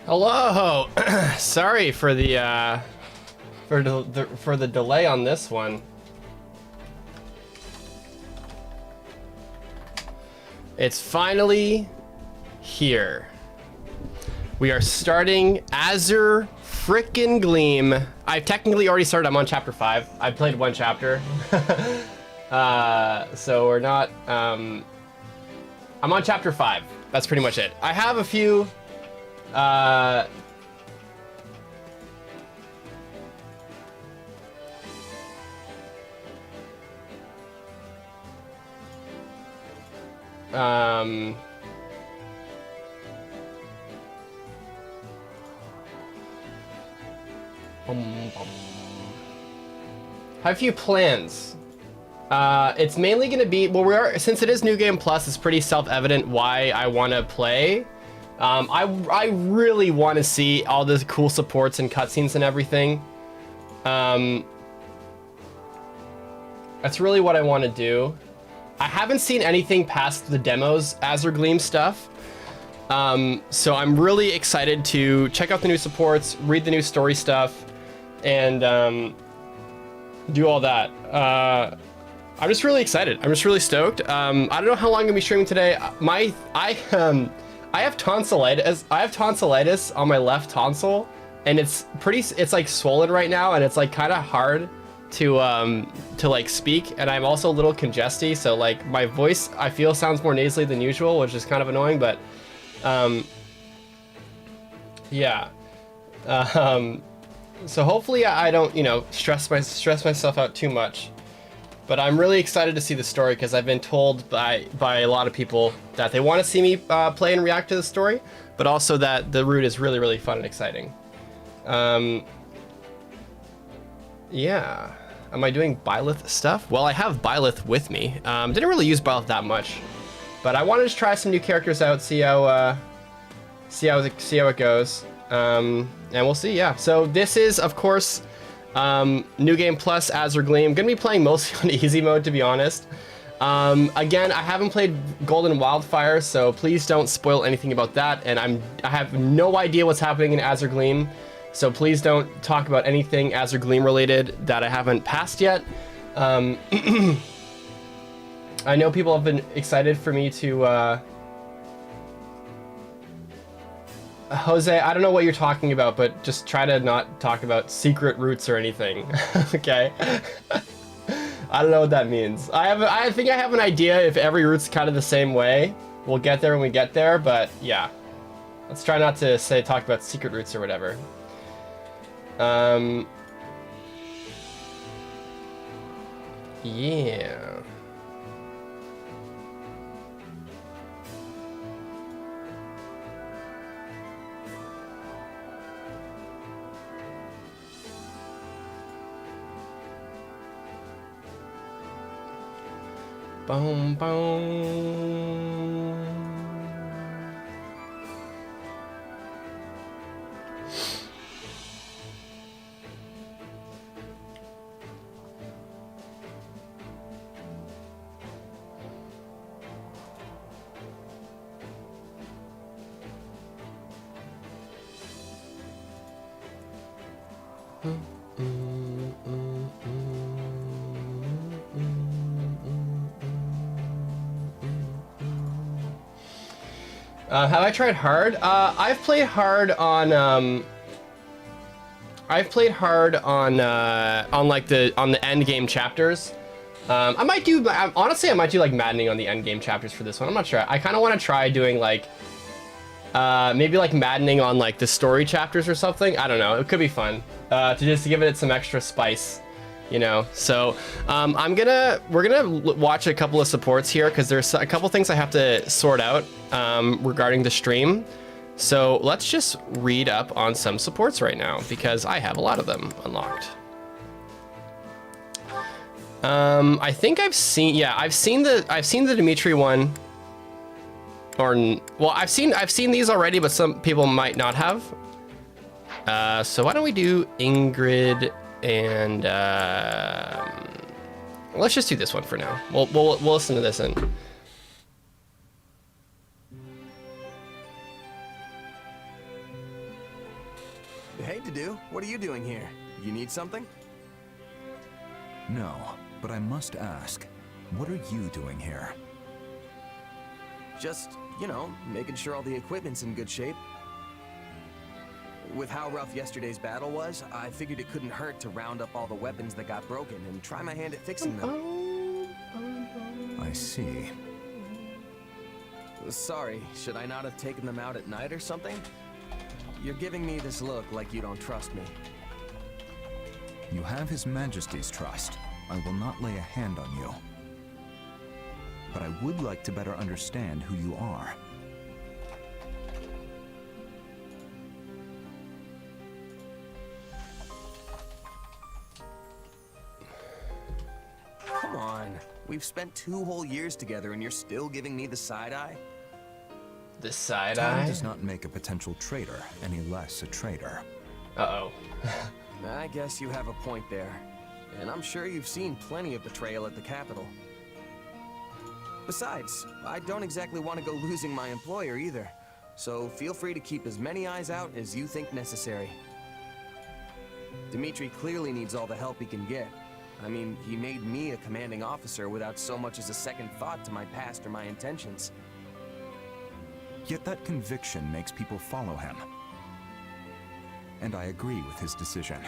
Hello. Sorry for the for the delay on this one. It's finally here. We are starting Azure frickin' Gleam. I've technically already started. I'm on chapter 5. I played one chapter. So we're not I'm on chapter 5. That's pretty much it. I have a few have a few plans. It's mainly going to be, well, since it is New Game Plus, it's pretty self-evident why I want to play. I really want to see all the cool supports and cutscenes and everything. That's really what I want to do. I haven't seen anything past the demos, Azure Gleam stuff. So I'm really excited to check out the new supports, read the new story stuff, and do all that. I'm just really excited. I'm just really stoked. I don't know how long I'm gonna be streaming today. I have tonsillitis. I have tonsillitis on my left tonsil, and it's like swollen right now, and it's like kind of hard to like speak, and I'm also a little congested, so like my voice I feel sounds more nasally than usual, which is kind of annoying, but yeah. So hopefully I don't, you know, stress myself out too much. But I'm really excited to see the story because I've been told by a lot of people that they want to see me play and react to the story, but also that the route is really, really fun and exciting. Yeah. Am I doing Byleth stuff? Well, I have Byleth with me. Didn't really use Byleth that much, but I wanted to try some new characters out, see how it goes, and we'll see. Yeah. So this is, of course, New Game Plus Azure Gleam. Gonna be playing mostly on easy mode, to be honest. Again, I haven't played Golden Wildfire, so please don't spoil anything about that. And I have no idea what's happening in Azure Gleam. So please don't talk about anything Azure Gleam related that I haven't passed yet. I know people have been excited for me to... Jose, I don't know what you're talking about, but just try to not talk about secret routes or anything, okay? I don't know what that means. I think I have an idea if every route's kind of the same way. We'll get there when we get there, but yeah. Let's try not to talk about secret routes or whatever. Yeah. Boom, boom. Have I tried hard? I've played hard on like the end game chapters. I might do like maddening on the end game chapters for this one. I'm not sure. I kind of want to try doing like maybe like maddening on like the story chapters or something. I don't know. It could be fun to just give it some extra spice, you know. So we're gonna watch a couple of supports here because there's a couple things I have to sort out regarding the stream. So let's just read up on some supports right now because I have a lot of them unlocked. I think I've seen the Dimitri one, or well, I've seen these already, but some people might not have. So why don't we do Ingrid and let's just do this one for now. We'll listen to this and. Hey, Dedu, what are you doing here? You need something? No, but I must ask, what are you doing here? Just, you know, making sure all the equipment's in good shape. With how rough yesterday's battle was, I figured it couldn't hurt to round up all the weapons that got broken and try my hand at fixing them. I see. Sorry, should I not have taken them out at night or something? You're giving me this look like you don't trust me. You have His Majesty's trust. I will not lay a hand on you. But I would like to better understand who you are. Come on, we've spent 2 whole years together and you're still giving me the side eye? The side Time eye? does not make a potential traitor any less a traitor. Uh-oh. I guess you have a point there. And I'm sure you've seen plenty of betrayal at the Capitol. Besides, I don't exactly want to go losing my employer either. So feel free to keep as many eyes out as you think necessary. Dimitri clearly needs all the help he can get. I mean, he made me a commanding officer without so much as a second thought to my past or my intentions. Yet that conviction makes people follow him. And I agree with his decision.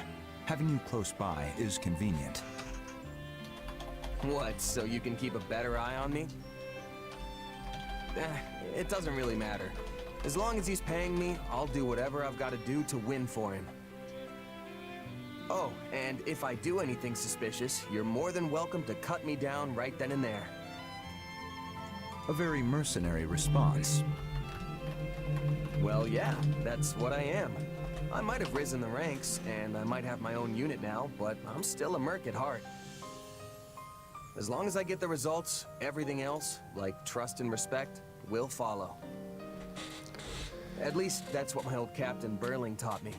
Having you close by is convenient. What, so you can keep a better eye on me? It doesn't really matter. As long as he's paying me, I'll do whatever I've got to do to win for him. Oh, and if I do anything suspicious, you're more than welcome to cut me down right then and there. A very mercenary response. Well, yeah, that's what I am. I might have risen the ranks, and I might have my own unit now, but I'm still a merc at heart. As long as I get the results, everything else, like trust and respect, will follow. At least that's what my old Captain Burling taught me.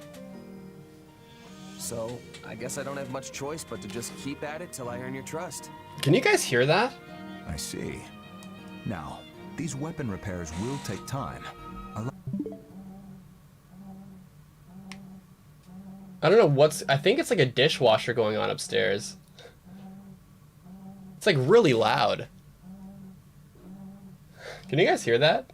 So, I guess I don't have much choice but to just keep at it till I earn your trust. Can you guys hear that? I see. Now, these weapon repairs will take time. I don't know I think it's like a dishwasher going on upstairs. It's like really loud. Can you guys hear that?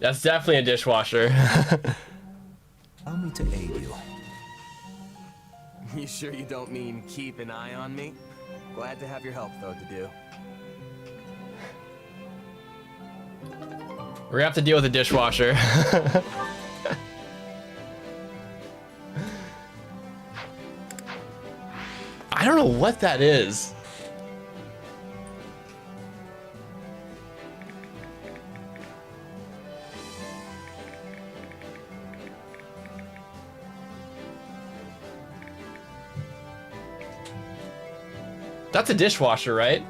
That's definitely a dishwasher. Allow me to aid you. You sure you don't mean keep an eye on me? Glad to have your help, though, Dedu. We're gonna have to deal with a dishwasher. I don't know what that is. That's a dishwasher, right?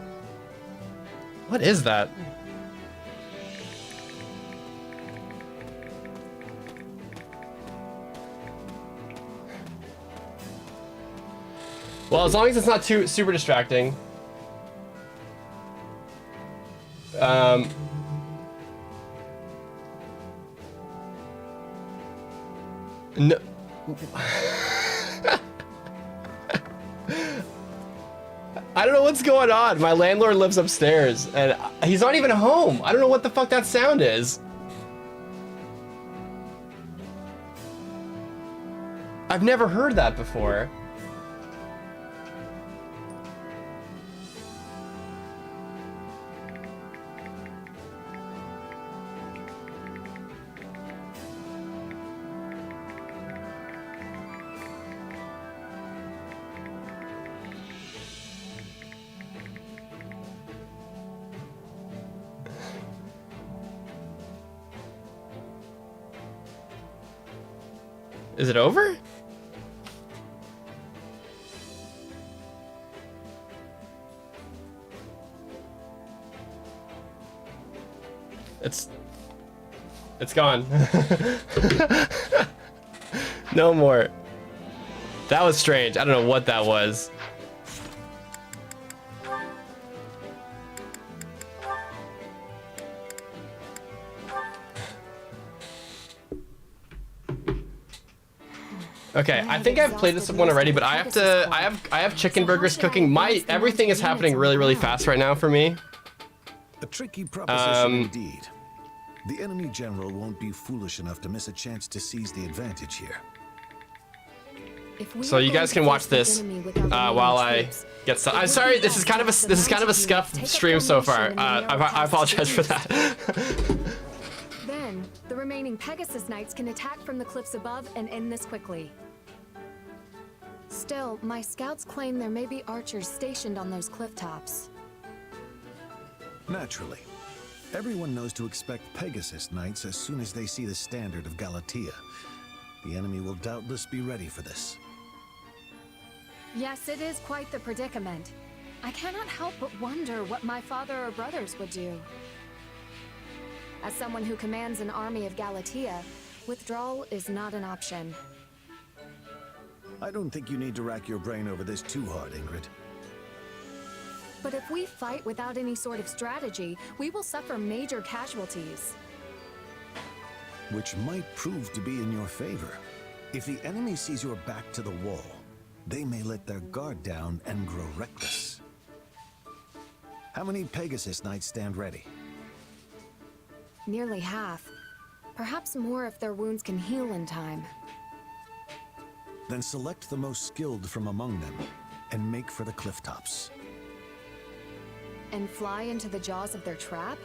What is that? Well, as long as it's not too super distracting. No. I don't know what's going on. My landlord lives upstairs and he's not even home. I don't know what the fuck that sound is. I've never heard that before. Is it over? It's gone. No more. That was strange. I don't know what that was. Okay, I think I've played this one already, but I have chicken burgers cooking. Everything is happening really fast right now for me. A tricky proposition indeed. The enemy general won't be foolish enough to miss a chance to seize the advantage here. So you guys can watch this while I get started. I'm sorry, this is kind of a scuffed stream so far. I apologize for that. Then the remaining Pegasus Knights can attack from the cliffs above and end this quickly. Still, my scouts claim there may be archers stationed on those cliff tops. Naturally. Everyone knows to expect Pegasus Knights as soon as they see the standard of Galatea. The enemy will doubtless be ready for this. Yes, it is quite the predicament. I cannot help but wonder what my father or brothers would do. As someone who commands an army of Galatea, withdrawal is not an option. I don't think you need to rack your brain over this too hard, Ingrid. But if we fight without any sort of strategy, we will suffer major casualties. Which might prove to be in your favor. If the enemy sees your back to the wall, they may let their guard down and grow reckless. How many Pegasus Knights stand ready? Nearly half. Perhaps more if their wounds can heal in time. Then select the most skilled from among them and make for the cliff tops. And fly into the jaws of their trap?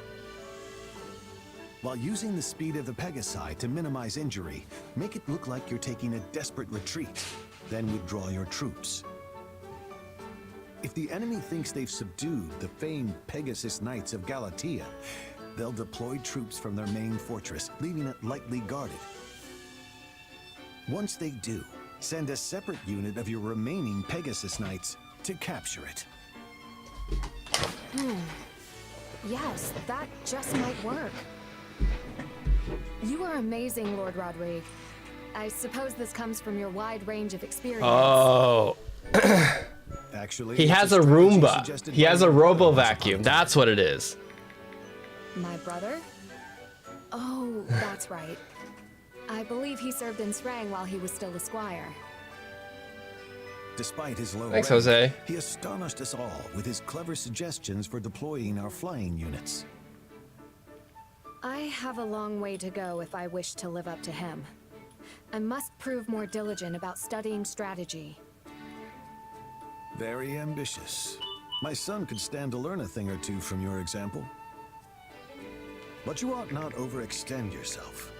While using the speed of the Pegasi to minimize injury, make it look like you're taking a desperate retreat. Then withdraw your troops. If the enemy thinks they've subdued the famed Pegasus Knights of Galatea, they'll deploy troops from their main fortress, leaving it lightly guarded. Once they do, send a separate unit of your remaining Pegasus Knights to capture it. Yes, that just might work. You are amazing, Lord Rodrigue. I suppose this comes from your wide range of experience. Oh. Actually, He has a Roomba. He has a Robo Vacuum. That's what it is. My brother? Oh, that's right. I believe he served in Srang while he was still a squire. Despite his low Thanks, rank, Jose. he astonished us all with his clever suggestions for deploying our flying units. I have a long way to go if I wish to live up to him. I must prove more diligent about studying strategy. Very ambitious. My son could stand to learn a thing or two from your example. But you ought not overextend yourself.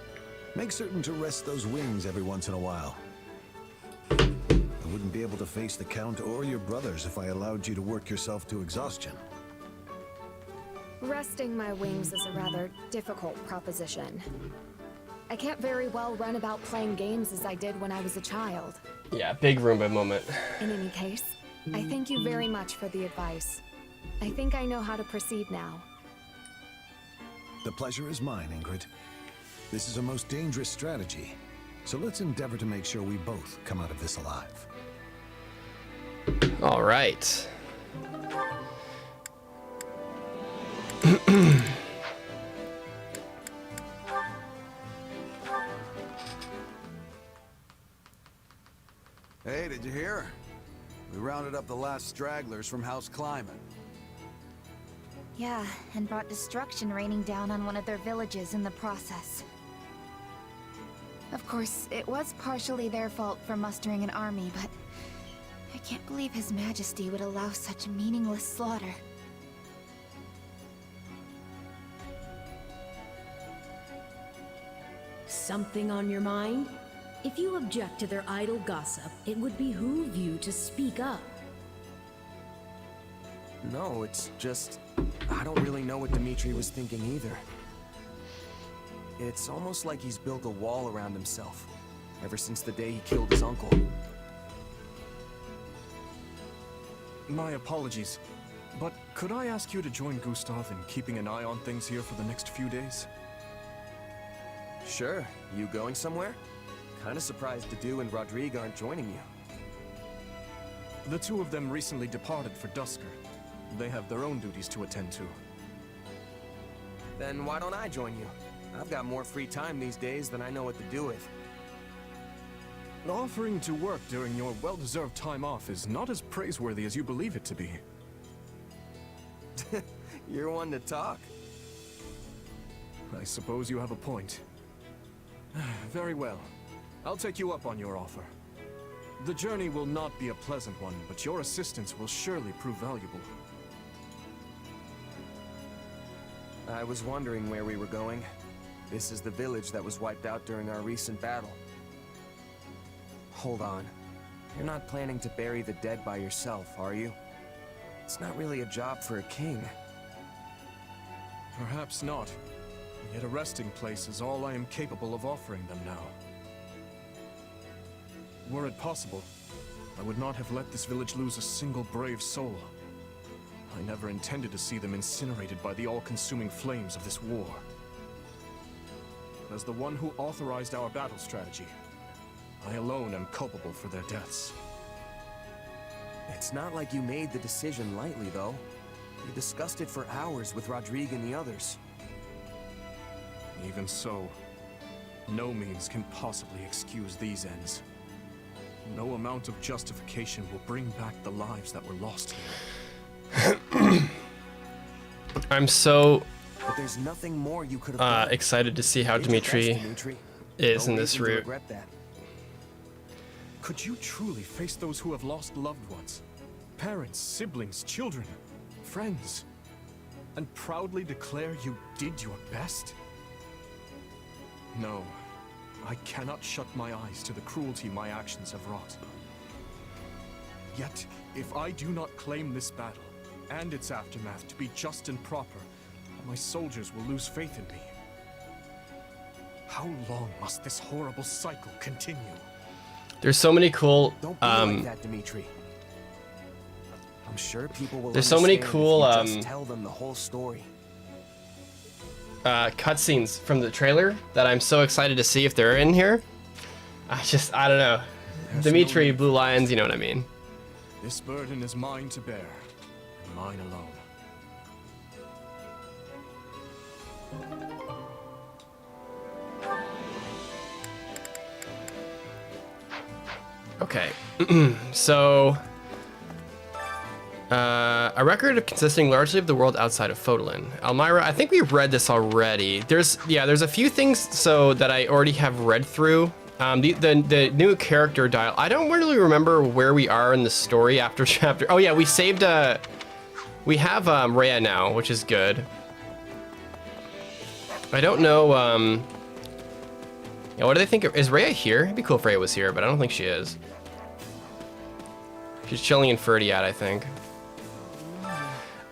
Make certain to rest those wings every once in a while. I wouldn't be able to face the Count or your brothers if I allowed you to work yourself to exhaustion. Resting my wings is a rather difficult proposition. I can't very well run about playing games as I did when I was a child. Yeah, big Roomba moment. In any case, I thank you very much for the advice. I think I know how to proceed now. The pleasure is mine, Ingrid. This is a most dangerous strategy, so let's endeavor to make sure we both come out of this alive. All right. Hey, did you hear? We rounded up the last stragglers from House Climate. Yeah, and brought destruction raining down on one of their villages in the process. Of course, it was partially their fault for mustering an army, but I can't believe His Majesty would allow such meaningless slaughter. Something on your mind? If you object to their idle gossip, it would behoove you to speak up. No, it's just... I don't really know what Dimitri was thinking either. It's almost like he's built a wall around himself, ever since the day he killed his uncle. My apologies, but could I ask you to join Gustav in keeping an eye on things here for the next few days? Sure, you going somewhere? Kinda surprised Dedu and Rodrigue aren't joining you. The two of them recently departed for Dusker. They have their own duties to attend to. Then why don't I join you? I've got more free time these days than I know what to do with. Offering to work during your well-deserved time off is not as praiseworthy as you believe it to be. You're one to talk. I suppose you have a point. Very well. I'll take you up on your offer. The journey will not be a pleasant one, but your assistance will surely prove valuable. I was wondering where we were going. This is the village that was wiped out during our recent battle. Hold on. You're not planning to bury the dead by yourself, are you? It's not really a job for a king. Perhaps not. Yet a resting place is all I am capable of offering them now. Were it possible, I would not have let this village lose a single brave soul. I never intended to see them incinerated by the all-consuming flames of this war. But as the one who authorized our battle strategy, I alone am culpable for their deaths. It's not like you made the decision lightly, though. You discussed it for hours with Rodrigue and the others. Even so, no means can possibly excuse these ends. No amount of justification will bring back the lives that were lost here. I'm so But there's nothing more you could have done. excited to see how Did your best, Dimitri is No in this reason to route. regret that. Could you truly face those who have lost loved ones? Parents, siblings, children, friends, and proudly declare you did your best? No, I cannot shut my eyes to the cruelty my actions have wrought. Yet, if I do not claim this battle and its aftermath to be just and proper, my soldiers will lose faith in me. How long must this horrible cycle continue? There's so many cool Don't be like that, Dimitri. I'm sure people will there's so many understand cool if you just tell them the whole story. cutscenes from the trailer that I'm so excited to see if they're in here. I don't know. Dimitri, Blue Lions, you know what I mean. This burden is mine to bear, and mine alone. Okay, so a record consisting largely of the world outside of Fodlan. Elmira, I think we've read this already. There's a few things so that I already have read through. The new character dial. I don't really remember where we are in the story after chapter. Oh yeah, we saved. We have Rhea now, which is good. I don't know. Yeah, what do they think? Is Rhea here? It'd be cool if Rhea was here, but I don't think she is. She's chilling in Ferdiad, I think.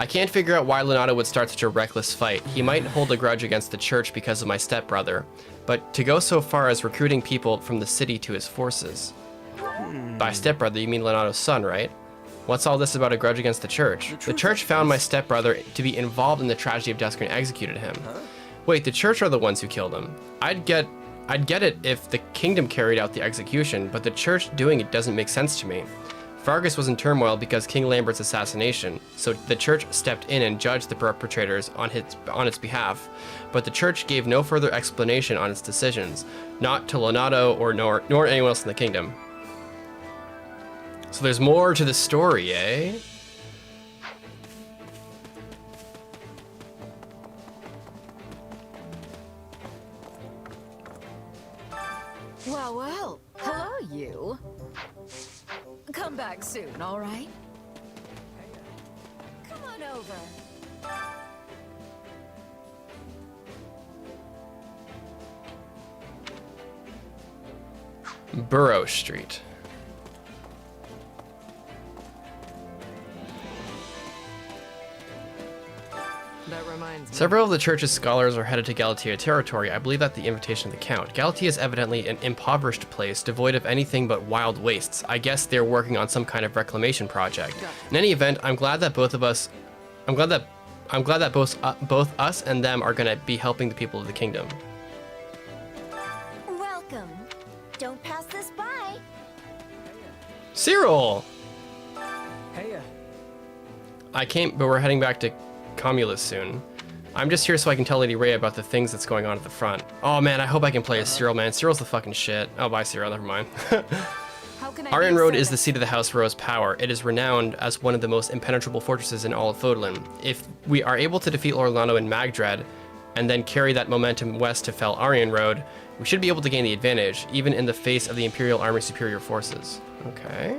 I can't figure out why Leonardo would start such a reckless fight. He might hold a grudge against the church because of my stepbrother, but to go so far as recruiting people from the city to his forces. By stepbrother, you mean Leonardo's son, right? What's all this about a grudge against the church? The church found my stepbrother to be involved in the tragedy of Dusker and executed him. Wait, the church are the ones who killed him. I'd get it if the kingdom carried out the execution, but the church doing it doesn't make sense to me. Fargus was in turmoil because King Lambert's assassination, so the church stepped in and judged the perpetrators on its behalf, but the church gave no further explanation on its decisions, not to Leonardo or nor anyone else in the kingdom. So there's more to the story, eh? Well, well. Hello, you. Come back soon, all right? Come on over. Burrow Street. That reminds me. Several of the church's scholars are headed to Galatea territory. I believe at the invitation of the Count. Galatea is evidently an impoverished place, devoid of anything but wild wastes. I guess they're working on some kind of reclamation project. In any event, I'm glad that both us and them are going to be helping the people of the kingdom. Welcome. Don't pass this by. Cyril! Hey, I came, but we're heading back to Comulus soon. I'm just here so I can tell Lady Rhea about the things that's going on at the front. Oh man, I hope I can play as Cyril, man. Cyril's the fucking shit. Oh, bye Cyril, never mind. Aryan Road is the seat of the House Rose power. It is renowned as one of the most impenetrable fortresses in all of Fodlan. If we are able to defeat Orlando and Magdred, and then carry that momentum west to fell Aryan Road, we should be able to gain the advantage, even in the face of the Imperial Army's superior forces. Okay.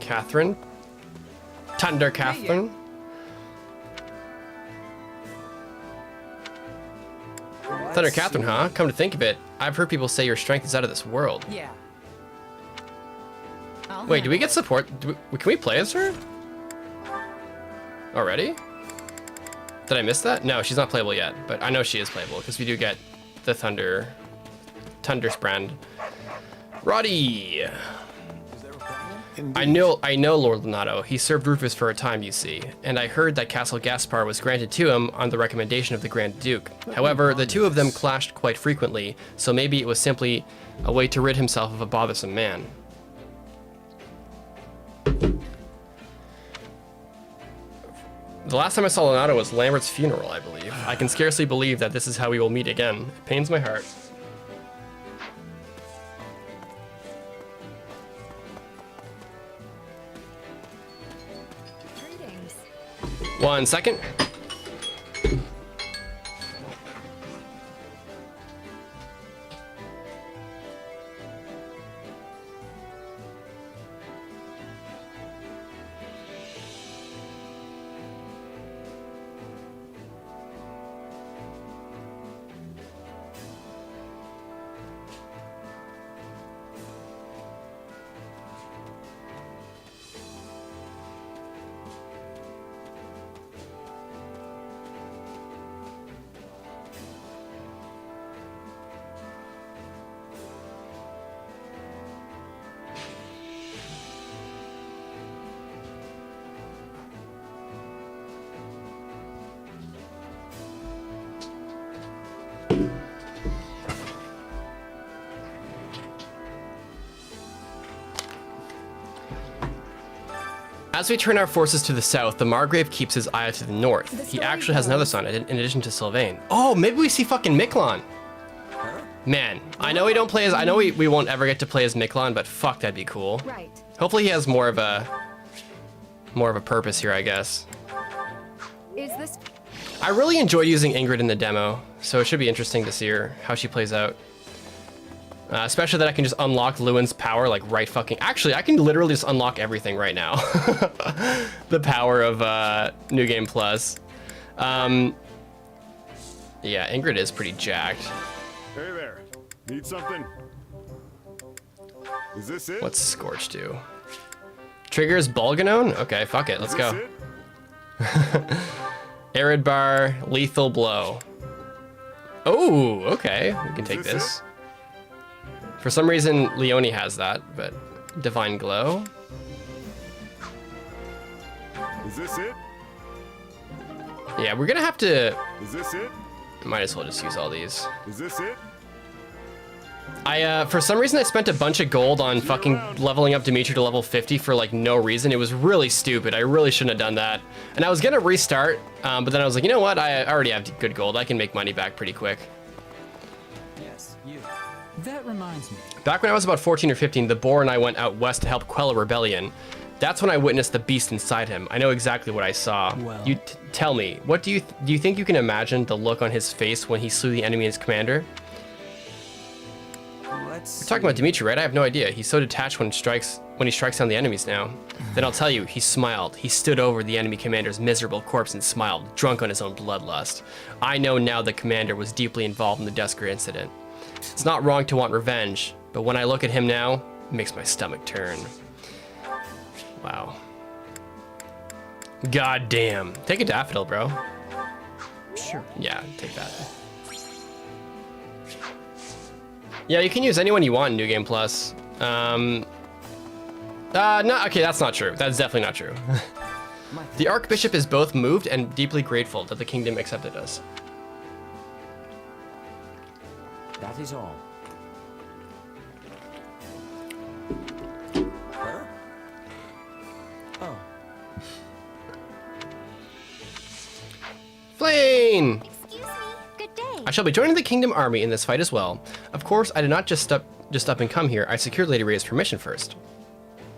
Catherine. Thunder Catherine. Thunder Catherine, huh? Come to think of it, I've heard people say your strength is out of this world. Yeah. Wait, do we get support? Can we play as her? Already? Did I miss that? No, she's not playable yet, but I know she is playable because we do get the Thundersbrand. Roddy! I know Lord Lenato. He served Rufus for a time, you see, and I heard that Castle Gaspar was granted to him on the recommendation of the Grand Duke. However, the two of them clashed quite frequently, so maybe it was simply a way to rid himself of a bothersome man. The last time I saw Lenato was Lambert's funeral, I believe. I can scarcely believe that this is how we will meet again. It pains my heart. Greetings. 1 second. As we turn our forces to the south, the Margrave keeps his eye to the north. He actually has another son in addition to Sylvain. Oh, maybe we see fucking Miklon. Man, I know we don't play as, I know we won't ever get to play as Miklon, but fuck, that'd be cool. Right. Hopefully he has more of a purpose here, I guess. Is this? I really enjoyed using Ingrid in the demo, so it should be interesting to see her, how she plays out. Especially that I can just unlock Lewin's power, like right fucking... Actually, I can literally just unlock everything right now. The power of New Game Plus. Yeah, Ingrid is pretty jacked. Hey there. Need something? Is this it? What's Scorch do? Triggers Bolganone? Okay, fuck it, let's go. Arid Bar, Lethal Blow. Oh, okay, we can take this. For some reason, Leone has that, but Divine Glow. Is this it? Yeah, we're gonna have to... Is this it? Might as well just use all these. Is this it? For some reason, I spent a bunch of gold on fucking leveling up Dimitri to level 50 for like no reason. It was really stupid. I really shouldn't have done that. And I was gonna restart, but then I was like, you know what? I already have good gold. I can make money back pretty quick. Yes, you. That reminds me. Back when I was about 14 or 15, the boar and I went out west to help quell a rebellion. That's when I witnessed the beast inside him. I know exactly what I saw. Well, you tell me, what do you think you can imagine the look on his face when he slew the enemy and his commander? We're talking about Dimitri, right? I have no idea. He's so detached when he strikes down the enemies now. Then I'll tell you, he smiled. He stood over the enemy commander's miserable corpse and smiled, drunk on his own bloodlust. I know now the commander was deeply involved in the Desker incident. It's not wrong to want revenge, but when I look at him now, it makes my stomach turn. Wow. God damn. Take a daffodil, bro. Sure. Yeah, take that. Yeah, you can use anyone you want in New Game Plus. No, okay, that's not true. That's definitely not true. The Archbishop is both moved and deeply grateful that the kingdom accepted us. That is all. I shall be joining the Kingdom Army in this fight as well. Of course, I did not just up and come here. I secured Lady Rhea's permission first.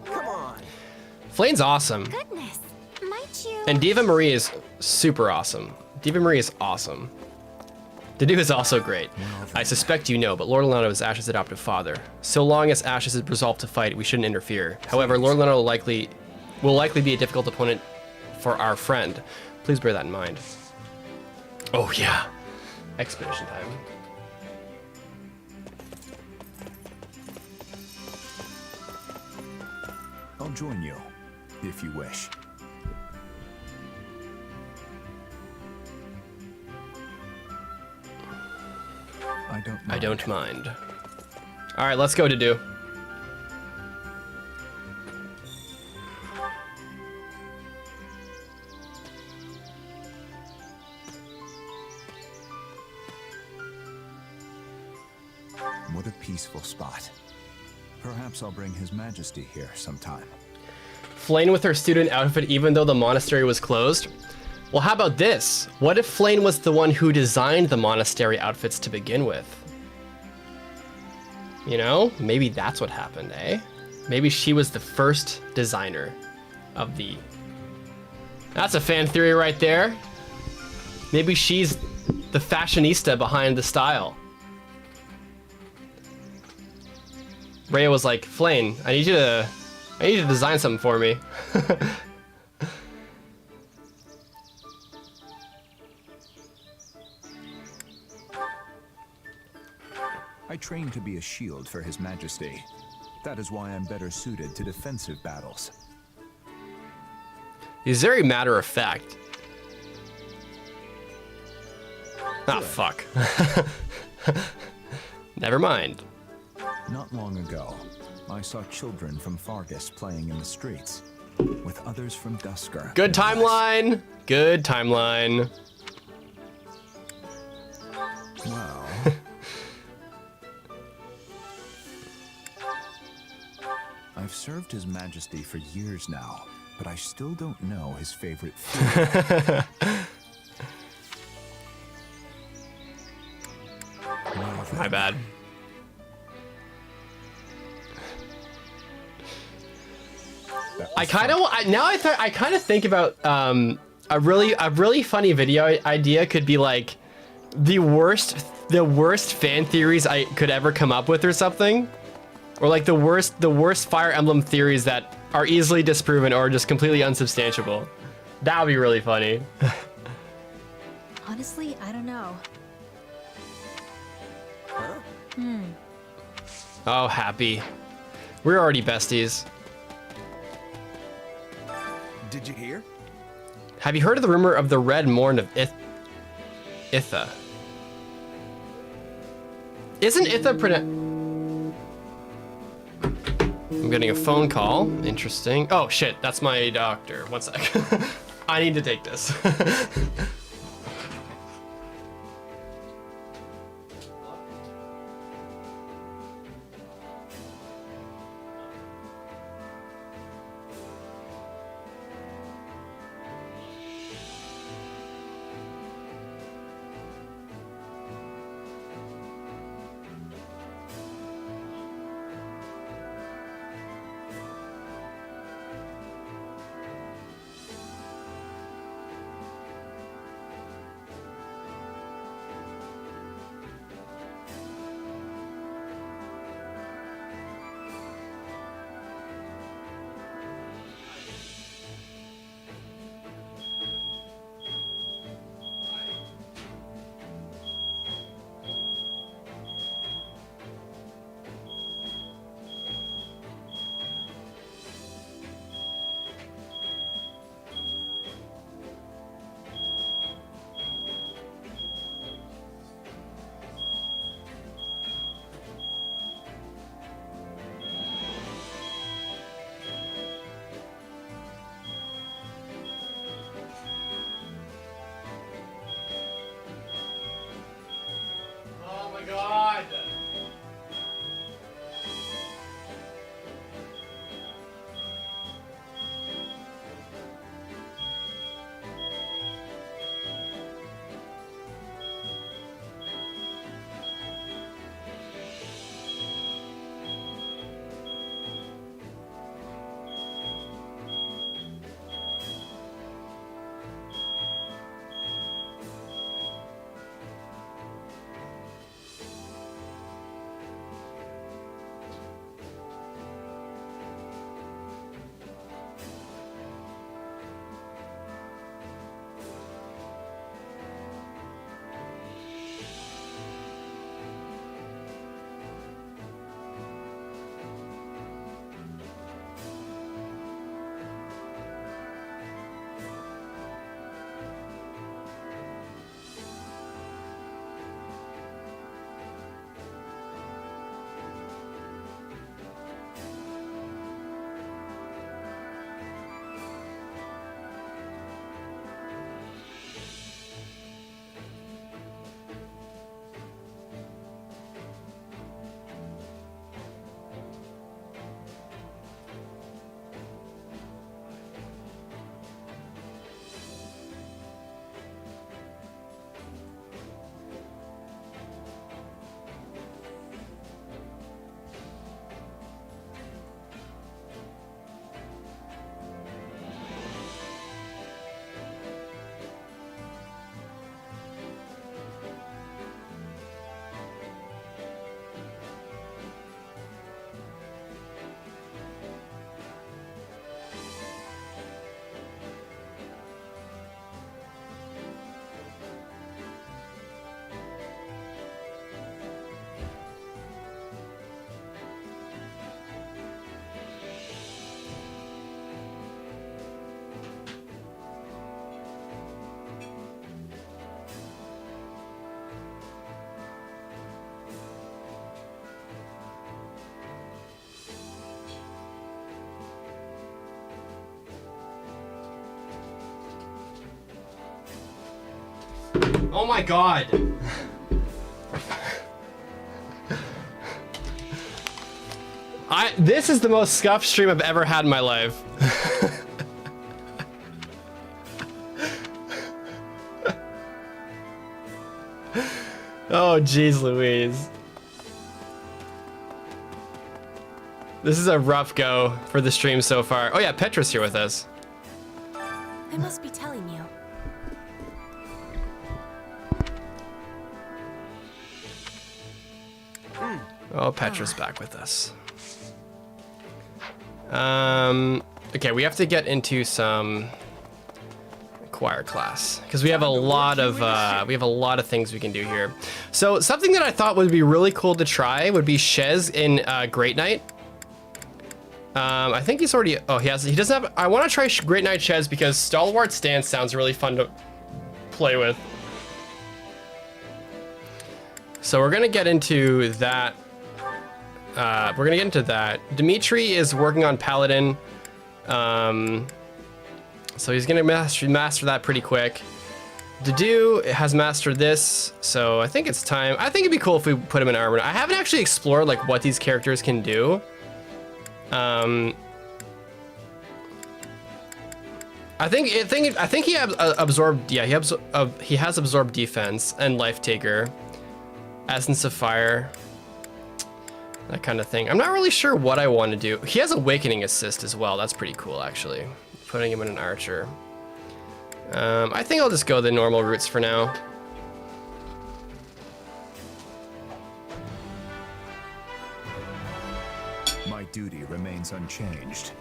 Come on. Flane's awesome. Goodness, might you? And Diva Marie is super awesome. Diva Marie is awesome. Dedu is also great. I suspect you know, but Lord Lano is Ash's adoptive father. So long as Ashes is resolved to fight, we shouldn't interfere. However, Lord Lano will likely be a difficult opponent for our friend. Please bear that in mind. Oh yeah, expedition time. I'll join you, if you wish. I don't mind. All right, let's go, Dedu. What a peaceful spot. Perhaps I'll bring His Majesty here sometime. Flane with her student outfit even though the monastery was closed? Well, how about this? What if Flane was the one who designed the monastery outfits to begin with? You know, maybe that's what happened, eh? Maybe she was the first designer of the... That's a fan theory right there. Maybe she's the fashionista behind the style. Rhea was like, Flane, I need you to design something for me. I trained to be a shield for His Majesty. That is why I'm better suited to defensive battles. He's very matter of fact. Ah, fuck. Never mind. Not long ago, I saw children from Fargus playing in the streets, with others from Dusker. Good timeline. Good timeline. Wow. I've served His Majesty for years now, but I still don't know his favorite food. My bad. I kind of think about a really funny video idea could be like the worst fan theories I could ever come up with or something, or like the worst Fire Emblem theories that are easily disproven or just completely unsubstantiable. That would be really funny. Honestly, I don't know. Oh, happy. We're already besties. Did you hear? Have you heard of the rumor of the Red Morn of Itha? Isn't Itha I'm getting a phone call. Interesting. Oh shit, that's my doctor. One sec. I need to take this. Oh my god. This is the most scuffed stream I've ever had in my life. Oh, jeez Louise. This is a rough go for the stream so far. Oh yeah, Petra's here with us. I must be telling you. Oh, Petra's back with us. Okay, we have to get into some choir class because we have a lot of things we can do here. So something that I thought would be really cool to try would be Shez in Great Knight. I think he's already. Oh, he doesn't have. I want to try Great Knight Shez because Stalwart Stance sounds really fun to play with. So we're gonna get into that. Dimitri is working on Paladin. So he's gonna master that pretty quick. Dedu has mastered this, so I think it's time. I think it'd be cool if we put him in armor. I haven't actually explored like what these characters can do. I think he has absorbed. Yeah, he has absorbed defense and life taker, essence of fire, that kind of thing. I'm not really sure what I want to do. He has awakening assist as well. That's pretty cool actually. Putting him in an archer. I think I'll just go the normal routes for now. My duty remains unchanged.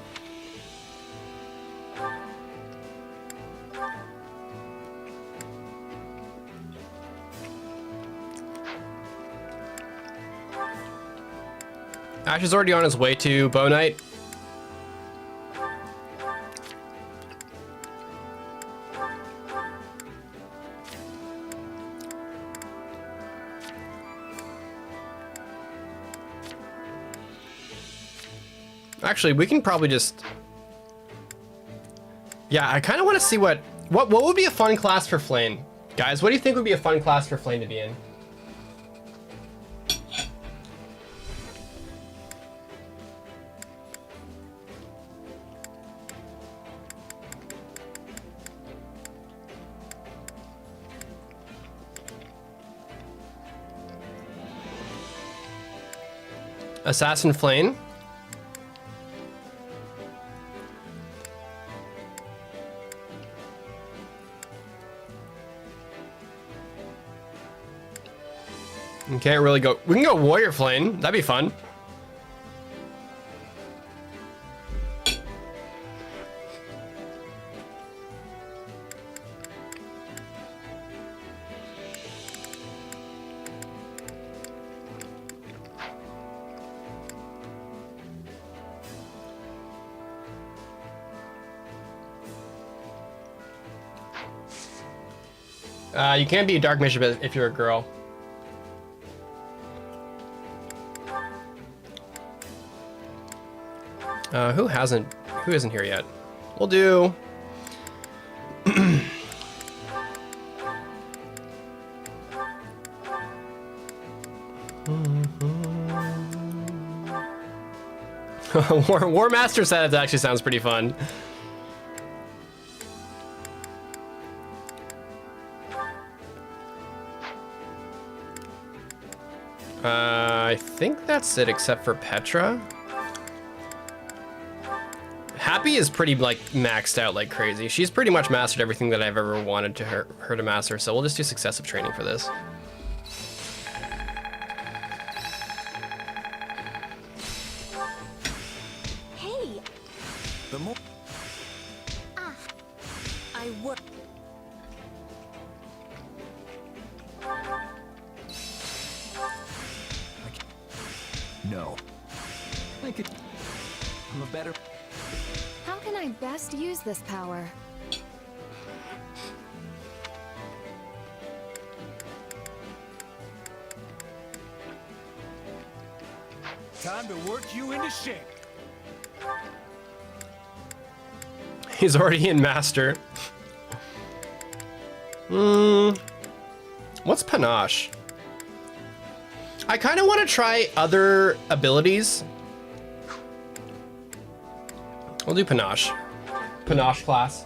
Ash is already on his way to Bow Knight. Actually, we can probably just... Yeah, I kind of want to see what would be a fun class for Flame. Guys, what do you think would be a fun class for Flame to be in? Assassin Flame. We can't really go. We can go Warrior Flame. That'd be fun. You can't be a Dark Bishop if you're a girl. Who isn't here yet? We'll do. War Master said that actually sounds pretty fun. I think that's it except for Petra. Happy is pretty like maxed out like crazy. She's pretty much mastered everything that I've ever wanted to her to master, so we'll just do successive training for this. Hey! The more I work. No. I'm a better... How can I best use this power? Time to work you into shape. He's already in Master. What's panache? I kind of want to try other abilities. We'll do panache. Panache class.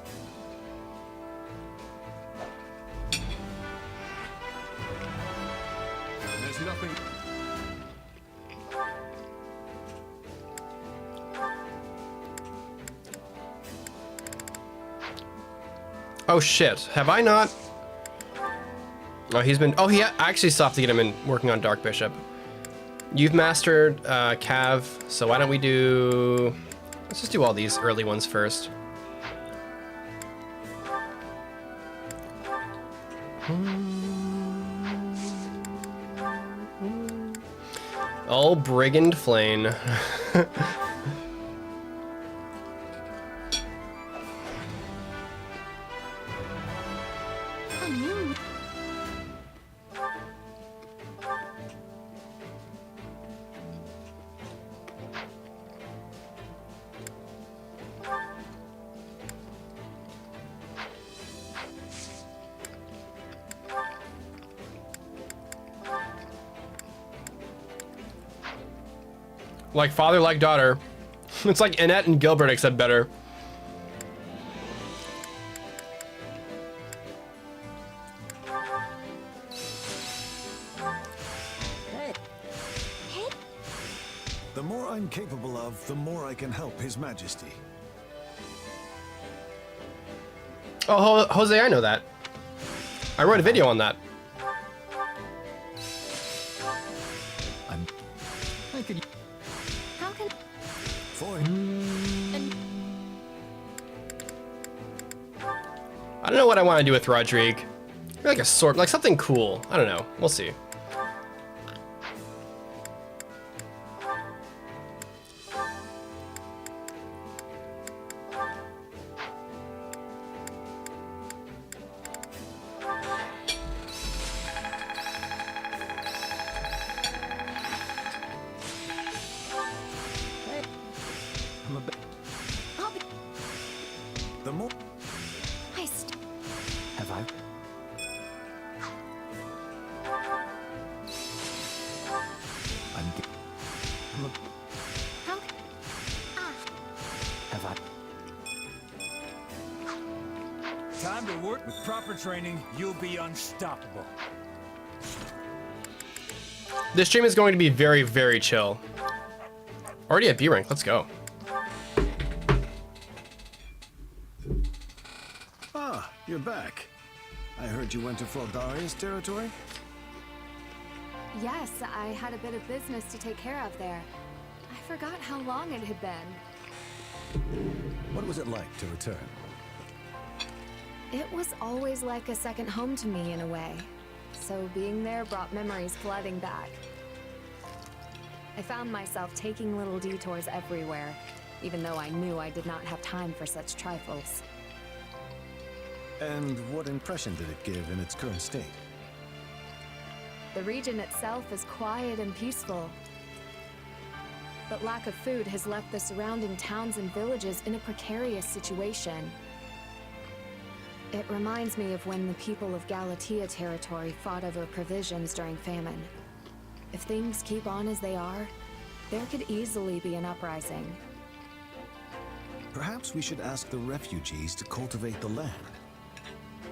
There's nothing. Oh shit, have I not? Oh, he's been, oh, I actually stopped to get him in working on Dark Bishop. You've mastered Cav, so why don't we do, let's just do all these early ones first. Oh, Brigand Flame. Like father, like daughter. It's like Annette and Gilbert, except better. The more I'm capable of, the more I can help His Majesty. Oh, Jose, I know that. I wrote a video on that. I could. How can... I don't know what I want to do with Rodrigue. Maybe like a sword, like something cool. I don't know. We'll see. The more... Have I? Have I? Time to work. With proper training, you'll be unstoppable. This stream is going to be very, very chill. Already at B rank. Let's go. Ah, you're back. I heard you went to Fodlan's territory? Yes, I had a bit of business to take care of there. I forgot how long it had been. What was it like to return? It was always like a second home to me in a way. So being there brought memories flooding back. I found myself taking little detours everywhere, even though I knew I did not have time for such trifles. And what impression did it give in its current state? The region itself is quiet and peaceful. But lack of food has left the surrounding towns and villages in a precarious situation. It reminds me of when the people of Galatea territory fought over provisions during famine. If things keep on as they are, there could easily be an uprising. Perhaps we should ask the refugees to cultivate the land.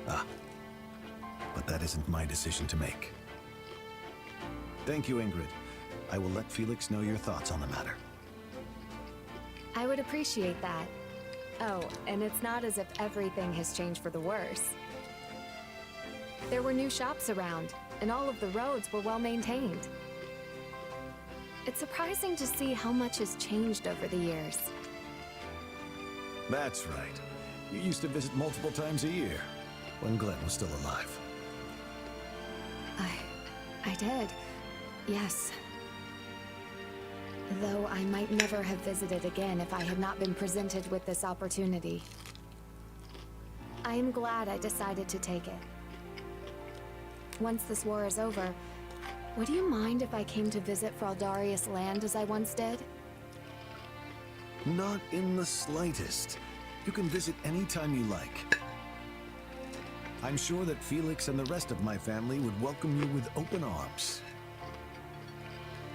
Ah, but that isn't my decision to make. Thank you, Ingrid. I will let Felix know your thoughts on the matter. I would appreciate that. Oh, and it's not as if everything has changed for the worse. There were new shops around, and all of the roads were well maintained. It's surprising to see how much has changed over the years. That's right. You used to visit multiple times a year, when Glenn was still alive. I did, yes. Though I might never have visited again if I had not been presented with this opportunity. I am glad I decided to take it. Once this war is over, would you mind if I came to visit Fraldarius land as I once did? Not in the slightest. You can visit anytime you like. I'm sure that Felix and the rest of my family would welcome you with open arms.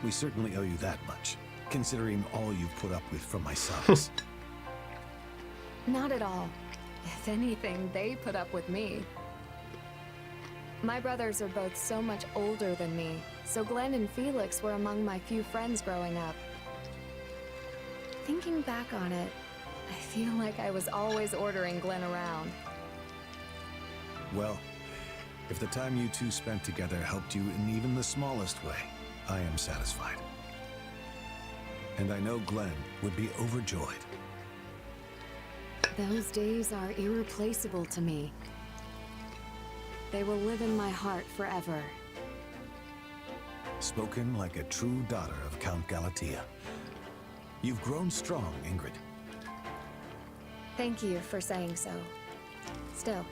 We certainly owe you that much, considering all you've put up with from my sons. Not at all. If anything, they put up with me. My brothers are both so much older than me, so Glenn and Felix were among my few friends growing up. Thinking back on it, I feel like I was always ordering Glenn around. Well, if the time you two spent together helped you in even the smallest way, I am satisfied. And I know Glenn would be overjoyed. Those days are irreplaceable to me. They will live in my heart forever. Spoken like a true daughter of Count Galatea. You've grown strong, Ingrid. Thank you for saying so. Still,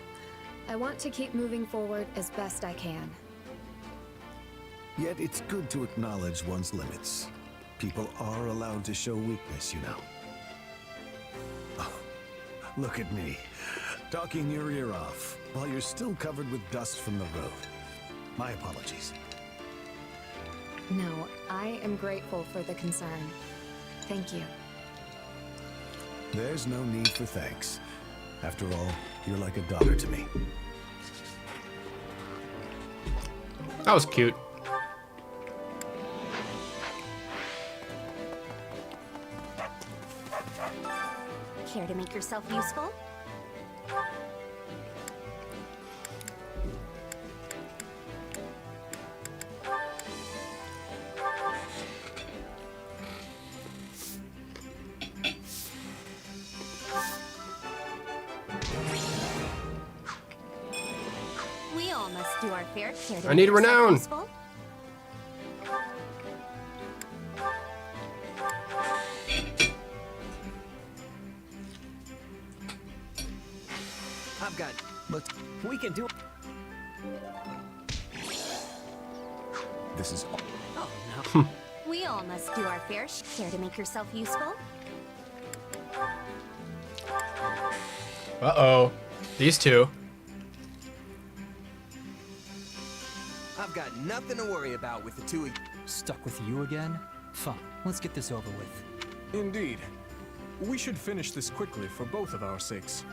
I want to keep moving forward as best I can. Yet it's good to acknowledge one's limits. People are allowed to show weakness, you know. Oh, look at me, talking your ear off, while you're still covered with dust from the road. My apologies. No, I am grateful for the concern. Thank you. There's no need for thanks. After all, you're like a daughter to me. That was cute. Care to make yourself useful? We all must do our fair share. I need renown. I've got... Look, we can do... This is... Oh no. We all must do our fair share to make yourself useful. Uh-oh. These two. I've got nothing to worry about with the two of you. Stuck with you again? Fine, let's get this over with. Indeed. We should finish this quickly for both of our sakes.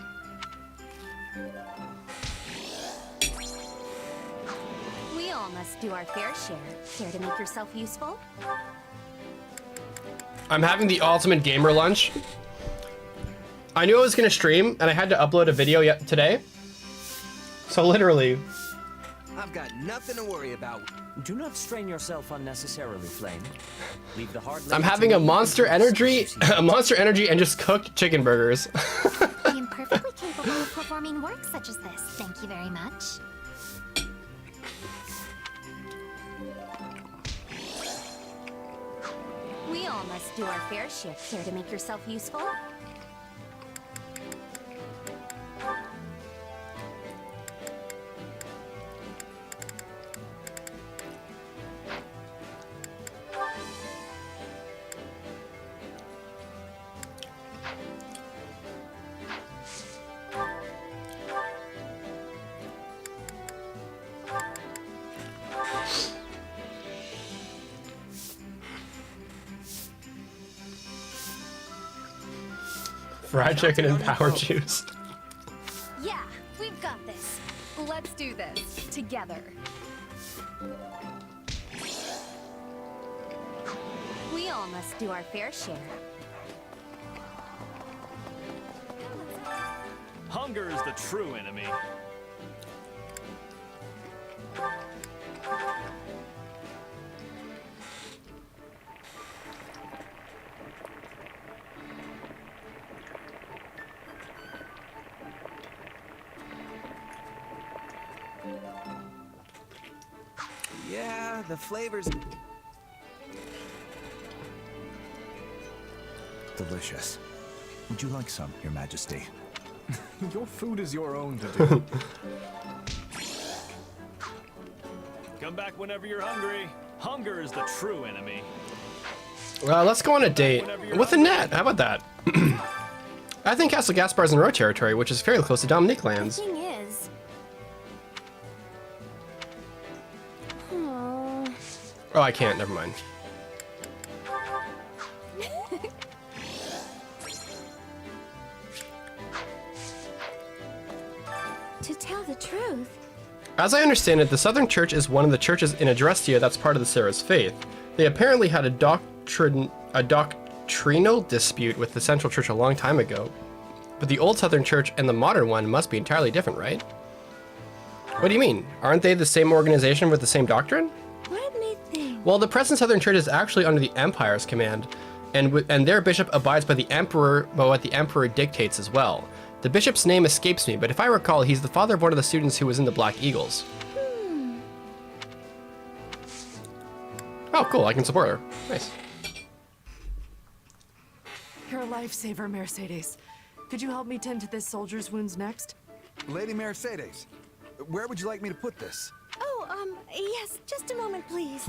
We all must do our fair share. Care to make yourself useful? I'm having the ultimate gamer lunch. I knew I was gonna stream and I had to upload a video yet today. So literally. I've got nothing to worry about. Do not strain yourself unnecessarily, Flame. Leave the hard I'm having a Monster Energy, and just cooked chicken burgers. I am perfectly capable of performing work such as this. Thank you very much. We all must do our fair share. Care to make yourself useful? Fried chicken and power juice. Yeah, we've got this. Let's do this together. We all must do our fair share. Hunger is the true enemy. Yeah, the flavors... Delicious. Would you like some, Your Majesty? Your food is your own to do. Come back whenever you're hungry. Hunger is the true enemy. Let's go on a date with Annette. How about that? I think Castle Gaspar's in Row territory, which is fairly close to Dominique The lands. thing is, Oh, I can't. Never mind. To tell the truth, As I understand it, the Southern Church is one of the churches in Adrestia that's part of the Sarah's faith. They apparently had a doctrinal dispute with the Central Church a long time ago. But the old Southern Church and the modern one must be entirely different, right? What do you mean? Aren't they the same organization with the same doctrine? let me think. Well, the present Southern Church is actually under the Empire's command, and their bishop abides by the Emperor, by what the Emperor dictates as well. The bishop's name escapes me, but if I recall, he's the father of one of the students who was in the Black Eagles. Oh, cool, I can support her. Nice. You're a lifesaver, Mercedes. Could you help me tend to this soldier's wounds next? Lady Mercedes, where would you like me to put this? Oh, yes, just a moment, please.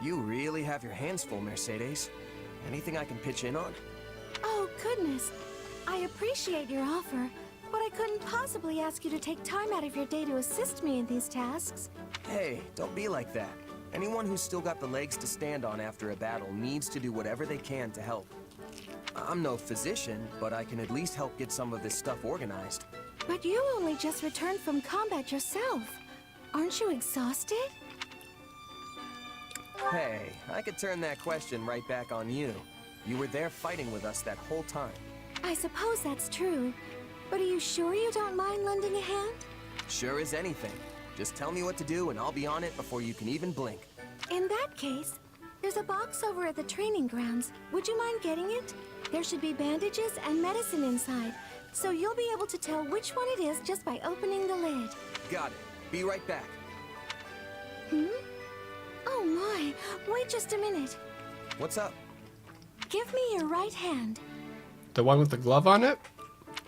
You really have your hands full, Mercedes. Anything I can pitch in on? Oh, goodness. I appreciate your offer, but I couldn't possibly ask you to take time out of your day to assist me in these tasks. Hey, don't be like that. Anyone who's still got the legs to stand on after a battle needs to do whatever they can to help. I'm no physician, but I can at least help get some of this stuff organized. But you only just returned from combat yourself. Aren't you exhausted? Hey, I could turn that question right back on you. You were there fighting with us that whole time. I suppose that's true. But are you sure you don't mind lending a hand? Sure as anything. Just tell me what to do and I'll be on it before you can even blink. In that case, there's a box over at the training grounds. Would you mind getting it? There should be bandages and medicine inside, so you'll be able to tell which one it is just by opening the lid. Got it. Be right back. Oh my, wait just a minute. What's up? Give me your right hand. The one with the glove on it?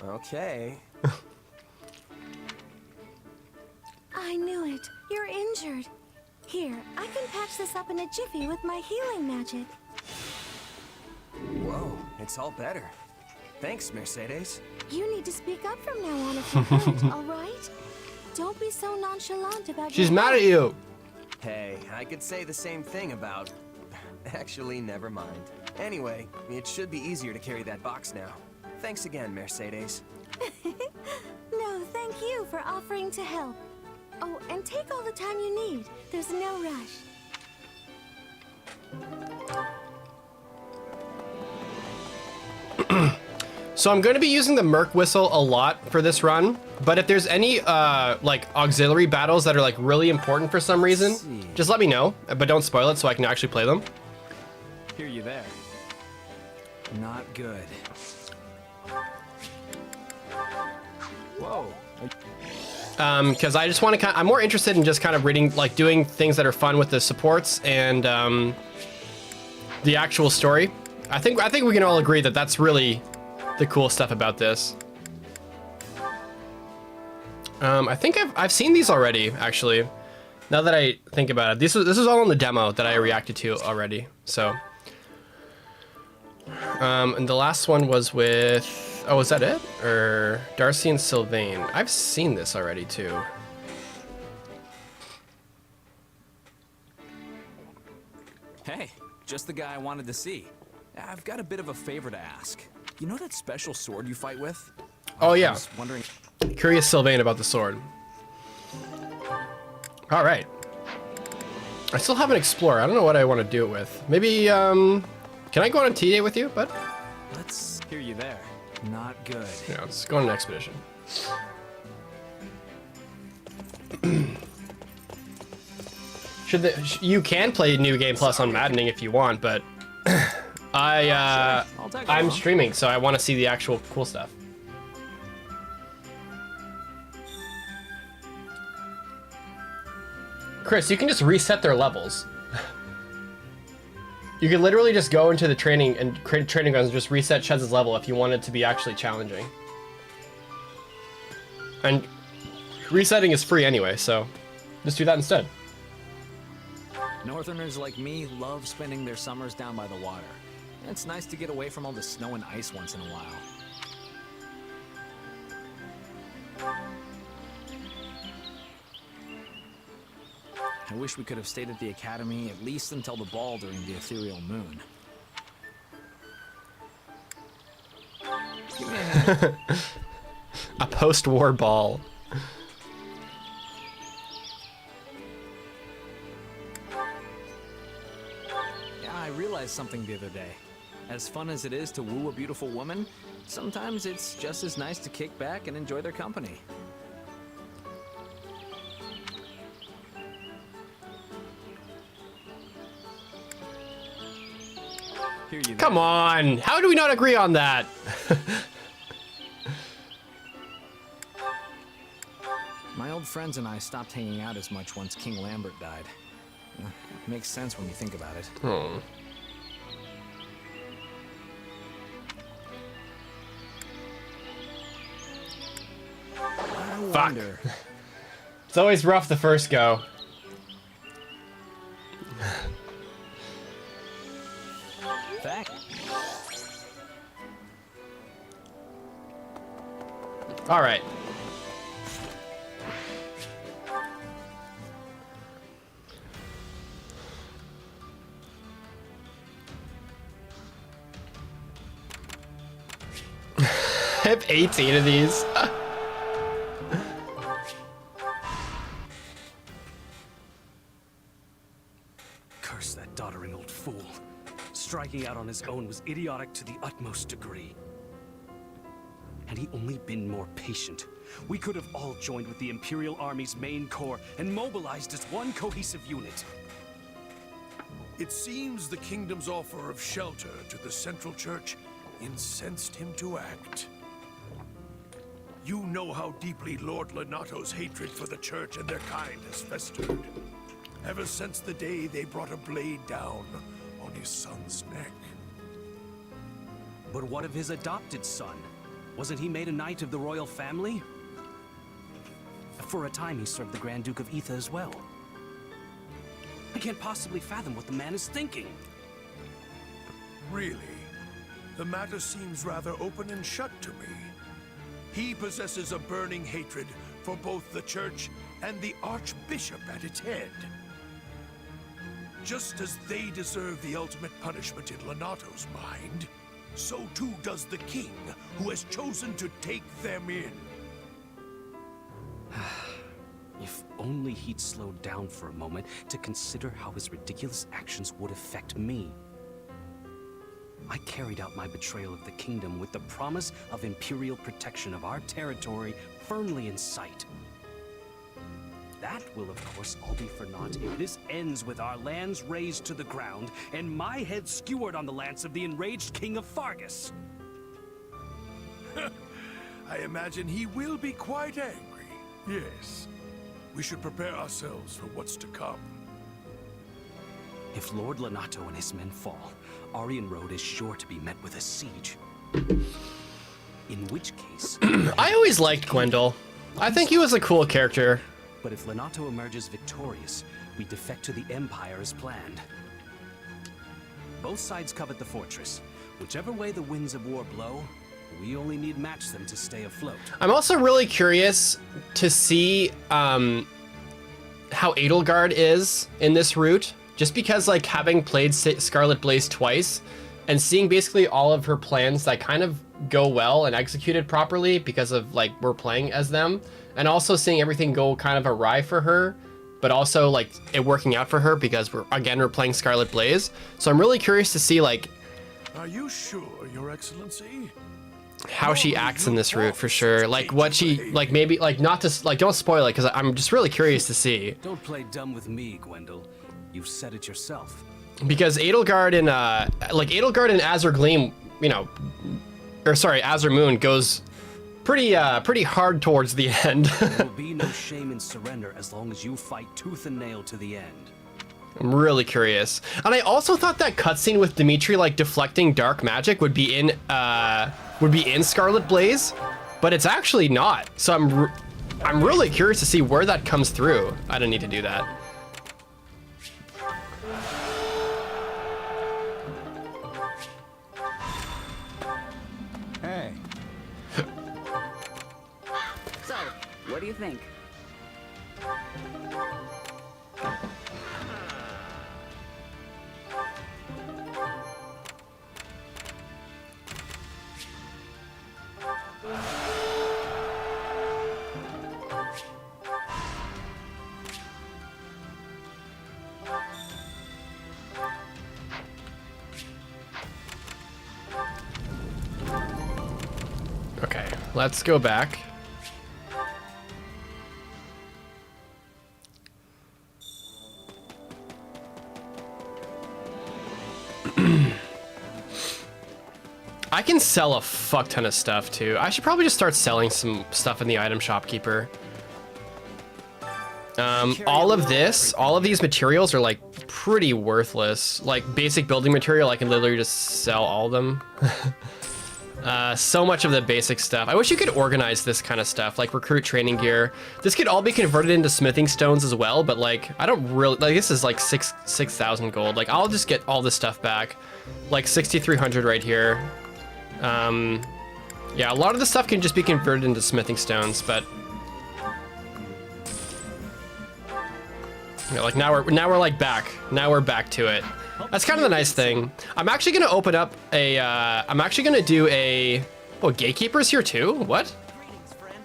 Okay. I knew it. You're injured. Here, I can patch this up in a jiffy with my healing magic. Whoa, it's all better. Thanks, Mercedes. You need to speak up from now on if you're hurt, all right? Don't be so nonchalant about She's mad at you. Hey, I could say the same thing about... Actually, never mind. Anyway, it should be easier to carry that box now. Thanks again, Mercedes. No, thank you for offering to help. Oh, and take all the time you need. There's no rush. So I'm going to be using the Merc Whistle a lot for this run, but if there's any like auxiliary battles that are like really important for some reason, just let me know, but don't spoil it so I can actually play them. Hear you there. Not good. Whoa. Because I just want to I'm more interested in just kind of reading, like doing things that are fun with the supports and the actual story. I think we can all agree that that's really the cool stuff about this. I think I've seen these already, actually. Now that I think about it, this is all in the demo that I reacted to already. So, and the last one was with. Oh, is that it? Or Darcy and Sylvain? I've seen this already too. Hey, just the guy I wanted to see. I've got a bit of a favor to ask. You know that special sword you fight with? Oh yeah. I was wondering. Curious Sylvain about the sword. All right. I still haven't explored. I don't know what I want to do it with. Maybe, can I go on a tea day with you, bud? Let's hear you there. Not good. Yeah, let's go on an expedition. You can play New Game Plus on Maddening if you want, but I'm streaming, so I want to see the actual cool stuff. Chris, you can just reset their levels. You could literally just go into the training and create training grounds and just reset Shez's level if you want it to be actually challenging. And resetting is free anyway, so just do that instead. Northerners like me love spending their summers down by the water. It's nice to get away from all the snow and ice once in a while. I wish we could have stayed at the academy at least until the ball during the ethereal moon. Give me a hand. A post-war ball. Yeah, I realized something the other day. As fun as it is to woo a beautiful woman, sometimes it's just as nice to kick back and enjoy their company. Here you Come on! How do we not agree on that? My old friends and I stopped hanging out as much once King Lambert died. Makes sense when you think about it. Hmm. Fuck. It's always rough the first go. Fact. All right. I have 18 of these. Curse that doddering old fool. Striking out on his own was idiotic to the utmost degree. Had he only been more patient, we could have all joined with the Imperial Army's main corps and mobilized as one cohesive unit. It seems the kingdom's offer of shelter to the Central Church incensed him to act. You know how deeply Lord Lenato's hatred for the Church and their kind has festered. Ever since the day they brought a blade down on his son's neck. But what of his adopted son? Wasn't he made a knight of the royal family? For a time he served the Grand Duke of Etha as well. I can't possibly fathom what the man is thinking. Really? The matter seems rather open and shut to me. He possesses a burning hatred for both the Church and the Archbishop at its head. Just as they deserve the ultimate punishment in Lenato's mind, so too does the king, who has chosen to take them in. If only he'd slowed down for a moment to consider how his ridiculous actions would affect me. I carried out my betrayal of the kingdom with the promise of imperial protection of our territory firmly in sight. That will, of course, all be for naught if this ends with our lands razed to the ground and my head skewered on the lance of the enraged King of Fargus. I imagine he will be quite angry. Yes. We should prepare ourselves for what's to come. If Lord Lenato and his men fall, Aryan Road is sure to be met with a siege. In which case... I always liked Gwendol. I think he was a cool character. But if Lenato emerges victorious, we defect to the Empire as planned. Both sides covet the fortress. Whichever way the winds of war blow, we only need match them to stay afloat. I'm also really curious to see how Edelgard is in this route. Just because, like, having played Scarlet Blaze twice and seeing basically all of her plans that kind of go well and executed properly because of, like, we're playing as them, and also seeing everything go kind of awry for her, but also, like, it working out for her because we're playing Scarlet Blaze. So I'm really curious to see, like, Are you sure, Your Excellency? how she acts in this route for sure. Like, what she, like, maybe, like, not to, like, don't spoil it because I'm just really curious to see. Don't play dumb with me, Gwendol. You've said it yourself. Because Edelgard and Edelgard and Azure Gleam, you know, or sorry, Azure Moon goes pretty hard towards the end. There will be no shame in surrender as long as you fight tooth and nail to the end. I'm really curious. And I also thought that cutscene with Dimitri, like, deflecting dark magic would be in Scarlet Blaze, but it's actually not. So I'm really curious to see where that comes through. I don't need to do that. Hey. So, what do you think? let's go back. I can sell a fuck ton of stuff too. I should probably just start selling some stuff in the item shopkeeper. All of these materials are like pretty worthless. Like basic building material, I can literally just sell all of them. So much of the basic stuff. I wish you could organize this kind of stuff, like recruit training gear. This could all be converted into smithing stones as well, but like, I don't really, like this is like 6,000 gold. Like I'll just get all this stuff back. Like 6,300 right here. Yeah, a lot of the stuff can just be converted into smithing stones, but yeah, like now we're like back. Now we're back to it. That's kind of the nice thing. I'm actually gonna open up a. I'm actually gonna do a. Oh, gatekeepers here too. What? Greetings, friend.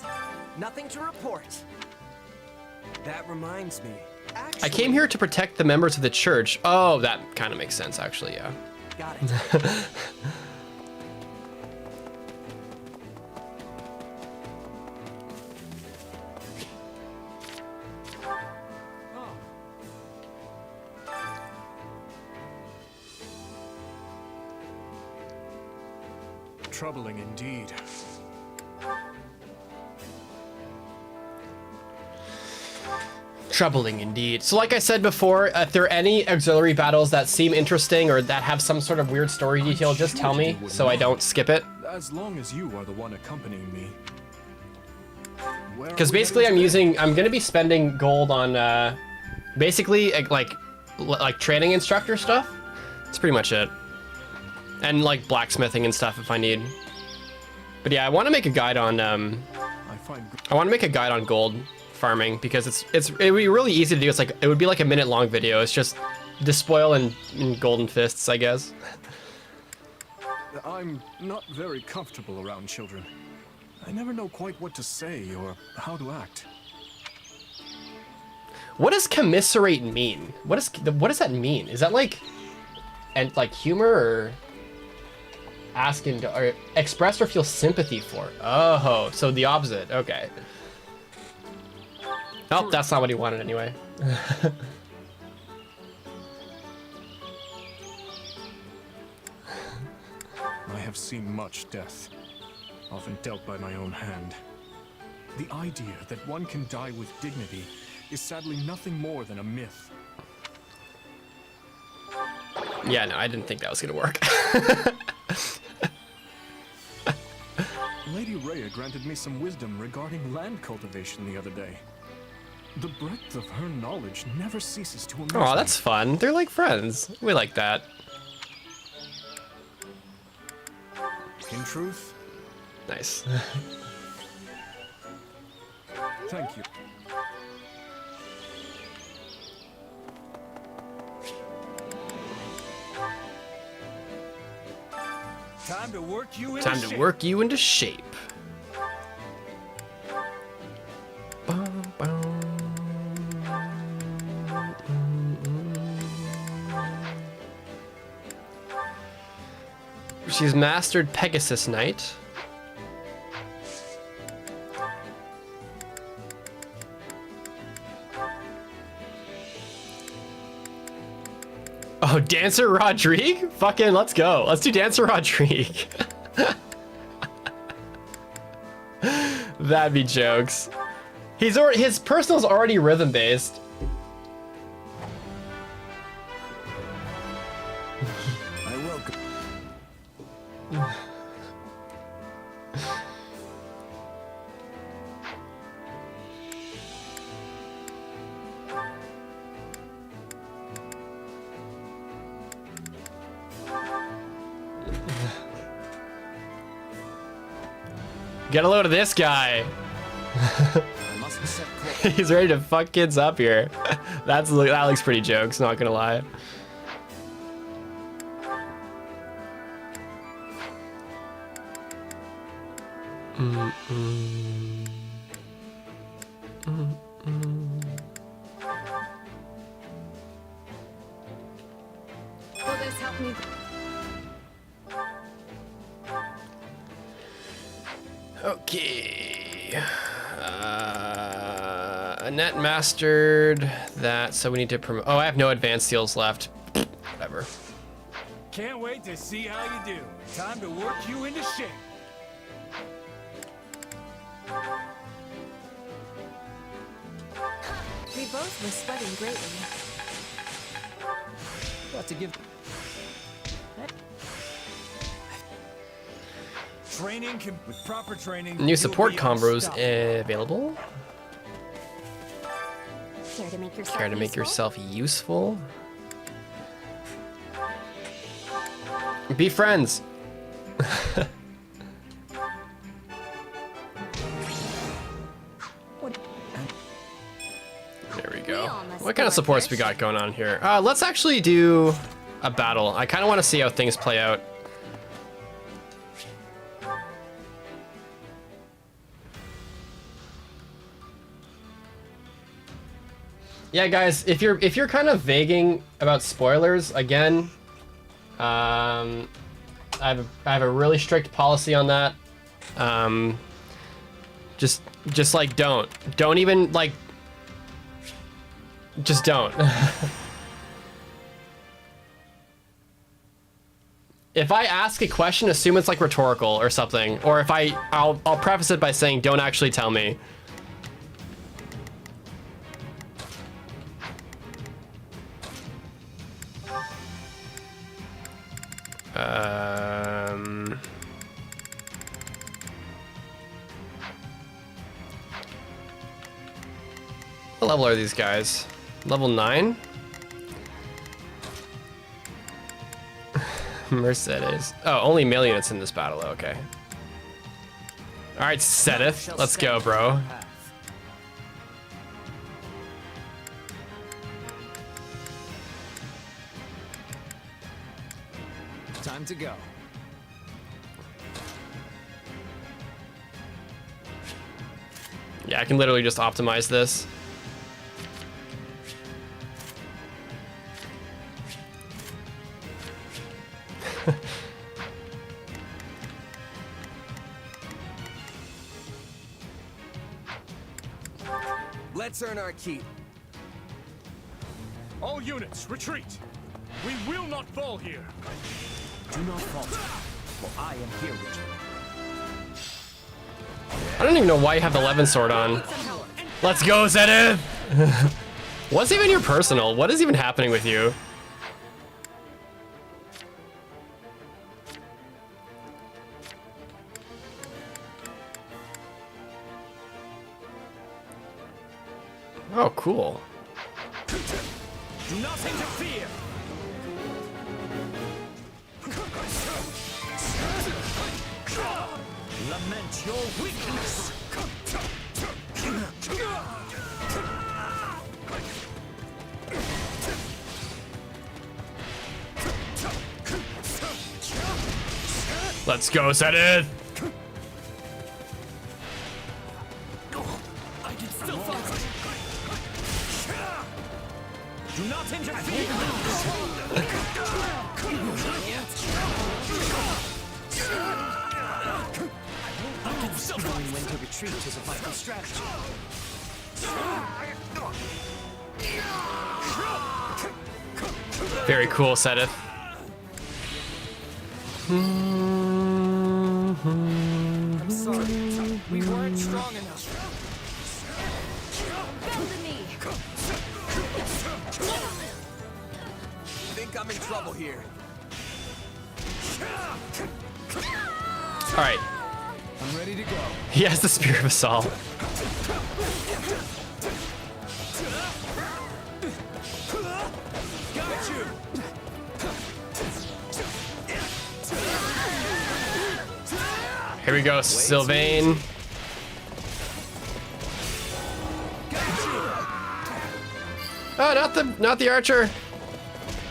Nothing to report. That reminds me. I came here to protect the members of the church. Oh, that kind of makes sense, actually. Yeah. Got it. Troubling indeed. Troubling indeed. So like I said before, if there are any auxiliary battles that seem interesting or that have some sort of weird story detail, just tell me so I don't skip it. As long as you are the one accompanying me. Because basically I'm gonna be spending gold on basically like training instructor stuff. That's pretty much it. And like blacksmithing and stuff if I need. But yeah, I want to make a guide on gold farming because it would be really easy to do. It would be like a minute long video. It's just despoil and golden fists, I guess. I'm not very comfortable around children. I never know quite what to say or how to act. What does commiserate mean? What does that mean? Is that like humor or ask or express or feel sympathy for? Oh, so the opposite. Okay. Nope, that's not what he wanted anyway. I have seen much death, often dealt by my own hand. The idea that one can die with dignity is sadly nothing more than a myth. Yeah, no, I didn't think that was gonna work. Lady Rhea granted me some wisdom regarding land cultivation the other day. The breadth of her knowledge never ceases to amaze me. Oh, that's fun. They're like friends. We like that. In truth? Nice. Thank you. Time to work you into Time to work you into shape. She's mastered Pegasus Knight. Oh, Dancer Rodrigue? Fucking let's go. Let's do Dancer Rodrigue. That'd be jokes. His personal's already rhythm based. I welcome. Get a load of this guy. He's ready to fuck kids up here. That looks pretty jokes, not gonna lie. Will this help me? Okay. Annette mastered that, so we need to promote. Oh, I have no advanced seals left. Whatever. Can't wait to see how you do. Time to work you into shape. We both were sweating greatly. What to give? Training can, with proper training. New support combos available. Care to make yourself Care to make yourself useful? Be friends. There we go. What kind of supports we got going on here? Let's actually do a battle. I kind of want to see how things play out. Yeah, guys, if you're kind of vaguing about spoilers, again, I have a really strict policy on that. Just like don't even like, just don't. If I ask a question, assume it's like rhetorical or something, or if I'll preface it by saying don't actually tell me. What level are these guys? Level 9? Mercedes. Oh, only male units in this battle. Okay. All right, Sedith, let's go, bro. Time to go. Yeah, I can literally just optimize this. Let's earn our keep. All units, retreat. We will not fall here. Do not falter, for I am here with you. I don't even know why you have the Levin sword on. Let's go, Zenith! What's even your personal? What is even happening with you? Oh, cool. Do not interfere. Lament your weakness. Let's go, Zenith! I can still fight. Do not interfere. Knowing when to retreat is a vital strategy. Very cool, Sedith. I'm sorry. We weren't strong enough. Think I'm in trouble here. All right. I'm ready to go. He has the Spear of Assault. Got you. Here we go, Sylvain. Oh, not the archer.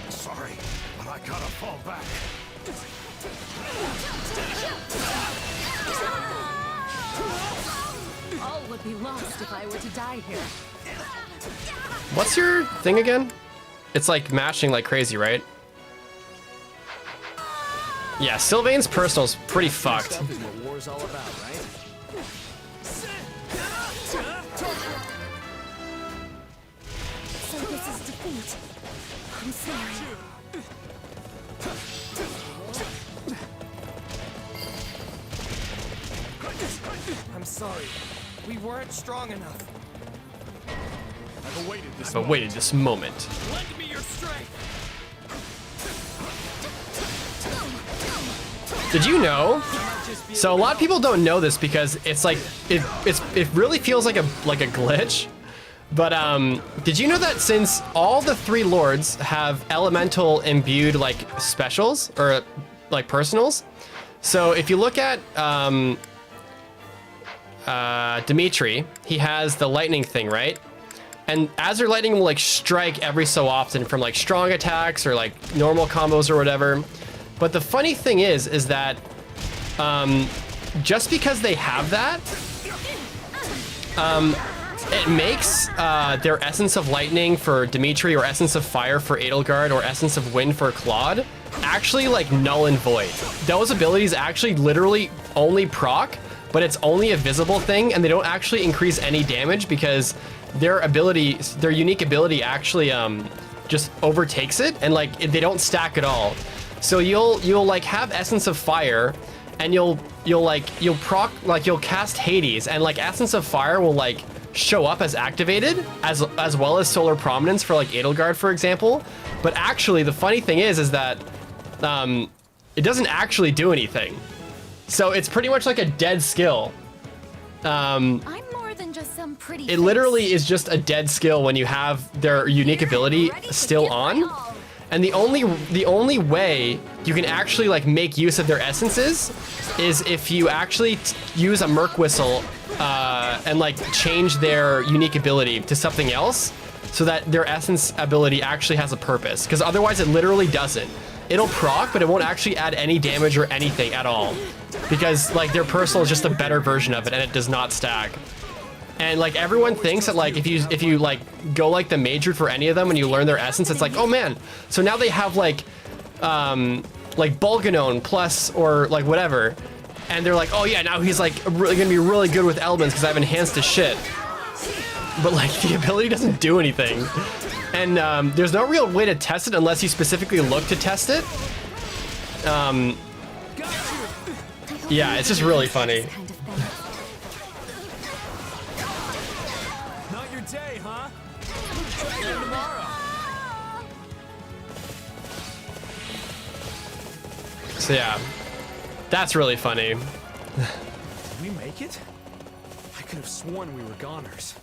Sorry, but I gotta fall back. All would be lost if I were to die here. What's your thing again? It's like mashing like crazy, right? Yeah, Sylvain's personal's pretty fucked. Stuff is what war's all about, right? So this is defeat. I'm sorry. I'm sorry. We weren't strong enough. I've awaited this. I've awaited this moment. Lend me your strength. Did you know? So a lot of people don't know this because it's like it really feels like a glitch. But did you know that since all the 3 lords have elemental imbued like specials or like personals? So if you look at Dimitri, he has the lightning thing, right? And Azure Lightning will like strike every so often from like strong attacks or like normal combos or whatever. But the funny thing is that just because they have that, it makes their Essence of Lightning for Dimitri or Essence of Fire for Edelgard or Essence of Wind for Claude actually like null and void. Those abilities actually literally only proc, but it's only a visible thing and they don't actually increase any damage because their ability, their unique ability actually just overtakes it and like they don't stack at all. So you'll like have Essence of Fire and you'll cast Hades and like Essence of Fire will like show up as activated as well as Solar Prominence for like Edelgard, for example. But actually the funny thing is that it doesn't actually do anything. So it's pretty much like a dead skill. I'm more than just some pretty It literally is just a dead skill when you have their unique ability still on. And the only way you can actually like make use of their essences is if you actually use a Merc Whistle and like change their unique ability to something else so that their essence ability actually has a purpose. Because otherwise it literally doesn't. It'll proc, but it won't actually add any damage or anything at all. Because like their personal is just a better version of it and it does not stack. And like everyone thinks that like if you like go like the major for any of them when you learn their essence, it's like, oh man, so now they have like Bulganone plus or like whatever. And they're like, oh yeah, now he's like really gonna be really good with elements because I've enhanced his shit. But like the ability doesn't do anything. And there's no real way to test it unless you specifically look to test it. Yeah, it's just really funny. Not your day, huh? Try again tomorrow. So yeah, that's really funny. Did we make it? I could have sworn we were goners.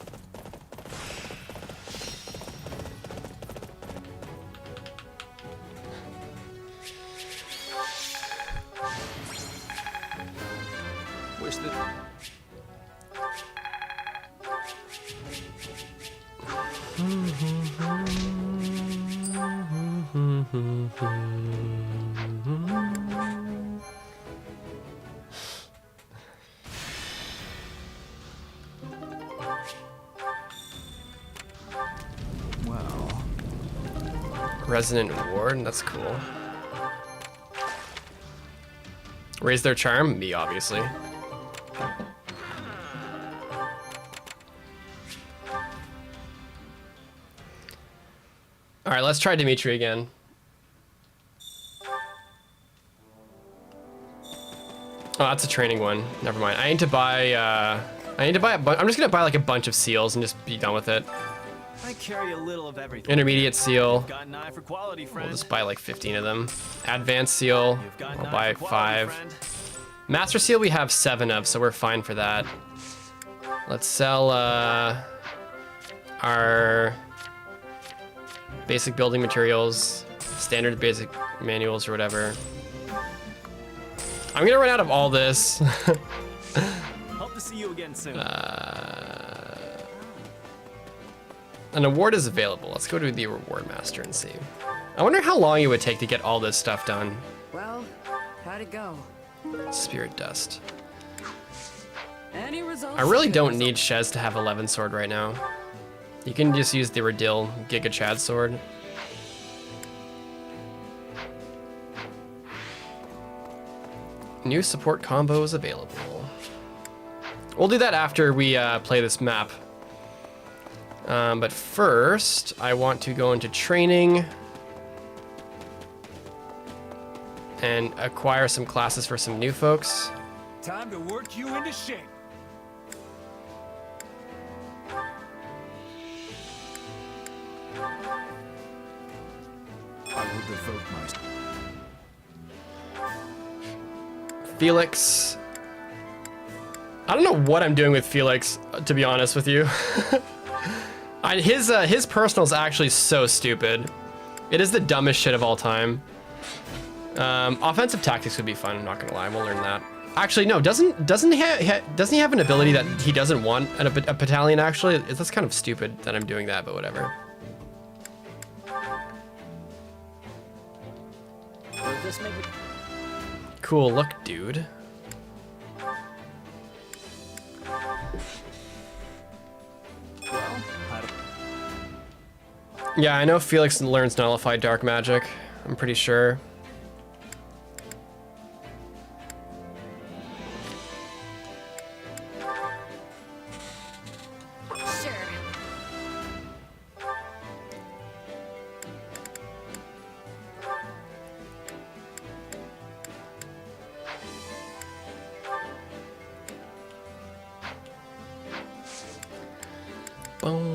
Wish that... Well, Resonant Ward, that's cool. Raise their charm? Me, obviously. All right, let's try Dimitri again. Oh, that's a training one. Never mind. I need to buy a bunch. I'm just gonna buy like a bunch of seals and just be done with it. I carry a little of everything. Intermediate seal. Got an eye for quality, friend. We'll just buy like 15 of them. Advanced seal. I'll buy 5. Master seal we have 7 of, so we're fine for that. Let's sell our basic building materials, standard basic manuals or whatever. I'm gonna run out of all this. Hope to see you again soon. An award is available. Let's go to the reward master and see. I wonder how long it would take to get all this stuff done. Well, how'd it go? Spirit dust. Any results? I really don't need Shez to have 11 sword right now. You can just use the Radil Giga Chad sword. New support combo is available. We'll do that after we play this map. But first, I want to go into training and acquire some classes for some new folks. Time to work you into shape. I will devote myself. Felix. I don't know what I'm doing with Felix, to be honest with you. His personal is actually so stupid. It is the dumbest shit of all time. Offensive tactics would be fun. I'm not gonna lie, we'll learn that. Actually, no. Doesn't he have an ability that he doesn't want a battalion? Actually, that's kind of stupid that I'm doing that, but whatever. Will this make me... Cool look, dude. Yeah, I know Felix learns Nullified Dark Magic. I'm pretty sure. Sure. Boom,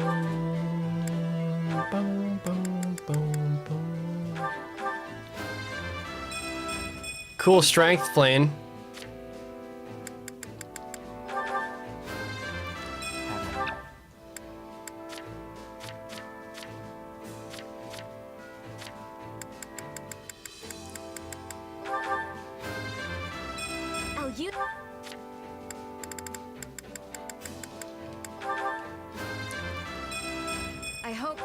boom, boom, boom, boom. Cool strength plane. Oh, you... I hope...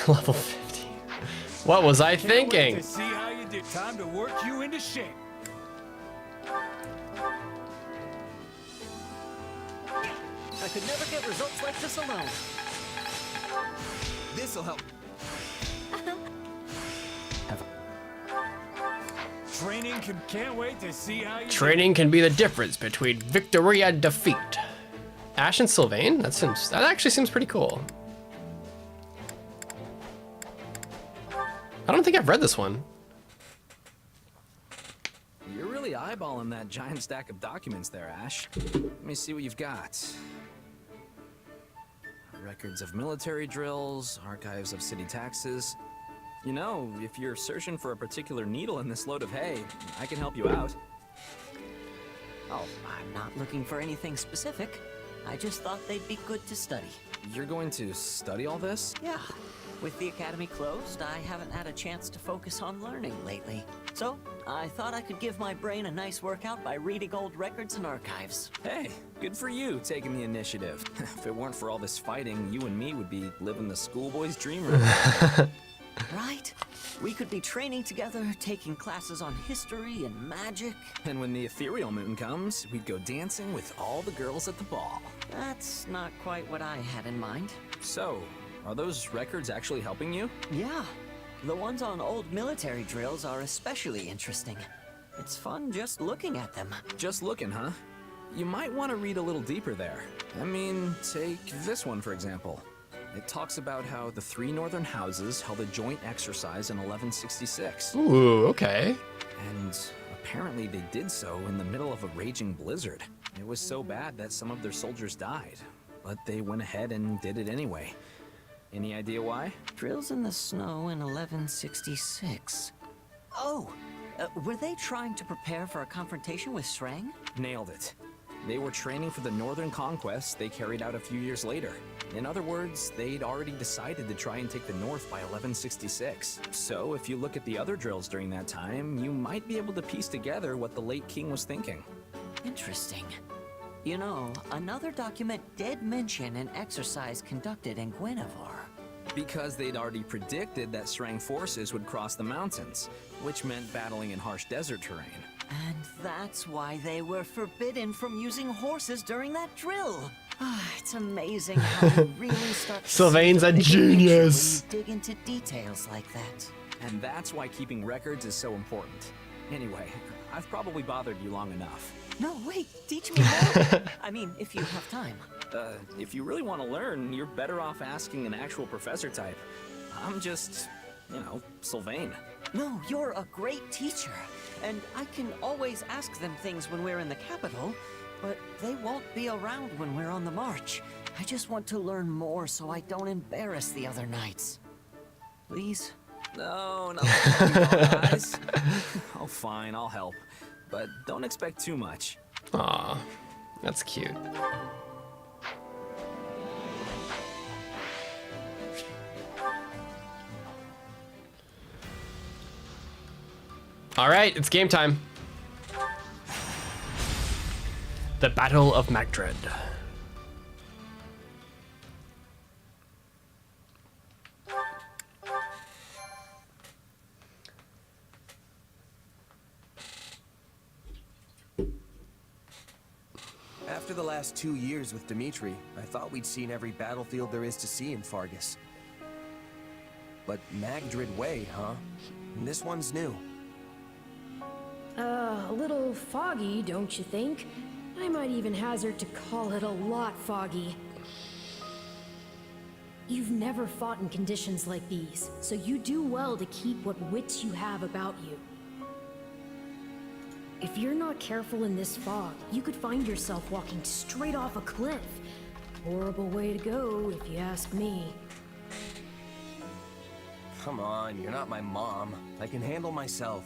Level 50. What was I thinking? To see how you do. Time to work you into shape. I could never get results like this alone. This'll help. Training can't wait to see how you Training can be the difference between victory and defeat. Ash and Sylvain? That actually seems pretty cool. I don't think I've read this one. You're really eyeballing that giant stack of documents there, Ash. Let me see what you've got. Records of military drills, archives of city taxes. You know, if you're searching for a particular needle in this load of hay, I can help you out. Oh, I'm not looking for anything specific. I just thought they'd be good to study. You're going to study all this? Yeah. With the academy closed, I haven't had a chance to focus on learning lately. So, I thought I could give my brain a nice workout by reading old records and archives. Hey, good for you taking the initiative. If it weren't for all this fighting, you and me would be living the schoolboy's dream right. Right? We could be training together, taking classes on history and magic. And when the ethereal moon comes, we'd go dancing with all the girls at the ball. That's not quite what I had in mind. So, are those records actually helping you? Yeah. The ones on old military drills are especially interesting. It's fun just looking at them. Just looking, huh? You might want to read a little deeper there. I mean, take this one for example. It talks about how the 3 northern houses held a joint exercise in 1166. Ooh, okay. And apparently they did so in the middle of a raging blizzard. It was so bad that some of their soldiers died, but they went ahead and did it anyway. Any idea why? Drills in the snow in 1166. Oh, were they trying to prepare for a confrontation with Shrang? Nailed it. They were training for the northern conquest they carried out a few years later. In other words, they'd already decided to try and take the north by 1166. So if you look at the other drills during that time, you might be able to piece together what the late king was thinking. Interesting. You know, another document did mention an exercise conducted in Guinevere. Because they'd already predicted that Shrang forces would cross the mountains, which meant battling in harsh desert terrain. And that's why they were forbidden from using horses during that drill. It's amazing how you really start to Sylvain's a genius. when you dig into details like that. And that's why keeping records is so important. Anyway, I've probably bothered you long enough. No, wait, teach me more. I mean, if you have time. If you really want to learn, you're better off asking an actual professor type. I'm just, you know, Sylvain. No, you're a great teacher. And I can always ask them things when we're in the capital, but they won't be around when we're on the march. I just want to learn more so I don't embarrass the other knights. Please? No, guys. Oh, fine, I'll help. But don't expect too much. Aw, that's cute. All right, it's game time. The Battle of Magdred. After the last 2 years with Dimitri, I thought we'd seen every battlefield there is to see in Fargus. But Magdred Way, huh? And this one's new. A little foggy, don't you think? I might even hazard to call it a lot foggy. You've never fought in conditions like these, so you do well to keep what wits you have about you. If you're not careful in this fog, you could find yourself walking straight off a cliff. Horrible way to go, if you ask me. Come on, you're not my mom. I can handle myself.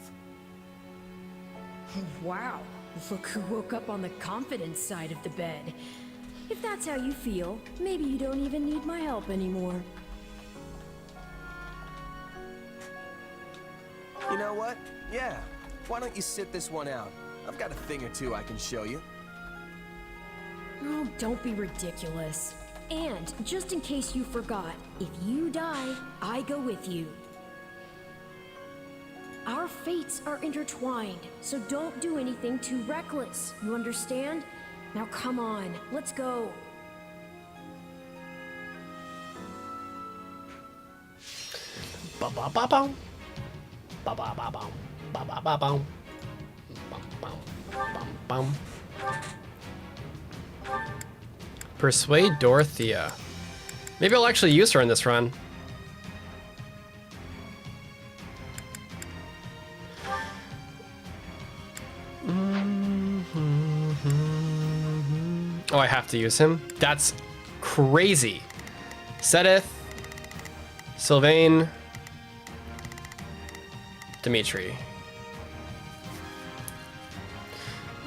Wow, look who woke up on the confidence side of the bed. If that's how you feel, maybe you don't even need my help anymore. You know what? Yeah. Why don't you sit this one out? I've got a thing or two I can show you. Oh, don't be ridiculous. And, just in case you forgot, if you die, I go with you. Our fates are intertwined, so don't do anything too reckless, you understand? Now come on, let's go. Ba-ba-ba-bow. Ba-ba-ba-bow. Ba-ba-ba-bow. Bum-bum. Persuade Dorothea. Maybe I'll actually use her in this run. Oh, I have to use him? That's crazy. Sedith, Sylvain, Dimitri.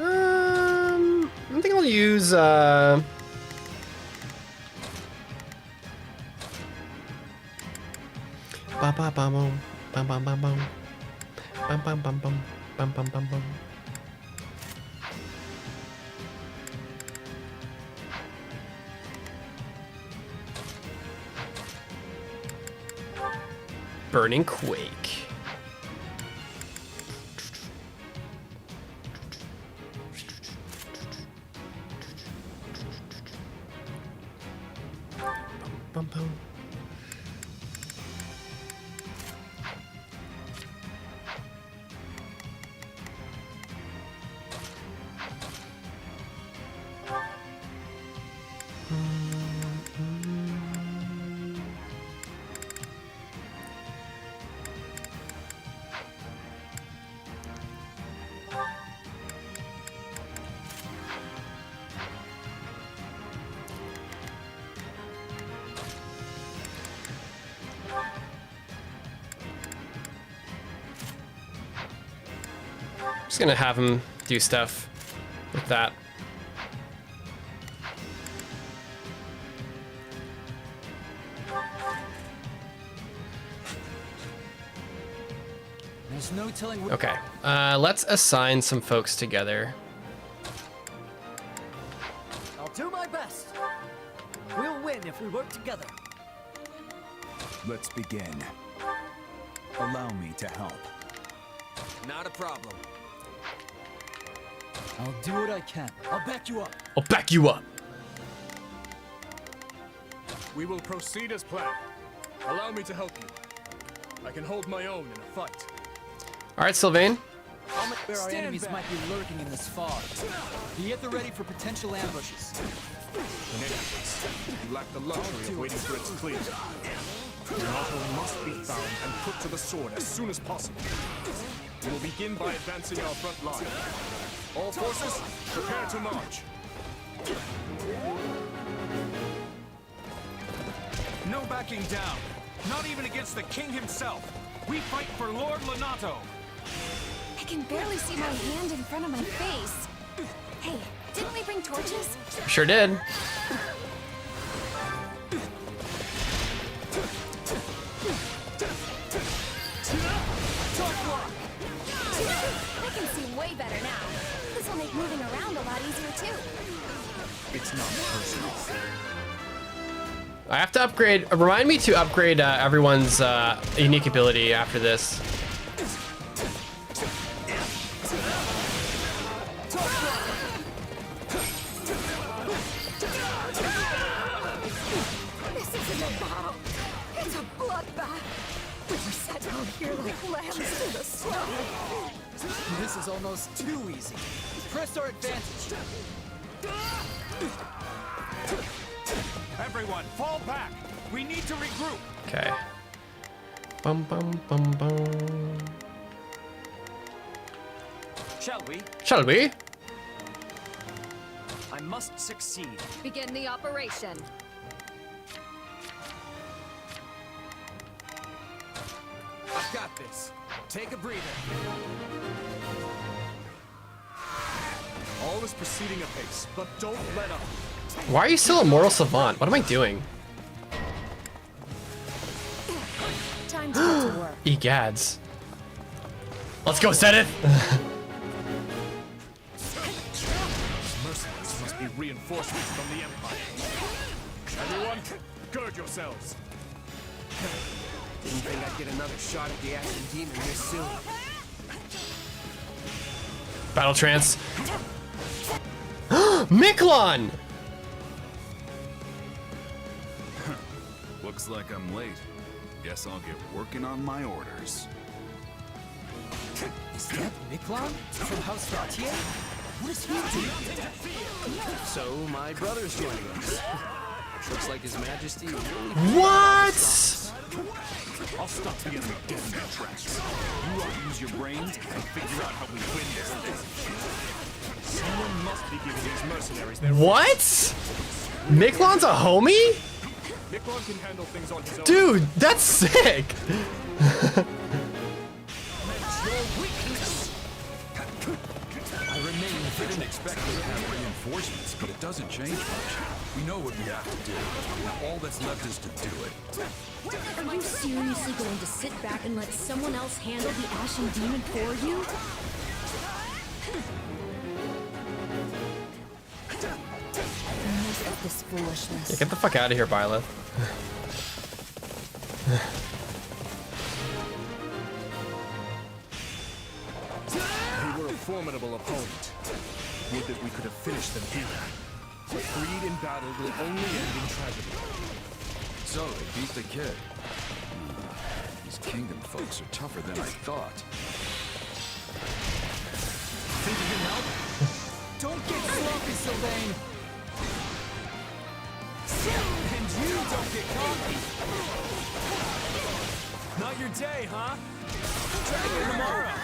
I think I'll use Ba-ba-ba-bum, bum-bum-bum-bum. Bum-bum-bum-bum, bum-bum-bum-bum. Burning Quake. Bum, bum. Just gonna have him do stuff with that. There's no telling. Okay, let's assign some folks together. I'll do my best. We'll win if we work together. Let's begin. Allow me to help. Not a problem. I'll do what I can. I'll back you up. I'll back you up. We will proceed as planned. Allow me to help you. I can hold my own in a fight. All right, Sylvain. Where our enemies might be lurking in this fog. Be at the ready for potential ambushes. In any case, you lack the luxury of waiting for its clear. Renato must be found and put to the sword as soon as possible. We will begin by advancing our front line. All forces, prepare to march. No backing down. Not even against the king himself. We fight for Lord Lonato. I can barely see my hand in front of my face. Hey, didn't we bring torches? Sure did. I can see way better now. This will make moving around a lot easier too. It's not personal. I have to upgrade. Remind me to upgrade everyone's unique ability after this. This isn't a battle. It's a bloodbath. We're set out here like lambs to the slaughter. This is almost too easy. Press our advantage. Everyone, fall back. We need to regroup. Okay. Bum bum bum bum. Shall we? Shall we? I must succeed. Begin the operation. I've got this. Take a breather. All is proceeding apace, but don't let up. Why are you still a mortal savant? What am I doing? Time to get to work. Egads. Let's go, Zenith. Mercenaries must be reinforcements from the Empire. Everyone, gird yourselves. Didn't think I'd get another shot at the Ashen Demon this soon. Battle trance. Miklon! Looks like I'm late. Guess I'll get working on my orders. Is that Miklon from House Gautier? What is he doing here? So my brother's joining us. Looks like His Majesty really... What? I'll stop the enemy dead in their tracks. You all use your brains and figure out how we win this thing. Someone must be giving these mercenaries their... What? Miklon's a homie? Miklon can handle things on his own. Dude, that's sick. I didn't expect to have reinforcements, but it doesn't change much. We know what we have to do. Now all that's left is to do it. Are you seriously going to sit back and let someone else handle the Ashen Demon for you? Enough of this foolishness. Yeah, get the fuck out of here, Byleth. They were a formidable opponent. Would that we could have finished them here. But greed in battle will only end in tragedy. So they beat the kid. These kingdom folks are tougher than I thought. Think you can help? Don't get sloppy, Sylvain. And you don't get cocky. Not your day, huh? Try again tomorrow.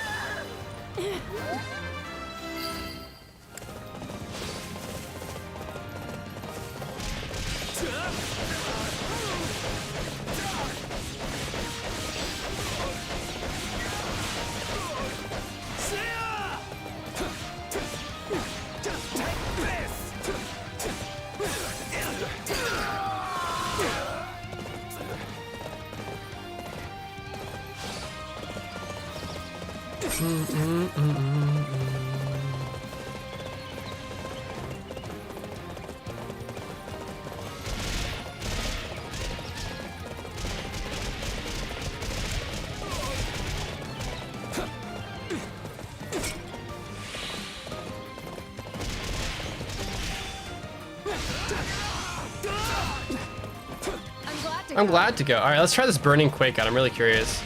I'm glad to go. All right, let's try this burning quake out. I'm really curious.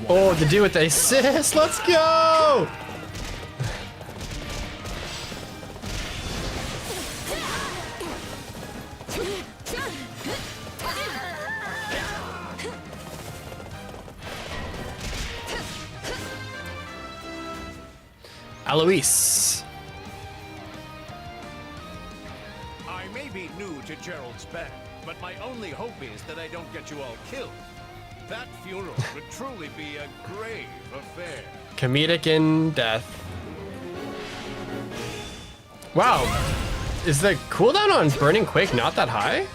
Oh, the dude with the assist. Let's go. Alois. I may be new to Gerald's band, but my only hope is that I don't get you all killed. That funeral would truly be a grave affair. Comedic in death. Wow. Is the cooldown on Burning Quake not that high?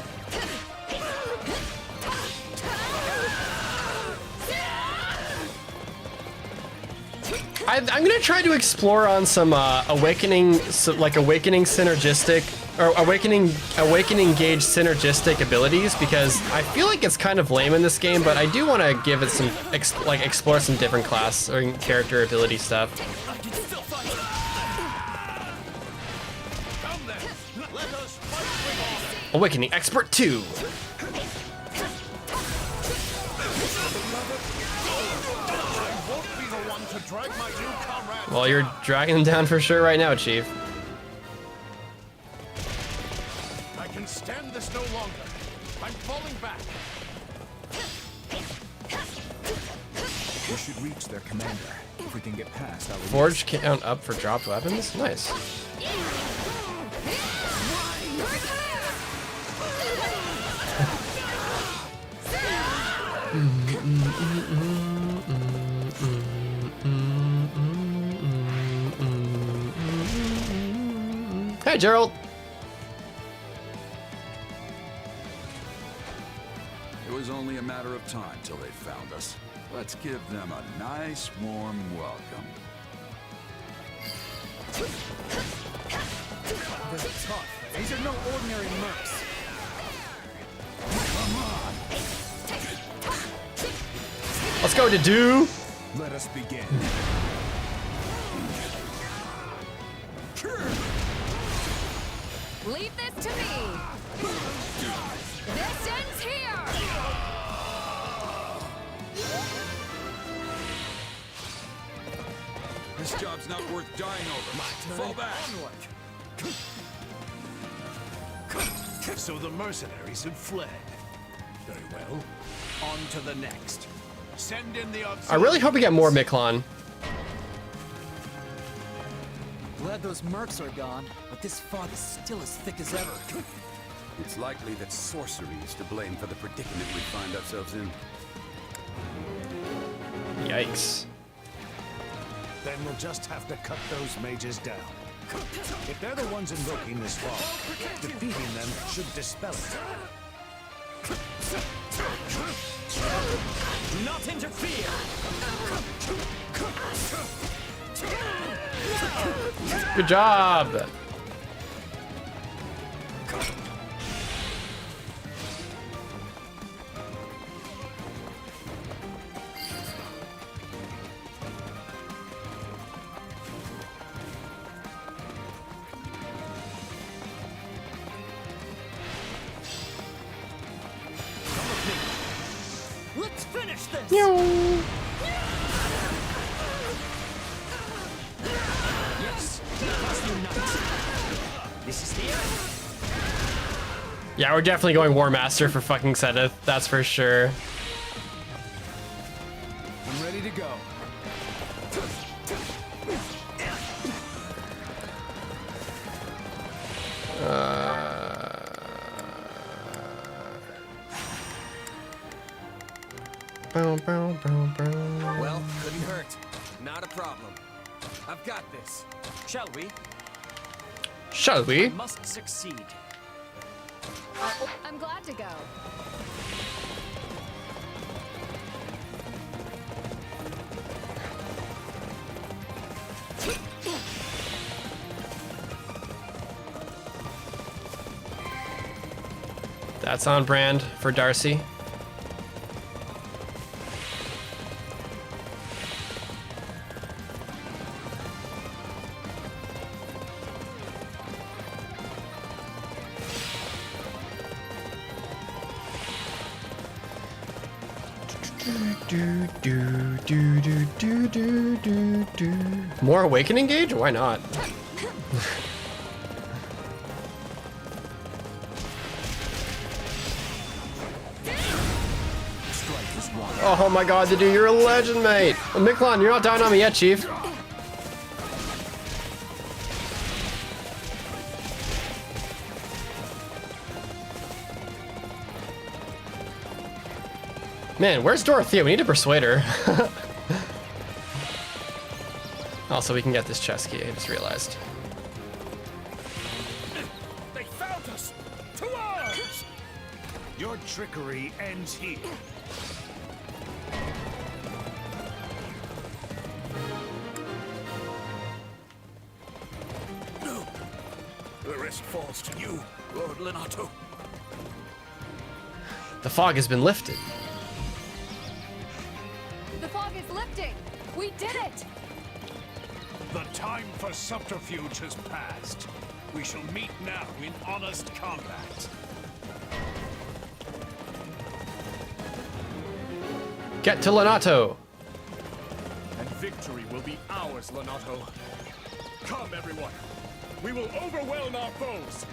I'm gonna try to explore on some awakening synergistic or awakening gauge synergistic abilities, because I feel like it's kind of lame in this game, but I do want to give it some explore some different class or character ability stuff. Awakening Expert 2. Well, you're dragging them down for sure right now, Chief. I can stand this no longer. I'm falling back. We should reach their commander. If we can get past our Forge count up for dropped weapons? Nice. Hey, Gerald. It was only a matter of time till they found us. Let's give them a nice, warm welcome. They're tough. These are no ordinary mercs. Let's go to do. Let us begin. Leave this to me. This ends here. This job's not worth dying over. Fall back. So the mercenaries have fled. Very well. On to the next. Send in the I really hope we get more Miklon. Glad those mercs are gone, but this fog is still as thick as ever. It's likely that sorcery is to blame for the predicament we find ourselves in. Yikes. Then we'll just have to cut those mages down. If they're the ones invoking this fog, defeating them should dispel it. Do not interfere! Good job. Let's finish this! Yes, this is the end. Yeah, we're definitely going War Master for fucking Zenith. That's for sure. I'm ready to go. Well, couldn't hurt. Not a problem. I've got this. Shall we? Shall we? I must succeed. I'm glad to go. That's on brand for Darcy. More awakening gauge? Why not? Oh my god, dude, you're a legend, mate. Miklon, you're not down on me yet, Chief. Man, where's Dorothea? We need to persuade her. Also, we can get this chest key, I just realized. They found us! To arms! Your trickery ends here. No. The rest falls to you, Lord Lenato. The fog has been lifted. The fog is lifting! We did it! The time for subterfuge has passed. We shall meet now in honest combat. Get to Lenato! And victory will be ours, Lenato. Come, everyone. We will overwhelm our foes.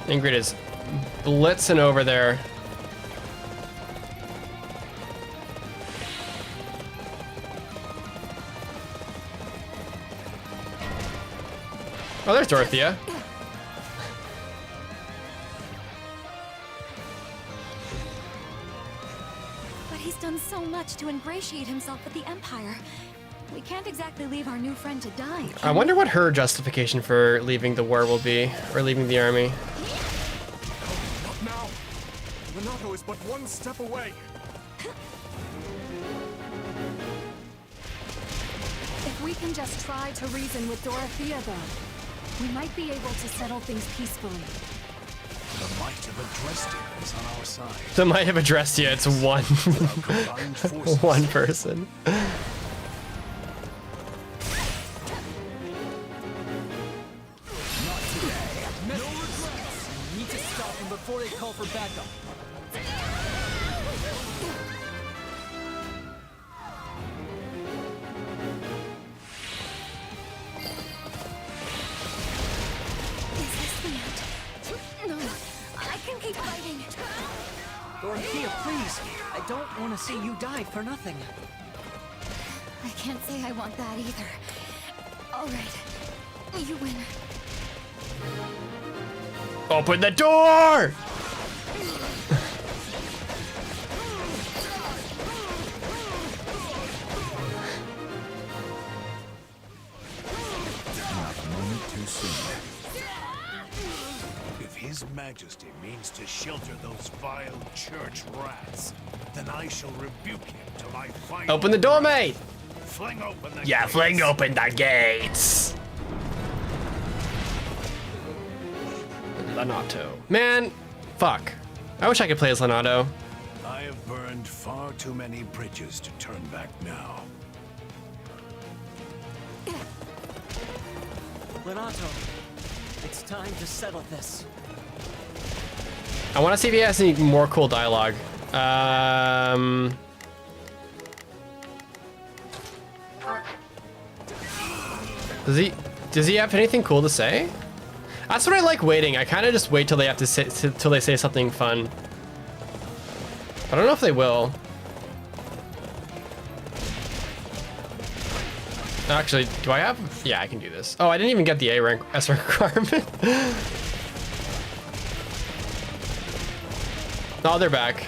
Ingrid is blitzing over there. Oh, there's Dorothea. But he's done so much to ingratiate himself with the Empire. We can't exactly leave our new friend to die. I wonder what her justification for leaving the war will be, or leaving the army. Not now. Lenato is but one step away. If we can just try to reason with Dorothea, though, we might be able to settle things peacefully. The might of Adrestia is on our side. The might have addressed you, it's one. One person. Before they call for backup. Is this the end? No, I can keep fighting. Dorothea, please. I don't want to see you die for nothing. I can't say I want that either. All right, you win. Open the door! Not a moment too soon. If His Majesty means to shelter those vile church rats, then I shall rebuke him to my final... Open the door, mate! Fling open the Yeah, gates. fling open the gates! Lenato. Man, fuck. I wish I could play as Lenato. I have burned far too many bridges to turn back now. Lenato, it's time to settle this. I want to see if he has any more cool dialogue. Does he have anything cool to say? That's what I like waiting. I kind of just wait till they have to say till they say something fun. I don't know if they will. Actually, do I have? Yeah, I can do this. Oh, I didn't even get the A rank S rank requirement. Oh, they're back.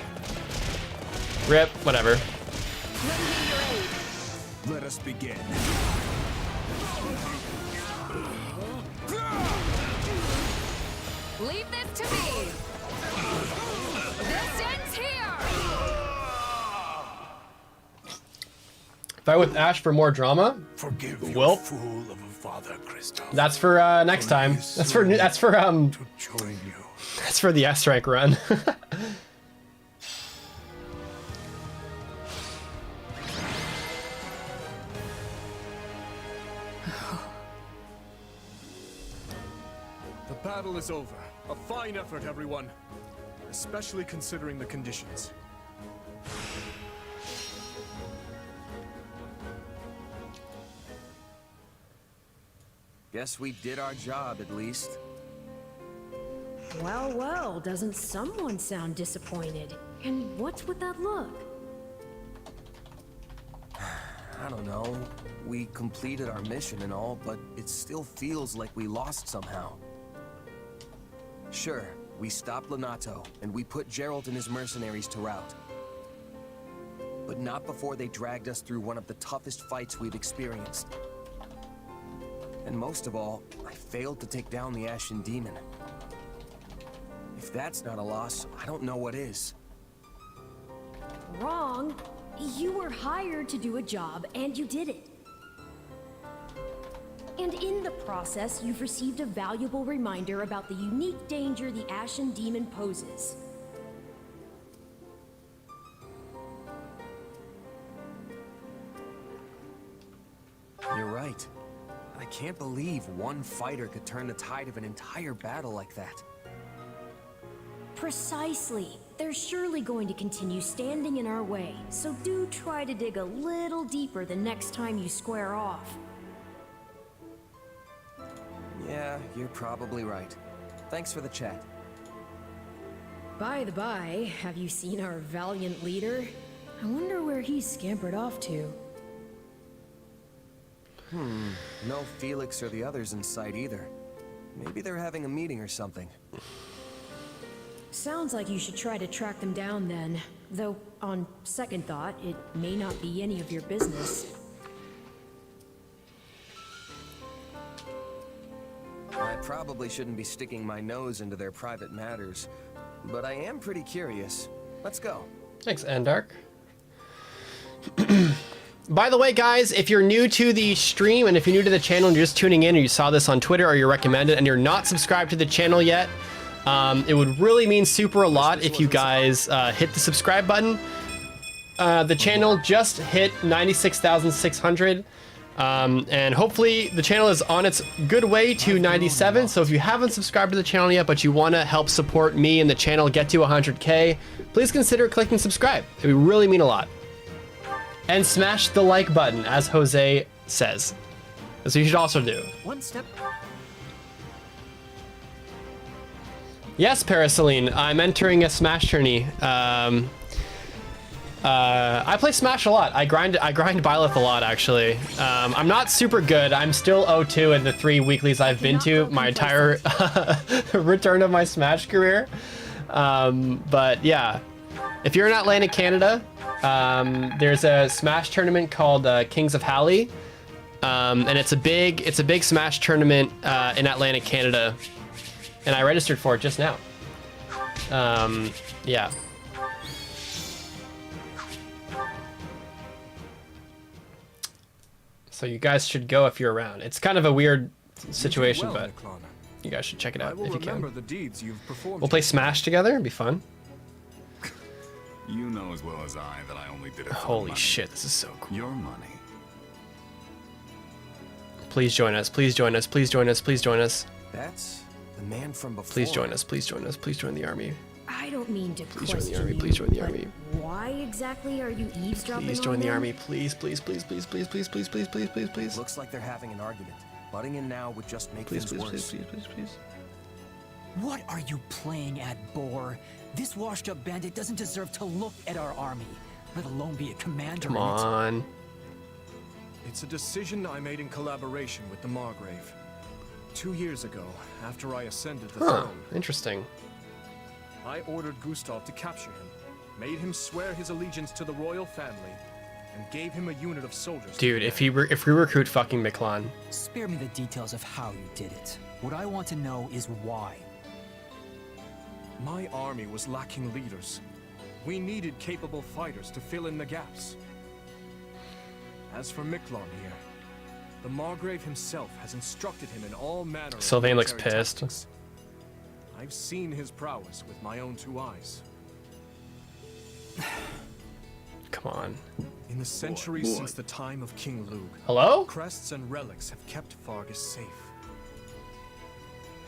Rip, whatever. Let us begin. Leave this to me! This ends here! Fight with Ash for more drama. Forgive you, Well, fool of a father, Christoph. that's for next time. That's for Join you. that's for the S rank run. The battle is over. A fine effort, everyone. especially considering the conditions. Guess we did our job, at least. Well, well, doesn't someone sound disappointed? And what's with that look? I don't know. We completed our mission and all, but it still feels like we lost somehow. Sure, we stopped Lonato, and we put Geralt and his mercenaries to rout. But not before they dragged us through one of the toughest fights we've experienced. And most of all, I failed to take down the Ashen Demon. If that's not a loss, I don't know what is. Wrong. You were hired to do a job, and you did it. And in the process, you've received a valuable reminder about the unique danger the Ashen Demon poses. You're right. I can't believe one fighter could turn the tide of an entire battle like that. Precisely. They're surely going to continue standing in our way, so do try to dig a little deeper the next time you square off. Yeah, you're probably right. Thanks for the chat. By the by, have you seen our valiant leader? I wonder where he's scampered off to. No Felix or the others in sight either. Maybe they're having a meeting or something. Sounds like you should try to track them down then. Though, on second thought, it may not be any of your business. I probably shouldn't be sticking my nose into their private matters, but I am pretty curious. Let's go. Thanks, Endark. By the way, guys, if you're new to the stream and if you're new to the channel and you're just tuning in or you saw this on Twitter or you're recommended and you're not subscribed to the channel yet, it would really mean super a lot if you guys hit the subscribe button. The channel just hit 96,600. And hopefully the channel is on its good way to 97. So if you haven't subscribed to the channel yet, but you want to help support me and the channel get to 100K, please consider clicking subscribe. It would really mean a lot. And smash the like button, as Jose says. So you should also do. One step. Yes, Paraceline, I'm entering a Smash tourney. I play Smash a lot. I grind Byleth a lot, actually. I'm not super good. I'm still 0-2 in the 3 weeklies I've been to my entire return of my Smash career. But yeah, if you're in Atlantic Canada, there's a Smash tournament called Kings of Halley, and it's a big Smash tournament in Atlantic Canada, and I registered for it just now. Yeah. So you guys should go if you're around. It's kind of a weird situation, but you guys should check it out if you can. The deeds you've performed. We'll play Smash together. It'd be fun. You know as well as I that I only did it for Holy money. shit, this is so cool. Your money. Please join us. Please join us. Please join us. Please join us. That's the man from before. Please join us. Please join us. Please join the army. I don't mean to Please join question the army. you, Please join the but army. Why exactly are you eavesdropping Please on join the them? army. Please, please, please, please, please, please, please, please, please, please, please. Looks like they're having an argument. Butting in now would just make Please, things please, worse. please, please, please, please. What are you playing at, boar? This washed-up bandit doesn't deserve to look at our army, let alone be a commander Come in it. on. It's a decision I made in collaboration with the Margrave. 2 years ago, after I ascended the Huh. throne, Interesting. I ordered Gustav to capture him, made him swear his allegiance to the royal family, and gave him a unit of soldiers. Dude, if we recruit fucking Miklon. Spare me the details of how you did it. What I want to know is why. My army was lacking leaders. We needed capable fighters to fill in the gaps. As for Miklon here, the Margrave himself has instructed him in all manner of Sylvain looks military pissed. tactics. I've seen his prowess with my own 2 eyes. Come on. In the centuries since the time of King Lug, Hello? crests and relics have kept Fargus safe.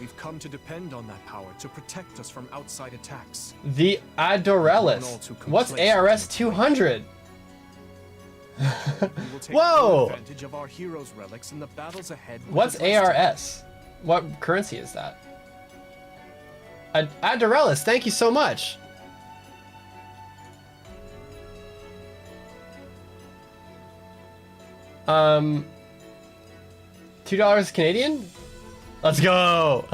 We've come to depend on that power to protect us from outside attacks. The Adorelis. What's ARS 200? We will take Whoa! full advantage of our heroes' relics in the battles ahead. What's ARS? What currency is that? Adorelis, thank you so much. $2 Canadian? Let's go.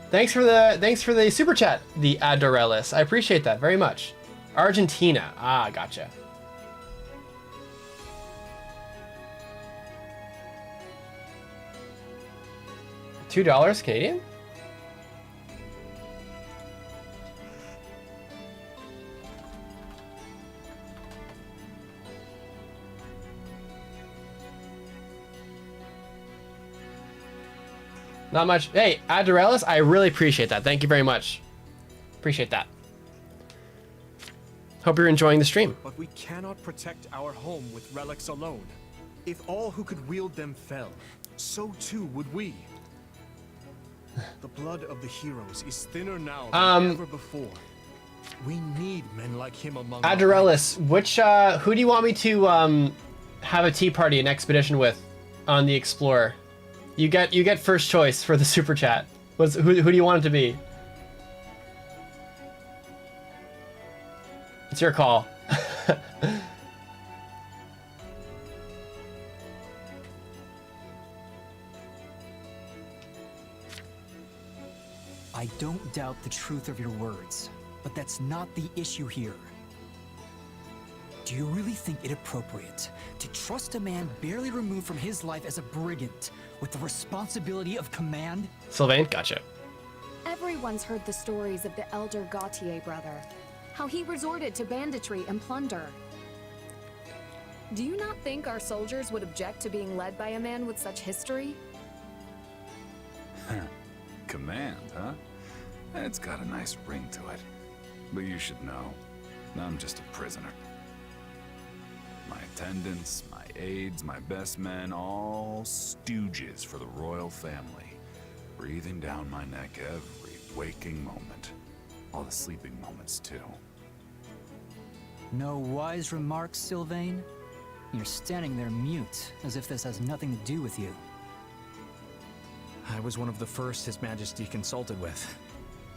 Thanks for the super chat, the Adorelis. I appreciate that very much. Argentina. Ah, gotcha. $2 Canadian? Not much. Hey, Adorelis, I really appreciate that. Thank you very much. Appreciate that. Hope you're enjoying the stream. But we cannot protect our home with relics alone. If all who could wield them fell, so too would we. The blood of the heroes is thinner now than ever before. We need men like him among us. Adorelis, who do you want me to have a tea party and expedition with on the Explorer? You get first choice for the super chat. Who do you want it to be? It's your call. I don't doubt the truth of your words, but that's not the issue here. Do you really think it appropriate to trust a man barely removed from his life as a brigand with the responsibility of command? Sylvain, gotcha. Everyone's heard the stories of the elder Gautier brother, how he resorted to banditry and plunder. Do you not think our soldiers would object to being led by a man with such history? Command, huh? It's got a nice ring to it. But you should know, I'm just a prisoner. My attendants, my aides, my best men, all stooges for the royal family. Breathing down my neck every waking moment. All the sleeping moments, too. No wise remarks, Sylvain? You're standing there mute, as if this has nothing to do with you. I was one of the first His Majesty consulted with.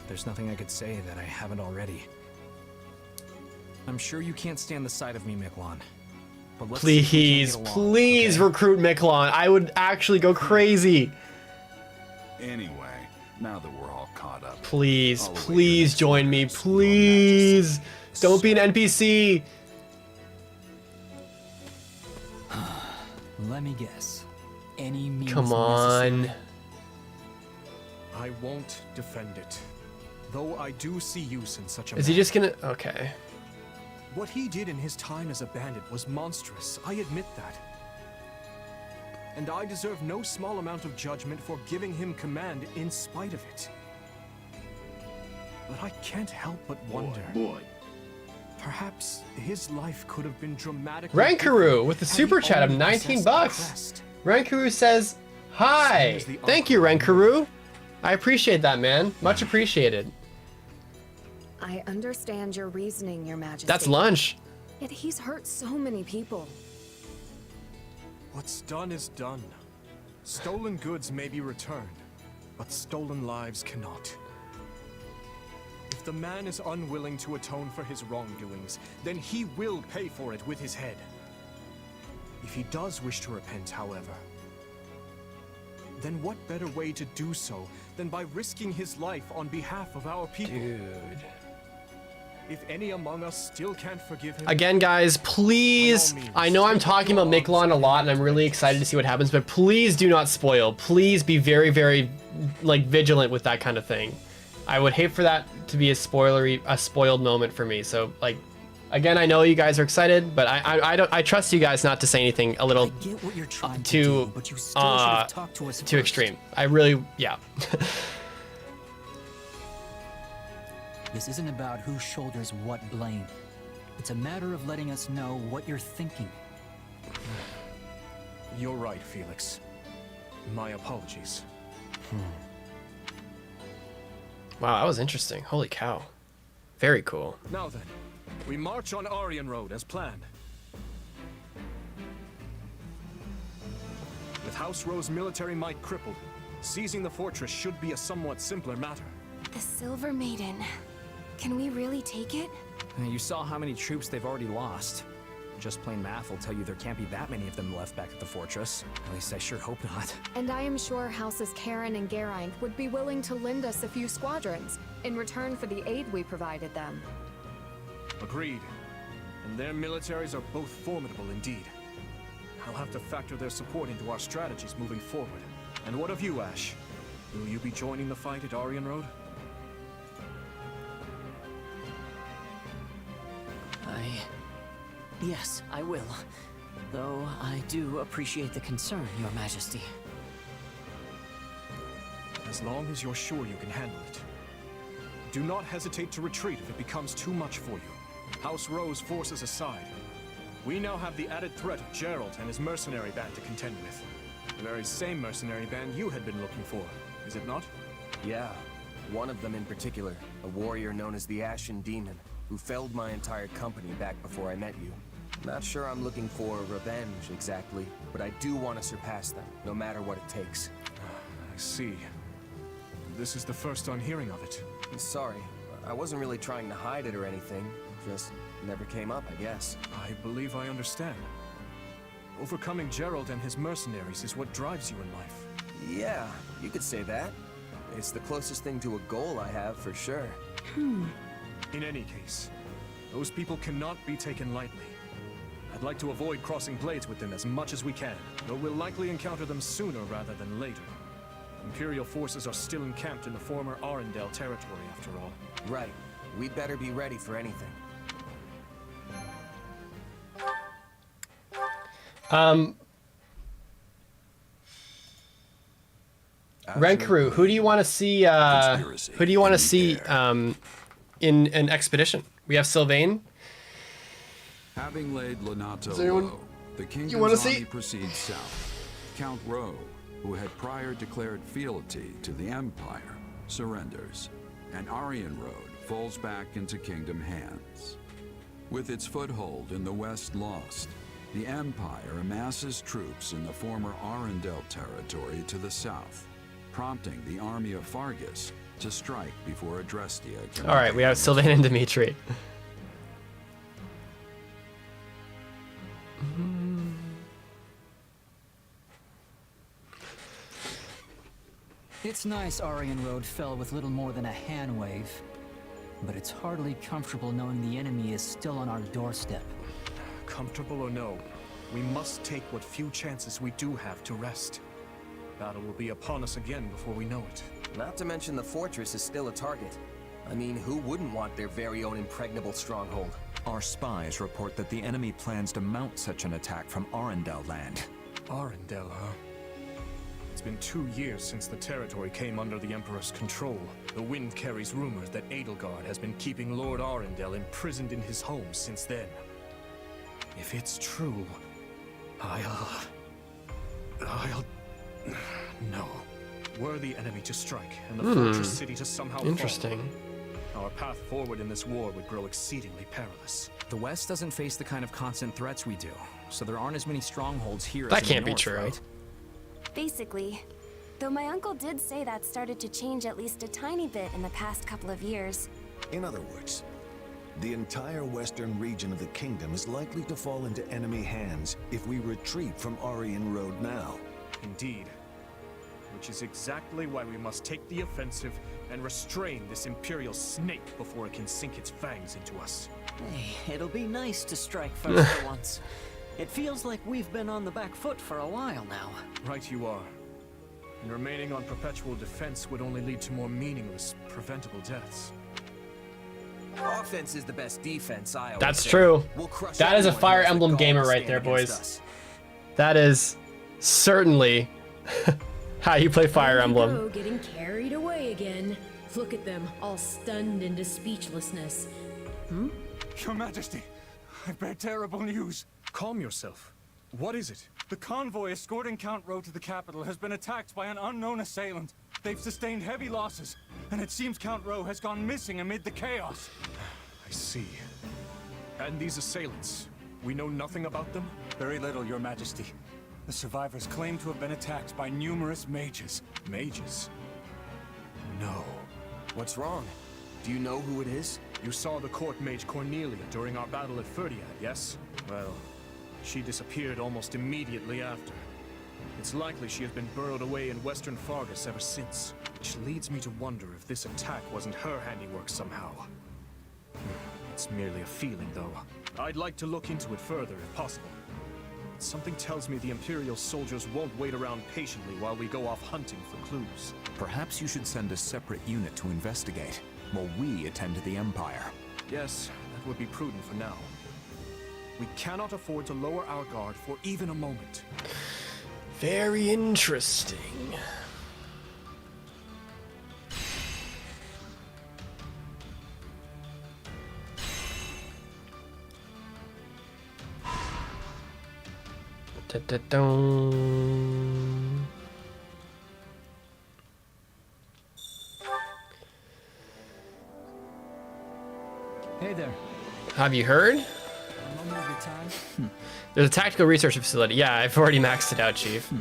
There's nothing I could say that I haven't already. I'm sure you can't stand the sight of me, Miquelon. But let's see if we can get along, Please okay? recruit Miquelon. I would actually go crazy. Anyway, now that we're all caught up... Please join me. Please. Don't be an NPC. Let me guess. Any means Come on. necessary? I won't defend it, though I do see use in such a Is he man. just gonna... Okay. What he did in his time as a bandit was monstrous, I admit that. And I deserve no small amount of judgment for giving him command in spite of it. But I can't help but wonder. Perhaps his life could have been dramatically Rankaroo with the had he super chat of only 19 possessed bucks. the crest. Rankaroo says, hi. Thank you, Rankaroo. I appreciate that, man. Much appreciated. I understand your reasoning, Your Majesty. That's lunch. Yet he's hurt so many people. What's done is done. Stolen goods may be returned, but stolen lives cannot. If the man is unwilling to atone for his wrongdoings, then he will pay for it with his head. If he does wish to repent, however, then what better way to do so than by risking his life on behalf of our people? Dude. If any among us still can't forgive him... Again, guys, please, I know I'm talking about Miquelon a lot and I'm really excited to see what happens, but please do not spoil. Please be very, very, like, vigilant with that kind of thing. I would hate for that to be a spoiled moment for me. So, like, again, I know you guys are excited, but I trust you guys not to say anything a little too extreme. I really, yeah. This isn't about who shoulders what blame. It's a matter of letting us know what you're thinking. You're right, Felix. My apologies. Wow, that was interesting. Holy cow. Very cool. Now then, we march on Aryan Road as planned. With House Rowe's military might crippled, seizing the fortress should be a somewhat simpler matter. The Silver Maiden. Can we really take it? You saw how many troops they've already lost. Just plain math will tell you there can't be that many of them left back at the fortress. At least I sure hope not. And I am sure Houses Karen and Geraint would be willing to lend us a few squadrons in return for the aid we provided them. Agreed. And their militaries are both formidable indeed. I'll have to factor their support into our strategies moving forward. And what of you, Ash? Will you be joining the fight at Aryan Road? Yes, I will. Though I do appreciate the concern, Your Majesty. As long as you're sure you can handle it. Do not hesitate to retreat if it becomes too much for you. House Rowe's forces aside, we now have the added threat of Gerald and his mercenary band to contend with. The very same mercenary band you had been looking for, is it not? Yeah, one of them in particular, a warrior known as the Ashen Demon, who felled my entire company back before I met you. Not sure I'm looking for revenge exactly, but I do want to surpass them, no matter what it takes. I see. This is the first I'm hearing of it. I'm sorry. I wasn't really trying to hide it or anything. Just never came up, I guess. I believe I understand. Overcoming Gerald and his mercenaries is what drives you in life. Yeah, you could say that. It's the closest thing to a goal I have, for sure. In any case, those people cannot be taken lightly. I'd like to avoid crossing blades with them as much as we can, though we'll likely encounter them sooner rather than later. Imperial forces are still encamped in the former Arendelle territory, after all. Right. We'd better be ready for anything. Renkaru, who do you want to see? Who do you want to see in an expedition? We have Sylvain. Having laid Lonato anyone low, the kingdom's you wanna army see? proceeds south. Count Rowe, who had prior declared fealty to the Empire, surrenders, and Aryan Road falls back into kingdom hands. With its foothold in the West lost, the Empire amasses troops in the former Arendelle territory to the south, prompting the army of Fargus to strike before Adrestia can... All right, we have Sylvain and Dimitri. It's nice Aryan Road fell with little more than a hand wave, but it's hardly comfortable knowing the enemy is still on our doorstep. Comfortable or no, we must take what few chances we do have to rest. Battle will be upon us again before we know it. Not to mention the fortress is still a target. I mean, who wouldn't want their very own impregnable stronghold? Our spies report that the enemy plans to mount such an attack from Arendelle land. Arendelle, huh? It's been 2 years since the territory came under the Emperor's control. The wind carries rumors that Edelgard has been keeping Lord Arendelle imprisoned in his home since then. If it's true, I'll... No. Were the enemy to strike, and the fortress city to somehow Interesting. fall, our path forward in this war would grow exceedingly perilous. The West doesn't face the kind of constant threats we do, so there aren't as many strongholds here That as in can't the be north, true. right? Basically. Though my uncle did say that started to change at least a tiny bit in the past couple of years. In other words, the entire western region of the kingdom is likely to fall into enemy hands if we retreat from Aryan Road now. Indeed. Which is exactly why we must take the offensive and restrain this Imperial snake before it can sink its fangs into us. Hey, it'll be nice to strike first for once. It feels like we've been on the back foot for a while now. Right you are. And remaining on perpetual defense would only lead to more meaningless, preventable deaths. Offense is the best defense, I always That's say. true. We'll crush That is a anyone who Fire has the Emblem gall to gamer right stand there, against boys. us. That is certainly how you play Fire There you Emblem. go, getting carried away again. Look at them, all stunned into speechlessness. Your Majesty, I bear terrible news. Calm yourself. What is it? The convoy escorting Count Rowe to the capital has been attacked by an unknown assailant. They've sustained heavy losses, and it seems Count Rowe has gone missing amid the chaos. I see. And these assailants, we know nothing about them? Very little, Your Majesty. The survivors claim to have been attacked by numerous mages. Mages? No. What's wrong? Do you know who it is? You saw the court mage Cornelia during our battle at Ferdiad, yes? Well, she disappeared almost immediately after. It's likely she has been burrowed away in western Fargus ever since, which leads me to wonder if this attack wasn't her handiwork somehow. It's merely a feeling, though. I'd like to look into it further, if possible. Something tells me the Imperial soldiers won't wait around patiently while we go off hunting for clues. Perhaps you should send a separate unit to investigate, while we attend to the Empire. Yes, that would be prudent for now. We cannot afford to lower our guard for even a moment. Very interesting. Da-da-dum. Hey there. Have you heard? A moment of your time? There's a tactical research facility. Yeah, I've already maxed it out, Chief.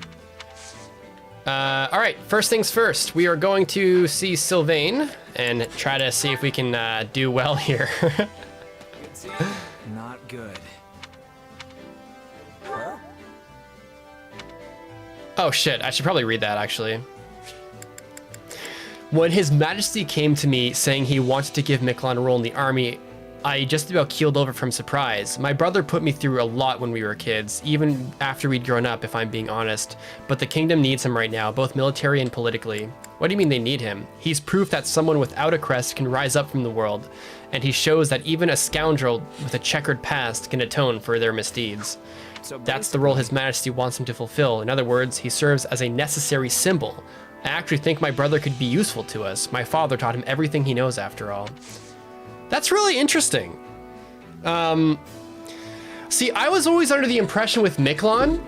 All right, first things first. We are going to see Sylvain and try to see if we can do well here. Not good. Oh shit, I should probably read that actually. When His Majesty came to me saying he wanted to give Miquelon a role in the army, I just about keeled over from surprise. My brother put me through a lot when we were kids, even after we'd grown up, if I'm being honest. But the kingdom needs him right now, both military and politically. What do you mean they need him? He's proof that someone without a crest can rise up from the world, and he shows that even a scoundrel with a checkered past can atone for their misdeeds. That's the role His Majesty wants him to fulfill. In other words, he serves as a necessary symbol. I actually think my brother could be useful to us. My father taught him everything he knows after all. That's really interesting. See, I was always under the impression with Miquelon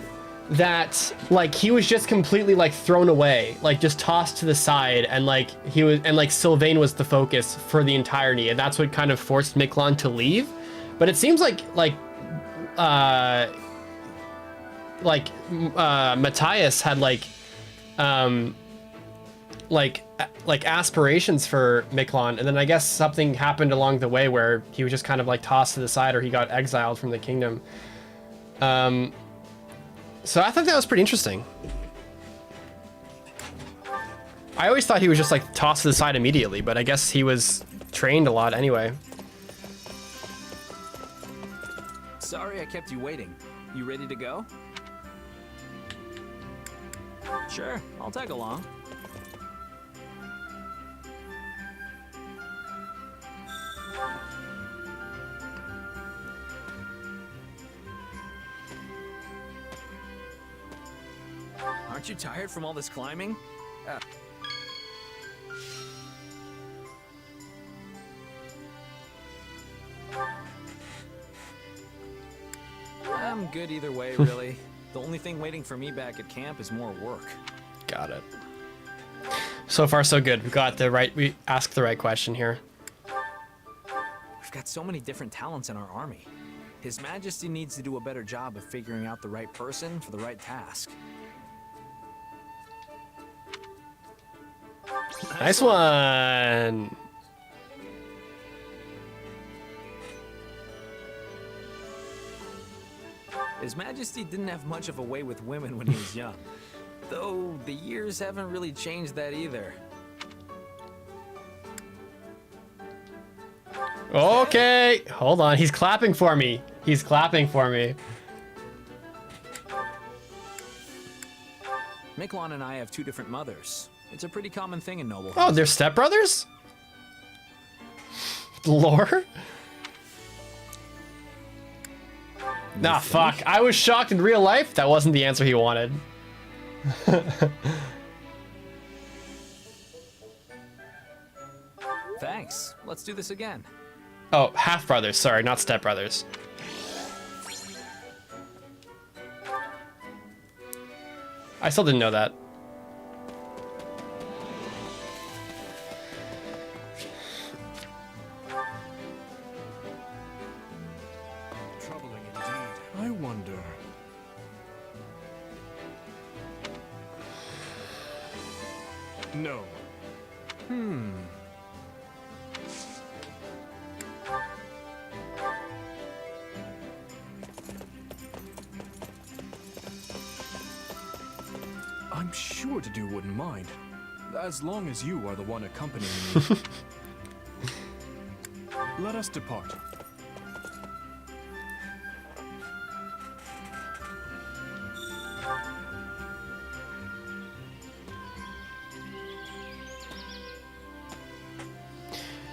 that like he was just completely like thrown away, like just tossed to the side, and like Sylvain was the focus for the entirety, and that's what kind of forced Miquelon to leave. But it seems like Matthias had like aspirations for Miquelon, and then I guess something happened along the way where he was just kind of like tossed to the side, or he got exiled from the kingdom. So I thought that was pretty interesting. I always thought he was just like tossed to the side immediately, but I guess he was trained a lot anyway. Sorry I kept you waiting. You ready to go? Sure, I'll tag along. Aren't you tired from all this climbing? I'm good either way, really. The only thing waiting for me back at camp is more work. Got it. So far, so good. We asked the right question here. We've got so many different talents in our army. His Majesty needs to do a better job of figuring out the right person for the right task. Nice one. His Majesty didn't have much of a way with women when he was young. Though the years haven't really changed that either. Okay, hold on. He's clapping for me. He's clapping for me. Miquelon and I have two different mothers. It's a pretty common thing in noble. Oh, they're stepbrothers? Lore? Nah, fuck. I was shocked in real life. That wasn't the answer he wanted. Thanks. Let's do this again. Oh, half brothers. Sorry, not stepbrothers. I still didn't know that. Troubling indeed. I wonder. No. I'm sure Dedu wouldn't mind, as long as you are the one accompanying me. Let us depart.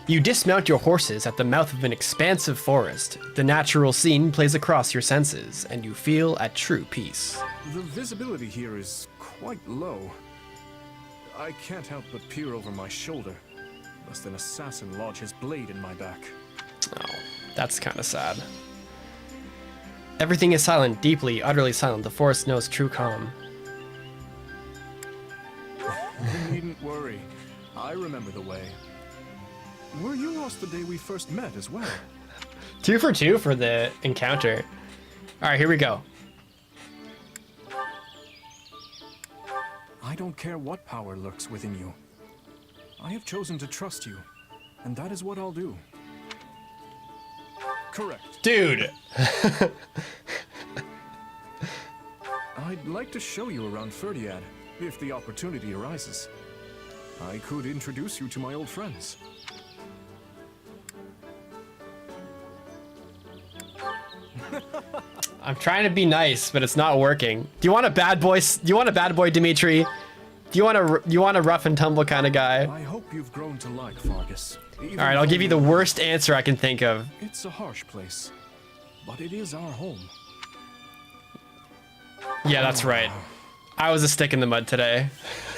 You dismount your horses at the mouth of an expansive forest. The natural scene plays across your senses, and you feel at true peace. The visibility here is quite low. I can't help but peer over my shoulder, lest an assassin lodge his blade in my back. Oh, that's kind of sad. Everything is silent, deeply, utterly silent. The forest knows true calm. You needn't worry. I remember the way. Were you lost the day we first met as well? 2 for 2 for the encounter. All right, here we go. I don't care what power lurks within you. I have chosen to trust you, and that is what I'll do. Correct. Dude. I'd like to show you around Ferdiad, if the opportunity arises. I could introduce you to my old friends. I'm trying to be nice, but it's not working. Do you want a bad boy? Do you want a bad boy, Dimitri? Do you want a rough and tumble kind of guy? I hope you've grown to like Fargus. All right, I'll give you the worst answer I can think of. It's a harsh place, but it is our home. Yeah, that's right. I was a stick in the mud today.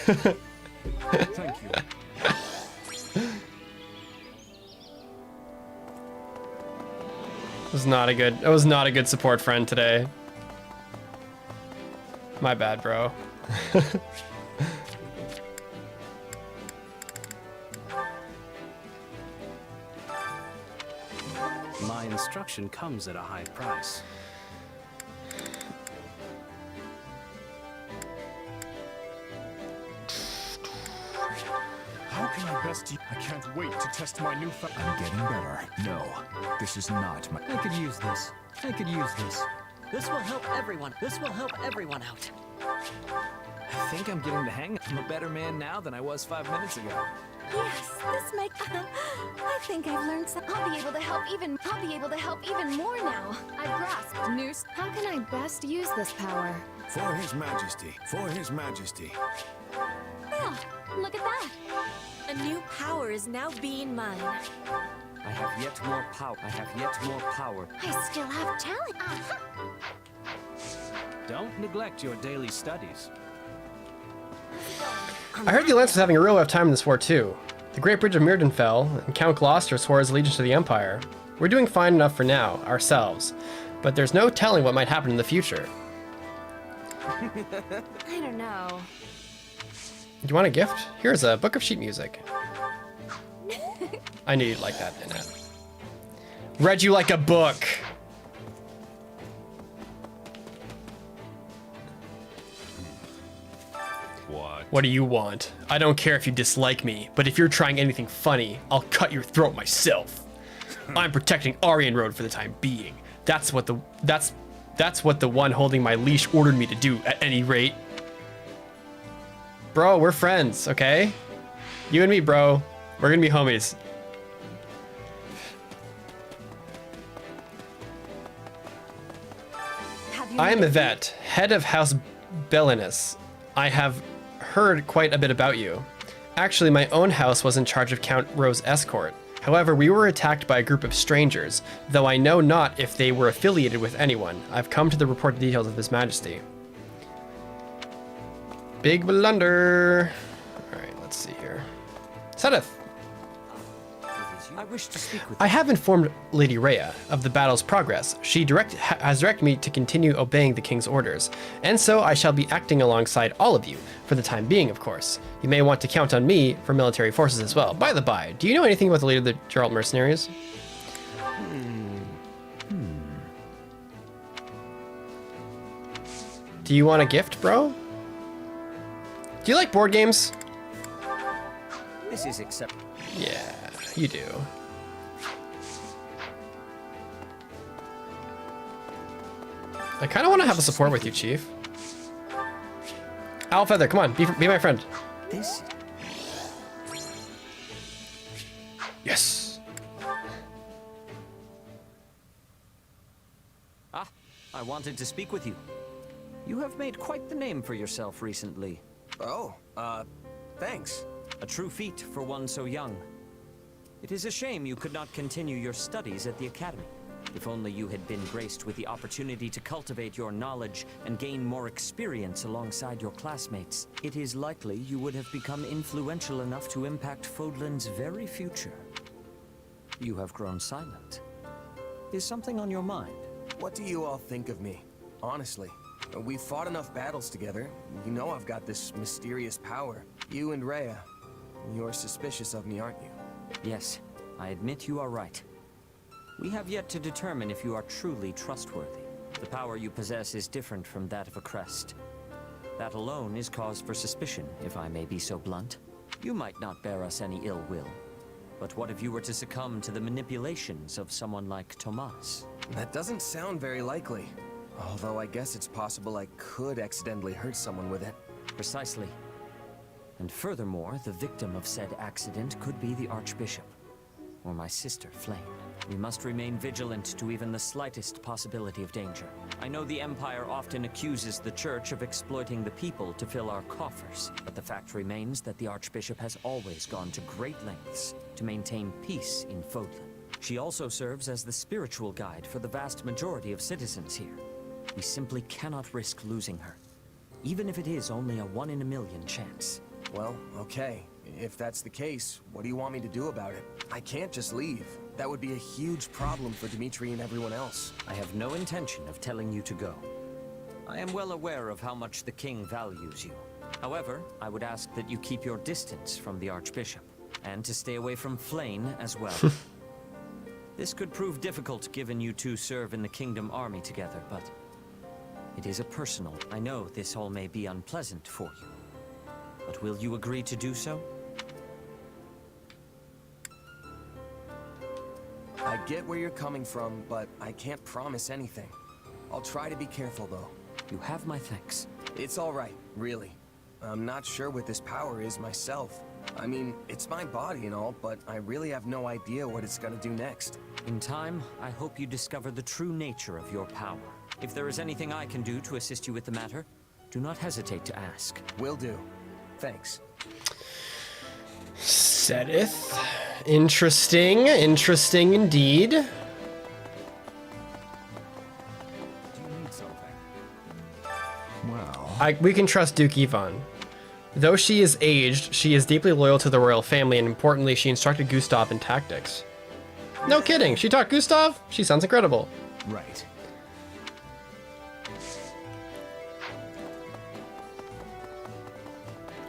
Thank you. It was not a good support friend today. My bad, bro. My instruction comes at a high price. How can I best I can't wait to test my new I'm getting better. No, this is not my... I could use this. I could use this. This will help everyone. This will help everyone out. I think I'm getting the hang. I'm a better man now than I was 5 minutes ago. Yes, this might. I think I've learned some. I'll be able to help even more now. I grasped Noose. How can I best use this power? For His Majesty. For His Majesty. Yeah, look at that. A new power is now being mine. I have yet more power. I have yet more power. I still have talent. Don't neglect your daily studies. I heard the Alliance was having a real rough time in this war too. The Great Bridge of Mirrodin fell, and Count Gloucester swore his allegiance to the Empire. We're doing fine enough for now, ourselves, but there's no telling what might happen in the future. I don't know. Do you want a gift? Here's a book of sheet music. I knew you'd like that, Annette. Read you like a book. What do you want? I don't care if you dislike me, but if you're trying anything funny, I'll cut your throat myself. I'm protecting Aryan Road for the time being. That's what the one holding my leash ordered me to do at any rate. Bro, we're friends, okay? You and me, bro. We're gonna be homies. I am Yvette, head of House Belinus. I have heard quite a bit about you. Actually, my own house was in charge of Count Rowe's escort. However, we were attacked by a group of strangers, though I know not if they were affiliated with anyone. I've come to report the details of His Majesty. Big blunder. All right, let's see here. Sedith. It is I wish to speak with I have informed Lady Rhea of the battle's progress. She has directed me to continue obeying the king's orders, and so I shall be acting alongside all of you, for the time being, of course. You may want to count on me for military forces as well. By the by, do you know anything about the leader of the Geralt mercenaries? Do you want a gift, bro? Do you like board games? This is acceptable. Yeah, you do. I kind of want to have a support with you, Chief. Owl Feather, come on, be my friend. This. Yes. Ah, I wanted to speak with you. You have made quite the name for yourself recently. Oh, thanks. A true feat for one so young. It is a shame you could not continue your studies at the academy. If only you had been graced with the opportunity to cultivate your knowledge and gain more experience alongside your classmates, it is likely you would have become influential enough to impact Fodlan's very future. You have grown silent. Is something on your mind? What do you all think of me? Honestly, we've fought enough battles together. You know I've got this mysterious power. You and Rhea, you're suspicious of me, aren't you? Yes, I admit you are right. We have yet to determine if you are truly trustworthy. The power you possess is different from that of a crest. That alone is cause for suspicion, if I may be so blunt. You might not bear us any ill will. But what if you were to succumb to the manipulations of someone like Tomas? That doesn't sound very likely. Although I guess it's possible I could accidentally hurt someone with it. Precisely. And furthermore, the victim of said accident could be the Archbishop. Or my sister, Flame. We must remain vigilant to even the slightest possibility of danger. I know the Empire often accuses the Church of exploiting the people to fill our coffers, but the fact remains that the Archbishop has always gone to great lengths to maintain peace in Fodlan. She also serves as the spiritual guide for the vast majority of citizens here. We simply cannot risk losing her, even if it is only a 1 in a million chance. Well, okay. If that's the case, what do you want me to do about it? I can't just leave. That would be a huge problem for Dimitri and everyone else. I have no intention of telling you to go. I am well aware of how much the king values you. However, I would ask that you keep your distance from the Archbishop, and to stay away from Flame as well. This could prove difficult given you two serve in the Kingdom Army together, but it is a personal. I know this all may be unpleasant for you, but will you agree to do so? I get where you're coming from, but I can't promise anything. I'll try to be careful, though. You have my thanks. It's all right, really. I'm not sure what this power is myself. I mean, it's my body and all, but I really have no idea what it's gonna do next. In time, I hope you discover the true nature of your power. If there is anything I can do to assist you with the matter, do not hesitate to ask. Will do. Thanks. Sedith. Interesting. Interesting indeed. Do you need something? Well... We can trust Duke Yvonne. Though she is aged, she is deeply loyal to the royal family, and importantly, she instructed Gustav in tactics. No kidding, she taught Gustav? She sounds incredible. Right.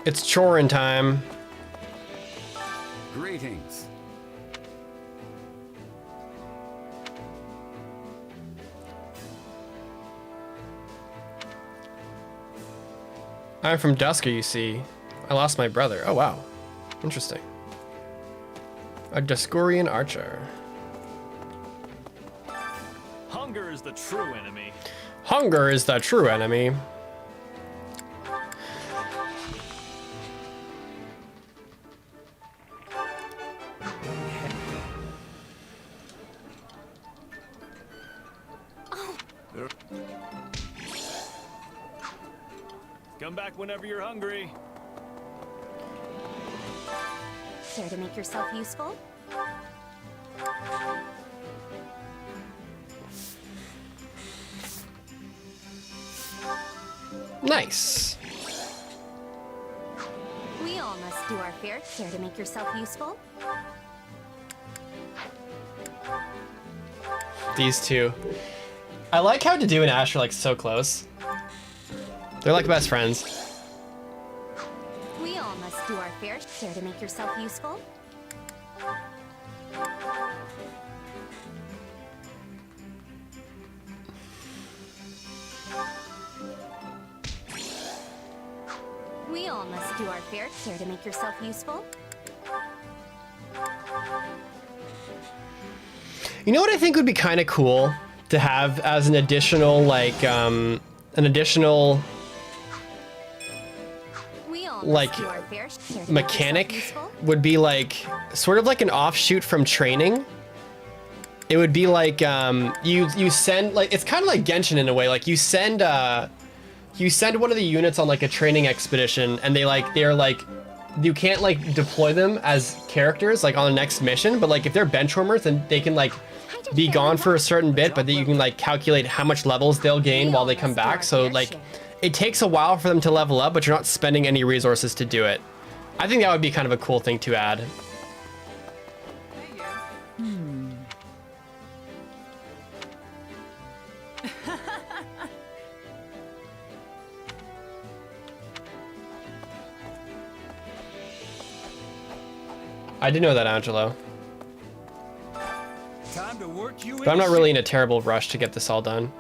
It's chorin' time. Greetings. I'm from Dusker, you see. I lost my brother. Oh, wow. Interesting. A Duskorian archer. Hunger is the true enemy. Hunger is the true enemy. Come back whenever you're hungry. Care to make yourself useful? Nice. We all must do our fair. Care to make yourself useful? these two. I like how Dedue and Ash are like so close. They're like best friends. We all must do our fair share to make yourself useful. We all must do our fair share to make yourself useful. You know what I think would be kind of cool to have as an additional, like, an additional, like, mechanic would be like, sort of like an offshoot from training. It would be like, you send, like, it's kind of like Genshin in a way, like you send one of the units on like a training expedition and they're like, you can't like deploy them as characters like on the next mission, but like if they're benchwarmers then they can like be gone for a certain bit, but then you can like calculate how much levels they'll gain while they come back. So like it takes a while for them to level up, but you're not spending any resources to do it. I think that would be kind of a cool thing to add. I did know that, Angelo. Time to work you But I'm not really in a terrible rush to get this all done.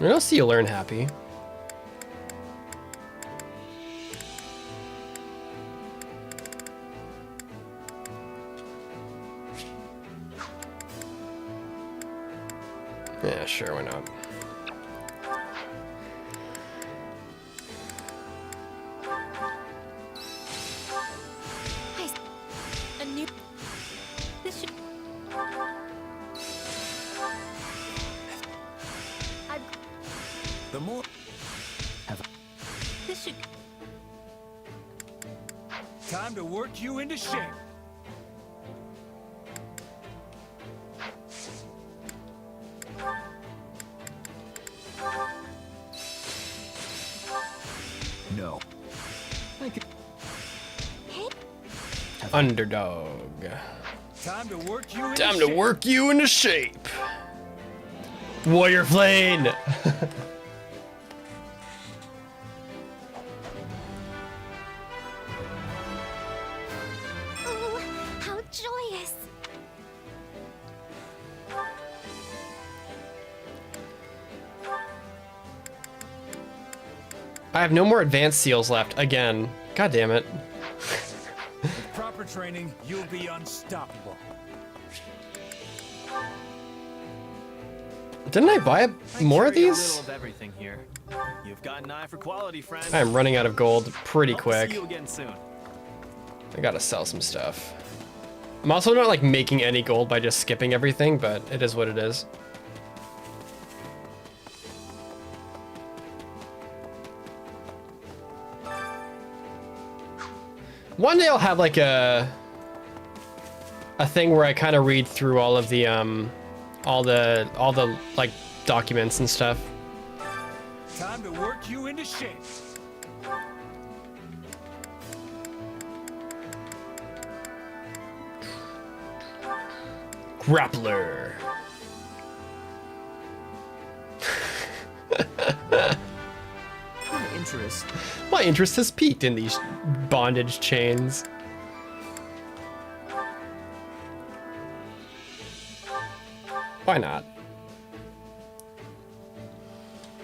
I don't see you learn happy. Yeah, sure, why not? A new. This should. The more. This should. Time to work you into shape. No. Underdog. Time to work you into Time to work you into shape. Warrior Flame. Oh, how joyous! I have no more advanced seals left again. God damn it. With proper training, you'll be unstoppable. Didn't I buy more of carry a these? little of everything here. You've got an eye for quality, friend. I'm running out of gold pretty Hope to quick. See you again soon. I gotta sell some stuff. I'm also not like making any gold by just skipping everything, but it is what it is. One day I'll have like a thing where I kind of read through all of the all the like documents and stuff. Time to work you into shape. Grappler. My interest has peaked in these bondage chains. Why not?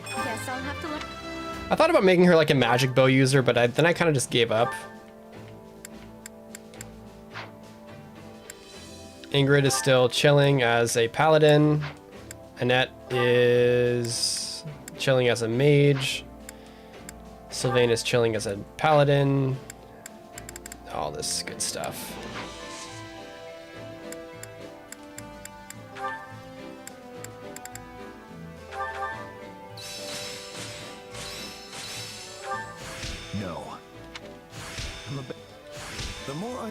Guess I'll have to look. I thought about making her like a magic bow user, but then I kind of just gave up. Ingrid is still chilling as a paladin. Annette is chilling as a mage. Sylvain is chilling as a paladin. All this good stuff. No. The more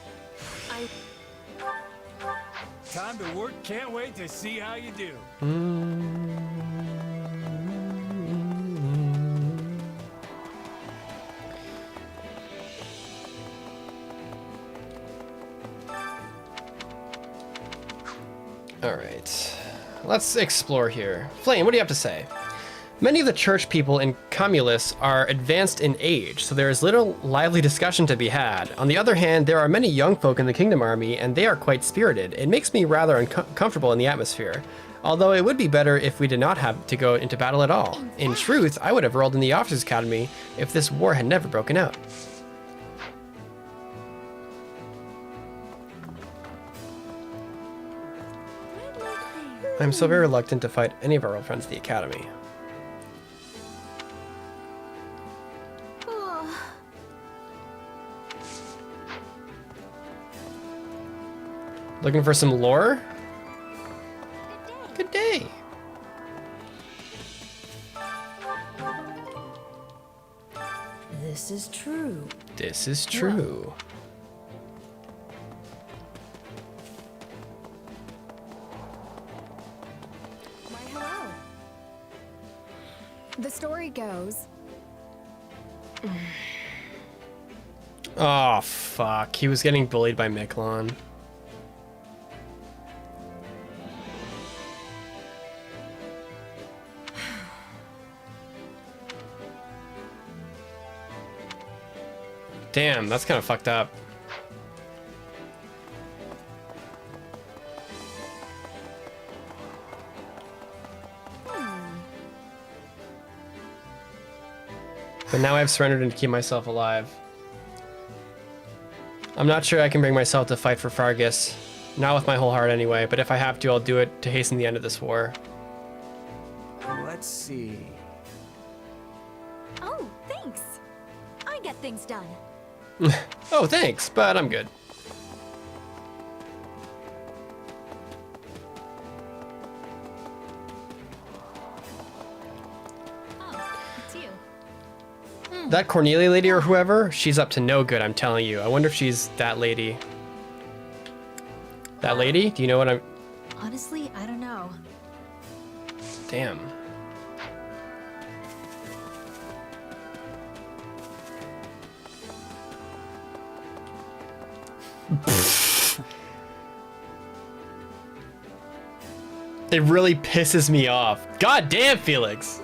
I. Time to work. Can't wait to see how you do. Alright. Let's explore here. Flame, what do you have to say? Many of the church people in Cumulus are advanced in age, so there is little lively discussion to be had. On the other hand, there are many young folk in the Kingdom Army, and they are quite spirited. It makes me rather uncomfortable in the atmosphere. Although it would be better if we did not have to go into battle at all. In truth, I would have enrolled in the Officers' Academy if this war had never broken out. I'm so very reluctant to fight any of our old friends at the Academy. Looking for some lore? Good day. This is true. This is true. Why, hello. The story goes. Oh, fuck. He was getting bullied by Miklon. Damn, that's kind of fucked up. But now I've surrendered and to keep myself alive. I'm not sure I can bring myself to fight for Fargus. Not with my whole heart anyway, but if I have to, I'll do it to hasten the end of this war. Let's see. Oh, thanks. I get things done. Oh, thanks, but I'm good. Oh, it's you. That Cornelia lady or whoever, she's up to no good, I'm telling you. I wonder if she's that lady. That lady? Do you know what I'm... Honestly, I don't know. Damn. It really pisses me off. God damn, Felix.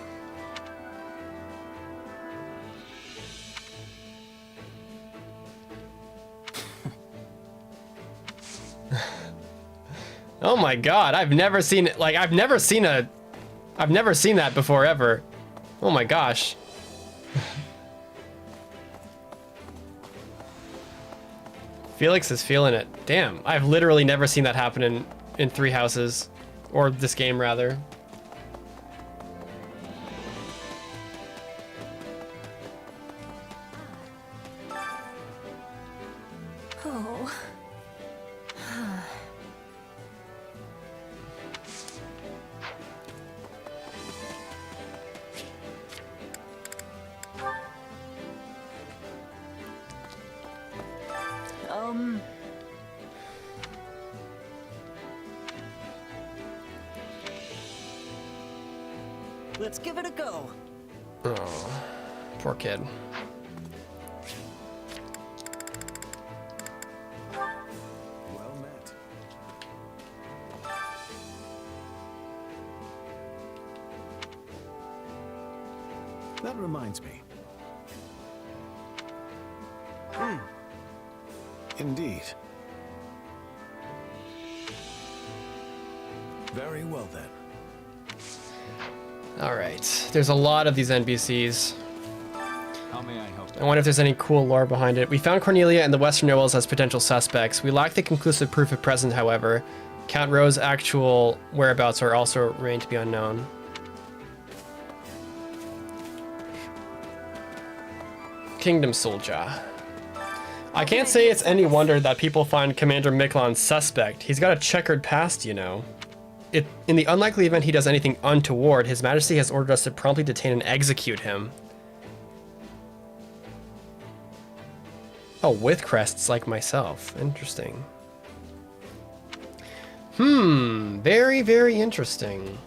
Oh my god, I've never seen that before ever. Oh my gosh. Felix is feeling it. Damn, I've literally never seen that happen in Three Houses. Or this game, rather. Oh. Let's give it a go. Oh, poor kid. Well met. That reminds me. Indeed. Very well then. Alright, there's a lot of these NPCs. How may I help? I wonder if there's any cool lore behind it. We found Cornelia and the Western Nobles as potential suspects. We lack the conclusive proof of presence, however. Count Rowe's actual whereabouts are also remain to be unknown. Kingdom Soldier. I can't say it's any wonder that people find Commander Miklon suspect. He's got a checkered past, you know. In the unlikely event he does anything untoward, His Majesty has ordered us to promptly detain and execute him. Oh, with crests like myself. Interesting. Very, very interesting.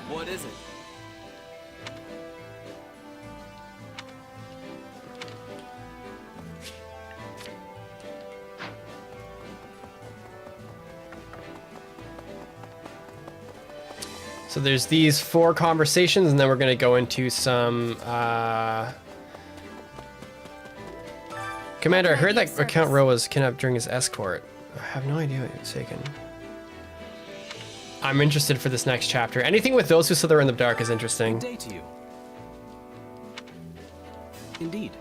What is it? So there's these 4 conversations, and then we're gonna go into some. Commander, I heard that Count Ro was kidnapped during his escort. I have no idea what he was taken. I'm interested for this next chapter. Anything with those who slither in the dark is interesting. Good day to you. Indeed.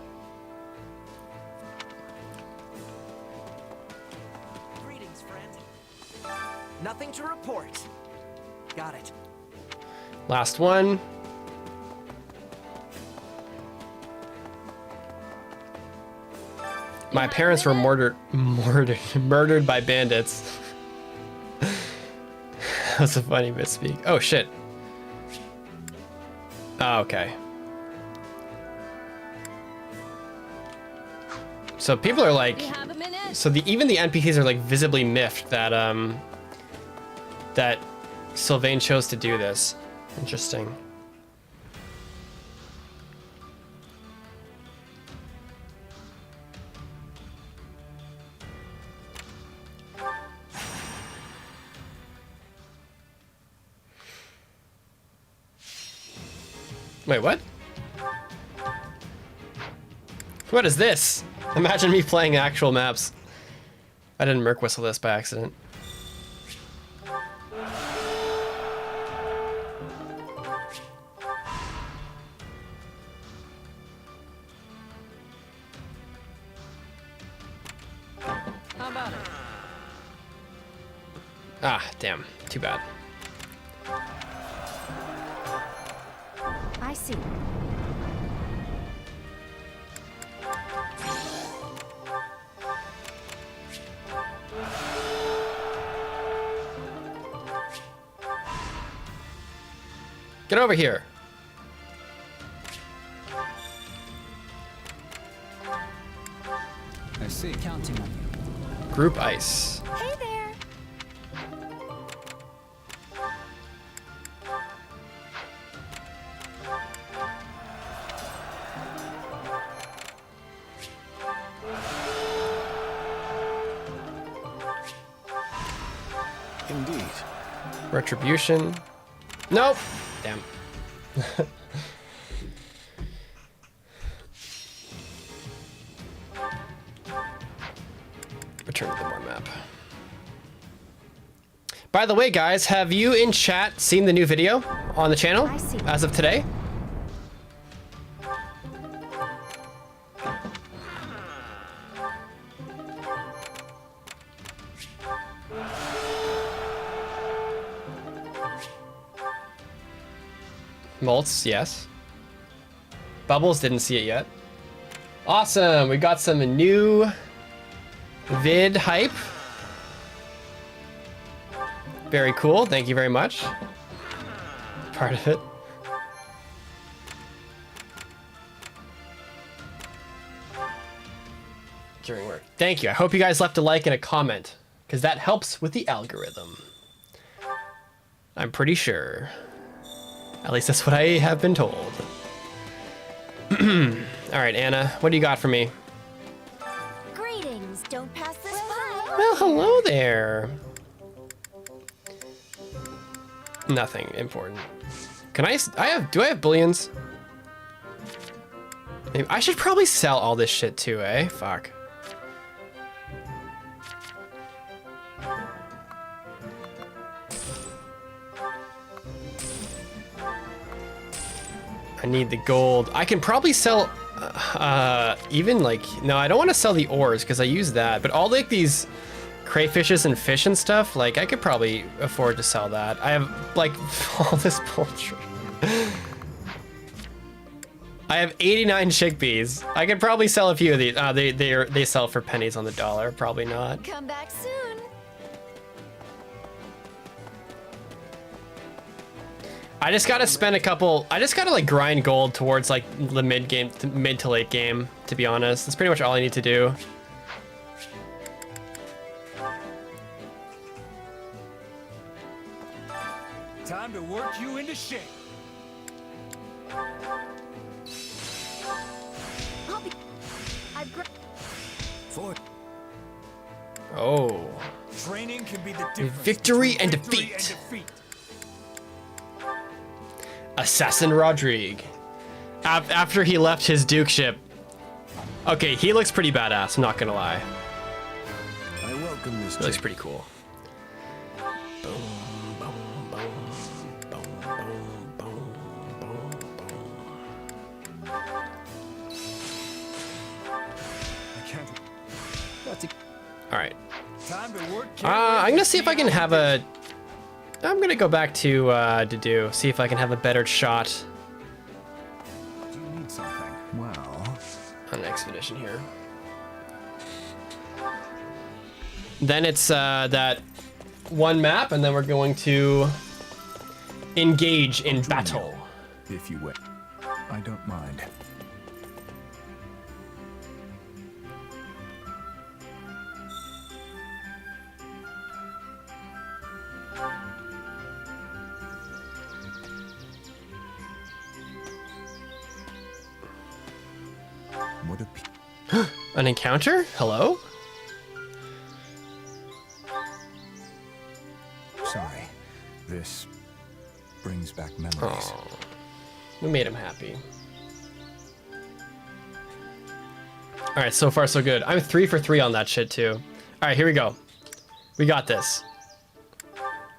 Greetings, friend. Nothing to report. Got it. Last one. My parents were murdered by bandits. That was a funny misspeak. Oh shit. Oh, okay. So people are like, so even the NPCs are like visibly miffed that that Sylvain chose to do this. Interesting. Wait, what? What is this? Imagine me playing actual maps. I didn't Merc whistle this by accident. How about it? Ah, damn. Too bad. I see. Get over here. I see. Counting on you. Group ice. Hey there. Indeed. Retribution. Nope. Damn. Return to the more map. By the way, guys, have you in chat seen the new video on the channel as of today? Maltz, yes. Bubbles didn't see it yet. Awesome, we got some new vid hype. Very cool, thank you very much. Part of it. During work. Thank you, I hope you guys left a like and a comment, because that helps with the algorithm. I'm pretty sure. At least that's what I have been told. All right, Anna, what do you got for me? Greetings. Don't pass this by. Well, hello there. Nothing important. Can do I have billions? Maybe, I should probably sell all this shit too, eh? Fuck. I need the gold. I can probably sell even like, no, I don't want to sell the ores because I use that, but all like these crayfishes and fish and stuff, like I could probably afford to sell that. I have like all this poultry. I have 89 chickpeas. I could probably sell a few of these. They sell for pennies on the dollar. Probably not. Come back soon. I just gotta spend a couple. I just gotta like grind gold towards like the mid to late game. To be honest, that's pretty much all I need to do. Time to work you into shape. Oh. Training can be the difference Victory and between defeat. Assassin Rodrigue. After he left his dukeship. Okay, he looks pretty badass, I'm not gonna lie. I welcome this. He looks pretty cool. All right. I'm gonna see if I can have a. I'm gonna go back to Dedu, see if I can have a better shot. Do you need something? Well, on an expedition here. Then it's that one map, and then we're going to engage in battle. If you will. I don't mind. What a An encounter? Hello? Sorry. This brings back memories. Oh, we made him happy. All right, so far so good. I'm 3 for 3 on that shit too. All right, here we go. We got this.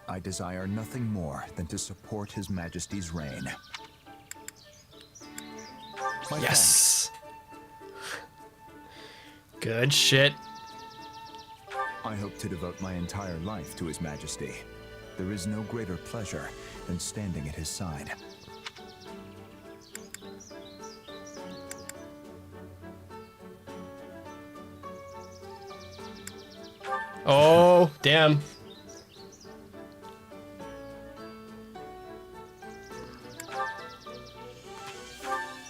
I desire nothing more than to support His Majesty's reign. My Yes. Good shit. I hope to devote my entire life to His Majesty. There is no greater pleasure than standing at his side. Oh, damn.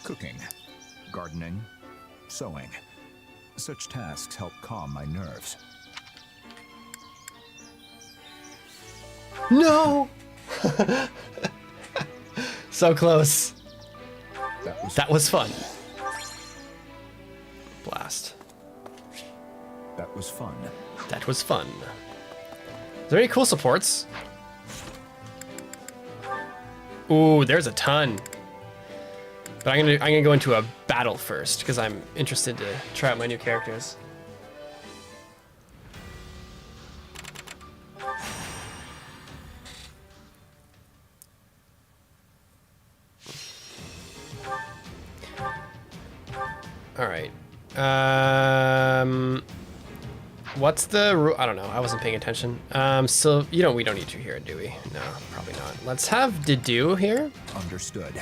Cooking, gardening, sewing. Such tasks help calm my nerves. No! So close. That was fun. Blast. That was fun. That was fun. Is there any cool supports? Ooh, there's a ton. But I'm gonna go into a battle first because I'm interested to try out my new characters. All right. What's the I don't know. I wasn't paying attention. So we don't need you here, do we? No, probably not. Let's have Dedu here. Understood.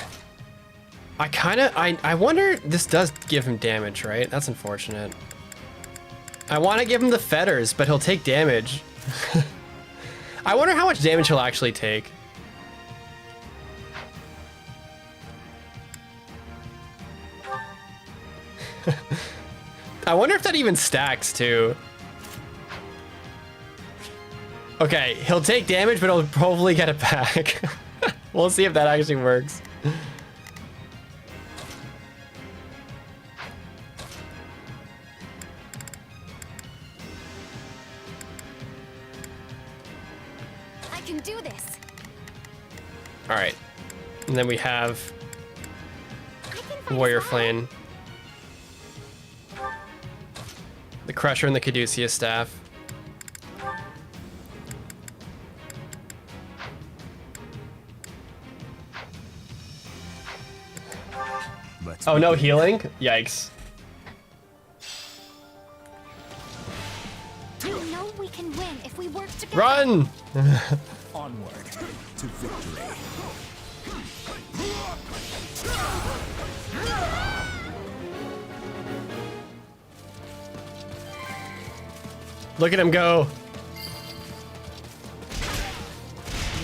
I wonder, this does give him damage, right? That's unfortunate. I want to give him the fetters, but he'll take damage. I wonder how much damage he'll actually take. I wonder if that even stacks too. Okay, he'll take damage, but he'll probably get it back. We'll see if that actually works. I can do this. All right, and then we have Warrior Flame, the Crusher, and the Caduceus Staff. Oh, no healing? Yikes. I know we can win if we work together. Run! Onward to victory. Look at him go.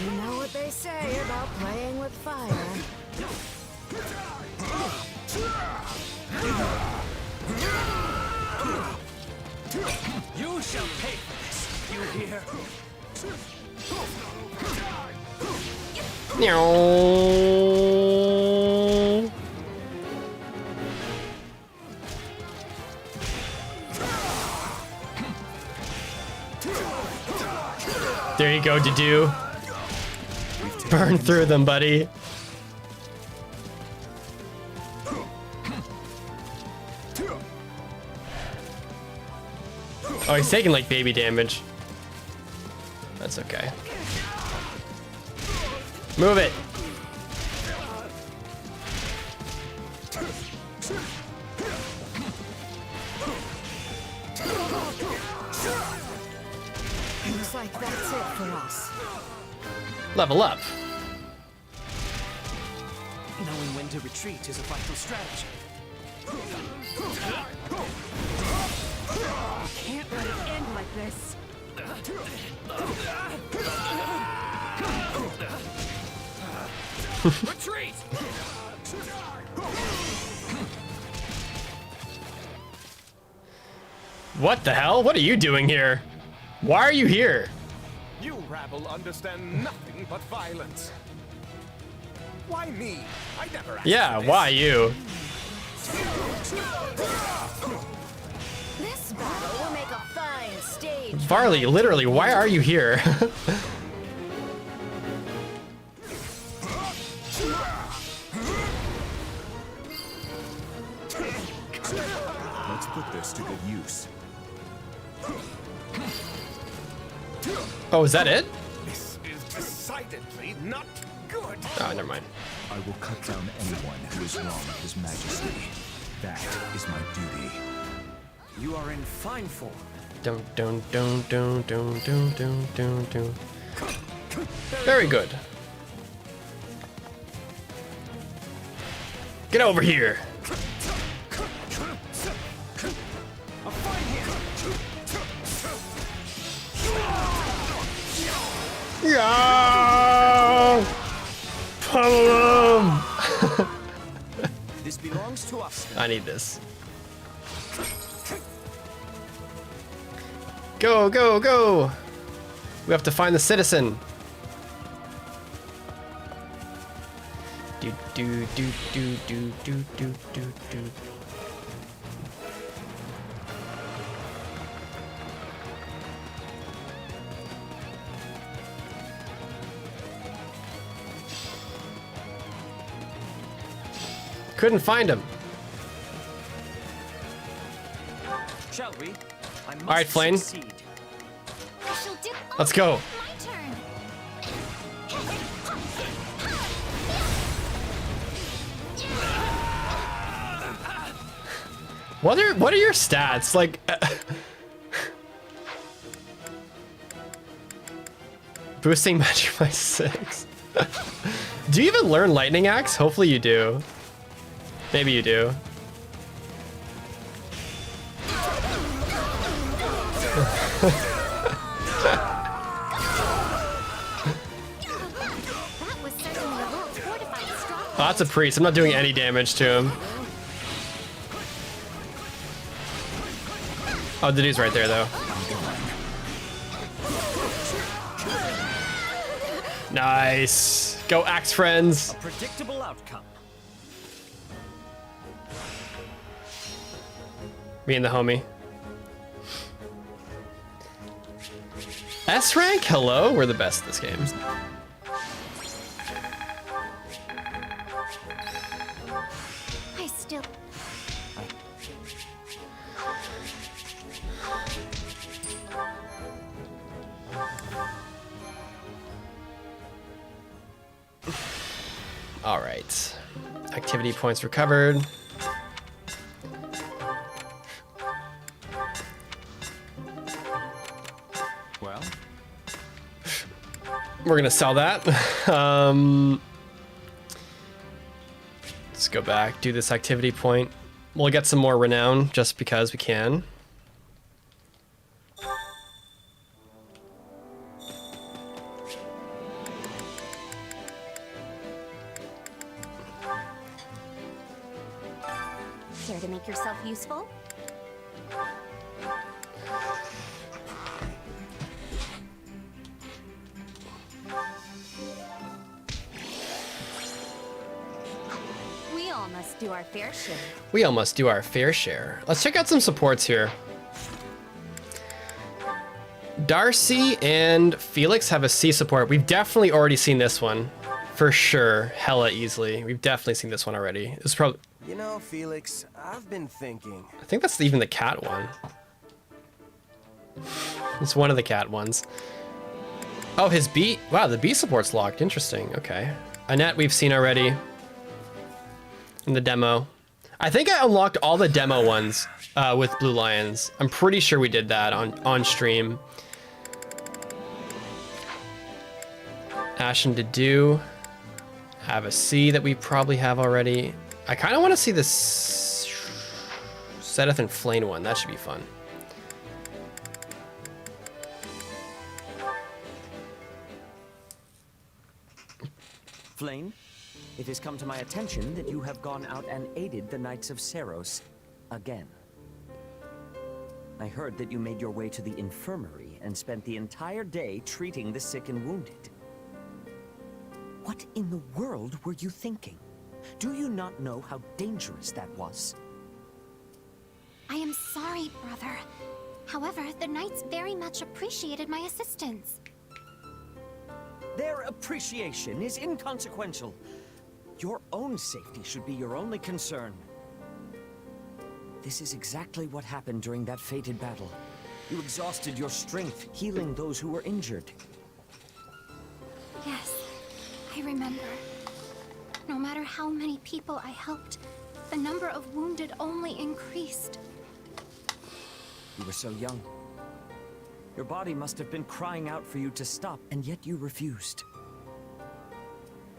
You know what they say about playing with fire. You shall pay for this. You hear? Meow. There you go, Dedu. Burn through them, buddy. Oh, he's taking like baby damage. That's okay. Move it. Looks like that's it for us. Level up. Knowing when to retreat is a vital strategy. Can't let it end like this. Retreat! What the hell? What are you doing here? Why are you here? You rabble understand nothing but violence. Why me? I never asked Yeah, for this. why you? This battle will make a fine stage. Varley, literally, why are you here? Let's put this to good use. Oh, is that it? This is decidedly not good. Oh, never mind. I will cut down anyone who is wrong with His Majesty. That is my duty. You are in fine form. Dun dun dun dun dun dun dun dun dun. Very good. Get over here. Yeah! Pummel him! This belongs to us. I need this. Go, go, go! We have to find the citizen. Do do do do do do do do do. Couldn't find him. Shall we? All right, Flane. Succeed. Let's go. What are your stats like? Boosting magic by 6. Do you even learn lightning axe? Hopefully you do. Maybe you do. Oh, that's a priest. I'm not doing any damage to him. Oh, the dude's right there, though. Nice. Go, axe friends. A predictable outcome. Me and the homie. S rank? Hello? We're the best at this game. I still. All right. Activity points recovered. Well, We're gonna sell that. Let's go back, do this activity point. We'll get some more renown just because we can. Care to make yourself useful? We all must do our fair share. We all must do our fair share. Let's check out some supports here. Darcy and Felix have a C support. We've definitely already seen this one. For sure, hella easily. We've definitely seen this one already. It's probably... You know, Felix, I've been thinking. I think that's even the cat one. It's one of the cat ones. Oh, his bee. Wow, the bee support's locked. Interesting. Okay. Annette, we've seen already in the demo. I think I unlocked all the demo ones with Blue Lions. I'm pretty sure we did that on stream. Ashen to do. Have a C that we probably have already. I kind of want to see this Seteth and Flame one. That should be fun. Flame, it has come to my attention that you have gone out and aided the Knights of Seros again. I heard that you made your way to the infirmary and spent the entire day treating the sick and wounded. What in the world were you thinking? Do you not know how dangerous that was? I am sorry, brother. However, the knights very much appreciated my assistance. Their appreciation is inconsequential. Your own safety should be your only concern. This is exactly what happened during that fated battle. You exhausted your strength, healing those who were injured. Yes, I remember. No matter how many people I helped, the number of wounded only increased. You were so young. Your body must have been crying out for you to stop, and yet you refused.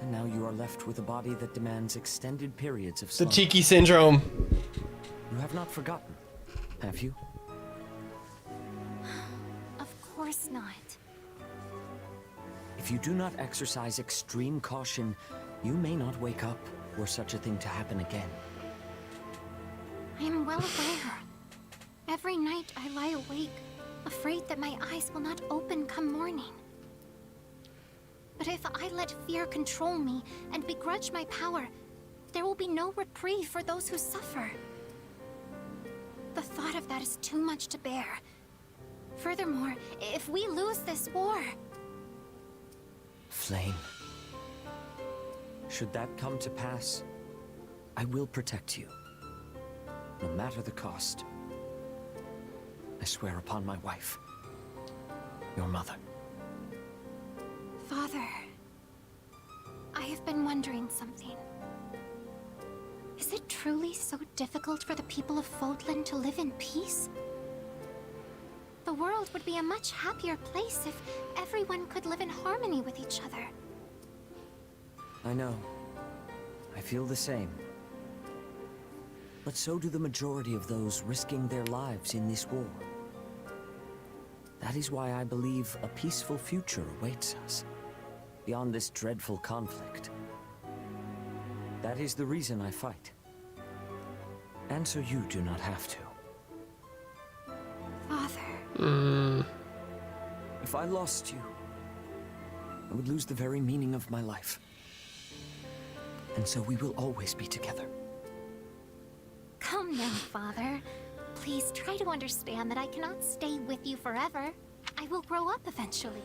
And now you are left with a body that demands extended periods of The slumber. Tiki Syndrome. You have not forgotten, have you? Of course not. If you do not exercise extreme caution, you may not wake up were such a thing to happen again. I am well aware. Every night I lie awake, afraid that my eyes will not open come morning. But if I let fear control me and begrudge my power, there will be no reprieve for those who suffer. The thought of that is too much to bear. Furthermore, if we lose this war... Flame. Should that come to pass, I will protect you. No matter the cost. I swear upon my wife, your mother. Father, I have been wondering something. Is it truly so difficult for the people of Fodlan to live in peace? The world would be a much happier place if everyone could live in harmony with each other. I know. I feel the same. But so do the majority of those risking their lives in this war. That is why I believe a peaceful future awaits us, beyond this dreadful conflict. That is the reason I fight. And so you do not have to. Father. If I lost you, I would lose the very meaning of my life. And so we will always be together. Come now, Father. Please try to understand that I cannot stay with you forever. I will grow up eventually.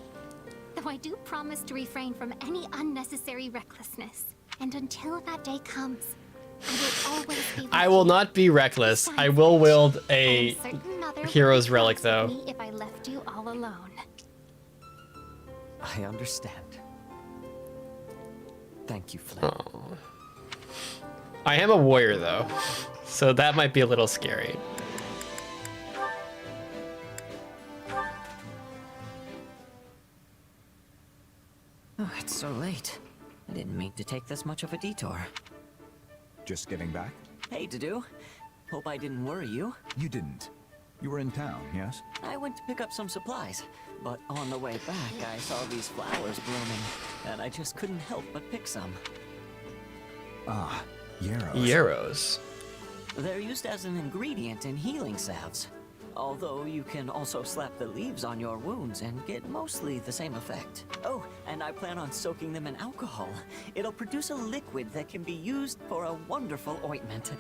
Though I do promise to refrain from any unnecessary recklessness. And until that day comes, I will always be with I will not be reckless. I will wield a certain mother hero's would relic, be though. me if I left you all alone. I understand. Thank you, Flame. Oh. I am a warrior, though, so that might be a little scary. Oh, it's so late. I didn't mean to take this much of a detour. Just getting back? Hey, Dudu. Hope I didn't worry you. You didn't. You were in town, yes? I went to pick up some supplies, but on the way back I saw these flowers blooming, and I just couldn't help but pick some. Ah, yarrows. Yarrows. They're used as an ingredient in healing salves. Although you can also slap the leaves on your wounds and get mostly the same effect. Oh, and I plan on soaking them in alcohol. It'll produce a liquid that can be used for a wonderful ointment.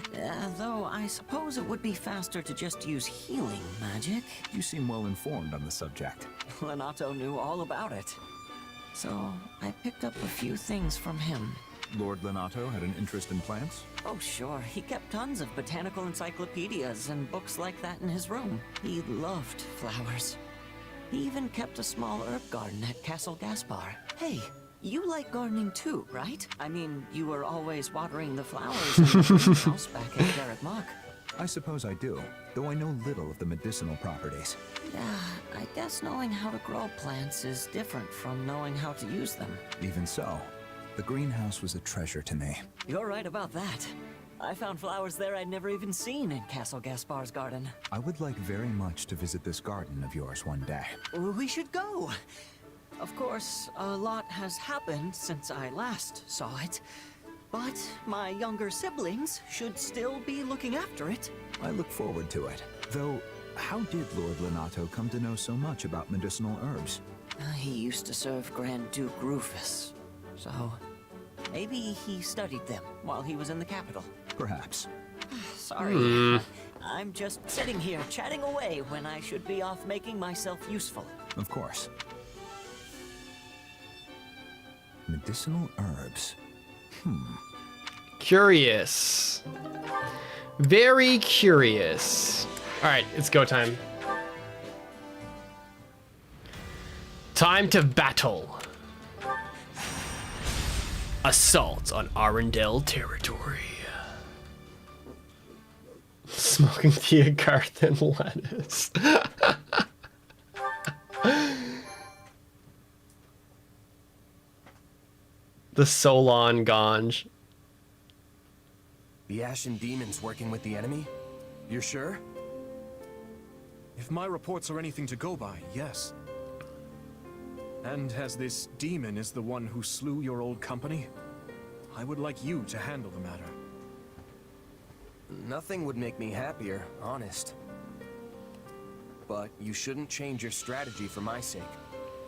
Though I suppose it would be faster to just use healing magic. You seem well informed on the subject. Lenato knew all about it. So I picked up a few things from him. Lord Lenato had an interest in plants? Oh, sure. He kept tons of botanical encyclopedias and books like that in his room. He loved flowers. He even kept a small herb garden at Castle Gaspar. Hey, you like gardening too, right? I mean, you were always watering the flowers in the greenhouse back at Garrett Mock. I suppose I do, though I know little of the medicinal properties. Yeah, I guess knowing how to grow plants is different from knowing how to use them. Even so, the greenhouse was a treasure to me. You're right about that. I found flowers there I'd never even seen in Castle Gaspar's garden. I would like very much to visit this garden of yours one day. We should go. Of course, a lot has happened since I last saw it. But my younger siblings should still be looking after it. I look forward to it. Though, how did Lord Lenato come to know so much about medicinal herbs? He used to serve Grand Duke Rufus, so maybe he studied them while he was in the capital. Perhaps. Sorry, I'm just sitting here chatting away when I should be off making myself useful. Of course. Medicinal herbs. Curious. Very curious. All right, it's go time. Time to battle. Assault on Arundel territory. Smoking Edelgard and lettuce. The Solon Ganj. The Ashen Demon's working with the enemy? You're sure? If my reports are anything to go by, yes. And as this demon is the one who slew your old company, I would like you to handle the matter. Nothing would make me happier, honest. But you shouldn't change your strategy for my sake.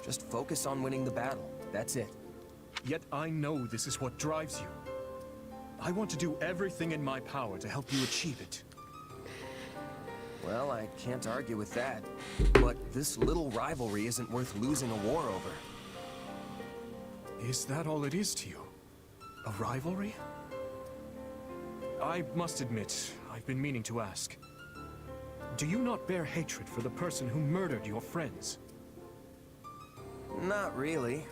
Just focus on winning the battle. That's it. Yet I know this is what drives you. I want to do everything in my power to help you achieve it. Well, I can't argue with that. But this little rivalry isn't worth losing a war over. Is that all it is to you? A rivalry? I must admit, I've been meaning to ask. Do you not bear hatred for the person who murdered your friends? Not really.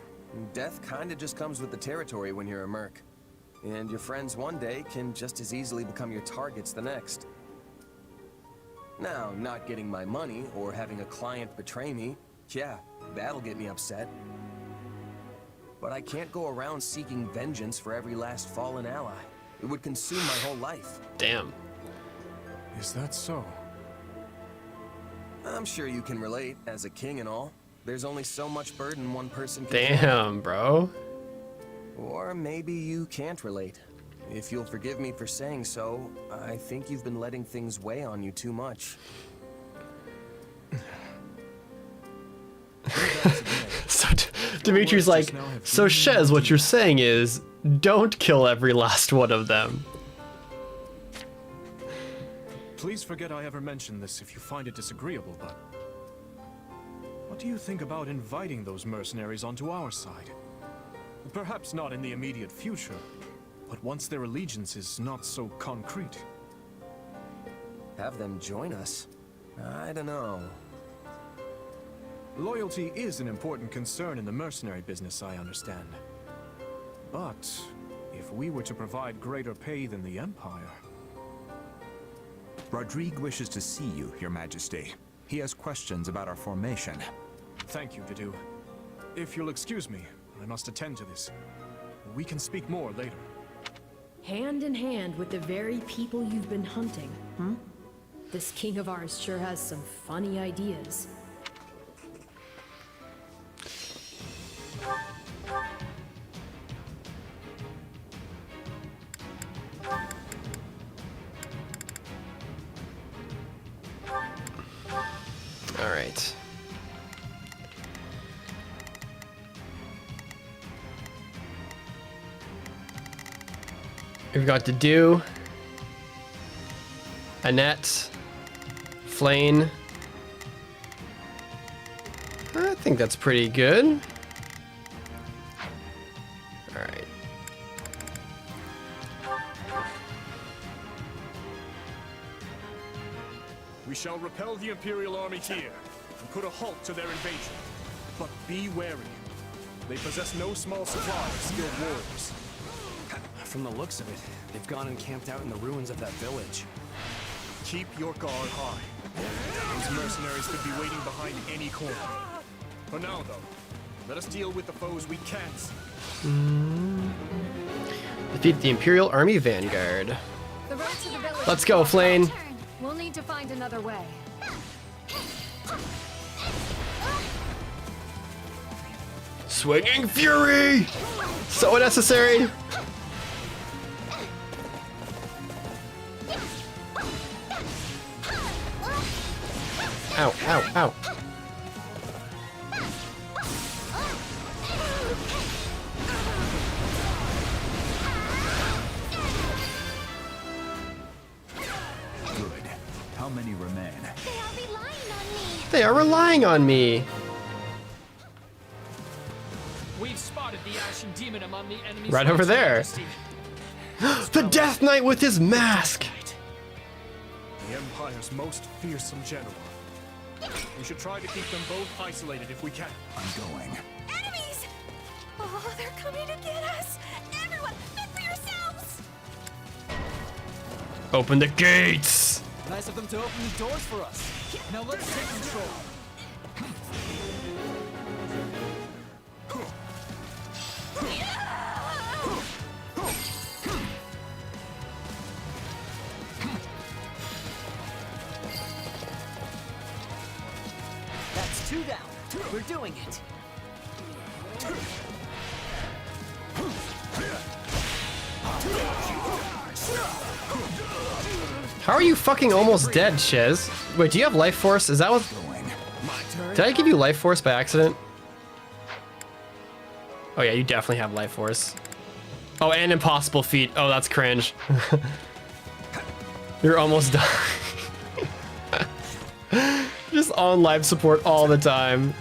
Death kinda just comes with the territory when you're a merc. And your friends one day can just as easily become your targets the next. Now, not getting my money or having a client betray me, yeah, that'll get me upset. But I can't go around seeking vengeance for every last fallen ally. It would consume my whole life. Damn. Is that so? I'm sure you can relate, as a king and all. There's only so much burden one person can Damn, bro. Or maybe you can't relate. If you'll forgive me for saying so, I think you've been letting things weigh on you too much. So Dimitri's like, so Shez, what you're saying is, don't kill every last one of them. Please forget I ever mentioned this if you find it disagreeable, but... what do you think about inviting those mercenaries onto our side? Perhaps not in the immediate future, but once their allegiance is not so concrete. Have them join us? I don't know. Loyalty is an important concern in the mercenary business, I understand. But if we were to provide greater pay than the Empire... Rodrigue wishes to see you, Your Majesty. He has questions about our formation. Thank you, Dedu. If you'll excuse me, I must attend to this. We can speak more later. Hand in hand with the very people you've been hunting. This king of ours sure has some funny ideas. All right. We've got Dedu, Annette, Flane. I think that's pretty good. All right. We shall repel the Imperial army here and put a halt to their invasion. But be wary. They possess no small supply of skilled warriors. From the looks of it, they've gone and camped out in the ruins of that village. Keep your guard high. Those mercenaries could be waiting behind any corner. For now, though, let us deal with the foes we can see. Defeat the Imperial Army Vanguard. The road to the village. Let's go, Flane. We'll need to find another way. Swinging Fury! So necessary! Ow, ow, ow. Good. How many remain? They are relying on me. We've spotted the Ashen Demon among the enemies. Right over there. The Death Knight with his mask. The Empire's most fearsome general. We should try to keep them both isolated if we can. I'm going. Enemies! Oh, they're coming to get us! Everyone, fend for yourselves! Open the gates. Nice of them to open the doors for us. Now let's take control. That's 2 down. We're doing it. How are you fucking almost dead, Shez? Wait, do you have life force? Is that what? Did I give you life force by accident? Oh yeah, you definitely have life force. Oh, and impossible feat. Oh, that's cringe. You're almost done. Just on life support all the time.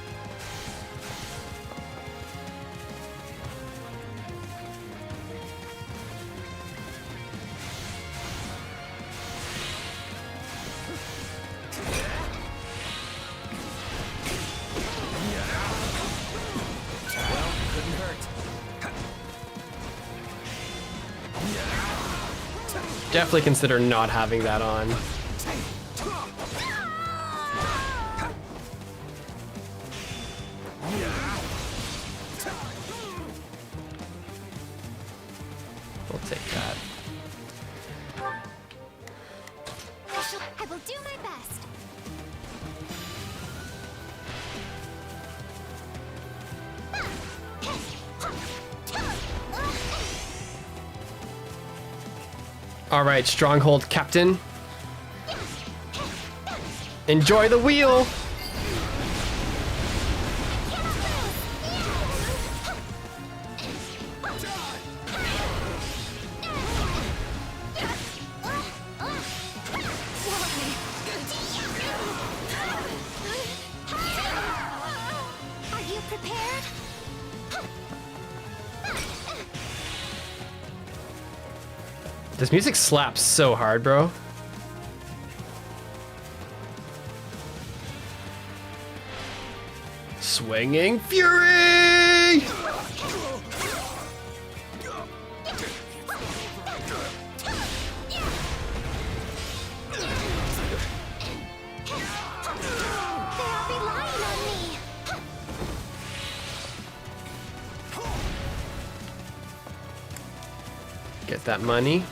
Definitely consider not having that on. We'll take that. I will do my best. All right, Stronghold Captain. Enjoy the wheel. Are you prepared? This music slaps so hard, bro. Swinging Fury! Get that money.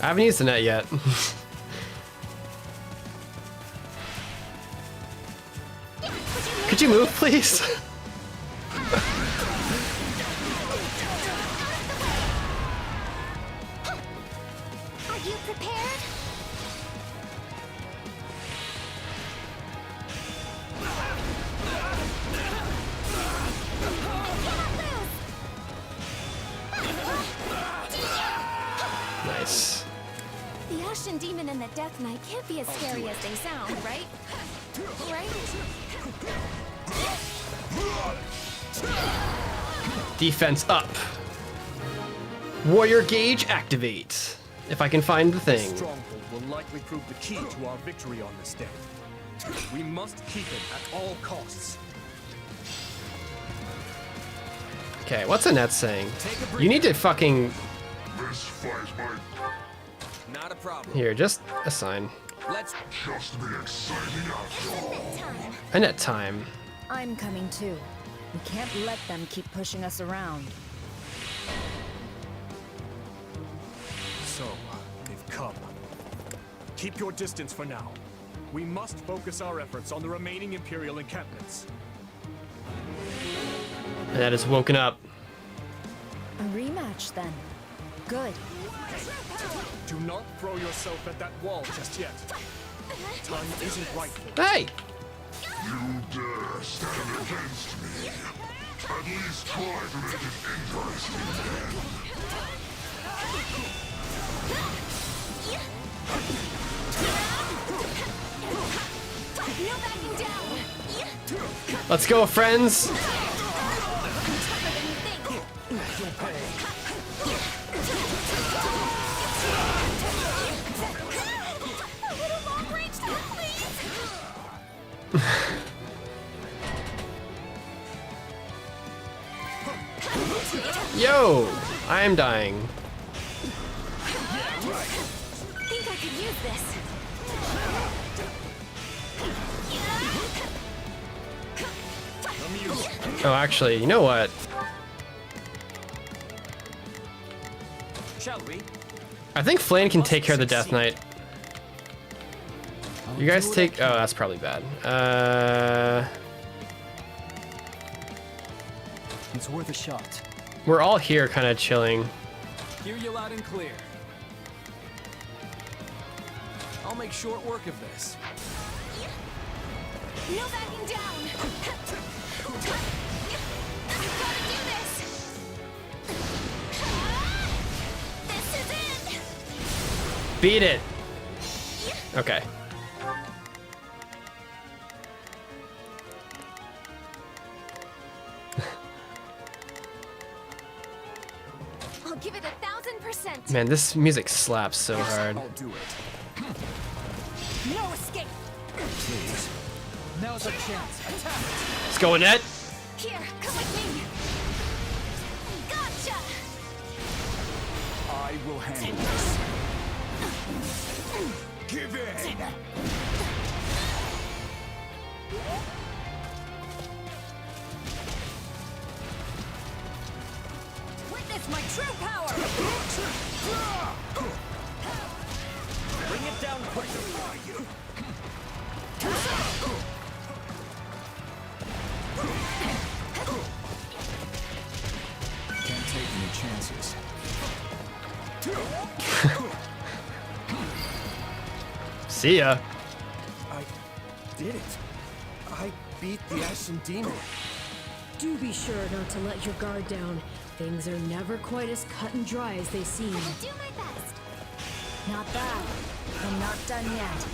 I haven't used the net yet. Could you move, please? Are you prepared? Nice. The Ashen Demon and the Death Knight can't be as scary as they sound, right? Right? Defense up. Warrior Gauge activate. If I can find the thing. Stronghold will likely prove the key to our victory on this day. We must keep it at all costs. Okay, what's Annette saying? You need to fucking... This fight might Not a problem. Here, just a sign. Let's just be exciting after all. Annette time. I'm coming too. We can't let them keep pushing us around. So, they've come. Keep your distance for now. We must focus our efforts on the remaining Imperial encampments. Annette is woken up. A rematch then. Good. Do not throw yourself at that wall just yet. Time isn't right. Hey! You dare stand against me? At least try to make it interesting Let's go, friends! Yo! I am dying. Think I could use this. Oh, actually, you know what? Shall we? I think Flan can take care of the Death Knight. You guys take... Oh, that's probably bad. It's worth a shot. We're all here kind of chilling. Hear you loud and clear. I'll make short work of this. No backing down. I've got to do this. This is it. Beat it! Okay. I'll give it 1000%. Man, this music slaps so hard. I'll do it. No escape. Please. Now's our chance. Attack! Let's go, Annette! Here, come with me. Gotcha. I will handle this. Give in! Witness my true power. Bring it down quickly. Can't take any chances. See ya. I did it. I beat the Ashen Demon. Do be sure not to let your guard down. Things are never quite as cut and dry as they seem. I'll do my best. Not bad. I'm not done yet.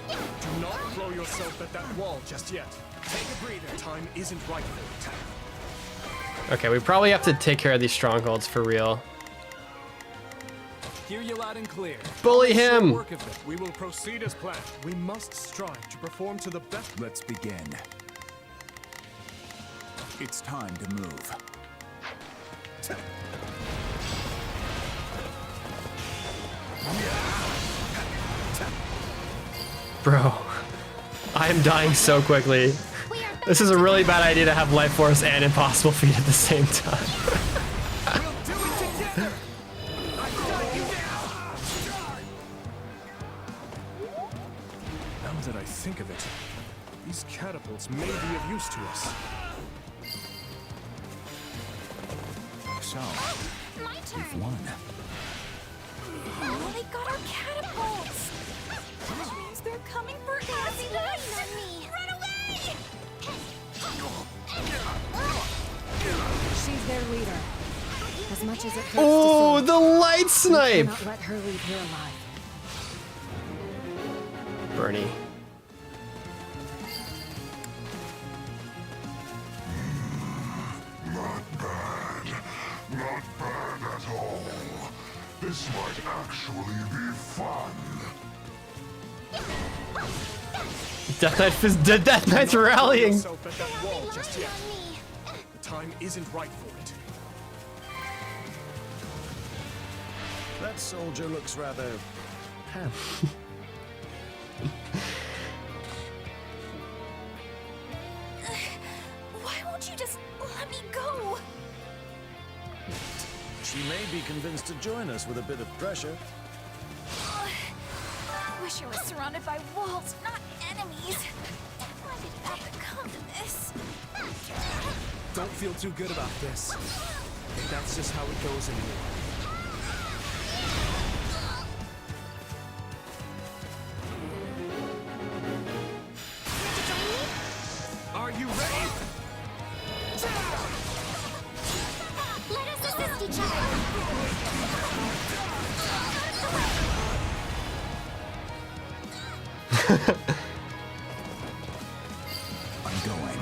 Do not throw yourself at that wall just yet. Take a breather. Time isn't right for attack. Okay, we probably have to take care of these strongholds for real. Hear you loud and clear. Bully him! Work of it. We will proceed as planned. We must strive to perform to the best. Let's begin. It's time to move. Bro, I am dying so quickly. This is a really bad idea to have Life Force and Impossible Feat at the same time. Now that I think of it, these catapults may be of use to us. So, My turn. we've won. Oh, they got our catapults. Which means they're coming for us. On me. Run away! She's their leader. As much as it hurts Oh, to say, the light we snipe! cannot let her leave here alive. Bernie. Not bad. Not bad at all. Death Knight's rallying. Yourself at that wall just yet. The time isn't right for it. That soldier looks rather happy. Why won't you just let me go? She may be convinced to join us with a bit of pressure. I wish I was surrounded by walls, not enemies. Why did it have to come to this? Don't feel too good about this. That's just how it goes in war. Are you ready? Let us assist each other. I'm going.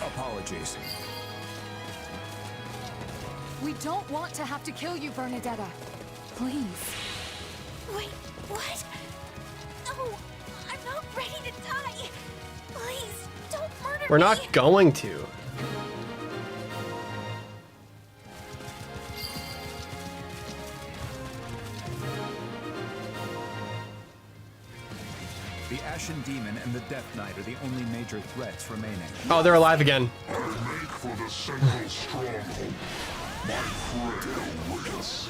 Apologies. We don't want to have to kill you, Bernadetta. Please. Wait, what? No, I'm not ready to die. Please, don't murder me. We're not going to. The Ashen Demon and the Death Knight are the only major threats remaining. Oh, they're alive again. Make for the central stronghold. My frail wits.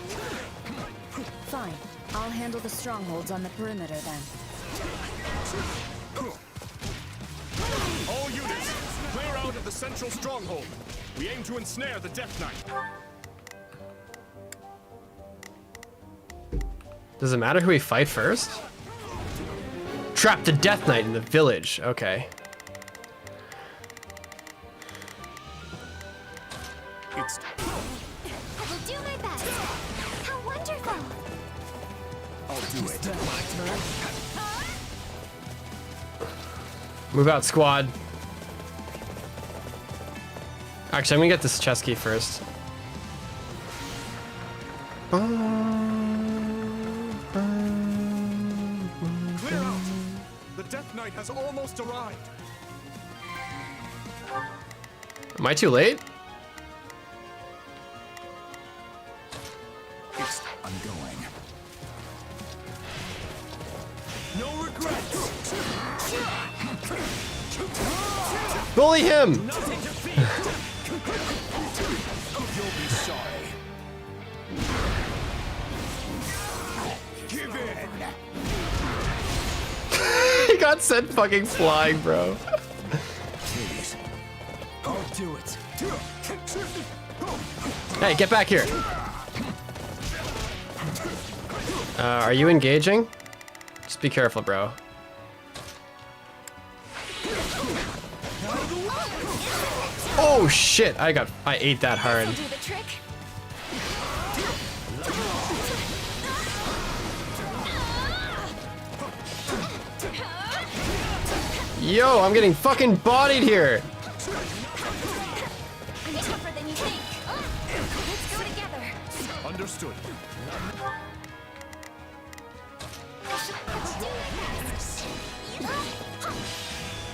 Fine. I'll handle the strongholds on the perimeter then. All units, clear out of the central stronghold. We aim to ensnare the Death Knight. Does it matter who we fight first? Trap the Death Knight in the village. Okay. I will do my best. How wonderful. I'll do it. My turn. Move out, squad. Actually, I'm gonna get this chest key first. Clear out. The Death Knight has almost arrived. Am I too late? I'm going. No regrets. Bully him! You'll be sorry. Give in. He got sent fucking flying, bro. Please. I'll do it. Hey, get back here. Are you engaging? Just be careful, bro. Oh shit! I ate that hard. Do the trick. Yo, I'm getting fucking bodied here. I'm tougher than you think. Let's go together. Understood.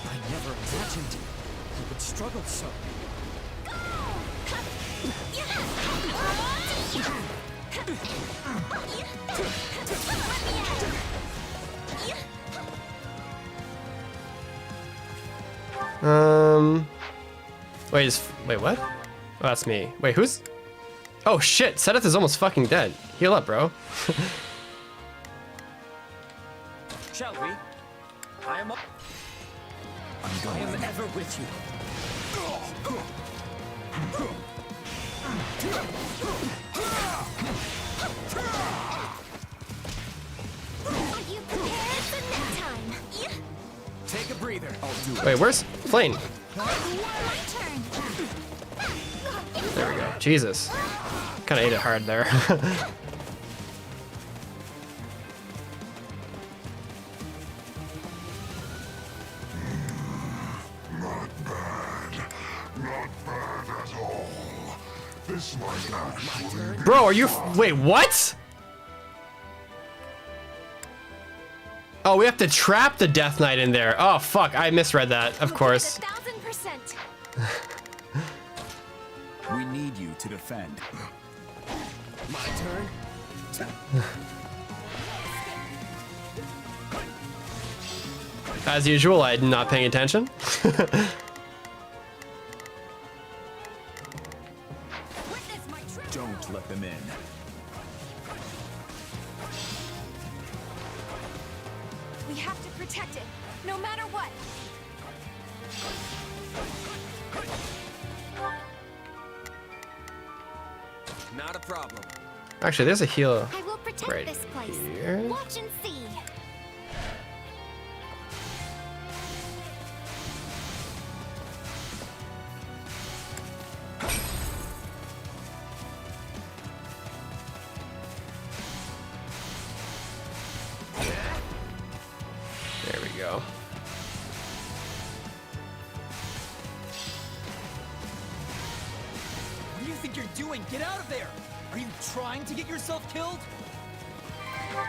I never imagined you would struggle so. Wait, what? Oh, that's me. Wait, who's? Oh shit, Sedith is almost fucking dead. Heal up, bro. Shall we? I am ever with you. Are you prepared for nap time? Take a breather. I'll do it. Wait, where's Flame? My turn. There we go. Jesus. Kind of ate it hard there. Not bad at all. This might actually. Bro, are you? Wait, what? Oh, we have to trap the Death Knight in there. Oh, fuck. I misread that, of course. 1000%. We need you to defend. My turn. As usual, I'm not paying attention. Don't let them in. We have to protect it, no matter what. Not a problem. Actually, there's a heal I will protect right this place. here. Watch and see. There we go. What do you think you're doing? Get out of there! Are you trying to get yourself killed?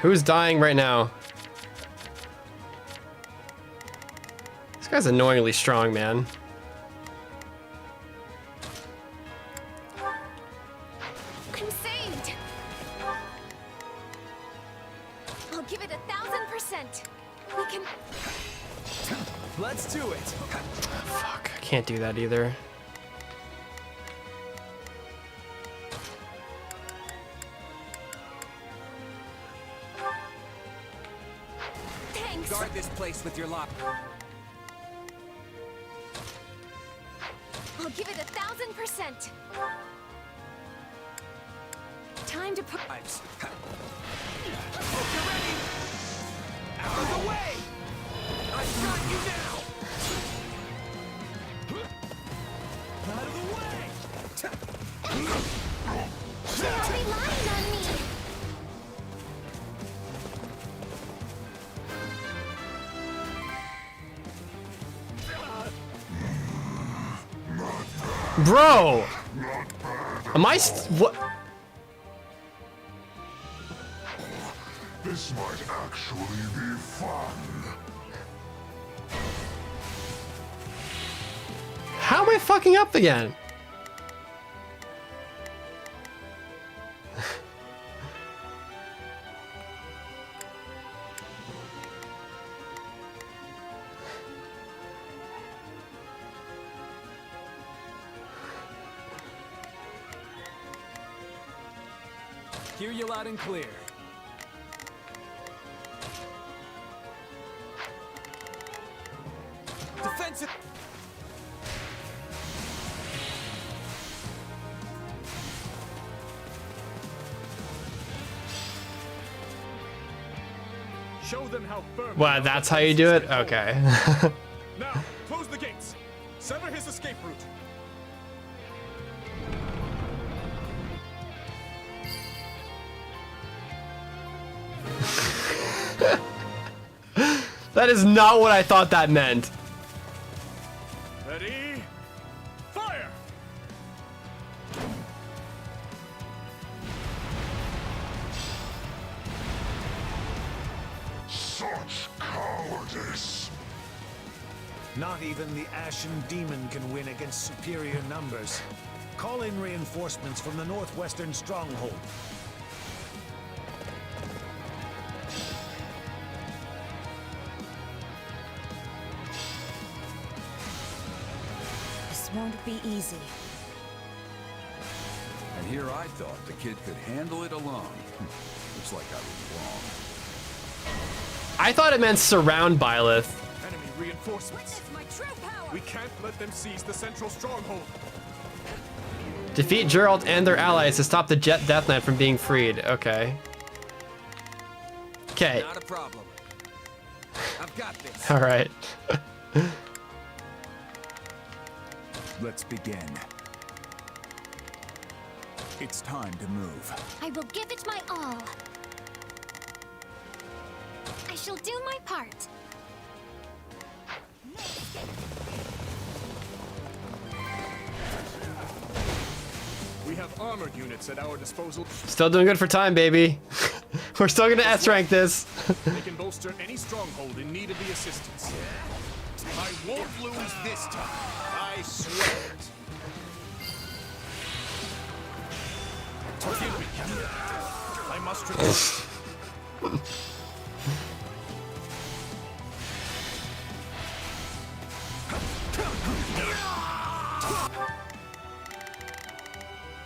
Who's dying right now? This guy's annoyingly strong, man. I'm saved. I'll give it 1000%. We can. Let's do it. Fuck, I can't do that either. Thanks. Guard this place with your lock. I'll give it 1000%. Time to put. Hope you're ready. Out of the way. I've got you now. Out of the way. You're relying on me. Bro! Am I what? This might actually be fun. How am I fucking up again? Hear you loud and clear. Defensive. Show them how firm. Well, that's how you do it? Okay. Now, close the gates. Sever his escape route. That is not what I thought that meant. Ready? Fire! Such cowardice. Not even the Ashen Demon can win against superior numbers. Call in reinforcements from the northwestern stronghold. This won't be easy. And here I thought the kid could handle it alone. Looks like I was wrong. I thought it meant surround Byleth. Enemy reinforcements. Witness my true power. We can't let them seize the central stronghold. Defeat Geralt and their allies to stop the Jet Death Knight from being freed. Okay. Okay. Not a problem. I've got this. All right. Let's begin. It's time to move. I will give it my all. I shall do my part. We have armored units at our disposal. Still doing good for time, baby. We're still gonna S rank this. They can both bolster any stronghold in need of the assistance. I won't lose this time. I swear it. Forgive me, Captain. I must return.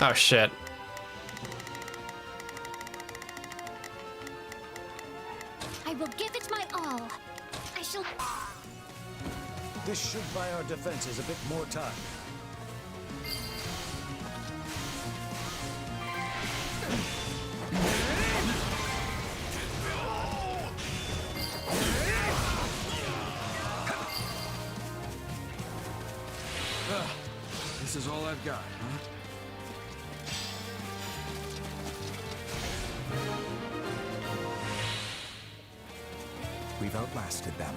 Oh shit. I will give it my all. I shall... This should buy our defenses a bit more time. This is all I've got, huh? We've outlasted them.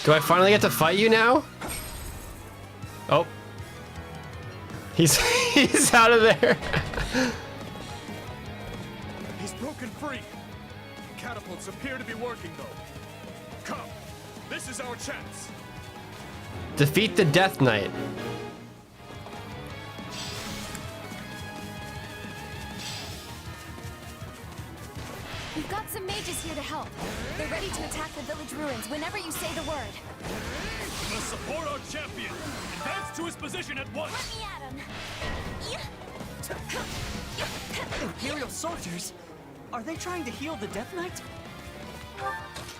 Do I finally get to fight you now? Oh. He's he's out of there. He's broken free. Catapults appear to be working, though. Come, this is our chance. Defeat the Death Knight. We've got some mages here to help. They're ready to attack the village ruins whenever you say the word. We must support our champion. Advance to his position at once. Let me at him. Imperial soldiers? Are they trying to heal the Death Knight?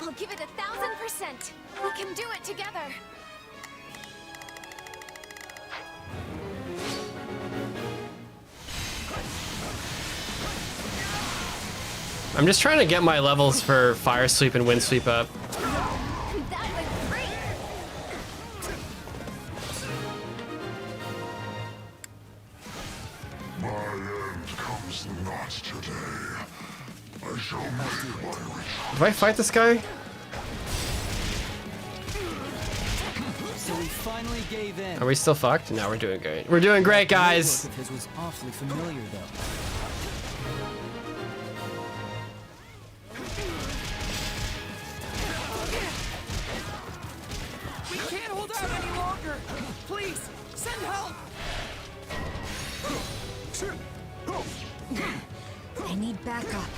I'll give it 1000%. We can do it together. I'm just trying to get my levels for Fire Sweep and Wind Sweep up. That was great. My end comes not today. I shall make my return. Do I fight this guy? So we finally gave in. Are we still fucked? No, we're doing great. We're doing great, guys. His was awfully familiar, though. We can't hold out any longer. Please, send help. I need backup.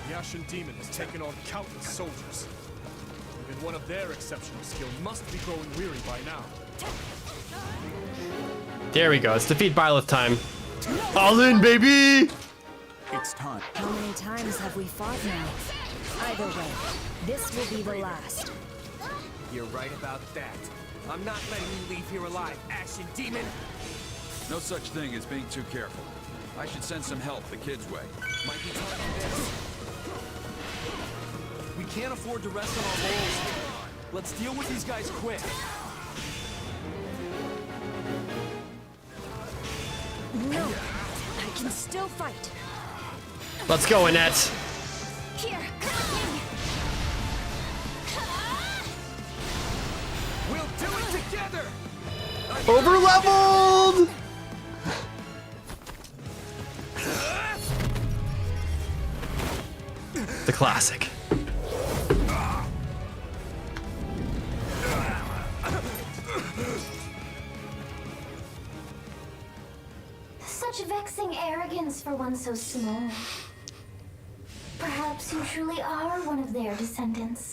The Ashen Demon has taken on countless soldiers. Even one of their exceptional skill must be growing weary by now. There we go. It's defeat Byleth time. All in, baby! It's time. How many times have we fought now? Either way, this will be the last. You're right about that. I'm not letting you leave here alive, Ashen Demon. No such thing as being too careful. I should send some help the kid's way. Might be time for this. We can't afford to rest on our laurels here. Let's deal with these guys quick. No, I can still fight. Let's go, Annette. Here, come with me. We'll do it together. Over-leveled! The classic. Such vexing arrogance for one so small. Perhaps you truly are one of their descendants.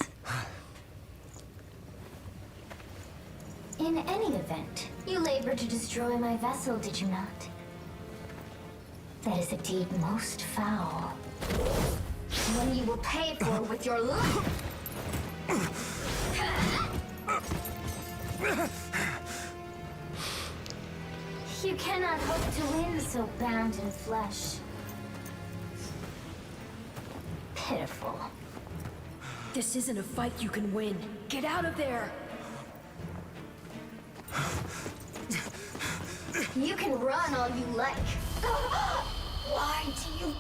In any event, you labored to destroy my vessel, did you not? That is a deed most foul. One you will pay for with your life. You cannot hope to win so bound in flesh. Pitiful. This isn't a fight you can win. Get out of there! You can run all you like. Why do you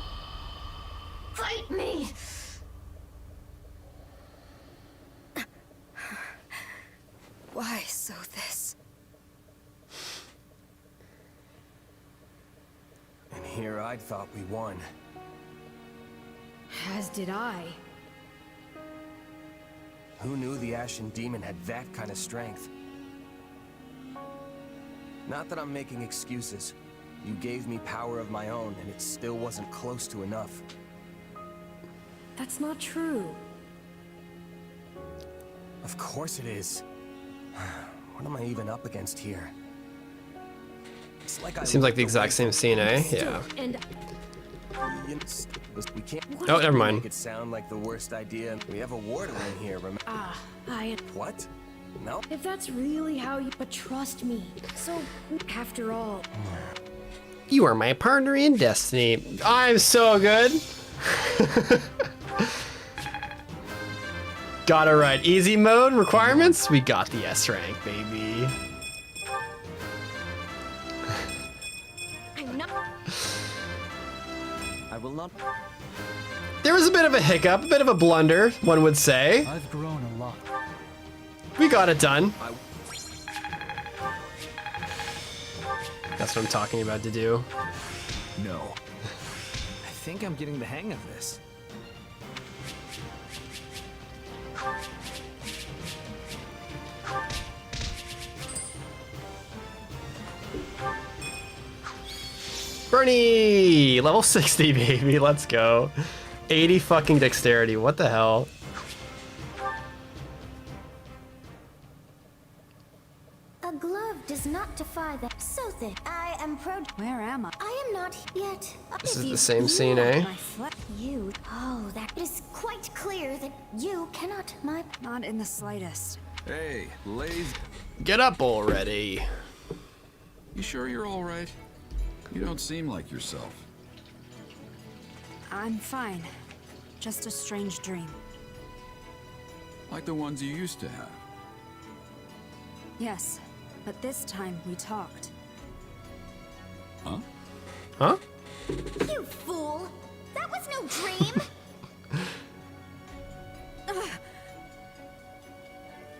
fight me? Why so this? And here, I'd thought we won. As did I. Who knew the Ashen Demon had that kind of strength? Not that I'm making excuses. You gave me power of my own, and it still wasn't close to enough. That's not true. Of course it is. What am I even up against here? It's like It seems like the exact same scene, eh? Yeah. And we can't. Oh, never mind. Make it sound like the worst idea. We have a warden in here. Remember? What? No. If that's really how you, but trust me. So, after all, You are my partner in destiny. I'm so good. Got it right. Easy mode requirements. We got the S rank, baby. I'm not. I will not. There was a bit of a hiccup, a bit of a blunder, one would say. I've grown a lot. We got it done. That's what I'm talking about to do. No. I think I'm getting the hang of this. Bernie! Level 60, baby. Let's go. 80 fucking dexterity. What the hell? A glove does not defy that. So thick. I am Where am I? I am not yet. This is the same scene, eh? You. Oh, that is quite clear that you cannot. Not in the slightest. Hey, lazy. Get up already. You sure you're all right? You don't seem like yourself. I'm fine. Just a strange dream. Like the ones you used to have. Yes, but this time we talked. Huh? Huh? You fool! That was no dream!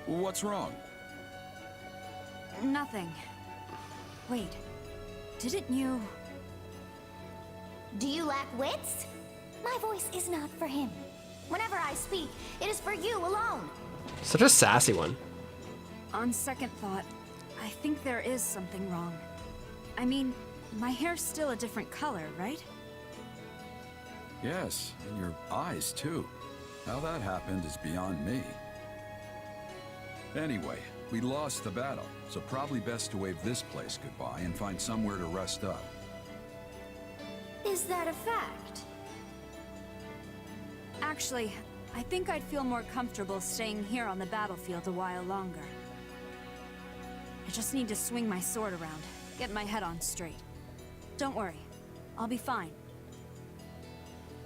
What's wrong? Nothing. Wait. Didn't you... Do you lack wits? My voice is not for him. Whenever I speak, it is for you alone. Such a sassy one. On second thought, I think there is something wrong. I mean, my hair's still a different color, right? Yes, and your eyes too. How that happened is beyond me. Anyway, we lost the battle, so probably best to wave this place goodbye and find somewhere to rest up. Is that a fact? Actually, I think I'd feel more comfortable staying here on the battlefield a while longer. I just need to swing my sword around, get my head on straight. Don't worry, I'll be fine.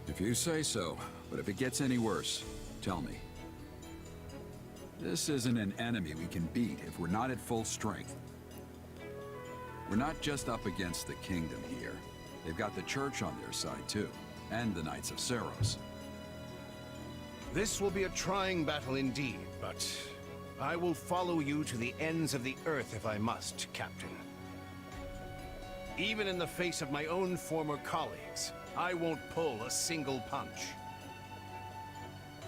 If you say so, but if it gets any worse, tell me. This isn't an enemy we can beat if we're not at full strength. We're not just up against the kingdom here. They've got the church on their side too, and the Knights of Seiros. This will be a trying battle indeed, but I will follow you to the ends of the earth if I must, Captain. Even in the face of my own former colleagues, I won't pull a single punch.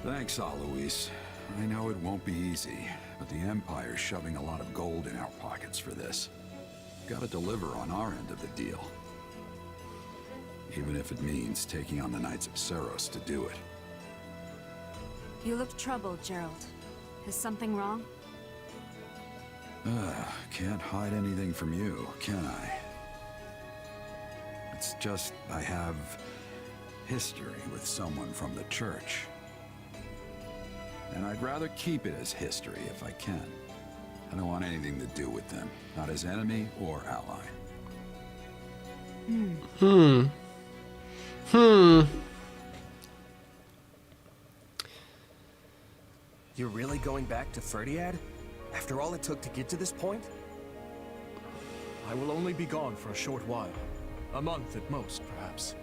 Thanks, Alois. I know it won't be easy, but the Empire's shoving a lot of gold in our pockets for this. Gotta deliver on our end of the deal. Even if it means taking on the Knights of Seiros to do it. You look troubled, Gerald. Is something wrong? Can't hide anything from you, can I? It's just I have history with someone from the church. And I'd rather keep it as history if I can. I don't want anything to do with them, not as enemy or ally. You're really going back to Ferdiad? After all it took to get to this point? I will only be gone for a short while. A month at most, perhaps.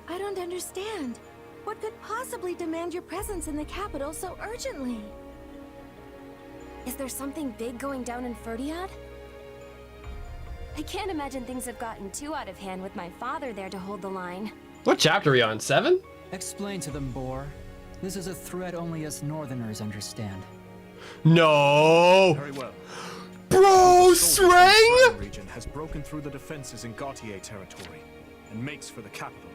I don't understand. What could possibly demand your presence in the capital so urgently? Is there something big going down in Ferdiad? I can't imagine things have gotten too out of hand with my father there to hold the line. What chapter are we on? 7? Explain to them, Boar. This is a threat only us Northerners understand. No! Very well. Bro, The Strang! region has broken through the defenses in Gautier territory and makes for the capital.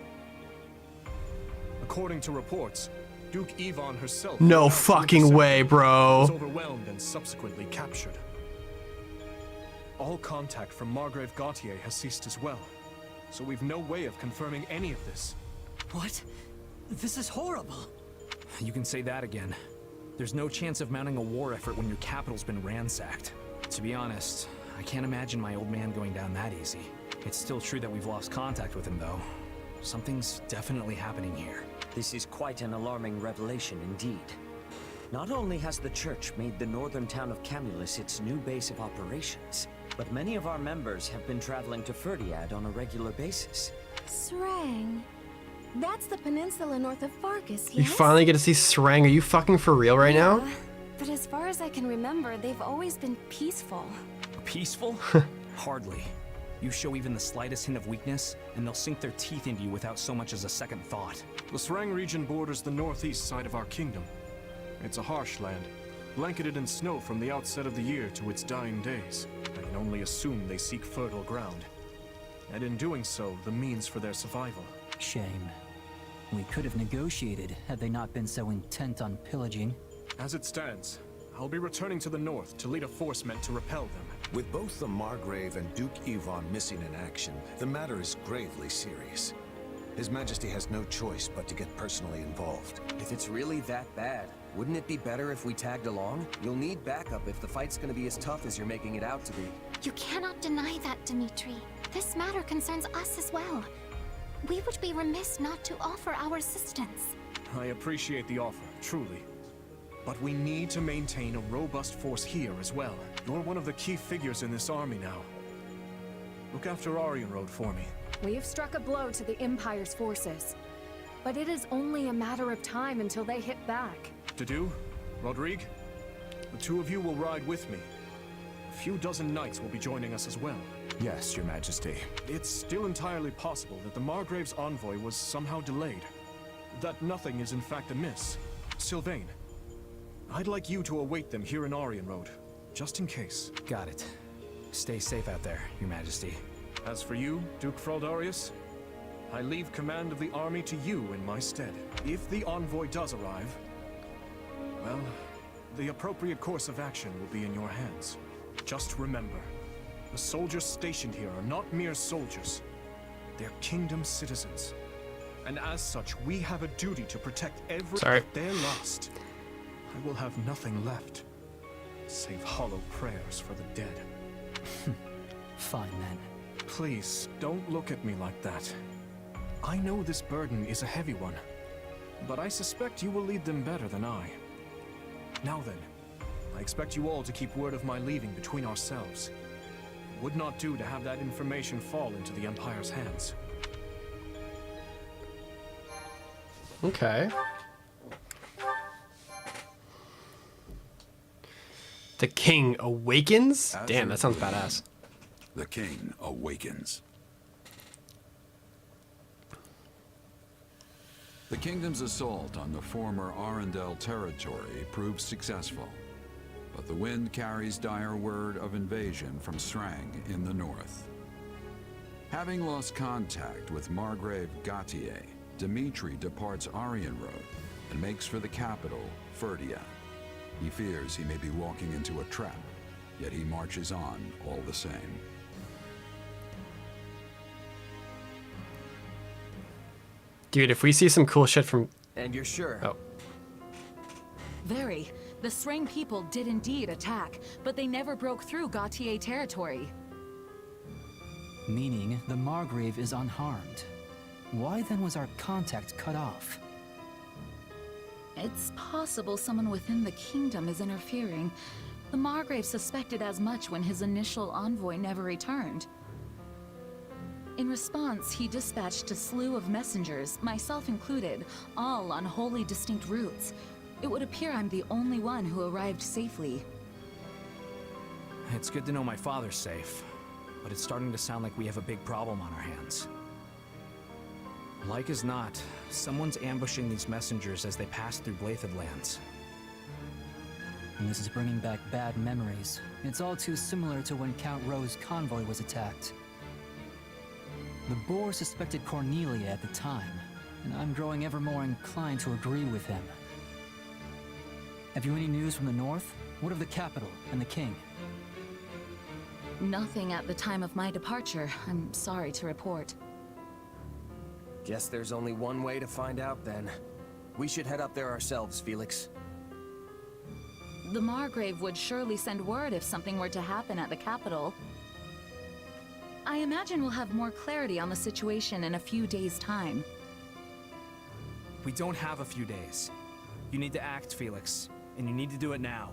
According to reports, Duke Yvonne herself No fucking way, was bro. overwhelmed and subsequently captured. All contact from Margrave Gautier has ceased as well, so we've no way of confirming any of this. What? This is horrible. You can say that again. There's no chance of mounting a war effort when your capital's been ransacked. To be honest, I can't imagine my old man going down that easy. It's still true that we've lost contact with him, though. Something's definitely happening here. This is quite an alarming revelation indeed. Not only has the Church made the northern town of Camulus its new base of operations, but many of our members have been traveling to Ferdiad on a regular basis. Srang. That's the peninsula north of Farkas, yes? You finally get to see Strang. Are you fucking for real right now? But as far as I can remember, they've always been peaceful. Peaceful? Hardly. You show even the slightest hint of weakness, and they'll sink their teeth into you without so much as a second thought. The Srang region borders the northeast side of our kingdom. It's a harsh land, blanketed in snow from the outset of the year to its dying days. I can only assume they seek fertile ground, and in doing so, the means for their survival. Shame. We could have negotiated had they not been so intent on pillaging. As it stands, I'll be returning to the north to lead a force meant to repel them. With both the Margrave and Duke Yvonne missing in action, the matter is gravely serious. His Majesty has no choice but to get personally involved. If it's really that bad, wouldn't it be better if we tagged along? You'll need backup if the fight's gonna be as tough as you're making it out to be. You cannot deny that, Dimitri. This matter concerns us as well. We would be remiss not to offer our assistance. I appreciate the offer, truly. But we need to maintain a robust force here as well. You're one of the key figures in this army now. Look after Aryan Road for me. We have struck a blow to the Empire's forces, but it is only a matter of time until they hit back. Dedu, Rodrigue, the two of you will ride with me. A few dozen knights will be joining us as well. Yes, Your Majesty. It's still entirely possible that the Margrave's envoy was somehow delayed. That nothing is in fact amiss. Sylvain, I'd like you to await them here in Aryan Road, just in case. Got it. Stay safe out there, Your Majesty. As for you, Duke Fraldarius, I leave command of the army to you in my stead. If the envoy does arrive, well, the appropriate course of action will be in your hands. Just remember, the soldiers stationed here are not mere soldiers. They're kingdom citizens. And as such, we have a duty to protect every they're lost. I will have nothing left, save hollow prayers for the dead. Fine then. Please, don't look at me like that. I know this burden is a heavy one, but I suspect you will lead them better than I. Now then, I expect you all to keep word of my leaving between ourselves. It would not do to have that information fall into the Empire's hands. Okay. The king awakens? Damn, that sounds badass. The king awakens. The kingdom's assault on the former Arundel territory proved successful, but the wind carries dire word of invasion from Strang in the north. Having lost contact with Margrave Gautier, Dimitri departs Aryan Road and makes for the capital, Ferdiad. He fears he may be walking into a trap, yet he marches on all the same. Dude, if we see some cool shit from... And you're sure? Oh. Very. The Srang people did indeed attack, but they never broke through Gautier territory. Meaning the Margrave is unharmed. Why then was our contact cut off? It's possible someone within the kingdom is interfering. The Margrave suspected as much when his initial envoy never returned. In response, he dispatched a slew of messengers, myself included, all on wholly distinct routes. It would appear I'm the only one who arrived safely. It's good to know my father's safe. but it's starting to sound like we have a big problem on our hands. Like as not, someone's ambushing these messengers as they pass through Blathed lands. And this is bringing back bad memories. It's all too similar to when Count Rowe's convoy was attacked. The Boar suspected Cornelia at the time, and I'm growing ever more inclined to agree with him. Have you any news from the north? What of the capital and the king? Nothing at the time of my departure, I'm sorry to report. Guess there's only one way to find out then. We should head up there ourselves, Felix. The Margrave would surely send word if something were to happen at the capital. I imagine we'll have more clarity on the situation in a few days' time. We don't have a few days. You need to act, Felix, and you need to do it now.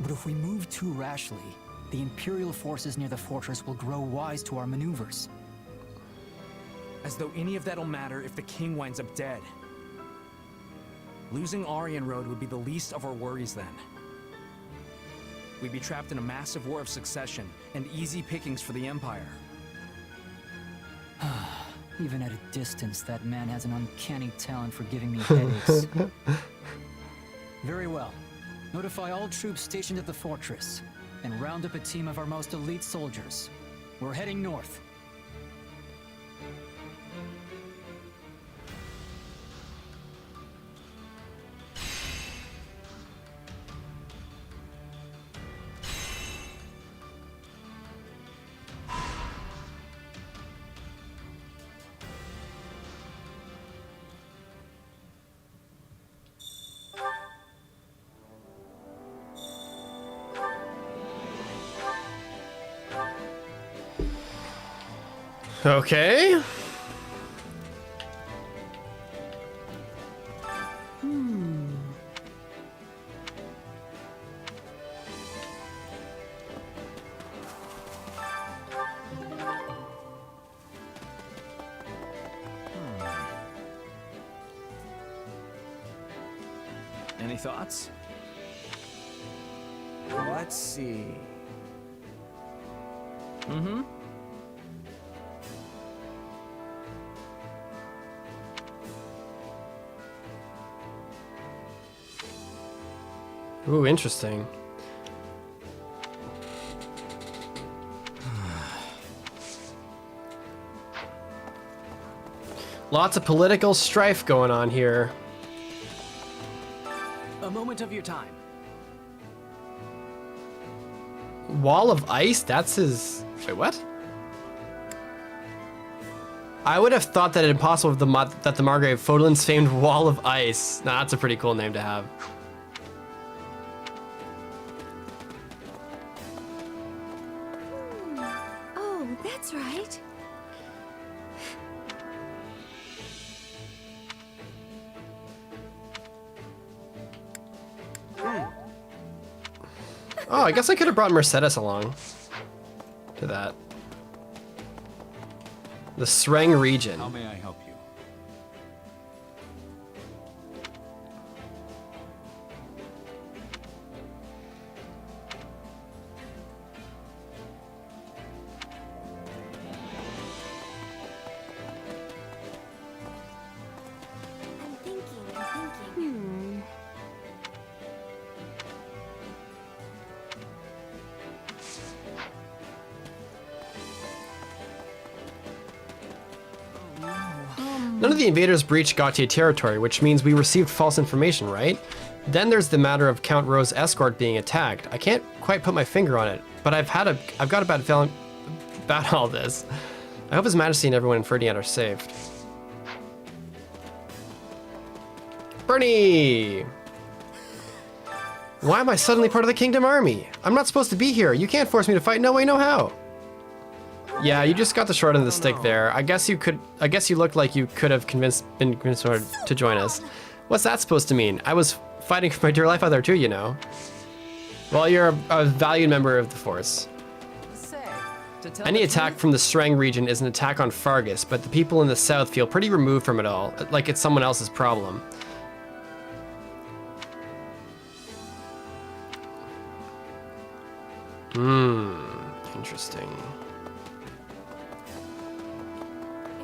But if we move too rashly, the Imperial forces near the fortress will grow wise to our maneuvers. As though any of that'll matter if the king winds up dead. Losing Aryan Road would be the least of our worries then. We'd be trapped in a massive war of succession, and easy pickings for the Empire. Even at a distance, that man has an uncanny talent for giving me headaches. Very well. Notify all troops stationed at the fortress, and round up a team of our most elite soldiers. We're heading north. Okay. Any thoughts? Let's see. Mm-hmm. Ooh, interesting. Lots of political strife going on here. A moment of your time. Wall of Ice? That's his... Wait, what? I would have thought that it impossible that the Margrave Fodlan's famed Wall of Ice. Nah, that's a pretty cool name to have. Oh, that's right. Oh, I guess I could have brought Mercedes along to that. The Sreng region. How may I help you? I'm thinking. None of the invaders breached Gautier territory, which means we received false information, right? Then there's the matter of Count Rowe's escort being attacked. I can't quite put my finger on it, but I've got a bad feeling about all this. I hope His Majesty and everyone in Ferdinand are safe. Bernie! Why am I suddenly part of the Kingdom Army? I'm not supposed to be here. You can't force me to fight. No way, no how. Yeah, you just got the short end of the stick there. I guess you looked like you could have been convinced to join us. What's that supposed to mean? I was fighting for my dear life out there too, you know. Well, you're a valued member of the Force. Any attack from the Sreng region is an attack on Fargus, but the people in the south feel pretty removed from it all, like it's someone else's problem. Interesting.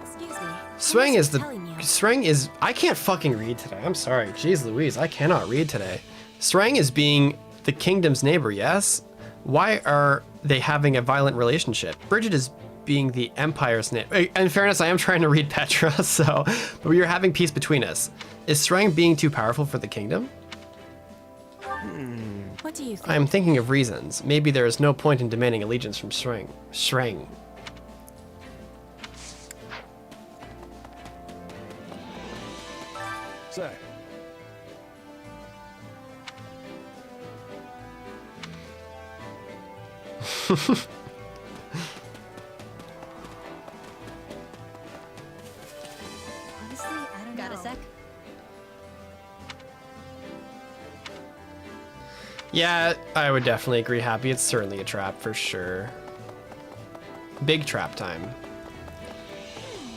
Excuse me. Sreng is I can't fucking read today. I'm sorry. Jeez Louise, I cannot read today. Sreng is being the kingdom's neighbor, yes? Why are they having a violent relationship? Bridget is being the empire's neighbor. In fairness, I am trying to read Petra, so but we are having peace between us. Is Sreng being too powerful for the kingdom? What do you think? I am thinking of reasons. Maybe there is no point in demanding allegiance from Sreng. Say. Honestly, I don't know. Got a sec? Yeah, I would definitely agree, Happy. It's certainly a trap for sure. Big trap time.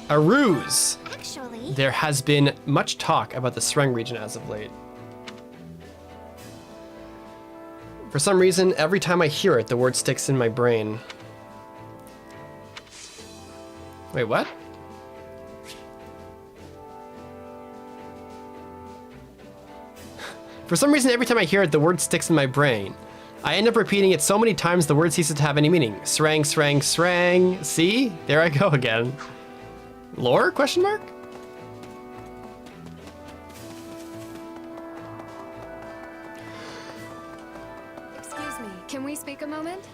A ruse! Actually, There has been much talk about the Sreng region as of late. For some reason, every time I hear it, the word sticks in my brain. Wait, what? For some reason, every time I hear it, the word sticks in my brain. I end up repeating it so many times the word ceases to have any meaning. Sreng, Sreng, Sreng. See? There I go again. Lore? Question mark? Excuse me, can we speak a moment?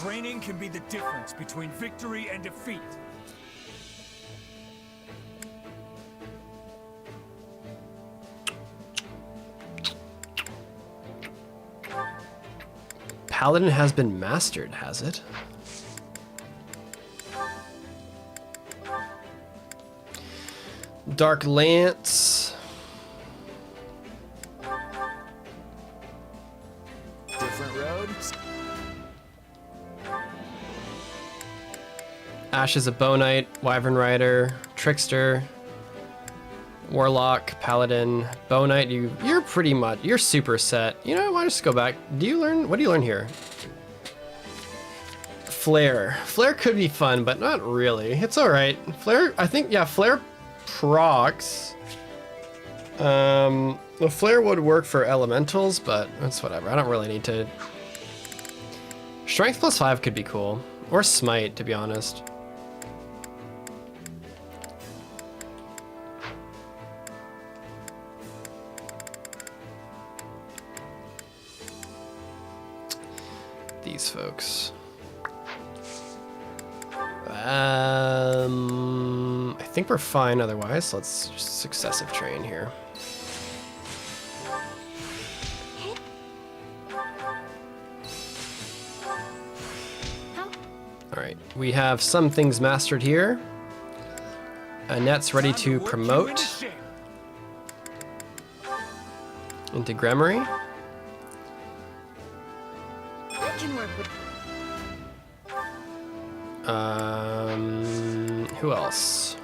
Training can be the difference between victory and defeat. Paladin has been mastered, has it? Dark Lance. Different roads. Ash is a Bow Knight, Wyvern Rider, Trickster, Warlock, Paladin, Bow Knight. You're super set. You know, why don't I just go back? What do you learn here? Flare. Flare could be fun, but not really. It's all right. Flare, I think, yeah, Flare procs. Well, Flare would work for elementals, but that's whatever. I don't really need to. Strength +5 could be cool, or Smite, to be honest. These folks. I think we're fine otherwise. Let's just successive train here. All right, we have some things mastered here. Annette's ready to promote into Gremory. I can work with. Who else?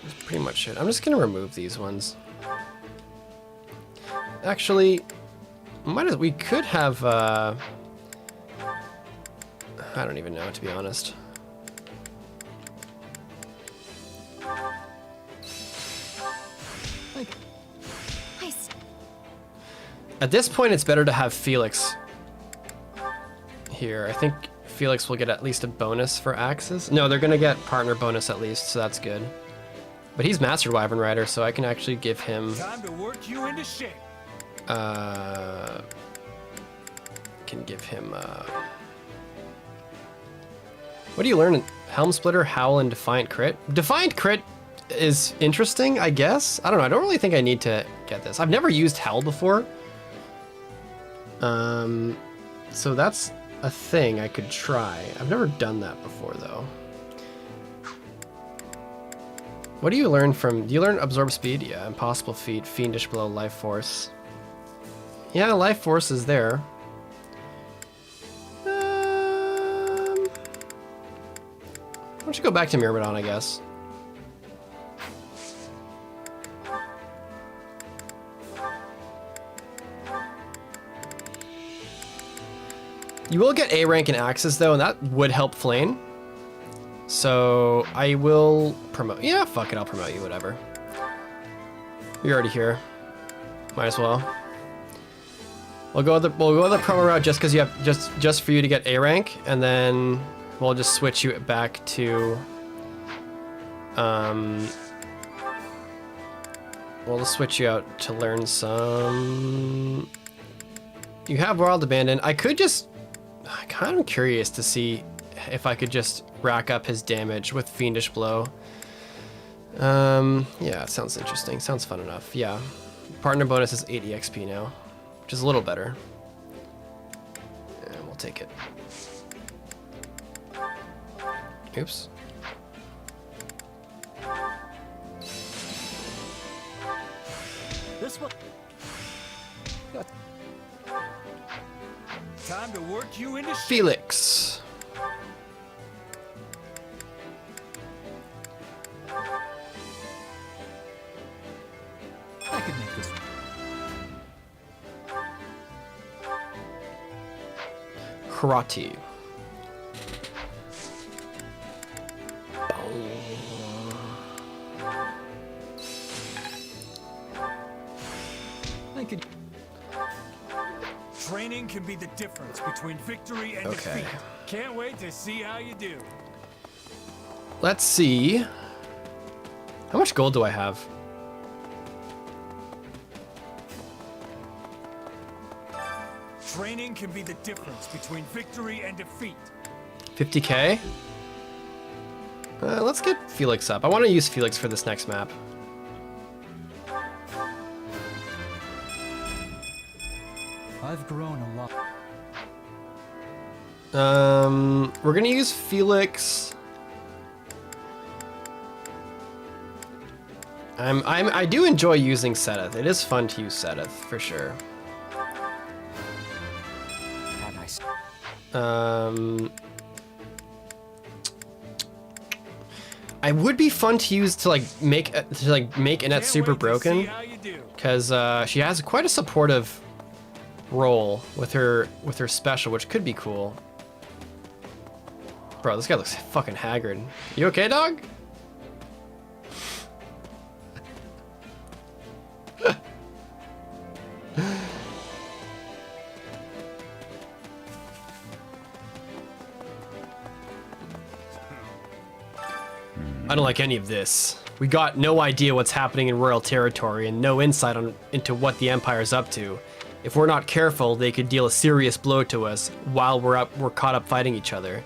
That's pretty much it. I'm just gonna remove these ones. Actually, we could have. I don't even know, to be honest. At this point, it's better to have Felix here. I think Felix will get at least a bonus for axes. No, they're gonna get partner bonus at least, so that's good. But he's Mastered Wyvern Rider, so I can actually give him. Time to work you into shape. Can give him. What do you learn? Helm Splitter, Howl, and Defiant Crit. Defiant Crit is interesting, I guess. I don't know. I don't really think I need to get this. I've never used Howl before. So that's a thing I could try. I've never done that before, though. What do you learn from... Do you learn Absorb Speed? Yeah, Impossible Feat, Fiendish Blow, Life Force. Yeah, Life Force is there. How should go back to Myrmidon, I guess. You will get A rank in Axes though, and that would help Flame. So I will promote. Yeah, fuck it, I'll promote you, whatever. You're already here. Might as well. We'll go the promo route just because you have just for you to get A rank, and then we'll just switch you back to we'll just switch you out to learn some. You have Wild Abandon. I'm kind of curious to see if I could just rack up his damage with Fiendish Blow. Yeah, it sounds interesting. Sounds fun enough. Yeah. Partner bonus is 80 XP now, which is a little better. And we'll take it. Oops. This one. Time to work you into Felix. I could make this one. Karate. I could. Training can be the difference between victory and defeat. Can't wait to see how you do. Let's see. How much gold do I have? Training can be the difference between victory and defeat. 50k? Let's get Felix up. I want to use Felix for this next map. I've grown a lot. We're gonna use Felix. I do enjoy using Seth. It is fun to use Seth for sure. I would be fun to use to make Annette super broken, because she has quite a supportive role with her special, which could be cool. Bro, this guy looks fucking haggard. You okay, dog? I don't like any of this. We got no idea what's happening in royal territory and no insight into what the Empire's up to. If we're not careful, they could deal a serious blow to us while we're caught up fighting each other.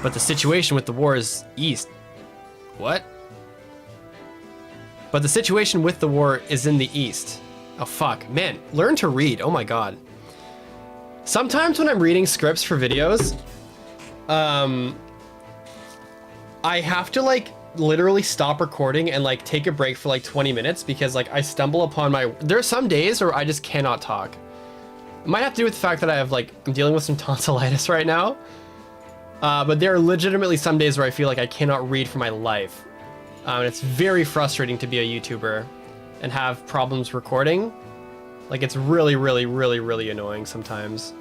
But the situation with the war is east. What? But the situation with the war is in the east. Oh fuck, man, learn to read, oh my god. Sometimes when I'm reading scripts for videos, I have to literally stop recording and take a break for 20 minutes because I stumble upon there are some days where I just cannot talk. It might have to do with the fact that I have I'm dealing with some tonsillitis right now. But there are legitimately some days where I feel like I cannot read for my life. And it's very frustrating to be a YouTuber and have problems recording. It's really, really, really, really annoying sometimes.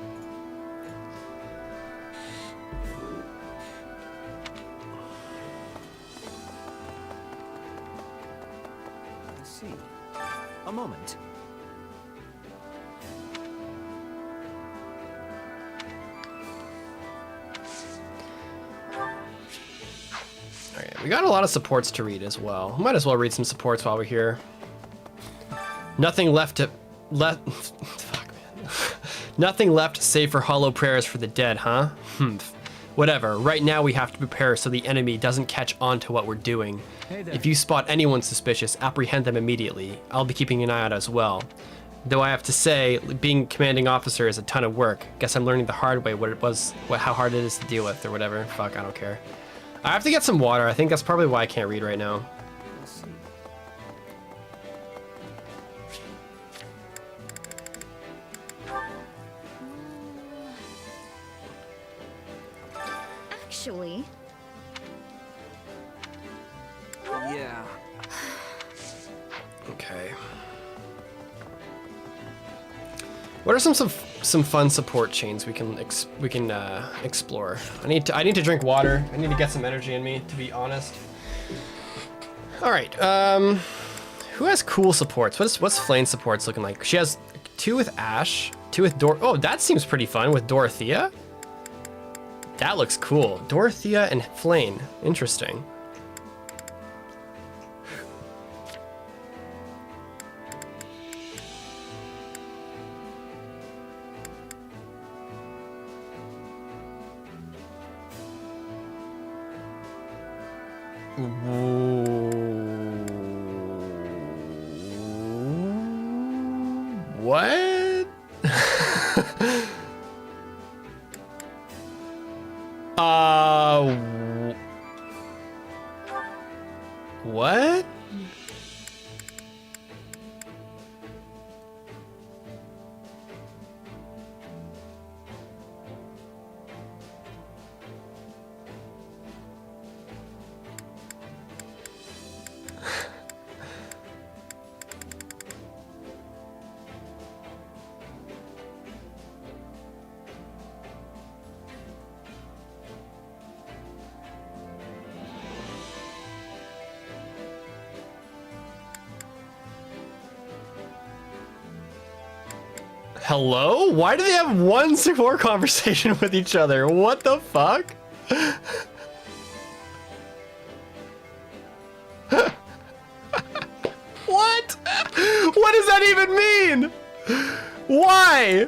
Let's see. A moment. We got a lot of supports to read as well. Might as well read some supports while we're here. Nothing left fuck, man. Nothing left save for hollow prayers for the dead, huh? Whatever. Right now we have to prepare so the enemy doesn't catch on to what we're doing. Hey there. If you spot anyone suspicious, apprehend them immediately. I'll be keeping an eye out as well. Though I have to say, being commanding officer is a ton of work. Guess I'm learning the hard way how hard it is to deal with or whatever. Fuck, I don't care. I have to get some water. I think that's probably why I can't read right now. Actually, Yeah. Okay. What are some fun support chains we can explore? I need to drink water. I need to get some energy in me, to be honest. All right. Who has cool supports? What's Flayn supports looking like? She has 2 with Ash, 2 with Oh, that seems pretty fun with Dorothea. That looks cool. Dorothea and Flayn. Interesting. What? What? Hello? Why do they have 1-4 conversation with each other? What the fuck? What? What does that even mean? Why?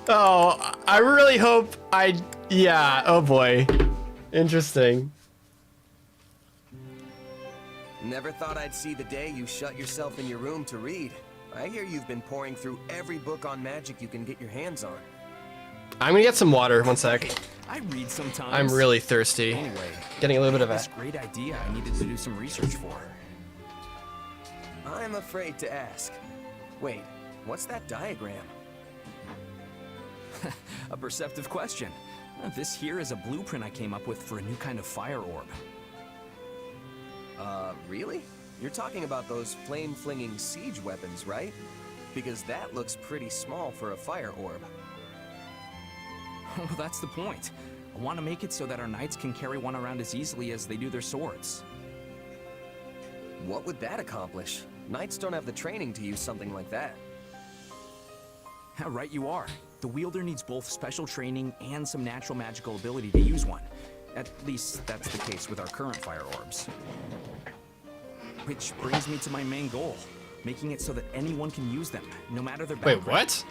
Oh, I really hope yeah, oh boy. Interesting. Never thought I'd see the day you shut yourself in your room to read. I hear you've been pouring through every book on magic you can get your hands on. I'm gonna get some water, one sec. I read sometimes. I'm really thirsty. Anyway, Getting a little bit of this great idea I needed to do some research for. I'm afraid to ask. Wait, what's that diagram? A perceptive question. This here is a blueprint I came up with for a new kind of fire orb. Really? You're talking about those flame-flinging siege weapons, right? Because that looks pretty small for a fire orb. Well, that's the point. I want to make it so that our knights can carry one around as easily as they do their swords. What would that accomplish? Knights don't have the training to use something like that. Right you are. The wielder needs both special training and some natural magical ability to use one. At least that's the case with our current fire orbs. Which brings me to my main goal, making it so that anyone can use them, no matter their background. Wait, what?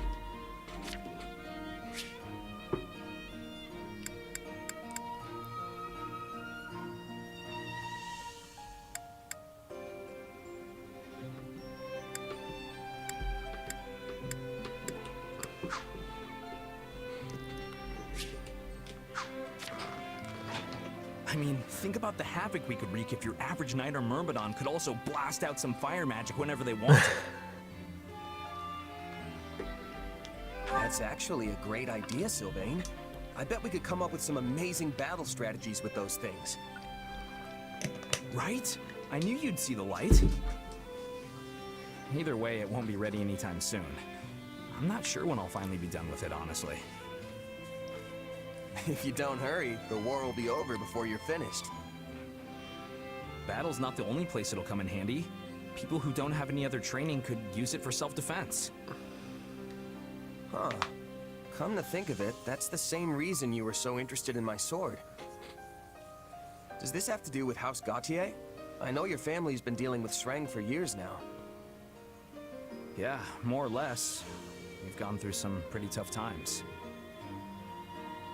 I mean, think about the havoc we could wreak if your average knight or myrmidon could also blast out some fire magic whenever they wanted. That's actually a great idea, Sylvain. I bet we could come up with some amazing battle strategies with those things. Right? I knew you'd see the light. Either way, it won't be ready anytime soon. I'm not sure when I'll finally be done with it, honestly. If you don't hurry, the war will be over before you're finished. Battle's not the only place it'll come in handy. People who don't have any other training could use it for self-defense. Huh. Come to think of it, that's the same reason you were so interested in my sword. Does this have to do with House Gautier? I know your family's been dealing with Shreng for years now. Yeah, more or less. We've gone through some pretty tough times.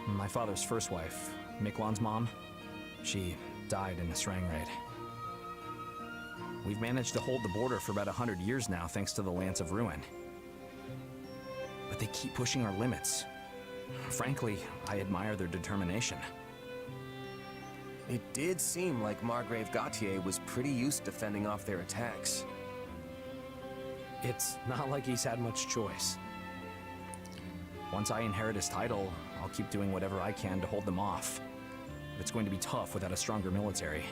My father's first wife, Miklon's mom, she died in a Shreng raid. We've managed to hold the border for about 100 years now thanks to the Lance of Ruin. But they keep pushing our limits. Frankly, I admire their determination. It did seem like Margrave Gautier was pretty used to fending off their attacks. It's not like he's had much choice. Once I inherit his title, I'll keep doing whatever I can to hold them off. But it's going to be tough without a stronger military.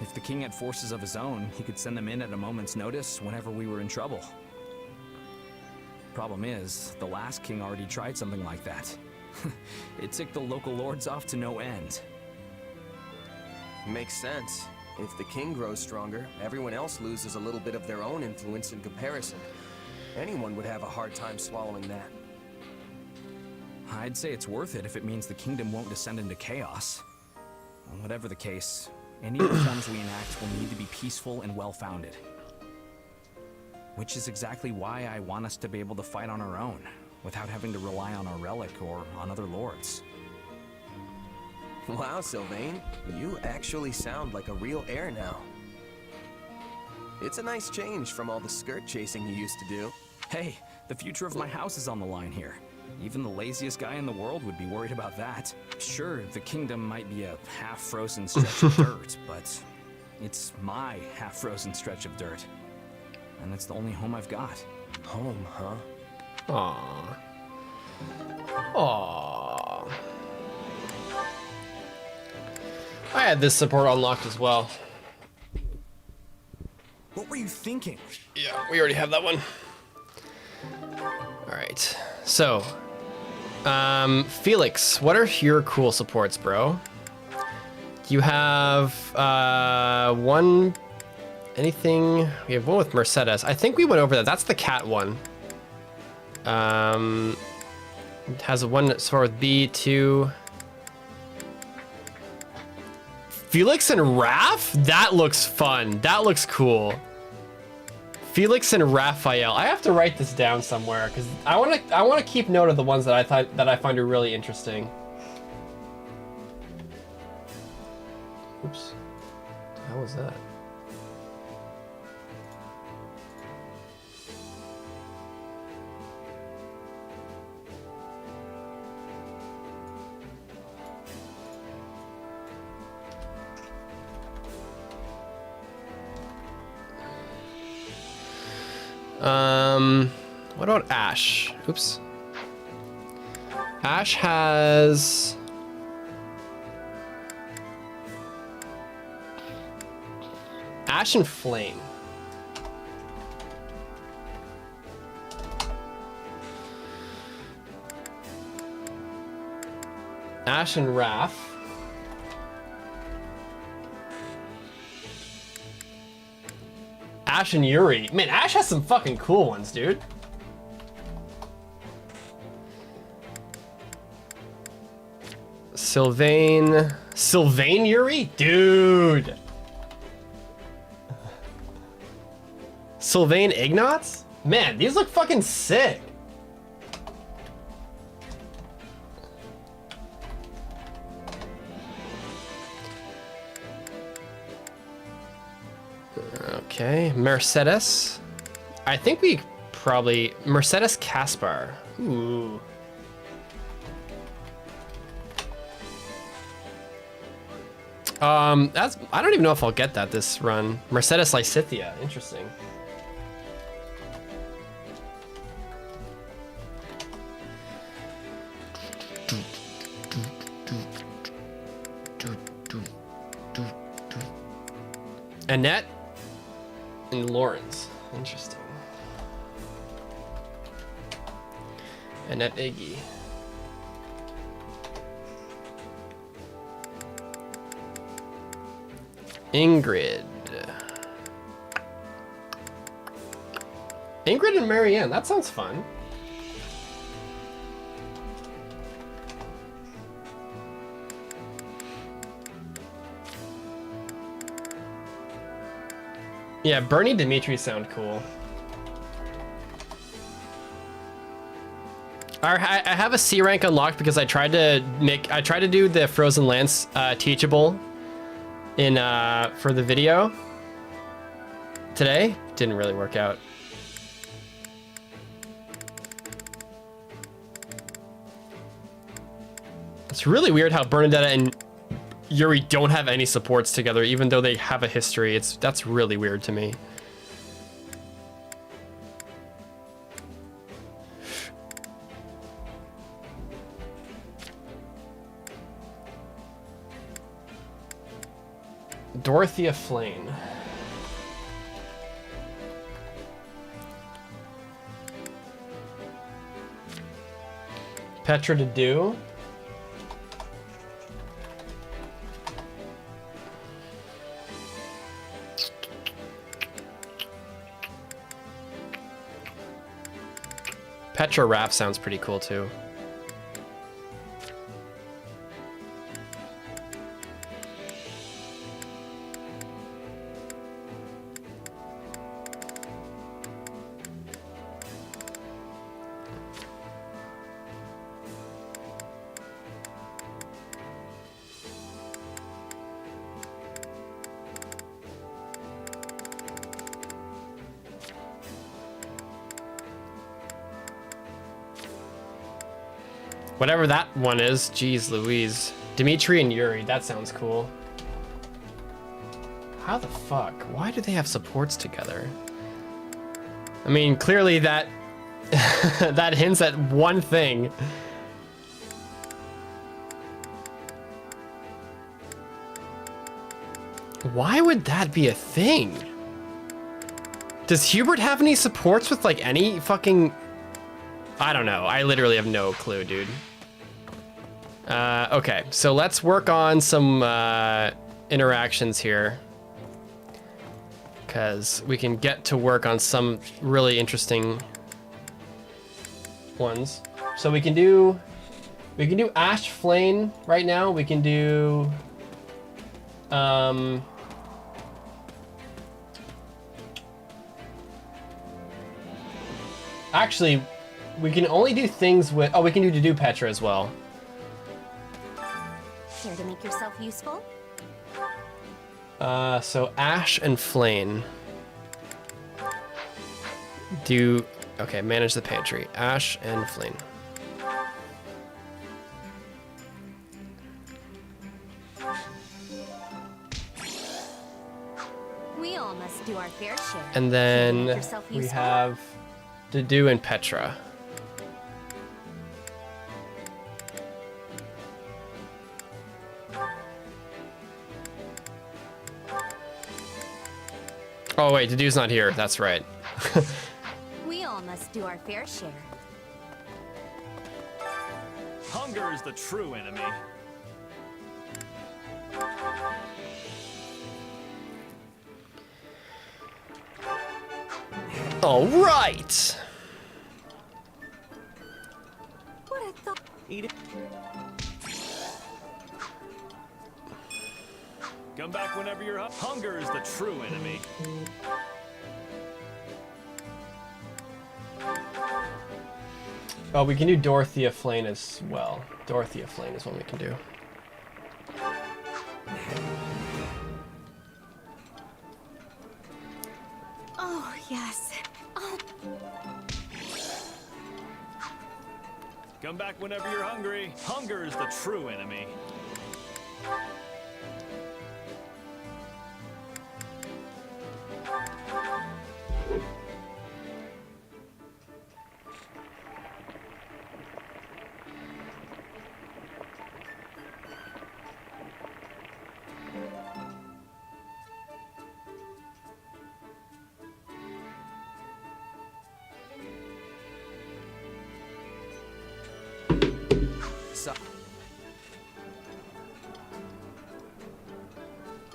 If the king had forces of his own, he could send them in at a moment's notice whenever we were in trouble. Problem is, the last king already tried something like that. It ticked the local lords off to no end. Makes sense. If the king grows stronger, everyone else loses a little bit of their own influence in comparison. Anyone would have a hard time swallowing that. I'd say it's worth it if it means the kingdom won't descend into chaos. Whatever the case, any reforms we enact will need to be peaceful and well-founded. Which is exactly why I want us to be able to fight on our own, without having to rely on our relic or on other lords. Wow, Sylvain, you actually sound like a real heir now. It's a nice change from all the skirt chasing you used to do. Hey, the future of my house is on the line here. Even the laziest guy in the world would be worried about that. Sure, the kingdom might be a half-frozen stretch of dirt, but it's my half-frozen stretch of dirt. And it's the only home I've got. Home, huh? Aww. Aww. I had this support unlocked as well. What were you thinking? Yeah, we already have that one. All right, so, Felix, what are your cool supports, bro? You have one, anything? We have one with Mercedes. I think we went over that. That's the cat one. It has a one that's with B2. Felix and Raph? That looks fun. That looks cool. Felix and Raphael. I have to write this down somewhere because I want to keep note of the ones that I find are really interesting. Oops. What the hell was that? What about Ash? Oops. Ash has... Ash and Flame. Ash and Raph. Ash and Yuri. Man, Ash has some fucking cool ones, dude. Sylvain. Sylvain Yuri? Dude. Sylvain Ignatz? Man, these look fucking sick. Okay, Mercedes. I think we probably... Mercedes Caspar. Ooh. That's... I don't even know if I'll get that this run. Mercedes Lysithia. Interesting. Annette and Lawrence. Interesting. Annette Iggy. Ingrid. Ingrid and Marianne. That sounds fun. Yeah, Bernie Dimitri sound cool. I have a C rank unlocked because I tried to do the Frozen Lance teachable in for the video today. Didn't really work out. It's really weird how Bernadetta and Yuri don't have any supports together, even though they have a history. That's really weird to me. Dorothea Flane. Petra to do. Petra rap sounds pretty cool too. Whatever that one is, geez Louise. Dimitri and Yuri, that sounds cool. How the fuck? Why do they have supports together? I mean, clearly that that hints at one thing. Why would that be a thing? Does Hubert have any supports with like any fucking... I don't know. I literally have no clue, dude. Okay, so let's work on some interactions here. Because we can get to work on some really interesting ones. So we can do Ash Flame right now. We can do actually, we can only do things with... Oh, we can do Petra as well. Care to make yourself useful? So Ash and Flane. Okay, manage the pantry. Ash and Flane. We all must do our fair share. And Care to make then yourself we useful? have Dedu and Petra. Oh wait, Dedu's not here. That's right. We all must do our fair share. Hunger is the true enemy. All right. What I thought. Eat it. Come back whenever you're up. Hunger is the true enemy. Oh, we can do Dorothea Flane as well. Dorothea Flane is one we can do. Oh, yes. Oh. Come back whenever you're hungry. Hunger is the true enemy.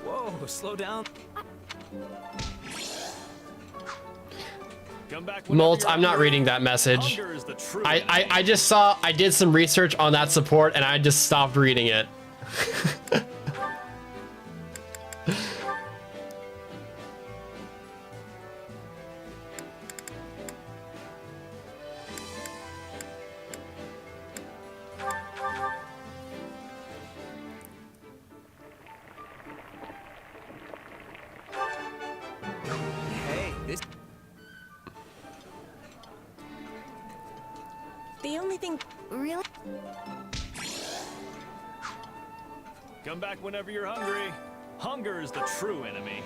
Whoa, slow down. Come back Molt, I'm not reading that message. Hunger is the true I just saw, I did some research on that support and I just stopped reading it. The only thing... Really? Come back whenever you're hungry. Hunger is the true enemy.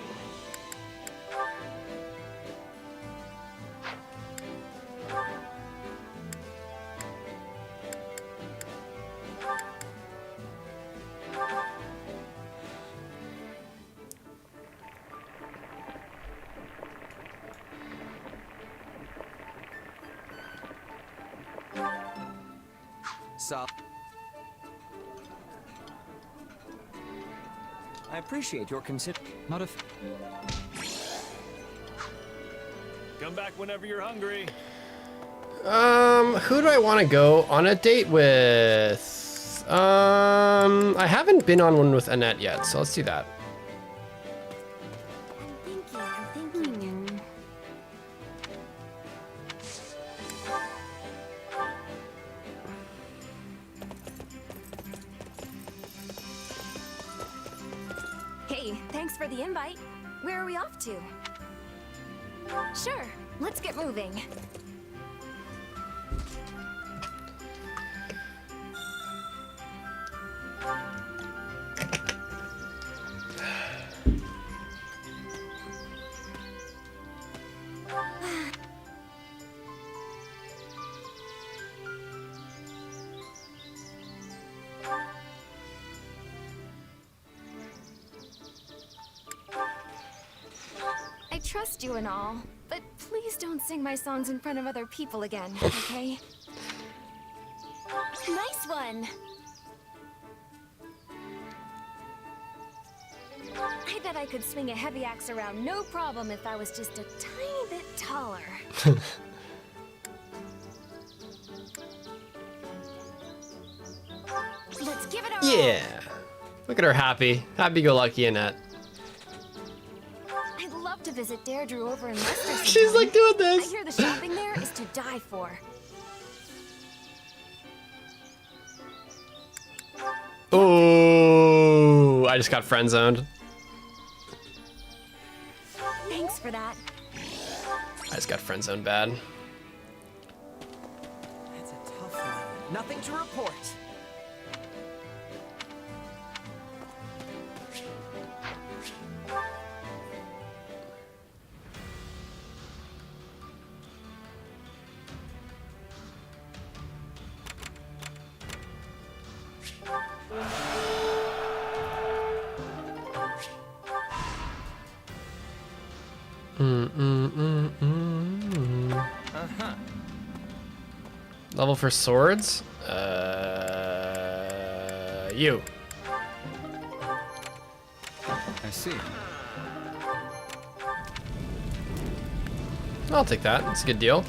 I appreciate your not a Come back whenever you're hungry. Who do I want to go on a date with? I haven't been on one with Annette yet, so let's do that. I'm thinking. Hey, thanks for the invite. Where are we off to? Sure, let's get moving. I trust you and all, but please don't sing my songs in front of other people again, okay? Nice one! I bet I could swing a heavy axe around no problem if I was just a tiny bit taller. Let's give it a roll. Yeah. Look at her happy. Happy-go-lucky Annette. I'd love to visit Deirdre over in Leicester. She's like doing this. I hear the shopping there is to die for. Oh, I just got friend zoned. Thanks for that. I just got friend zoned bad. That's a tough one. Nothing to report. Uh-huh. Level for swords? You. I see. I'll take that. It's a good deal.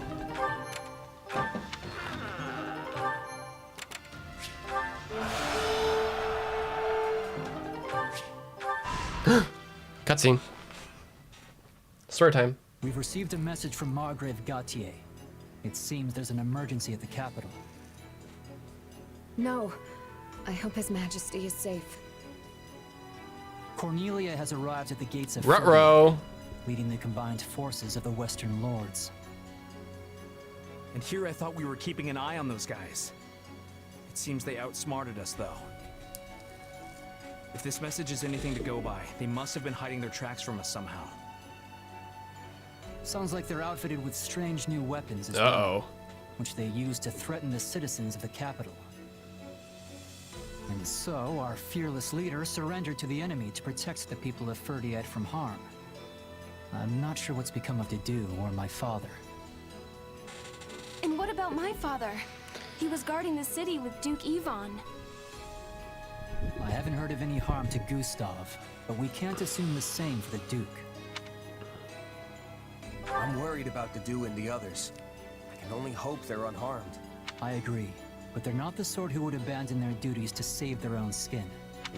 Cutscene. Story time. We've received a message from Margrave Gautier. It seems there's an emergency at the capital. No. I hope His Majesty is safe. Cornelia has arrived at the gates of Ruh-roh. Fodlan, leading the combined forces of the Western Lords. And here I thought we were keeping an eye on those guys. It seems they outsmarted us, though. If this message is anything to go by, they must have been hiding their tracks from us somehow. Sounds like they're outfitted with strange new weapons as Uh-oh. well, which they use to threaten the citizens of the capital. And so, our fearless leader surrendered to the enemy to protect the people of Ferdiad from harm. I'm not sure what's become of Dedu or my father. And what about my father? He was guarding the city with Duke Yvonne. I haven't heard of any harm to Gustav, but we can't assume the same for the Duke. I'm worried about Dedu and the others. I can only hope they're unharmed. I agree, but they're not the sort who would abandon their duties to save their own skin.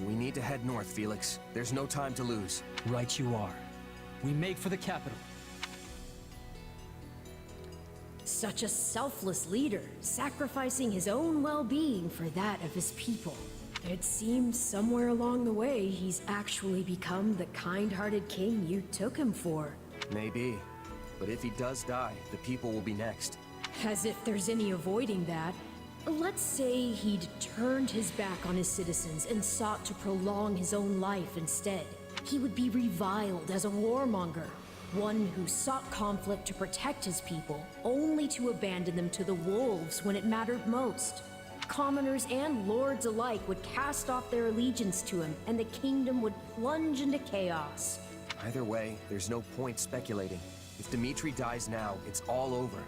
We need to head north, Felix. There's no time to lose. Right you are. We make for the capital. Such a selfless leader, sacrificing his own well-being for that of his people. It seems somewhere along the way he's actually become the kind-hearted king you took him for. Maybe. But if he does die, the people will be next. As if there's any avoiding that. Let's say he'd turned his back on his citizens and sought to prolong his own life instead. He would be reviled as a warmonger, one who sought conflict to protect his people, only to abandon them to the wolves when it mattered most. Commoners and lords alike would cast off their allegiance to him, and the kingdom would plunge into chaos. Either way, there's no point speculating. If Dimitri dies now, it's all over.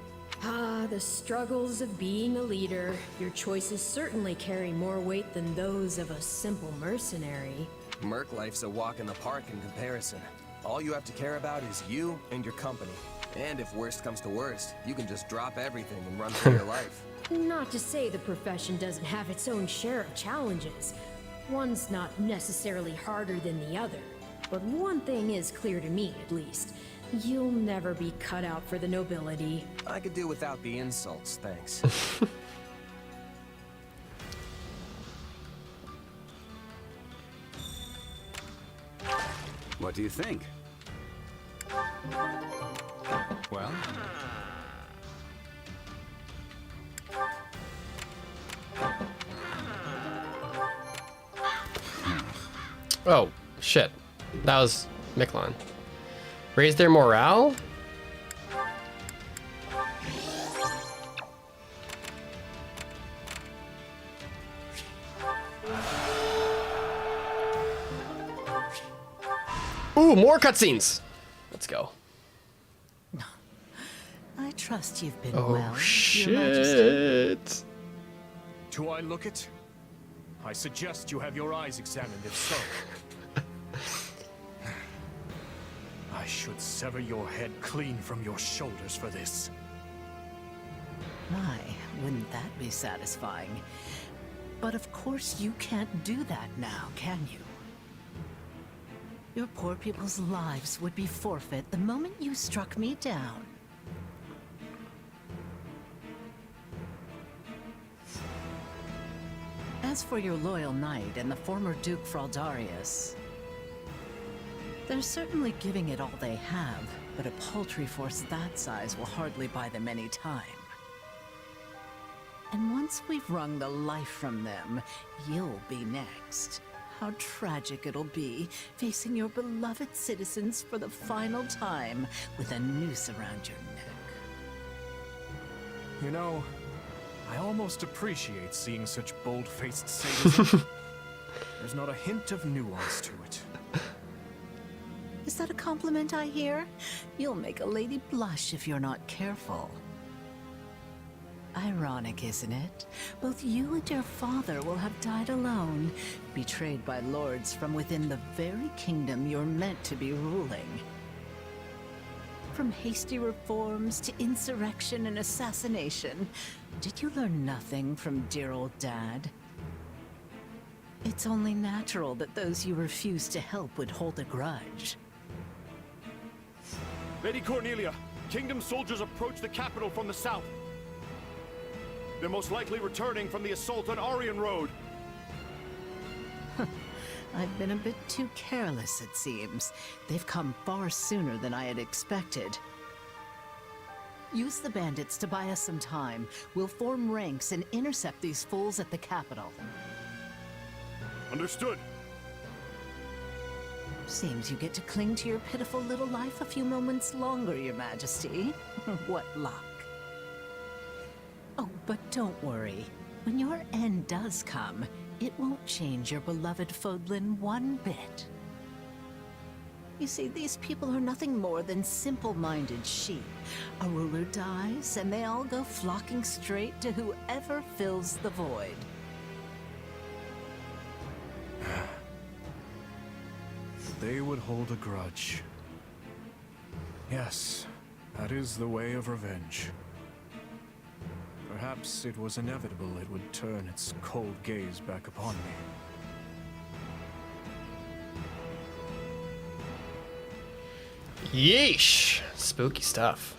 Ah, the struggles of being a leader. Your choices certainly carry more weight than those of a simple mercenary. Merc life's a walk in the park in comparison. All you have to care about is you and your company. And if worst comes to worst, you can just drop everything and run for your life. Not to say the profession doesn't have its own share of challenges. One's not necessarily harder than the other. But one thing is clear to me, at least. You'll never be cut out for the nobility. I could do without the insults, thanks. What do you think? Well? Oh, shit. That was Miklon. Raise their morale? Ooh, more cutscenes! Let's go. I trust you've been Oh, well, Your shit. Majesty. Do I look it? I suggest you have your eyes examined if so. I should sever your head clean from your shoulders for this. My, wouldn't that be satisfying? But of course you can't do that now, can you? Your poor people's lives would be forfeit the moment you struck me down. As for your loyal knight and the former Duke Fraldarius, they're certainly giving it all they have, but a paltry force that size will hardly buy them any time. And once we've wrung the life from them, you'll be next. How tragic it'll be, facing your beloved citizens for the final time with a noose around your neck. You know, I almost appreciate seeing such bold-faced sadism. There's not a hint of nuance to it. Is that a compliment I hear? You'll make a lady blush if you're not careful. Ironic, isn't it? Both you and your father will have died alone, betrayed by lords from within the very kingdom you're meant to be ruling. From hasty reforms to insurrection and assassination, did you learn nothing from dear old Dad? It's only natural that those you refuse to help would hold a grudge. Lady Cornelia, Kingdom soldiers approach the capital from the south. They're most likely returning from the assault on Aryan Road. I've been a bit too careless, it seems. They've come far sooner than I had expected. Use the bandits to buy us some time. We'll form ranks and intercept these fools at the capital. Understood. Seems you get to cling to your pitiful little life a few moments longer, Your Majesty. What luck. Oh, but don't worry. When your end does come, it won't change your beloved Fódlan one bit. You see, these people are nothing more than simple-minded sheep. A ruler dies, and they all go flocking straight to whoever fills the void. They would hold a grudge. Yes, that is the way of revenge. Perhaps it was inevitable it would turn its cold gaze back upon me. Yeesh! Spooky stuff.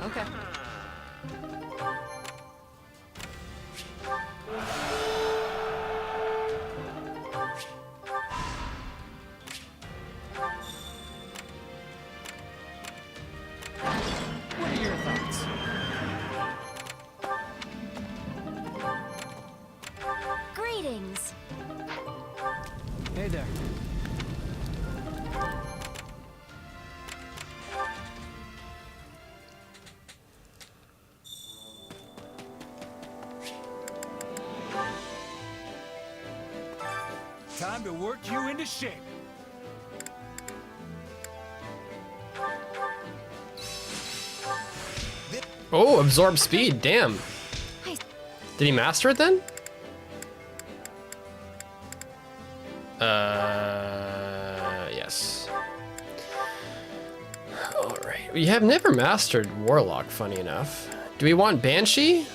Okay. Greetings. Hey there. Time to work you into shape. Oh, absorb speed, damn. Did he master it then? Yes. Alright, we have never mastered Warlock, funny enough. Do we want Banshee?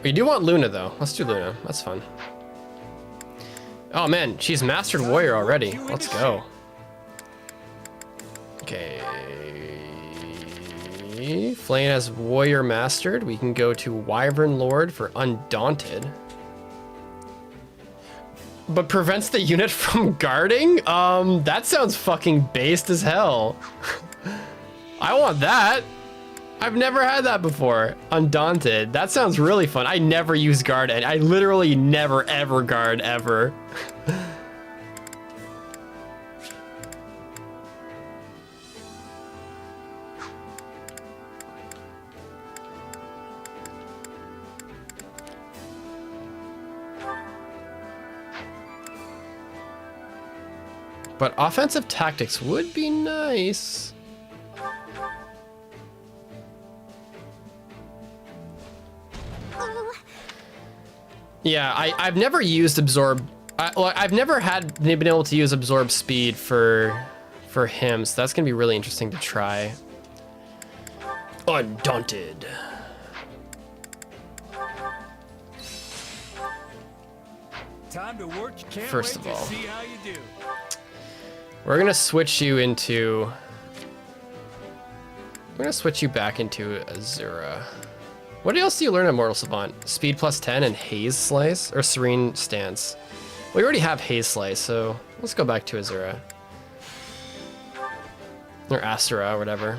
We do want Luna though, let's do Luna, that's fun. Oh man, she's mastered Warrior already, let's go. Okay. Flame has Warrior mastered. We can go to Wyvern Lord for Undaunted. But prevents the unit from guarding? That sounds fucking based as hell. I want that. I've never had that before. Undaunted. That sounds really fun. I never use guard, and I literally never ever guard ever. But offensive tactics would be nice. Yeah, I've never used absorb. I've never been able to use absorb speed for him, so that's gonna be really interesting to try. Undaunted. Time to work. Can't First wait of all, to see how you do. we're gonna switch you into. I'm gonna switch you back into Azura. What else do you learn at Mortal Savant? Speed plus 10 and Haze Slice or Serene Stance. We already have Haze Slice, so let's go back to Azura. Or Asura, or whatever.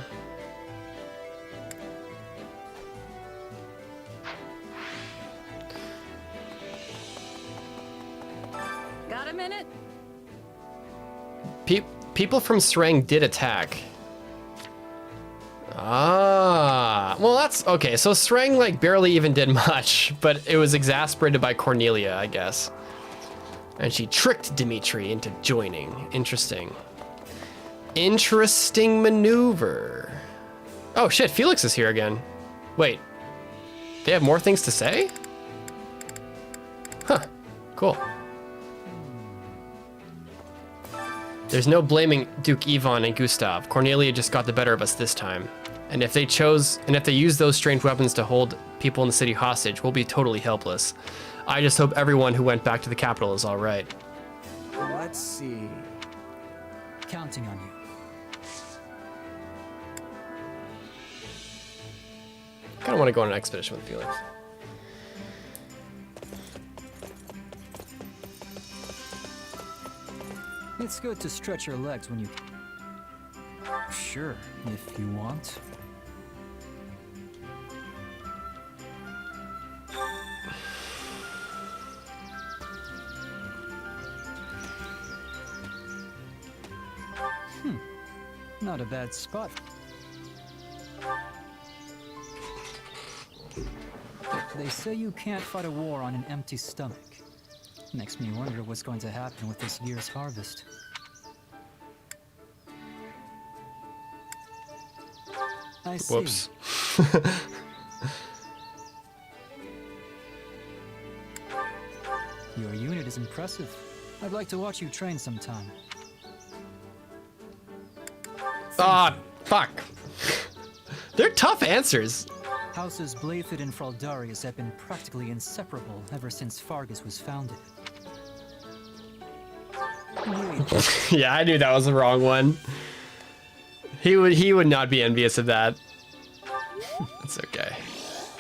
Got a minute? People from Srang did attack. Ah, well that's okay. So Srang like barely even did much, but it was exasperated by Cornelia, I guess. And she tricked Dimitri into joining. Interesting. Interesting maneuver. Oh shit, Felix is here again. Wait, they have more things to say? Huh, cool. There's no blaming Duke Ivan and Gustav. Cornelia just got the better of us this time. And if they use those strange weapons to hold people in the city hostage, we'll be totally helpless. I just hope everyone who went back to the capital is all right. Let's see. Counting on you. I kind of want to go on an expedition with Felix. It's good to stretch your legs when you... Sure, if you want. Not a bad spot. They say you can't fight a war on an empty stomach. Makes me wonder what's going to happen with this year's harvest. I see. Whoops. Your unit is impressive. I'd like to watch you train sometime. Ah, fuck. They're tough answers. Houses Blaidd and Fraldarius have been practically inseparable ever since Fargus was founded. Yeah, I knew that was the wrong one. He would not be envious of that. It's okay.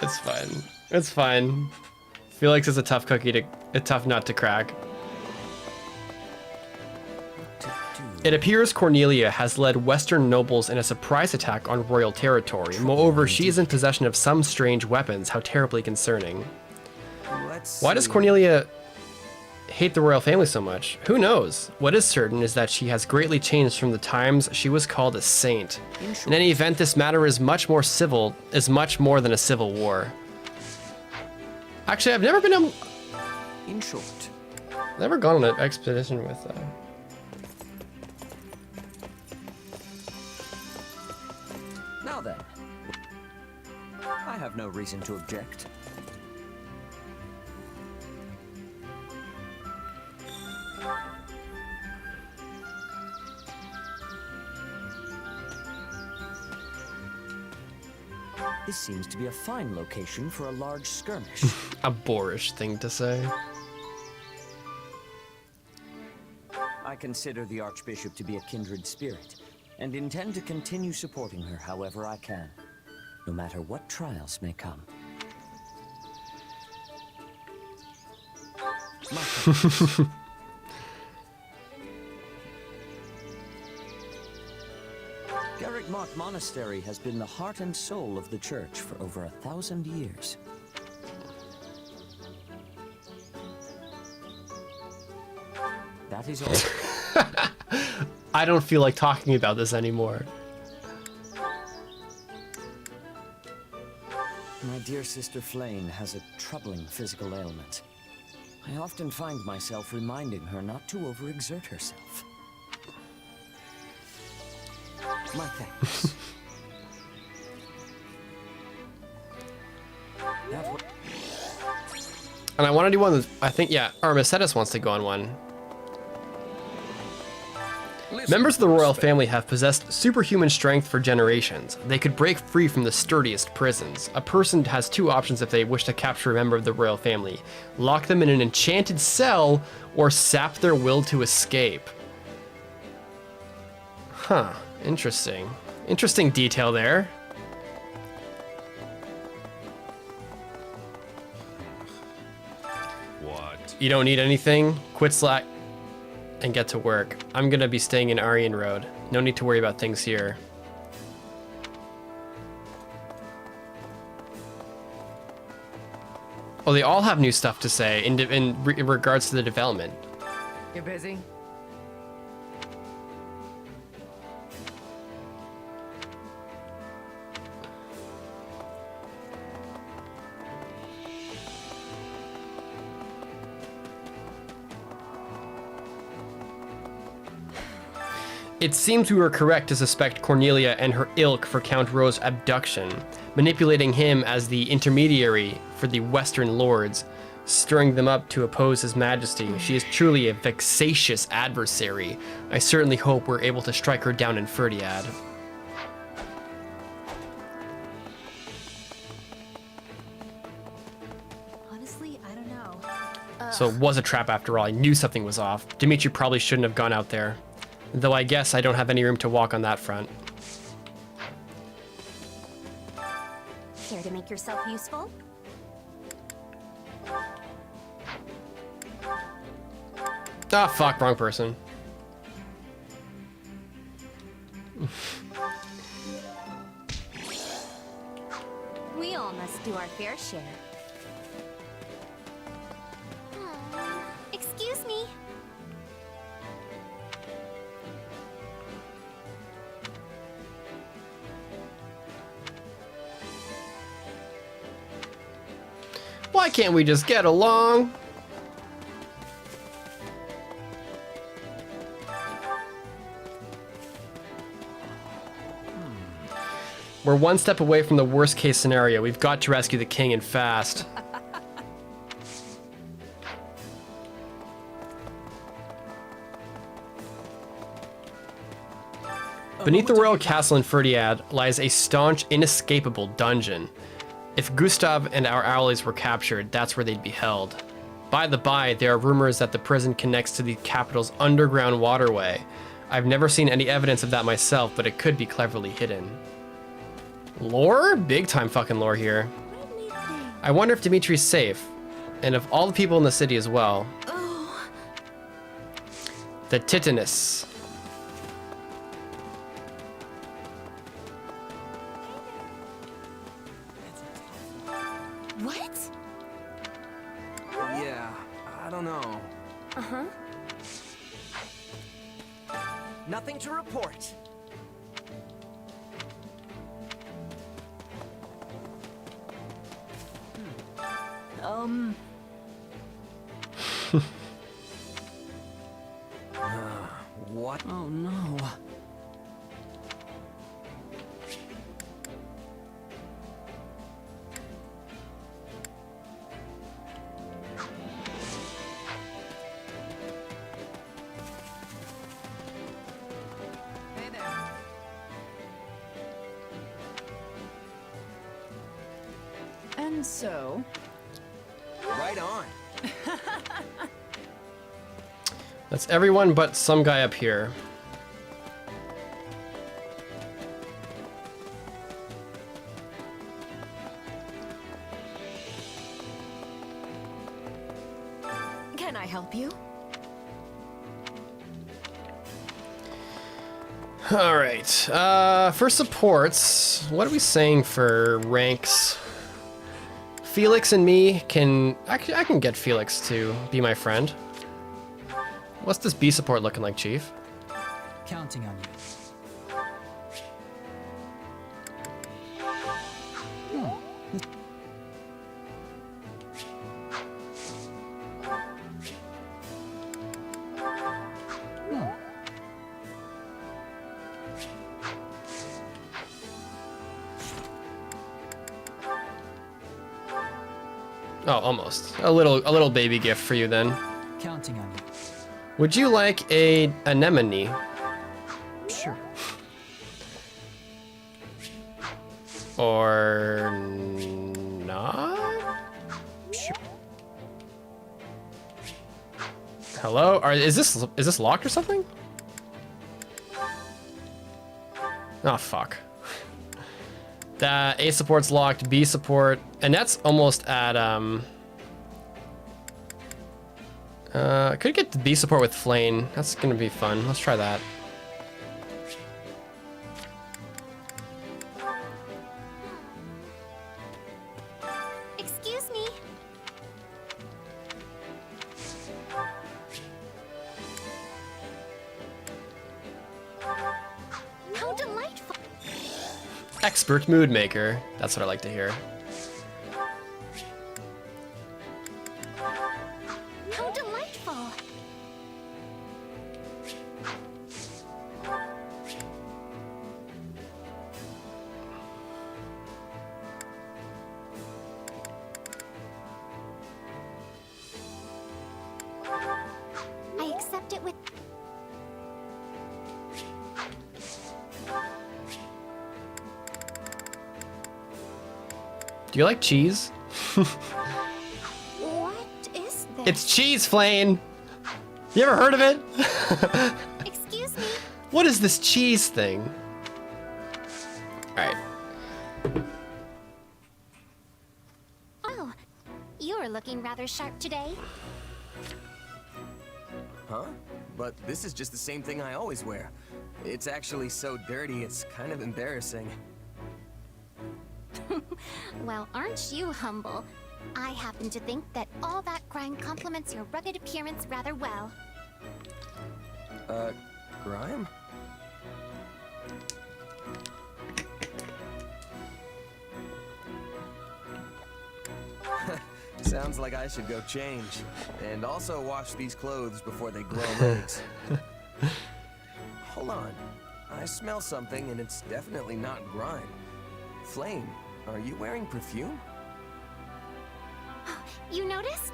It's fine. It's fine. Felix is a tough tough nut to crack. It appears Cornelia has led Western nobles in a surprise attack on royal territory. Moreover, she is in possession of some strange weapons. How terribly concerning. Why does Cornelia hate the royal family so much? Who knows? What is certain is that she has greatly changed from the times she was called a saint. In any event, this matter is much more than a civil war. Actually, I've never been In short. never gone on an expedition with Now then, I have no reason to object. This seems to be a fine location for a large skirmish. a boorish thing to say. I consider the Archbishop to be a kindred spirit, and intend to continue supporting her however I can, no matter what trials may come. Garrick Mott Monastery has been the heart and soul of the church for over 1,000 years. That is all. I don't feel like talking about this anymore. My dear sister Flame has a troubling physical ailment. I often find myself reminding her not to overexert herself. My thanks. And I want to do one I think, yeah, Armistetis wants to go on one. Members of the royal family have possessed superhuman strength for generations. They could break free from the sturdiest prisons. A person has two options if they wish to capture a member of the royal family: lock them in an enchanted cell or sap their will to escape. Huh, interesting. Interesting detail there. What? You don't need anything? Quit slack and get to work. I'm gonna be staying in Aryan Road. No need to worry about things here. Oh, they all have new stuff to say in regards to the development. You're busy? It seems we were correct to suspect Cornelia and her ilk for Count Rowe's abduction, manipulating him as the intermediary for the Western lords, stirring them up to oppose His Majesty. She is truly a vexatious adversary. I certainly hope we're able to strike her down in Ferdiad. Honestly, I don't know. So it was a trap after all. I knew something was off. Dimitri probably shouldn't have gone out there. Though I guess I don't have any room to walk on that front. Care to make yourself useful? Ah, fuck, wrong person. We all must do our fair share. Excuse me. Why can't we just get along? We're one step away from the worst case scenario. We've got to rescue the king and fast. Beneath the royal castle in Ferdiad lies a staunch, inescapable dungeon. If Gustav and our allies were captured, that's where they'd be held. By the by, there are rumors that the prison connects to the capital's underground waterway. I've never seen any evidence of that myself, but it could be cleverly hidden. Lore? Big time fucking lore here. I wonder if Dimitri's safe, and of all the people in the city as well. Oh. The Titanus. What? don't know. Uh-huh. Nothing to report. What? Oh no. Hey there. And so, Right on. That's everyone but some guy up here. Can I help you? All right. For supports, what are we saying for ranks? Felix and me can... I can get Felix to be my friend. What's this B support looking like, Chief? Counting on you. Oh, almost. A little baby gift for you then. Counting on you. Would you like a anemone? Sure. Or not? Sure. Hello? Is this locked or something? Oh fuck. A support's locked, B support, and that's almost at could get the B support with Flame. That's gonna be fun. Let's try that. Excuse me. How delightful. Expert mood maker. That's what I like to hear. How delightful. I accept it with... Do you like cheese? What is this? It's cheese, Flame. You ever heard of it? Excuse me. What is this cheese thing? All right. Oh, you're looking rather sharp today. Huh? But this is just the same thing I always wear. It's actually so dirty, it's kind of embarrassing. Well, aren't you humble? I happen to think that all that grime complements your rugged appearance rather well. Grime? Sounds like I should go change. And also wash these clothes before they grow legs. Hold on. I smell something and it's definitely not grime. Flame, are you wearing perfume? You noticed?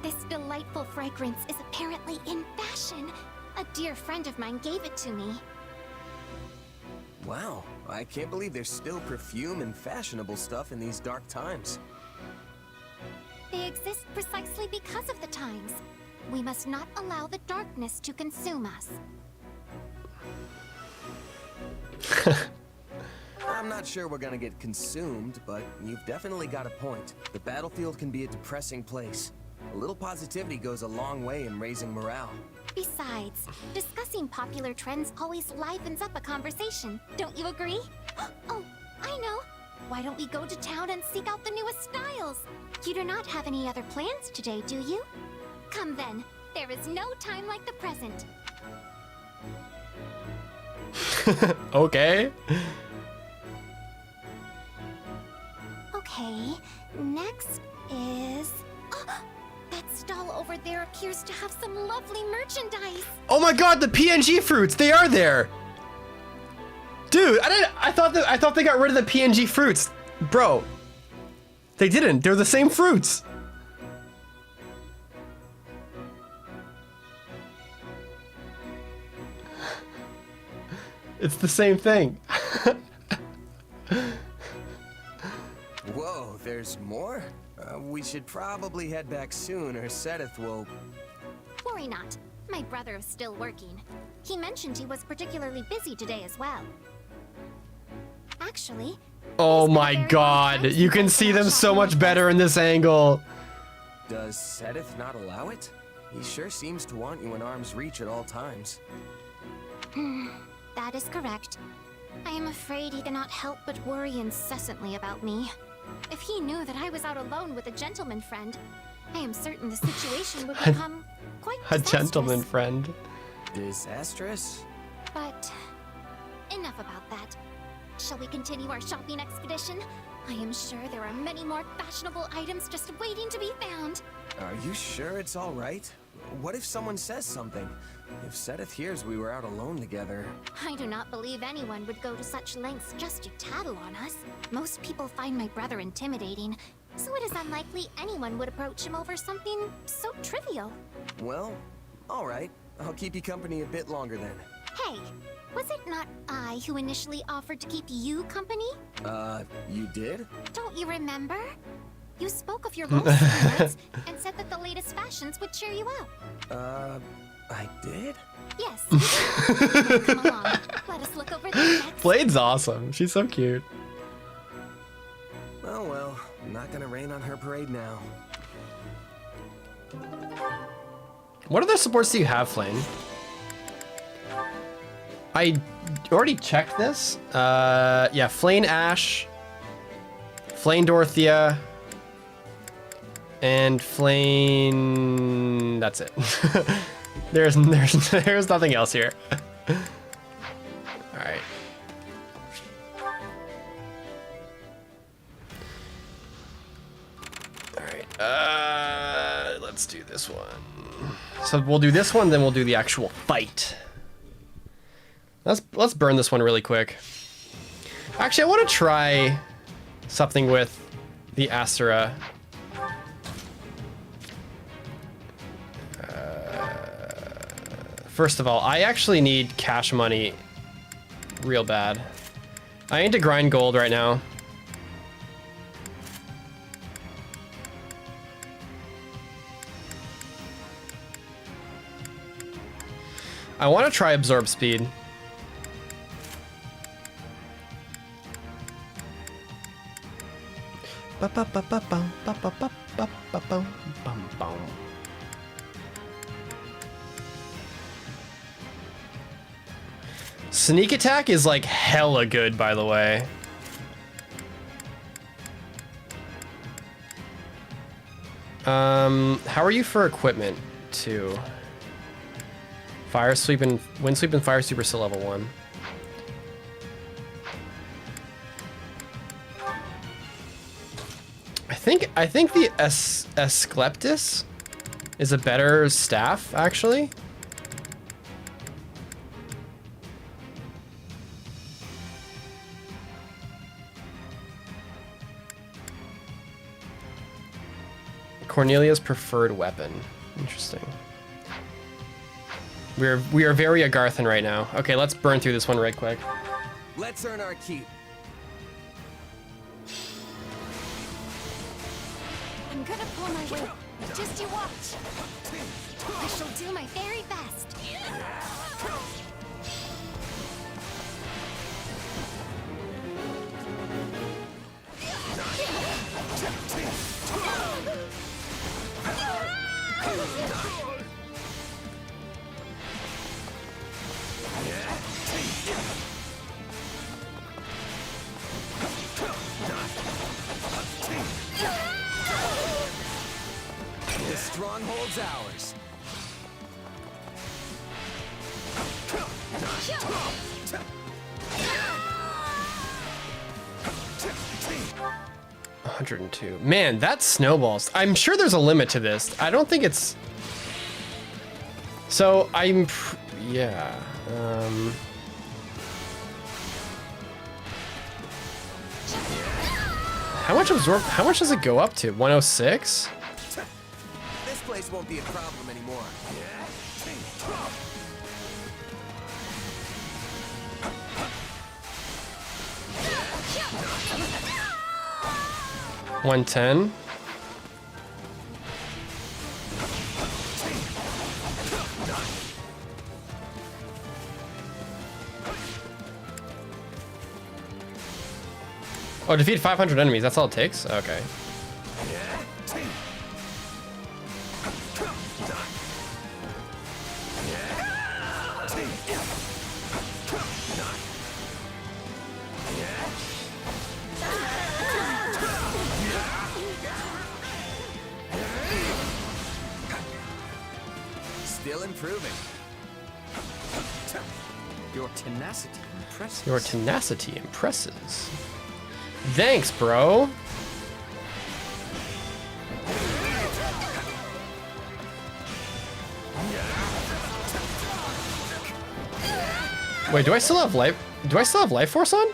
This delightful fragrance is apparently in fashion. A dear friend of mine gave it to me. Wow, I can't believe there's still perfume and fashionable stuff in these dark times. They exist precisely because of the times. We must not allow the darkness to consume us. I'm not sure we're gonna get consumed, but you've definitely got a point. The battlefield can be a depressing place. A little positivity goes a long way in raising morale. Besides, discussing popular trends always livens up a conversation. Don't you agree? Oh, I know. Why don't we go to town and seek out the newest styles? You do not have any other plans today, do you? Come then. There is no time like the present. Okay. Okay, next is... that stall over there appears to have some lovely merchandise. Oh my god, the PNG fruits, they are there. Dude, I thought they got rid of the PNG fruits. Bro. They didn't. They're the same fruits. It's the same thing. Whoa, there's more? We should probably head back soon or Sedith will... Worry not. My brother is still working. He mentioned he was particularly busy today as well. Actually... Oh my god, you can see them so much better in this angle. Does Sedith not allow it? He sure seems to want you in arm's reach at all times. That is correct. I am afraid he cannot help but worry incessantly about me. If he knew that I was out alone with a gentleman friend, I am certain the situation would become quite disastrous. A gentleman friend. Disastrous? But enough about that. Shall we continue our shopping expedition? I am sure there are many more fashionable items just waiting to be found. Are you sure it's all right? What if someone says something? If Sedith hears we were out alone together... I do not believe anyone would go to such lengths just to tattle on us. Most people find my brother intimidating, so it is unlikely anyone would approach him over something so trivial. Well, all right. I'll keep you company a bit longer then. Hey, was it not I who initially offered to keep you company? You did? Don't you remember? You spoke of your lonesome nights and said that the latest fashions would cheer you up. I did? Yes. Come along. Let us look over there next. Blade's awesome. She's so cute. Oh well, I'm not gonna rain on her parade now. What other supports do you have, Flame? I already checked this. Yeah, Flame Ash, Flame Dorothea, and Flame... That's it. There's nothing else here. All right. All right. Let's do this one. So we'll do this one, then we'll do the actual fight. Let's burn this one really quick. Actually, I want to try something with the Asura. First of all, I actually need cash money real bad. I need to grind gold right now. I want to try absorb speed. Sneak attack is like hella good, by the way. How are you for equipment too? Fire sweep and wind sweep and fire sweep are still level 1. I think the Asclepius is a better staff, actually. Cornelia's preferred weapon. Interesting. We are very Agarthan right now. Okay, let's burn through this one right quick. Let's earn our keep. I'm gonna pull my weight. Just you watch. I shall do my very best. The stronghold's ours. 102. Man, that snowballs. I'm sure there's a limit to this. I don't think it's... So, yeah. How much absorb? How much does it go up to? 106? This place won't be a problem anymore. 110. Oh, defeat 500 enemies. That's all it takes? Okay. Still improving. Your tenacity impresses. Your tenacity impresses. Thanks, bro. Wait, do I still have life? Do I still have life force on?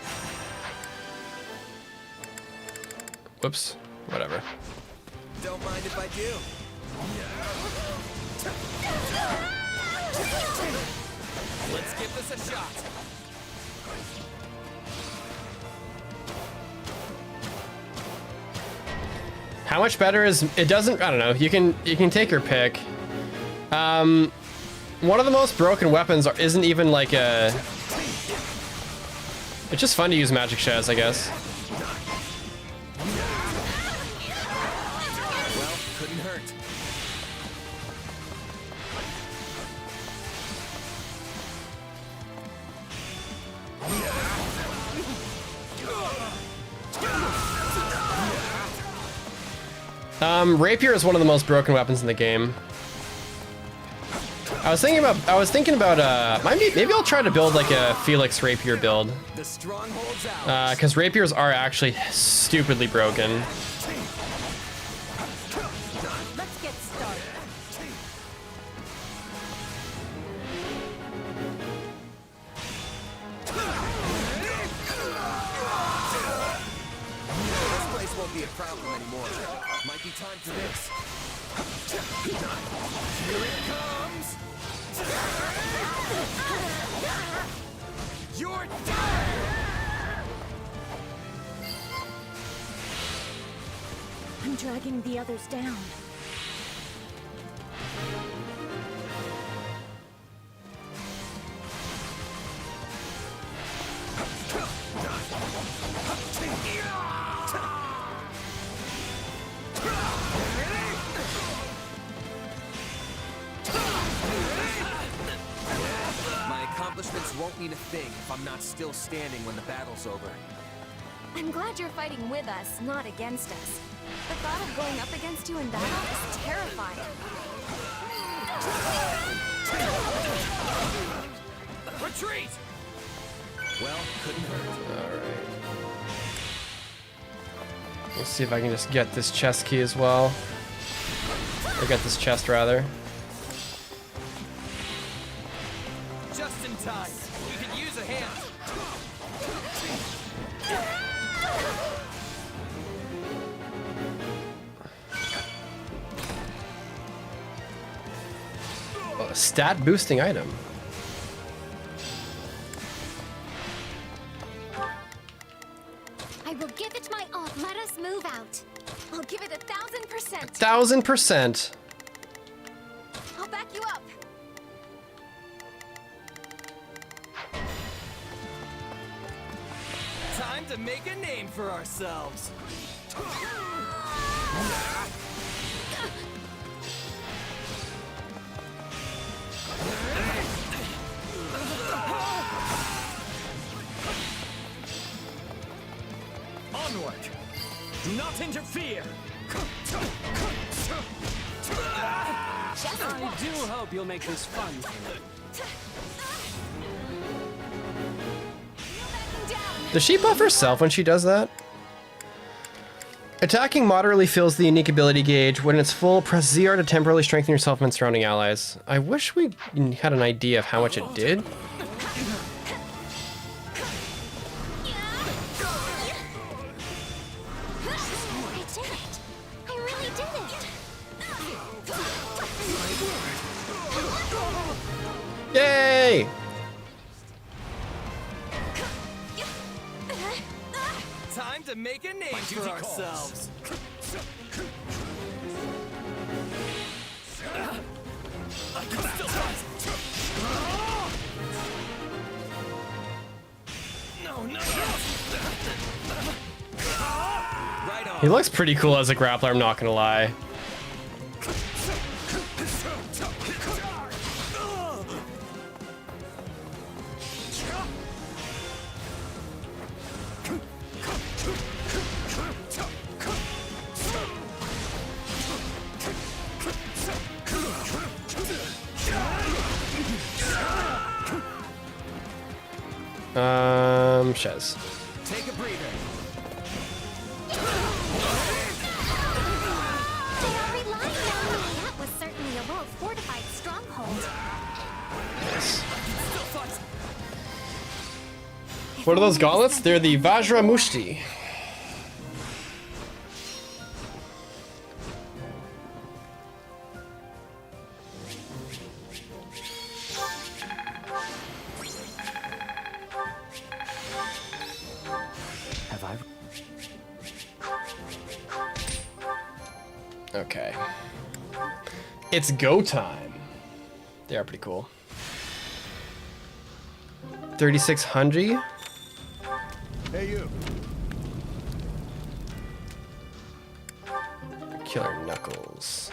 Whoops. Whatever. Don't mind if I do. Let's give this a shot. How much better is it? Doesn't, I don't know. You can take your pick. One of the most broken weapons isn't even like a. It's just fun to use magic Shez, I guess. Well, couldn't hurt. Rapier is one of the most broken weapons in the game. I was thinking about maybe I'll try to build like a Felix Rapier build. The stronghold's out. Because rapiers are actually stupidly broken. Let's get started. This place won't be a problem anymore. Might be time for this. Here it comes. You're done. I'm dragging the others down. Won't mean a thing if I'm not still standing when the battle's over. I'm glad you're fighting with us, not against us. The thought of going up against you in battle is terrifying. Retreat! Well, couldn't hurt. Alright. Let's see if I can just get this chest key as well. Or get this chest, rather. Just in time. We could use a hand. A stat boosting item. I will give it my all. Let us move out. I'll give it 1,000%. 1,000%. I'll back you up. Time to make a name for ourselves. Onward! Do not interfere! I do hope you'll make this fun for me. Does she buff herself when she does that? Attacking moderately fills the unique ability gauge. When it's full, press ZR to temporarily strengthen yourself and surrounding allies. I wish we had an idea of how much it did. Yay! Time to make a name for ourselves. He looks pretty cool as a grappler, I'm not gonna lie. Shez. Take a breather. That was certainly a well-fortified stronghold. Yes. What are those gauntlets? They're the Vajra Mushti. Okay. It's go time. They are pretty cool. 3600. Hey, you. Killer Knuckles.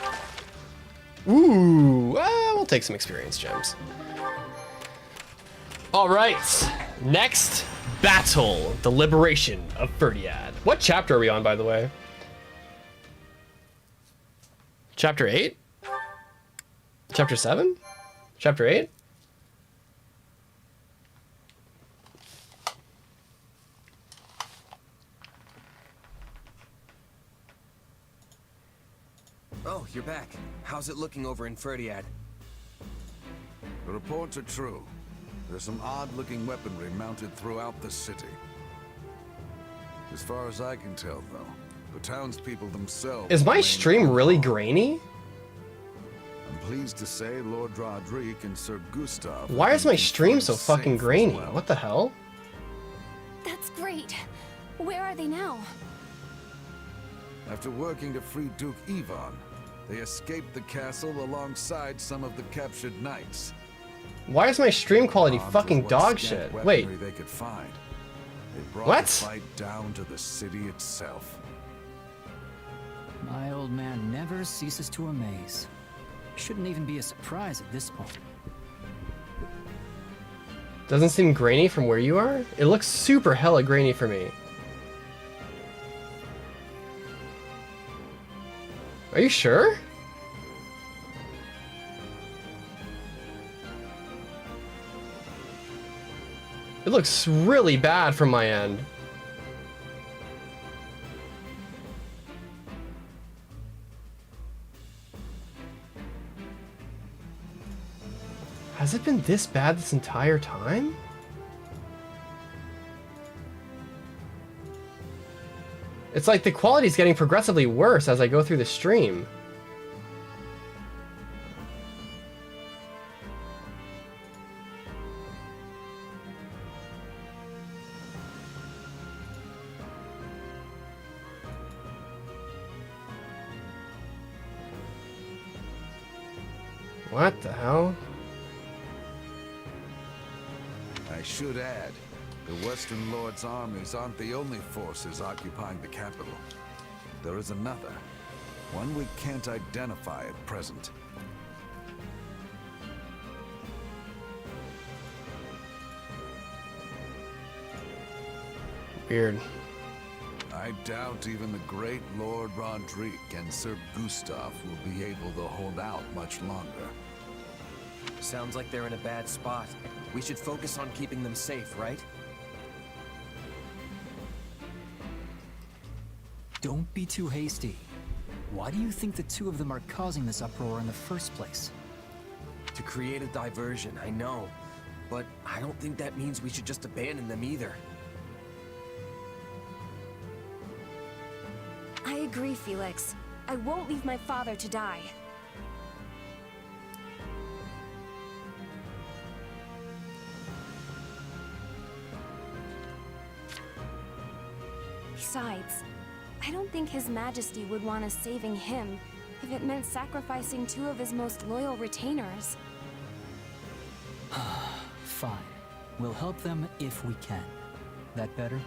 Ooh, we'll take some experience gems. All right, next battle, the liberation of Ferdiad. What chapter are we on, by the way? Chapter 8? Chapter 7? Chapter 8? Oh, you're back. How's it looking over in Ferdiad? The reports are true. There's some odd-looking weaponry mounted throughout the city. As far as I can tell, though, the townspeople themselves... Is my stream really grainy? I'm pleased to say Lord Roderick and Sir Gustav... Why is my stream so fucking grainy? What the hell? That's great. Where are they now? After working to free Duke Ivan, they escaped the castle alongside some of the captured knights. Why is my stream quality Armed fucking with what dog scant shit? Wait. weaponry they could find. They brought What? the fight down to the city itself. My old man never ceases to amaze. Shouldn't even be a surprise at this point. Doesn't seem grainy from where you are? It looks super hella grainy for me. Are you sure? It looks really bad from my end. Has it been this bad this entire time? It's like the quality's getting progressively worse as I go through the stream. What the hell? I should add, the Western Lord's armies aren't the only forces occupying the capital. There is another, one we can't identify at present. Weird. I doubt even the great Lord Roderick and Sir Gustav will be able to hold out much longer. Sounds like they're in a bad spot. We should focus on keeping them safe, right? Don't be too hasty. Why do you think the two of them are causing this uproar in the first place? To create a diversion, I know. But I don't think that means we should just abandon them either. I agree, Felix. I won't leave my father to die. Besides, I don't think His Majesty would want us saving him if it meant sacrificing two of his most loyal retainers. Fine. We'll help them if we can. That better?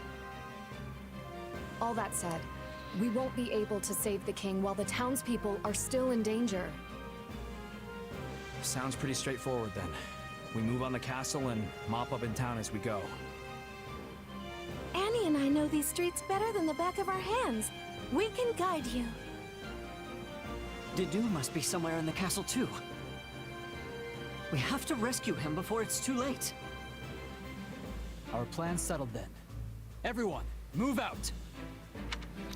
All that said, we won't be able to save the king while the townspeople are still in danger. Sounds pretty straightforward then. We move on the castle and mop up in town as we go. Annie and I know these streets better than the back of our hands. We can guide you. Didu must be somewhere in the castle too. We have to rescue him before it's too late. Our plan's settled then. Everyone, move out!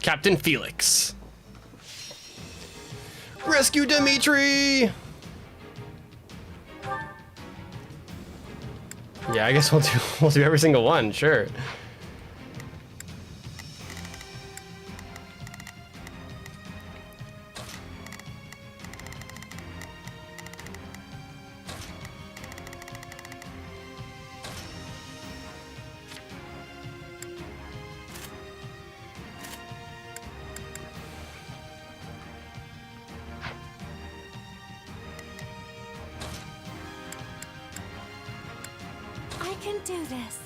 Captain Felix. Rescue Dimitri! Yeah, I guess we'll do every single one, sure. I can do this.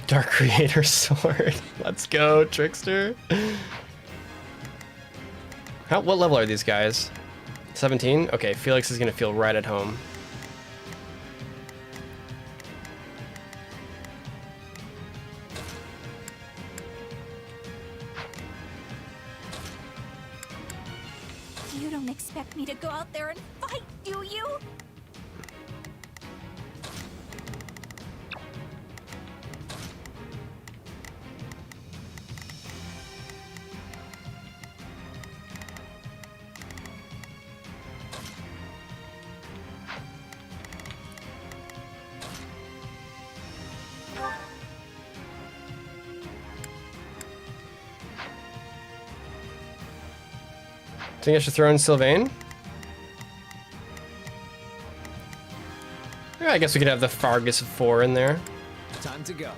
Dark Creator Sword. Let's go, Trickster. What level are these guys? 17? Okay, Felix is gonna feel right at home. You don't expect me to go out there and fight, do you? Think I should throw in Sylvain? Yeah, I guess we could have the Fargus of 4 in there. Time to go.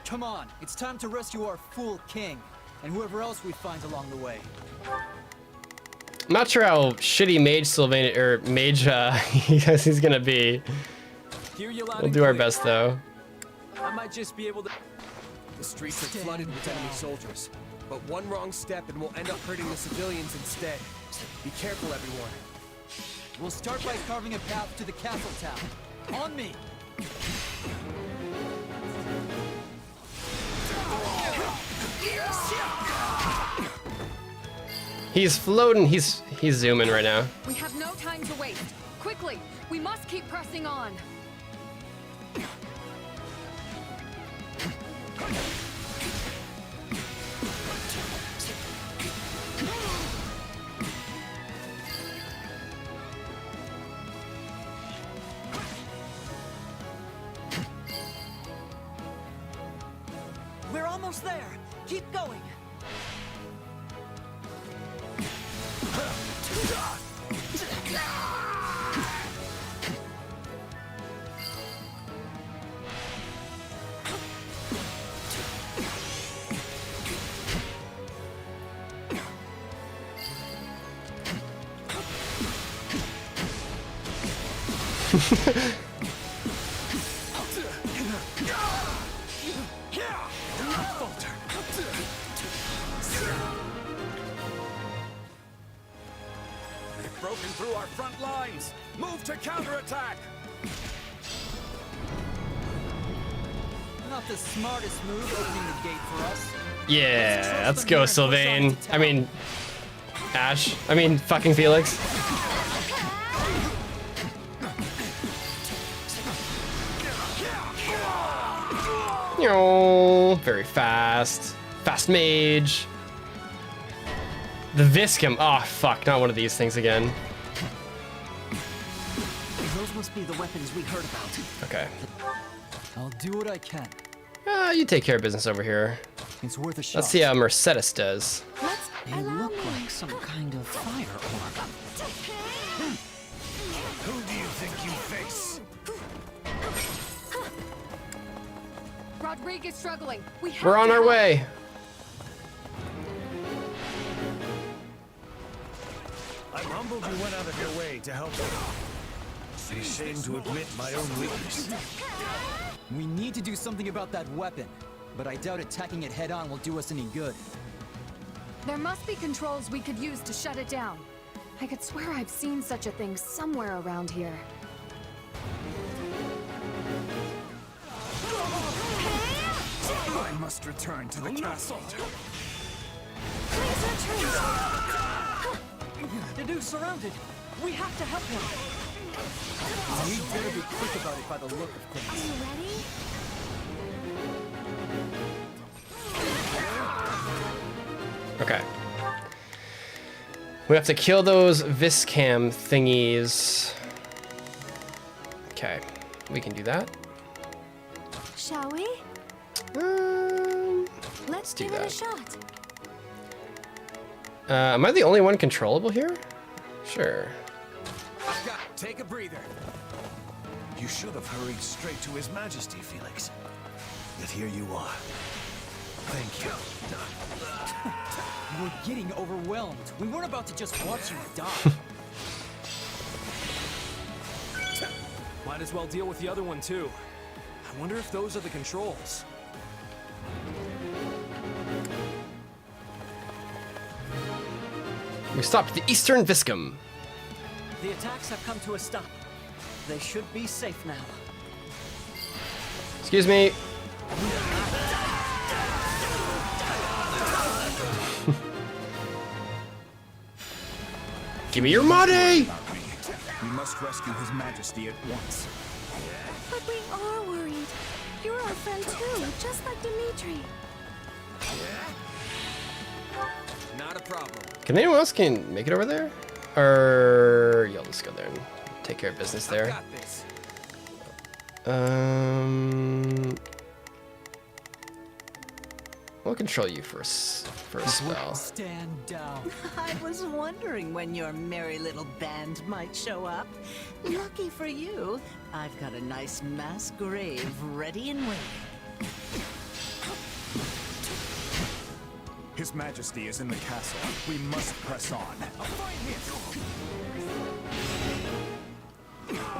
Come on, it's time to rescue our fool king, and whoever else we find along the way. I'm not sure how shitty Mage Sylvain or Mage he's gonna be. We'll do our best though. I might just be able to. The streets are flooded with enemy soldiers, but one wrong step and we'll end up hurting the civilians instead. Be careful, everyone. We'll start by carving a path to the castle town. On me! He's floating, he's zooming right now. We have no time to waste. Quickly, we must keep pressing on. We're almost there. Keep going. They've broken through our front lines. Move to counterattack! Not the smartest move opening the gate for us. Yeah, let's go, Sylvain. I mean, Ash. I mean, fucking Felix. Very fast. Fast mage. The Viscum. Oh, fuck. Not one of these things again. Those must be the weapons we heard about. Okay. I'll do what I can. You take care of business over here. It's worth a shot. Let's see how Mercedes does. They look like some kind of fire orb. Who do you think you face? Rodriguez struggling. We're on our way. I'm humbled you went out of your way to help me. It's a shame to admit my own weakness. We need to do something about that weapon, but I doubt attacking it head-on will do us any good. There must be controls we could use to shut it down. I could swear I've seen such a thing somewhere around here. I must return to the castle. Please retreat. The dude's surrounded. We have to help him. We better be quick about it by the look of things. Are you ready? Okay. We have to kill those Viscam thingies. Okay, we can do that. Shall we? Let's do give it that. a shot. Am I the only one controllable here? Sure. Take a breather. You should have hurried straight to His Majesty, Felix. Yet here you are. Thank you. We're getting overwhelmed. We weren't about to just watch you die. Might as well deal with the other one too. I wonder if those are the controls. We stopped the Eastern Viscum. The attacks have come to a stop. They should be safe now. Excuse me. Give me your money! We must rescue His Majesty at once. But we are worried. You're our friend too, just like Dimitri. Not a problem. Can anyone else make it over there? Or you'll just go there and take care of business there. Got this. We'll control you for a spell. Stand down. I was wondering when your merry little band might show up. Lucky for you, I've got a nice mass grave ready and waiting. His Majesty is in the castle. We must press on.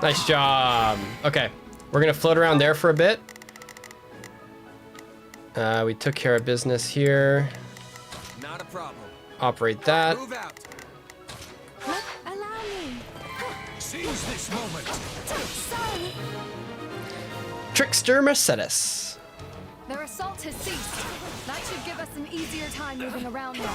Nice job. Okay, we're gonna float around there for a bit. We took care of business here. Not a problem. Operate that. Move out. Allow me. Seize this moment. Son. Trickster Mercedes. Their assault has ceased. That should give us an easier time moving around now.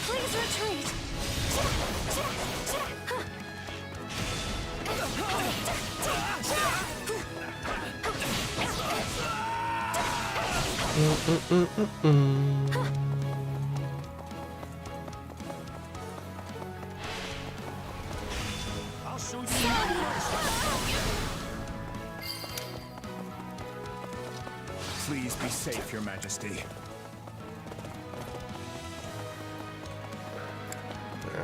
Please retreat. I'll show you. Please be safe, Your Majesty.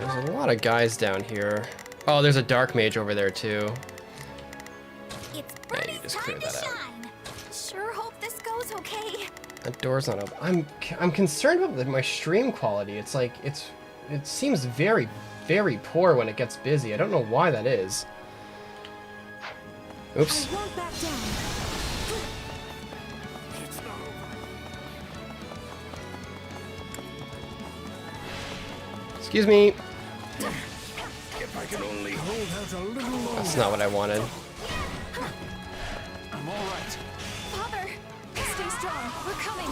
There's a lot of guys down here. Oh, there's a dark mage over there too. It's Yeah, you just clear that out. Sure hope this goes okay. That door's not open. I'm concerned about my stream quality. It's like it seems very, very poor when it gets busy. I don't know why that is. Oops. I won't back down. Excuse me. If I could only hold out a little longer. That's not what I wanted. I'm all right. Father, stay strong. We're coming.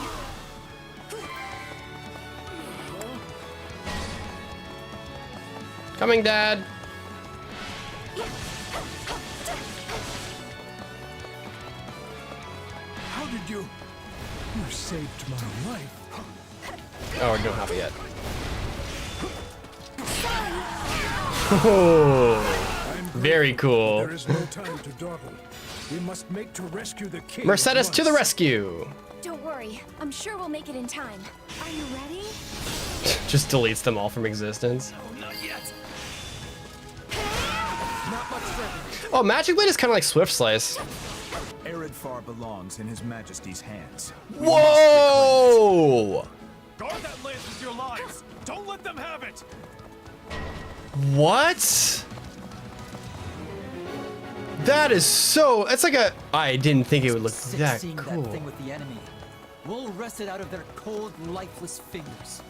Coming, Dad. How did you? You saved my life. Oh, we don't have it yet. Oh, very cool. There is no time to dawdle. We must make to rescue the king. Mercedes to the rescue. Don't worry. I'm sure we'll make it in time. Are you ready? Just deletes them all from existence. Not yet. Oh, Magic Blade is kind of like Swift Slice. Eredfar belongs in His Majesty's hands. Whoa! Guard that lance with your lives. Don't let them have it. What? That is so. It's like a. I didn't think it would look that Seeing cool. that thing with the enemy. We'll wrest it out of their cold, lifeless fingers.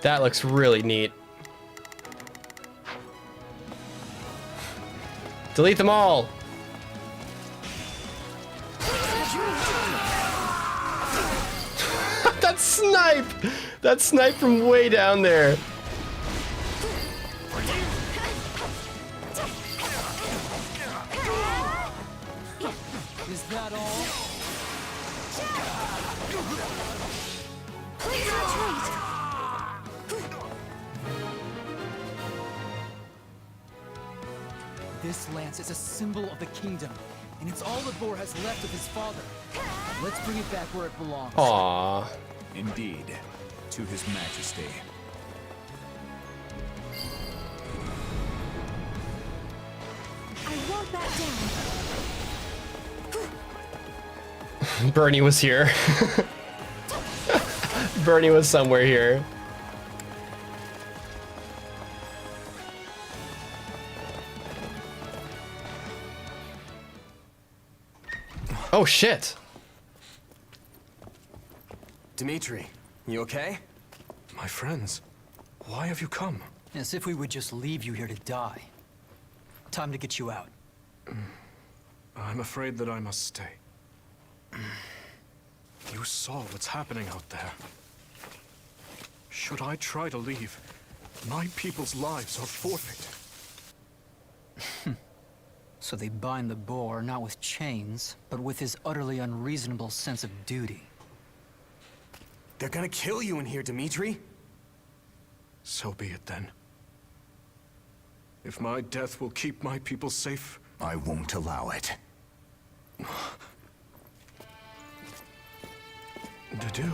That looks really neat. Delete them all. That snipe! That snipe from way down there. Is that all? Please retreat. This lance is a symbol of the kingdom, and it's all that Bor has left of his father. Let's bring it back where it belongs. Aww. Indeed, to His Majesty. I won't back down. Bernie was here. Bernie was somewhere here. Oh shit. Dimitri, you okay? My friends, why have you come? As if we would just leave you here to die. Time to get you out. I'm afraid that I must stay. You saw what's happening out there. Should I try to leave, my people's lives are forfeit. So they bind the boar not with chains, but with his utterly unreasonable sense of duty. They're gonna kill you in here, Dimitri. So be it then. If my death will keep my people safe, I won't allow it. Dedu.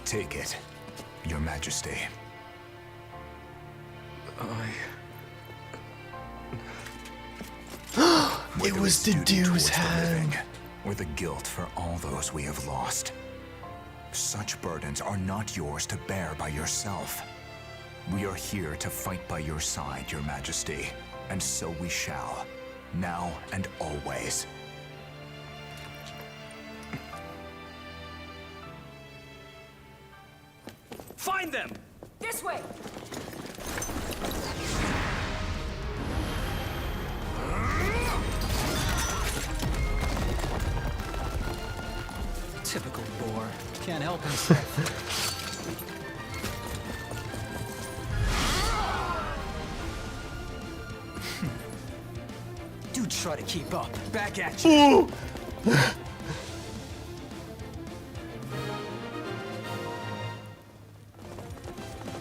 Take it, Your Majesty. It was Dedu's hand. Or the guilt for all those we have lost. Such burdens are not yours to bear by yourself. We are here to fight by your side, Your Majesty, and so we shall, now and always. Find them! This way! Typical boar. Can't help himself. Do try to keep up. Back at you.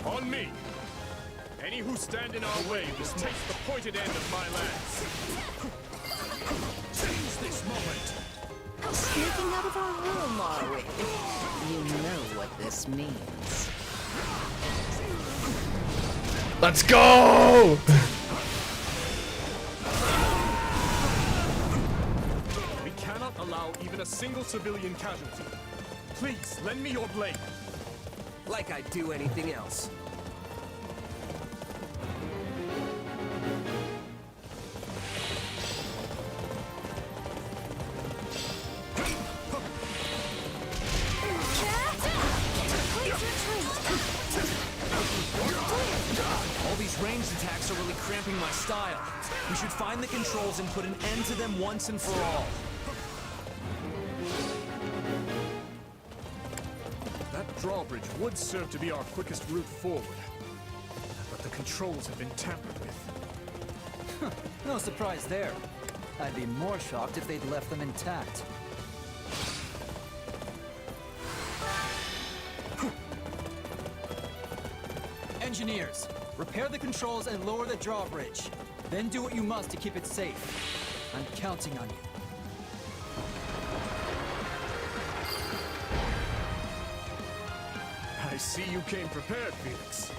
On me. Any who stand in our way must take the pointed end of my lance. Seize this moment. Sneaking out of our room, are we? You know what this means. Let's go! We cannot allow even a single civilian casualty. Please, lend me your blade. Like I'd do anything else. style. We should find the controls and put an end to them once and for all. That drawbridge would serve to be our quickest route forward. But the controls have been tampered with. No surprise there. I'd be more shocked if they'd left them intact. Engineers, repair the controls and lower the drawbridge. Then do what you must to keep it safe. I'm counting on you. I see you came prepared, Felix.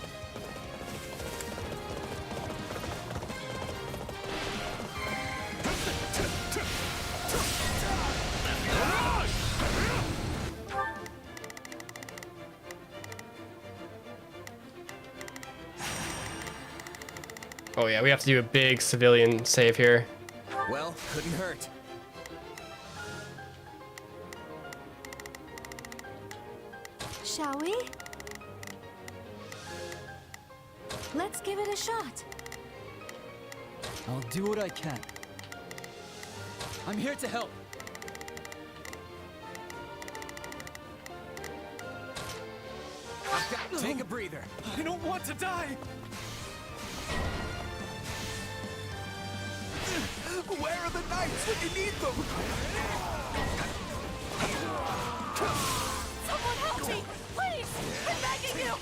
Oh yeah, we have to do a big civilian save here. Well, couldn't hurt. Shall we? Let's give it a shot. I'll do what I can. I'm here to help. I've got to take a breather. I don't want to die! Where are the knights when you need them? Someone help me! Please! I'm begging you!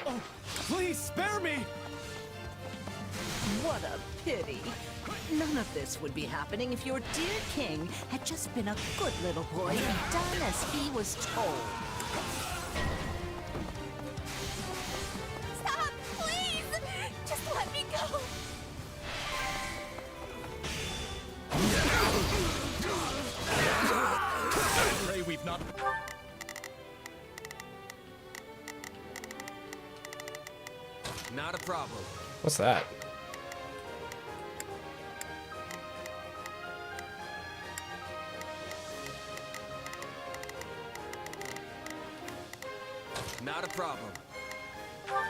Oh, please spare me! What a pity. None of this would be happening if your dear king had just been a good little boy and done as he was told. Stop! Please! Just let me go! I pray we've not... Not a problem. What's that? Not a problem.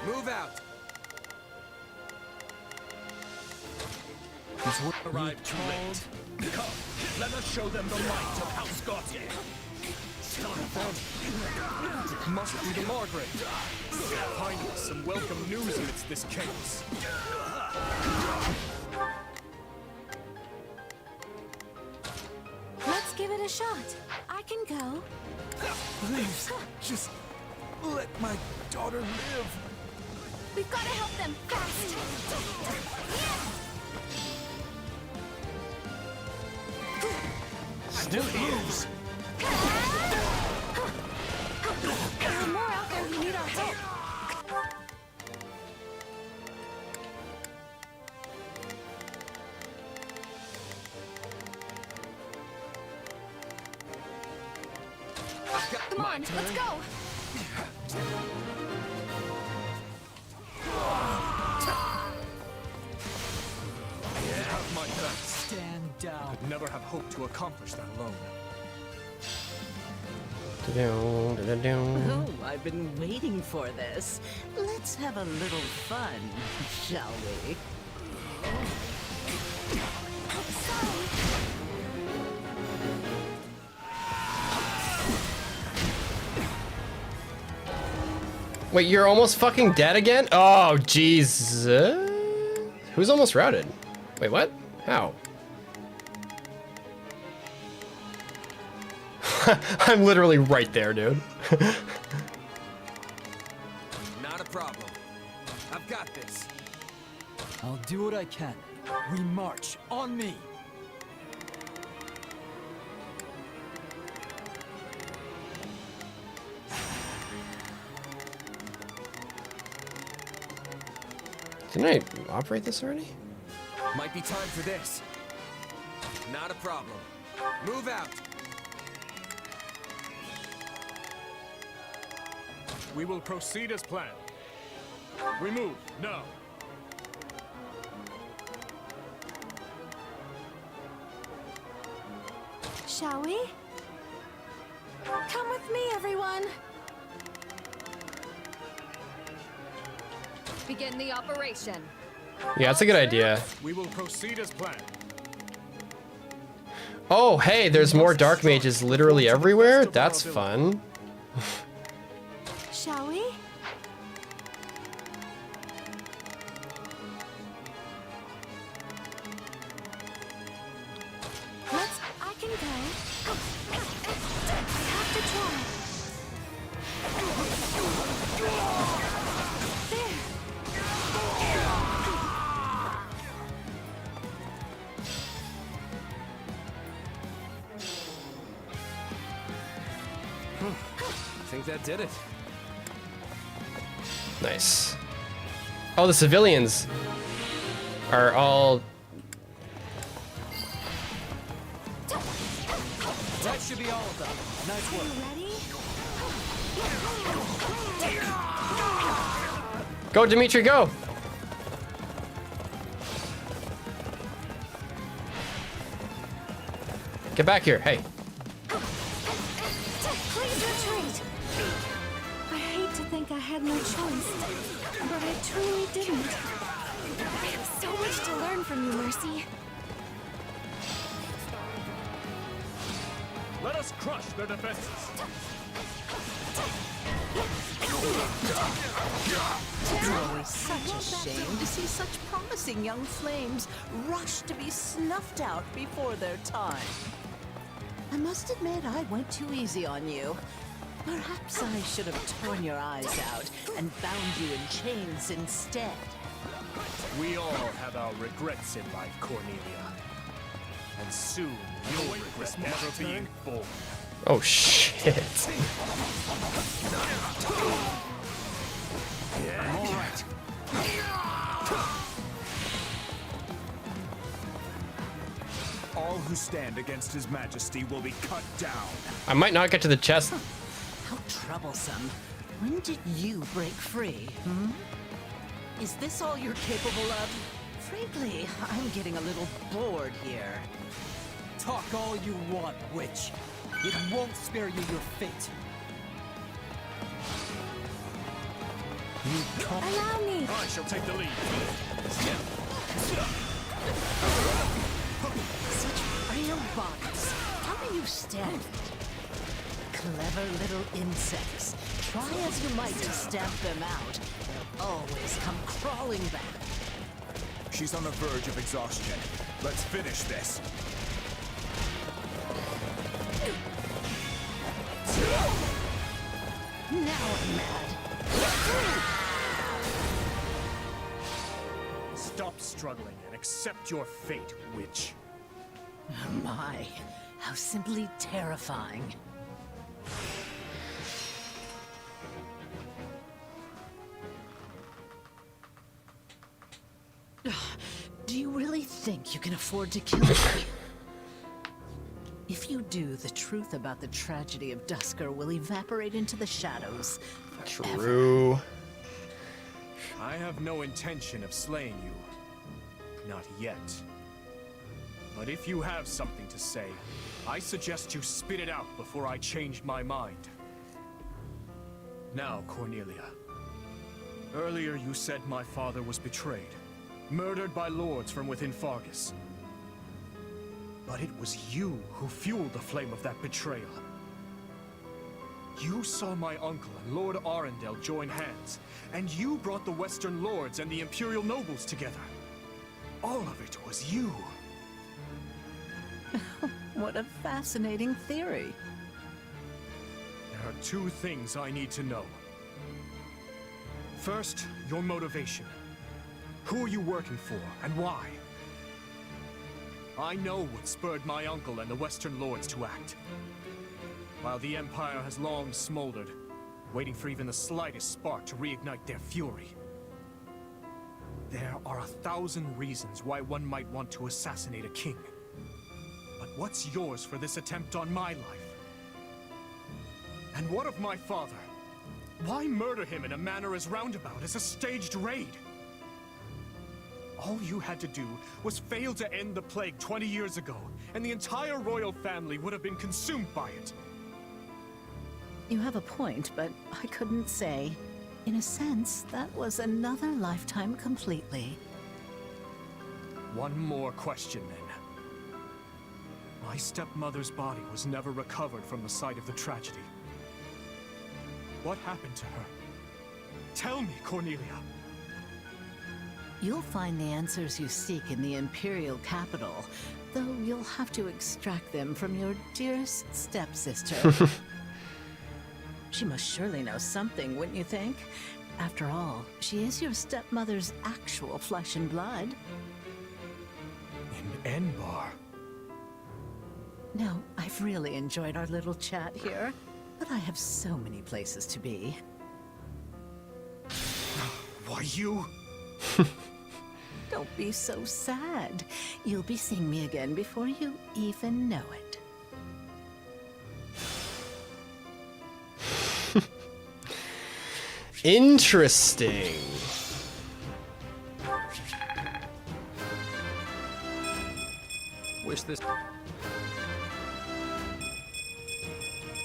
Move out. Arrived too late. Come, let us show them the might of House Gautier. It must be the Margrave. Finally, some welcome news amidst this chaos. Let's give it a shot. I can go. Please, just let my daughter live. We've got to help them fast. Still ears. There are more out there who need our help. Come on, let's go. Have my best. Stand down. I'd never have hoped to accomplish that alone. Oh, I've been waiting for this. Let's have a little fun, shall we? Wait, you're almost fucking dead again? Oh, jeez. Who's almost routed? Wait, what? How? I'm literally right there, dude. Not a problem. I've got this. I'll do what I can. We march. On me. Didn't I operate this already? Might be time for this. Not a problem. Move out. We will proceed as planned. We move now. Shall we? Come with me, everyone. Begin the operation. Yeah, that's a good idea. We will proceed as planned. Oh, hey, there's more dark mages literally everywhere? That's fun. Shall we? I can go. I have to try. I think that did it. Nice. Oh, the civilians are all... That should be all of them. Nice work. Go, Dimitri, go! Get back here, hey. Please retreat. I hate to think I had no choice, but I truly didn't. I have so much to learn from you, Mercy. Let us crush their defenses. Always such a shame to see such promising young flames rush to be snuffed out before their time. I must admit I went too easy on you. Perhaps I should have torn your eyes out and bound you in chains instead. We all have our regrets in life, Cornelia. And soon you'll regret never being born. Oh, shit. Yeah. All right. All who stand against His Majesty will be cut down. I might not get to the chest. How troublesome. When did you break free, hmm? Is this all you're capable of? Frankly, I'm getting a little bored here. Talk all you want, witch. It won't spare you your fate. Allow me. I shall take the lead. Such frail bodies. How can you stand it? Clever little insects. Try as you might to stamp them out. They'll always come crawling back. She's on the verge of exhaustion. Let's finish this. Now I'm mad. Stop struggling and accept your fate, witch. My, how simply terrifying. Do you really think you can afford to kill me? If you do, the truth about the tragedy of Dusker will evaporate into the shadows. Forever. True. I have no intention of slaying you. Not yet. But if you have something to say, I suggest you spit it out before I change my mind. Now, Cornelia. Earlier you said my father was betrayed, murdered by lords from within Fargus. But it was you who fueled the flame of that betrayal. You saw my uncle and Lord Arundel join hands, and you brought the Western Lords and the Imperial nobles together. All of it was you. What a fascinating theory. There are two things I need to know. First, your motivation. Who are you working for, and why? I know what spurred my uncle and the Western Lords to act. While the Empire has long smoldered, waiting for even the slightest spark to reignite their fury. There are 1,000 reasons why one might want to assassinate a king. But what's yours for this attempt on my life? And what of my father? Why murder him in a manner as roundabout as a staged raid? All you had to do was fail to end the plague 20 years ago, and the entire royal family would have been consumed by it. You have a point, but I couldn't say. In a sense, that was another lifetime completely. One more question, then. My stepmother's body was never recovered from the site of the tragedy. What happened to her? Tell me, Cornelia. You'll find the answers you seek in the Imperial capital, though you'll have to extract them from your dearest stepsister. She must surely know something, wouldn't you think? After all, she is your stepmother's actual flesh and blood. In Enbar. Now, I've really enjoyed our little chat here, but I have so many places to be. Why, you... Don't be so sad. You'll be seeing me again before you even know it. Interesting. Wish this...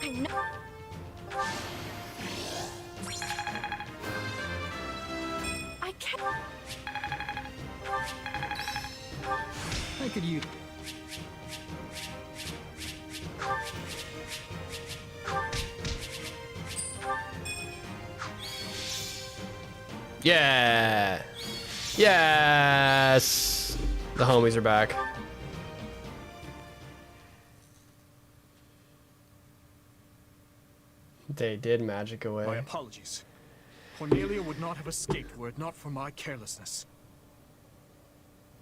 I know. I can't. I could use... Yeah. Yes. The homies are back. They did magic away. My apologies. Cornelia would not have escaped were it not for my carelessness.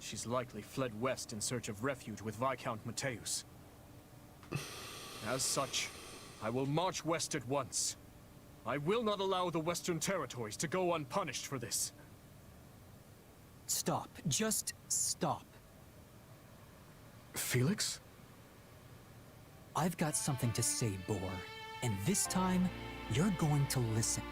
She's likely fled west in search of refuge with Viscount Mateus. As such, I will march west at once. I will not allow the Western Territories to go unpunished for this. Stop. Just stop. Felix? I've got something to say, Boar. And this time, you're going to listen.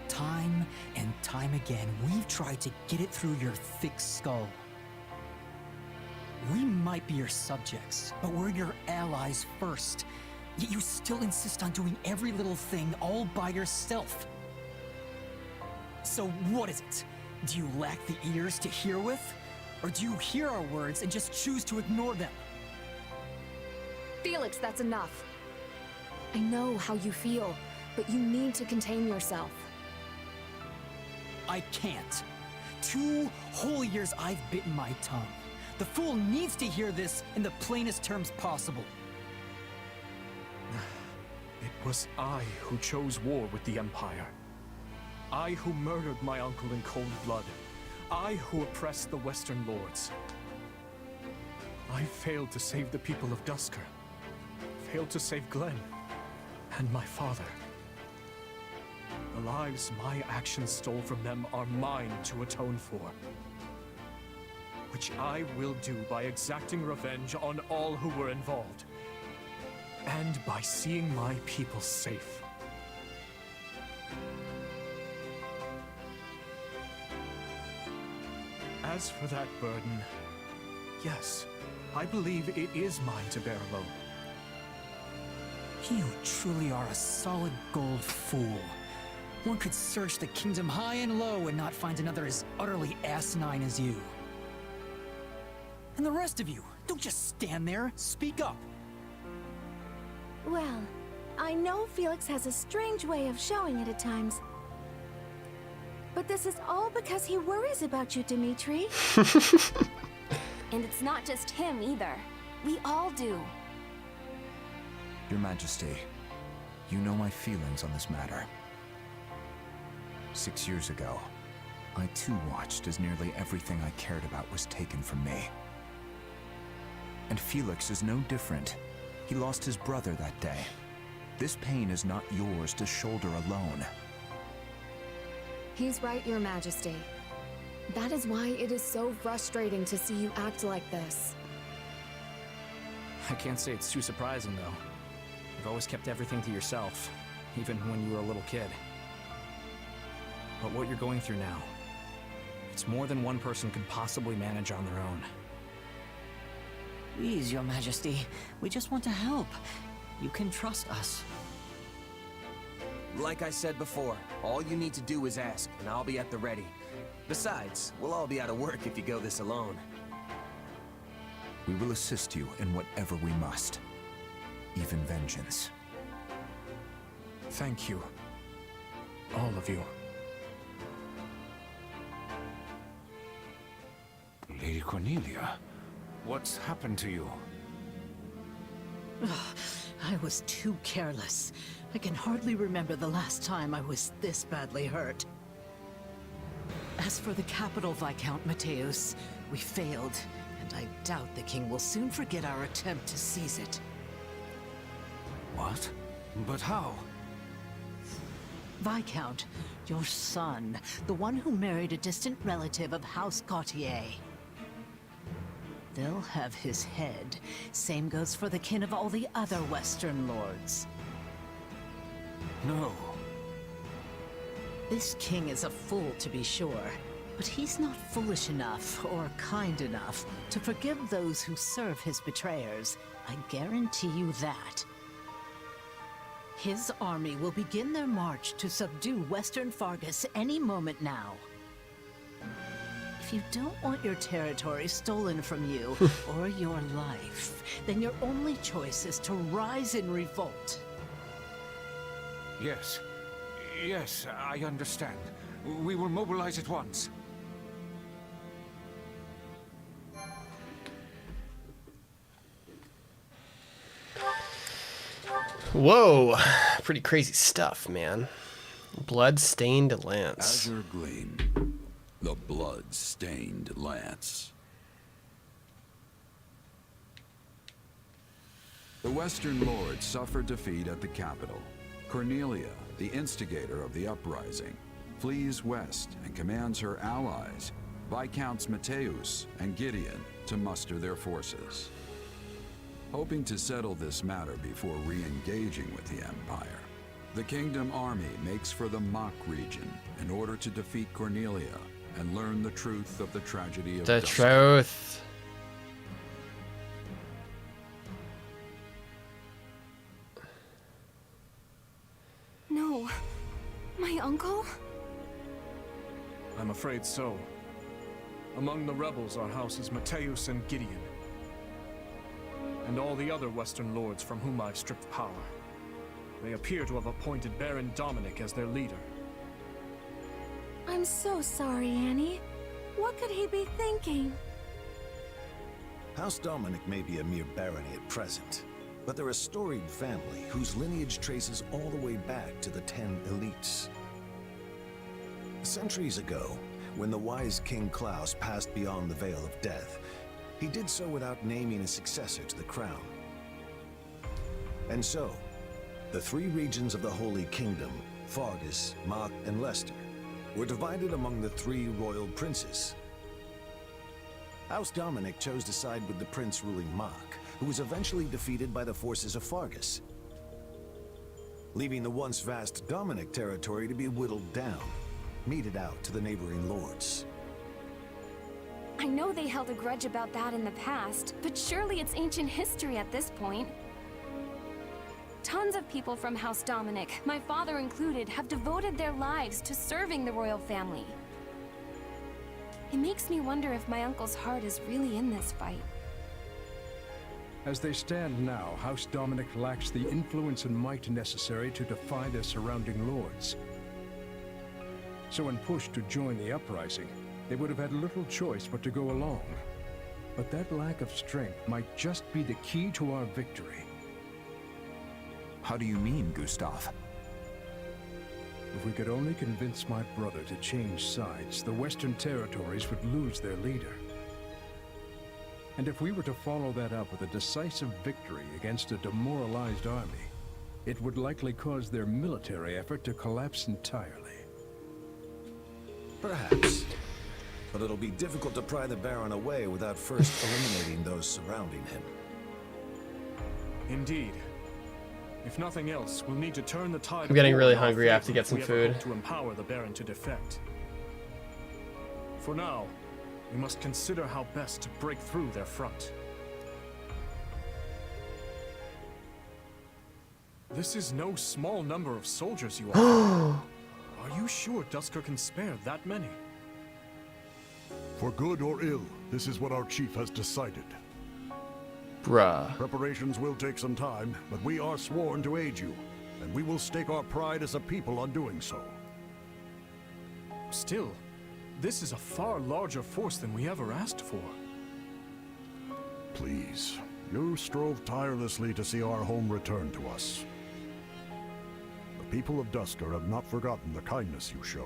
Time and time again, we've tried to get it through your thick skull. We might be your subjects, but we're your allies first. Yet you still insist on doing every little thing all by yourself. So what is it? Do you lack the ears to hear with? Or do you hear our words and just choose to ignore them? Felix, that's enough. I know how you feel, but you need to contain yourself. I can't. 2 whole years I've bitten my tongue. The fool needs to hear this in the plainest terms possible. It was I who chose war with the Empire. I who murdered my uncle in cold blood. I who oppressed the Western Lords. I failed to save the people of Duscur. Failed to save Glenn. And my father. The lives my actions stole from them are mine to atone for. Which I will do by exacting revenge on all who were involved. And by seeing my people safe. As for that burden, yes, I believe it is mine to bear alone. You truly are a solid gold fool. One could search the kingdom high and low and not find another as utterly asinine as you. And the rest of you, don't just stand there, speak up. Well, I know Felix has a strange way of showing it at times. But this is all because he worries about you, Dimitri. And it's not just him either. We all do. Your Majesty, you know my feelings on this matter. 6 years ago, I too watched as nearly everything I cared about was taken from me. And Felix is no different. He lost his brother that day. This pain is not yours to shoulder alone. He's right, Your Majesty. That is why it is so frustrating to see you act like this. I can't say it's too surprising, though. You've always kept everything to yourself, even when you were a little kid. But what you're going through now, It's more than one person could possibly manage on their own. Please, Your Majesty. We just want to help. You can trust us. Like I said before, all you need to do is ask, and I'll be at the ready. Besides, we'll all be out of work if you go this alone. We will assist you in whatever we must. Even vengeance. Thank you. All of you. Lady Cornelia, what's happened to you? I was too careless. I can hardly remember the last time I was this badly hurt. As for the capital, Viscount Mateus, we failed, and I doubt the king will soon forget our attempt to seize it. What? But how? Viscount, your son, the one who married a distant relative of House Gautier. They'll have his head. Same goes for the kin of all the other Western lords. No. This king is a fool, to be sure, but he's not foolish enough or kind enough to forgive those who serve his betrayers. I guarantee you that. His army will begin their march to subdue Western Fargus any moment now. If you don't want your territory stolen from you or your life, then your only choice is to rise in revolt. Yes. Yes, I understand. We will mobilize at once. Whoa, pretty crazy stuff, man. Blood-stained lance. Azure Gleam, the blood-stained lance. The Western Lords suffered defeat at the capital. Cornelia, the instigator of the uprising, flees west and commands her allies, Viscounts Mateus and Gideon, to muster their forces. Hoping to settle this matter before re-engaging with the Empire, the Kingdom Army makes for the Mach region in order to defeat Cornelia and learn the truth of the tragedy of The Dust. truth. No. My uncle? I'm afraid so. Among the rebels are houses Mateus and Gideon, and all the other Western lords from whom I've stripped power. They appear to have appointed Baron Dominic as their leader. I'm so sorry, Annie. What could he be thinking? House Dominic may be a mere barony at present, but they're a storied family whose lineage traces all the way back to the 10 elites. Centuries ago, when the wise King Klaus passed beyond the Veil of Death, he did so without naming a successor to the crown. And so, the three regions of the Holy Kingdom, Fargus, Mach, and Leicester, were divided among the three royal princes. House Dominic chose to side with the prince ruling Mach, who was eventually defeated by the forces of Fargus, leaving the once vast Dominic territory to be whittled down, meted out to the neighboring lords. I know they held a grudge about that in the past, but surely it's ancient history at this point. Tons of people from House Dominic, my father included, have devoted their lives to serving the royal family. It makes me wonder if my uncle's heart is really in this fight. As they stand now, House Dominic lacks the influence and might necessary to defy their surrounding lords. So when pushed to join the uprising, they would have had little choice but to go along. But that lack of strength might just be the key to our victory. How do you mean, Gustav? If we could only convince my brother to change sides, the Western territories would lose their leader. And if we were to follow that up with a decisive victory against a demoralized army, it would likely cause their military effort to collapse entirely. Perhaps. But it'll be difficult to pry the Baron away without first eliminating those surrounding him. Indeed. If nothing else, we'll need to turn the tide. I'm getting really hungry. I have to get some food. To empower the Baron to defect. For now, we must consider how best to break through their front. This is no small number of soldiers you are. Are you sure Duscur can spare that many? For good or ill, this is what our chief has decided. Bruh. Preparations will take some time, but we are sworn to aid you, and we will stake our pride as a people on doing so. Still, this is a far larger force than we ever asked for. Please, you strove tirelessly to see our home return to us. The people of Duscur have not forgotten the kindness you showed.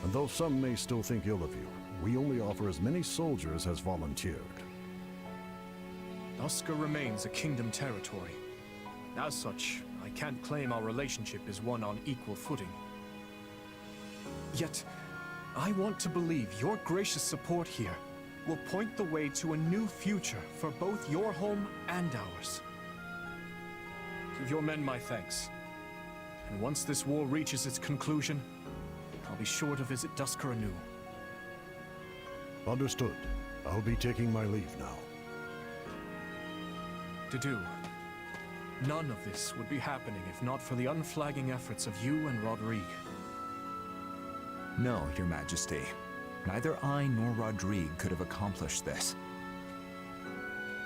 And though some may still think ill of you, we only offer as many soldiers as volunteered. Duscur remains a kingdom territory. As such, I can't claim our relationship is one on equal footing. Yet, I want to believe your gracious support here will point the way to a new future for both your home and ours. Give your men my thanks. And once this war reaches its conclusion, I'll be sure to visit Duscur anew. Understood. I'll be taking my leave now. To none of this would be happening if not for the unflagging efforts of you and Rodrigue. No, Your Majesty. Neither I nor Rodrigue could have accomplished this.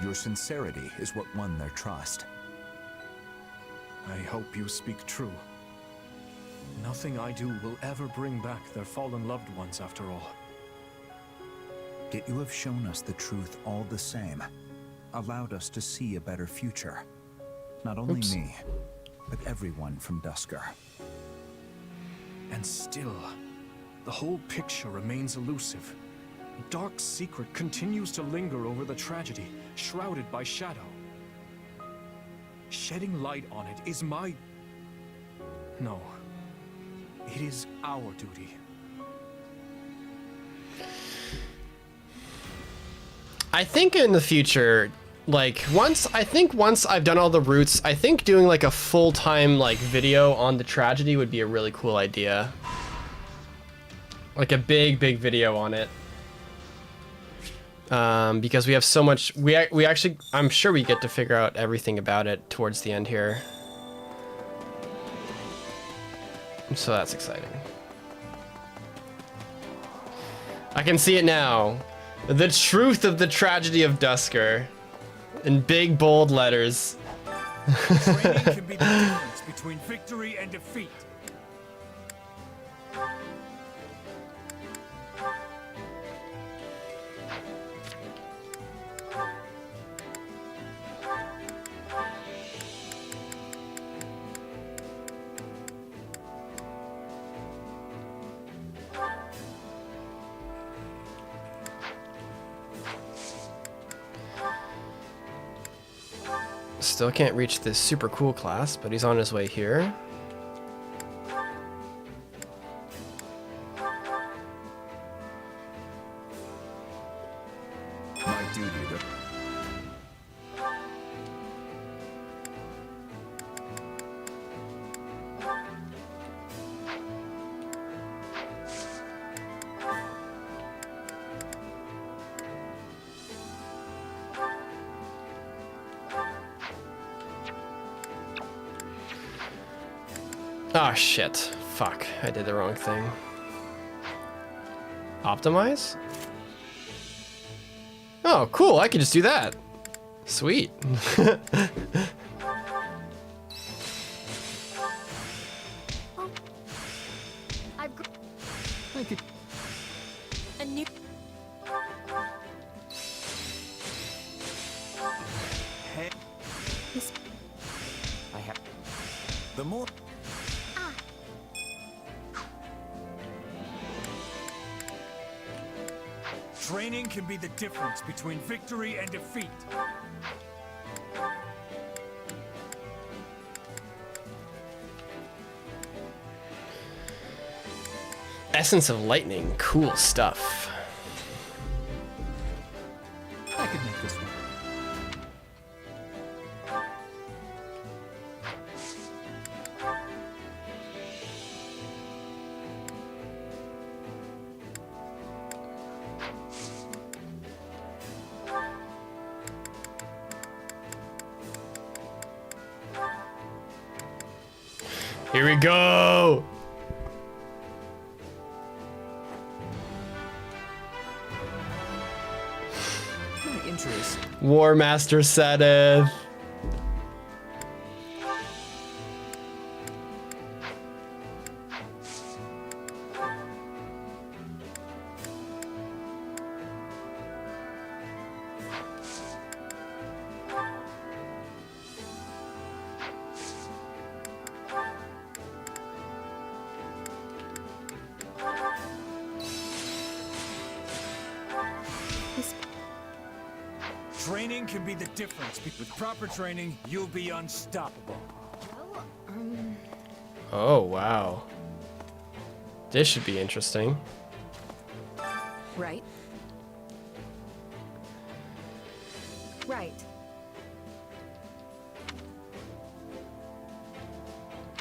Your sincerity is what won their trust. I hope you speak true. Nothing I do will ever bring back their fallen loved ones after all. Yet you have shown us the truth all the same. Allowed us to see a better future. Not only me, but everyone from Duscur. And still, the whole picture remains elusive. A dark secret continues to linger over the tragedy, shrouded by shadow. Shedding light on it is my... No. It is our duty. I think in the future, like once I've done all the routes, I think doing like a full-time like video on the tragedy would be a really cool idea. Like a big video on it. Because we have so much, we actually, I'm sure we get to figure out everything about it towards the end here. So that's exciting. I can see it now. The truth of the tragedy of Duscur. In big, bold letters. Training can be the difference between victory and defeat. Still can't reach this super cool class, but he's on his way here. My duty to... Ah, shit. Fuck. I did the wrong thing. Optimize? Oh, cool. I can just do that. Sweet. I could... A new... Hey. I have... The more... Training can be the difference between victory and defeat. Essence of Lightning. Cool stuff. I could make this one. Here we go. Interesting. War Master Sedith. Training can be the difference. With proper training, you'll be unstoppable. Oh, wow. This should be interesting. Right. Right.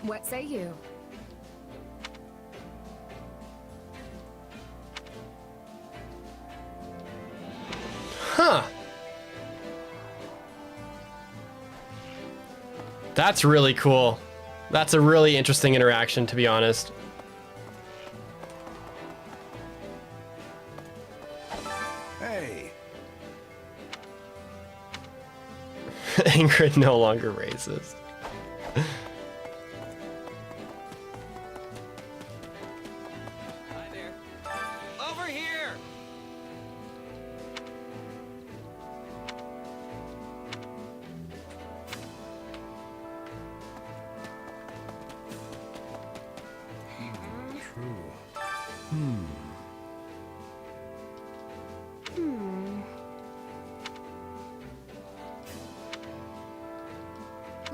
What say you? Huh. That's really cool. That's a really interesting interaction, to be honest. Hey. Ingrid no longer raises. Hi there. Over here.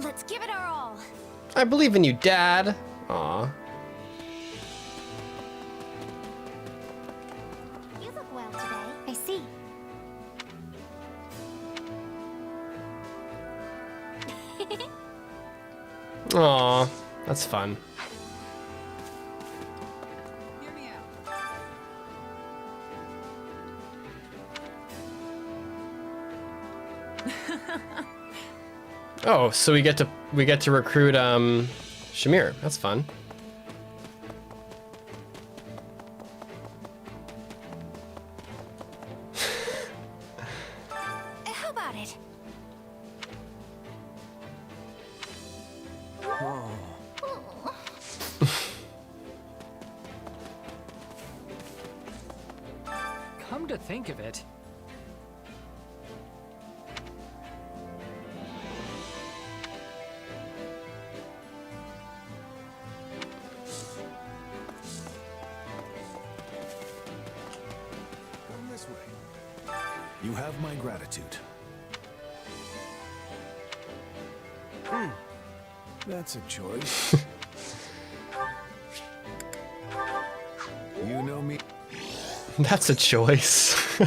Let's give it our all. I believe in you, Dad. Aw. You look well today. I see. Aw. That's fun. Oh, so we get to recruit Shamir. That's fun. How about it? Come to think of it, Come this way. You have my gratitude. That's a choice. You know me. That's a choice.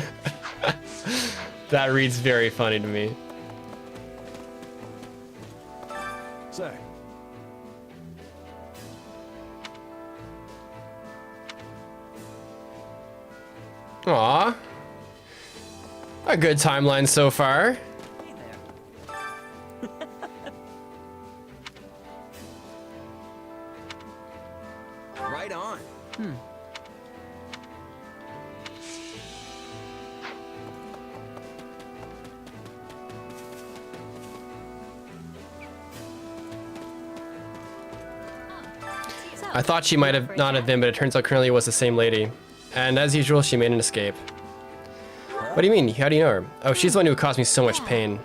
That reads very funny to me. Say. Aw. A good timeline so far. Right on. I thought she might have not have been, but it turns out Cornelia was the same lady. And as usual, she made an escape. What do you mean? How do you know her? Oh, she's the one who caused me so much pain.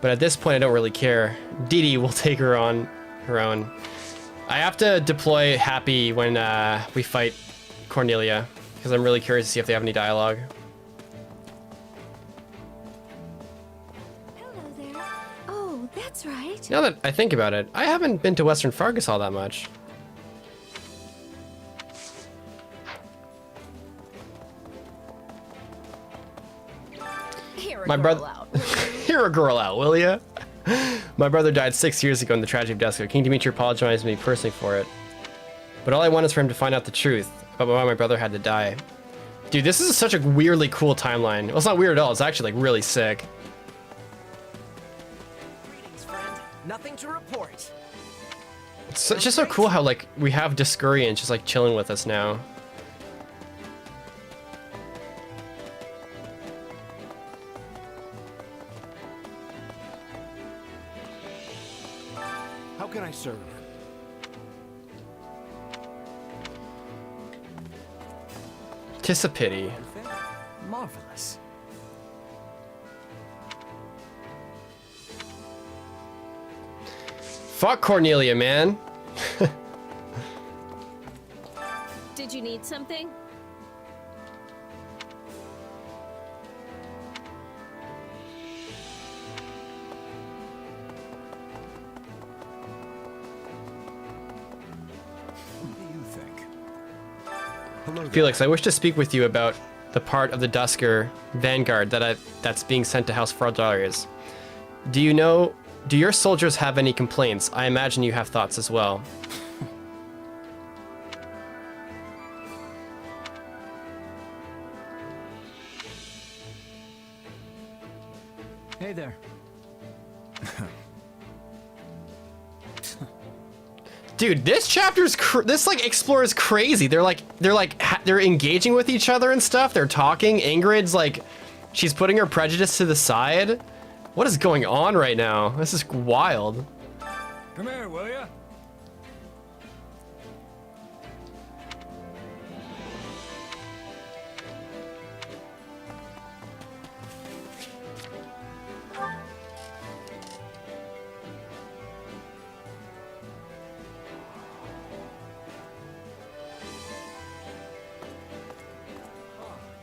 But at this point, I don't really care. Dee Dee will take her on her own. I have to deploy Happy when we fight Cornelia, because I'm really curious to see if they have any dialogue. Hello there. Oh, that's right. Now that I think about it, I haven't been to Western Fargus all that much. My brother, hear a girl out, will ya? My brother died 6 years ago in the tragedy of Desco. King Dimitri apologized to me personally for it. But all I want is for him to find out the truth about why my brother had to die. Dude, this is such a weirdly cool timeline. Well, it's not weird at all. It's actually like really sick. Greetings, friend. Nothing to report. It's just so cool how like we have Discurian just like chilling with us now. How can I serve? Tis a pity. Marvelous. Fuck Cornelia, man. Did you need something? What do you think? Felix, I wish to speak with you about the part of the Dusker Vanguard that's being sent to House Fodlan. Do your soldiers have any complaints? I imagine you have thoughts as well. Hey there. Dude, this chapter's this like explorer is crazy. They're engaging with each other and stuff. They're talking. Ingrid's like, she's putting her prejudice to the side. What is going on right now? This is wild. Come here, will ya?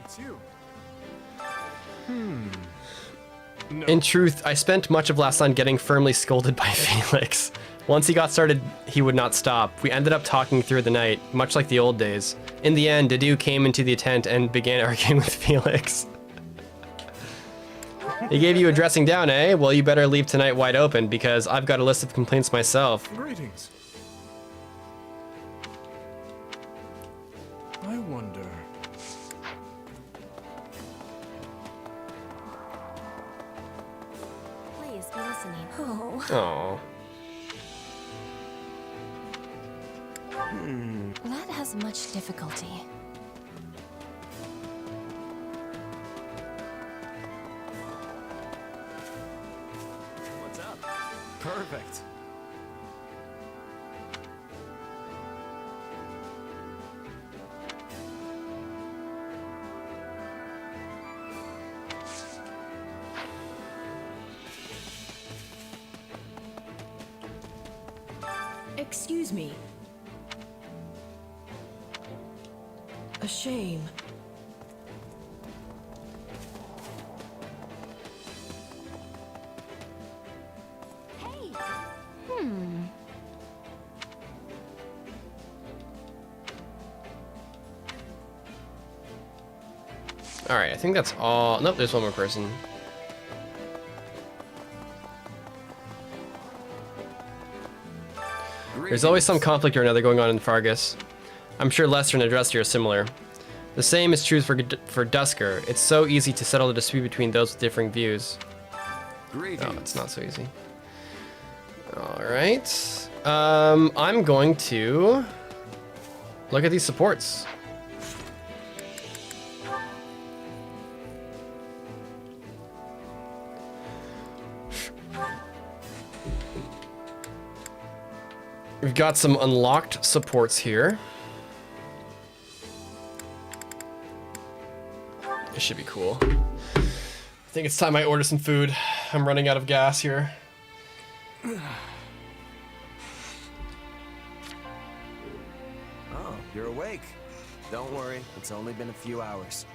It's you. No. In truth, I spent much of last night getting firmly scolded by Felix. Once he got started, he would not stop. We ended up talking through the night, much like the old days. In the end, Dedu came into the tent and began arguing with Felix. He gave you a dressing down, eh? Well, you better leave tonight wide open, because I've got a list of complaints myself. Greetings. I wonder. Please be listening. Oh. That has much difficulty. What's up? Perfect. Excuse me. A shame. Hey! Alright, I think that's all. Nope, there's one more person. There's always some conflict or another going on in Fargus. I'm sure Lester and Adresty are similar. The same is true for Dusker. It's so easy to settle the dispute between those with differing views. Oh, it's not so easy. Alright. I'm going to look at these supports. We've got some unlocked supports here. This should be cool. I think it's time I order some food. I'm running out of gas here. Oh, you're awake. Don't worry, it's only been a few hours.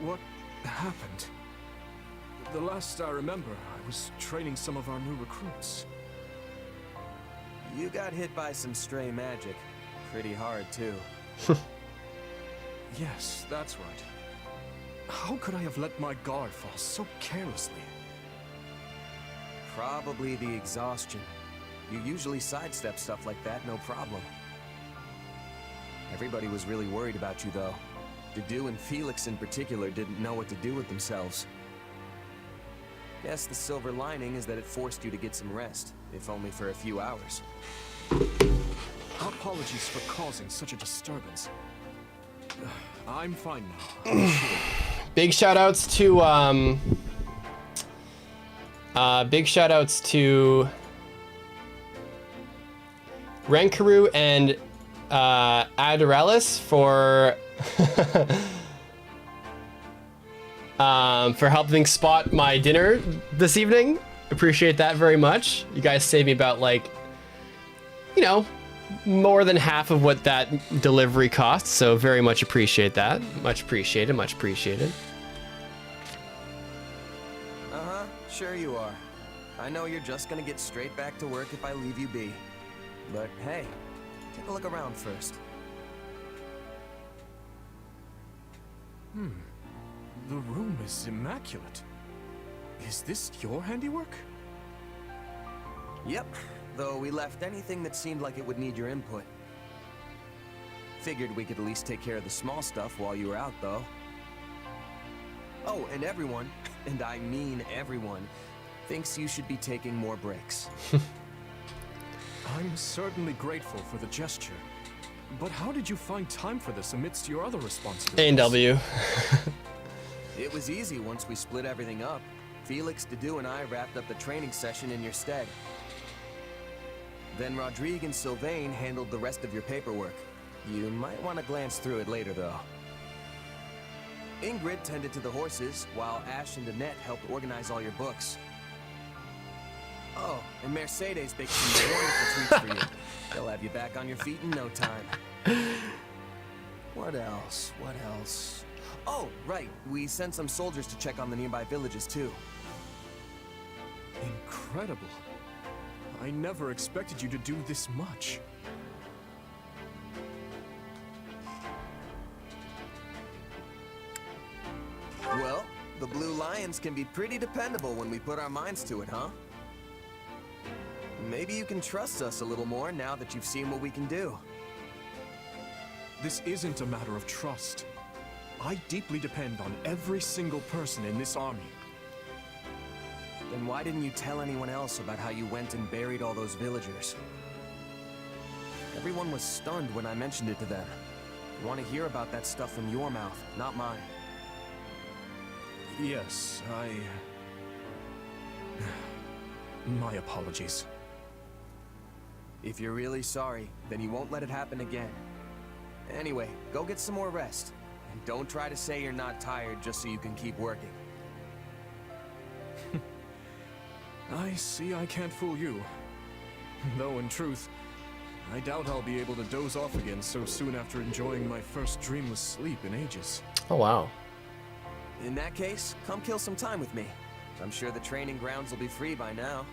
What happened? The last I remember, I was training some of our new recruits. You got hit by some stray magic. Pretty hard, too. Yes, that's right. How could I have let my guard fall so carelessly? Probably the exhaustion. You usually sidestep stuff like that, no problem. Everybody was really worried about you, though. Dedu and Felix in particular didn't know what to do with themselves. Guess the silver lining is that it forced you to get some rest, if only for a few hours. Apologies for causing such a disturbance. I'm fine now. I'm sure. Big shout outs to Rankaru and Adiralis for helping spot my dinner this evening. Appreciate that very much. You guys saved me about, like, you know, more than half of what that delivery costs, so very much appreciate that. Much appreciated, much appreciated. Uh-huh, sure you are. I know you're just gonna get straight back to work if I leave you be. But hey, take a look around first. The room is immaculate. Is this your handiwork? Yep, though we left anything that seemed like it would need your input. Figured we could at least take care of the small stuff while you were out, though. Oh, and everyone, and I mean everyone, thinks you should be taking more breaks. I'm certainly grateful for the gesture. But how did you find time for this amidst your other responsibilities? A&W. It was easy once we split everything up. Felix, Dedu, and I wrapped up the training session in your stead. Then Rodrigue and Sylvain handled the rest of your paperwork. You might want to glance through it later, though. Ingrid tended to the horses, while Ash and Annette helped organize all your books. Oh, and Mercedes baked some wonderful treats for you. They'll have you back on your feet in no time. What else? What else? Oh, right. We sent some soldiers to check on the nearby villages, too. Incredible. I never expected you to do this much. Well, the Blue Lions can be pretty dependable when we put our minds to it, huh? Maybe you can trust us a little more now that you've seen what we can do. This isn't a matter of trust. I deeply depend on every single person in this army. Then why didn't you tell anyone else about how you went and buried all those villagers? Everyone was stunned when I mentioned it to them. I want to hear about that stuff from your mouth, not mine. Yes, my apologies. If you're really sorry, then you won't let it happen again. Anyway, go get some more rest. And don't try to say you're not tired just so you can keep working. I see I can't fool you. Though in truth, I doubt I'll be able to doze off again so soon after enjoying my first dreamless sleep in ages. Oh, wow. In that case, come kill some time with me. I'm sure the training grounds will be free by now.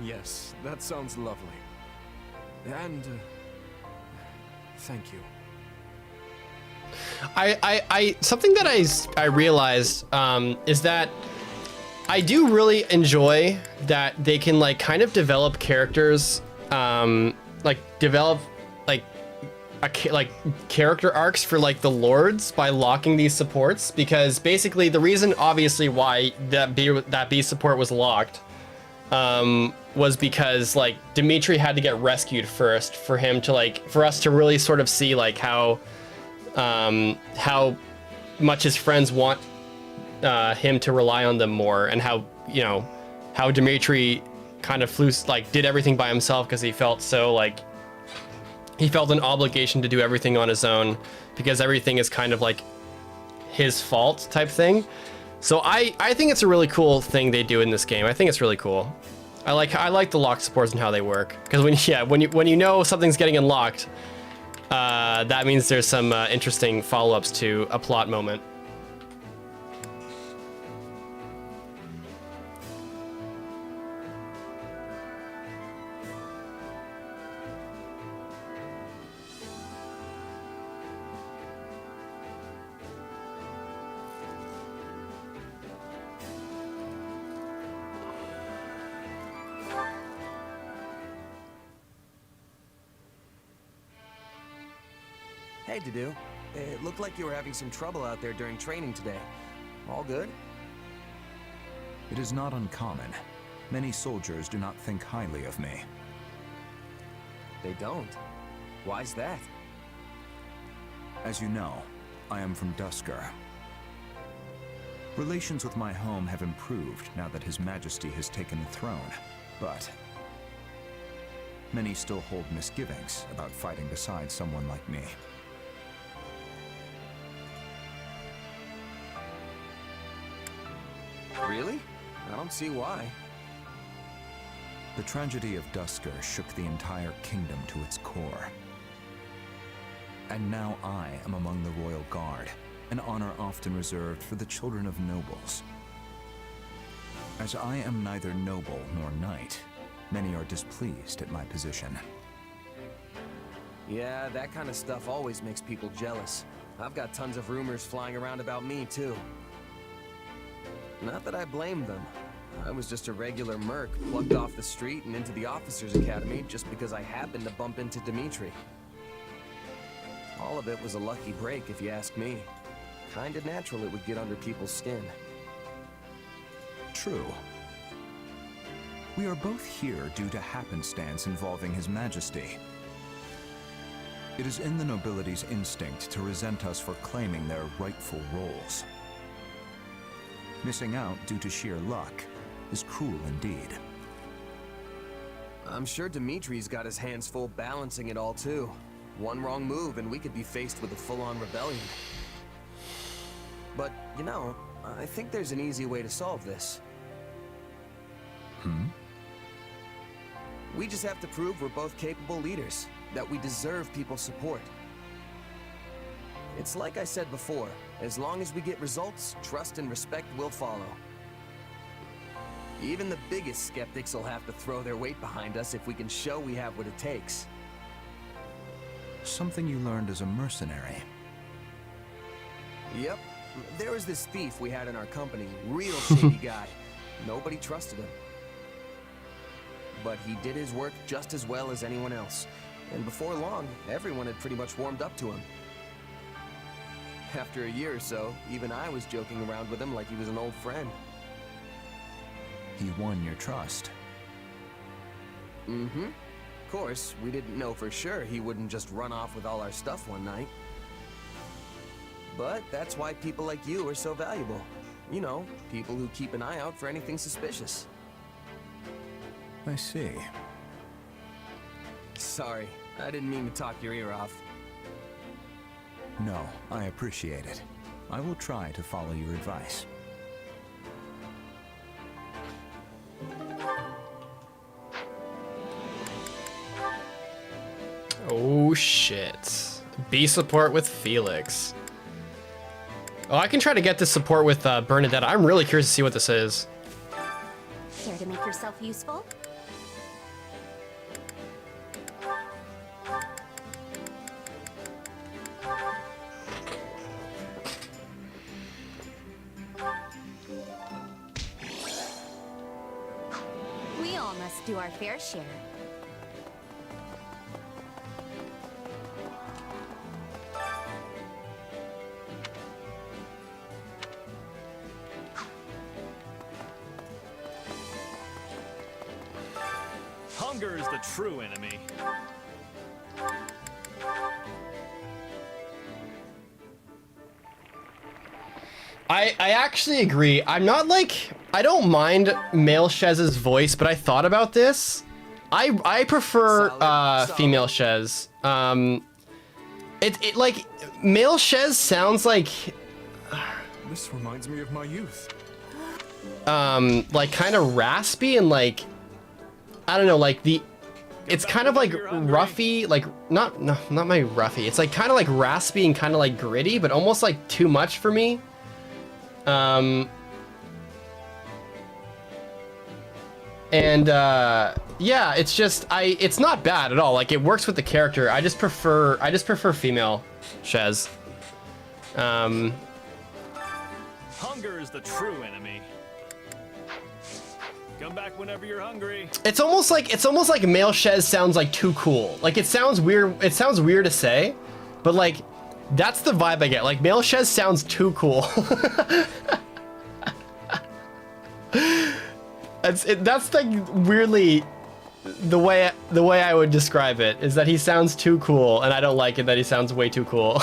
Yes, that sounds lovely. And, thank you. Something that I realized is that I do really enjoy that they can, like, kind of develop characters, like character arcs for, like, the lords by locking these supports, because basically the reason obviously why that B support was locked was because, like, Dimitri had to get rescued first for him to, like, for us to really sort of see, like, how much his friends want him to rely on them more, and how, you know, how Dimitri kind of did everything by himself because he felt so, like, he felt an obligation to do everything on his own because everything is kind of like his fault type thing. So I think it's a really cool thing they do in this game. I think it's really cool. I like the locked supports and how they work, because when you know something's getting unlocked, that means there's some interesting follow-ups to a plot moment. Hey, Dedu. It looked like you were having some trouble out there during training today. All good? It is not uncommon. Many soldiers do not think highly of me. They don't. Why's that? As you know, I am from Duscur. Relations with my home have improved now that His Majesty has taken the throne, but many still hold misgivings about fighting beside someone like me. Really? I don't see why. The tragedy of Duscur shook the entire kingdom to its core. And now I am among the Royal Guard, an honor often reserved for the children of nobles. As I am neither noble nor knight, many are displeased at my position. Yeah, that kind of stuff always makes people jealous. I've got tons of rumors flying around about me, too. Not that I blame them. I was just a regular merc plucked off the street and into the officers' academy just because I happened to bump into Dimitri. All of it was a lucky break, if you ask me. Kinda natural it would get under people's skin. True. We are both here due to happenstance involving His Majesty. It is in the nobility's instinct to resent us for claiming their rightful roles. Missing out due to sheer luck is cruel indeed. I'm sure Dimitri's got his hands full balancing it all too. One wrong move and we could be faced with a full-on rebellion. But, you know, I think there's an easy way to solve this. We just have to prove we're both capable leaders, that we deserve people's support. It's like I said before, as long as we get results, trust and respect will follow. Even the biggest skeptics will have to throw their weight behind us if we can show we have what it takes. Something you learned as a mercenary. Yep. There was this thief we had in our company, real shady guy. Nobody trusted him. But he did his work just as well as anyone else. And before long, everyone had pretty much warmed up to him. After a year or so, even I was joking around with him like he was an old friend. He won your trust. Mm-hmm. Of course, we didn't know for sure he wouldn't just run off with all our stuff one night. But that's why people like you are so valuable. You know, people who keep an eye out for anything suspicious. I see. Sorry, I didn't mean to talk your ear off. No, I appreciate it. I will try to follow your advice. Oh shit. B support with Felix. Oh, I can try to get this support with Bernadette. I'm really curious to see what this is. Care to make yourself useful? We all must do our fair share. Hunger is the true enemy. I actually agree. I'm not like, I don't mind male Shez's voice, but I thought about this. I prefer female Shez. It like male Shez sounds like This reminds me of my youth. like kind of raspy and like I don't know, like it's kind of like roughy, like not my roughy. It's like kind of like raspy and kind of like gritty, but almost like too much for me. Yeah, it's just it's not bad at all. Like it works with the character. I just prefer female Shez. Hunger is the true enemy. Come back whenever you're hungry. It's almost like male Shez sounds like too cool. Like it sounds weird. It sounds weird to say, but like that's the vibe I get. Like male Shez sounds too cool. That's like weirdly the way I would describe it is that he sounds too cool, and I don't like it that he sounds way too cool.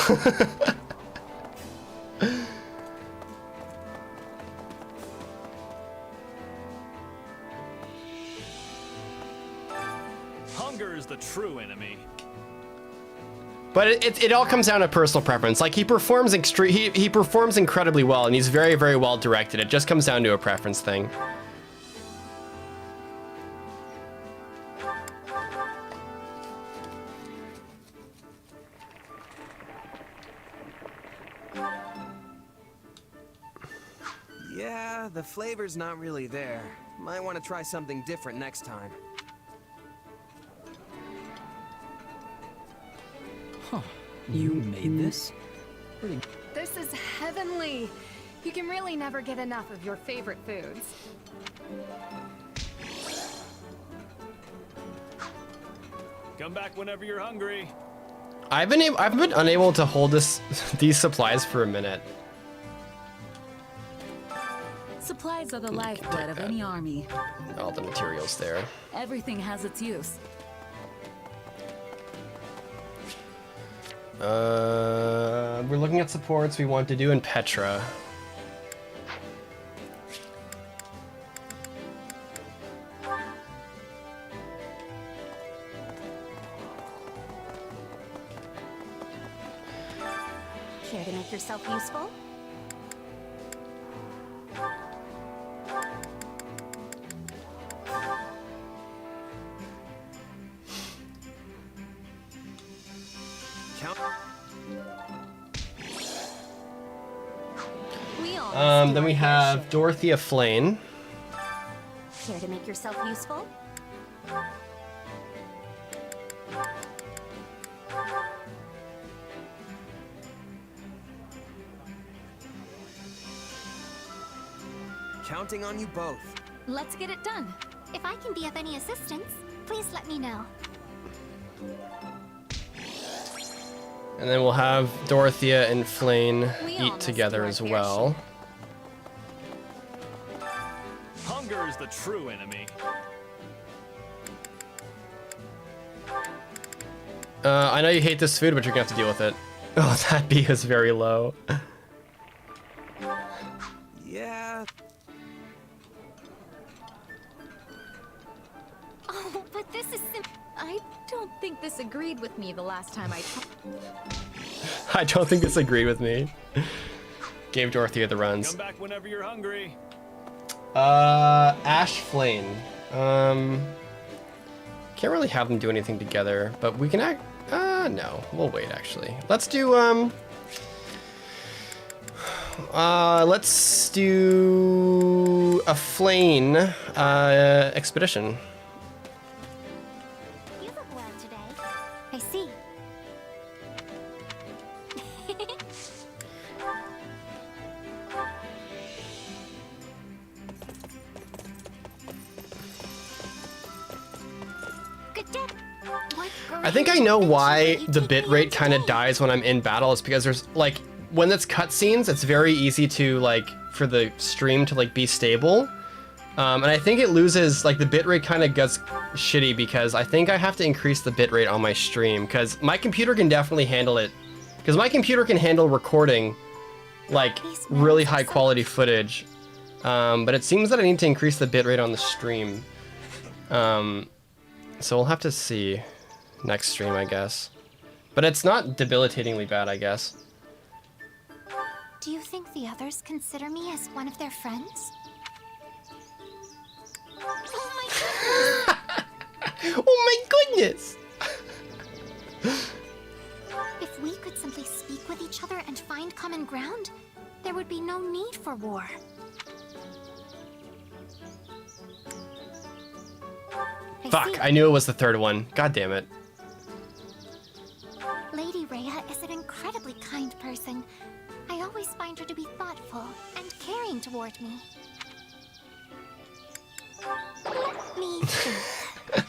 Hunger is the true enemy. But it all comes down to personal preference. Like he performs he performs incredibly well, and he's very, very well directed. It just comes down to a preference thing. Yeah, the flavor's not really there. Might want to try something different next time. Huh. You made this? This is heavenly. You can really never get enough of your favorite foods. Come back whenever you're hungry. I've been unable to hold these supplies for a minute. Supplies are the lifeblood of any army. All the materials there. Everything has its use. We're looking at supports we want to do in Petra. Care to make yourself useful? Then we have Dorothea Flane. Care to make yourself useful? Counting on you both. Let's get it done. If I can be of any assistance, please let me know. And then we'll have Dorothea and Flane eat together as well. Hunger is the true enemy. I know you hate this food, but you're gonna have to deal with it. Oh, that bee is very low. Yeah. Oh, but this is I don't think this agreed with me the last time I I don't think this agreed with me. Gave Dorothea the runs. Come back whenever you're hungry. Ash Flane. Can't really have them do anything together, but we can act. No, we'll wait actually. Let's do a Flane expedition. You look well today. I see. Good job. I think I know why the bitrate kind of dies when I'm in battle. It's because there's like when it's cutscenes, it's very easy to like for the stream to like be stable. And I think it loses, like the bitrate kind of gets shitty because I think I have to increase the bitrate on my stream because my computer can definitely handle it. Because my computer can handle recording like really high quality footage. But it seems that I need to increase the bitrate on the stream. So we'll have to see next stream, I guess. But it's not debilitatingly bad, I guess. Do you think the others consider me as one of their friends? Oh my goodness! If we could simply speak with each other and find common ground, there would be no need for war. Fuck, I knew it was the third one. God damn it. Lady Rhea is an incredibly kind person. I always find her to be thoughtful and caring toward me. Let me think.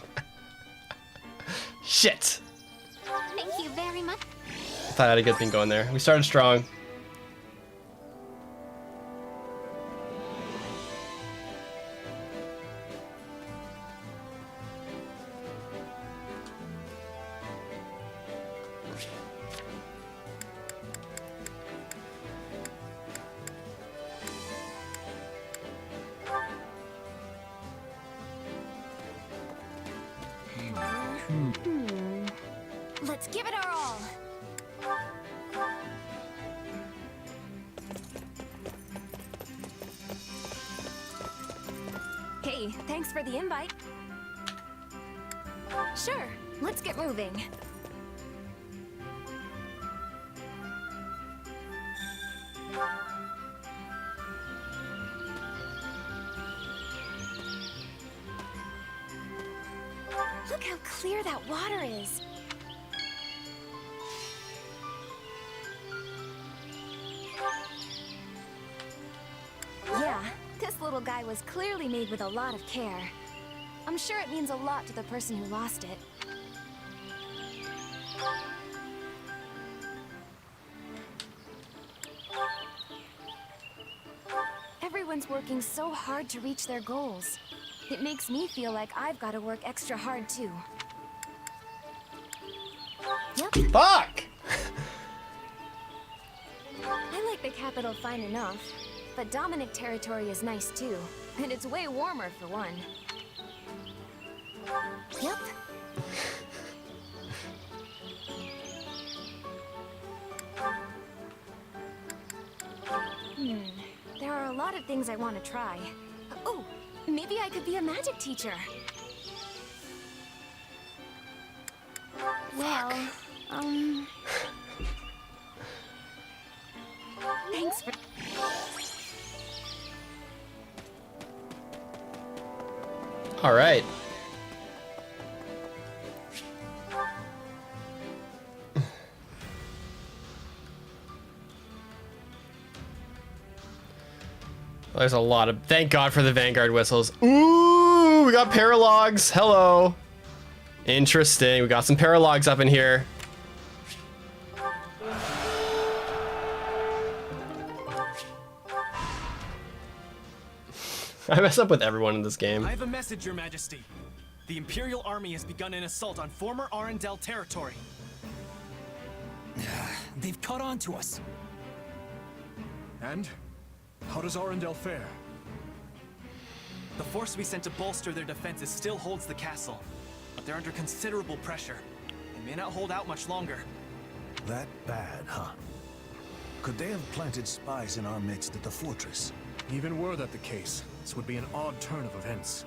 Shit! Thank you very much. I thought I had a good thing going there. We started strong. Let's give it our all. Hey, thanks for the invite. Sure, let's get moving. Look how clear that water is. Yeah, this little guy was clearly made with a lot of care. I'm sure it means a lot to the person who lost it. Everyone's working so hard to reach their goals. It makes me feel like I've got to work extra hard too. Yep. Fuck! I like the capital fine enough, but Dominic territory is nice too, and it's way warmer for one. Yep. There are a lot of things I want to try. Oh, maybe I could be a magic teacher. Well, thanks for... All right. There's a lot of... Thank God for the Vanguard whistles. Ooh, we got paralogs. Hello. Interesting. We got some paralogs up in here. I mess up with everyone in this game. I have a message, Your Majesty. The Imperial Army has begun an assault on former Arendelle territory. They've caught on to us. And? How does Arendelle fare? The force we sent to bolster their defenses still holds the castle, but they're under considerable pressure. They may not hold out much longer. That bad, huh? Could they have planted spies in our midst at the fortress? Even were that the case, this would be an odd turn of events.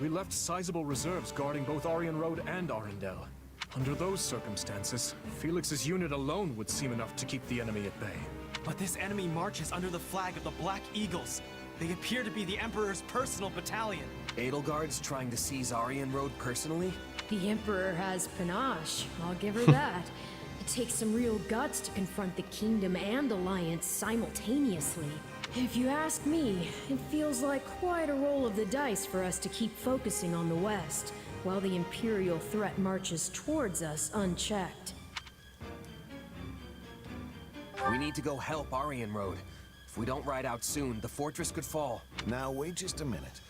We left sizable reserves guarding both Aryan Road and Arendelle. Under those circumstances, Felix's unit alone would seem enough to keep the enemy at bay. But this enemy marches under the flag of the Black Eagles. They appear to be the Emperor's personal battalion. Edelgard's trying to seize Aryan Road personally? The Emperor has panache, I'll give her that. It takes some real guts to confront the Kingdom and Alliance simultaneously. If you ask me, it feels like quite a roll of the dice for us to keep focusing on the West, while the Imperial threat marches towards us unchecked. We need to go help Aryan Road. If we don't ride out soon, the fortress could fall. Now, wait just a minute.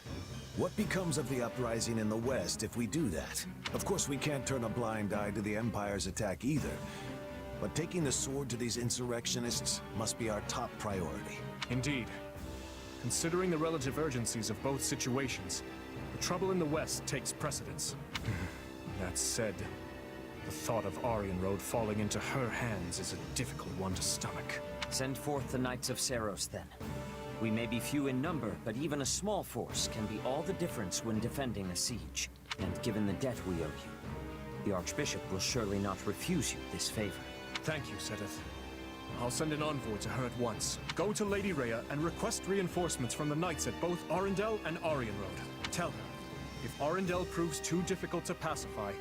What becomes of the uprising in the West if we do that? Of course, we can't turn a blind eye to the Empire's attack either. But taking the sword to these insurrectionists must be our top priority. Indeed. Considering the relative urgencies of both situations, the trouble in the West takes precedence. That said, the thought of Aryan Road falling into her hands is a difficult one to stomach. Send forth the Knights of Seros, then. We may be few in number, but even a small force can be all the difference when defending a siege. And given the debt we owe you, the Archbishop will surely not refuse you this favor. Thank you, Sedith. I'll send an envoy to her at once. Go to Lady Rhea and request reinforcements from the Knights at both Arendelle and Aryan Road. Tell her, if Arendelle proves too difficult to pacify,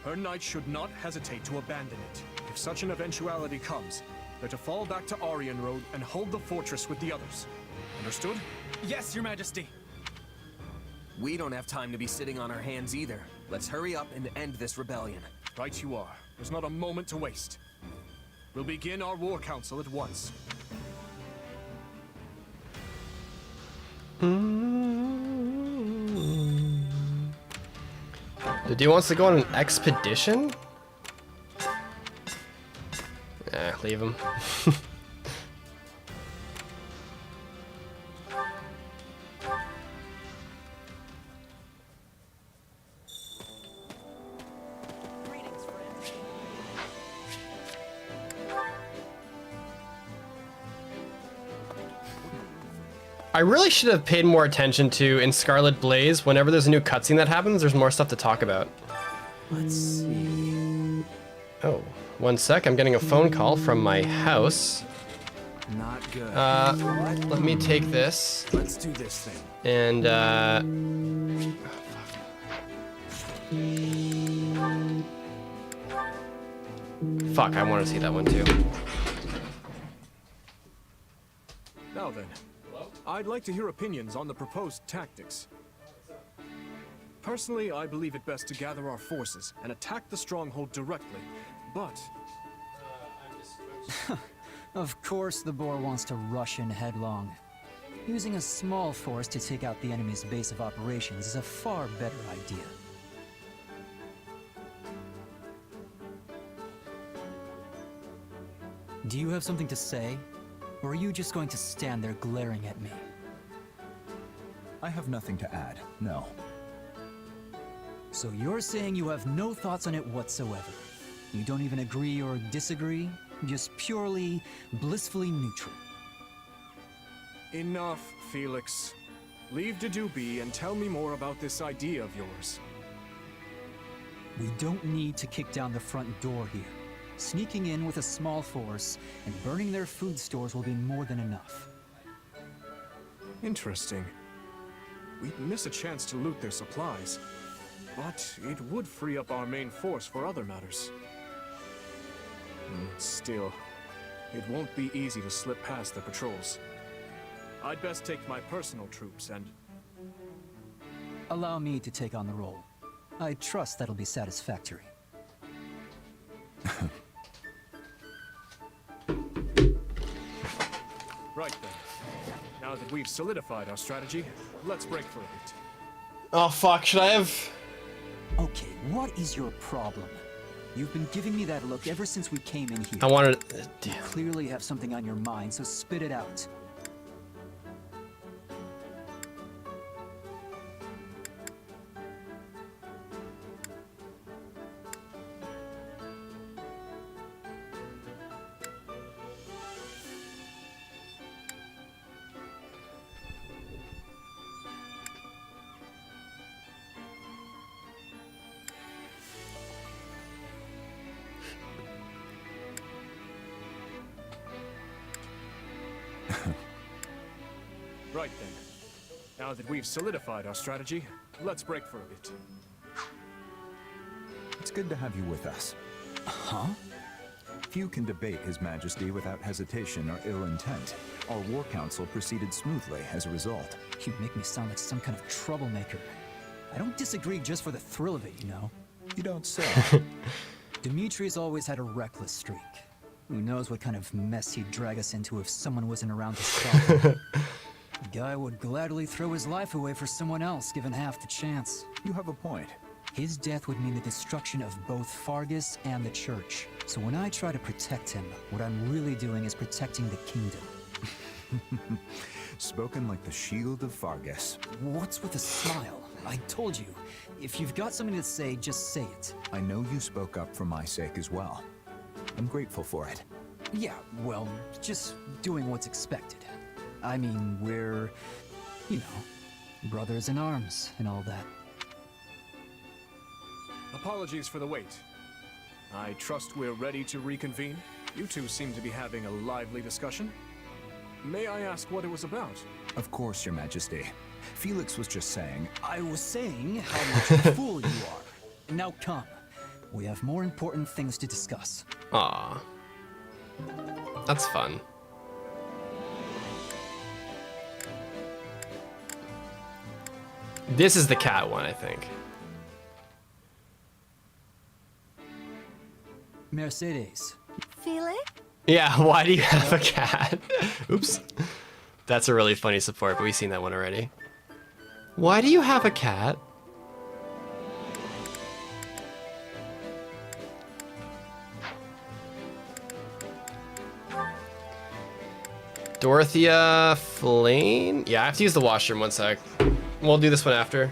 her knights should not hesitate to abandon it. If such an eventuality comes, they're to fall back to Aryan Road and hold the fortress with the others. Understood? Yes, Your Majesty. We don't have time to be sitting on our hands either. Let's hurry up and end this rebellion. Right you are. There's not a moment to waste. We'll begin our war council at once. The dude wants to go on an expedition? Leave him. I really should have paid more attention to in Scarlet Blaze. Whenever there's a new cutscene that happens, there's more stuff to talk about. Let's see. Oh, one sec. I'm getting a phone call from my house. Not good. Let me take this. Let's do this thing. And fuck, I want to see that one too. Now then, I'd like to hear opinions on the proposed tactics. Personally, I believe it best to gather our forces and attack the stronghold directly, but... Of course the boar wants to rush in headlong. Using a small force to take out the enemy's base of operations is a far better idea. Do you have something to say? Or are you just going to stand there glaring at me? I have nothing to add, no. So you're saying you have no thoughts on it whatsoever? You don't even agree or disagree? Just purely, blissfully neutral? Enough, Felix. Leave Dedue be and tell me more about this idea of yours. We don't need to kick down the front door here. Sneaking in with a small force and burning their food stores will be more than enough. Interesting. We'd miss a chance to loot their supplies, but it would free up our main force for other matters. Still, it won't be easy to slip past the patrols. I'd best take my personal troops and... Allow me to take on the role. I trust that'll be satisfactory. Right then. Now that we've solidified our strategy, let's break for a bit. Oh fuck, should I have... Okay, what is your problem? You've been giving me that look ever since we came in here. I wanted... You clearly have something on your mind, so spit it out. Right then. Now that we've solidified our strategy, let's break for a bit. It's good to have you with us. Huh? Few can debate His Majesty without hesitation or ill intent. Our war council proceeded smoothly as a result. You make me sound like some kind of troublemaker. I don't disagree just for the thrill of it, you know. You don't say. Dimitri's always had a reckless streak. Who knows what kind of mess he'd drag us into if someone wasn't around to stop him. The guy would gladly throw his life away for someone else, given half the chance. You have a point. His death would mean the destruction of both Fargus and the Church. So when I try to protect him, what I'm really doing is protecting the kingdom. Spoken like the shield of Fargus. What's with a smile? I told you, if you've got something to say, just say it. I know you spoke up for my sake as well. I'm grateful for it. Yeah, well, just doing what's expected. I mean, we're, you know, brothers in arms and all that. Apologies for the wait. I trust we're ready to reconvene. You two seem to be having a lively discussion. May I ask what it was about? Of course, Your Majesty. Felix was just saying... I was saying how much of a fool you are. Now come. We have more important things to discuss. Aw. That's fun. This is the cat one, I think. Mercedes. Felix? Yeah, why do you have a cat? Oops. That's a really funny support, but we've seen that one already. Why do you have a cat? Dorothea Flane? Yeah, I have to use the washroom, one sec. We'll do this one after.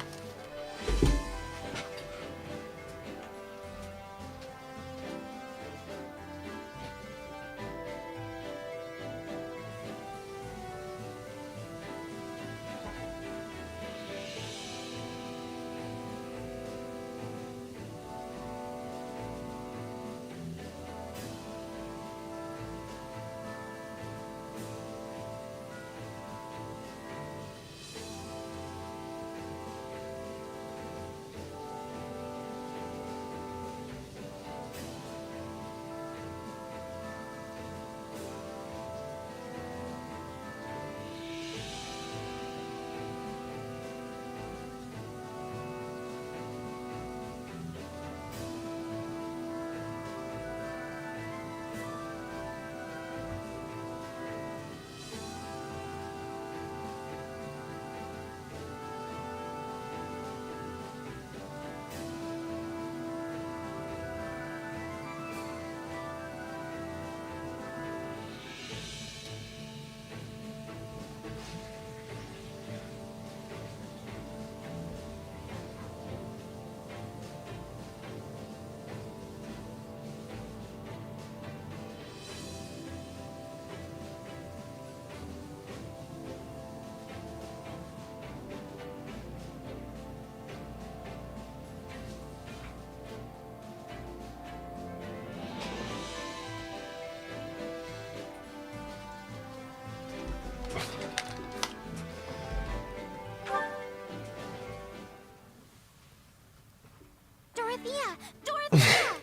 Dorothea! Dorothea!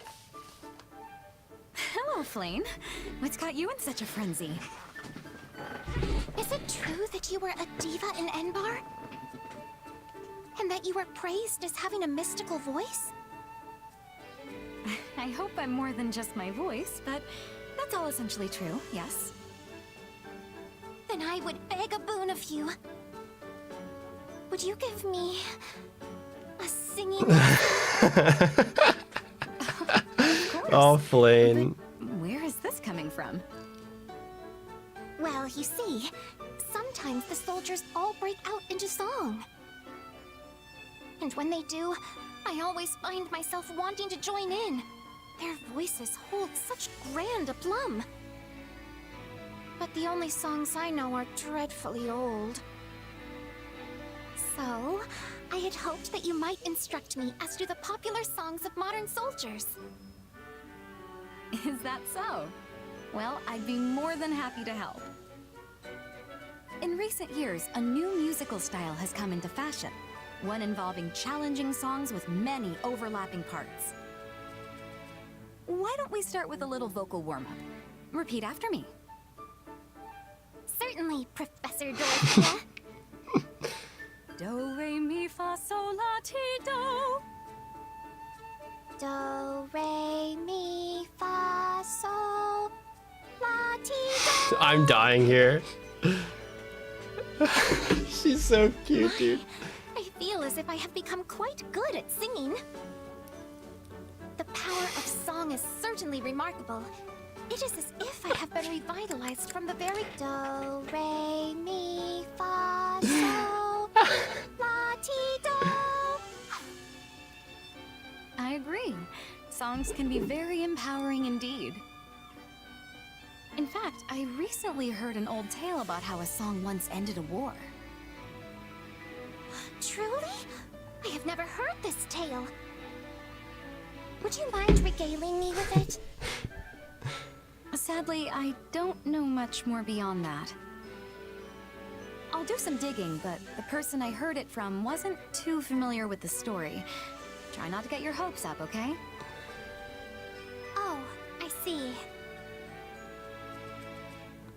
Hello, Flame. What's got you in such a frenzy? Is it true that you were a diva in Enbar? And that you were praised as having a mystical voice? I hope I'm more than just my voice, but that's all essentially true, yes. Then I would beg a boon of you. Would you give me a singing Oh, Flame. Where is this coming from? Well, you see, sometimes the soldiers all break out into song. And when they do, I always find myself wanting to join in. Their voices hold such grand aplomb. But the only songs I know are dreadfully old. So, I had hoped that you might instruct me as to the popular songs of modern soldiers. Is that so? Well, I'd be more than happy to help. In recent years, a new musical style has come into fashion. One involving challenging songs with many overlapping parts. Why don't we start with a little vocal warm-up? Repeat after me. Certainly, Professor Dorothea. Do, re, mi, fa, sol, la, ti, do. Do, re, mi, fa, sol, la, ti, do. I'm dying here. She's so cute, dude. I feel as if I have become quite good at singing. The power of song is certainly remarkable. It is as if I have been revitalized from the very do, re, mi, fa, sol, la, ti, do. I agree. Songs can be very empowering indeed. In fact, I recently heard an old tale about how a song once ended a war. Truly? I have never heard this tale. Would you mind regaling me with it? Sadly, I don't know much more beyond that. I'll do some digging, but the person I heard it from wasn't too familiar with the story. Try not to get your hopes up, okay? Oh, I see.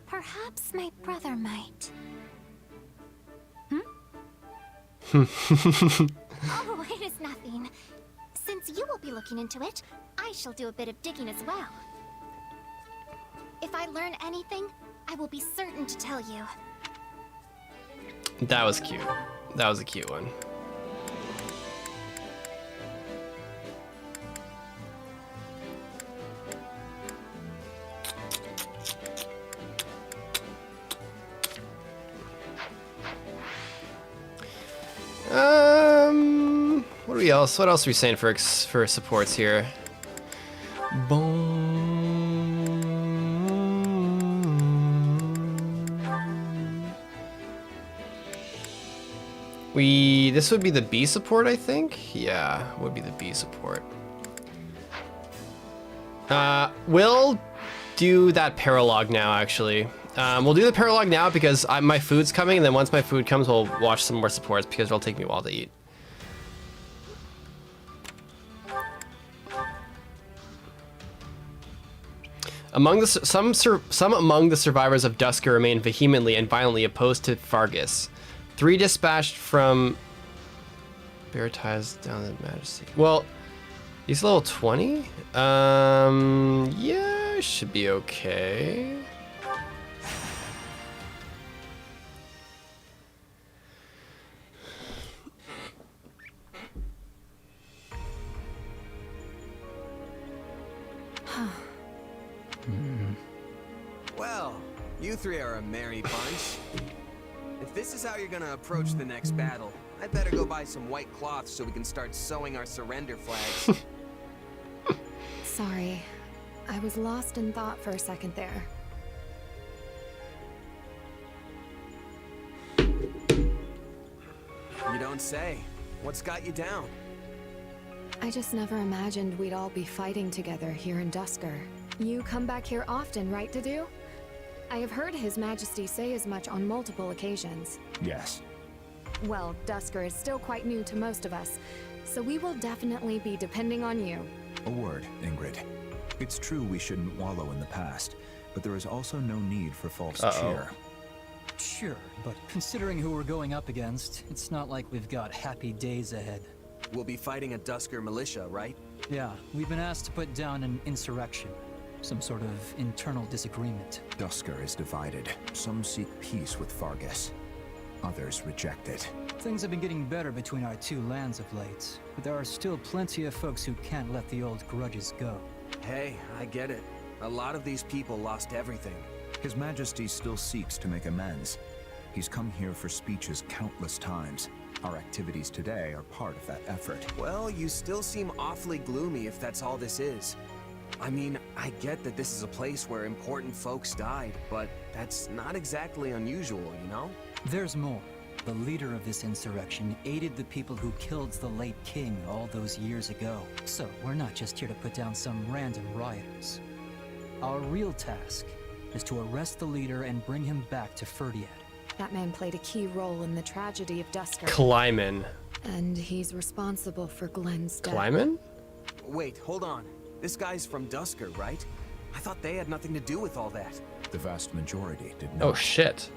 Perhaps my brother might. Oh, it is nothing. Since you will be looking into it, I shall do a bit of digging as well. If I learn anything, I will be certain to tell you. That was cute. That was a cute one. What else are we saying for supports here? This would be the B support, I think? Yeah, would be the B support. We'll do that paralog now, actually. We'll do the paralog now because my food's coming, and then once my food comes, we'll watch some more supports because it'll take me a while to eat. Some among the survivors of Dusker remain vehemently and violently opposed to Fargus. 3 dispatched from Veritas down the Majesty. Well, he's level 20. Yeah, should be okay. Well, you three are a merry bunch. If this is how you're gonna approach the next battle, I'd better go buy some white cloth so we can start sewing our surrender flags. Sorry. I was lost in thought for a second there. You don't say. What's got you down? I just never imagined we'd all be fighting together here in Dusker. You come back here often, right, Dedu? I have heard His Majesty say as much on multiple occasions. Yes. Well, Dusker is still quite new to most of us, So we will definitely be depending on you. A word, Ingrid. It's true we shouldn't wallow in the past, but there is also no need for false cheer. Sure, but considering who we're going up against, it's not like we've got happy days ahead. We'll be fighting a Dusker militia, right? Yeah, we've been asked to put down an insurrection. Some sort of internal disagreement. Dusker is divided. Some seek peace with Fargus. Others reject it. Things have been getting better between our two lands of late, but there are still plenty of folks who can't let the old grudges go. Hey, I get it. A lot of these people lost everything. His Majesty still seeks to make amends. He's come here for speeches countless times. Our activities today are part of that effort. Well, you still seem awfully gloomy if that's all this is. I mean, I get that this is a place where important folks died, but that's not exactly unusual, you know? There's more. The leader of this insurrection aided the people who killed the late king all those years ago. So we're not just here to put down some random rioters. Our real task is to arrest the leader and bring him back to Ferdiad. That man played a key role in the tragedy of Dusker. Kleiman. And he's responsible for Glenn's death. Kleiman? Wait, hold on. This guy's from Dusker, right? I thought they had nothing to do with all that. The vast majority did not. Oh shit.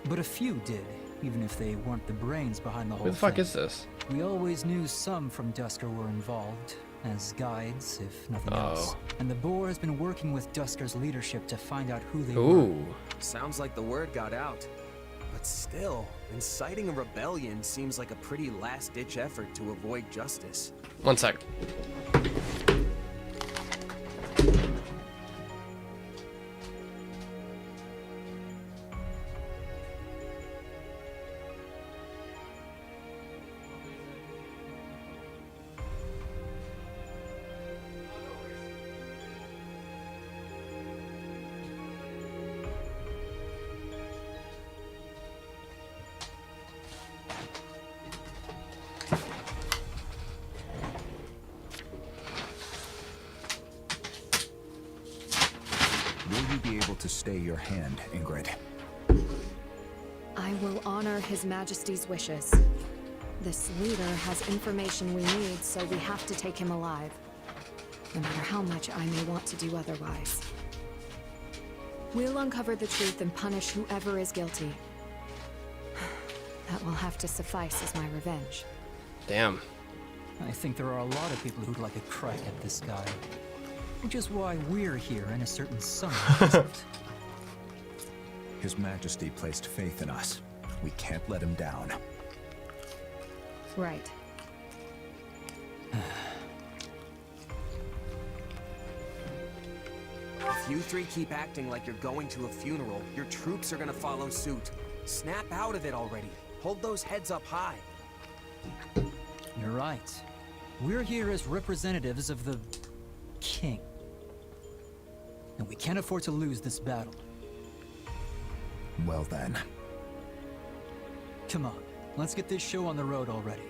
But a few did, even if they weren't the brains behind the whole Who the fuck thing. is this? We always knew some from Dusker were involved, as guides, if nothing else. And the Boar has been working with Dusker's leadership to find out who they were. Sounds like the word got out. But still, inciting a rebellion seems like a pretty last-ditch effort to avoid justice. One sec. To stay your hand, Ingrid. I will honor His Majesty's wishes. This leader has information we need, so we have to take him alive. No matter how much I may want to do otherwise. We'll uncover the truth and punish whoever is guilty. That will have to suffice as my revenge. Damn. I think there are a lot of people who'd like a crack at this guy. Which is why we're here in a certain summer. His Majesty placed faith in us. We can't let him down. Right. If you three keep acting like you're going to a funeral, your troops are gonna follow suit. Snap out of it already. Hold those heads up high. You're right. We're here as representatives of the king. And we can't afford to lose this battle. Well then. Come on, let's get this show on the road already.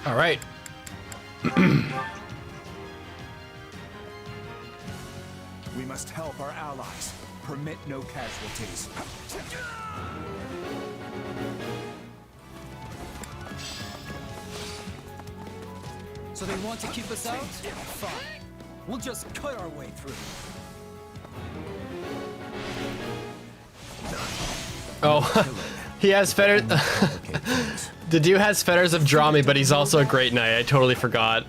All right. We must help our allies. Permit no casualties. So they want to keep us out? Fine. We'll just cut our way through. Oh, he has fetters. The dude has fetters of Drami, but he's also a great knight. I totally forgot.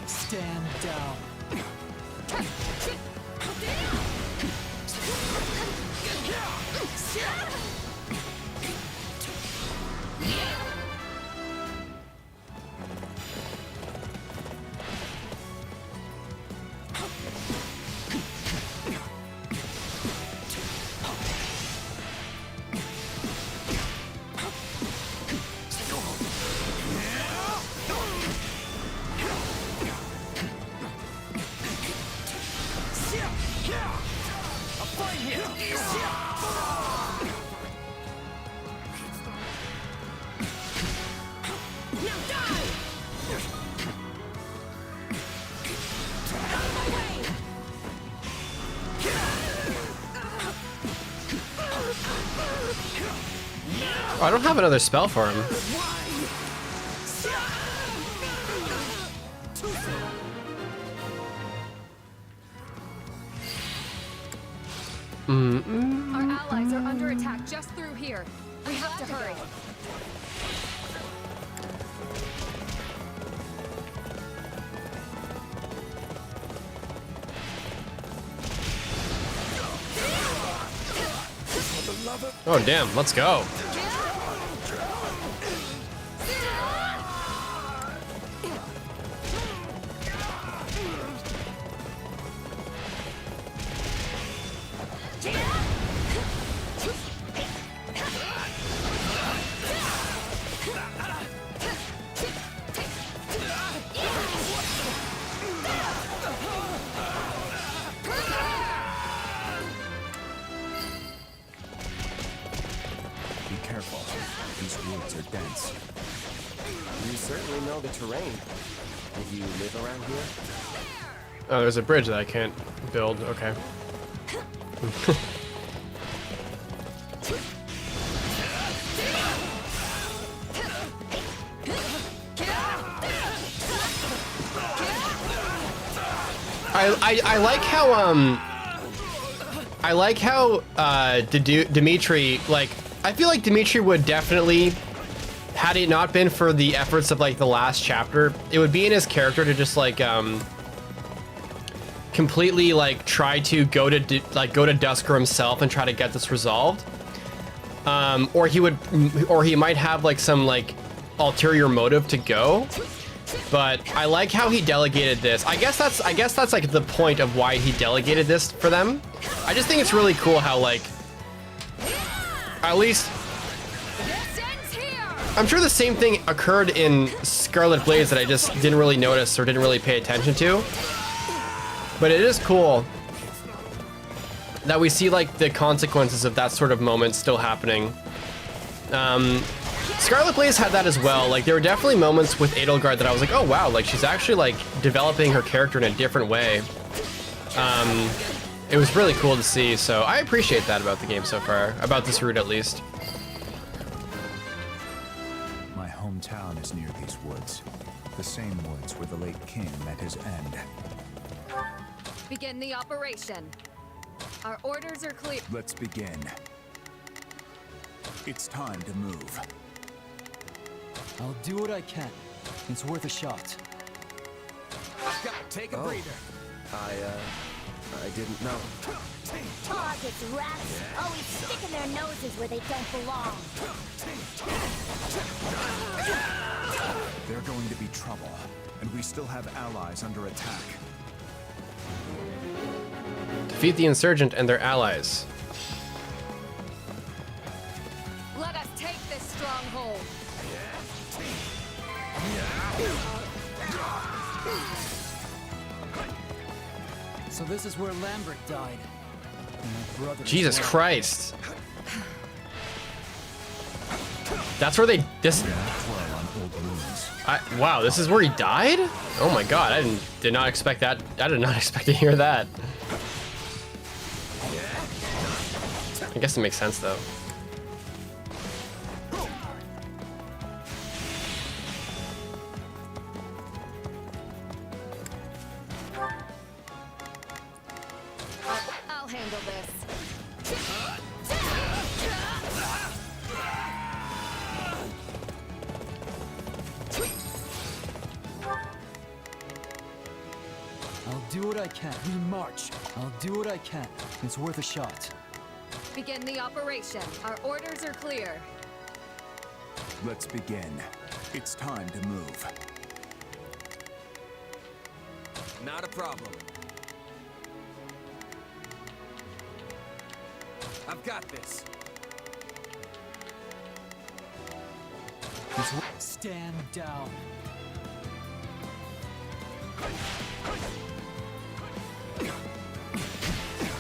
Stand down. I don't have another spell for him. Our allies are under attack just through here. We have to hurry. Oh damn, let's go. Be careful. These woods are dense. You certainly know the terrain. Do you live around here? Oh, there's a bridge that I can't build. Okay. I like how Dimitri, like, I feel like Dimitri would definitely, had it not been for the efforts of like the last chapter, it would be in his character to just like completely like try to go to Dusker himself and try to get this resolved, or he might have like some like ulterior motive to go. But I like how he delegated this. I guess that's like the point of why he delegated this for them. I just think it's really cool how like, at least I'm sure the same thing occurred in Scarlet Blaze that I just didn't really notice or didn't really pay attention to. But it is cool that we see like the consequences of that sort of moment still happening. Scarlet Blaze had that as well. Like there were definitely moments with Edelgard that I was like, oh wow, like she's actually like developing her character in a different way. It was really cool to see, so I appreciate that about the game so far, about this route at least. My hometown is near these woods. The same woods where the late king met his end. Begin the operation. Our orders are clear. Let's begin. It's time to move. I'll do what I can. It's worth a shot. Take a breather. I didn't know. Targets, rats, always sticking their noses where they don't belong. They're going to be trouble, and we still have allies under attack. Defeat the insurgent and their allies. Let us take this stronghold. So this is where Lambert died. And my brother Jesus Christ. That's where they wow, this is where he died? Oh my god, I did not expect that. I did not expect to hear that. I guess it makes sense though. I'll handle this. I'll do what I can. We march. I'll do what I can. It's worth a shot. Begin the operation. Our orders are clear. Let's begin. It's time to move. Not a problem. I've got this. Stand down.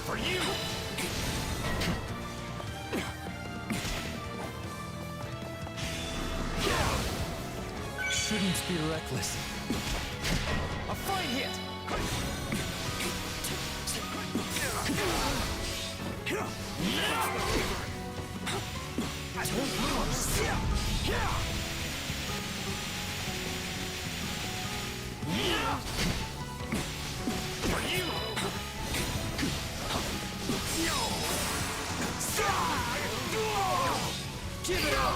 For you! Shouldn't be reckless. A fine hit! Give it up!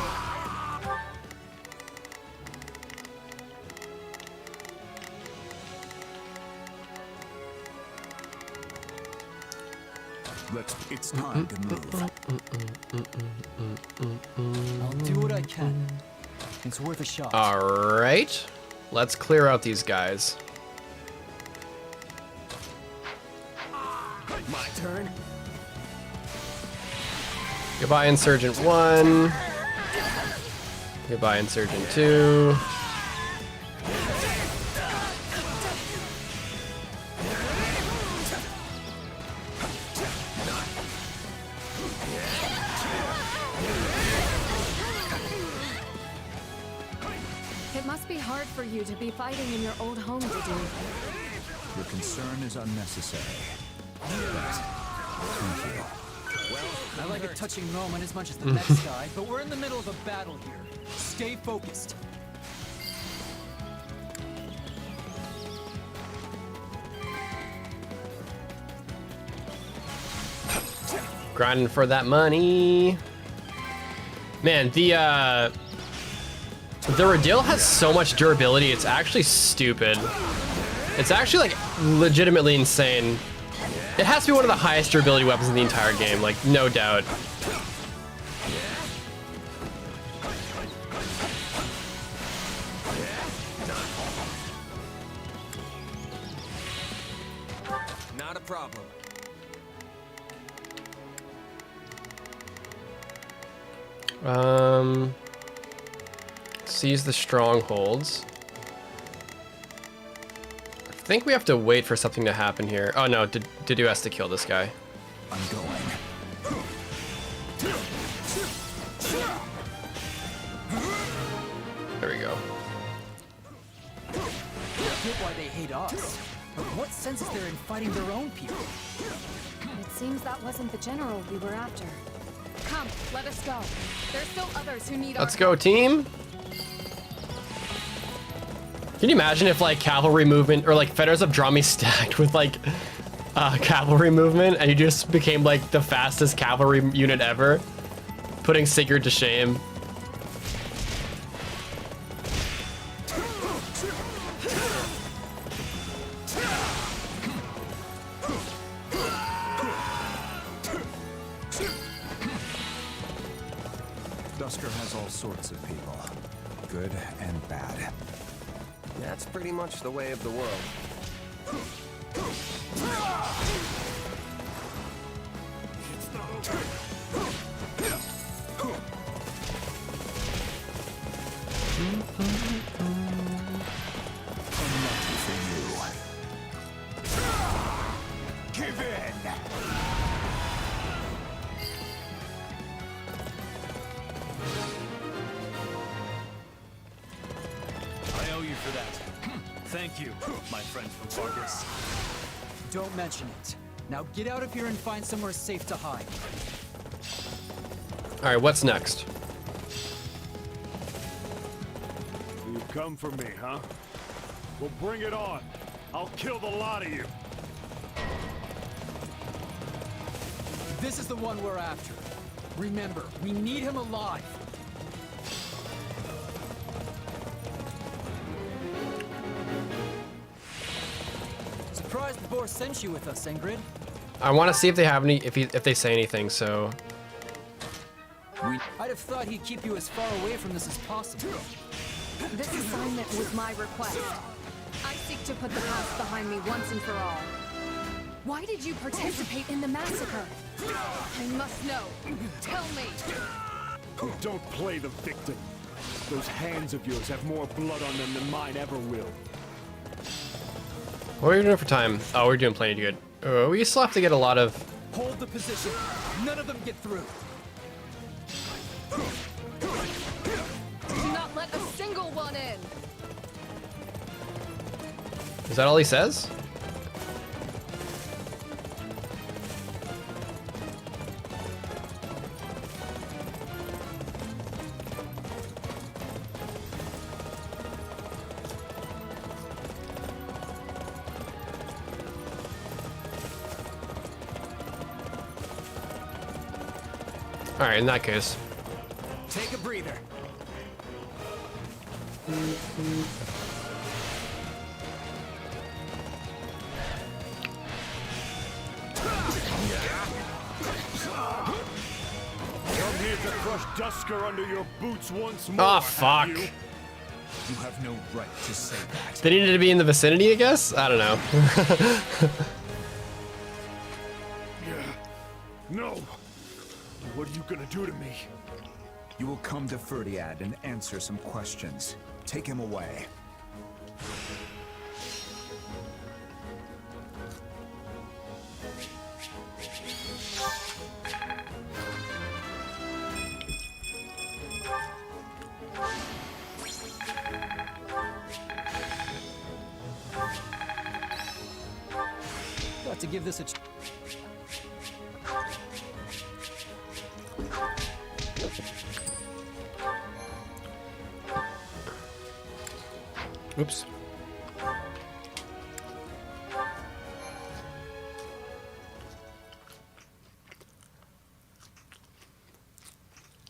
It's time to move. I'll do what I can. It's worth a shot. All right, let's clear out these guys. My turn. Goodbye, Insurgent 1. Goodbye, Insurgent 2. It must be hard for you to be fighting in your old home, Didu. Your concern is unnecessary. Thank you. I like a touching moment as much as the next guy, but we're in the middle of a battle here. Stay focused. Grinding for that money. Man, the Radil has so much durability, it's actually stupid. It's actually like legitimately insane. It has to be one of the highest durability weapons in the entire game, like no doubt. Not a problem. Seize the strongholds. I think we have to wait for something to happen here. Oh no, Didu has to kill this guy. I'm going. There we go. I get why they hate us, but what sense is there in fighting their own people? It seems that wasn't the general we were after. Come, let us go. There's still others who need Let's go, team. Can you imagine if like cavalry movement or like Fetters of Drummy stacked with like cavalry movement and you just became like the fastest cavalry unit ever, putting Sigurd to shame. Dusker has all sorts of people, good and bad. That's pretty much the way of the world. Give in! I owe you for that. Thank you, my friend from Vargas. Don't mention it. Now get out of here and find somewhere safe to hide. All right, what's next? You come for me, huh? Well, bring it on. I'll kill the lot of you. This is the one we're after. Remember, we need him alive. Surprised the boar sent you with us, Ingrid. I want to see if they have any, if they say anything. So I'd have thought he'd keep you as far away from this as possible. This assignment was my request. I seek to put the past behind me once and for all. Why did you participate in the massacre? I must know. Tell me. Don't play the victim. Those hands of yours have more blood on them than mine ever will. what are we doing for time? Oh, we're doing plenty good. We still have to get a lot of. Hold the position. None of them get through. Do not let a single one in. Is that all he says? Alright, in that case. Take a breather. Come here to crush Dusker under your boots once more. Oh, fuck. You? You have no right to say that. They needed to be in the vicinity, I guess? I don't know. No. What are you gonna do to me? You will come to Ferdiad and answer some questions. Take him away. Got to give this a Oops.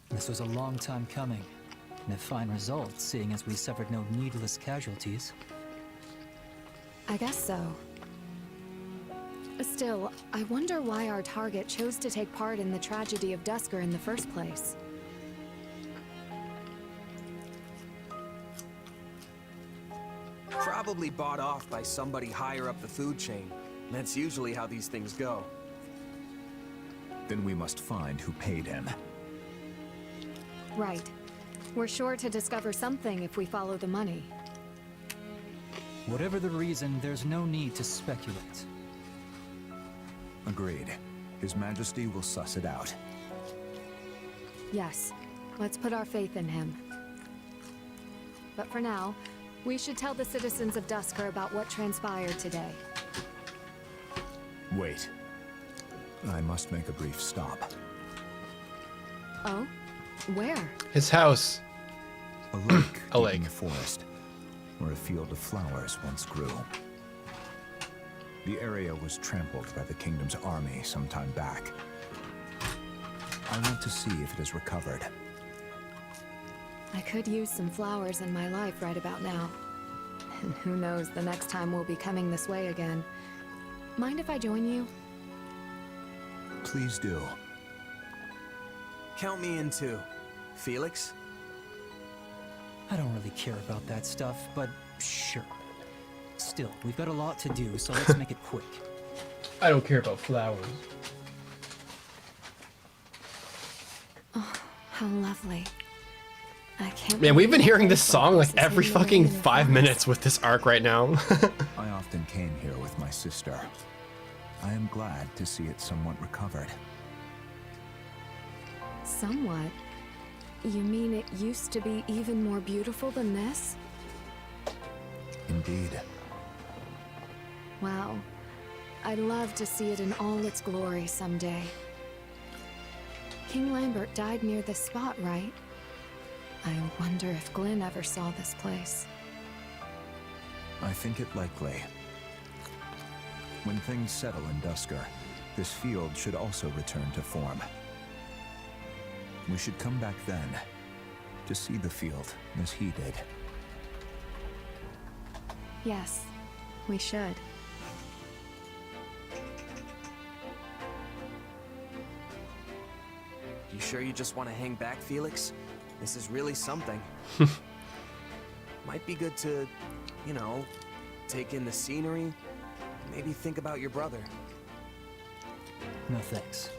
This was a long time coming, and a fine result, seeing as we suffered no needless casualties. I guess so. Still, I wonder why our target chose to take part in the tragedy of Dusker in the first place. Probably bought off by somebody higher up the food chain. That's usually how these things go. Then we must find who paid him. Right. We're sure to discover something if we follow the money. Whatever the reason, there's no need to speculate. Agreed. His Majesty will suss it out. Yes. Let's put our faith in him. But for now, we should tell the citizens of Dusker about what transpired today. Wait. I must make a brief stop. Oh? Where? His house. A lake. A lake. In the forest, where a field of flowers once grew. The area was trampled by the kingdom's army some time back. I want to see if it is recovered. I could use some flowers in my life right about now. And who knows the next time we'll be coming this way again. Mind if I join you? Please do. Count me in too. Felix? I don't really care about that stuff, but sure. Still, we've got a lot to do, so let's make it quick. I don't care about flowers. Oh, how lovely. I can't. Man, we've been hearing this song like every fucking 5 minutes with this arc right now. I often came here with my sister. I am glad to see it somewhat recovered. Somewhat? You mean it used to be even more beautiful than this? Indeed. Wow. I'd love to see it in all its glory someday. King Lambert died near this spot, right? I wonder if Glenn ever saw this place. I think it likely. When things settle in Dusker, this field should also return to form. We should come back then, to see the field as he did. Yes, we should. You sure you just want to hang back, Felix? This is really something. Might be good to, you know, take in the scenery, maybe think about your brother. No thanks.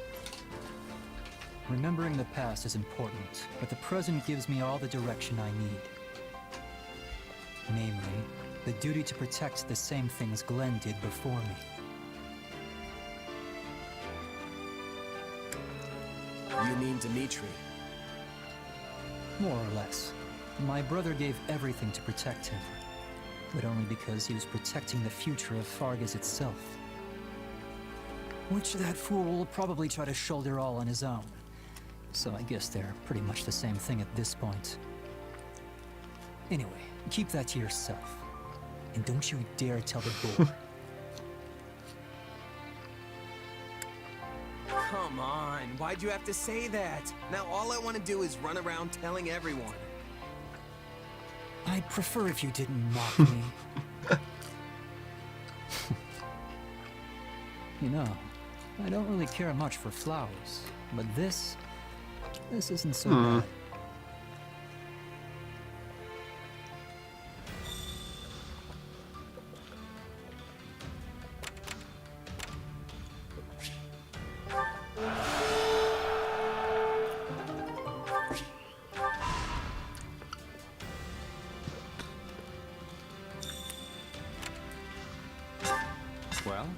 Remembering the past is important, but the present gives me all the direction I need. Namely, the duty to protect the same things Glenn did before me. You mean Dimitri? More or less. My brother gave everything to protect him, but only because he was protecting the future of Fargus itself. Which that fool will probably try to shoulder all on his own. So I guess they're pretty much the same thing at this point. Anyway, keep that to yourself. And don't you dare tell the board. Come Come on, why'd you have to say that? Now all I want to do is run around telling everyone. I'd prefer if you didn't mock me. You know, I don't really care much for flowers, but this isn't so bad. Well?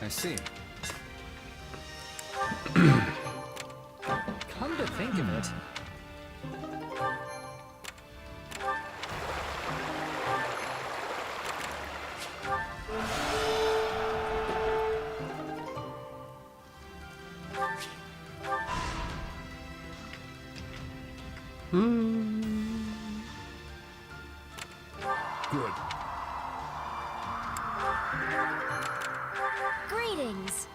I see. Come to think of it, Good. Greetings.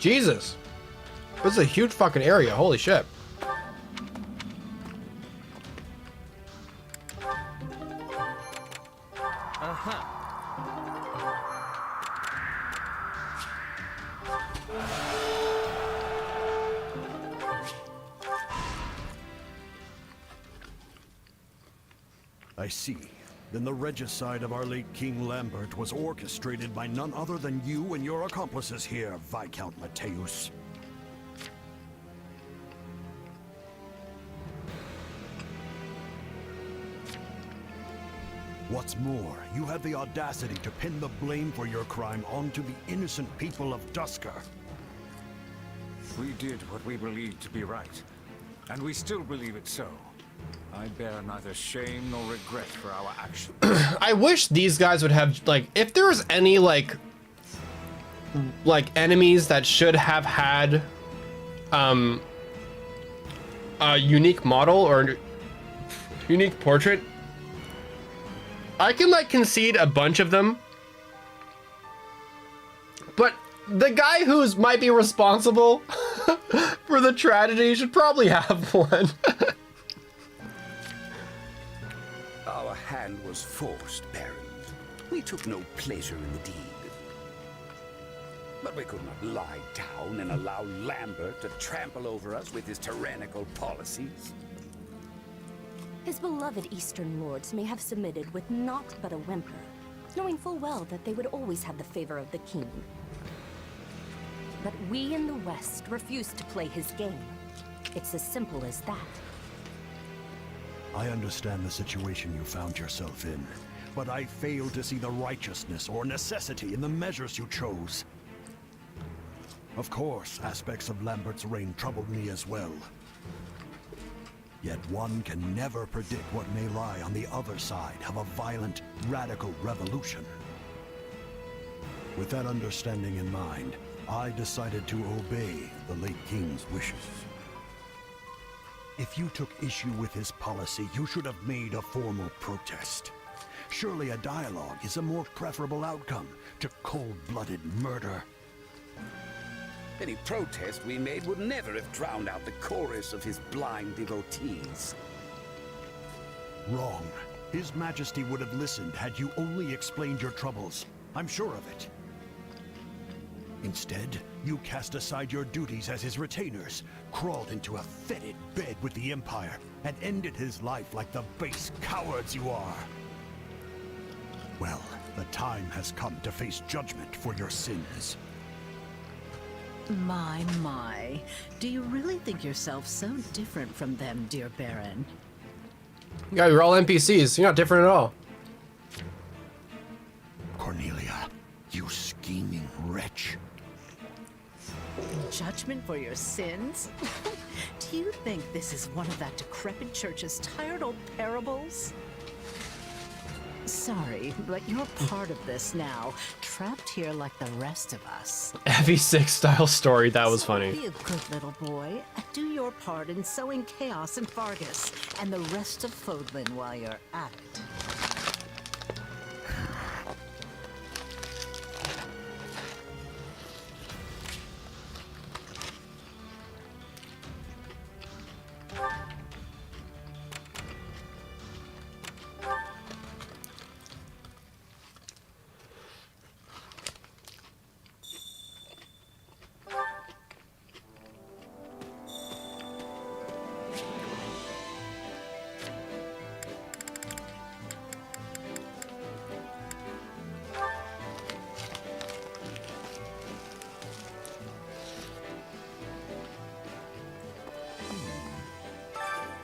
Jesus. This is a huge fucking area. Holy shit. I see. Then the regicide of our late King Lambert was orchestrated by none other than you and your accomplices here, Viscount Mateus. What's more, you had the audacity to pin the blame for your crime onto the innocent people of Dusker. We did what we believed to be right, and we still believe it so. I bear neither shame nor regret for our actions. I wish these guys would have, like, if there was any, like enemies that should have had, a unique model or unique portrait, I can, like, concede a bunch of them. But the guy who's might be responsible for the tragedy should probably have one. Our hand was forced, Baron. We took no pleasure in the deed. But we could not lie down and allow Lambert to trample over us with his tyrannical policies. His beloved Eastern lords may have submitted with naught but a whimper, knowing full well that they would always have the favor of the king. But we in the West refuse to play his game. It's as simple as that. I understand the situation you found yourself in, but I fail to see the righteousness or necessity in the measures you chose. Of course, aspects of Lambert's reign troubled me as well. Yet one can never predict what may lie on the other side of a violent, radical revolution. With that understanding in mind, I decided to obey the late king's wishes. If you took issue with his policy, you should have made a formal protest. Surely a dialogue is a more preferable outcome to cold-blooded murder. Any protest we made would never have drowned out the chorus of his blind devotees. Wrong. His Majesty would have listened had you only explained your troubles. I'm sure of it. Instead, you cast aside your duties as his retainers, crawled into a fetid bed with the Empire, and ended his life like the base cowards you are. Well, the time has come to face judgment for your sins. My. Do you really think yourself so different from them, dear Baron? Yeah, you're all NPCs. You're not different at all. Cornelia, you scheming wretch. Judgment for your sins? Do you think this is one of that decrepit church's tired old parables? Sorry, but you're part of this now, trapped here like the rest of us. FE6 style story, that was So funny. Be a good little boy. Do your part in sowing chaos in Fargus and the rest of Fodlan while you're at it.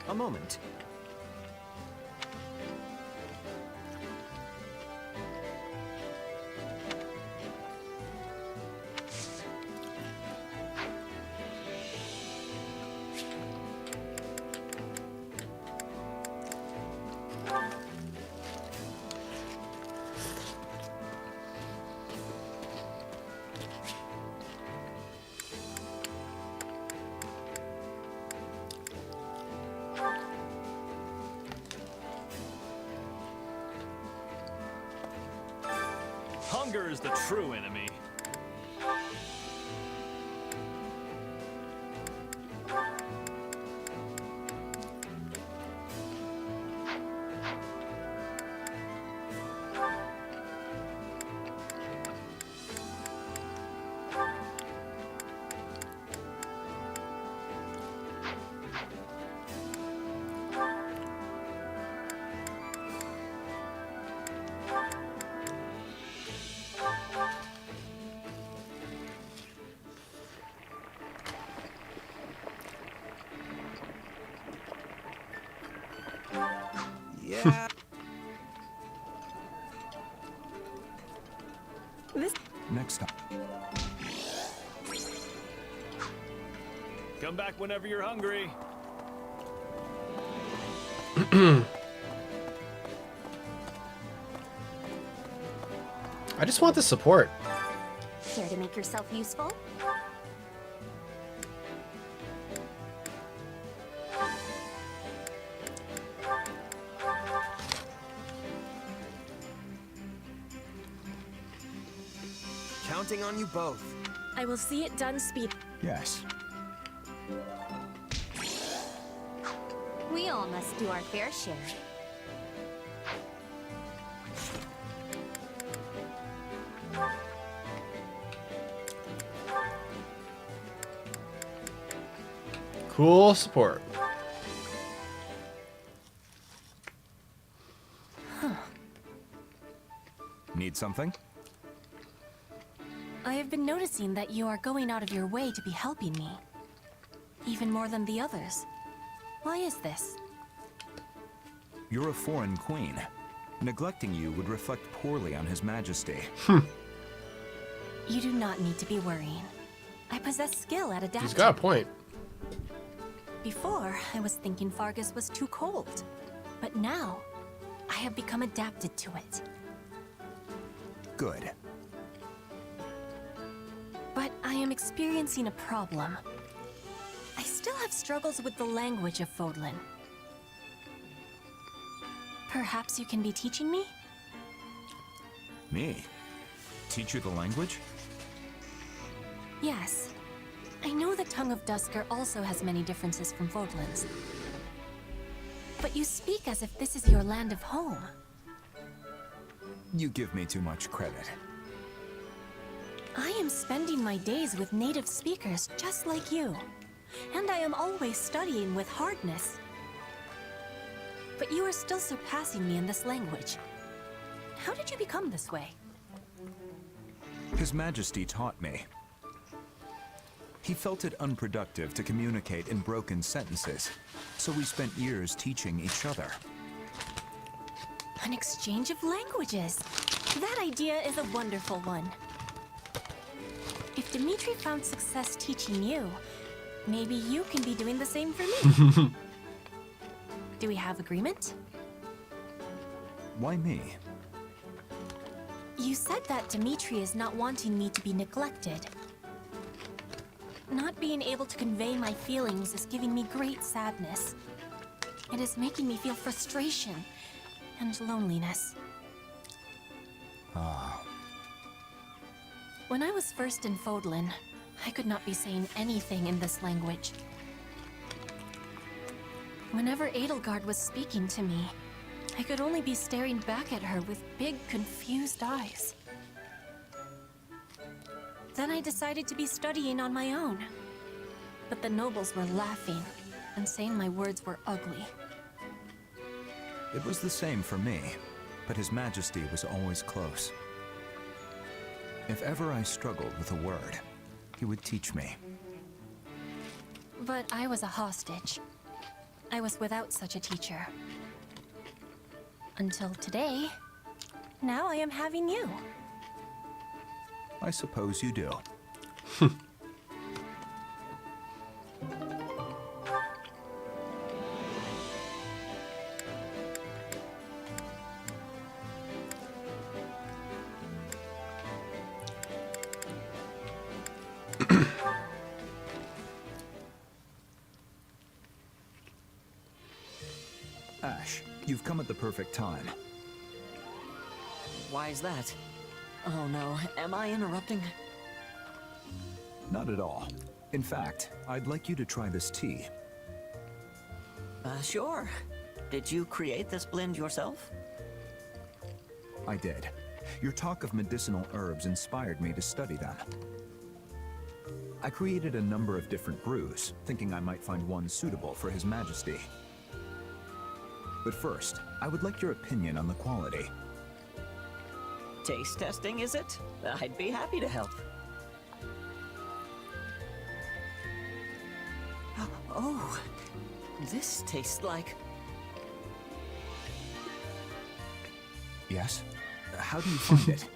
A moment. Hunger is the true enemy. Yeah. Next up. Come back whenever you're hungry. I just want the support. Care to make yourself useful? Counting on you both. I will see it done speed. Yes. We all must do our fair share. Cool support. Need something? I have been noticing that you are going out of your way to be helping me. Even more than the others. Why is this? You're a foreign queen. Neglecting you would reflect poorly on His Majesty. You do not need to be worrying. I possess skill at adapting. He's got a point. Before, I was thinking Fargus was too cold. But now, I have become adapted to it. Good. But I am experiencing a problem. I still have struggles with the language of Fodlan. Perhaps you can be teaching me? Me? Teach you the language? Yes. I know the tongue of Dusker also has many differences from Fodlan's. But you speak as if this is your land of home. You give me too much credit. I am spending my days with native speakers just like you. And I am always studying with hardness. But you are still surpassing me in this language. How did you become this way? His Majesty taught me. He felt it unproductive to communicate in broken sentences, so we spent years teaching each other. An exchange of languages. That idea is a wonderful one. If Dimitri found success teaching you, maybe you can be doing the same for me. Do we have agreement? Why me? You said that Dimitri is not wanting me to be neglected. Not being able to convey my feelings is giving me great sadness. It is making me feel frustration and loneliness. When I was first in Fodlan, I could not be saying anything in this language. Whenever Edelgard was speaking to me, I could only be staring back at her with big, confused eyes. Then I decided to be studying on my own. But the nobles were laughing and saying my words were ugly. It was the same for me, but His Majesty was always close. If ever I struggled with a word, he would teach me. But I was a hostage. I was without such a teacher. Until today, now I am having you. I suppose you do. Ash, you've come at the perfect time. Why is that? Oh no, am I interrupting? Not at all. In fact, I'd like you to try this tea. Sure. Did you create this blend yourself? I did. Your talk of medicinal herbs inspired me to study them. I created a number of different brews, thinking I might find one suitable for His Majesty. But first, I would like your opinion on the quality. Taste testing, is it? I'd be happy to help. Oh, this tastes like... Yes? How do you find it?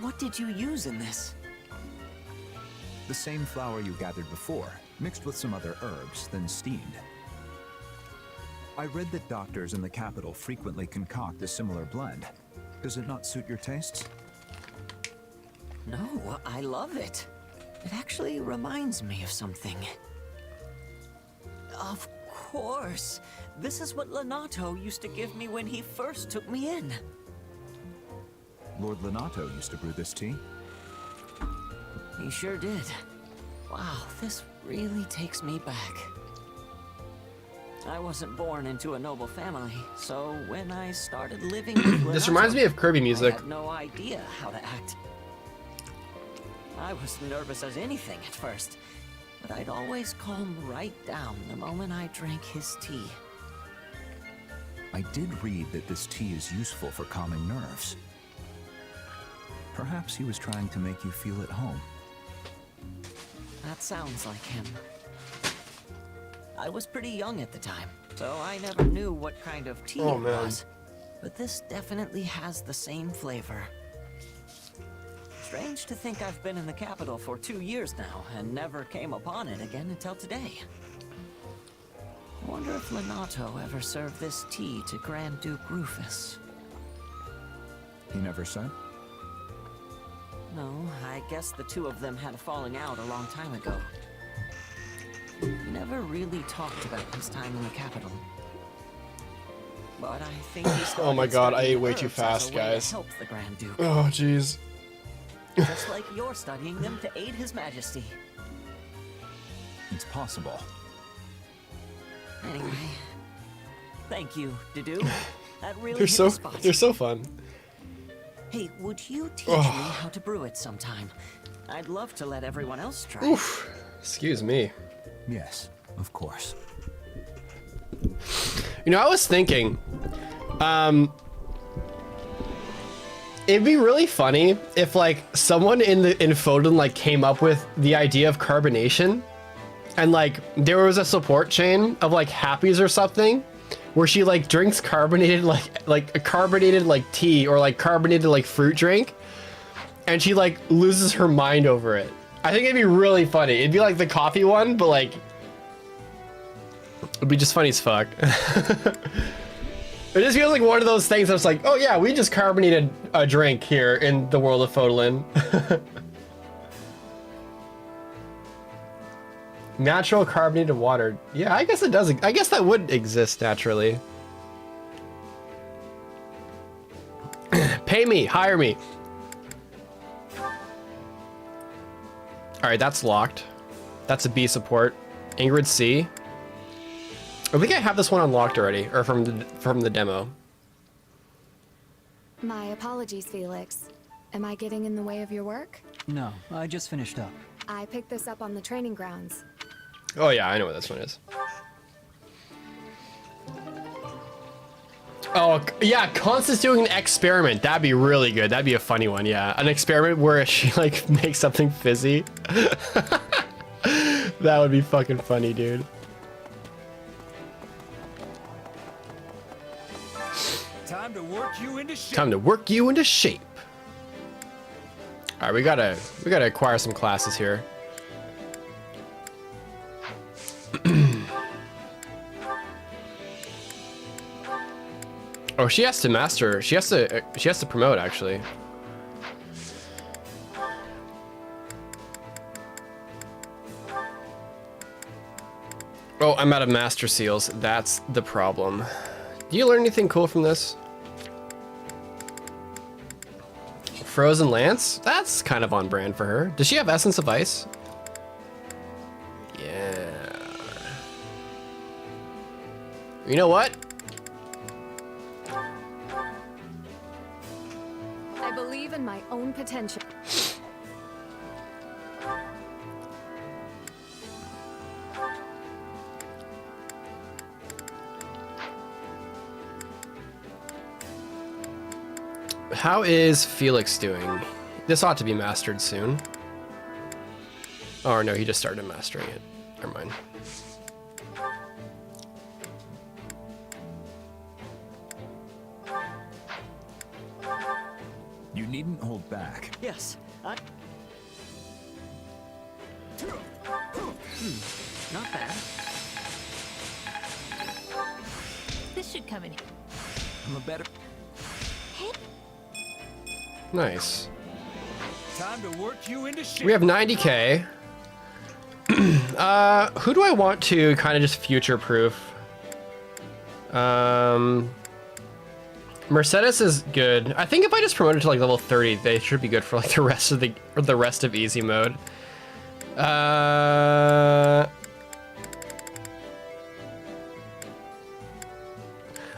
What did you use in this? The same flour you gathered before, mixed with some other herbs, then steamed. I read that doctors in the capital frequently concoct a similar blend. Does it not suit your tastes? No, I love it. It actually reminds me of something. Of course. This is what Lenato used to give me when he first took me in. Lord Lenato used to brew this tea? He sure did. Wow, this really takes me back. I wasn't born into a noble family, so when I started living with Lenato, This reminds me of Kirby music. I had no idea how to act. I was nervous as anything at first, but I'd always calm right down the moment I drank his tea. I did read that this tea is useful for calming nerves. Perhaps he was trying to make you feel at home. That sounds like him. I was pretty young at the time, so I never knew what kind of tea it was. But this definitely has the same flavor. Strange to think I've been in the capital for 2 years now and never came upon it again until today. I wonder if Lenato ever served this tea to Grand Duke Rufus. He never said? No, I guess the two of them had a falling out a long time ago. He never really talked about his time in the capital. But I think he Oh my god, I ate way herbs too as a fast, way to guys. help the Grand Duke. Oh, jeez. Just like you're studying them to aid His Majesty. It's possible. Anyway, thank you, Didu. That really They're hit so the spot. they're so fun. Hey, would you teach me how to brew it sometime? I'd love to let everyone else try. Oof. Excuse me. Yes, of course. You know, I was thinking, it'd be really funny if like someone in Fódlan like came up with the idea of carbonation, and like there was a support chain of like Happies or something, where she like drinks carbonated like a carbonated like tea or like carbonated like fruit drink, and she like loses her mind over it. I think it'd be really funny. It'd be like the coffee one, but like it'd be just funny as fuck. It just feels like one of those things that's like, oh yeah, we just carbonated a drink here in the world of Fodlan. Natural carbonated water. Yeah, I guess it does. I guess that would exist naturally. Pay me, hire me. All right, that's locked. That's a B support. Ingrid C. I think I have this one unlocked already, or from the demo. My apologies, Felix. Am I getting in the way of your work? No, I just finished up. I picked this up on the training grounds. Oh yeah, I know what this one is. Oh yeah, Constance doing an experiment. That'd be really good. That'd be a funny one. Yeah, an experiment where she like makes something fizzy. That would be fucking funny, dude. Time to work you into shape. Time to work you into shape. All right, we gotta acquire some classes here. Oh, she has to master. She has to promote actually. Oh, I'm out of master seals. That's the problem. Do you learn anything cool from this? Frozen Lance? That's kind of on brand for her. Does she have Essence of Ice? Yeah. You know what? I believe in my own potential. How is Felix doing? This ought to be mastered soon. Oh no, he just started mastering it. Never mind. You needn't hold back. Yes, not bad. This should come in. I'm a better... Nice. Time to work you into shape. We have 90k. Who do I want to kind of just future-proof? Mercedes is good. I think if I just promote it to like level 30, they should be good for like the rest of easy mode. I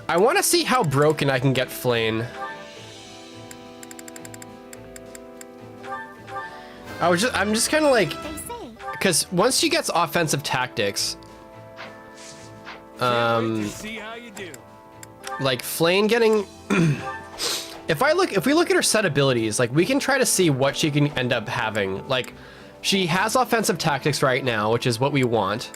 want to see how broken I can get Flane. I'm just kind of like, because once she gets offensive tactics, like Flane getting, if we look at her set abilities, like we can try to see what she can end up having. Like she has offensive tactics right now, which is what we want.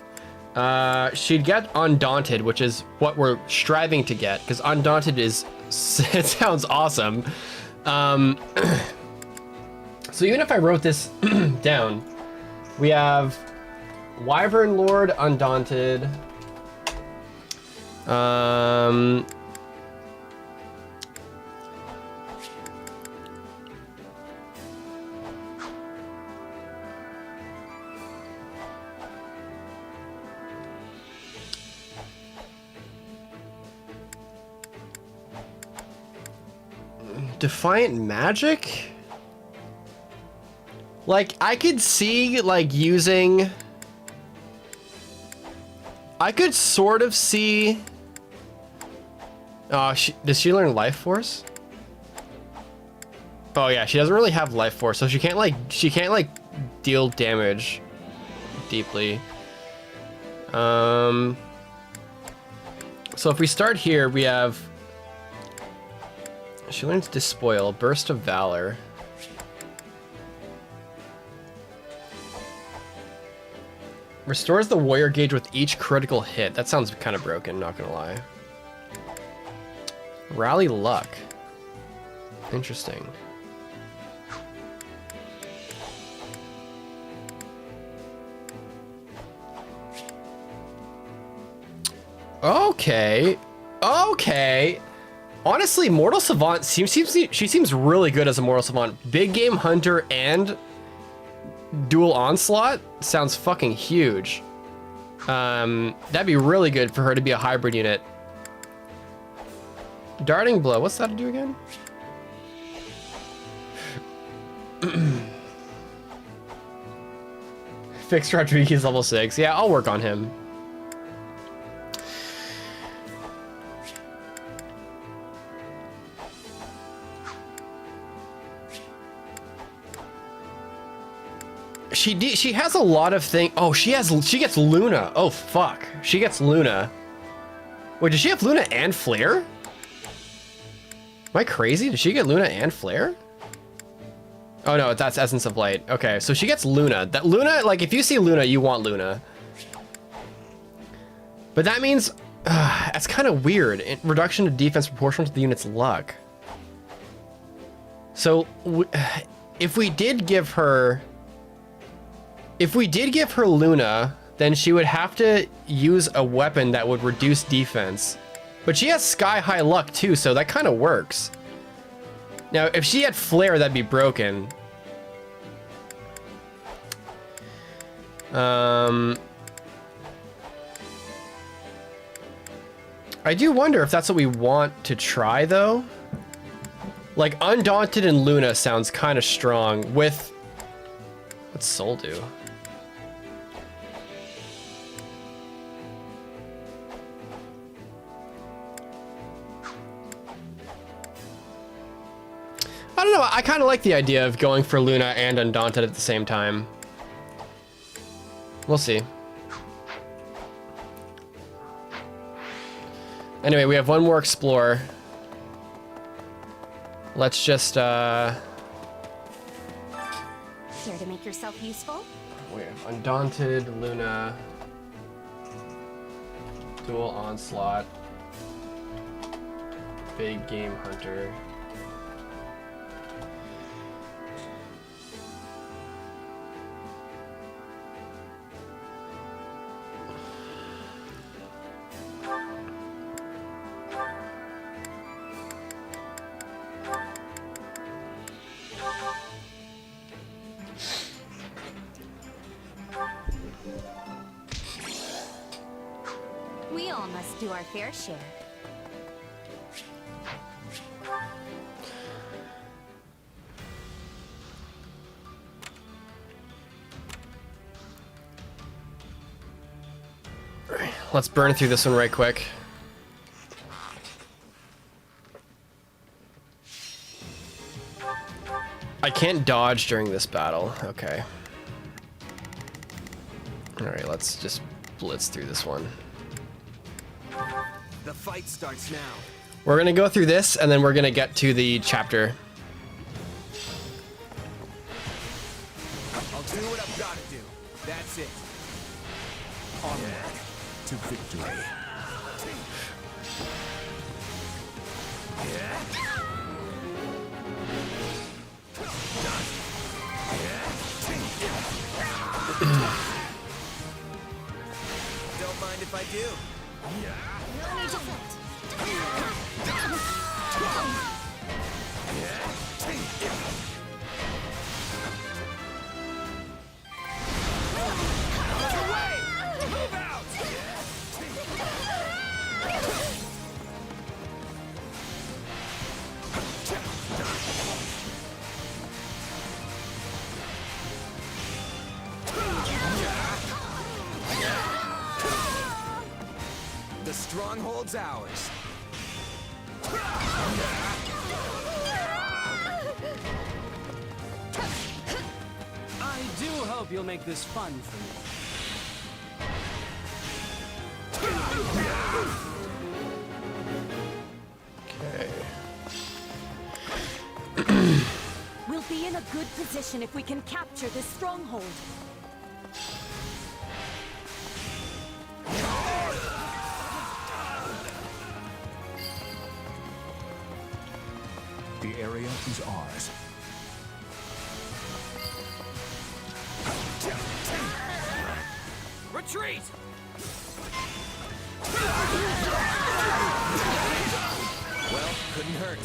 She'd get Undaunted, which is what we're striving to get, because Undaunted is, it sounds awesome. So even if I wrote this down, we have Wyvern Lord Undaunted. Defiant Magic? Like, I could see, like, using... I could sort of see... Oh, does she learn Life Force? Oh yeah, she doesn't really have Life Force, so she can't deal damage deeply. So if we start here, we have... She learns Despoil, Burst of Valor. Restores the warrior gauge with each critical hit. That sounds kind of broken, not gonna lie. Rally Luck. Interesting. Okay. Okay. Honestly, Mortal Savant she seems really good as a Mortal Savant. Big Game Hunter and Dual Onslaught sounds fucking huge. That'd be really good for her to be a hybrid unit. Darting Blow, what's that to do again? Fix Rodriguez level 6. Yeah, I'll work on him. She has a lot of things. Oh, she gets Luna. Oh fuck. She gets Luna. Wait, does she have Luna and Flare? Am I crazy? Does she get Luna and Flare? Oh no, that's Essence of Light. Okay, so she gets Luna. That Luna, like if you see Luna, you want Luna. But that means that's kind of weird. Reduction of defense proportional to the unit's luck. So if we did give her Luna, then she would have to use a weapon that would reduce defense. But she has sky high luck too, so that kind of works. Now, if she had Flare, that'd be broken. I do wonder if that's what we want to try, though. Like, Undaunted and Luna sounds kind of strong with... What's Soul do? I don't know, I kind of like the idea of going for Luna and Undaunted at the same time. We'll see. Anyway, we have one more Explorer. Let's just, Care to make yourself useful? We have Undaunted, Luna, Dual Onslaught, Big Game Hunter. We all must do our fair share. Let's burn through this one right quick. I can't dodge during this battle. Okay. Alright, let's just blitz through this one. The fight starts now. We're gonna go through this, and then we're gonna get to the chapter. I'll do what I've got to do. That's it. Onward to victory. Don't mind if I do. No need to fight. The stronghold's ours. I do hope you'll make this fun for me. Okay. We'll be in a good position if we can capture this stronghold. The area is ours. Retreat! Couldn't hurt.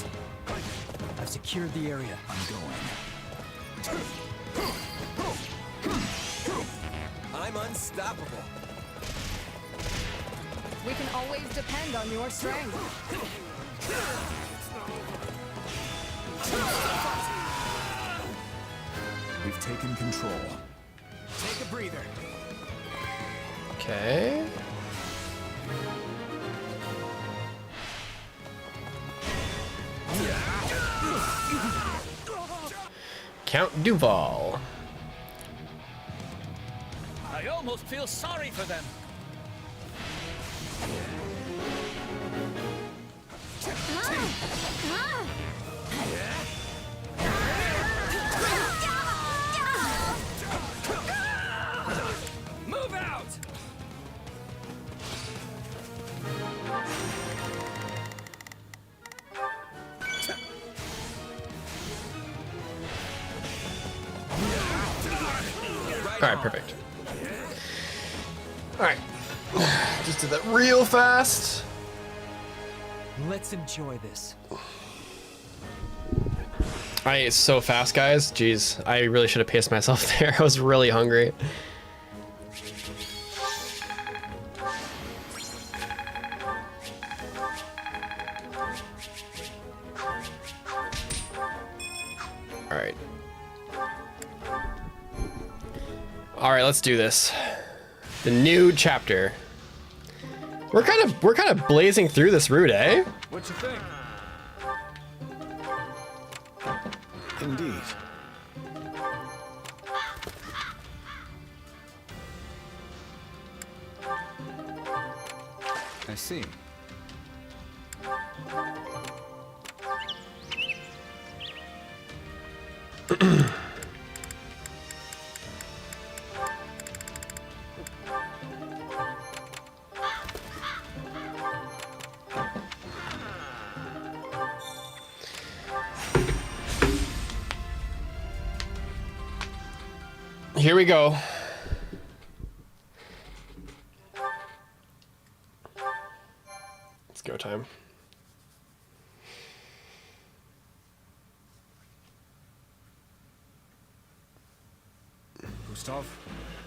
I've secured the area. I'm going. I'm unstoppable. We can always depend on your strength. We've taken control. Take a breather. Okay. Count Duval. I almost feel sorry for them. Move out! Alright, perfect. Alright. Just did that real fast. Let's enjoy this. I ate so fast, guys. Jeez, I really should have paced myself there. I was really hungry. Alright. Alright, let's do this. The new chapter. We're kind of blazing through this route, eh? What you think? Indeed. I see. Here we go. It's go time. Gustav,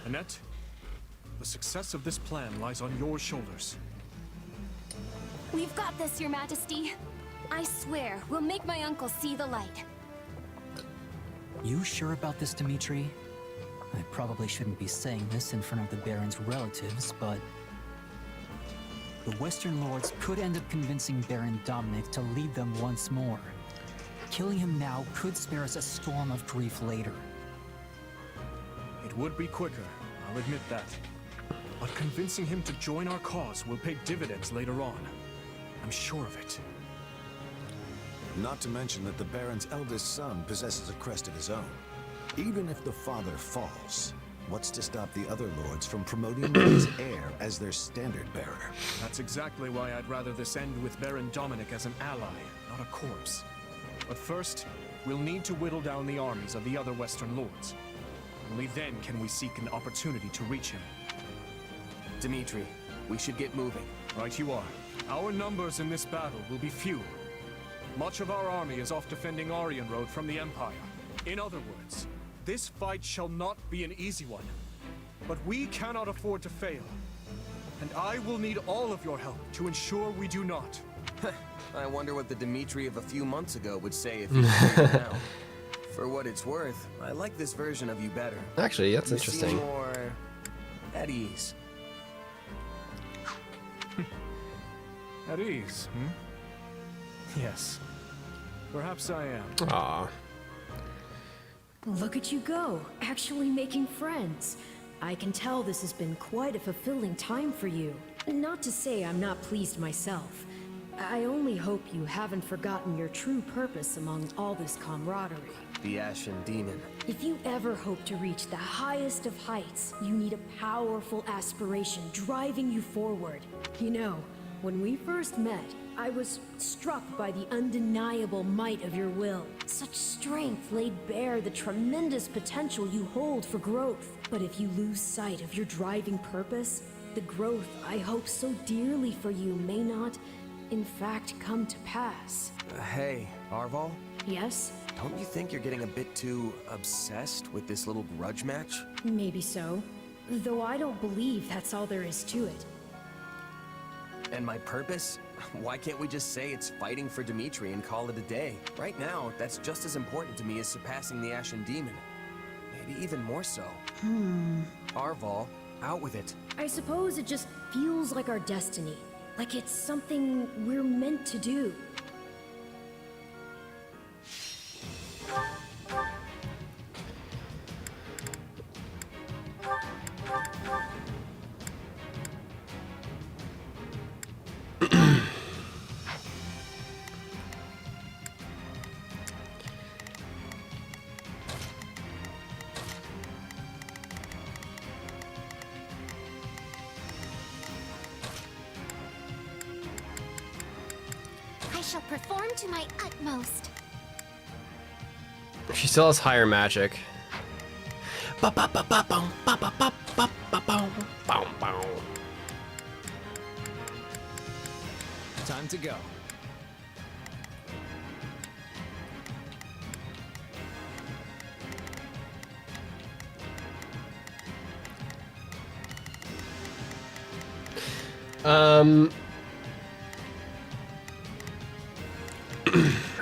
Annette, the success of this plan lies on your shoulders. We've got this, Your Majesty. I swear, we'll make my uncle see the light. You sure about this, Dimitri? I probably shouldn't be saying this in front of the Baron's relatives, but the Western Lords could end up convincing Baron Dominic to lead them once more. Killing him now could spare us a storm of grief later. It would be quicker, I'll admit that. But convincing him to join our cause will pay dividends later on. I'm sure of it. Not to mention that the Baron's eldest son possesses a crest of his own. Even if the father falls, what's to stop the other lords from promoting his heir as their standard bearer? That's exactly why I'd rather this end with Baron Dominic as an ally, not a corpse. But first, we'll need to whittle down the armies of the other Western lords. Only then can we seek an opportunity to reach him. Dimitri, we should get moving. Right you are. Our numbers in this battle will be few. Much of our army is off defending Aryan Road from the Empire. In other words, this fight shall not be an easy one. But we cannot afford to fail. And I will need all of your help to ensure we do not. I wonder what the Dimitri of a few months ago would say if you were now. For what it's worth, I like this version of you better. Actually, that's you interesting. Seem more at ease. At ease, Yes. Perhaps I am. Aww. Look at you go, actually making friends. I can tell this has been quite a fulfilling time for you. Not to say I'm not pleased myself. I only hope you haven't forgotten your true purpose among all this camaraderie. The Ashen Demon. If you ever hope to reach the highest of heights, you need a powerful aspiration driving you forward. You know, when we first met, I was struck by the undeniable might of your will. Such strength laid bare the tremendous potential you hold for growth. But if you lose sight of your driving purpose, the growth I hope so dearly for you may not in fact come to pass. Hey, Arval? Yes? Don't you think you're getting a bit too obsessed with this little grudge match? Maybe so. Though I don't believe that's all there is to it. And my purpose? Why can't we just say it's fighting for Dimitri and call it a day? Right now, that's just as important to me as surpassing the Ashen Demon. Maybe even more so. Arval, out with it. I suppose it just feels like our destiny. Like it's something we're meant to do. I shall perform to my utmost. She still has higher magic. Time to go.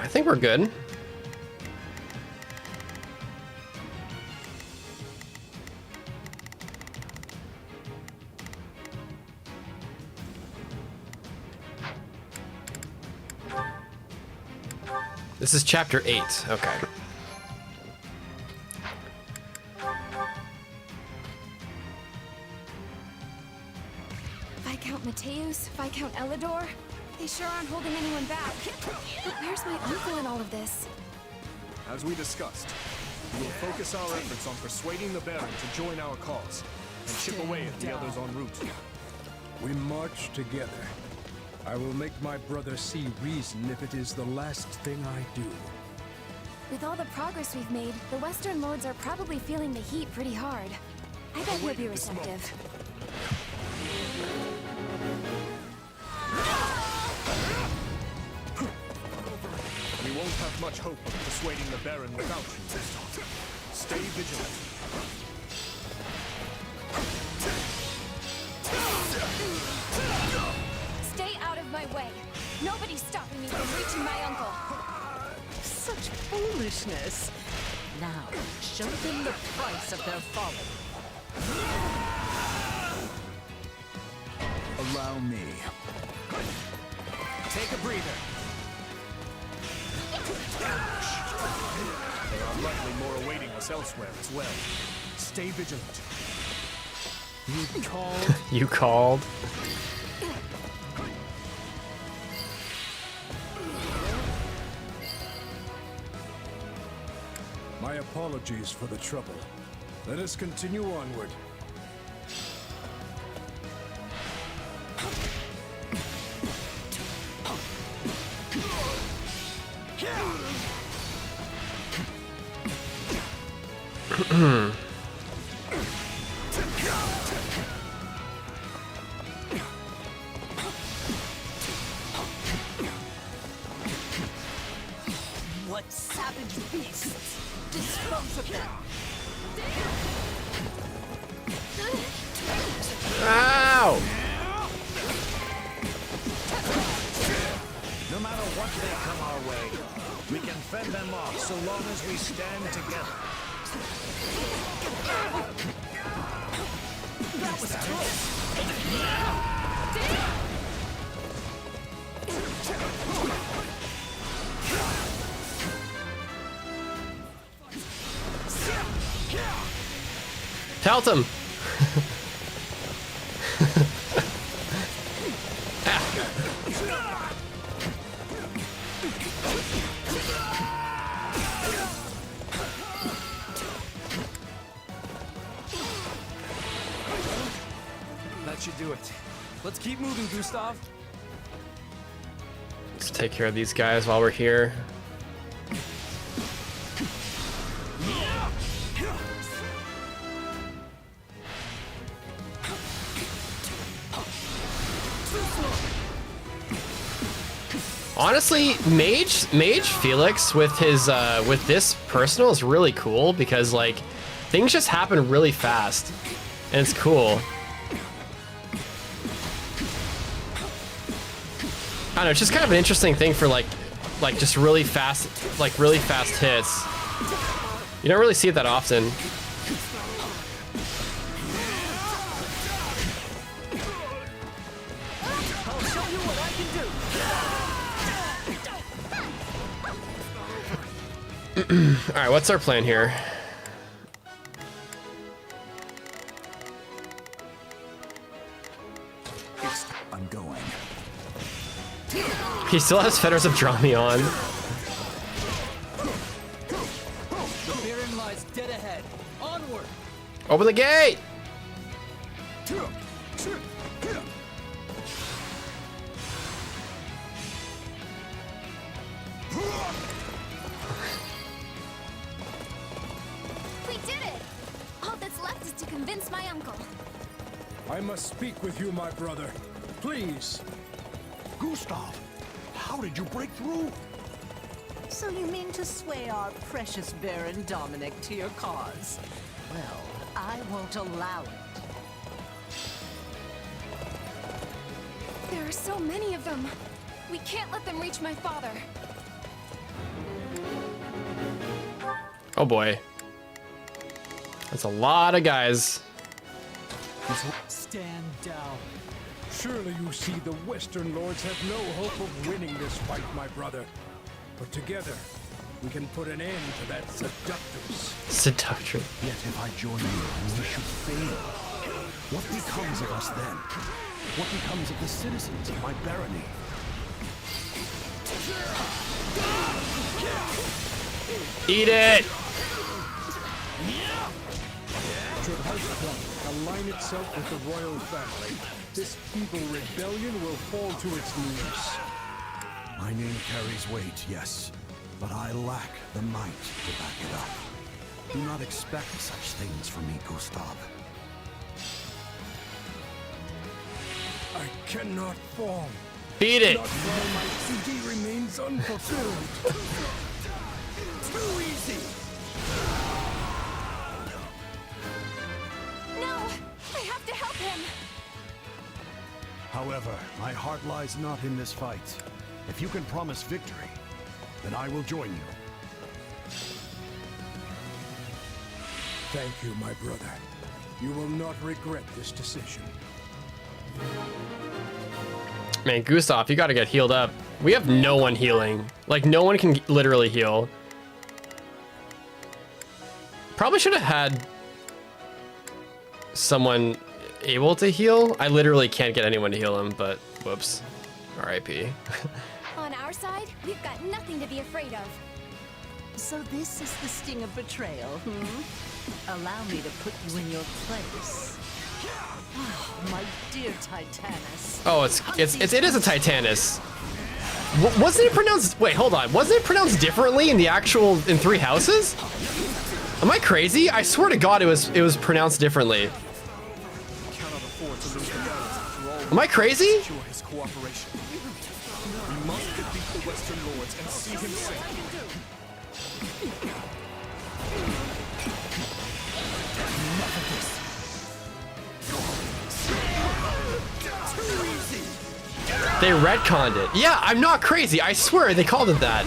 I think we're good. This is chapter 8. Okay. Viscount Mateus, Viscount Elidor, they sure aren't holding anyone back. But where's my uncle in all of this? As we discussed, we will focus our efforts on persuading the Baron to join our cause and chip away at the others en route. We march together. I will make my brother see reason if it is the last thing I do. With all the progress we've made, the Western Lords are probably feeling the heat pretty hard. I bet he'll be receptive. We won't have much hope of persuading the Baron without you. Stay vigilant. Stay out of my way. Nobody's stopping me from reaching my uncle. Such foolishness. Now, show them the price of their folly. Allow me. Take a breather. There are likely more awaiting us elsewhere as well. Stay vigilant. You called? You called? My apologies for the trouble. Let us continue onward. What savage beasts! Dispose of them! Ow! No matter what may come our way, we can fend them off so long as we stand together. That was close! Telt him! That should do it. Let's keep moving, Gustav. Let's take care of these guys while we're here. Honestly, Mage Felix with his with this personal is really cool because like things just happen really fast, and it's cool. I don't know, it's just kind of an interesting thing for like just really fast hits. You don't really see it that often. I'll show you what I can do. All right, what's our plan here? I'm going. He still has Fetters of Draw Me on. The Baron lies dead ahead. Onward! Open the gate! We did it! All that's left is to convince my uncle. I must speak with you, my brother. Please. Gustav, how did you break through? So you mean to sway our precious Baron Dominic to your cause? Well, I won't allow it. There are so many of them. We can't let them reach my father. Oh boy. That's a lot of guys. Stand down. Surely you see the Western Lords have no hope of winning this fight, my brother. But together, we can put an end to that seductress. Seductress. Yet if I join you and we should fail, what becomes of us then? What becomes of the citizens of my barony? Eat it! Should House align itself with the royal family, this feeble rebellion will fall to its knees. My name carries weight, yes, but I lack the might to back it up. Do not expect such things from me, Gustav. I cannot fall. Beat it! Not while my duty remains unfulfilled. Too easy! No! I have to help him! However, my heart lies not in this fight. If you can promise victory, then I will join you. Thank you, my brother. You will not regret this decision. Man, Gustav, you gotta get healed up. We have no one healing. Like, no one can literally heal. Probably should have had someone able to heal. I literally can't get anyone to heal him, but whoops. R.I.P. On our side, we've got nothing to be afraid of. So this is the sting of betrayal, Allow me to put you in your place. Oh, my dear Titanus. Oh, it is a Titanus. Wasn't it pronounced? Wait, hold on. Wasn't it pronounced differently in the actual in Three Houses? Am I crazy? I swear to God, it was pronounced differently. Am I crazy? His cooperation. We must defeat the Western Lords and see him safe. They retconned it. Yeah, I'm not crazy. I swear they called it that.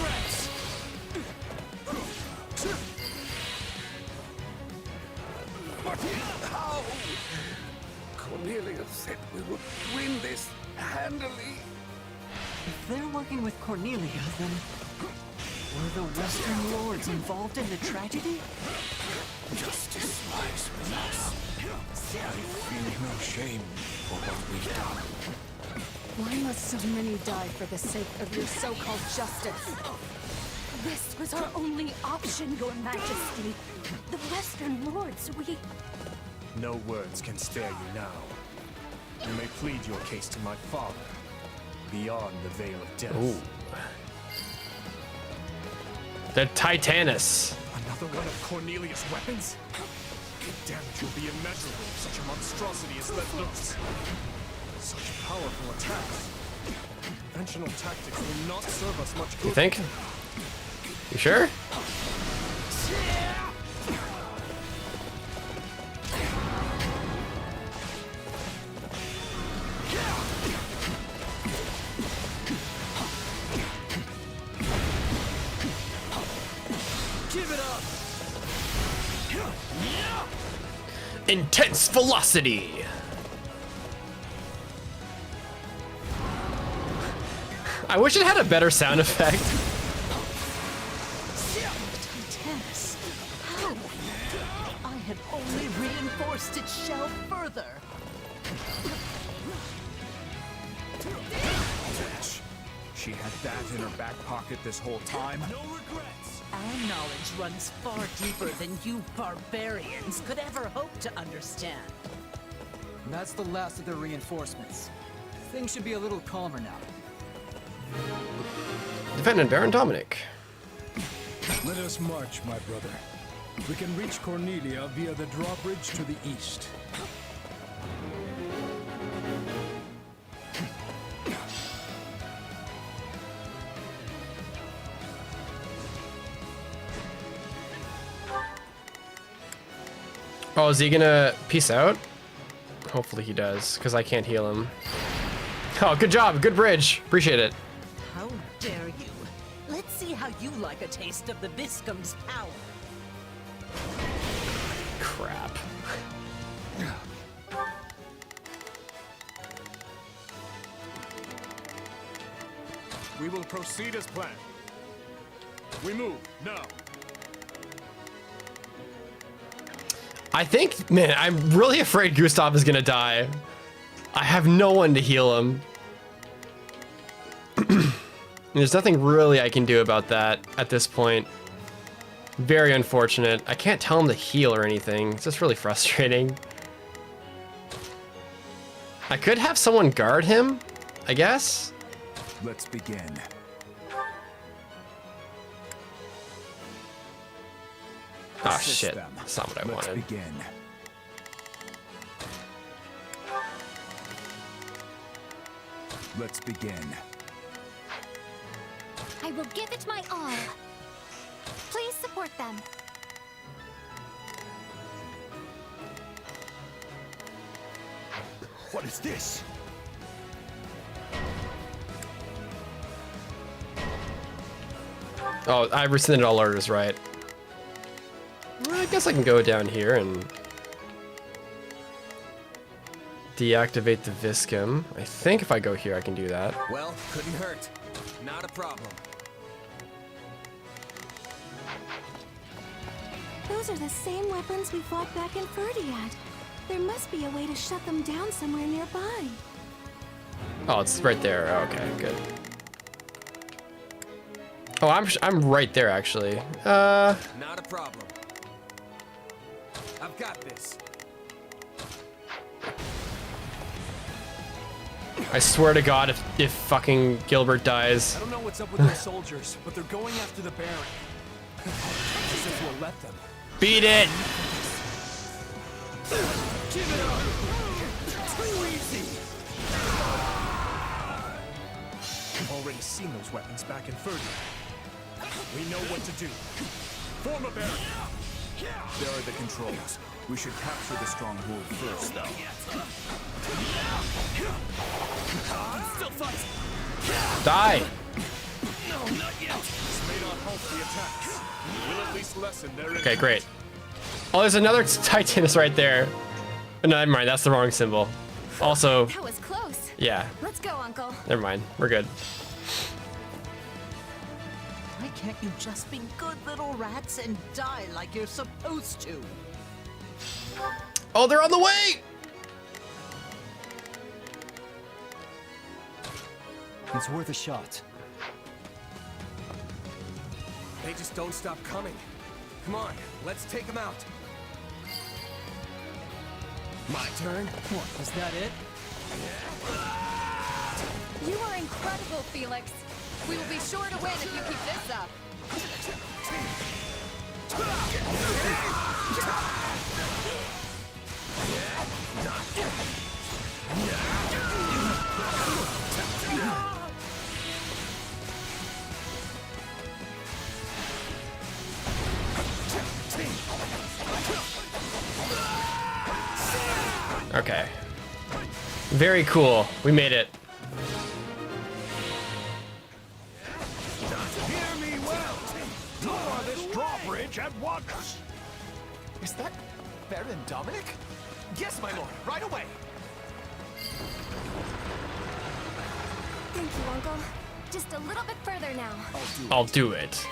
Cornelius said we would win this handily. If they're working with Cornelia, then were the Western Lords involved in the tragedy? Justice lies with us. I feel no shame for what we've done. Why must so many die for the sake of your so-called justice? This was our only option, Your Majesty. The Western Lords, we... No words can spare you now. You may plead your case to my father, beyond the veil of death. Ooh. The Titanus. Another one of Cornelius' weapons? The damage will be immeasurable if such a monstrosity is let loose. Such powerful attacks. Conventional tactics will not serve us much good. You think? You sure? Give it up. Intense velocity. I wish it had a better sound effect. Intense. How? I had only reinforced its shell further. She had that in her back pocket this whole time. No regrets. Our knowledge runs far deeper than you barbarians could ever hope to understand. And that's the last of the reinforcements. Things should be a little calmer now. Defendant Baron Dominic. Let us march, my brother. We can reach Cornelia via the drawbridge to the east. Oh, is he gonna peace out? Hopefully he does, because I can't heal him. Oh, good job. Good bridge. Appreciate it. How dare you? Let's see how you like a taste of the Viscum's power. Crap. We will proceed as planned. We move now. I think, man, I'm really afraid Gustav is gonna die. I have no one to heal him. There's nothing really I can do about that at this point. Very unfortunate. I can't tell him to heal or anything. It's just really frustrating. I could have someone guard him, I guess. Let's begin. Oh shit, that's not what I wanted. Let's begin. Let's begin. I will give it my all. Please support them. What is this? Oh, I rescinded all orders, right? Well, I guess I can go down here and deactivate the Viscum. I think if I go here, I can do that. Well, couldn't hurt. Not a problem. Those are the same weapons we fought back in Ferdiad. There must be a way to shut them down somewhere nearby. Oh, it's right there. Oh, okay, good. Oh, I'm right there actually. Not a problem. I've got this. I swear to God, if fucking Gilbert dies. I don't know what's up with those soldiers, but they're going after the Baron. As if we'll let them. Beat it! Give it up! Too easy! We've already seen those weapons back in Fodlan. We know what to do. Form a barrier. There are the controls. We should capture the stronghold first, though. Still fight. Die! No, not yet. This may not halt the attacks. We'll at least lessen their impact. Okay, great. Oh, there's another Titanus right there. No, never mind. That's the wrong symbol. Also, That was close. yeah. Let's go, Uncle. Never mind. We're good. Why can't you just be good little rats and die like you're supposed to? Oh, they're on the way! It's worth a shot. They just don't stop coming. Come on, let's take them out. My turn. What, is that it? You are incredible, Felix. We will be sure to win if you keep this up. Okay. Very cool. We made it. Hear me well. Lower this drawbridge at once. Is that Baron Dominic? Yes, my lord. Right away. Thank you, Uncle. Just a little bit further now. I'll do it.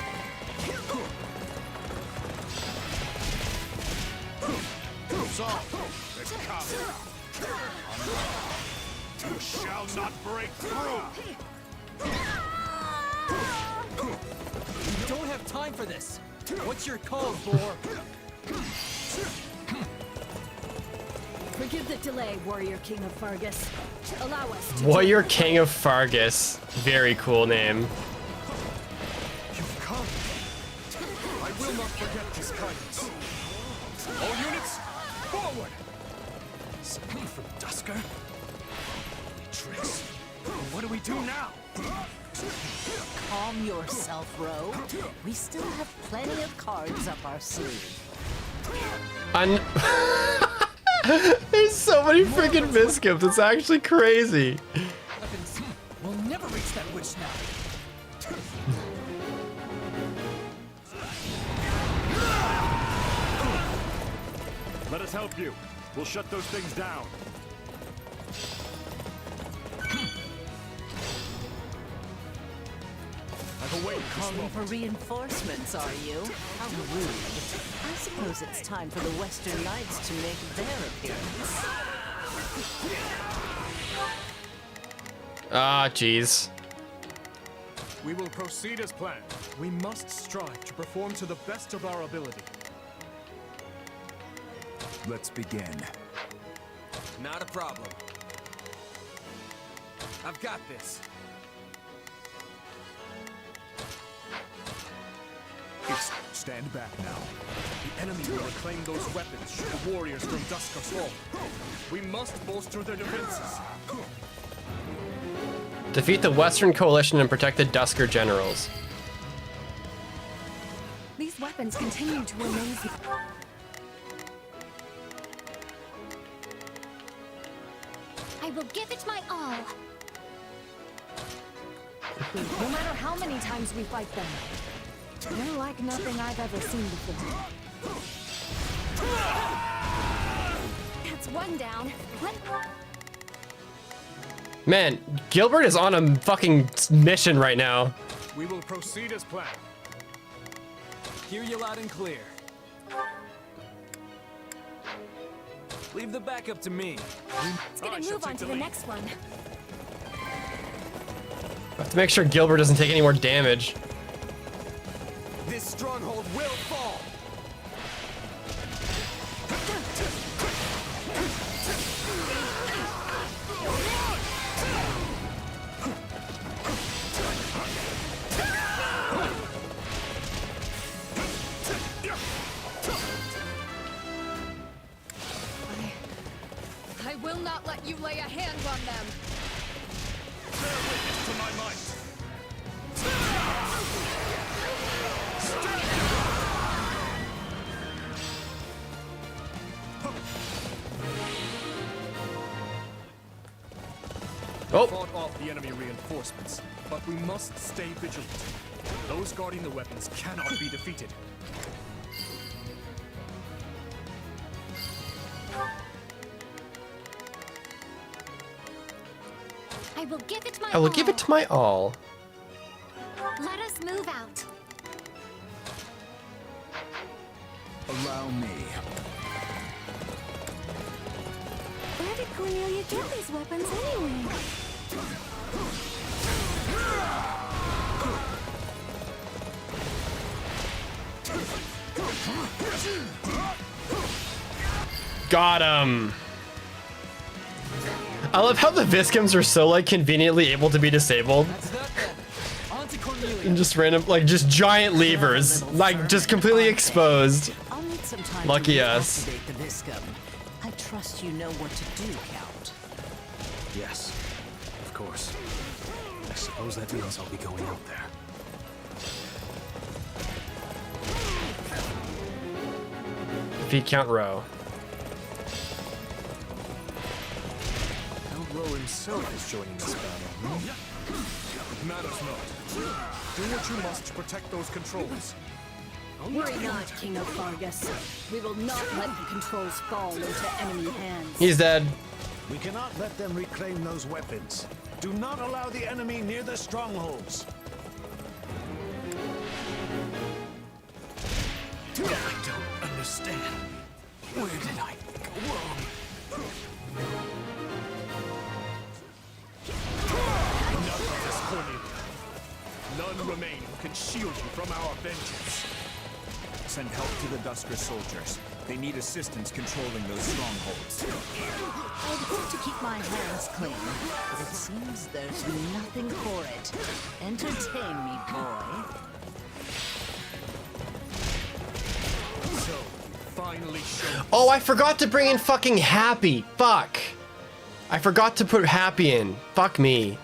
So, the cover. You shall not break through. We don't have time for this. What's your call, Boar? Forgive the delay, Warrior King of Fargus. Allow us to... Warrior King of Fargus. Very cool name. You've come. I will not forget this kindness. All units, forward! Something from Dusker? Tricks. What do we do now? Calm yourself, Ro. We still have plenty of cards up our sleeve. There's so many freaking Viscums. It's actually crazy. We'll never reach that witch now. Let us help you. We'll shut those things down. I've awaited Calling for reinforcements, are you? How rude. I suppose it's time for the Western Knights to make their appearance. Ah, jeez. We will proceed as planned. We must strive to perform to the best of our ability. Let's begin. Not a problem. I've got this. Stand back now. The enemy will reclaim those weapons should the warriors from Dusker fall. We must bolster their defenses. Defeat the Western Coalition and protect the Dusker generals. These weapons continue to amaze me. I will give it my all. No matter how many times we fight them, they're like nothing I've ever seen before. That's one down. Man, Gilbert is on a fucking mission right now. We will proceed as planned. Hear you loud and clear. Leave the backup to me. Let's get a move on to the next one. I have to make sure Gilbert doesn't take any more damage. This stronghold will fall. I will not let you lay a hand on them. Bear witness to my might. Oh. Fought off the enemy reinforcements, but we must stay vigilant. Those guarding the weapons cannot be defeated. I will give it my I will give it to my all. Let us move out. Allow me. Where did Cornelia get these weapons anyway? Got him. I love how the Viscums are so like conveniently able to be disabled. And just random, like just giant levers, like just completely exposed. I'll need some time Lucky to us. reactivate the Viscum. I trust you know what to do, Count. Yes, of course. I suppose that means I'll be going out there. Defeat Count Row. hero himself is joining this battle, It matters not. Do what you must to protect those controls. Worry not, King of Fargus. We will not let the controls fall into enemy hands. He's dead. We cannot let them reclaim those weapons. Do not allow the enemy near the strongholds. I don't understand. Where did I go wrong? Enough of this, Cornelia. None remain who can shield you from our vengeance. Send help to the Dusker soldiers. They need assistance controlling those strongholds. I'd hope to keep my hands clean, but it seems there's nothing for it. Entertain me, boy. So, finally show. Oh, I forgot to bring in fucking Happy. Fuck. I forgot to put Happy in. Fuck me.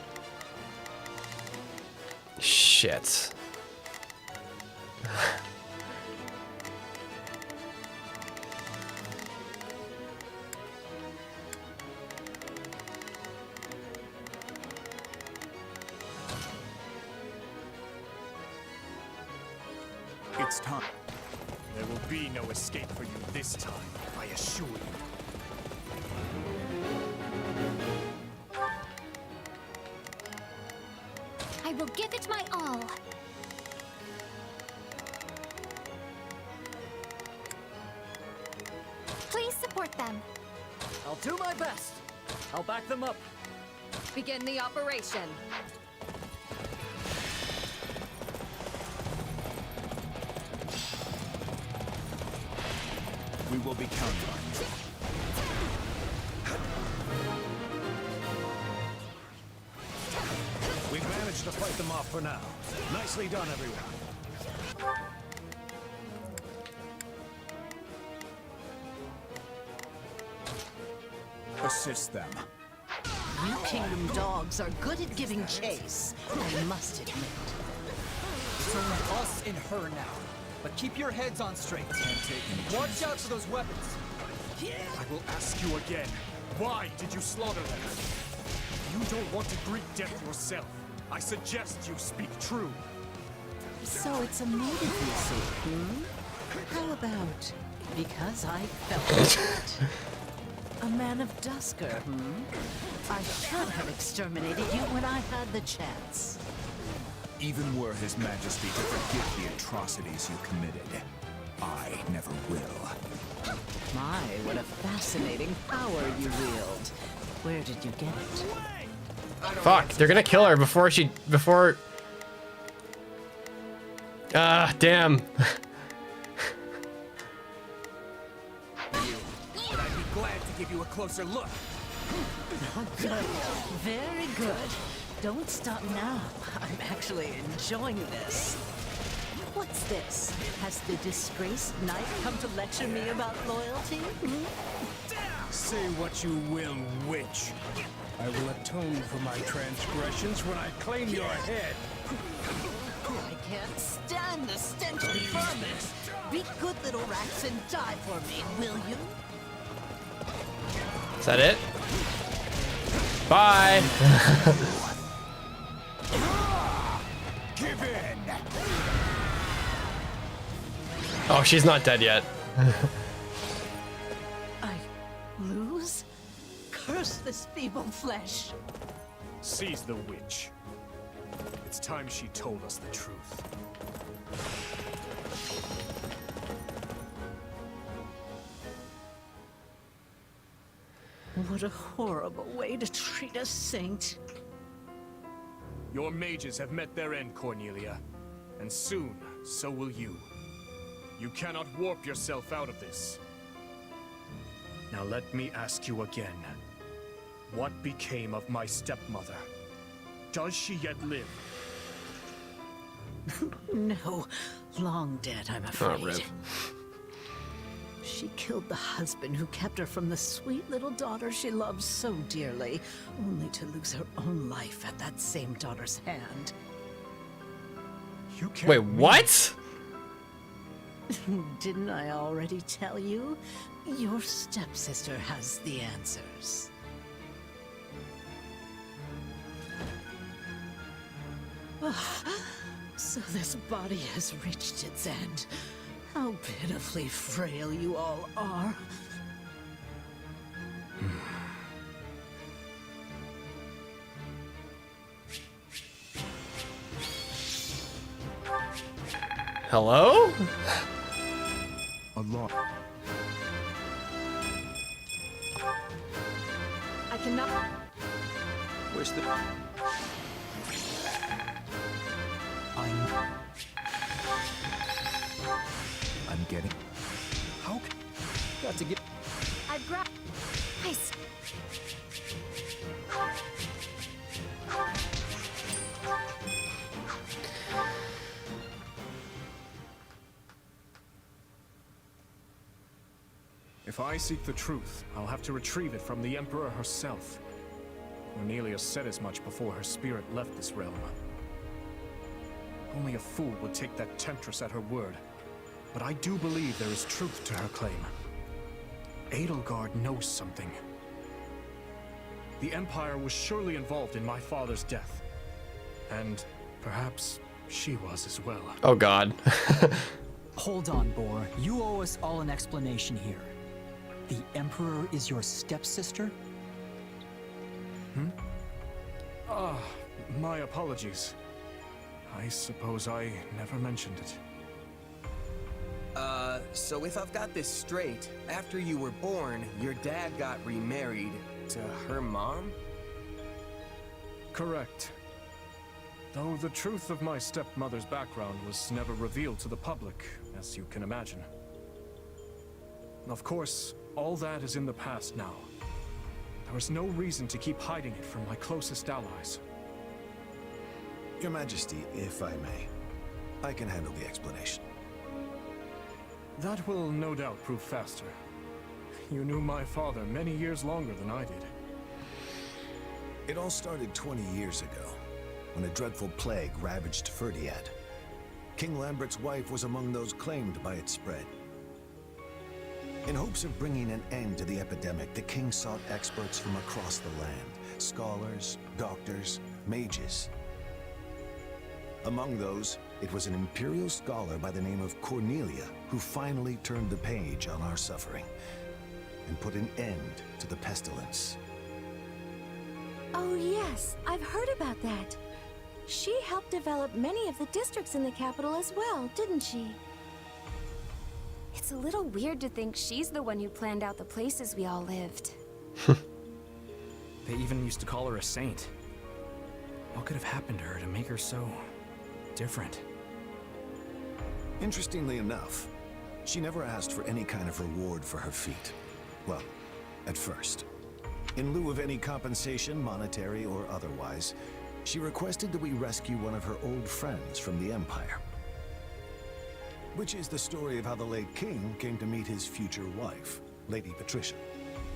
Shit. It's time. There will be no escape for you this time, I assure you. I will give it my all. Please support them. I'll do my best. I'll back them up. Begin the operation. We will be counted on. We've managed to fight them off for now. Nicely done, everyone. Assist them. You Kingdom dogs are good at giving chase, I must admit. It's only us and her now. But keep your heads on straight. Watch out for those weapons. I will ask you again. Why did you slaughter them? You don't want to greet death yourself. I suggest you speak true. So it's a motive, you see, How about because I felt it? A man of Dusker, I should have exterminated you when I had the chance. Even were His Majesty to forgive the atrocities you committed, I never will. My, what a fascinating power you wield. Where did you get it? Fuck, they're gonna kill her before Ah, damn. But I'd be glad to give you a closer look. Good. Very good. Don't stop now. I'm actually enjoying this. What's this? Has the disgraced knight come to lecture me about loyalty? Say what you will, witch. I will atone for my transgressions when I claim your head. I can't stand the stench of vermin. Be good little rats and die for me, will you? Is that it? Bye. Give in. Oh, she's not dead yet. I lose? Curse this feeble flesh. Seize the witch. It's time she told us the truth. What a horrible way to treat a saint. Your mages have met their end, Cornelia. And soon, so will you. You cannot warp yourself out of this. Now let me ask you again. What became of my stepmother? Does she yet live? No, long dead, I'm afraid. Oh, rip. She killed the husband who kept her from the sweet little daughter she loved so dearly, only to lose her own life at that same daughter's hand. You can't. Wait, what? Didn't I already tell you? Your stepsister has the answers. So this body has reached its end. How pitifully frail you all are. Hello? A lot. I cannot. Wish that. I'm getting. How? Got to get. I've grabbed. Nice. If I seek the truth, I'll have to retrieve it from the Emperor herself. Cornelia said as much before her spirit left this realm. Only a fool would take that temptress at her word, but I do believe there is truth to her claim. Edelgard knows something. The Empire was surely involved in my father's death, and perhaps she was as well. Oh God. Hold on, Boar. You owe us all an explanation here. The Emperor is your stepsister? My apologies. I suppose I never mentioned it. So if I've got this straight, after you were born, your dad got remarried to her mom? Correct. Though the truth of my stepmother's background was never revealed to the public, as you can imagine. Of course, all that is in the past now. There is no reason to keep hiding it from my closest allies. Your Majesty, if I may, I can handle the explanation. That will no doubt prove faster. You knew my father many years longer than I did. It all started 20 years ago, when a dreadful plague ravaged Ferdiad. King Lambert's wife was among those claimed by its spread. In hopes of bringing an end to the epidemic, the king sought experts from across the land. Scholars, doctors, mages. Among those, it was an imperial scholar by the name of Cornelia who finally turned the page on our suffering and put an end to the pestilence. Oh yes, I've heard about that. She helped develop many of the districts in the capital as well, didn't she? It's a little weird to think she's the one who planned out the places we all lived. They even used to call her a saint. What could have happened to her to make her so different? Interestingly enough, she never asked for any kind of reward for her feat. Well, at first. In lieu of any compensation, monetary or otherwise, she requested that we rescue one of her old friends from the Empire. Which is the story of how the late king came to meet his future wife, Lady Patricia.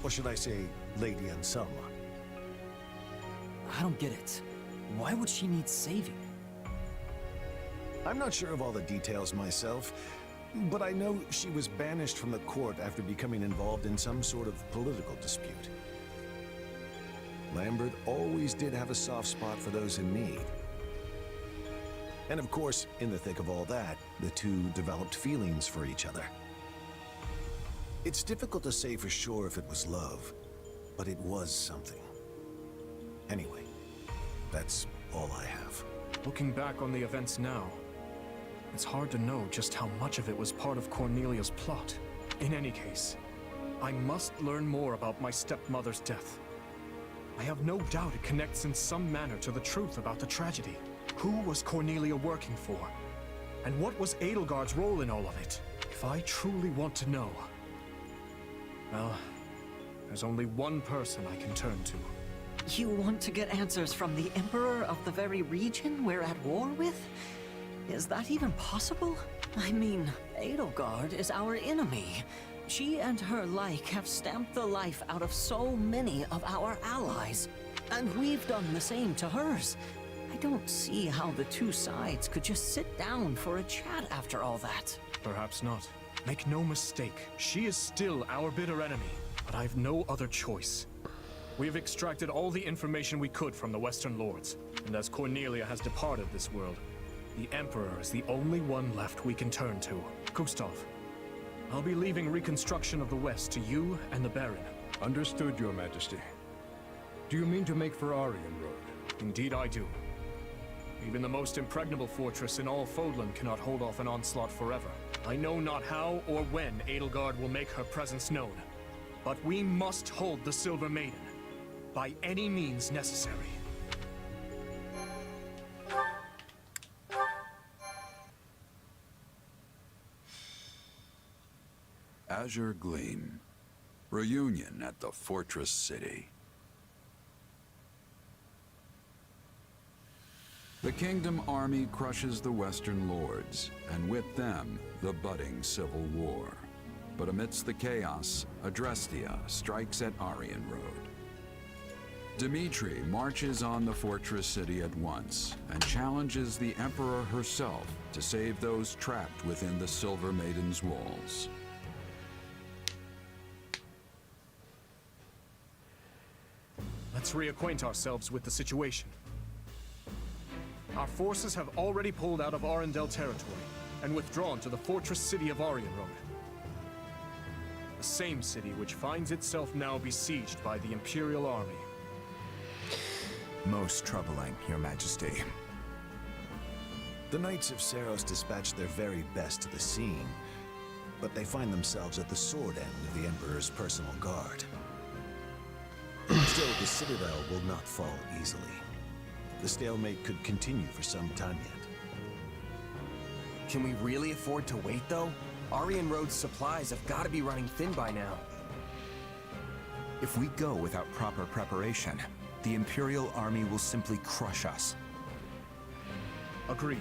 Or should I say, Lady Anselma. I don't get it. Why would she need saving? I'm not sure of all the details myself, but I know she was banished from the court after becoming involved in some sort of political dispute. Lambert always did have a soft spot for those in need. And of course, in the thick of all that, the two developed feelings for each other. It's difficult to say for sure if it was love, but it was something. Anyway, that's all I have. Looking back on the events now, it's hard to know just how much of it was part of Cornelia's plot. In any case, I must learn more about my stepmother's death. I have no doubt it connects in some manner to the truth about the tragedy. Who was Cornelia working for? And what was Edelgard's role in all of it? If I truly want to know, well, there's only one person I can turn to. You want to get answers from the Emperor of the very region we're at war with? Is that even possible? I mean, Edelgard is our enemy. She and her like have stamped the life out of so many of our allies. And we've done the same to hers. I don't see how the two sides could just sit down for a chat after all that. Perhaps not. Make no mistake, she is still our bitter enemy, but I've no other choice. We have extracted all the information we could from the Western Lords, and as Cornelia has departed this world, The Emperor is the only one left we can turn to. Gustav, I'll be leaving reconstruction of the West to you and the Baron. Understood, Your Majesty. Do you mean to make for Aryan Road? Indeed I do. Even the most impregnable fortress in all Fodlan cannot hold off an onslaught forever. I know not how or when Edelgard will make her presence known, but we must hold the Silver Maiden, by any means necessary. Azure Gleam. Reunion at the Fortress City. The Kingdom Army crushes the Western Lords, and with them, the budding civil war. But amidst the chaos, Adrestia strikes at Aryan Road. Dimitri marches on the Fortress City at once, and challenges the Emperor herself to save those trapped within the Silver Maiden's walls. Let's reacquaint ourselves with the situation. Our forces have already pulled out of Arendelle territory and withdrawn to the fortress city of Aryan Road. The same city which finds itself now besieged by the Imperial Army. Most troubling, Your Majesty. The Knights of Seiros dispatched their very best to the scene, but they find themselves at the sword end of the Emperor's personal guard. Still, the Citadel will not fall easily. The stalemate could continue for some time yet. Can we really afford to wait, though? Aryan Road's supplies have got to be running thin by now. If we go without proper preparation, the Imperial Army will simply crush us. Agreed.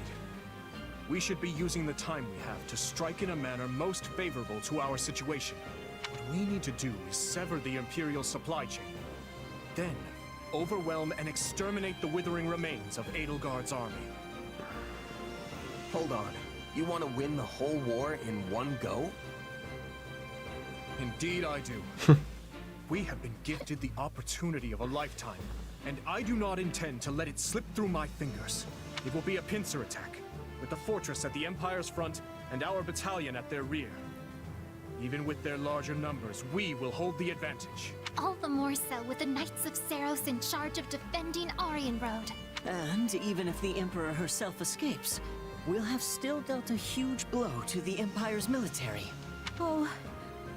We should be using the time we have to strike in a manner most favorable to our situation. What we need to do is sever the Imperial supply chain. Then, overwhelm and exterminate the withering remains of Edelgard's army. Hold on. You want to win the whole war in one go? Indeed I do. We have been gifted the opportunity of a lifetime, and I do not intend to let it slip through my fingers. It will be a pincer attack, with the fortress at the Empire's front and our battalion at their rear. Even with their larger numbers, we will hold the advantage. All the more so with the Knights of Seiros in charge of defending Aryan Road. And even if the Emperor herself escapes, we'll have still dealt a huge blow to the Empire's military. Oh,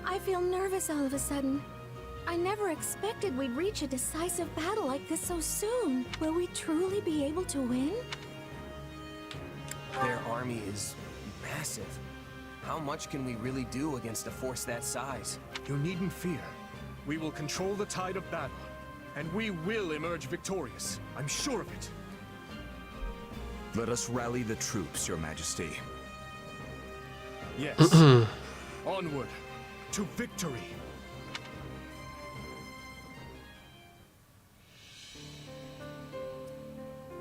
I feel nervous all of a sudden. I never expected we'd reach a decisive battle like this so soon. Will we truly be able to win? Their army is massive. How much can we really do against a force that size? You needn't fear. We will control the tide of battle, and we will emerge victorious. I'm sure of it. Let us rally the troops, Your Majesty. Yes. Onward to victory.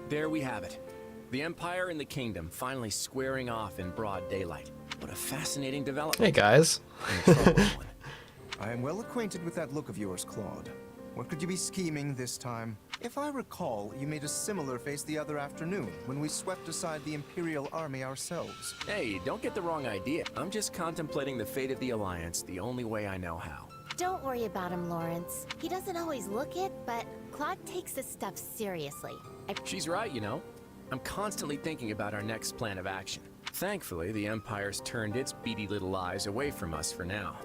There we have it. The Empire and the Kingdom finally squaring off in broad daylight. What a fascinating development. Hey guys. I am well acquainted with that look of yours, Claude. What could you be scheming this time? If I recall, you made a similar face the other afternoon when we swept aside the Imperial Army ourselves. Hey, don't get the wrong idea. I'm just contemplating the fate of the Alliance the only way I know how. Don't worry about him, Lawrence. He doesn't always look it, but Claude takes this stuff seriously. She's right, you know. I'm constantly thinking about our next plan of action. Thankfully, the Empire's turned its beady little eyes away from us for now.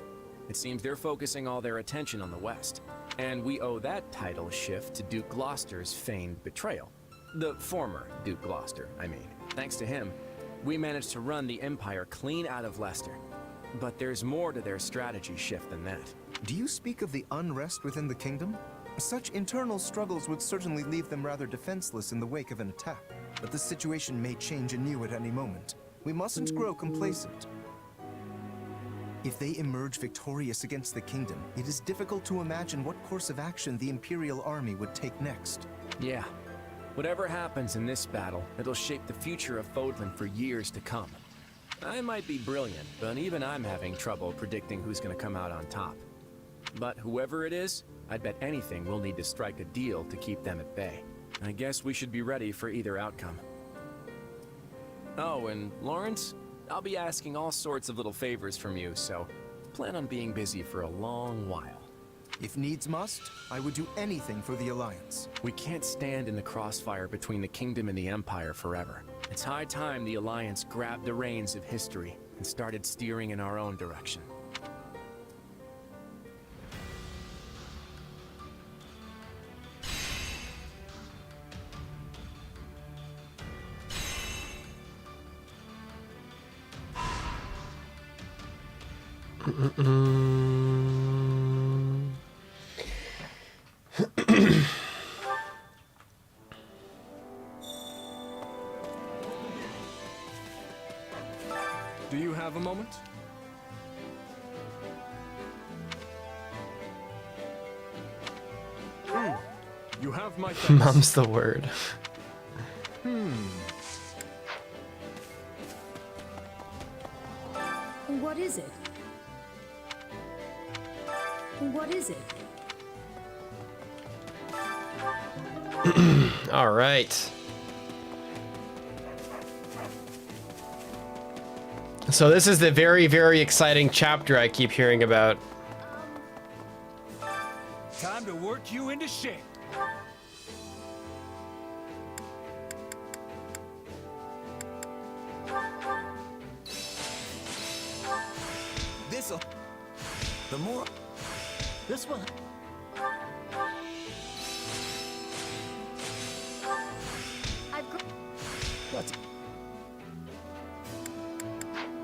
It seems they're focusing all their attention on the West. And we owe that title shift to Duke Gloucester's feigned betrayal. The former Duke Gloucester, I mean. Thanks to him, we managed to run the Empire clean out of Leicester. But there's more to their strategy shift than that. Do you speak of the unrest within the kingdom? Such internal struggles would certainly leave them rather defenseless in the wake of an attack. But the situation may change anew at any moment. We mustn't grow complacent. If they emerge victorious against the kingdom, it is difficult to imagine what course of action the Imperial Army would take next. Yeah. Whatever happens in this battle, it'll shape the future of Fódlan for years to come. I might be brilliant, but even I'm having trouble predicting who's gonna come out on top. But whoever it is, I'd bet anything we'll need to strike a deal to keep them at bay. I guess we should be ready for either outcome. Oh, and Lawrence, I'll be asking all sorts of little favors from you, so plan on being busy for a long while. If needs must, I would do anything for the Alliance. We can't stand in the crossfire between the Kingdom and the Empire forever. It's high time the Alliance grabbed the reins of history and started steering in our own direction. Do you have a moment? You have my thanks. Mum's the word. What is it? What is it? All right. So this is the very, very exciting chapter I keep hearing about. Time to work you into shape. This'll... The more... This one. What's...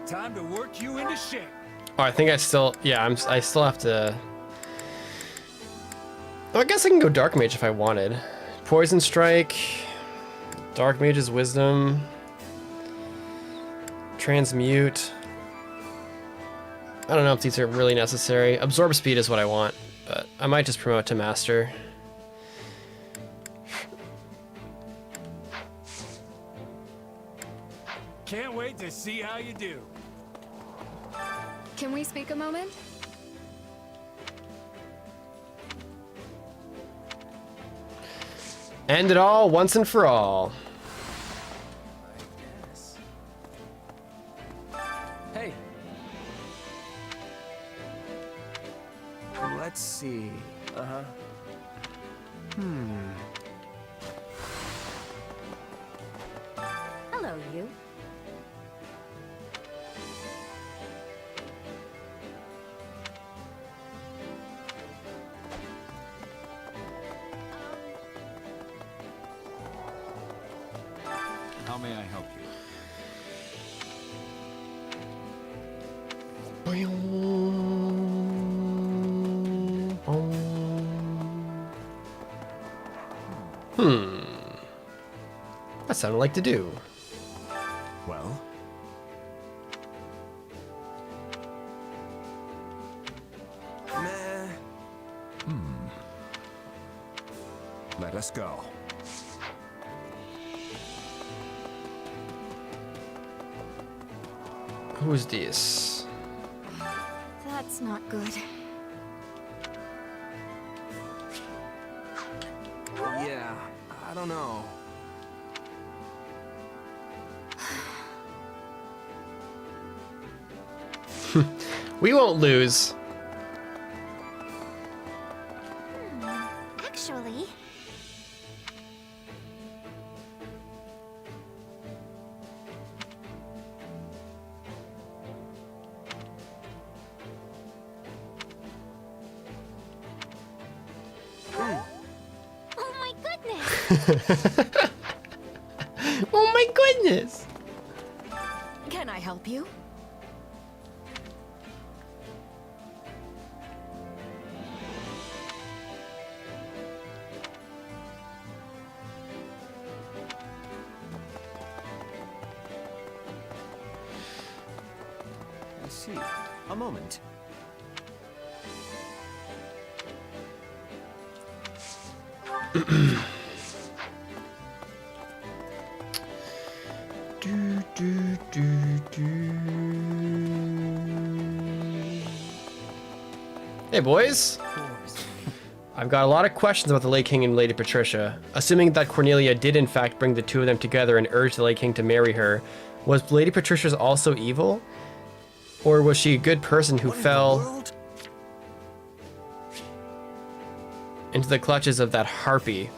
Time to work you into shape. Oh, I think I still, yeah, I still have to. Oh, I guess I can go Dark Mage if I wanted. Poison Strike, Dark Mage's Wisdom, Transmute. I don't know if these are really necessary. Absorb Speed is what I want, but I might just promote to Master. Can't wait to see how you do. Can we speak a moment? End it all once and for all. Hey. Let's see. Uh-huh. Hello, you. How may I help you? That sounded like to do. Well? Meh. Let us go. Who's this? That's not good. Yeah, I don't know. We won't lose. Actually... Oh my goodness! Oh my goodness! Can I help you? I see. A moment. Hey boys! I've got a lot of questions about the Lake King and Lady Patricia. Assuming that Cornelia did in fact bring the two of them together and urge the Lake King to marry her, Was Lady Patricia's also evil? Or was she a good person who fell into the clutches of that harpy?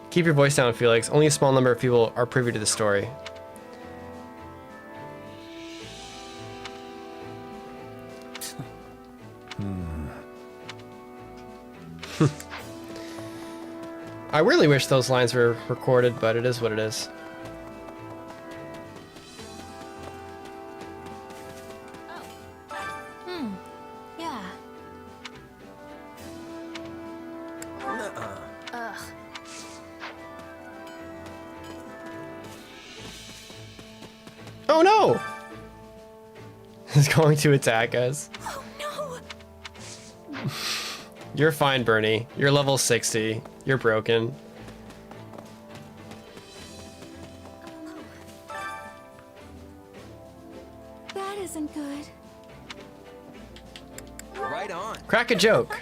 Keep your voice down, Felix. Only a small number of people are privy to the story. I really wish those lines were recorded, but it is what it is. Yeah. Ugh. Oh no! He's going to attack us. Oh no! You're fine, Bernie. You're level 60. You're broken. That isn't good. Right on. Crack a joke.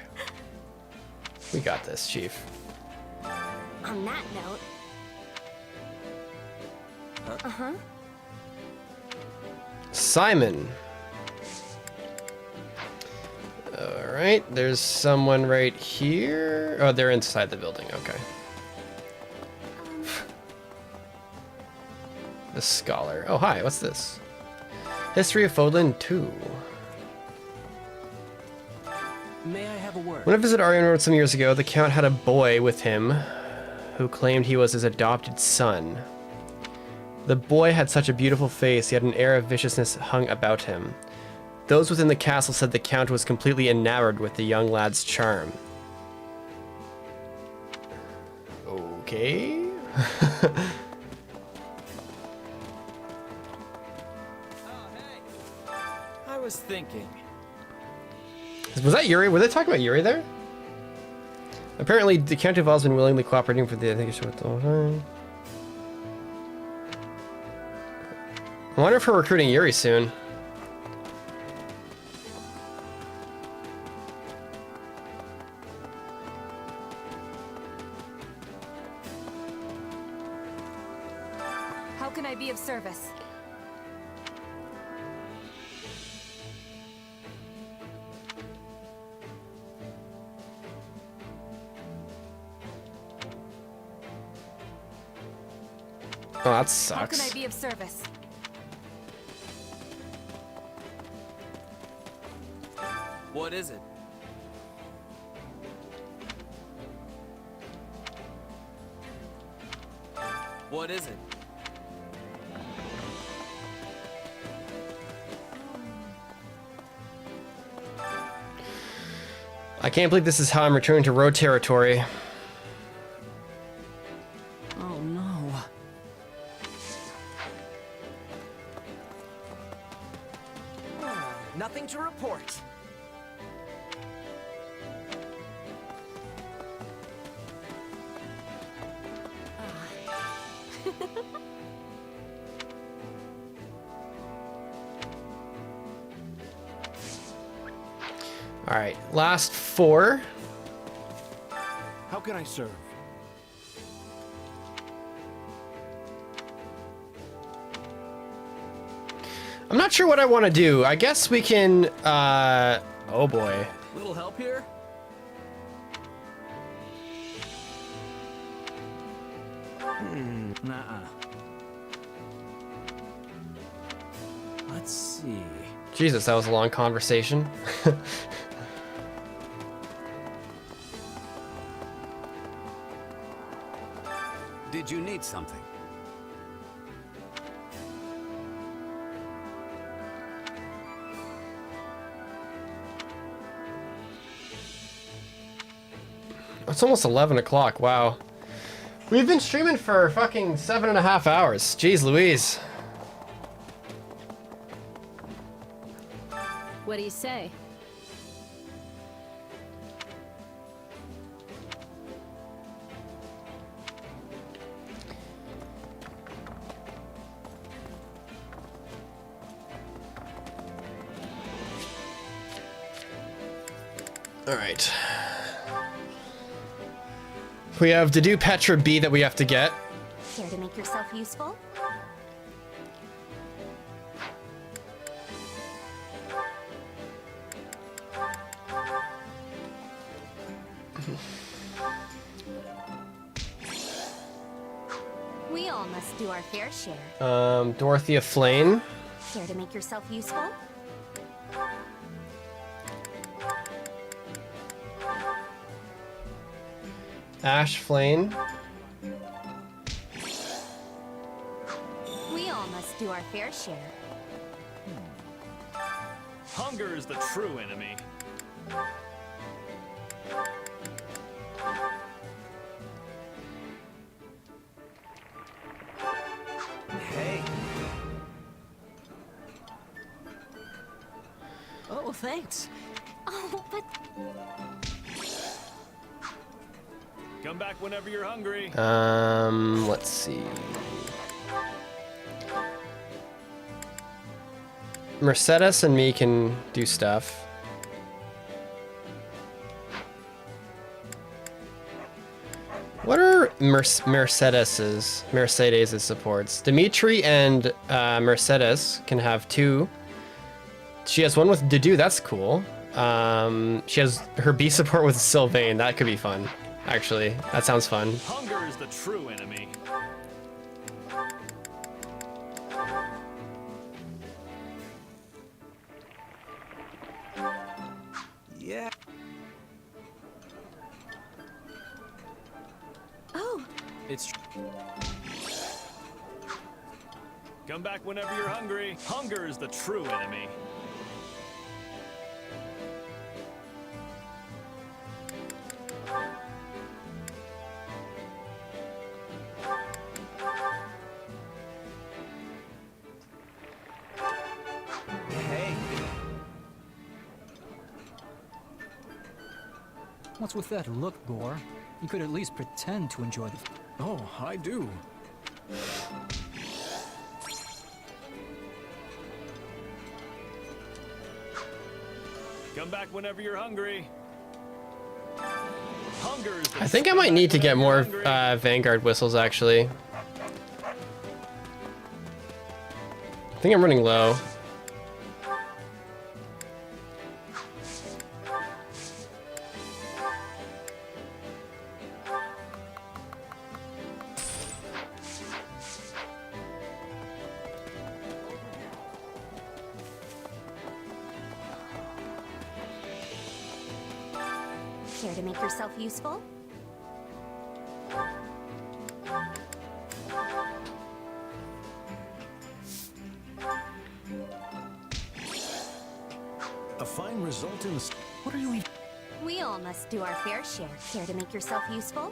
We got this, Chief. On that note. Uh-huh. Simon. Alright, there's someone right here. Oh, they're inside the building, okay. The Scholar. Oh, hi, what's this? History of Fodlan 2. May I have a word? When I visited Arianrod some years ago, the Count had a boy with him who claimed he was his adopted son. The boy had such a beautiful face, he had an air of viciousness hung about him. Those within the castle said the Count was completely enamored with the young lad's charm. Okay. I was thinking. Was that Yuri? Were they talking about Yuri there? Apparently, the Count of Oz has been willingly cooperating for the... I think it's what the whole time. I wonder if we're recruiting Yuri soon. How can I be of service? Oh, that How can I sucks. be of service? What is it? What is it? I can't believe this is how I'm returning to road territory. Oh no. Nothing to report. All right, last 4. How can I serve? I'm not sure what I want to do. I guess we can, oh boy. Little help here? Nuh-uh. Let's see. Jesus, that was a long conversation. Did you need something? It's almost 11 o'clock, wow. We've been streaming for fucking 7.5 hours. Jeez Louise. What do you say? All right. We have to do Petra B that we have to get. Care to make yourself useful? We all must do our fair share. Dorothea Flame. Care to make yourself useful? Ash Flame. We all must do our fair share. Hunger is the true enemy. Hey. Oh, thanks. Oh, but... Come back whenever you're hungry. Let's see. Mercedes and me can do stuff. What are Mercedes' supports? Dimitri and Mercedes can have 2. She has 1 with Dedu, that's cool. She has her B support with Sylvain, that could be fun. Actually, that sounds fun. Hunger is the true enemy. Yeah. Oh. It's. Come back whenever you're hungry. Hunger is the true enemy. What's with that look, Gore? You could at least pretend to enjoy the... Oh, I do. Come back whenever you're hungry. Hunger is the I think I might need to get more Vanguard whistles, actually. I think I'm running low. Care to make yourself useful? A fine result in... What are you even... We all must do our fair share. Care to make yourself useful?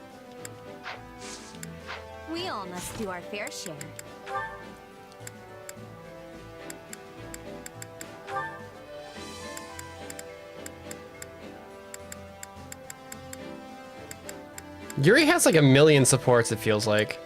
We all must do our fair share. Yuri has like 1 million supports, it feels like.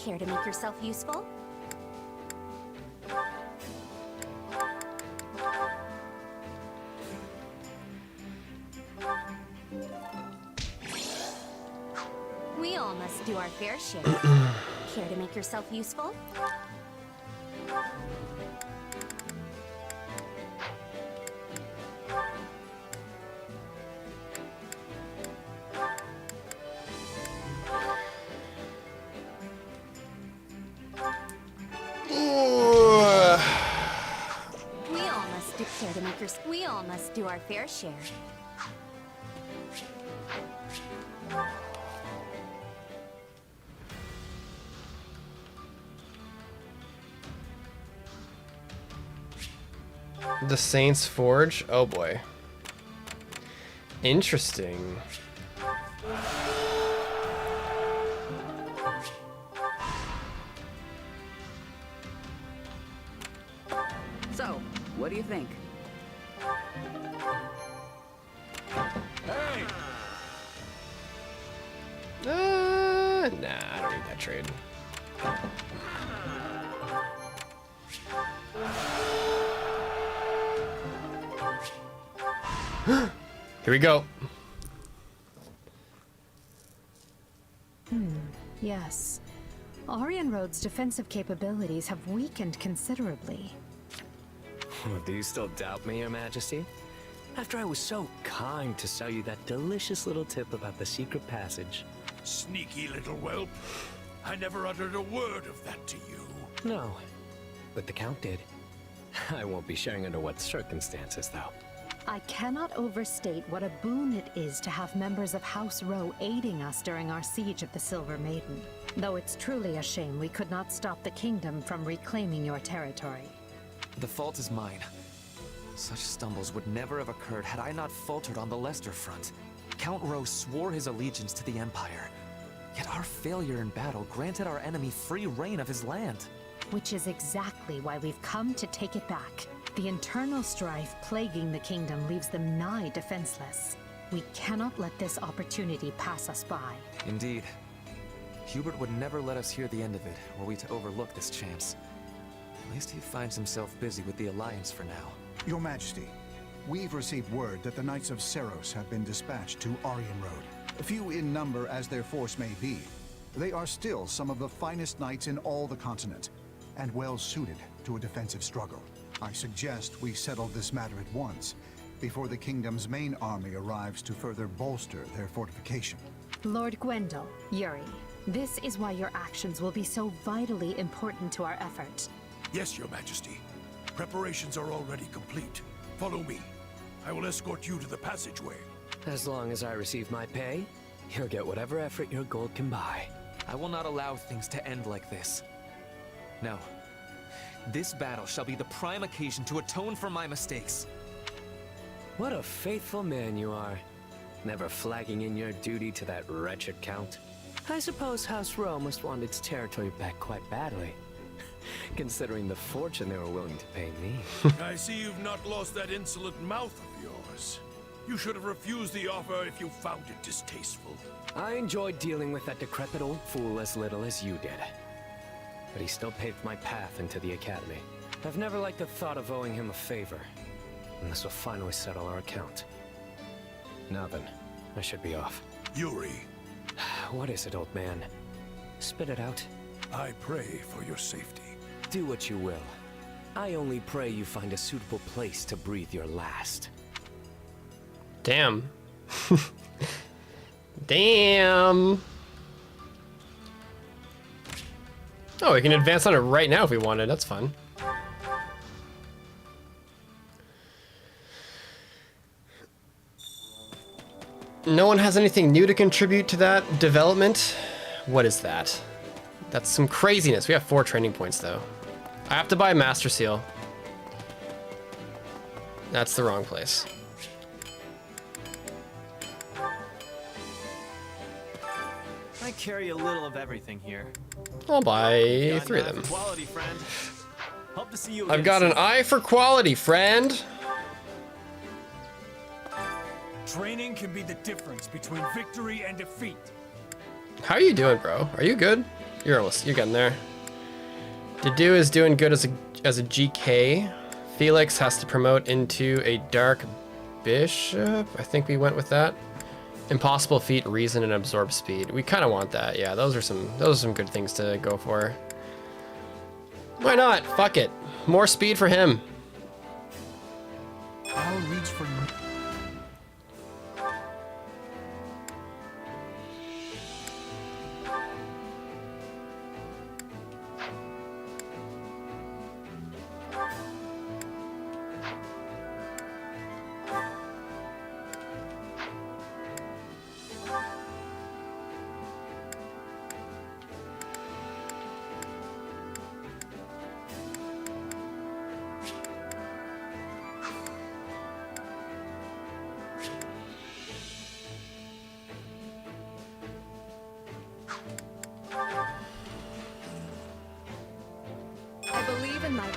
Care to make yourself useful? We all must do our fair share. Care to make yourself useful? We all must do our fair share. The Saints Forge? Oh boy. Interesting. So, what do you think? Hey! Nah, I don't need that trade. Here we go. Yes. Aryan Road's defensive capabilities have weakened considerably. Do you still doubt me, Your Majesty? After I was so kind to sell you that delicious little tip about the secret passage. Sneaky little whelp. I never uttered a word of that to you. No, but the Count did. I won't be sharing under what circumstances, though. I cannot overstate what a boon it is to have members of House Rowe aiding us during our siege of the Silver Maiden. Though it's truly a shame we could not stop the kingdom from reclaiming your territory. The fault is mine. Such stumbles would never have occurred had I not faltered on the Leicester front. Count Rowe swore his allegiance to the Empire. Yet our failure in battle granted our enemy free reign of his land. Which is exactly why we've come to take it back. The internal strife plaguing the kingdom leaves them nigh defenseless. We cannot let this opportunity pass us by. Indeed. Hubert would never let us hear the end of it, were we to overlook this chance. At least he finds himself busy with the Alliance for now. Your Majesty, we've received word that the Knights of Seros have been dispatched to Aryan Road. Few in number as their force may be, they are still some of the finest knights in all the continent, and well suited to a defensive struggle. I suggest we settle this matter at once, before the kingdom's main army arrives to further bolster their fortification. Lord Gwendol, Yuri, this is why your actions will be so vitally important to our effort. Yes, Your Majesty. Preparations are already complete. Follow me. I will escort you to the passageway. As long as I receive my pay, you'll get whatever effort your gold can buy. I will not allow things to end like this. No. This battle shall be the prime occasion to atone for my mistakes. What a faithful man you are. Never flagging in your duty to that wretched Count. I suppose House Rowe must want its territory back quite badly, considering the fortune they were willing to pay me. I see you've not lost that insolent mouth of yours. You should have refused the offer if you found it distasteful. I enjoyed dealing with that decrepit old fool as little as you did. But he still paved my path into the academy. I've never liked the thought of owing him a favor, and this will finally settle our account. Now then, I should be off. Yuri. What is it, old man? Spit it out. I pray for your safety. Do what you will. I only pray you find a suitable place to breathe your last. Damn. Damn. Oh, we can advance on it right now if we wanted. That's fun. No one has anything new to contribute to that development. What is that? That's some craziness. We have 4 training points though. I have to buy a Master Seal. That's the wrong place. I carry a little of everything here. I'll buy 3 of them. Quality, friend. Hope to see you I've again got an soon. eye for quality, friend. Training can be the difference between victory and defeat. How are you doing, bro? Are you good? You're getting there. Dedu is doing good as a GK. Felix has to promote into a Dark Bishop. I think we went with that. Impossible feat, reason, and absorb speed. We kind of want that. Yeah, those are some good things to go for. Why not? Fuck it. More speed for him. I'll reach for you. I believe in my...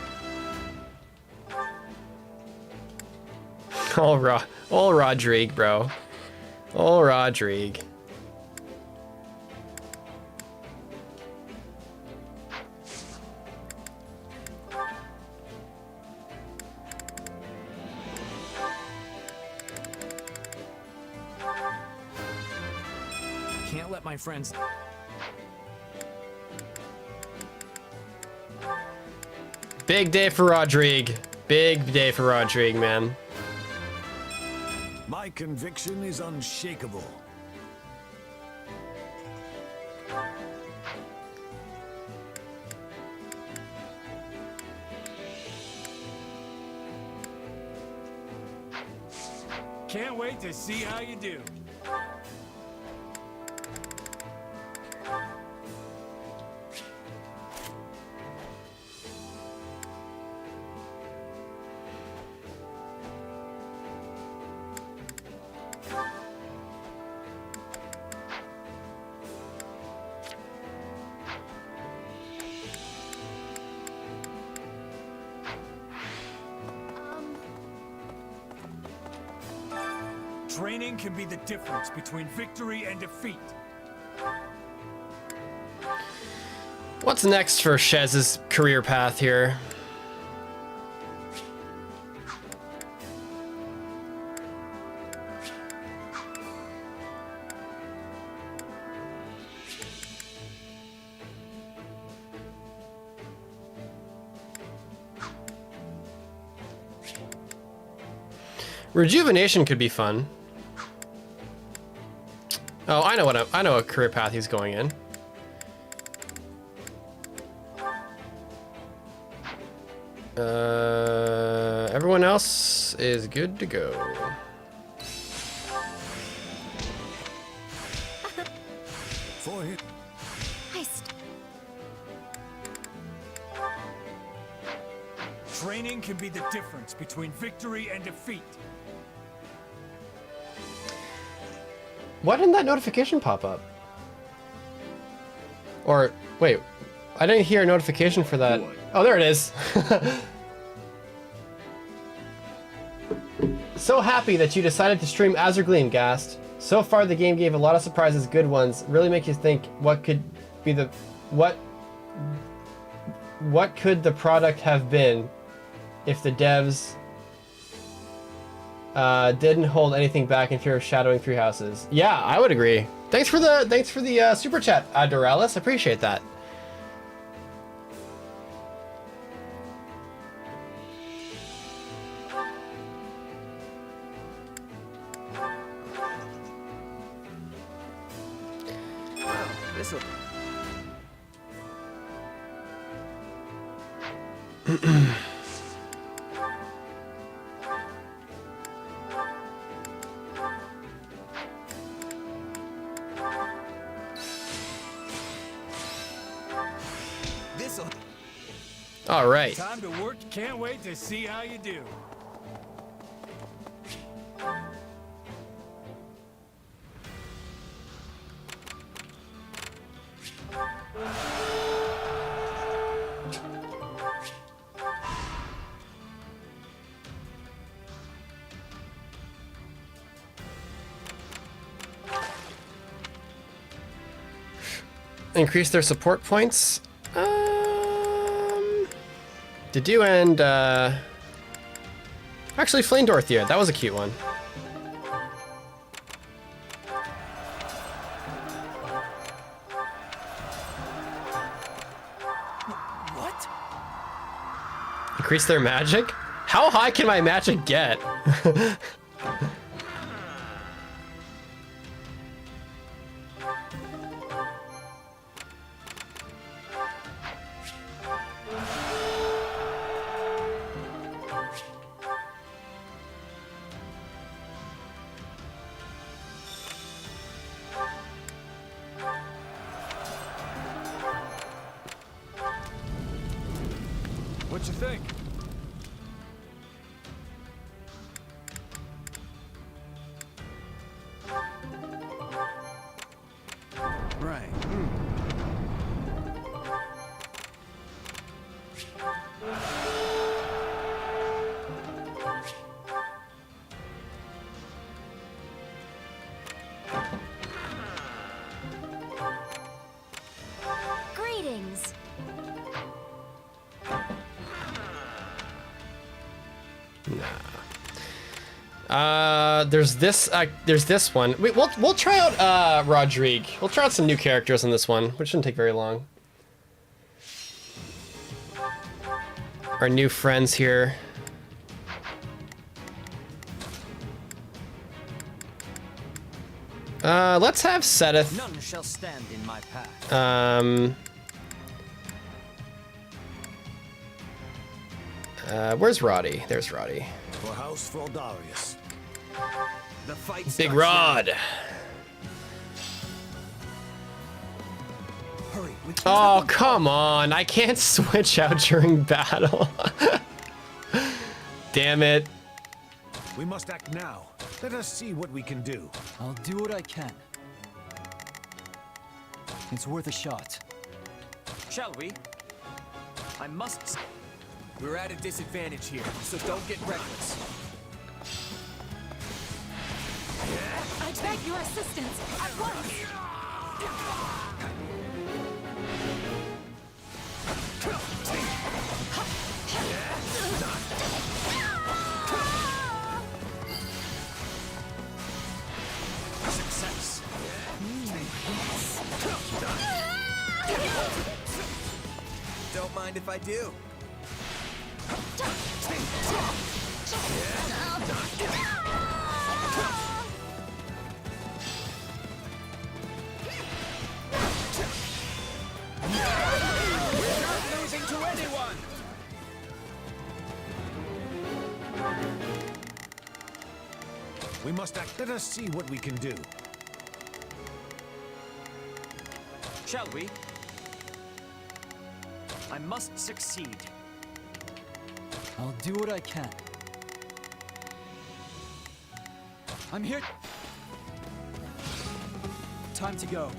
Ol Rodrigue, bro. Ol Rodrigue. my friends. Big day for Rodrigue. Big day for Rodrigue, man. My conviction is unshakable. Can't wait to see how you do. Training can be the difference between victory and defeat. What's next for Shez's career path here? Rejuvenation could be fun. Oh, I know a career path he's going in. Everyone else is good to go. For him. Training can be the difference between victory and defeat. Why didn't that notification pop up? Or, wait, I didn't hear a notification for that. Oh, there it is. So happy that you decided to stream Azure Gleam, Gast. So far the game gave a lot of surprises, good ones. Really make you think what could be the... What could the product have been if the devs didn't hold anything back in fear of shadowing Three Houses? Yeah, I would agree. Thanks for the super chat, Doralis. Appreciate that. This'll... All right. Time to work. Can't wait to see how you do. Increase their support points. Did you end actually Flame Dorothea? That was a cute one. What? Increase their magic? How high can my magic get? What you think? Right. Greetings. There's this one. Wait, we'll try out Rodrigue. We'll try out some new characters on this one, which shouldn't take very long. Our new friends here. Let's have Seteth. None shall stand in my path. Where's Roddy? There's Roddy. For House Frodarius. The fight Big starts Rod. now. Hurry, Oh, come on. I can't switch out during battle. Damn it. We must act now. Let us see what we can do. I'll do what I can. It's worth a shot. Shall we? I must. We're at a disadvantage here, so don't get reckless. I beg your assistance at once. Success. Don't mind if I do. We're not losing to anyone! We must act. Let us see what we can do. Shall we? I must succeed. I'll do what I can. I'm here. Time to go.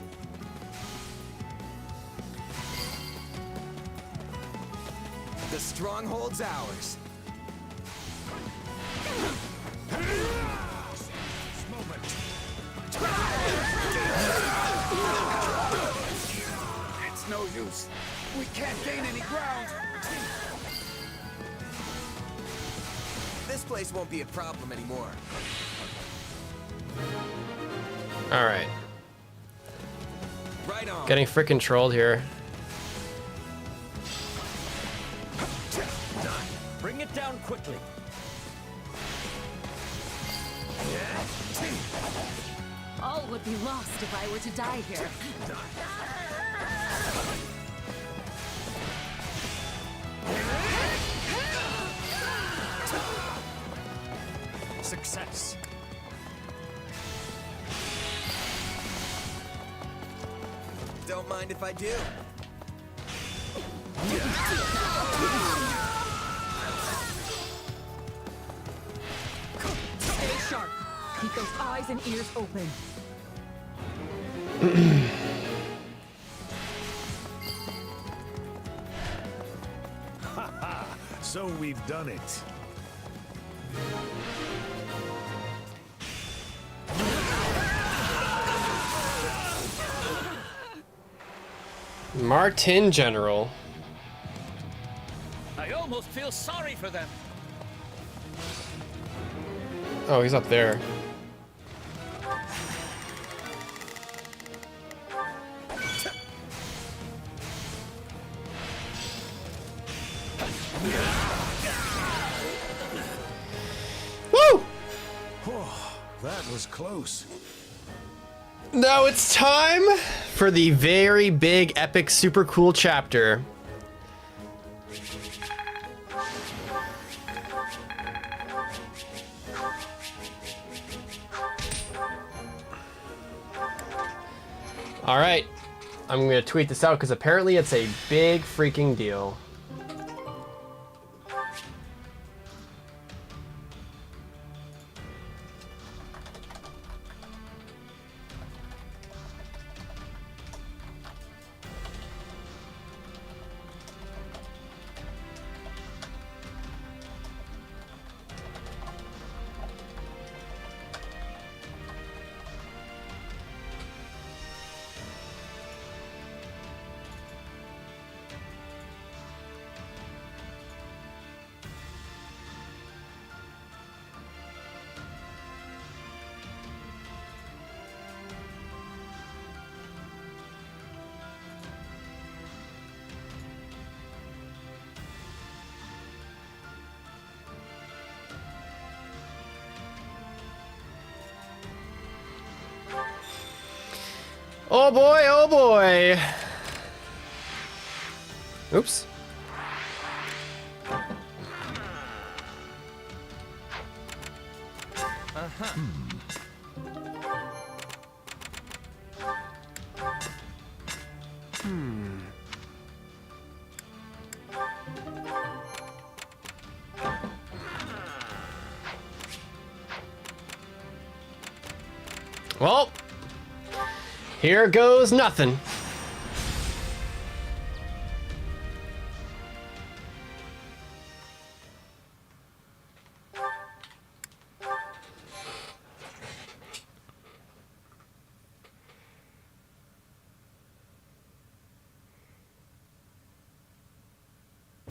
The stronghold's ours. It's no use. We can't gain any ground. This place won't be a problem anymore. All right. Right on. Getting frickin' trolled here. Bring it down quickly. All would be lost if I were to die here. Success. Don't mind if I do. Stay sharp. Keep those eyes and ears open. So we've done it. Martin General. I almost feel sorry for them. Oh, he's up there. Woo! That was close. Now it's time for the very big, epic, super cool chapter. All right, I'm gonna tweet this out because apparently it's a big freaking deal. Oh boy, oh boy. Oops. Well, here goes nothing.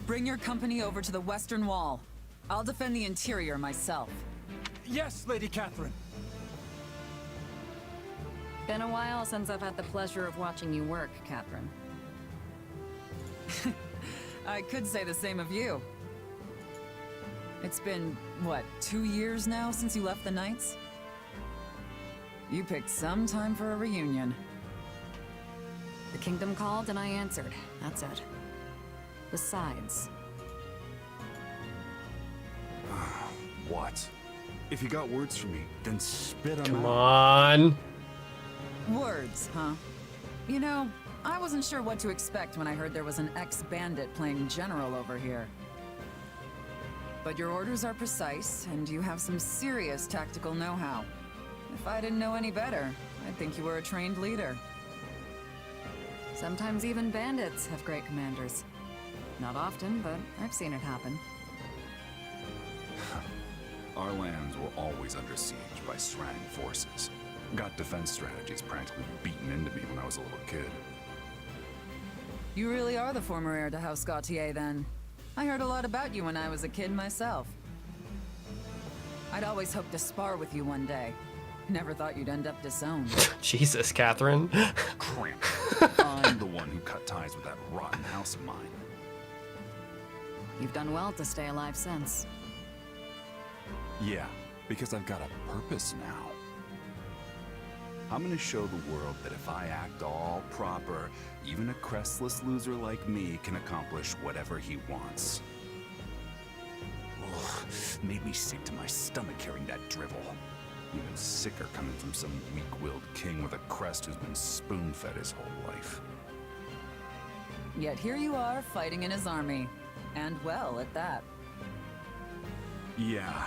Bring your company over to the Western Wall. I'll defend the interior myself. Yes, Lady Catherine. Been a while since I've had the pleasure of watching you work, Catherine. I could say the same of you. It's been, what, 2 years now since you left the Knights? You picked some time for a reunion. The kingdom called and I answered. That's it. Besides... What? If you got words for me, then spit them out. Come on. Words, huh? You know, I wasn't sure what to expect when I heard there was an ex-bandit playing general over here. But your orders are precise, and you have some serious tactical know-how. If I didn't know any better, I'd think you were a trained leader. Sometimes even bandits have great commanders. Not often, but I've seen it happen. Our lands were always under siege by Srang forces. Got defense strategies practically beaten into me when I was a little kid. You really are the former heir to House Gautier, then. I heard a lot about you when I was a kid myself. I'd always hoped to spar with you one day. Never thought you'd end up disowned. Jesus, Catherine. Cramp. I'm the one who cut ties with that rotten house of mine. You've done well to stay alive since. Yeah, because I've got a purpose now. I'm gonna show the world that if I act all proper, even a crestless loser like me can accomplish whatever he wants. Ugh, made me sick to my stomach hearing that drivel. Even sicker coming from some weak-willed king with a crest who's been spoon-fed his whole life. Yet here you are, fighting in his army. And well, at that. Yeah,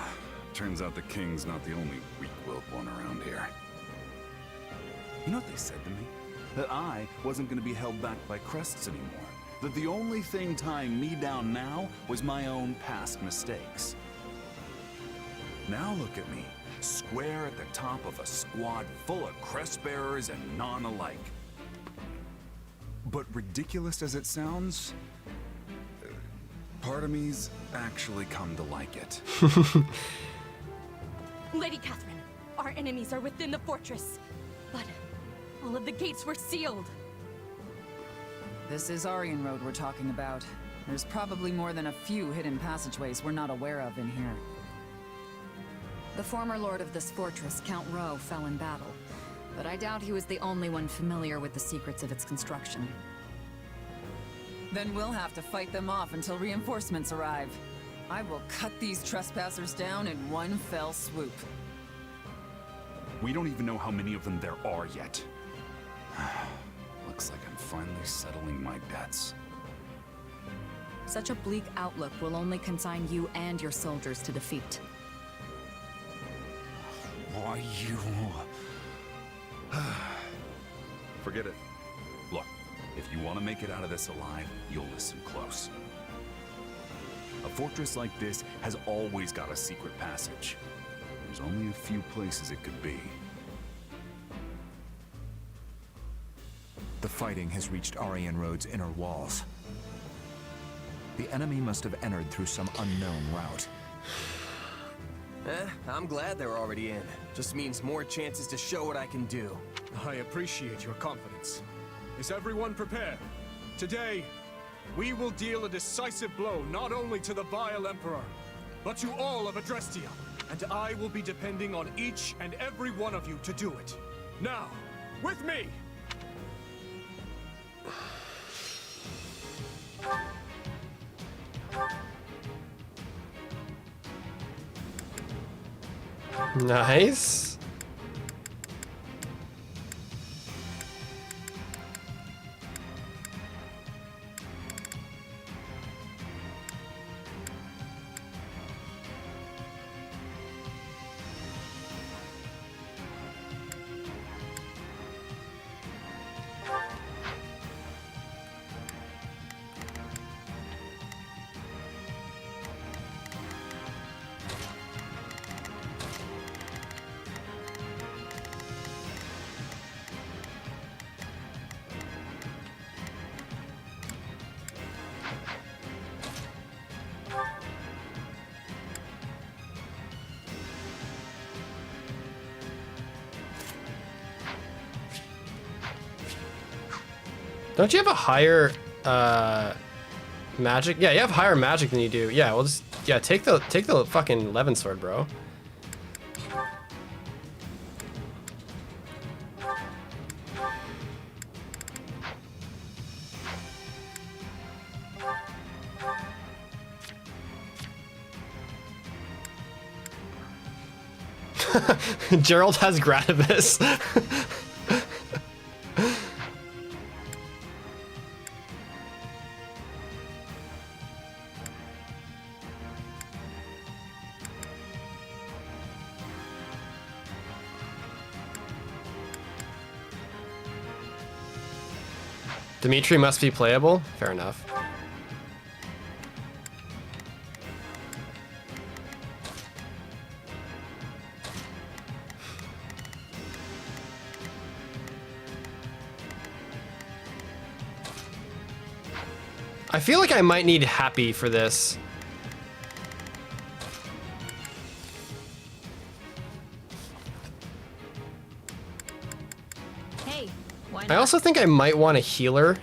turns out the king's not the only weak-willed one around here. You know what they said to me? That I wasn't going to be held back by crests anymore. That the only thing tying me down now was my own past mistakes. Now look at me, square at the top of a squad full of crest bearers and none alike. But ridiculous as it sounds, part of me's actually come to like it. Lady Catherine, our enemies are within the fortress, but all of the gates were sealed. This is Aryan Road we're talking about. There's probably more than a few hidden passageways we're not aware of in here. The former lord of this fortress, Count Rowe, fell in battle, but I doubt he was the only one familiar with the secrets of its construction. Then we'll have to fight them off until reinforcements arrive. I will cut these trespassers down in one fell swoop. We don't even know how many of them there are yet. Looks like I'm finally settling my debts. Such a bleak outlook will only consign you and your soldiers to defeat. Why you... Forget it. Look, if you want to make it out of this alive, you'll listen close. A fortress like this has always got a secret passage. There's only a few places it could be. The fighting has reached Aryan Road's inner walls. The enemy must have entered through some unknown route. I'm glad they're already in. Just means more chances to show what I can do. I appreciate your confidence. Is everyone prepared? Today, we will deal a decisive blow not only to the vile Emperor, but to all of Adrestia. And I will be depending on each and every one of you to do it. Now, with me! Nice. Don't you have a higher magic? Yeah, you have higher magic than you do. Yeah, we'll just take the fucking Levin sword, bro. Gerald has Gratavis. Dimitri must be playable? Fair enough. I feel like I might need Happy for this. Hey, why not? I also think I might want a healer.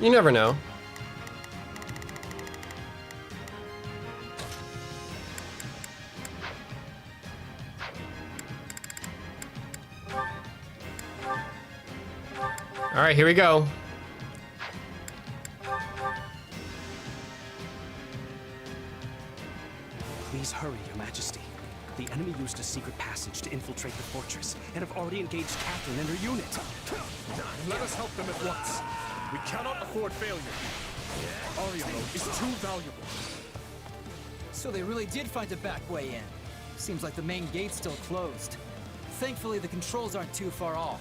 You never know. All right, here we go. Please hurry, Your Majesty. The enemy used a secret passage to infiltrate the fortress and have already engaged Catherine and her unit. Let us help them at once. We cannot afford failure. Arya Road is too valuable. So they really did find a back way in. Seems like the main gate's still closed. Thankfully, the controls aren't too far off.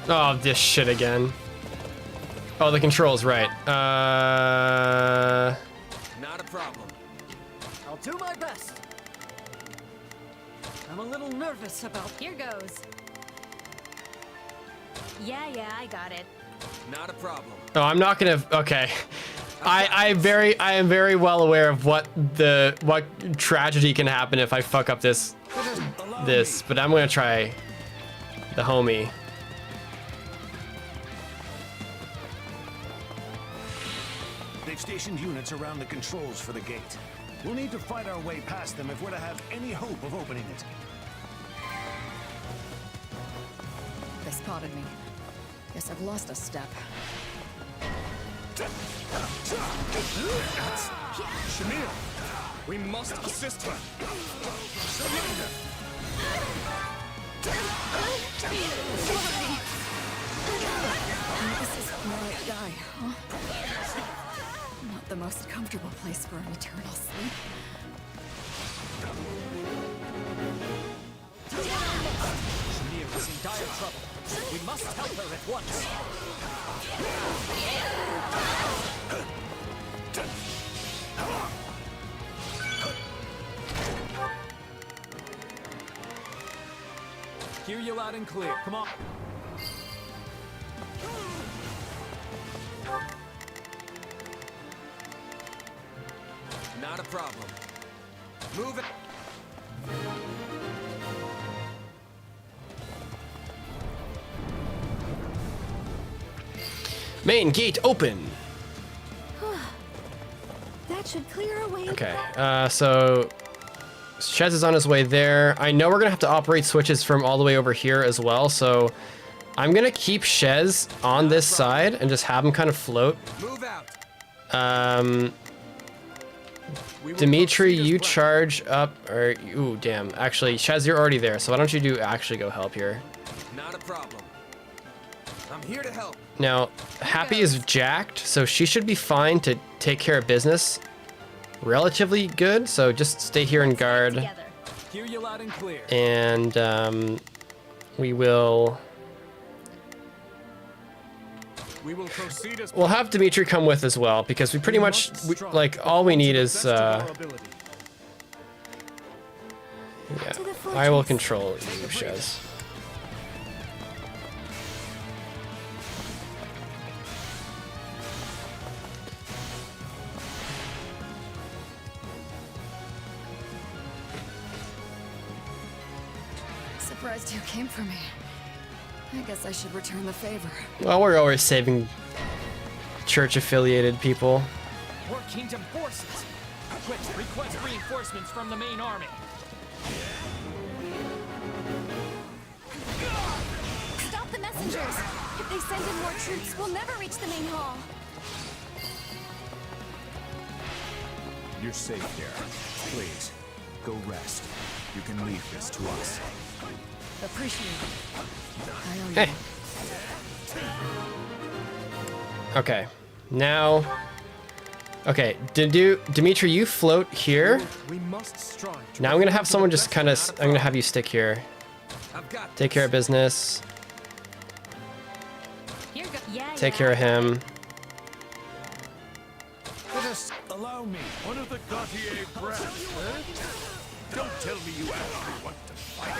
Oh, this shit again. Oh, the controls, right. Not a problem. I'll do my best. I'm a little nervous about... Here goes. Yeah, I got it. Not a problem. Oh, I'm not gonna. Okay, I am very well aware of what tragedy can happen if I fuck up this, but I'm gonna try the homie. They've stationed units around the controls for the gate. We'll need to fight our way past them if we're to have any hope of opening it. They spotted me. Guess I've lost a step. Shamir, we must assist her. Surrender. This is where I die, huh? Not the most comfortable place for an eternal sleep. Shamir is in dire trouble. We must help her at once. Hear you loud and clear. Come on. Not a problem. Move it. Main gate open. That should clear away. Okay, so Shez is on his way there. I know we're gonna have to operate switches from all the way over here as well, so I'm gonna keep Shez on this side and just have him kind of float. Move out. Dimitri, you charge up, or ooh, damn. Actually, Shez, you're already there, so why don't you actually go help here? Not a problem. I'm here to help. Now, Happy is jacked, so she should be fine to take care of business. Relatively good, so just stay here and guard. Hear you loud and clear. And we will proceed as we'll have Dimitri come with as well, because we pretty much like all we need is yeah. I will control you, Shez. Surprised you came for me. I guess I should return the favor. Well, we're always saving church-affiliated people. We're Kingdom forces. Quick, request reinforcements from the main army. Stop the messengers! If they send in more troops, we'll never reach the main hall. You're safe here. Please, go rest. You can leave this to us. Appreciate it. Hey. Okay. Now. Okay. Dimitri, you float here. We must strive. Now I'm gonna have someone just kind of. I'm gonna have you stick here. Take care of business. Take care of him. Let us allow me. One of the Gautier brats, eh? Don't tell me you actually want to fight.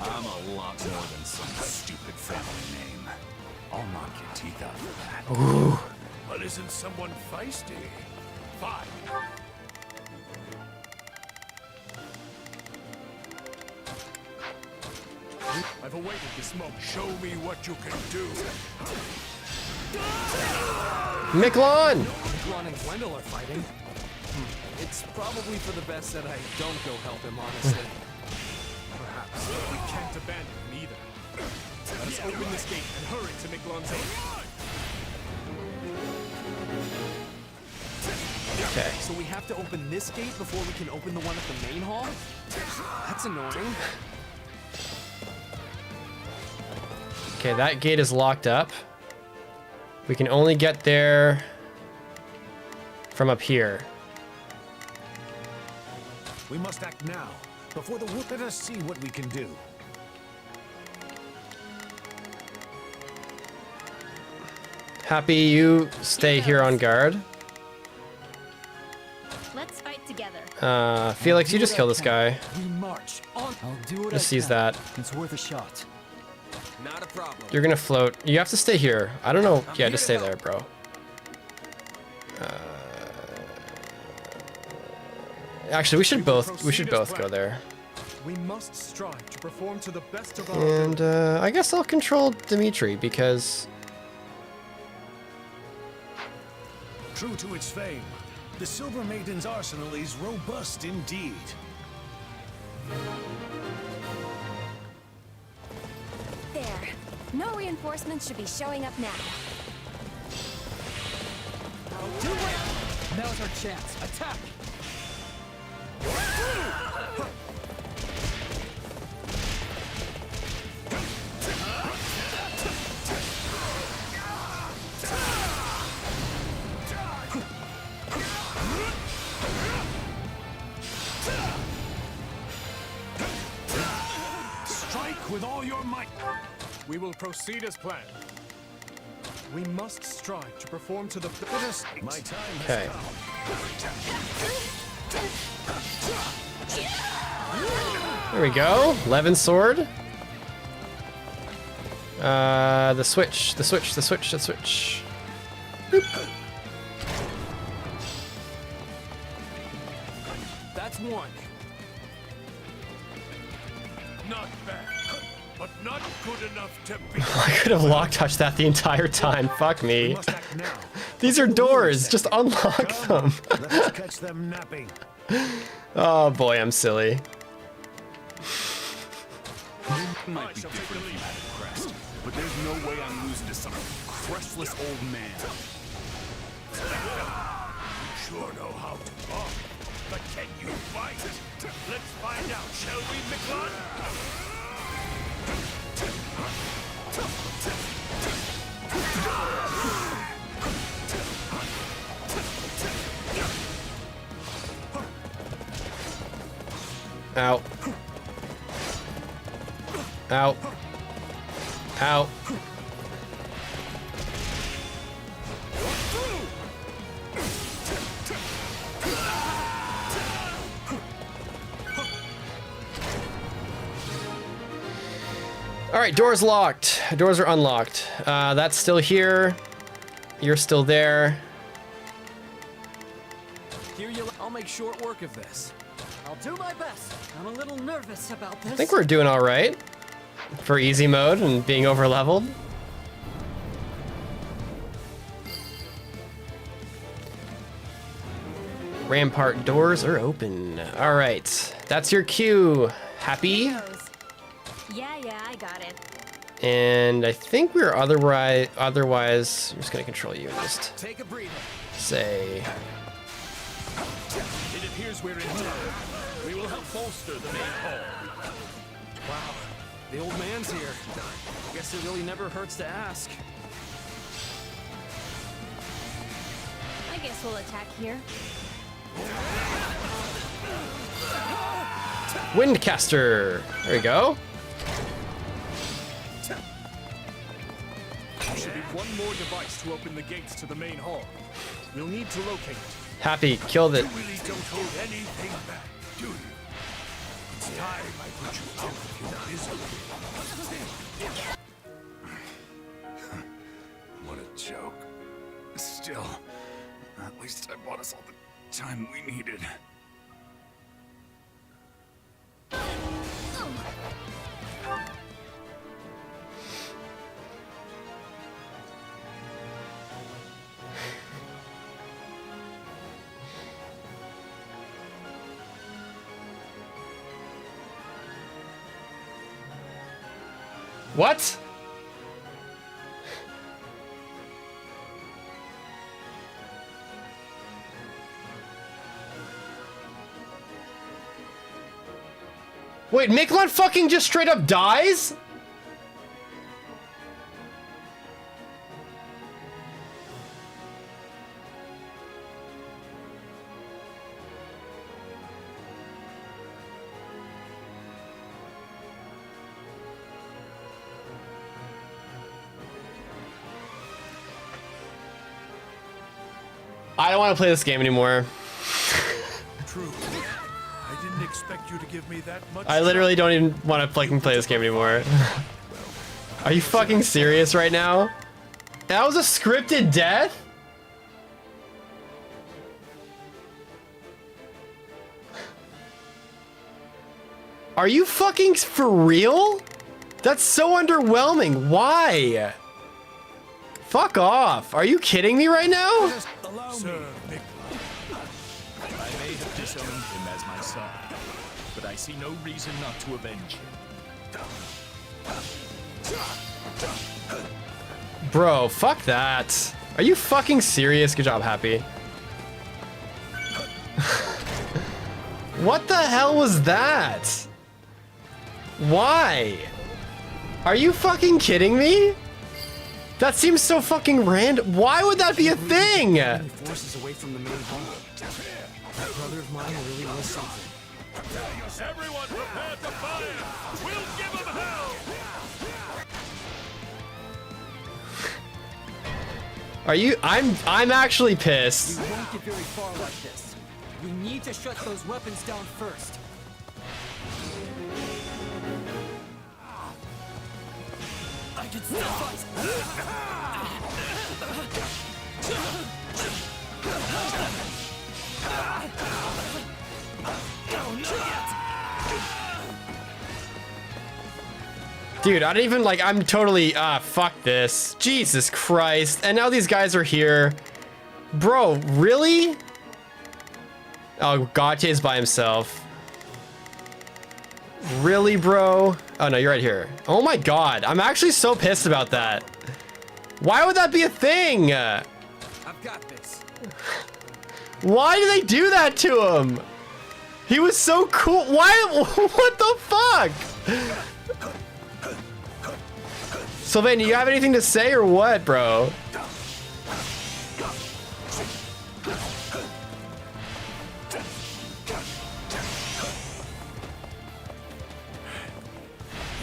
I'm a lot more than some stupid family name. I'll knock your teeth out for that. Ooh. But isn't someone feisty? Fine. I've awaited this moment. Show me what you can do. Miklon! Miklon and Gwendol are fighting. It's probably for the best that I don't go help him, honestly. Perhaps, but we can't abandon him either. Let us open this gate and hurry to Miklon's aid. Okay. So we have to open this gate before we can open the one at the main hall? That's annoying. Okay, that gate is locked up. We can only get there from up here. We must act now, before the whoop. Let us see what we can do. Happy, you stay here on guard. Let's fight together. Felix, you just kill this guy. We march on. I'll do what Just I seize can. that. It's worth a shot. Not a problem. You're gonna float. You have to stay here. I don't know. Yeah, just stay there, bro. Actually, we should both go there. We must strive to perform to the best of our And I guess I'll control Dimitri because True to its fame, the Silver Maiden's arsenal is robust indeed. There. No reinforcements should be showing up now. I'll do it! Now's our chance. Attack! Strike with all your might. We will proceed as planned. We must strive to perform to the best. My time has okay. come. There we go. Levin sword. The switch. Boop. That's one. Not bad, but not good enough to be. I could have lock touched that the entire time. Fuck me. These are doors. Just unlock them. Let's catch them napping. Oh boy, I'm silly. Might be different from having crest, but there's no way I'm losing to some crestless old man. You sure know how to talk, but can you fight? Let's find out, shall we, Miklon? Ow. Ow. Ow. Alright, doors locked. Doors are unlocked. That's still here. You're still there. Here I'll make short work of this. I'll do my best. I'm a little nervous about this. I think we're doing alright for easy mode and being over leveled. Rampart doors are open. Alright, that's your cue. Happy? Yeah, I got it. And I think we're otherwise I'm just gonna control you and just take a breather. Say It appears we're in time. We will help bolster the main hall. Wow, the old man's here. Guess it really never hurts to ask. I guess we'll attack here. Windcaster. There we go. There should be one more device to open the gates to the main hall. We'll need to locate it. Happy, killed it. You really don't hold anything back, do you? It's time I put you out of your misery. What a joke. Still, at least I bought us all the time we needed. What? Wait, Miklon fucking just straight up dies? I don't want to play this game anymore. True. I didn't expect you to give me that much. I literally don't even want to fucking play this game anymore. Are you fucking serious right now? That was a scripted death? Are you fucking for real? That's so underwhelming. Why? Fuck off. Are you kidding me right now? Sir, I may have disowned him as my son, but I see no reason not to avenge him. Bro, fuck that. Are you fucking serious? Good job, Happy. What the hell was that? Why? Are you fucking kidding me? That seems so fucking random. Why would that be a thing? Forces away from the main hall. That brother of mine really was something. Everyone prepare to fire! We'll give him hell! Are you? I'm actually pissed. We won't get very far like this. We need to shut those weapons down first. I can still fight. Dude, I don't even like, I'm totally, fuck this. Jesus Christ. And now these guys are here. Bro, really? Oh, Gautier's by himself. Really, bro? Oh no, you're right here. Oh my God, I'm actually so pissed about that. Why would that be a thing? I've got this. Why do they do that to him? He was so cool. Why? What the fuck? Sylvain, you have anything to say or what, bro?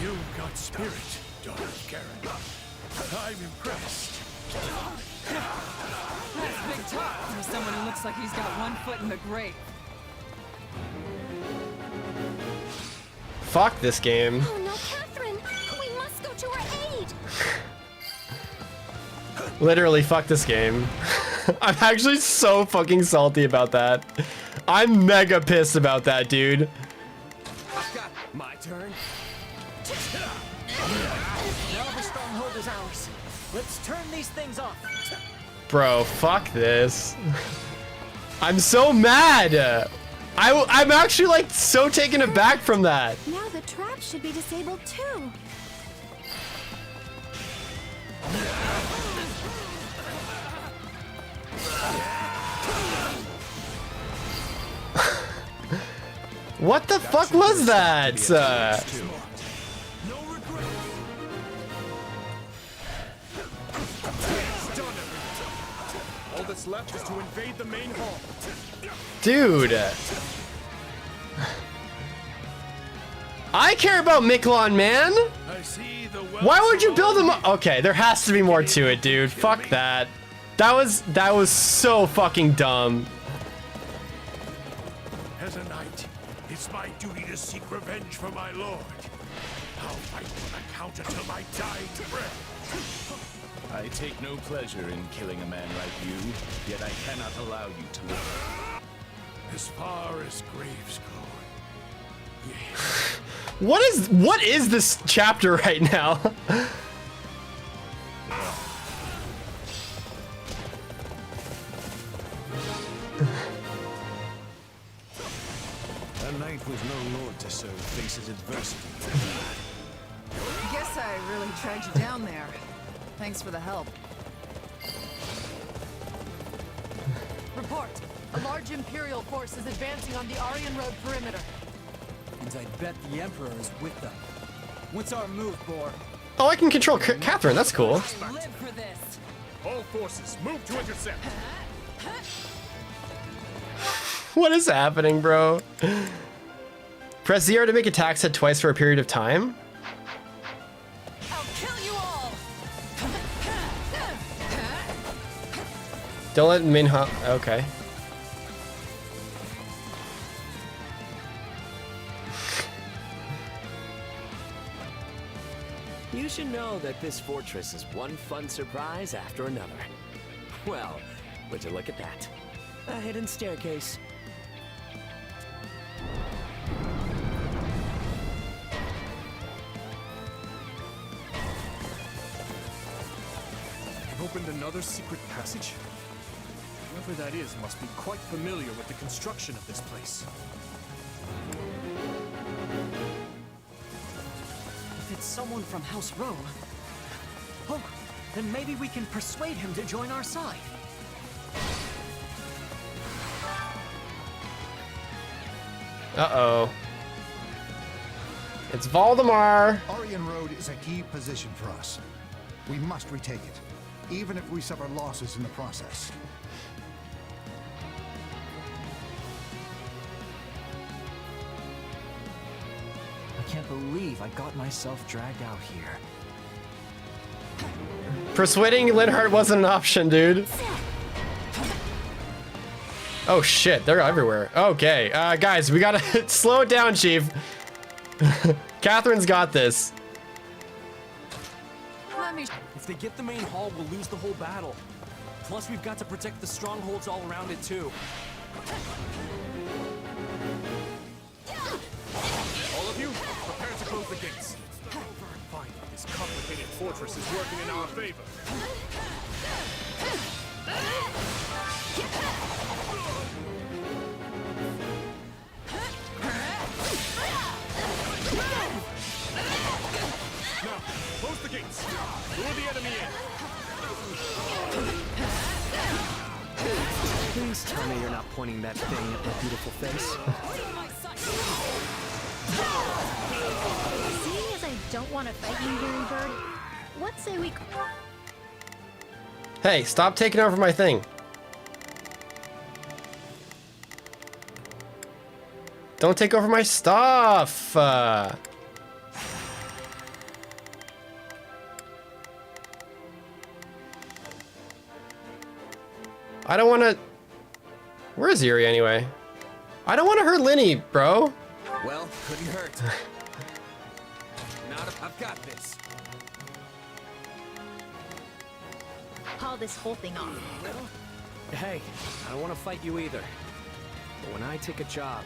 You've got spirit, daughter of Karen. I'm impressed. That's big talk for someone who looks like he's got one foot in the grave. Fuck this game. Oh no, Catherine! We must go to her aid! Literally, fuck this game. I'm actually so fucking salty about that. I'm mega pissed about that, dude. I've got my turn. Now the stronghold is ours. Let's turn these things off. Bro, fuck this. I'm so mad. I'm actually like so taken aback from that. Now the trap should be disabled too. What the fuck was that? All that's left is to invade the main hall. Dude. I care about Miquelon, man. Why would you build him up? Okay, there has to be more to it, dude. Fuck that. That was so fucking dumb. As a knight, it's my duty to seek revenge for my lord. I'll fight on account until my dying breath. I take no pleasure in killing a man like you, yet I cannot allow you to live. As far as graves go, What is this chapter right now? A knight with no lord to serve faces adversity. Guess I really dragged you down there. Thanks for the help. Report. A large Imperial force is advancing on the Aryan Road perimeter. And I bet the Emperor is with them. What's our move, Boar? Oh, I can control Catherine. That's cool. Live for this. All forces, move to intercept. What is happening, bro? Press ZR to make attacks hit twice for a period of time. I'll kill you all. Don't let Minha. Okay. You should know that this fortress is one fun surprise after another. Well, would you look at that? A hidden staircase. You've opened another secret passage? Whoever that is must be quite familiar with the construction of this place. If it's someone from House Rome, oh, then maybe we can persuade him to join our side. Uh-oh. It's Valdemar. Aryan Road is a key position for us. We must retake it, even if we suffer losses in the process. I can't believe I got myself dragged out here. Persuading Linhardt wasn't an option, dude. Oh shit, they're everywhere. Okay, guys, we gotta slow it down, Chief. Catherine's got this. If they get the main hall, we'll lose the whole battle. Plus, we've got to protect the strongholds all around it, too. All of you, prepare to close the gates. Finally, this complicated fortress is working in our favor. Now, close the gates. Lure the enemy in. Please tell me you're not pointing that thing at my beautiful face. Seeing as I don't want to fight you, Weary Bird, let's say we... Hey, stop taking over my thing. Don't take over my stuff. I don't want to... Where is Yuri anyway? I don't want to hurt Linny, bro. Well, couldn't hurt. Not if I've got this. Call this whole thing off. Hey, I don't want to fight you either. But when I take a job,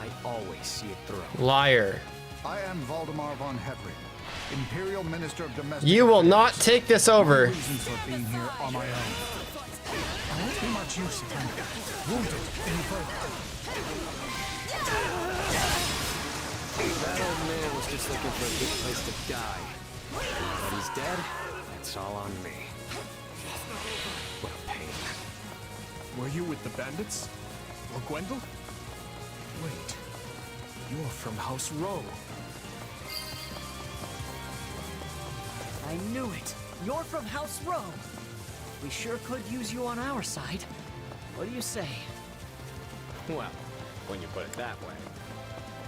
I always see it through. Liar. I am Valdemar von Hevring, Imperial Minister of Domestic You will Affairs. not take this over. My reasons for being here are my own. I won't be much use if I'm wounded any further. That old man was just looking for a good place to die. Now that he's dead, it's all on me. What a pain. Were you with the bandits? Or Gwendol? Wait, you're from House Rowe. I knew it. You're from House Rowe. We sure could use you on our side. What do you say? Well, when you put it that way,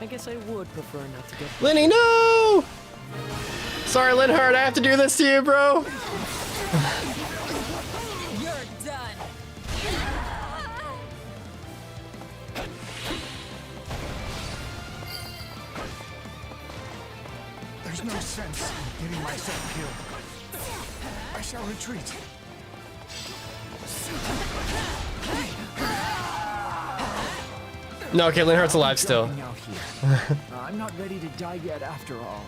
I guess I would prefer not to get... Linny, no! Sorry, Linhardt, I have to do this to you, bro. You're done. There's no sense in getting myself killed. I shall retreat. No, okay, Linhardt's alive still. Out here. I'm not ready to die yet after all.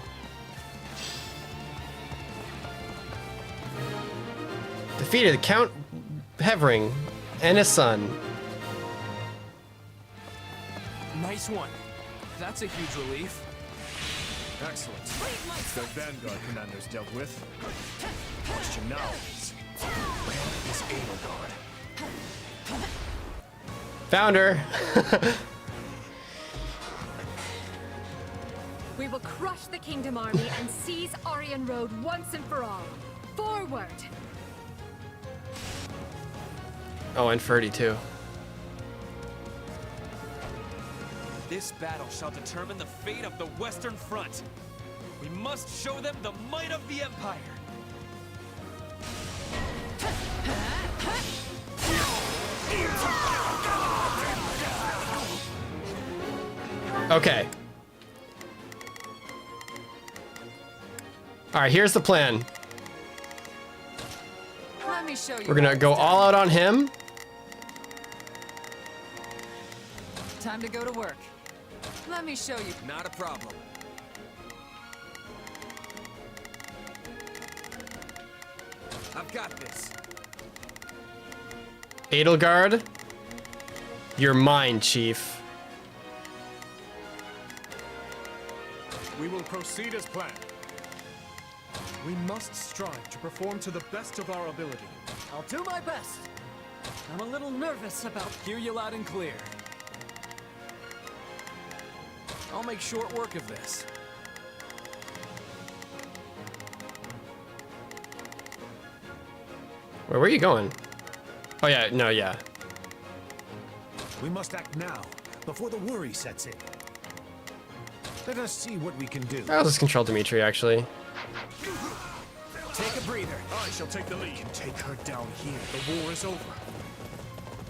Defeated Count Hevring and his son. Nice one. That's a huge relief. Excellent. The Vanguard commanders dealt with. The question now is, where is Edelgard? Found her. We will crush the Kingdom Army and seize Aryan Road once and for all. Forward! Oh, and Ferdy too. This battle shall determine the fate of the Western Front. We must show them the might of the Empire. Okay. All right, here's the plan. Let me show you. We're gonna go all out on him. Time to go to work. Let me show you. Not a problem. I've got this. Edelgard, you're mine, Chief. We will proceed as planned. We must strive to perform to the best of our ability. I'll do my best. I'm a little nervous about... Hear you loud and clear. I'll make short work of this. Where were you going? Oh yeah, no, yeah. We must act now, before the worry sets in. Let us see what we can do. I'll just control Dimitri, actually. Take a breather. I shall take the lead. We can take her down here. The war is over.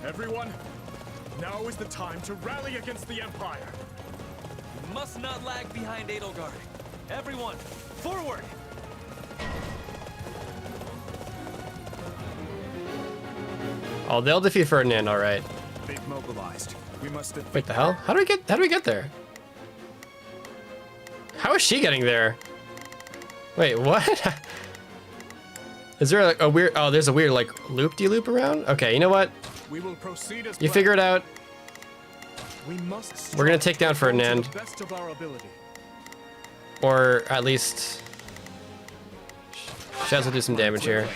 Everyone, now is the time to rally against the Empire. We must not lag behind Edelgard. Everyone, forward! Oh, they'll defeat Ferdinand, all right. They've mobilized. We must Wait, the hell? How do we get there? How is she getting there? Wait, what? Is there like a weird? Oh, there's a weird like loop-de-loop around. Okay, you know what? We will proceed as You figure it out. We must. We're gonna take down Ferdinand, to the best of our ability. or at least Shez will do some damage here.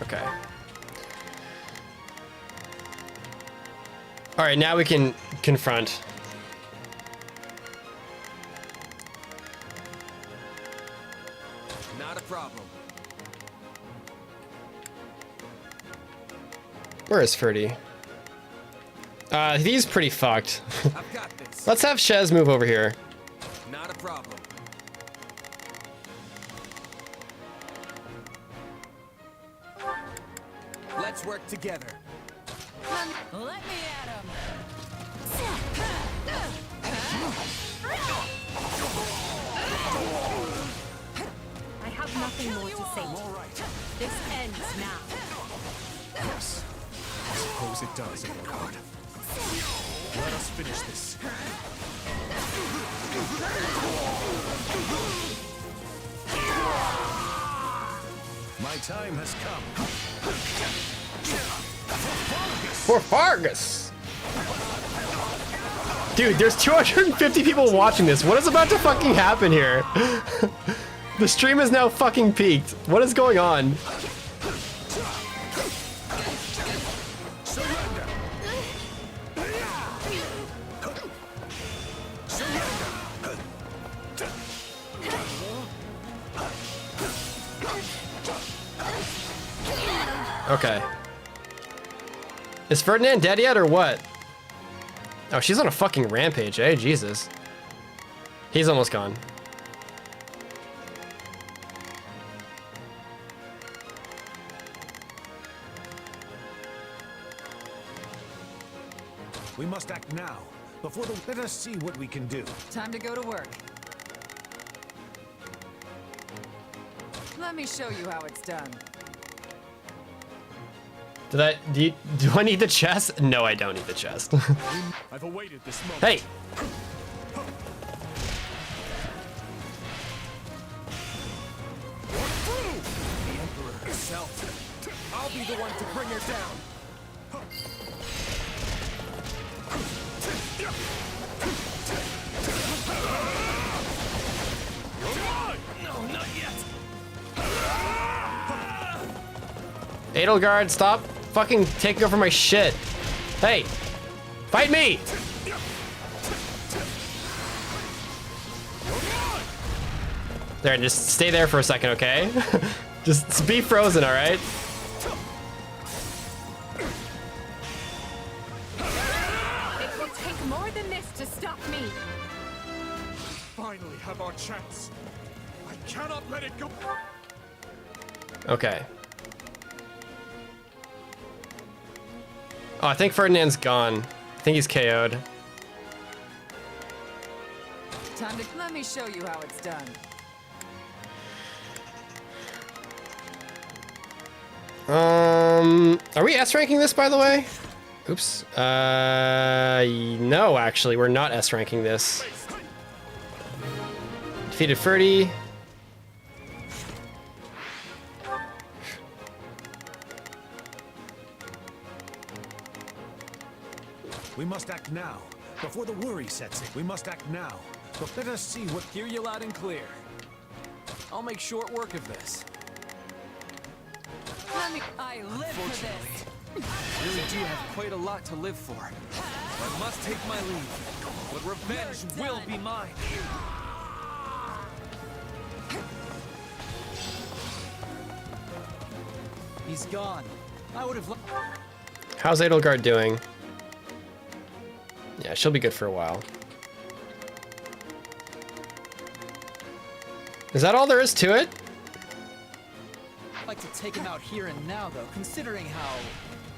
Okay. All right, now we can confront. Not a problem. Where is Ferdy? He's pretty fucked. I've got this. Let's have Shez move over here. Not a problem. Let's work together. Let me at him. I have nothing more to say. This ends now. Yes. I suppose it does, Edelgard. Let us finish this. My time has come. For Fargus! Dude, there's 250 people watching this. What is about to fucking happen here? The stream is now fucking peaked. What is going on? Okay. Is Ferdinand dead yet or what? Oh, she's on a fucking rampage, eh? Jesus. He's almost gone. We must act now, before the... Let us see what we can do. Time to go to work. Let me show you how it's done. Do I need the chest? No, I don't need the chest. I've awaited this moment. Hey! The Emperor herself. I'll be the one to bring her down. No, not yet. Edelgard, stop fucking taking over my shit. Hey! Fight me! There, just stay there for a second, okay? Just be frozen, alright? It will take more than this to stop me. Finally have our chance. I cannot let it go. Okay. Oh, I think Ferdinand's gone. I think he's KO'd. Time to let me show you how it's done. Are we S ranking this, by the way? Oops. No, actually, we're not S ranking this. Defeated Ferdy. We must act now, before the worry sets in. We must act now. But let us see what... Hear you loud and clear. I'll make short work of this. I live for this. I really do have quite a lot to live for. I must take my leave, but revenge will be mine. He's gone. I would have... How's Edelgard doing? Yeah, she'll be good for a while. Is that all there is to it? I'd like to take him out here and now, though, considering how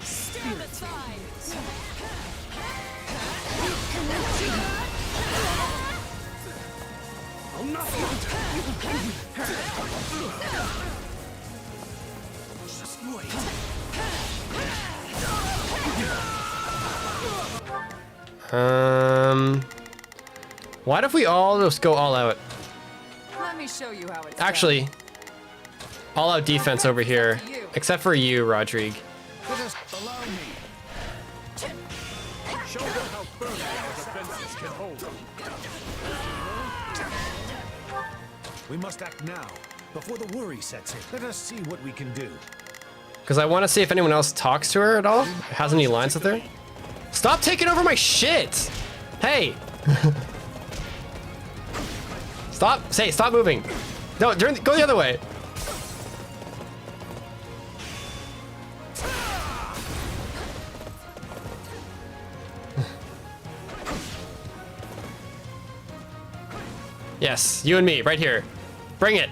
spirited he is. I'll knock you Just wait. What if we all just go all out? Let me show you how it's Actually, all out defense over here, except for you, Rodrigue. Just allow me. Show them how firmly our defenses can hold. We must act now, before the worry sets in. Let us see what we can do. Because I want to see if anyone else talks to her at all. Has any lines with her? Stop taking over my shit! Hey! Stop moving. No, go the other way. Yes, you and me, right here. Bring it.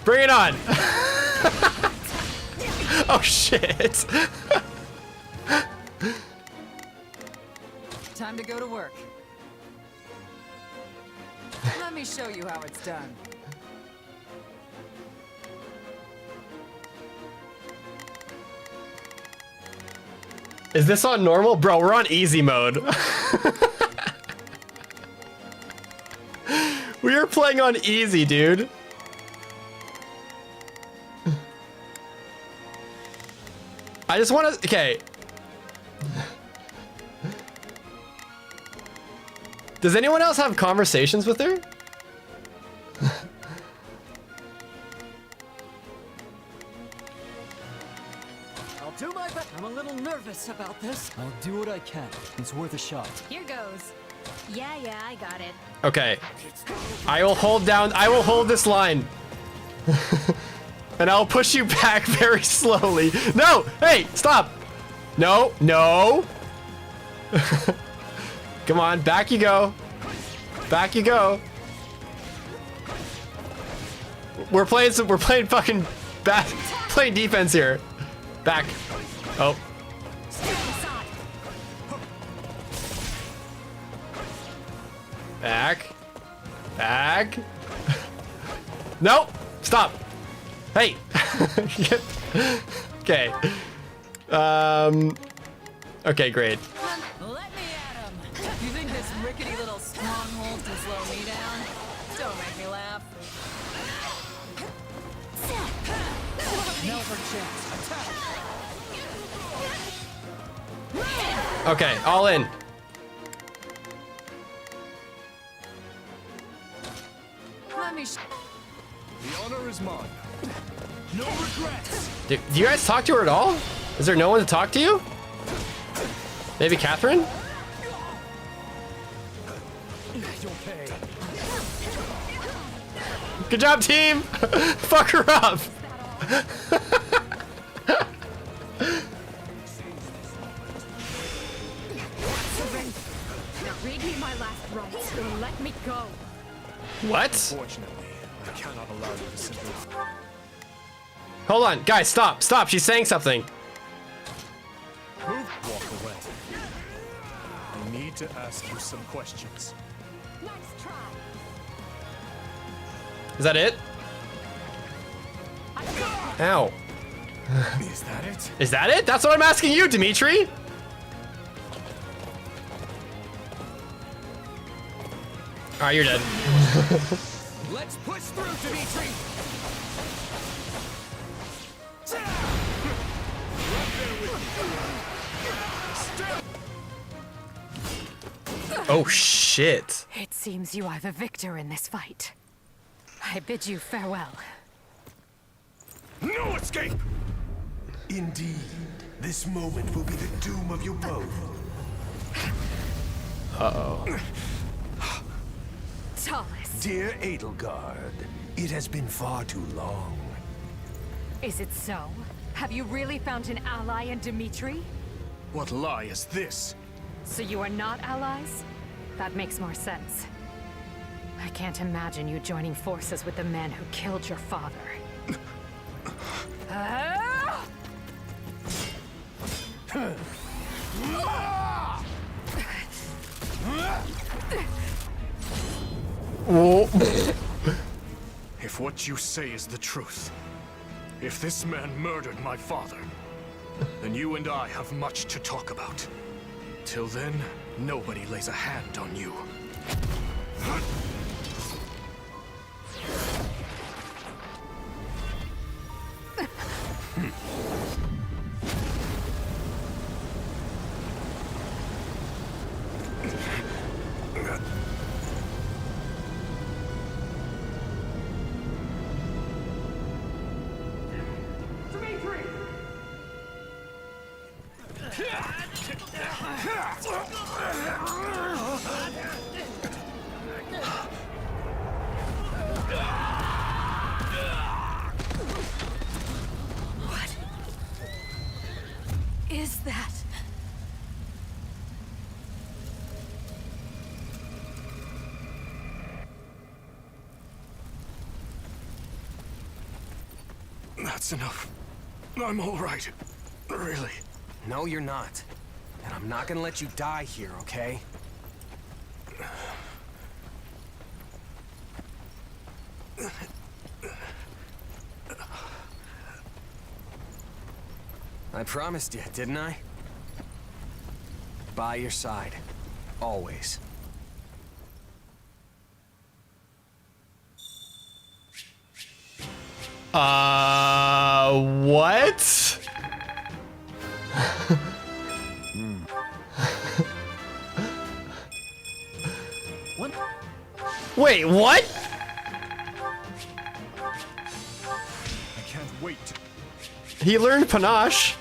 Bring it on. Oh shit. Time to go to work. Let me show you how it's done. Is this on normal? Bro, we're on easy mode. We are playing on easy, dude. I just want to, okay. Does anyone else have conversations with her? I'll do my best. I'm a little nervous about this. I'll do what I can. It's worth a shot. Here goes. Yeah, I got it. Okay. I will hold this line. And I'll push you back very slowly. No! Hey, stop! No, no! Come on, back you go. Back you go. We're playing fucking playing defense here. Back. Oh. Back. Back. No! Stop! Hey! Okay. Okay, great. Let me at him. You think this rickety little stronghold can slow me down? Don't make me laugh. Never chance. Okay, all in. Let me. The honor is mine. No regrets. Do you guys talk to her at all? Is there no one to talk to you? Maybe Catherine? Good job, team! Fuck her up! Now read me my last rites or let me go. What? Unfortunately, I cannot allow you to simply. Hold on, guys, stop, stop, she's saying something. Walk away. I need to ask you some questions. Nice try. Is that it? Ow. Is that it? Is that it? That's what I'm asking you, Dimitri! Alright, you're dead. Let's push through, Dimitri! Oh shit. It seems you are the victor in this fight. I bid you farewell. No escape! Indeed, this moment will be the doom of you both. Uh-oh. Tallest. Dear Edelgard, it has been far too long. Is it so? Have you really found an ally in Dimitri? What lie is this? So you are not allies? That makes more sense. I can't imagine you joining forces with the man who killed your father. If what you say is the truth, if this man murdered my father, then you and I have much to talk about. Till then, nobody lays a hand on you. Is that? That's enough. I'm all right. Really. No, you're not. And I'm not gonna let you die here, okay? I promised you, didn't I? By your side. Always. What? What? Wait, what? I can't wait to... He learned panache.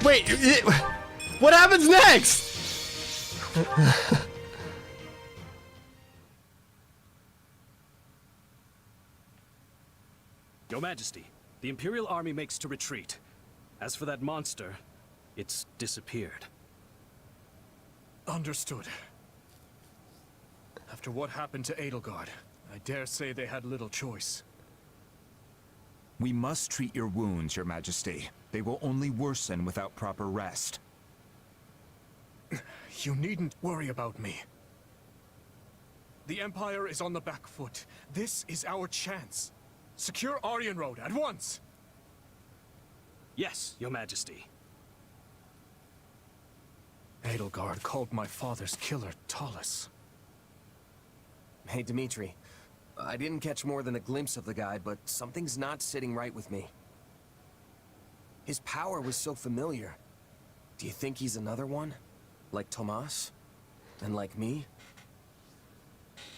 Wait, what happens next? Your Majesty, the Imperial Army makes to retreat. As for that monster, it's disappeared. Understood. After what happened to Edelgard, I dare say they had little choice. We must treat your wounds, Your Majesty. They will only worsen without proper rest. You needn't worry about me. The Empire is on the back foot. This is our chance. Secure Aryan Road at once! Yes, Your Majesty. Edelgard called my father's killer Talus. Hey, Dimitri. I didn't catch more than a glimpse of the guy, but something's not sitting right with me. His power was so familiar. Do you think he's another one? Like Tomas? And like me?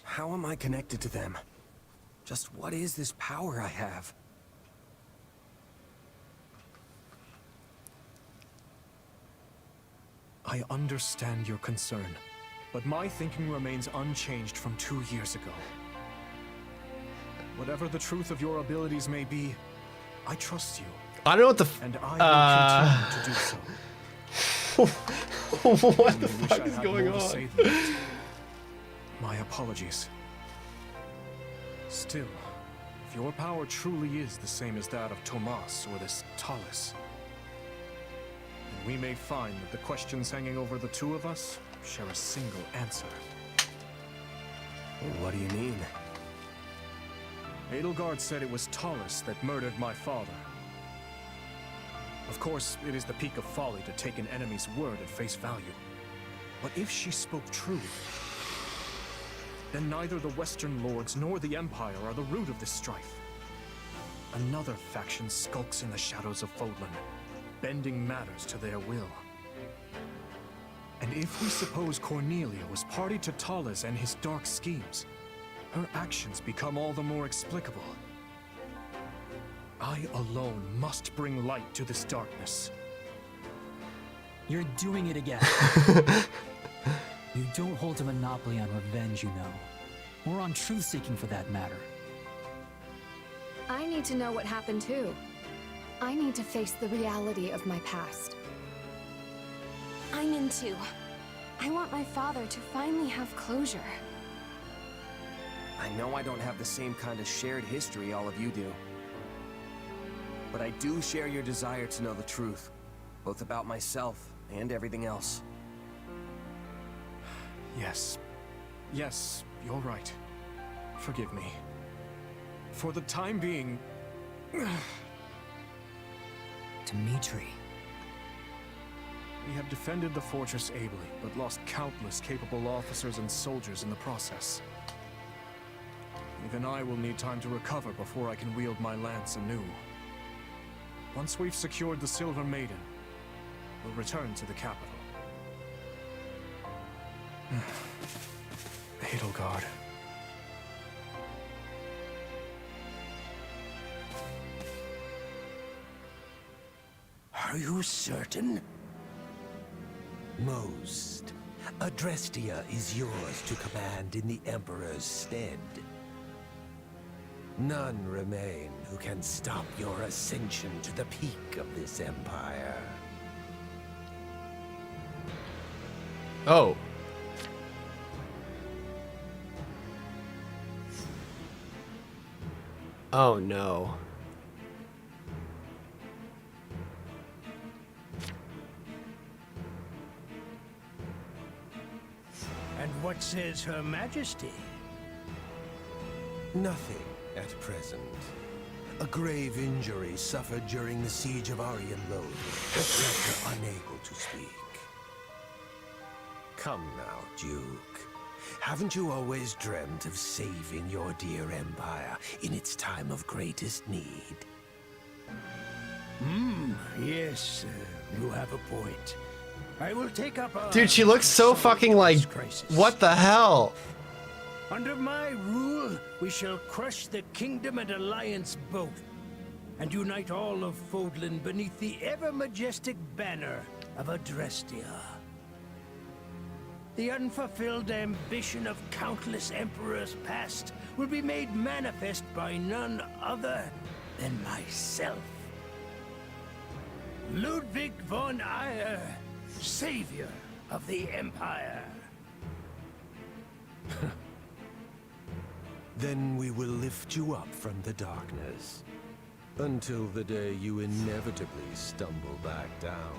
How am I connected to them? Just what is this power I have? I understand your concern, but my thinking remains unchanged from 2 years ago. Whatever the truth of your abilities may be, I trust you. I don't know what the and I will continue to do so. What the fuck is going on? My apologies. Still, if your power truly is the same as that of Tomas or this Talus, then we may find that the questions hanging over the two of us share a single answer. What do you mean? Edelgard said it was Talus that murdered my father. Of course, it is the peak of folly to take an enemy's word at face value. But if she spoke true, then neither the Western Lords nor the Empire are the root of this strife. Another faction skulks in the shadows of Fodlan, bending matters to their will. And if we suppose Cornelia was party to Talus and his dark schemes, her actions become all the more explicable. I alone must bring light to this darkness. You're doing it again. You don't hold a monopoly on revenge, you know. Or on truth-seeking for that matter. I need to know what happened too. I need to face the reality of my past. I'm in too. I want my father to finally have closure. I know I don't have the same kind of shared history all of you do. But I do share your desire to know the truth, both about myself and everything else. Yes. Yes, you're right. Forgive me. For the time being... Dimitri. We have defended the fortress ably, but lost countless capable officers and soldiers in the process. Even I will need time to recover before I can wield my lance anew. Once we've secured the Silver Maiden, we'll return to the capital. Edelgard. Are you certain? Most. Adrestia is yours to command in the Emperor's stead. None remain who can stop your ascension to the peak of this empire. Oh. Oh no. And what says Her Majesty? Nothing at present. A grave injury suffered during the siege of Aryan Road has left her unable to speak. Come now, Duke. Haven't you always dreamt of saving your dear empire in its time of greatest need? Yes, you have a point. I will take up Dude, she looks so fucking like, what the hell? Under my rule, we shall crush the Kingdom and Alliance both, and unite all of Fodlan beneath the ever-majestic banner of Adrestia. The unfulfilled ambition of countless emperors past will be made manifest by none other than myself. Ludwig von Eyre, savior of the Empire. Then we will lift you up from the darkness, until the day you inevitably stumble back down.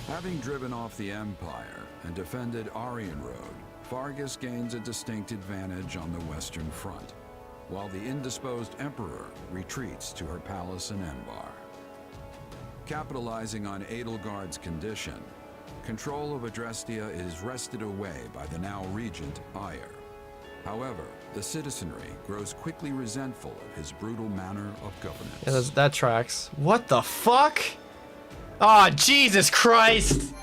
Having driven off the Empire and defended Aryan Road, Fargus gains a distinct advantage on the Western Front, while the indisposed Emperor retreats to her palace in Enbar. Capitalizing on Edelgard's condition, control of Adrestia is wrested away by the now regent Eyre. However, the citizenry grows quickly resentful of his brutal manner of governance. Yeah, that tracks. What the fuck? Oh, Jesus Christ!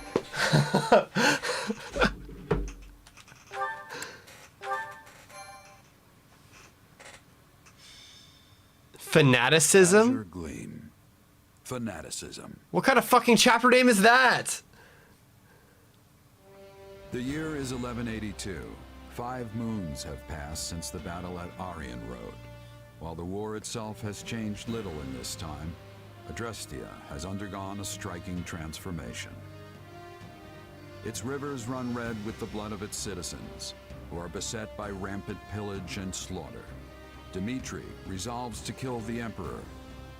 Fanaticism? Azure Gleam. Fanaticism. What kind of fucking chapter name is that? The year is 1182. 5 moons have passed since the battle at Aryan Road. While the war itself has changed little in this time, Adrestia has undergone a striking transformation. Its rivers run red with the blood of its citizens, who are beset by rampant pillage and slaughter. Dimitri resolves to kill the Emperor,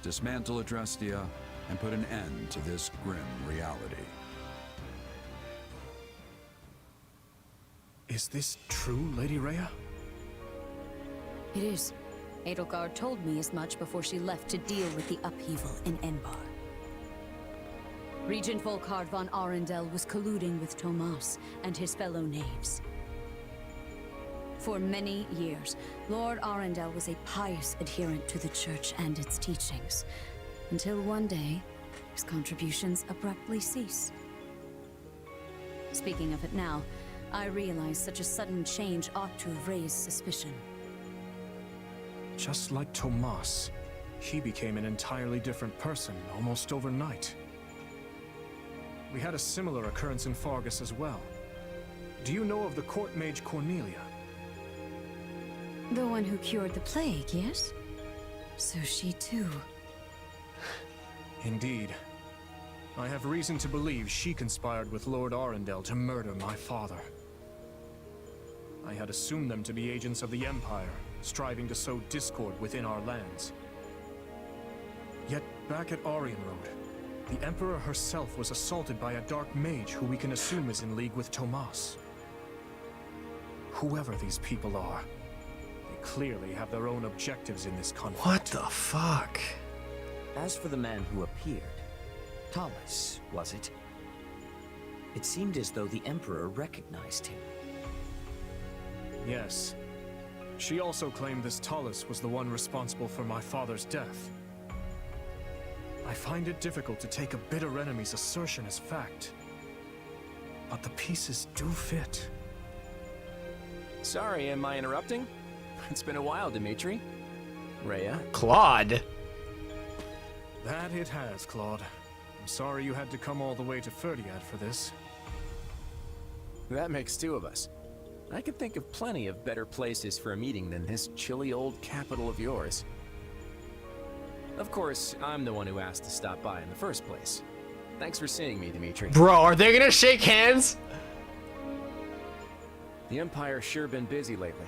dismantle Adrestia, and put an end to this grim reality. Is this true, Lady Rhea? It is. Edelgard told me as much before she left to deal with the upheaval in Enbar. Regent Volkard von Arundel was colluding with Tomas and his fellow knaves. For many years, Lord Arundel was a pious adherent to the Church and its teachings, until one day, his contributions abruptly ceased. Speaking of it now, I realize such a sudden change ought to have raised suspicion. Just like Tomas, he became an entirely different person almost overnight. We had a similar occurrence in Fargus as well. Do you know of the court mage Cornelia? The one who cured the plague, yes? So she too. Indeed. I have reason to believe she conspired with Lord Arundel to murder my father. I had assumed them to be agents of the Empire, striving to sow discord within our lands. Yet, back at Aryan Road, the Emperor herself was assaulted by a dark mage who we can assume is in league with Tomas. Whoever these people are, they clearly have their own objectives in this conflict. What the fuck? As for the man who appeared, Thomas, was it? It seemed as though the Emperor recognized him. Yes. She also claimed this Talus was the one responsible for my father's death. I find it difficult to take a bitter enemy's assertion as fact. But the pieces do fit. Sorry, am I interrupting? It's been a while, Dimitri. Rhea? Claude! That it has, Claude. I'm sorry you had to come all the way to Ferdiad for this. That makes two of us. I could think of plenty of better places for a meeting than this chilly old capital of yours. Of course, I'm the one who asked to stop by in the first place. Thanks for seeing me, Dimitri. Bro, are they gonna shake hands? The Empire's sure been busy lately.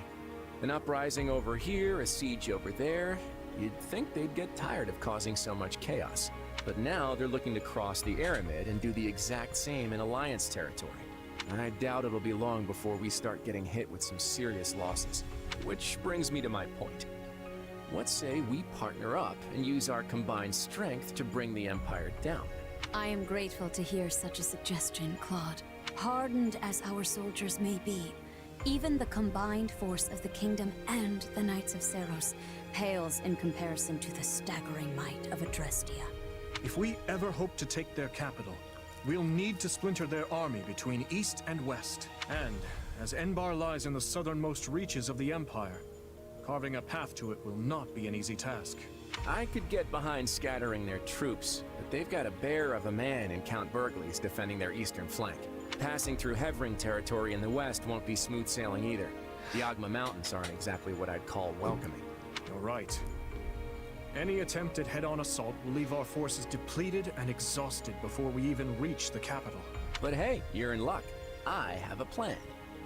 An uprising over here, a siege over there. You'd think they'd get tired of causing so much chaos. But now they're looking to cross the Aramid and do the exact same in Alliance territory. I doubt it'll be long before we start getting hit with some serious losses. Which brings me to my point. What say we partner up and use our combined strength to bring the Empire down? I am grateful to hear such a suggestion, Claude. Hardened as our soldiers may be, even the combined force of the Kingdom and the Knights of Seros pales in comparison to the staggering might of Adrestia. If we ever hope to take their capital, we'll need to splinter their army between east and west. And, as Enbar lies in the southernmost reaches of the Empire, carving a path to it will not be an easy task. I could get behind scattering their troops, but they've got a bear of a man in Count Burgley's defending their eastern flank. Passing through Hevring territory in the west won't be smooth sailing either. The Ogma Mountains aren't exactly what I'd call welcoming. You're right. Any attempt at head-on assault will leave our forces depleted and exhausted before we even reach the capital. But hey, you're in luck. I have a plan.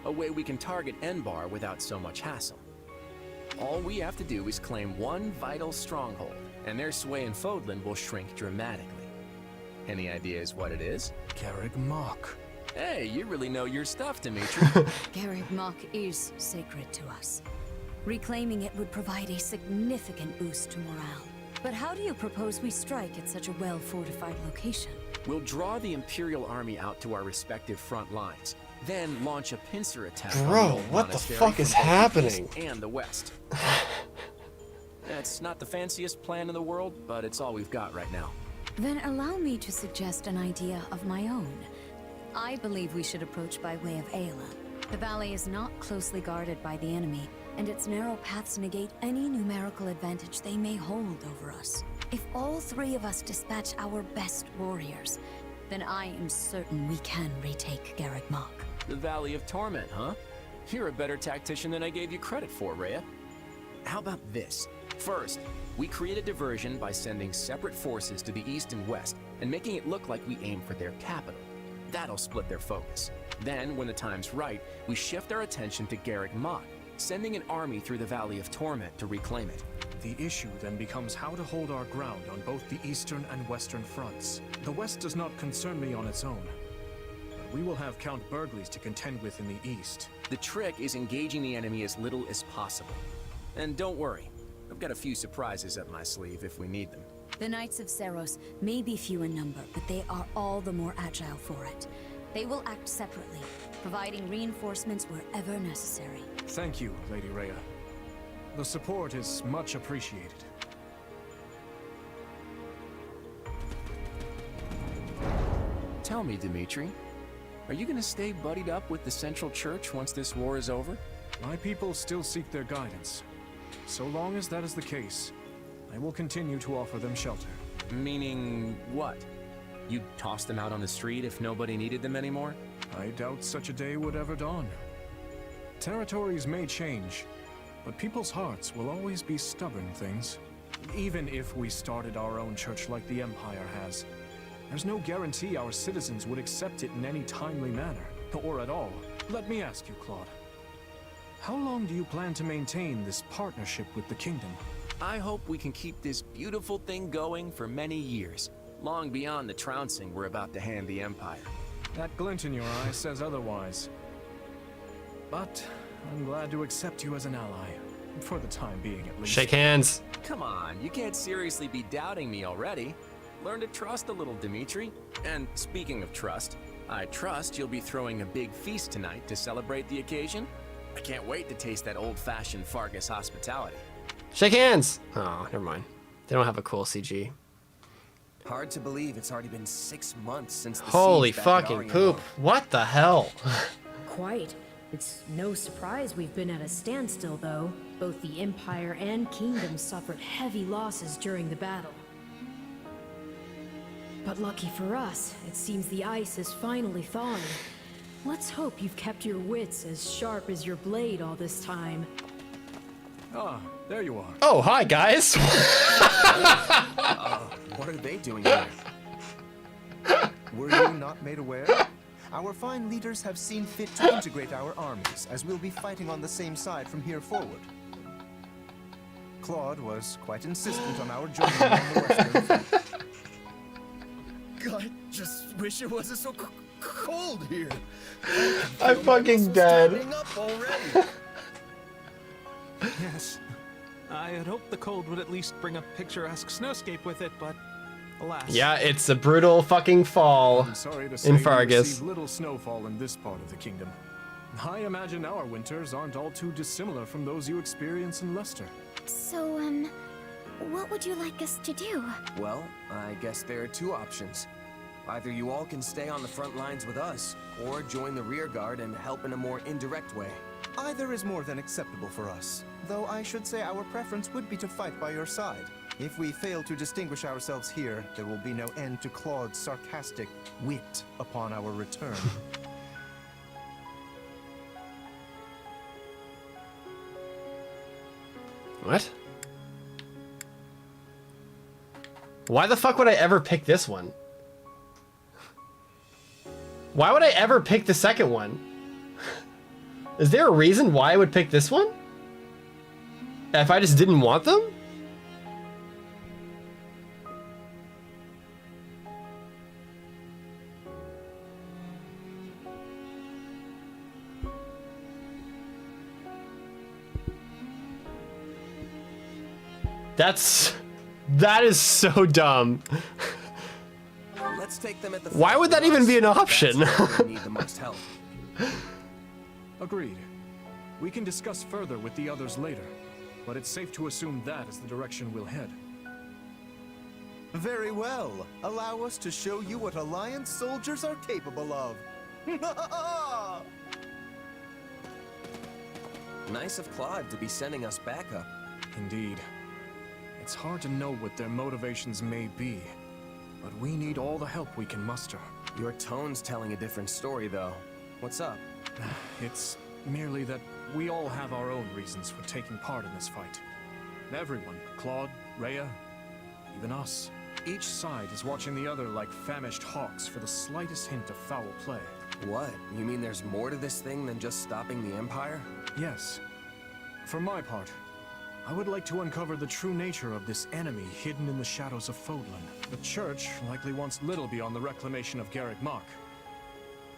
A way we can target Enbar without so much hassle. All we have to do is claim one vital stronghold, and their sway in Fódlan will shrink dramatically. Any ideas what it is? Garreg Mach. Hey, you really know your stuff, Dimitri. Garreg Mach is sacred to us. Reclaiming it would provide a significant boost to morale. But how do you propose we strike at such a well-fortified location? We'll draw the Imperial Army out to our respective front lines, then launch a pincer attack. Bro, what the fuck is happening? And the west. That's not the fanciest plan in the world, but it's all we've got right now. Then allow me to suggest an idea of my own. I believe we should approach by way of Aela. The valley is not closely guarded by the enemy, and its narrow paths negate any numerical advantage they may hold over us. If all three of us dispatch our best warriors, then I am certain we can retake Garreg Mach. The Valley of Torment, huh? You're a better tactician than I gave you credit for, Rhea. How about this? First, we create a diversion by sending separate forces to the east and west, and making it look like we aim for their capital. That'll split their focus. Then, when the time's right, we shift our attention to Garreg Mach, sending an army through the Valley of Torment to reclaim it. The issue then becomes how to hold our ground on both the eastern and western fronts. The west does not concern me on its own. But we will have Count Burgley's to contend with in the east. The trick is engaging the enemy as little as possible. And don't worry, I've got a few surprises up my sleeve if we need them. The Knights of Seros may be few in number, but they are all the more agile for it. They will act separately, providing reinforcements wherever necessary. Thank you, Lady Rhea. The support is much appreciated. Tell me, Dimitri, are you gonna stay buddied up with the Central Church once this war is over? My people still seek their guidance. So long as that is the case, I will continue to offer them shelter. Meaning what? You'd toss them out on the street if nobody needed them anymore? I doubt such a day would ever dawn. Territories may change, but people's hearts will always be stubborn things. Even if we started our own church like the Empire has, there's no guarantee our citizens would accept it in any timely manner, or at all. Let me ask you, Claude. How long do you plan to maintain this partnership with the kingdom? I hope we can keep this beautiful thing going for many years, long beyond the trouncing we're about to hand the Empire. That glint in your eye says otherwise. But I'm glad to accept you as an ally, for the time being at least. Shake hands. Come on, you can't seriously be doubting me already. Learn to trust a little, Dimitri. And speaking of trust, I trust you'll be throwing a big feast tonight to celebrate the occasion. I can't wait to taste that old-fashioned Fargus hospitality. Shake hands! Oh, never mind. They don't have a cool CG. Hard to believe it's already been 6 months since the Holy siege back at fucking Arian poop. Road. What the hell? Quite. It's no surprise we've been at a standstill, though. Both the Empire and Kingdom suffered heavy losses during the battle. But lucky for us, it seems the ice is finally thawing. Let's hope you've kept your wits as sharp as your blade all this time. Ah, there you are. Oh, hi guys! What are they doing here? Were you not made aware? Our fine leaders have seen fit to integrate our armies, as we'll be fighting on the same side from here forward. Claude was quite insistent on our joining on the western front. God, just wish it wasn't so cold here. I'm fucking dead. Standing up already. Yes. I had hoped the cold would at least bring a picturesque snowscape with it, but alas. Yeah, it's a brutal fucking fall I'm sorry to say in we Fargus. receive little snowfall in this part of the kingdom. I imagine our winters aren't all too dissimilar from those you experience in Leicester. So, what would you like us to do? Well, I guess there are two options. Either you all can stay on the front lines with us, or join the rear guard and help in a more indirect way. Either is more than acceptable for us, though I should say our preference would be to fight by your side. If we fail to distinguish ourselves here, there will be no end to Claude's sarcastic wit upon our return. What? Why the fuck would I ever pick this one? Why would I ever pick the second one? Is there a reason why I would pick this one? If I just didn't want them? That is so dumb. Let's take them at the Why would that even be an option? We need the most help. Agreed. We can discuss further with the others later, but it's safe to assume that is the direction we'll head. Very well. Allow us to show you what Alliance soldiers are capable of. Nice of Claude to be sending us backup. Indeed. It's hard to know what their motivations may be, but we need all the help we can muster. Your tone's telling a different story, though. What's up? It's merely that we all have our own reasons for taking part in this fight. Everyone, Claude, Rhea, even us. Each side is watching the other like famished hawks for the slightest hint of foul play. What? You mean there's more to this thing than just stopping the Empire? Yes. For my part, I would like to uncover the true nature of this enemy hidden in the shadows of Fodlan. The Church likely wants little beyond the reclamation of Garreg Mach.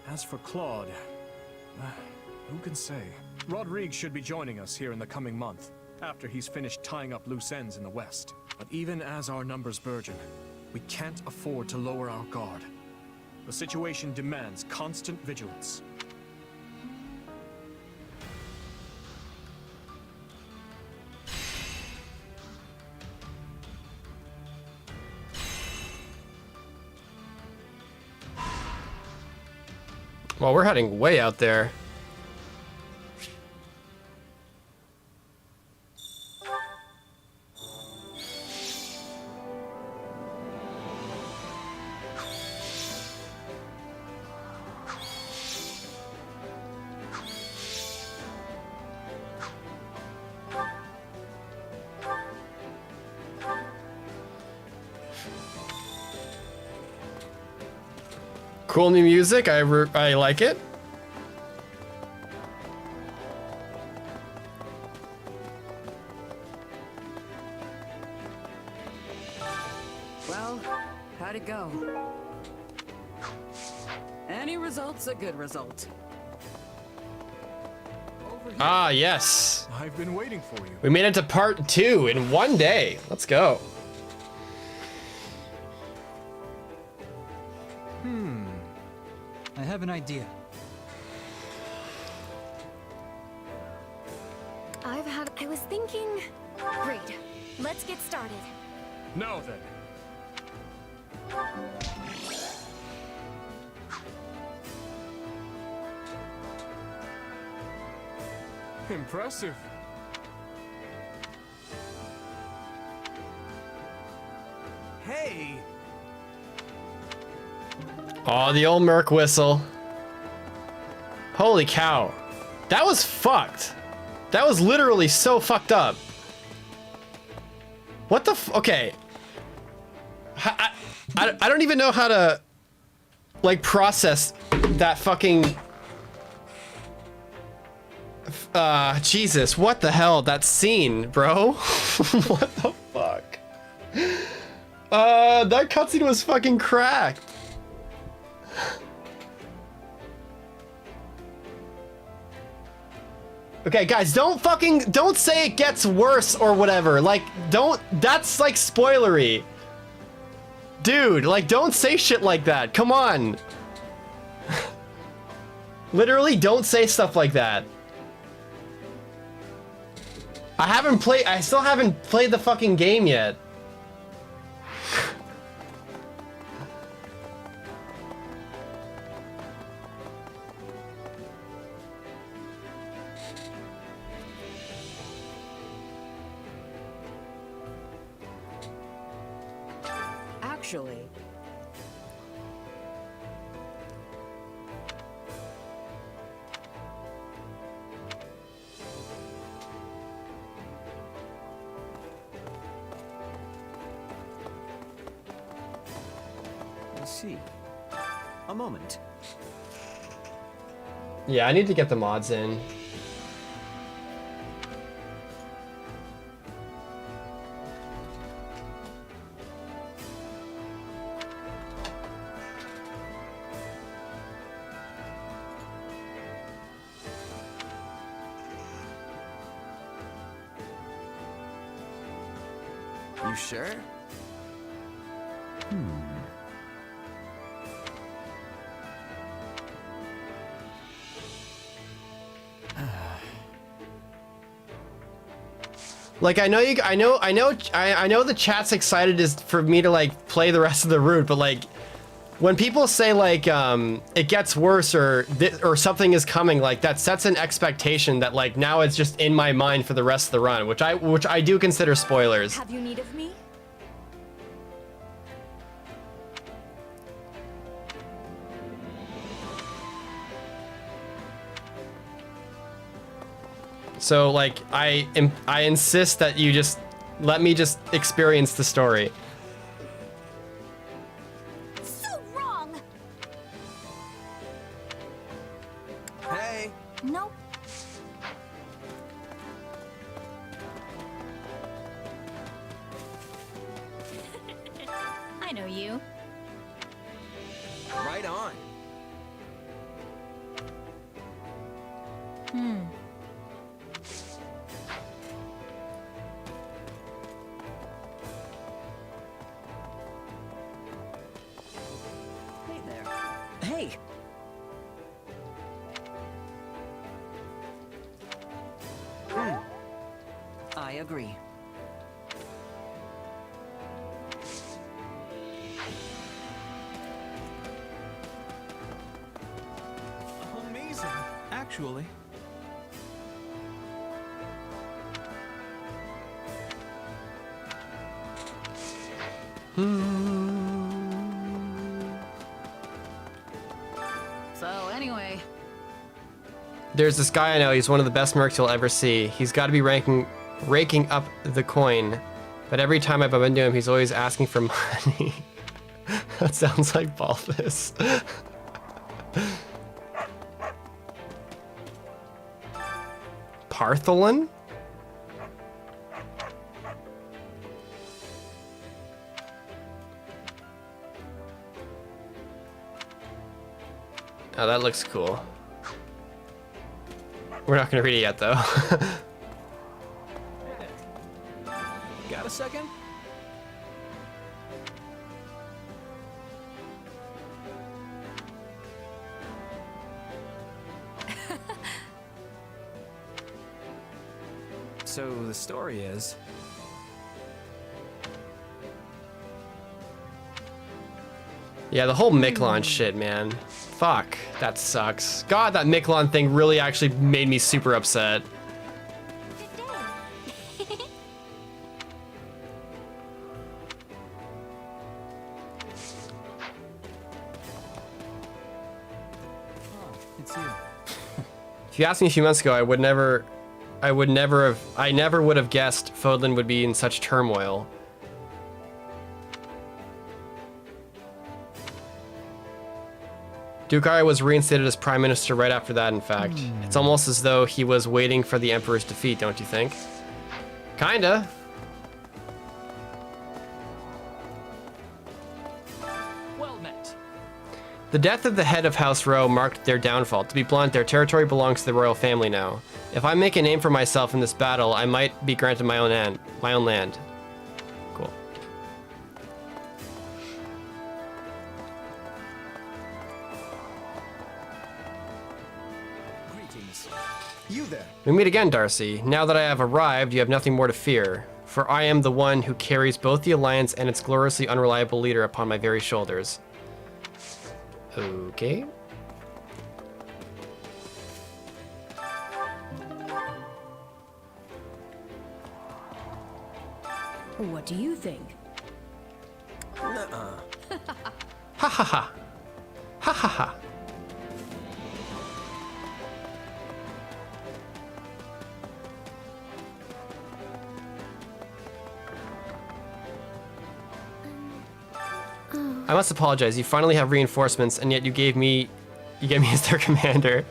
As for Claude, who can say? Rodrigue should be joining us here in the coming month, after he's finished tying up loose ends in the west. But even as our numbers burgeon, we can't afford to lower our guard. The situation demands constant vigilance. Well, we're heading way out there. Cool new music. I like it. Well, how'd it go? Any result's a good result. Ah, yes. I've been waiting for you. We made it to part 2 in one day. Let's go. I have an idea. I was thinking... Great. Let's get started. Now then. Impressive. Hey! Oh, the old Merc whistle. Holy cow. That was fucked. That was literally so fucked up. What the okay. I don't even know how to like process that fucking Jesus, what the hell? That scene, bro. What the fuck? That cutscene was fucking cracked. Okay, guys, don't say it gets worse or whatever. Like, that's like spoilery. Dude, like, don't say shit like that. Come on. Literally, don't say stuff like that. I still haven't played the fucking game yet. Actually, I see. A moment. Yeah, I need to get the mods in. You sure? Like, I know the chat's excited for me to like play the rest of the route, but like when people say like it gets worse or something is coming, like that sets an expectation that like now it's just in my mind for the rest of the run, which I do consider spoilers. Have you need of me? So like I insist that you just let me just experience the story. So wrong. Hey. Nope. I know you. Right on. Hey there. Hey! I agree. Amazing, actually. so anyway, There's this guy I know, he's one of the best mercs you'll ever see. He's got to be raking up the coin, but every time I bump into him, he's always asking for money. That sounds like Balthus. Partholan? Oh, that looks cool. We're not gonna read it yet, though. Got a second? So the story is... Yeah, the whole Miklon shit, man. Fuck, that sucks. God, that Miklon thing really actually made me super upset. It's you. If you asked me a few months ago, I never would have guessed Fodlan would be in such turmoil. Duke Aya was reinstated as prime minister right after that, in fact. It's almost as though he was waiting for the emperor's defeat, don't you think? Kinda. Well met. The death of the head of House Rowe marked their downfall. To be blunt, their territory belongs to the royal family now. If I make a name for myself in this battle, I might be granted my own land. Cool. Greetings. You there? We meet again, Darcy. Now that I have arrived, you have nothing more to fear. For I am the one who carries both the Alliance and its gloriously unreliable leader upon my very shoulders. Okay. What do you think? Nuh-uh. Ha ha ha. Ha ha ha. I must apologize. You finally have reinforcements, and yet you gave me as their commander.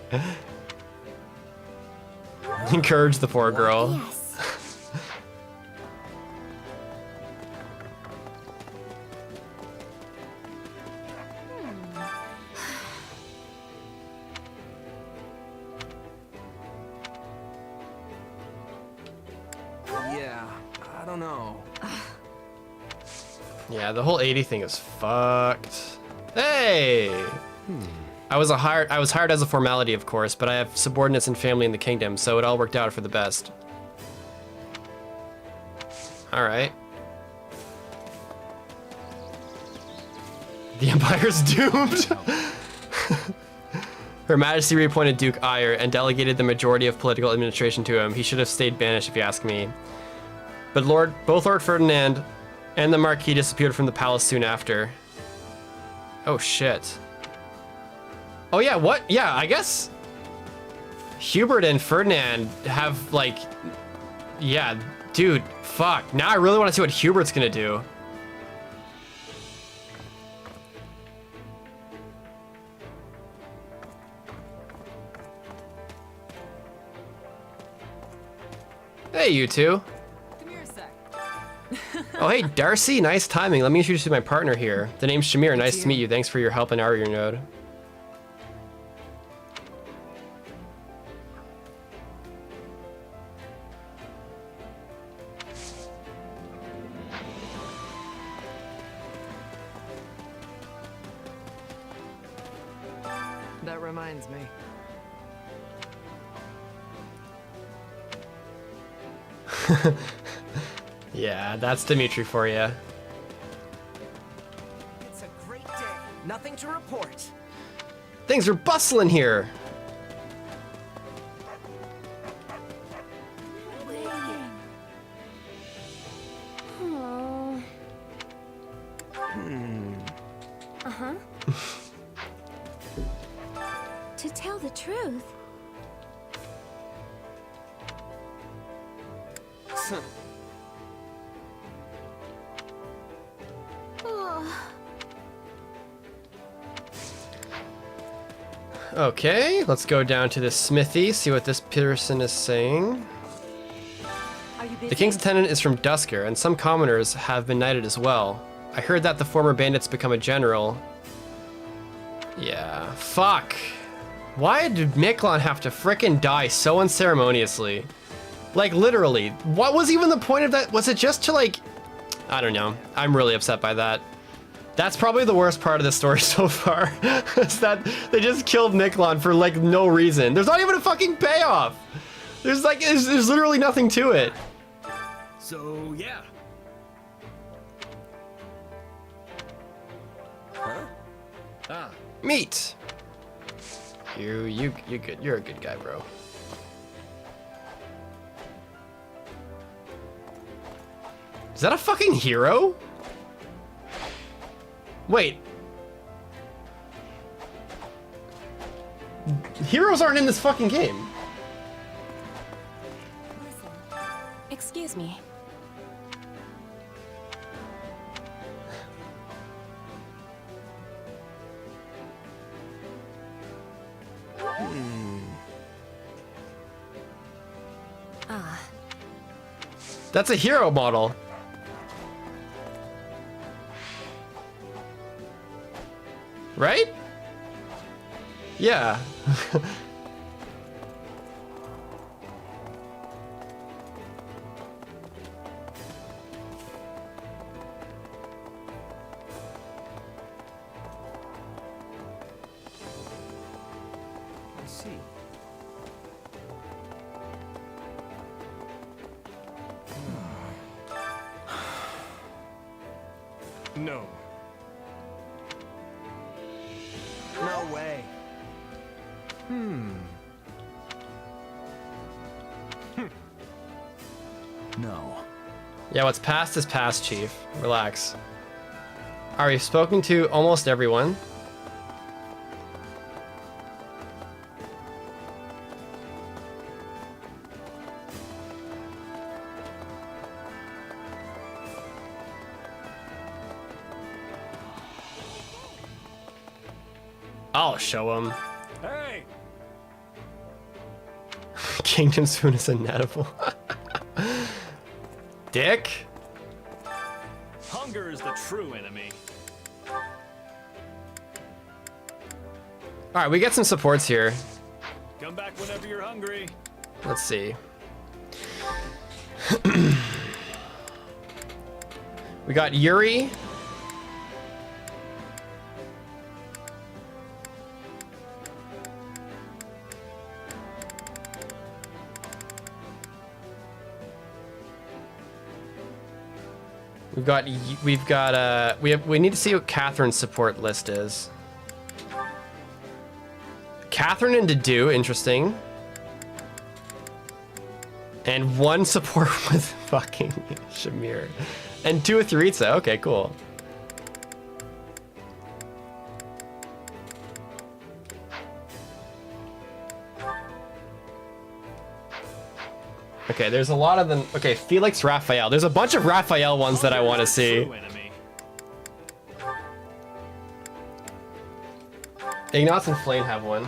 Encourage the poor girl. Yes. Yeah, I don't know. Yeah, the whole 80 thing is fucked. Hey! I was hired as a formality, of course, but I have subordinates and family in the kingdom, so it all worked out for the best. Alright. The Empire's doomed! Her Majesty reappointed Duke Ire and delegated the majority of political administration to him. He should have stayed banished, if you ask me. But both Lord Ferdinand and the Marquis disappeared from the palace soon after. Oh shit. Oh yeah, what? Yeah, I guess Hubert and Ferdinand have like, yeah, dude, fuck. Now I really want to see what Hubert's gonna do. Hey, you two. Come here a sec. Oh, hey, Darcy. Nice timing. Let me introduce you to my partner here. The name's Shamir. Nice to meet you. Thanks for your help in our node. That reminds me. Yeah, that's Dimitri for you. It's a great day. Nothing to report. Things are bustling here. Oh. Uh-huh. To tell the truth, Okay, let's go down to the smithy, see what this person is saying. The king's attendant is from Dusker, and some commoners have been knighted as well. I heard that the former bandits become a general. Yeah, fuck. Why did Miklon have to frickin' die so unceremoniously? Like, literally, what was even the point of that? Was it just to, like, I don't know. I'm really upset by that. That's probably the worst part of the story so far, is that they just killed Miklon for, like, no reason. There's not even a fucking payoff. There's literally nothing to it. So, yeah. Huh? Ah. Meat. You good. You're a good guy, bro. Is that a fucking hero? Wait. Heroes aren't in this fucking game. Excuse me. Ah. That's a hero model. Right? Yeah. I see. No. No way. No. Yeah, what's past is past, Chief. Relax. Alright, we've spoken to almost everyone. I'll show him. Hey! Kingdom Spoon is inedible. Dick. Hunger is the true enemy. Alright, we get some supports here. Come back whenever you're hungry. Let's see. We got Yuri. We need to see what Catherine's support list is. Catherine and Dedu, interesting. And one support with fucking Shamir. And two with Yuritsa, okay, cool. Okay, there's a lot of them. Okay, Felix Raphael. There's a bunch of Raphael ones that I want to see. Ignatz and Flame have one.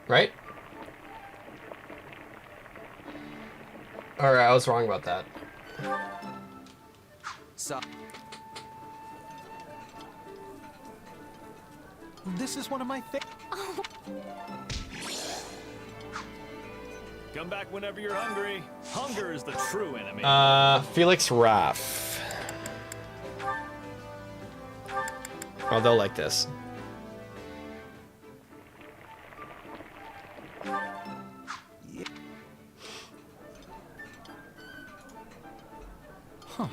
Right? Alright, I was wrong about that. So This is one of my Come back whenever you're hungry. Hunger is the true enemy. Felix Raff. Oh, they'll like this. Huh.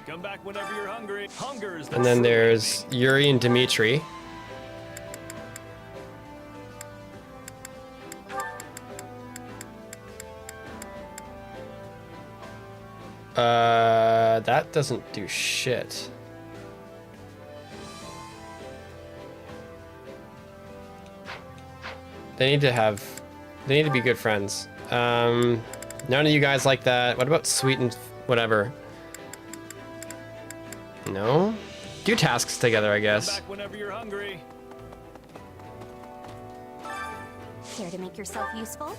Come back whenever you're hungry. Hunger is the And then true there's Yuri and Dimitri. That doesn't do shit. They need to be good friends. None of you guys like that. What about Sweet and whatever? No? Do tasks together, I guess. Back whenever you're hungry. Care to make yourself useful?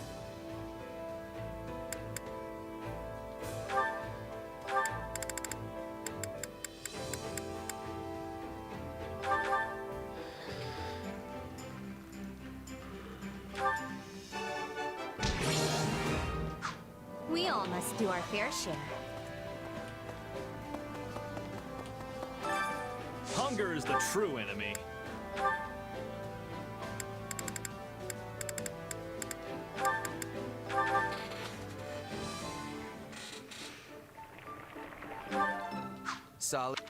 We all must do our fair share. Hunger is the true enemy. Solid.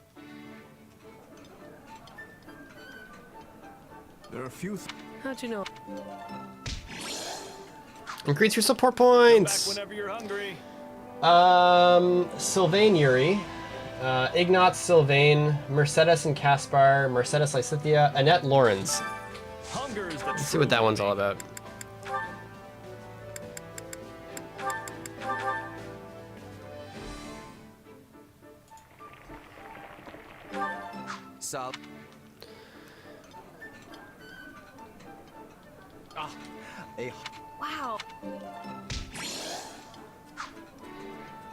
There are a few. How'd you know? Increase your support points. Back whenever you're hungry. Sylvain Yuri, Ignatz Sylvain, Mercedes and Caspar, Mercedes Lysithia, Annette Lawrence. Hunger is the Let's see what that one's all about. Solid. Wow.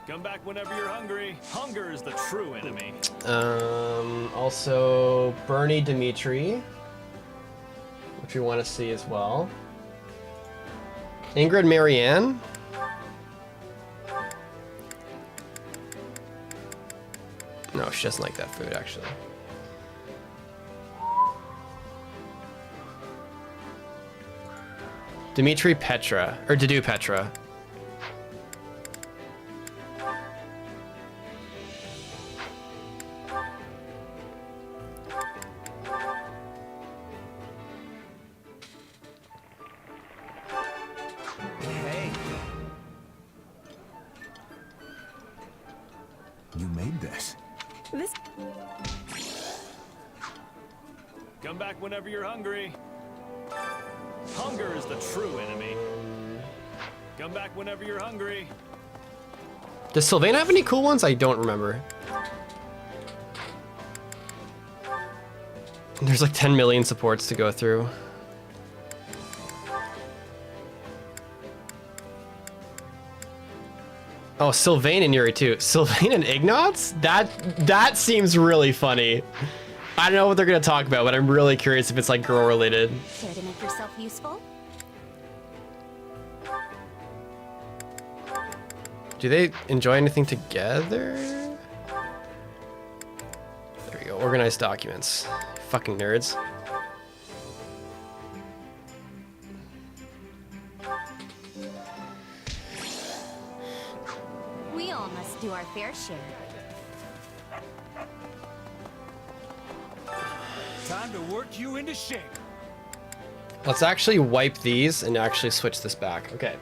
Come back whenever you're hungry. Hunger is the true enemy. Also Bernie Dimitri, which we want to see as well. Ingrid Marianne. No, she doesn't like that food, actually. Dimitri Petra, or Dedu Petra. Hey. You made this. This. Come back whenever you're hungry. Hunger is the true enemy. Come back whenever you're hungry. Does Sylvain have any cool ones? I don't remember. There's like 10 million supports to go through. Oh, Sylvain and Yuri too. Sylvain and Ignatz? That seems really funny. I don't know what they're gonna talk about, but I'm really curious if it's like girl related. Care to make yourself useful? Do they enjoy anything together? There we go. Organized documents. Fucking nerds. We all must do our fair share. Time to work you into shape. Let's actually wipe these and actually switch this back. Okay.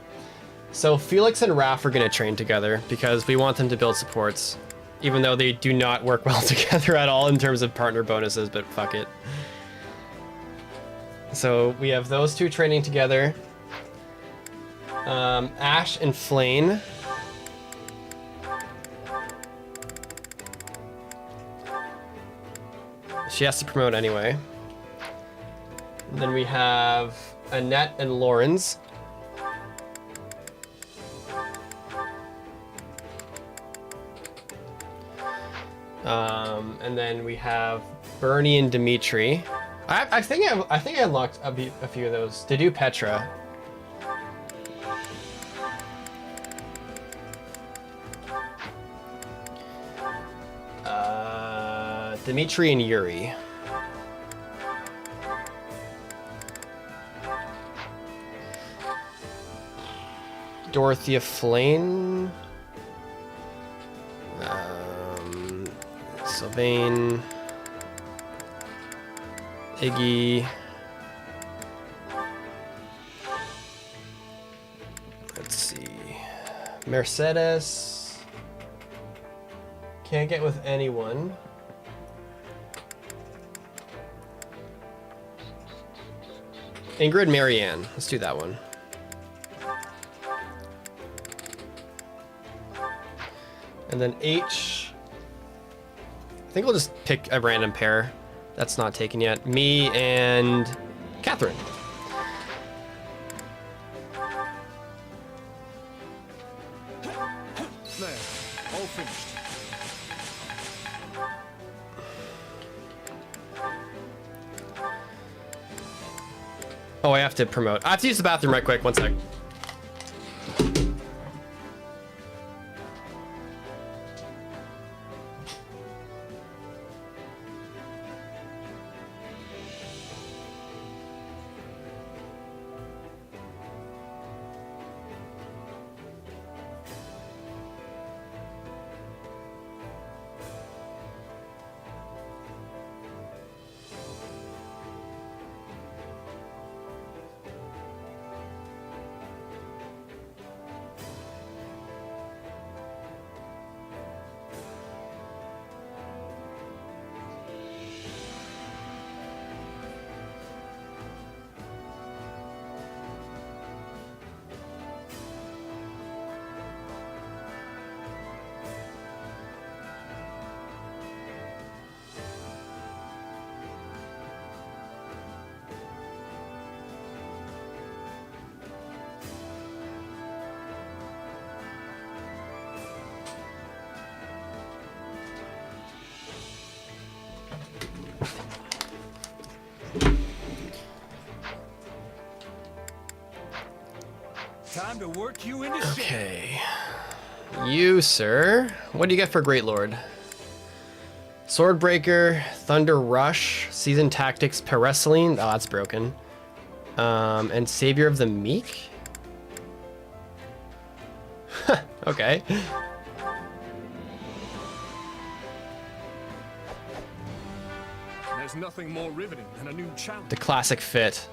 So Felix and Raph are going to train together because we want them to build supports, even though they do not work well together at all in terms of partner bonuses, but fuck it. So we have those two training together. Ash and Flane. She has to promote anyway. And then we have Annette and Lawrence. And then we have Bernie and Dimitri. I think I unlocked a few of those. To do Petra. Dimitri and Yuri. Dorothea Flane. Sylvain. Iggy. Let's see. Mercedes. Can't get with anyone. Ingrid Marianne. Let's do that one. And then H. I think we'll just pick a random pair. That's not taken yet. Me and Catherine. There, all finished. Oh, I have to promote. I have to use the bathroom right quick. One sec. Time to work you into shape. Okay. You, sir. What do you get for Great Lord? Swordbreaker, Thunder Rush, Season Tactics, Pereseline. Oh, that's broken. And Savior of the Meek? Okay. There's nothing more riveting than a new challenge. The classic fit.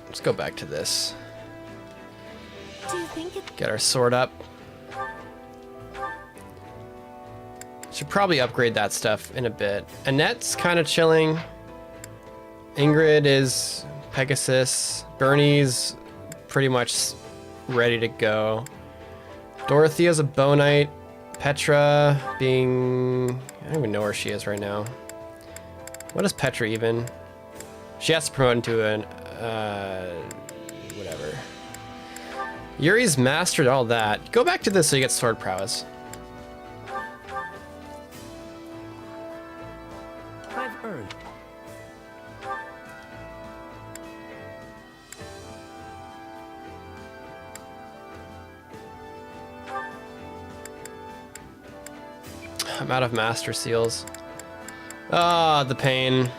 Let's go back to this. Do you think it... Get our sword up. Should probably upgrade that stuff in a bit. Annette's kind of chilling. Ingrid is Pegasus. Bernie's pretty much ready to go. Dorothea's a Bow Knight. Petra being... I don't even know where she is right now. What is Petra even? She has to promote into an... whatever. Yuri's mastered all that. Go back to this so you get sword prowess. I've earned. I'm out of master seals. Ah, the pain.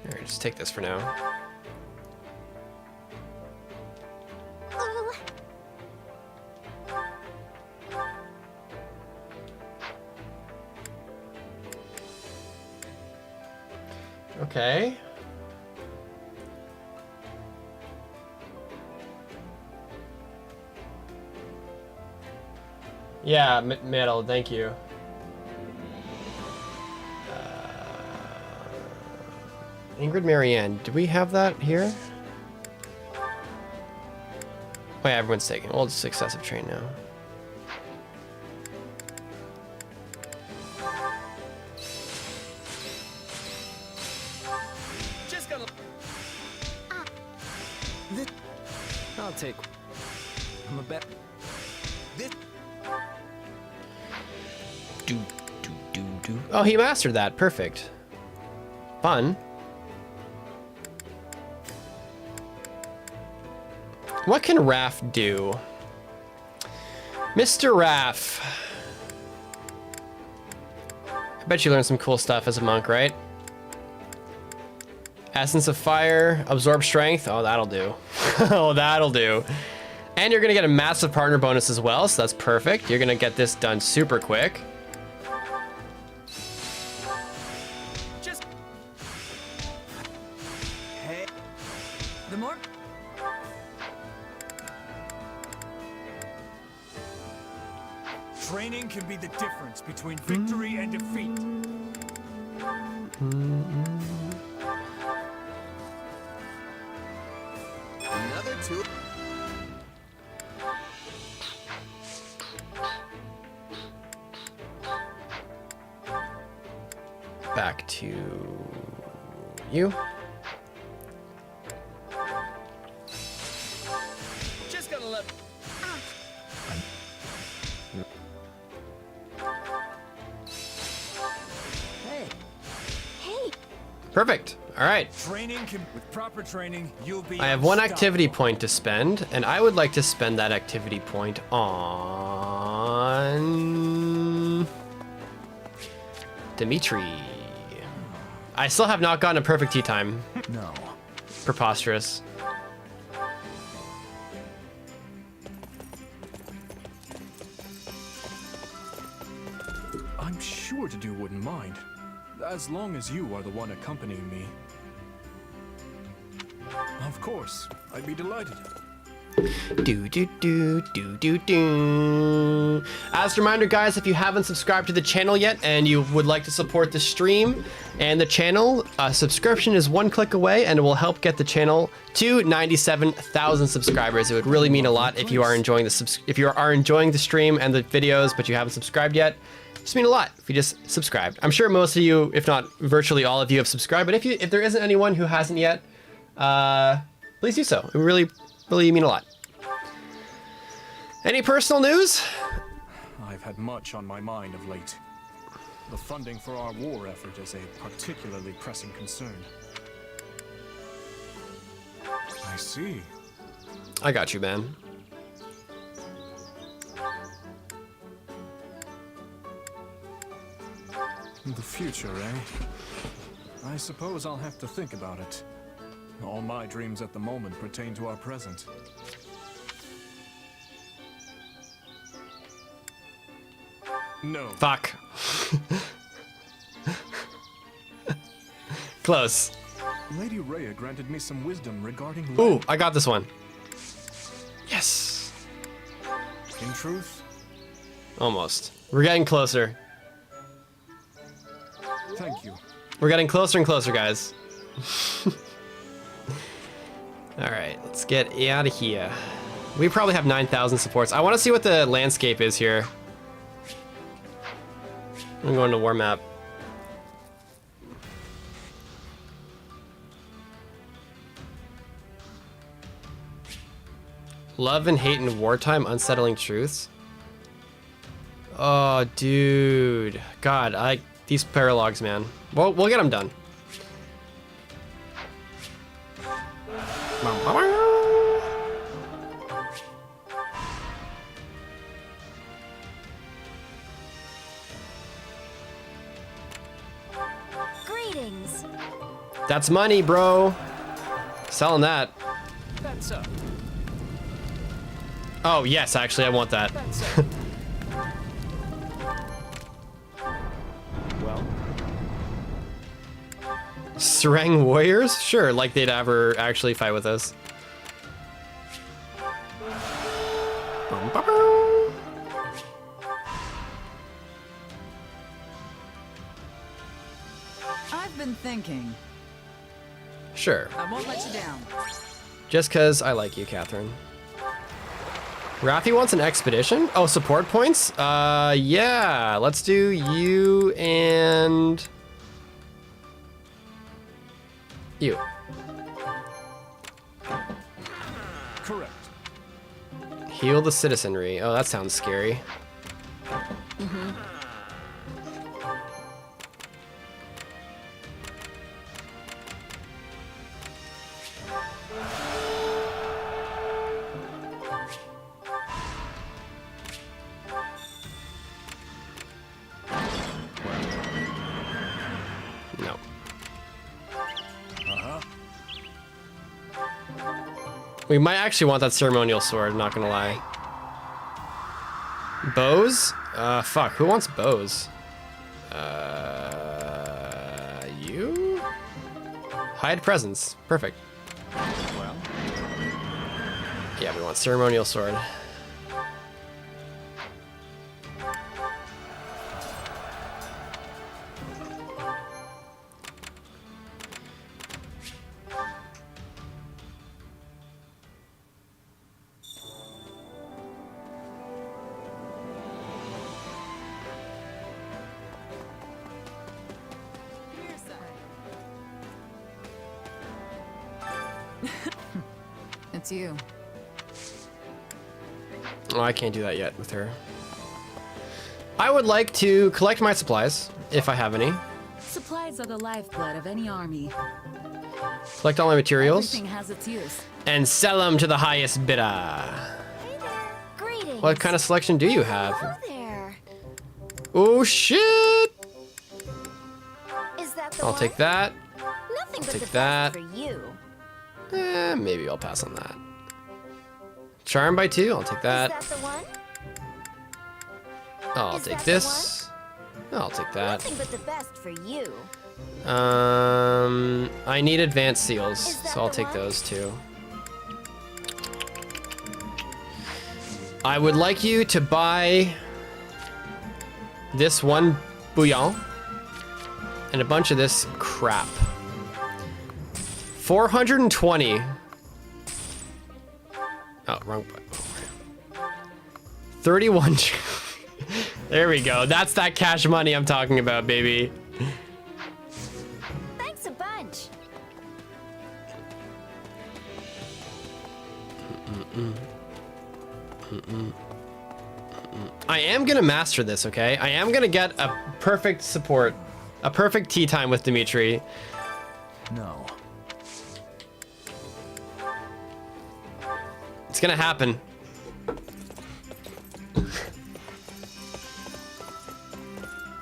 Alright, just take this for now. Okay. Yeah, metal, thank you. Ingrid Marianne, do we have that here? Oh yeah, everyone's taking. We'll just successive train now. Just gonna... I'll take... I'm a bet... Oh, he mastered that. Perfect. Fun. What can Raph do? Mr. Raph. I bet you learned some cool stuff as a monk, right? Essence of Fire, Absorb Strength. Oh, that'll do. Oh, that'll do. And you're gonna get a massive partner bonus as well, so that's perfect. You're gonna get this done super quick. Training can be the difference between victory and defeat. Another two. Back to you. Just gonna let. Hey. Hey. Perfect. All right. Training can, with proper training, you'll be. I have one activity point to spend, and I would like to spend that activity point on Dimitri. I still have not gotten a perfect tea time. No. Preposterous. I'm sure Dedu wouldn't mind, as long as you are the one accompanying me. Of course, I'd be delighted. Do do do do do do. As a reminder, guys, if you haven't subscribed to the channel yet and you would like to support the stream and the channel, a subscription is one click away and it will help get the channel to 97,000 subscribers. It would really mean a lot if you are enjoying the stream and the videos, but you haven't subscribed yet. Just mean a lot if you just subscribed. I'm sure most of you, if not virtually all of you, have subscribed. But if there isn't anyone who hasn't yet, please do so. It would really mean a lot. Any personal news? I've had much on my mind of late. The funding for our war effort is a particularly pressing concern. I see. I got you, man. The future, eh? I suppose I'll have to think about it. All my dreams at the moment pertain to our present. No. Fuck. Close. Lady Rhea granted me some wisdom regarding Ooh, I got this one. Yes. In truth? Almost. We're getting closer. Thank you. We're getting closer and closer, guys. All right, let's get out of here. We probably have 9,000 supports. I want to see what the landscape is here. I'm going to war map. Love and hate in wartime, unsettling truths. Oh, dude. God, these paralogs, man. Well, we'll get them done. Greetings. That's money, bro. Selling that. That's up. Oh, yes, actually, I want that. Well. Serang warriors? Sure, like they'd ever actually fight with us. I've been thinking. Sure. I won't let you down. Just because I like you, Catherine. Rafi wants an expedition? Oh, support points? Yeah. Let's do you and... you. Correct. Heal the citizenry. Oh, that sounds scary. Mm-hmm. No. We might actually want that ceremonial sword, not gonna lie. Bows? Fuck, who wants bows? You? Hide presence. Perfect. Well. Yeah, we want ceremonial sword. It's you. Oh, I can't do that yet with her. I would like to collect my supplies, if I have any. Supplies are the lifeblood of any army. Collect all my materials. Everything has its use. And sell them to the highest bidder. Greetings. What kind of selection do you have? Hello there. Oh shit! Is that the I'll one? take that. Nothing but Take the that. best for you. Maybe I'll pass on that. Charm by 2, I'll take that. Is that the one? I'll Is take that the this. I'll take that. Nothing but the best for you. I need advanced seals, Is that so I'll the take one? those too. I would like you to buy this one bouillon and a bunch of this crap. 420. Oh, wrong button. 31. There we go. That's that cash money I'm talking about, baby. Thanks a bunch. I am gonna master this, okay? I am gonna get a perfect support, a perfect tea time with Dimitri. No. It's gonna happen.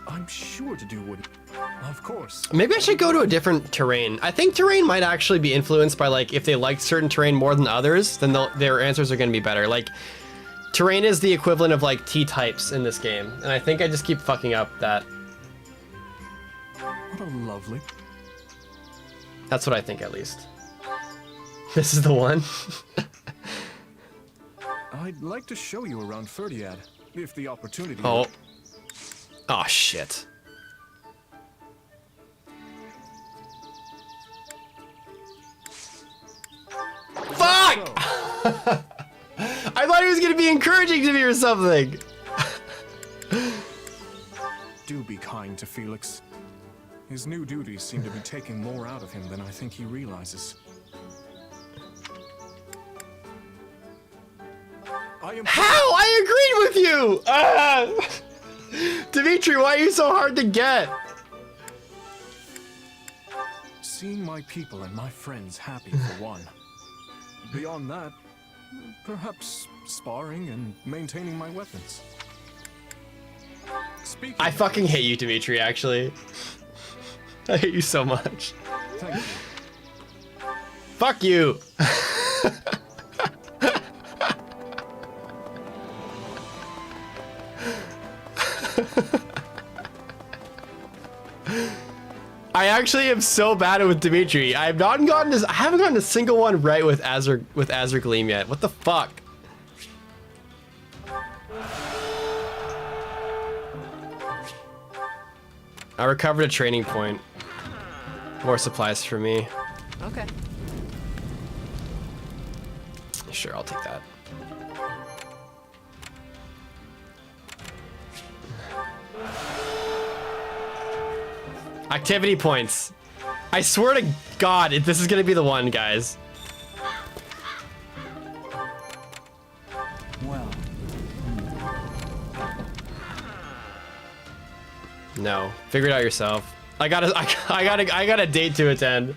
I'm sure to do what... Of course. Maybe I should go to a different terrain. I think terrain might actually be influenced by, like, if they like certain terrain more than others, then their answers are gonna be better. Like, terrain is the equivalent of, like, T-types in this game, and I think I just keep fucking up that. What a lovely... That's what I think, at least. This is the one. I'd like to show you around Ferdiad, if the opportunity... Oh. Oh, shit. Fuck! I thought he was gonna be encouraging to me or something. Do be kind to Felix. His new duties seem to be taking more out of him than I think he realizes. How? I agreed with you! Dimitri, why are you so hard to get? Seeing my people and my friends happy for one. Beyond that, perhaps sparring and maintaining my weapons. Speaking I fucking hate you, Dimitri, actually. I hate you so much. Thank you. Fuck you! I actually am so bad with Dimitri. I haven't gotten a single one right with Azure Gleam yet. What the fuck? I recovered a training point. More supplies for me. Okay. Sure, I'll take that. Activity points. I swear to God, this is gonna be the one, guys. Well. No, figure it out yourself. I got a date to attend.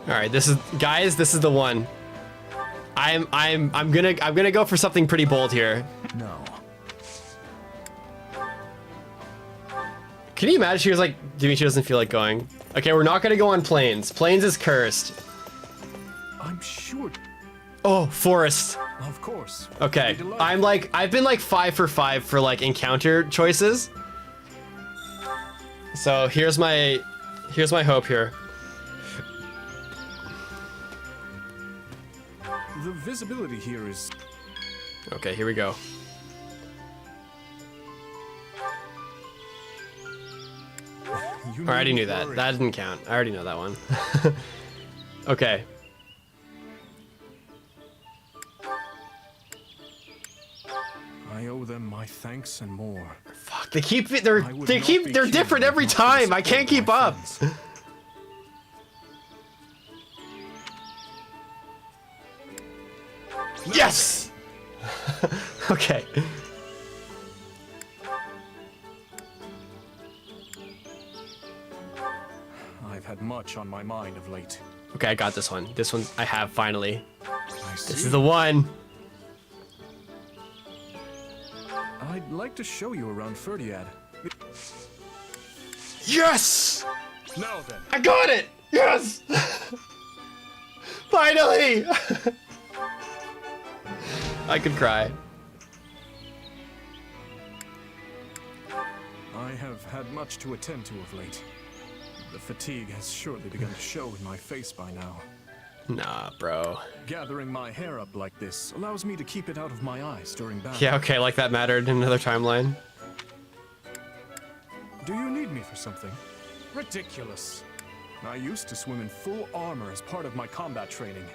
All right, this is the one. I'm gonna go for something pretty bold here. No. Can you imagine she was like, Dimitri doesn't feel like going. Okay, we're not gonna go on plains. Plains is cursed. I'm sure. Oh, forest. Of course. Okay, I've been like 5 for 5 for like encounter choices. So here's my hope here. The visibility here is... Okay, here we go. I already knew that. That didn't count. I already know that one. Okay. I I owe them my thanks and more. Fuck, they're different every time. I can't keep up. Yes! Okay. I've had much on my mind of late. Okay, I got this one. This one I have finally. I see. This is the one. I'd like to show you around Ferdiad. Yes! Now then. I got it! Yes! Finally! I could cry. I have had much to attend to of late. The fatigue has surely begun to show in my face by now. Nah, bro. Gathering my hair up like this allows me to keep it out of my eyes during battle. Yeah, okay, like that mattered in another timeline. Do you need me for something? Ridiculous. I used to swim in full armor as part of my combat training.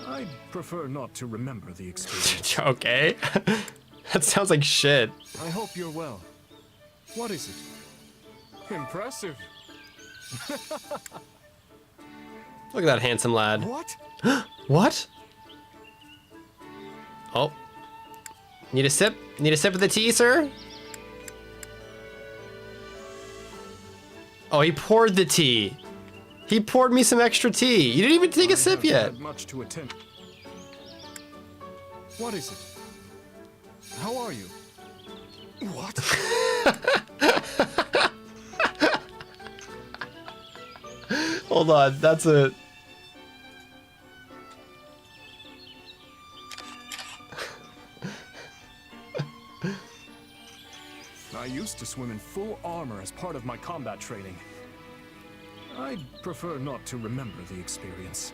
I'd prefer not to remember the experience. Okay. That sounds like shit. I hope you're well. What is it? Impressive. Look at that handsome lad. What? What? Oh. Need a sip? Need a sip of the tea, sir? Oh, he poured the tea. He poured me some extra tea. You didn't even take a sip yet. Had much to attend. What is it? How are you? What? Hold on, that's a... I used to swim in full armor as part of my combat training. I'd prefer not to remember the experience.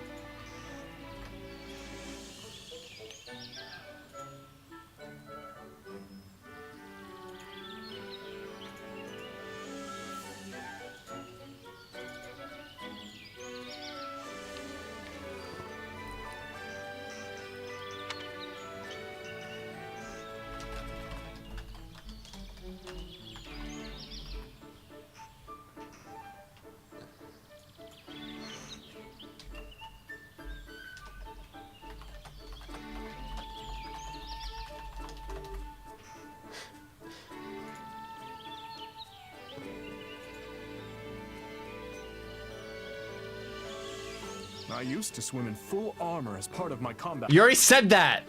I used to swim in full armor as part of my combat. You already said that!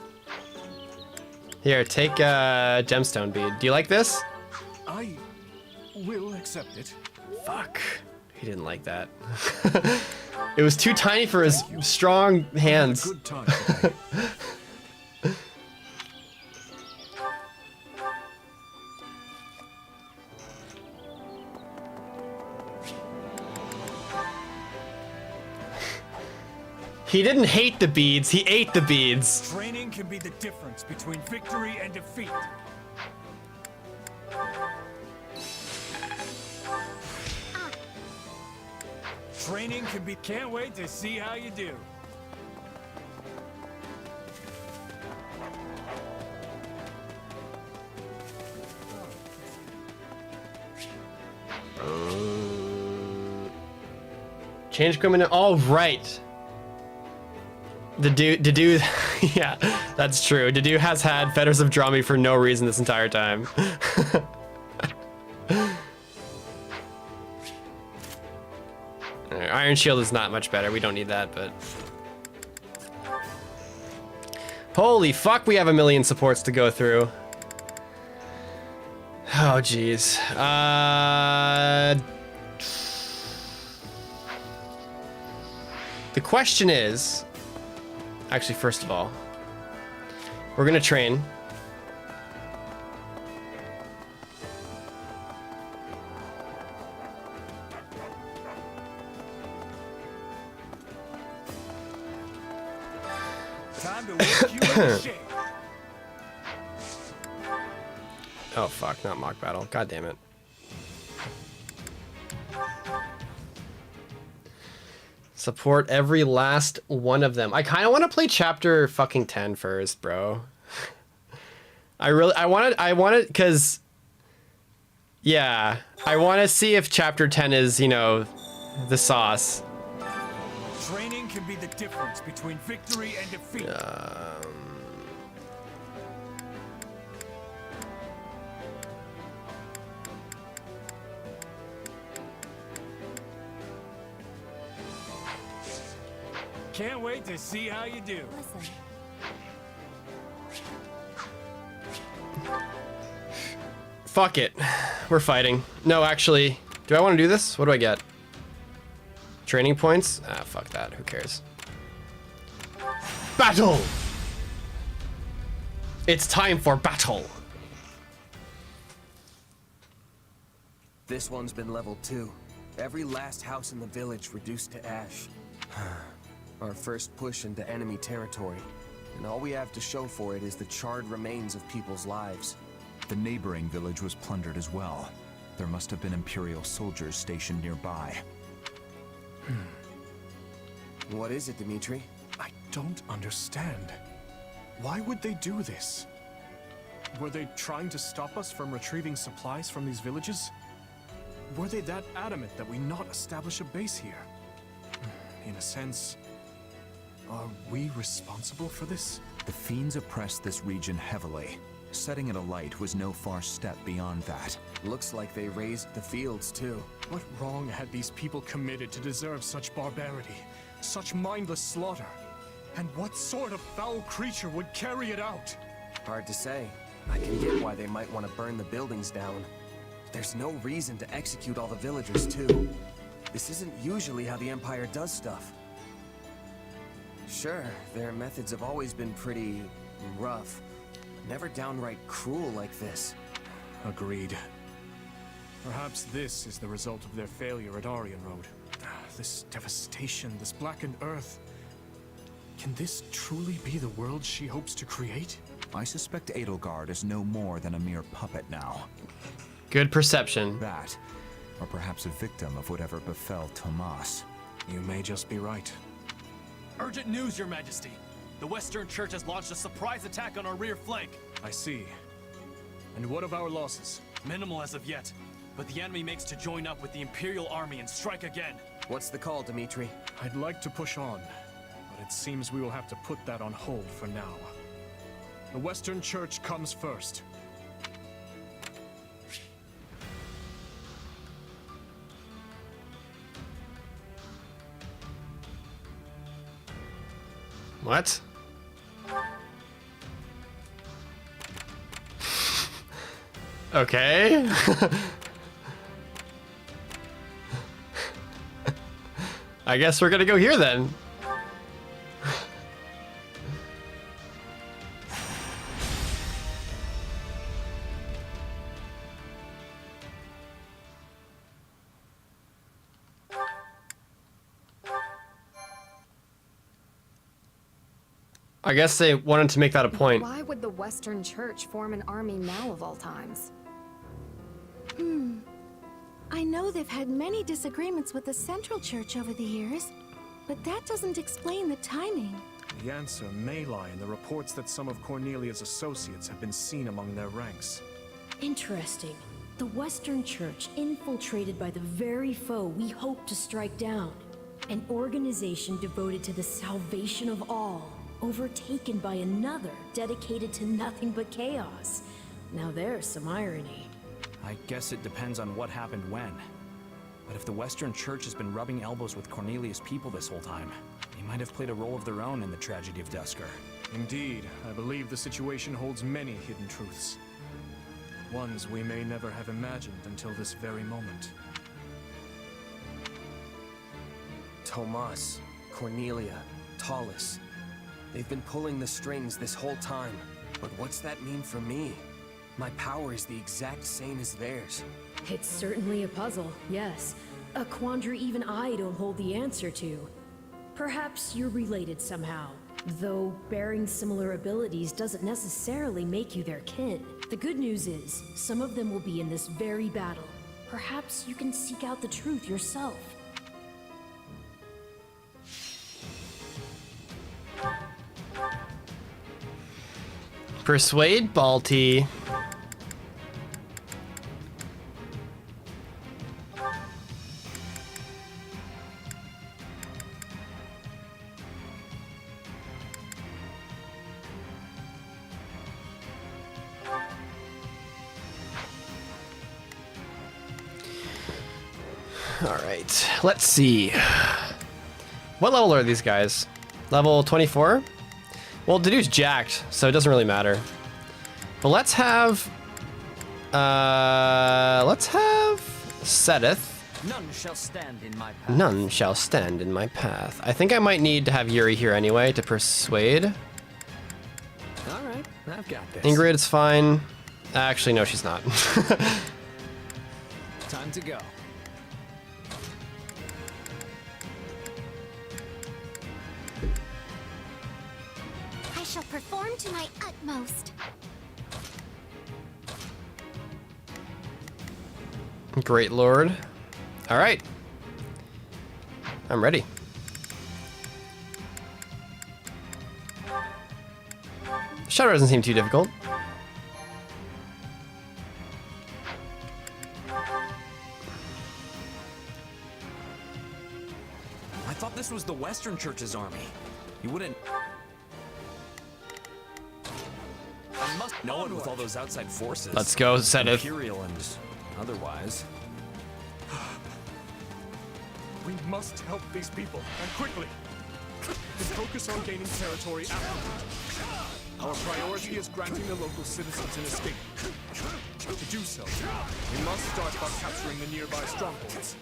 Here, take a gemstone bead. Do you like this? I will accept it. Fuck. He didn't like that. It was too tiny for his strong hands. Good time today. He didn't hate the beads, he ate the beads. Training can be the difference between victory and defeat. Training can be... Can't wait to see how you do. Change equipment. All right. The dude, yeah, that's true. The dude has had Fetters of Drummy for no reason this entire time. Iron Shield is not much better. We don't need that, but... Holy fuck, we have 1,000,000 supports to go through. Oh, jeez. The question is... Actually, first of all, we're gonna train. Time to work you in shape. Oh fuck, not mock battle. God damn it. Support every last one of them. I kind of want to play chapter fucking 10 first, bro. I wanted, because, yeah, I want to see if chapter 10 is, you know, the sauce. Training can be the difference between victory and defeat. Can't wait to see how you do. Listen. Fuck it. We're fighting. No, actually, do I want to do this? What do I get? Training points? Ah, fuck that. Who cares? Battle! It's time for battle. This one's been leveled too. Every last house in the village reduced to ash. Our first push into enemy territory. And all we have to show for it is the charred remains of people's lives. The neighboring village was plundered as well. There must have been Imperial soldiers stationed nearby. What is it, Dimitri? I don't understand. Why would they do this? Were they trying to stop us from retrieving supplies from these villages? Were they that adamant that we not establish a base here? In a sense, are we responsible for this? The fiends oppressed this region heavily. Setting it alight was no far step beyond that. Looks like they raised the fields too. What wrong had these people committed to deserve such barbarity, such mindless slaughter? And what sort of foul creature would carry it out? Hard to say. I can get why they might want to burn the buildings down. There's no reason to execute all the villagers too. This isn't usually how the Empire does stuff. Sure, their methods have always been pretty rough. Never downright cruel like this. Agreed. Perhaps this is the result of their failure at Aryan Road. This devastation, this blackened earth. Can this truly be the world she hopes to create? I suspect Edelgard is no more than a mere puppet now. Good perception. That, or perhaps a victim of whatever befell Tomas. You may just be right. Urgent news, Your Majesty. The Western Church has launched a surprise attack on our rear flank. I see. And what of our losses? Minimal as of yet, but the enemy makes to join up with the Imperial Army and strike again. What's the call, Dimitri? I'd like to push on, but it seems we will have to put that on hold for now. The Western Church comes first. What? Okay. I guess we're gonna go here then. I guess they wanted to make that a point. Why would the Western Church form an army now of all times? I know they've had many disagreements with the Central Church over the years, but that doesn't explain the timing. The answer may lie in the reports that some of Cornelia's associates have been seen among their ranks. Interesting. The Western Church infiltrated by the very foe we hope to strike down. An organization devoted to the salvation of all, overtaken by another dedicated to nothing but chaos. Now there's some irony. I guess it depends on what happened when. But if the Western Church has been rubbing elbows with Cornelius' people this whole time, they might have played a role of their own in the tragedy of Duscur. Indeed, I believe the situation holds many hidden truths. Ones we may never have imagined until this very moment. Tomas, Cornelia, Tallis. They've been pulling the strings this whole time. But what's that mean for me? My power is the exact same as theirs. It's certainly a puzzle, yes. A quandary even I don't hold the answer to. Perhaps you're related somehow, though bearing similar abilities doesn't necessarily make you their kin. The good news is, some of them will be in this very battle. Perhaps you can seek out the truth yourself. Persuade Balti. All right, let's see. What level are these guys? Level 24? Well, the dude's jacked, so it doesn't really matter. But let's have Sedith. None shall stand in my path. None shall stand in my path. I think I might need to have Yuri here anyway to persuade. All right, I've got this. Ingrid is fine. Actually, no, she's not. Time to go. I shall perform to my utmost. Great Lord. All right. I'm ready. Shadow doesn't seem too difficult. I thought this was the Western Church's army. You wouldn't... I must know it with all those outside forces. Let's go, Sedith. Imperial and otherwise. We must help these people, and quickly. And focus on gaining territory afterward. Our priority is granting the local citizens an escape. To do so, we must start by capturing the nearby strongholds.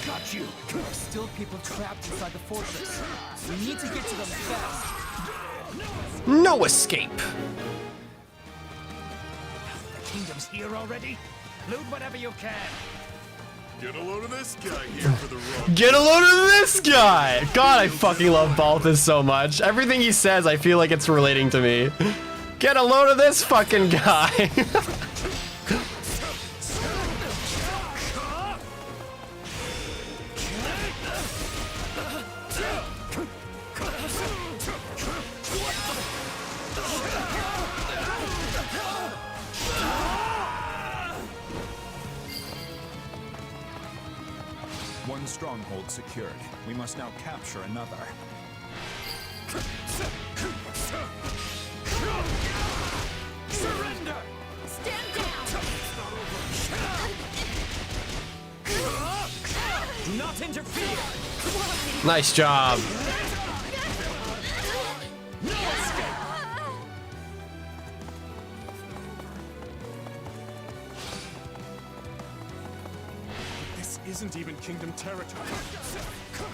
Got you. There are still people trapped inside the fortress. We need to get to them fast. No escape. The kingdom's here already? Loot whatever you can. Get a load of this guy here for the run. Get a load of this guy! God, I fucking love Balthus so much. Everything he says, I feel like it's relating to me. Get a load of this fucking guy. One stronghold secured. We must now capture another. Surrender! Stand down! Do not interfere! Nice job. No escape! This isn't even kingdom territory.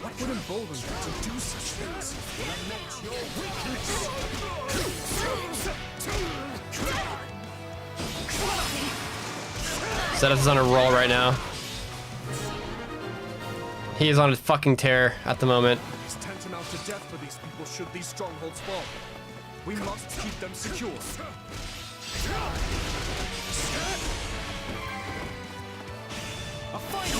What would embolden them to do such things? Lament your weakness! Sedith is on a roll right now. He is on a fucking tear at the moment. It's tantamount to death for these people should these strongholds fall. We must keep them secure. A fight!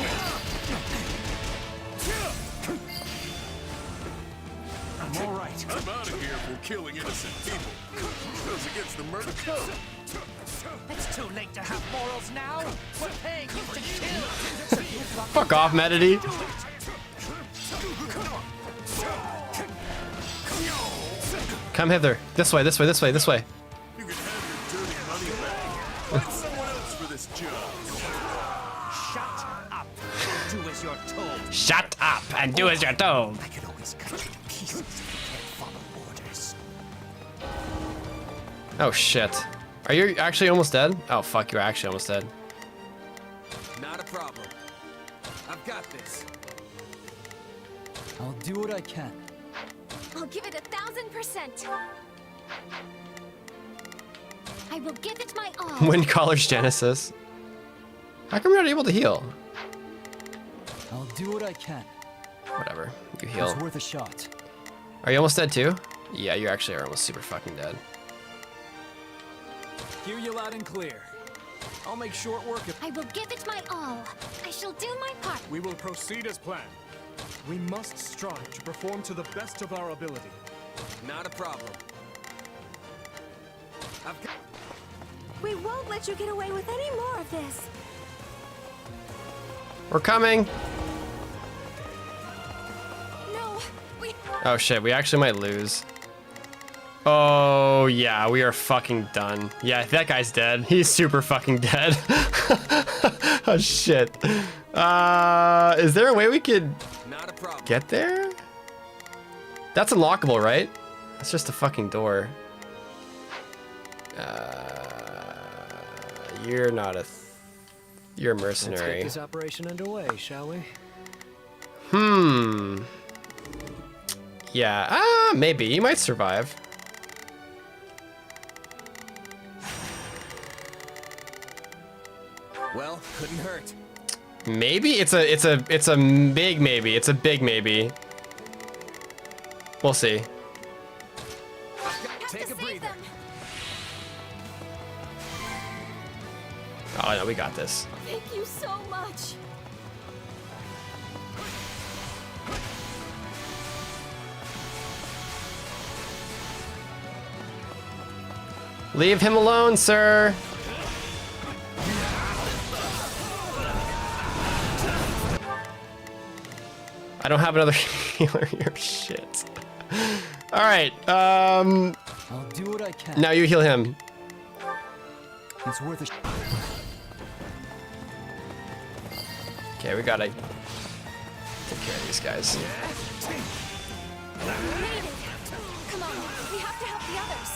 I'm all right. I'm out of here for killing innocent people. Goes against the murder code. It's too late to have morals now. We're paying you to kill. Fuck off, Medity. Come hither. This way, this way, this way, this way. You can have your dirty money back. Find someone else for this job. Shut up. Do as you're told. Shut up and do as you're told. I can always cut you to pieces if you can't follow orders. Oh shit. Are you actually almost dead? Oh fuck, you're actually almost dead. Not a problem. I've got this. I'll do what I can. I'll give it 1000%. I will give it my all. Wind Caller's Genesis. How come you're not able to heal? I'll do what I can. Whatever. You heal. It's worth a shot. Are you almost dead too? Yeah, you actually are almost super fucking dead. Hear you loud and clear. I'll make short work of... I will give it my all. I shall do my part. We will proceed as planned. We must strive to perform to the best of our ability. Not a problem. We won't let you get away with any more of this. We're coming. No, Oh shit, we actually might lose. Oh yeah, we are fucking done. Yeah, that guy's dead. He's super fucking dead. Oh shit. Is there a way we could get there? That's unlockable, right? It's just a fucking door. You're not a... You're a mercenary. Let's get this operation underway, shall we? Yeah, maybe. You might survive. Well, couldn't hurt. Maybe? It's a big maybe. It's a big maybe. We'll see. Take a breather. Oh no, we got this. Thank you so much. Leave him alone, sir. I don't have another healer here. Shit. All right. I'll do what I can. Now you heal him. It's worth a Okay, we gotta take care of these guys. Come on, we have to help the others.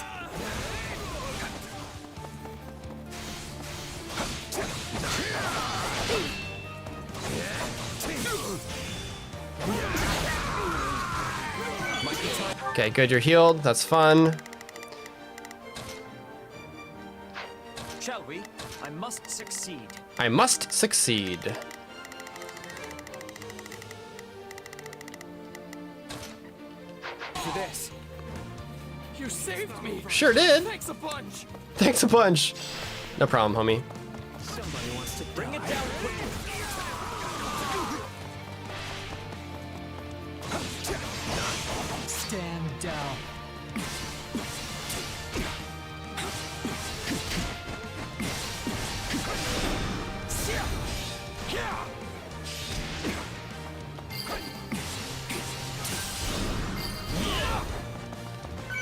Okay, good, you're healed. That's fun. Shall we? I must succeed. I must succeed. For this. You saved me. Sure did. Thanks a bunch. Thanks a bunch. No problem, homie. Somebody wants to bring it down quickly. stand down.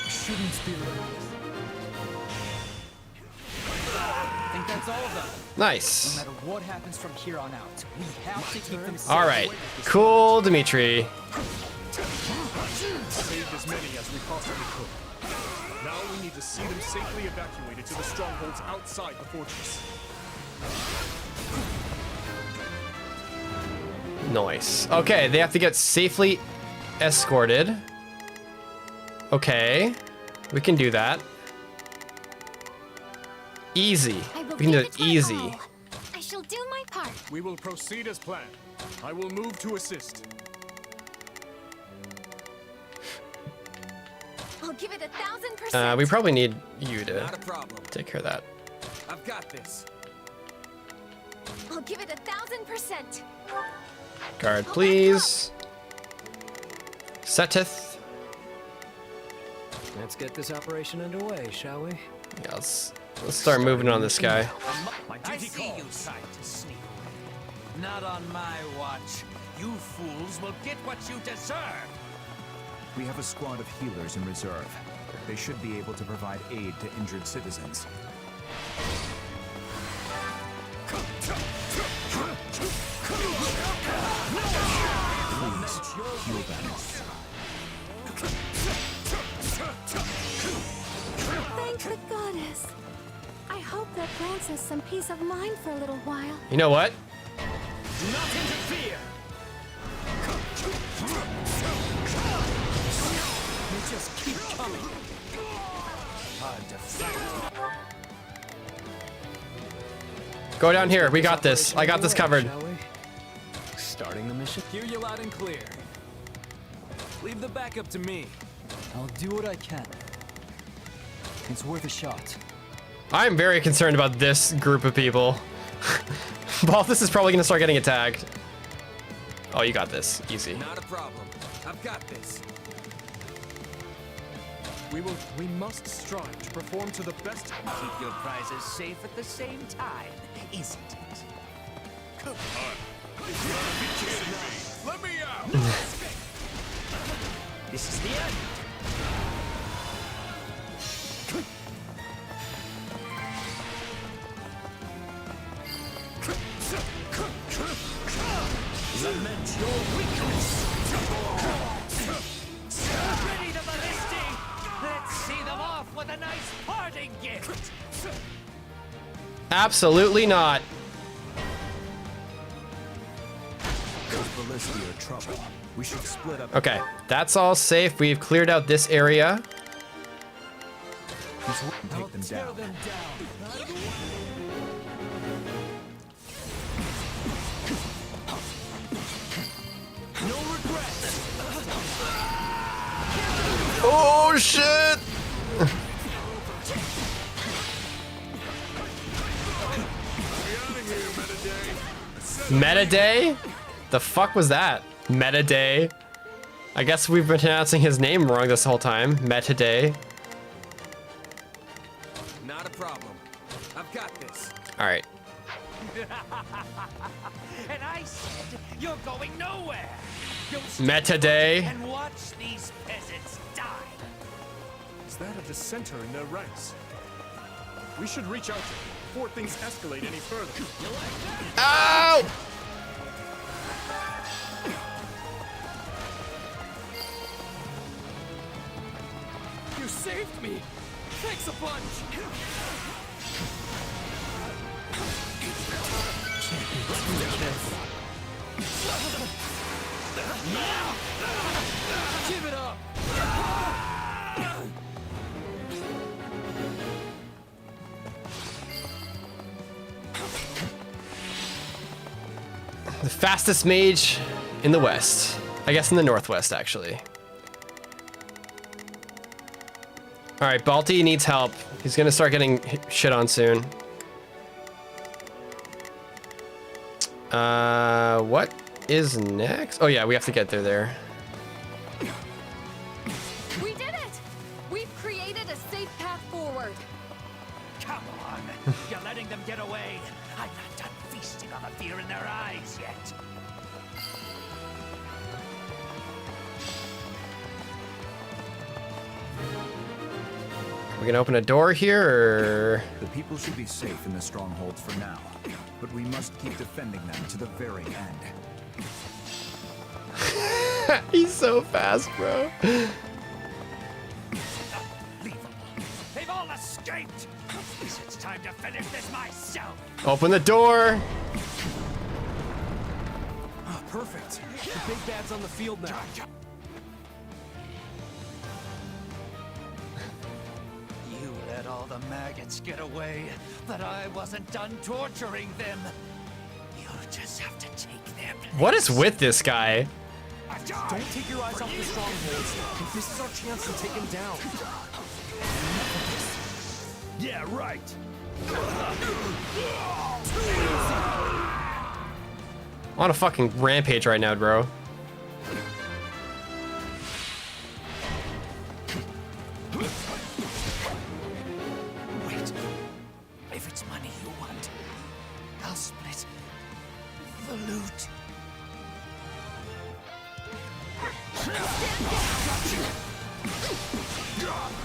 Shouldn't be removed. I think that's all of them. Nice. No matter what happens from here on out, we have to keep them safe. All right. Cool, Dimitri. Saved as many as we possibly could. Now we need to see them safely evacuated to the strongholds outside the fortress. Nice. Okay, they have to get safely escorted. Okay, we can do that. Easy. We can do it easy. I shall do my part. We will proceed as planned. I will move to assist. I'll give it 1,000%. We probably need you to Not a problem. take care of that. I've got this. I'll give it 1,000%. Guard, please. Seteth. Let's get this operation underway, shall we? Yeah, let's start moving on this guy. I see you tried to sneak away. Not on my watch. You fools will get what you deserve. We have a squad of healers in reserve. They should be able to provide aid to injured citizens. Please, heal them. Thank the goddess. I hope that grants us some peace of mind for a little while. You know what? Do not interfere. They just keep coming. Hard to fight. Go down here. We got this. I got this covered. Shall we? Starting the mission? Hear you loud and clear. Leave the backup to me. I'll do what I can. It's worth a shot. I'm very concerned about this group of people. Balthus is probably gonna start getting attacked. Oh, you got this. Easy. Not a problem. I've got this. We must strive to perform to the best. Keep your prizes safe at the same time, isn't it? Come on. You gotta be kidding me. Let me out. This is the end. Lament your weakness. Ready the ballisti. Let's see them off with a nice parting gift. Absolutely not. Those ballisti are trouble. We should split up. Okay, that's all safe. We've cleared out this area. Take them down. No regrets. Oh shit! Meta day? The fuck was that? Meta day? I guess we've been pronouncing his name wrong this whole time. Meta day. Not a problem. I've got this. All right. And I said you're going nowhere. Meta day. And watch these peasants die. Is that a dissenter in their ranks? We should reach out to them before things escalate any further. Ow! You saved me. Thanks a bunch. Give it up. The fastest mage in the west. I guess in the northwest, actually. All right, Balti needs help. He's gonna start getting shit on soon. What is next? Oh yeah, we have to get there. We did it! We've created a safe path forward. Come on. You're letting them get away. I'm not done feasting on the fear in their eyes yet. We're gonna open a door here, or... The people should be safe in the strongholds for now, but we must keep defending them to the very end. He's so fast, bro. They've all escaped. It's time to finish this myself. Open the door. Ah, perfect. The big bad's on the field now. You let all the maggots get away, but I wasn't done torturing them. You'll just have to take their place. What is with this guy? Don't take your eyes off the strongholds. This is our chance to take him down. Yeah, right. On a fucking rampage right now, bro. Wait. If it's money you want, I'll split the loot.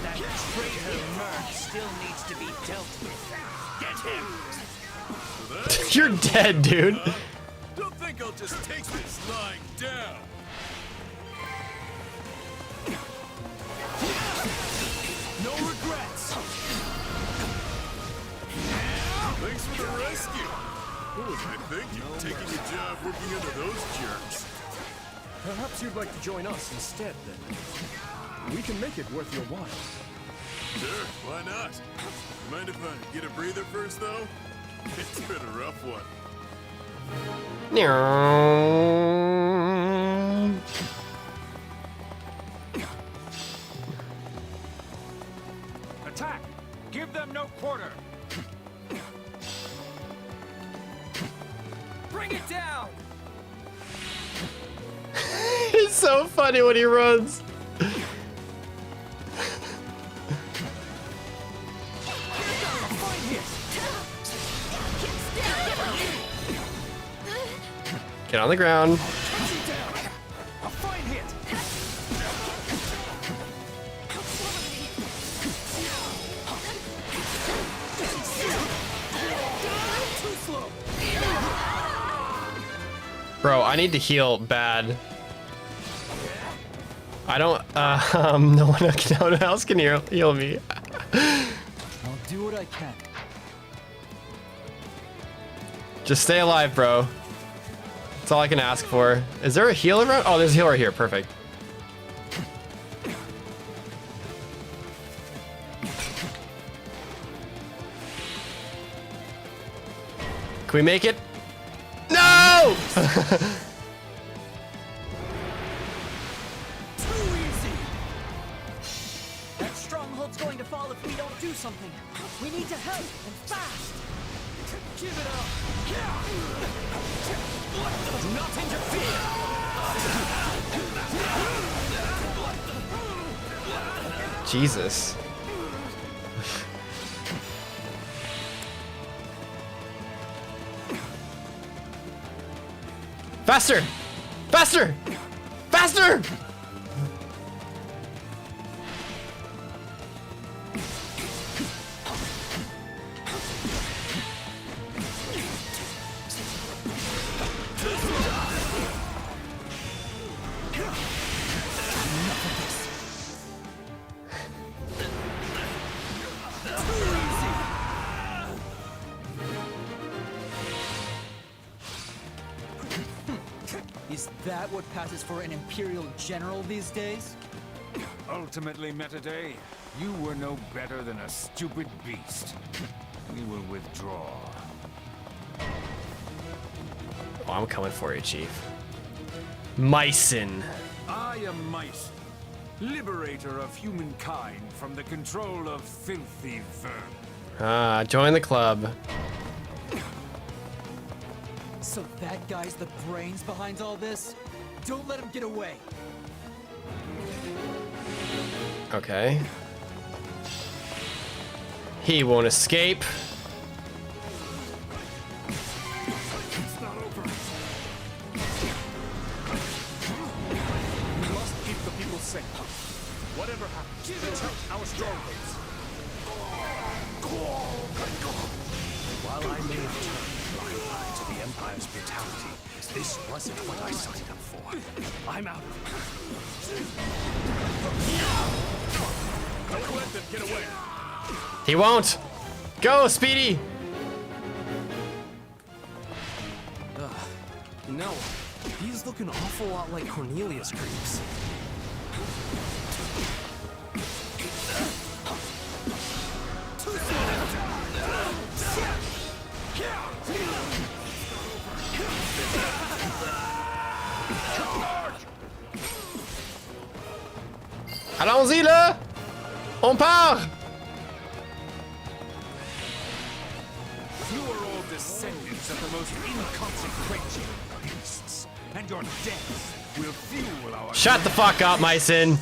That traitor Merc still needs to be dealt with. Get him! You're dead, dude. Don't think I'll just take this lying down. No regrets. Thanks for the rescue. What was I thinking? Taking a job working under those jerks. Perhaps you'd like to join us instead, then. We can make it worth your while. Sure, why not? Mind if I get a breather first, though? It's been a rough one. Attack! Give them no quarter! Bring it down! It's so funny when he runs. Get on the ground. A fine hit. Too slow. Bro, I need to heal bad. I don't, no one else can heal me. I'll do what I can. Just stay alive, bro. That's all I can ask for. Is there a heal around? Oh, there's a heal right here. Perfect. Can we make it? No! Too easy. That stronghold's going to fall if we don't do something. We need to help, and fast. Give it up. Do not interfere. Jesus. Faster! Faster! Faster! Is that what passes for an Imperial General these days? Ultimately, Metaday, you were no better than a stupid beast. We will withdraw. Oh, I'm coming for you, Chief. Mycin. I am Mycin, liberator of humankind from the control of filthy vermin. Join the club. So that guy's the brains behind all this? Don't let him get away. Okay. He won't escape. It's not over. We must keep the people safe. Whatever happens, protect our strongholds. While I may have turned blind eye to the Empire's brutality, this wasn't what I signed up for. I'm out. Don't let them get away. He won't. Go, Speedy. No, he's looking an awful lot like Cornelius creeps. Allons-y là. On part. You are all descendants of the most inconsequential beasts, and your deaths will fuel our... Shut the fuck up, Mycin.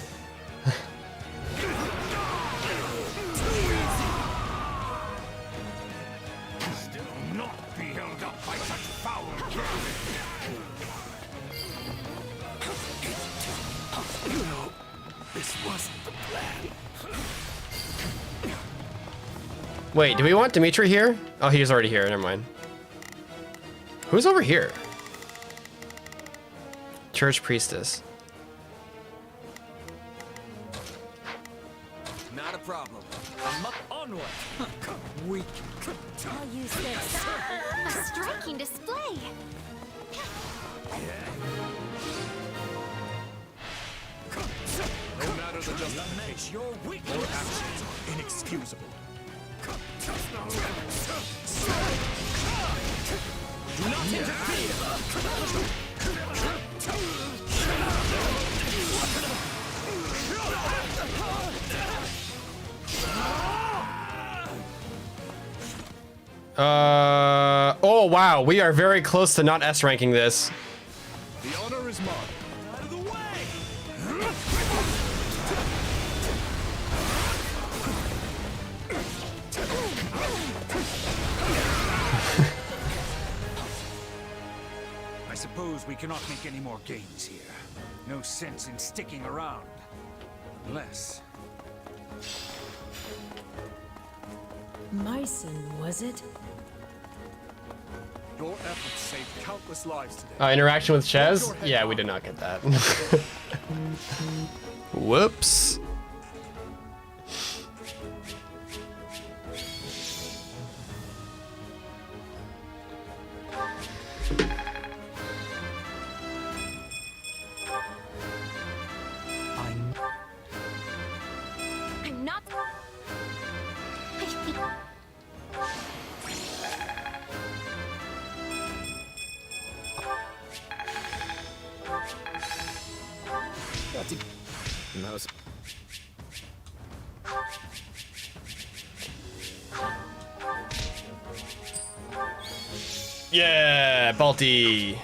Still not be held up by such foul No, this wasn't the plan. Wait, do we want Dimitri here? Oh, he's already here. Never mind. Who's over here? Church priestess. Not a problem. I'm up onward. Weak. I'll use this. A striking display. No matter the justification, your actions are inexcusable. Do not interfere! Oh wow, we are very close to not S ranking this. The honor is mine. Out of the way! suppose we cannot make any more gains here. No sense in sticking around. Unless... Myson, was it? Your efforts saved countless lives today. Interaction with Shez? Yeah, we did not get that. Whoops. I'm not. Mouse. Yeah, Balti.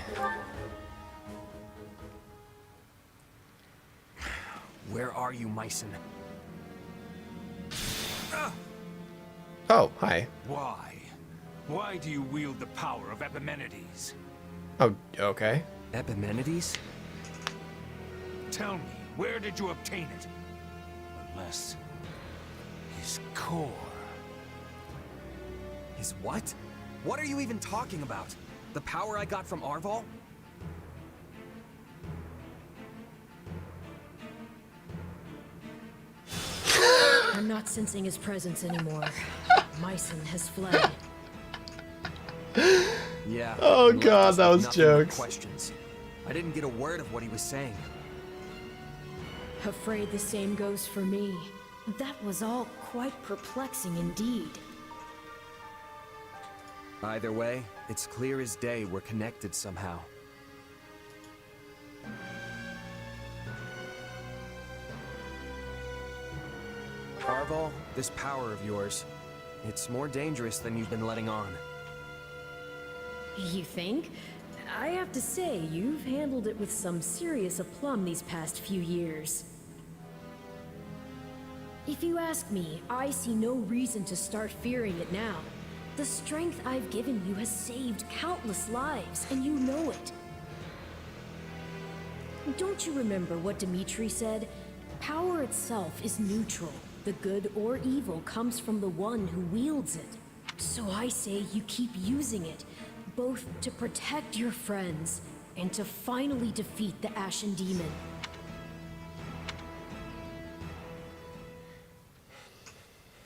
Where are you, Myson? Oh, hi. Why? Why do you wield the power of Epimenides? Oh, okay. Epimenides? Tell me, where did you obtain it? Unless... his core... His what? What are you even talking about? The power I got from Arval? I'm not sensing his presence anymore. Myson has fled. Yeah. Oh and god, left that us was with nothing but jokes. Questions. I didn't get a word of what he was saying. Afraid the same goes for me. That was all quite perplexing indeed. Either way, it's clear as day we're connected somehow. Arval, this power of yours, it's more dangerous than you've been letting on. You think? I have to say, you've handled it with some serious aplomb these past few years. If you ask me, I see no reason to start fearing it now. The strength I've given you has saved countless lives, and you know it. Don't you remember what Dimitri said? Power itself is neutral. The good or evil comes from the one who wields it. So I say you keep using it, both to protect your friends and to finally defeat the Ashen Demon.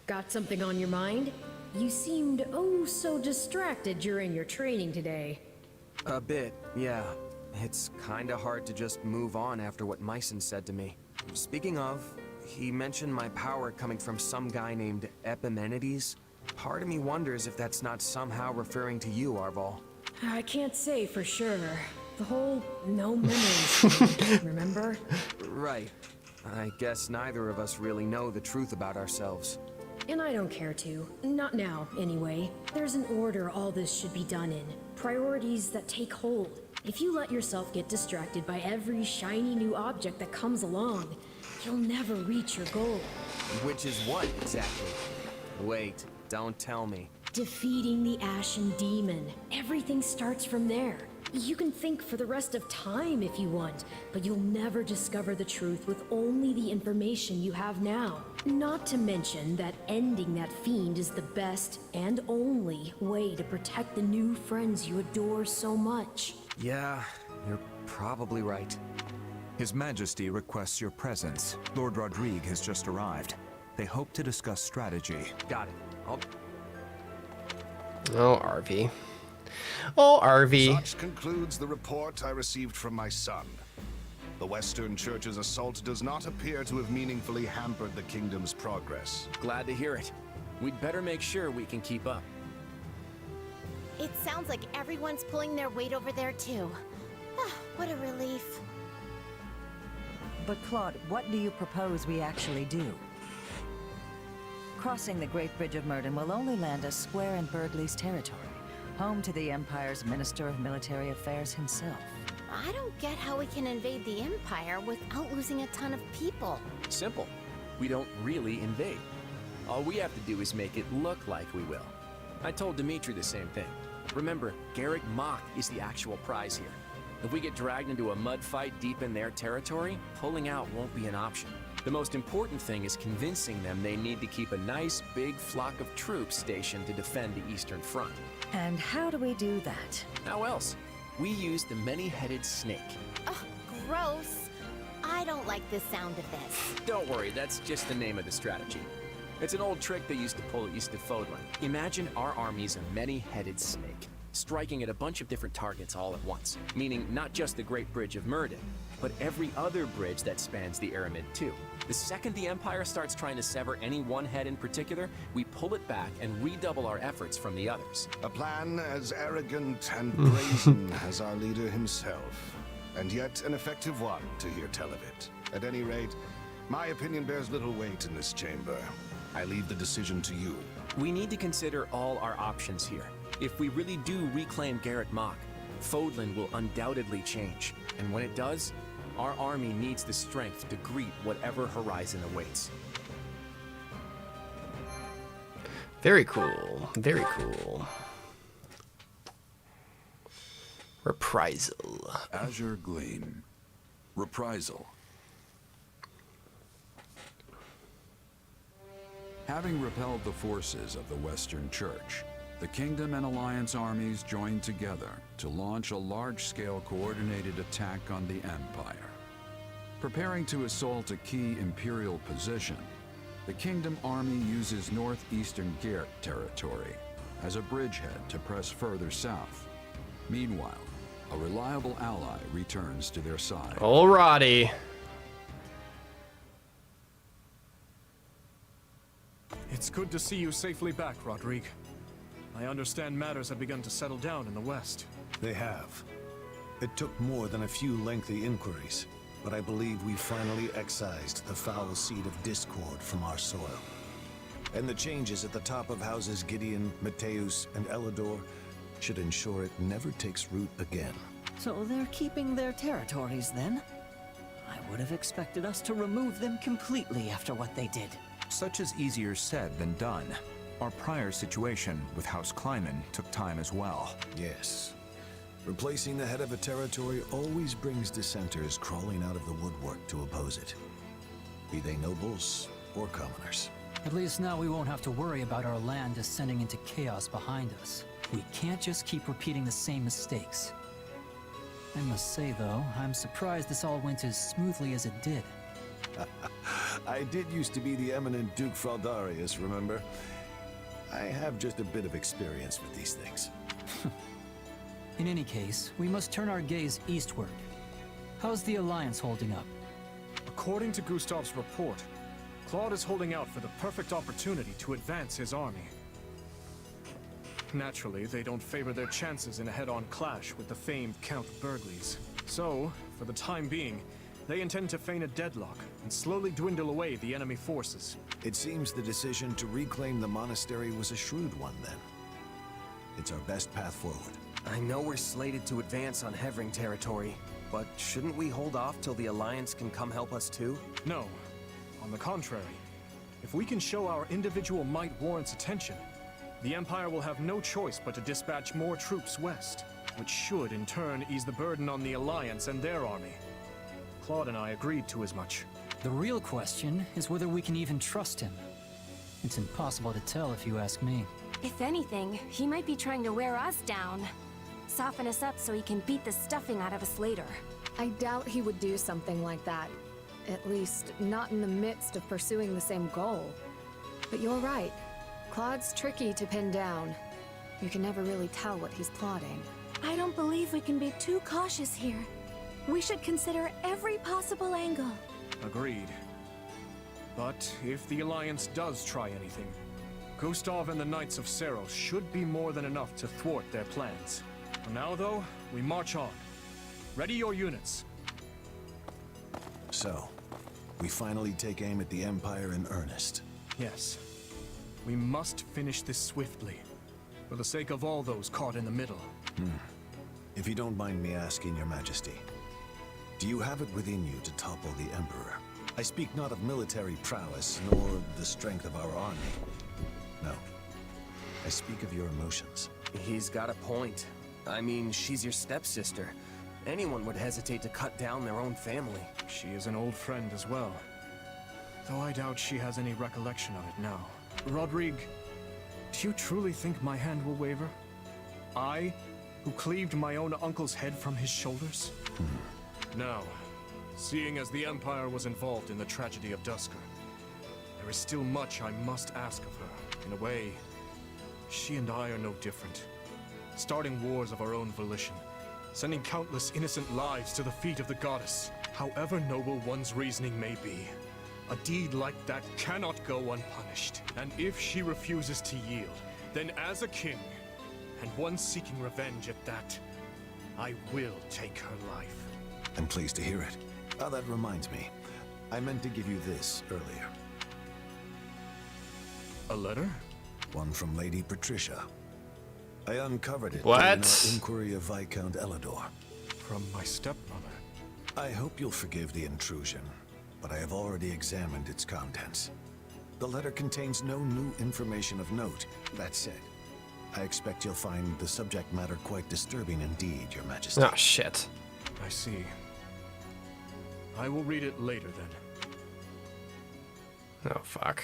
Got something on your mind? You seemed oh so distracted during your training today. A bit, yeah. It's kinda hard to just move on after what Myson said to me. Speaking of, he mentioned my power coming from some guy named Epimenides. Part of me wonders if that's not somehow referring to you, Arval. I can't say for sure. The whole no memories thing, remember? Right. I guess neither of us really know the truth about ourselves. And I don't care to. Not now, anyway. There's an order all this should be done in. Priorities that take hold. If you let yourself get distracted by every shiny new object that comes along, you'll never reach your goal. Which is what, exactly? Wait, don't tell me. Defeating the Ashen Demon. Everything starts from there. You can think for the rest of time if you want, but you'll never discover the truth with only the information you have now. Not to mention that ending that fiend is the best and only way to protect the new friends you adore so much. Yeah, you're probably right. His Majesty requests your presence. Lord Rodrigue has just arrived. They hope to discuss strategy. Got it. Oh, RV. Oh, RV. Such concludes the report I received from my son. The Western Church's assault does not appear to have meaningfully hampered the kingdom's progress. Glad to hear it. We'd better make sure we can keep up. It sounds like everyone's pulling their weight over there too. What a relief. But Claude, what do you propose we actually do? Crossing the Great Bridge of Murden will only land us square in Burgley's territory, home to the Empire's Minister of Military Affairs himself. I don't get how we can invade the Empire without losing a ton of people. Simple. We don't really invade. All we have to do is make it look like we will. I told Dimitri the same thing. Remember, Garrick Mach is the actual prize here. If we get dragged into a mud fight deep in their territory, pulling out won't be an option. The most important thing is convincing them they need to keep a nice big flock of troops stationed to defend the Eastern Front. And how do we do that? How else? We use the many-headed snake. Ugh, gross. I don't like the sound of this. Don't worry, that's just the name of the strategy. It's an old trick they used to pull east of Fodlan. Imagine our army's a many-headed snake, striking at a bunch of different targets all at once, meaning not just the Great Bridge of Myrddin, but every other bridge that spans the Aramid too. The second the Empire starts trying to sever any one head in particular, we pull it back and redouble our efforts from the others. A plan as arrogant and brazen as our leader himself, and yet an effective one to hear tell of it. At any rate, my opinion bears little weight in this chamber. I leave the decision to you. We need to consider all our options here. If we really do reclaim Garrett Mach, Fodlan will undoubtedly change. And when it does, our army needs the strength to greet whatever horizon awaits. Very cool. Very cool. Reprisal. Azure Gleam. Reprisal. Having repelled the forces of the Western Church, the Kingdom and Alliance armies joined together to launch a large-scale coordinated attack on the Empire. Preparing to assault a key Imperial position, the Kingdom army uses northeastern Gert territory as a bridgehead to press further south. Meanwhile, a reliable ally returns to their side. Alrighty. It's good to see you safely back, Rodrigue. I understand matters have begun to settle down in the West. They have. It took more than a few lengthy inquiries, but I believe we finally excised the foul seed of discord from our soil. And the changes at the top of houses Gideon, Mateusz, and Elidor should ensure it never takes root again. So they're keeping their territories then? I would have expected us to remove them completely after what they did. Such is easier said than done. Our prior situation with House Kleiman took time as well. Yes. Replacing the head of a territory always brings dissenters crawling out of the woodwork to oppose it. Be they nobles or commoners. At least now we won't have to worry about our land descending into chaos behind us. We can't just keep repeating the same mistakes. I must say, though, I'm surprised this all went as smoothly as it did. I did used to be the eminent Duke Fraldarius, remember? I have just a bit of experience with these things. In any case, we must turn our gaze eastward. How's the Alliance holding up? According to Gustav's report, Claude is holding out for the perfect opportunity to advance his army. Naturally, they don't favor their chances in a head-on clash with the famed Count Burgleys. So, for the time being, they intend to feign a deadlock and slowly dwindle away the enemy forces. It seems the decision to reclaim the monastery was a shrewd one, then. It's our best path forward. I know we're slated to advance on Hevring territory, but shouldn't we hold off till the Alliance can come help us too? No. On the contrary, if we can show our individual might warrants attention, the Empire will have no choice but to dispatch more troops west, which should in turn ease the burden on the Alliance and their army. Claude and I agreed to as much. The real question is whether we can even trust him. It's impossible to tell if you ask me. If anything, he might be trying to wear us down. Soften us up so he can beat the stuffing out of us later. I doubt he would do something like that. At least, not in the midst of pursuing the same goal. But you're right. Claude's tricky to pin down. You can never really tell what he's plotting. I don't believe we can be too cautious here. We should consider every possible angle. Agreed. But if the Alliance does try anything, Gustav and the Knights of Seros should be more than enough to thwart their plans. For now, though, we march on. Ready your units. So, we finally take aim at the Empire in earnest. Yes. We must finish this swiftly, for the sake of all those caught in the middle. If you don't mind me asking, Your Majesty, do you have it within you to topple the Emperor? I speak not of military prowess, nor the strength of our army. No. I speak of your emotions. He's got a point. I mean, she's your stepsister. Anyone would hesitate to cut down their own family. She is an old friend as well. Though I doubt she has any recollection of it now. Rodrigue, do you truly think my hand will waver? I, who cleaved my own uncle's head from his shoulders? Now, seeing as the Empire was involved in the tragedy of Duscur, there is still much I must ask of her. In a way, she and I are no different. Starting wars of our own volition, sending countless innocent lives to the feet of the goddess. However noble one's reasoning may be, a deed like that cannot go unpunished. And if she refuses to yield, then as a king, and one seeking revenge at that, I will take her life. I'm pleased to hear it. Ah, that reminds me. I meant to give you this earlier. A letter? One from Lady Patricia. I uncovered it What? during our inquiry of Viscount Elidor. From my stepmother. I hope you'll forgive the intrusion, but I have already examined its contents. The letter contains no new information of note. That said, I expect you'll find the subject matter quite disturbing indeed, Your Majesty. Oh, shit. I see. I will read it later then. Oh, fuck.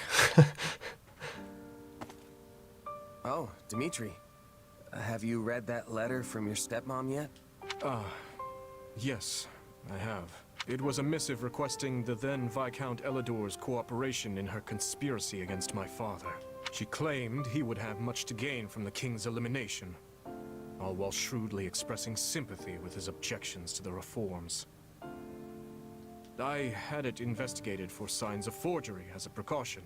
Oh, Dimitri. Have you read that letter from your stepmom yet? Yes, I have. It was a missive requesting the then Viscount Elidor's cooperation in her conspiracy against my father. She claimed he would have much to gain from the king's elimination, all while shrewdly expressing sympathy with his objections to the reforms. I had it investigated for signs of forgery as a precaution,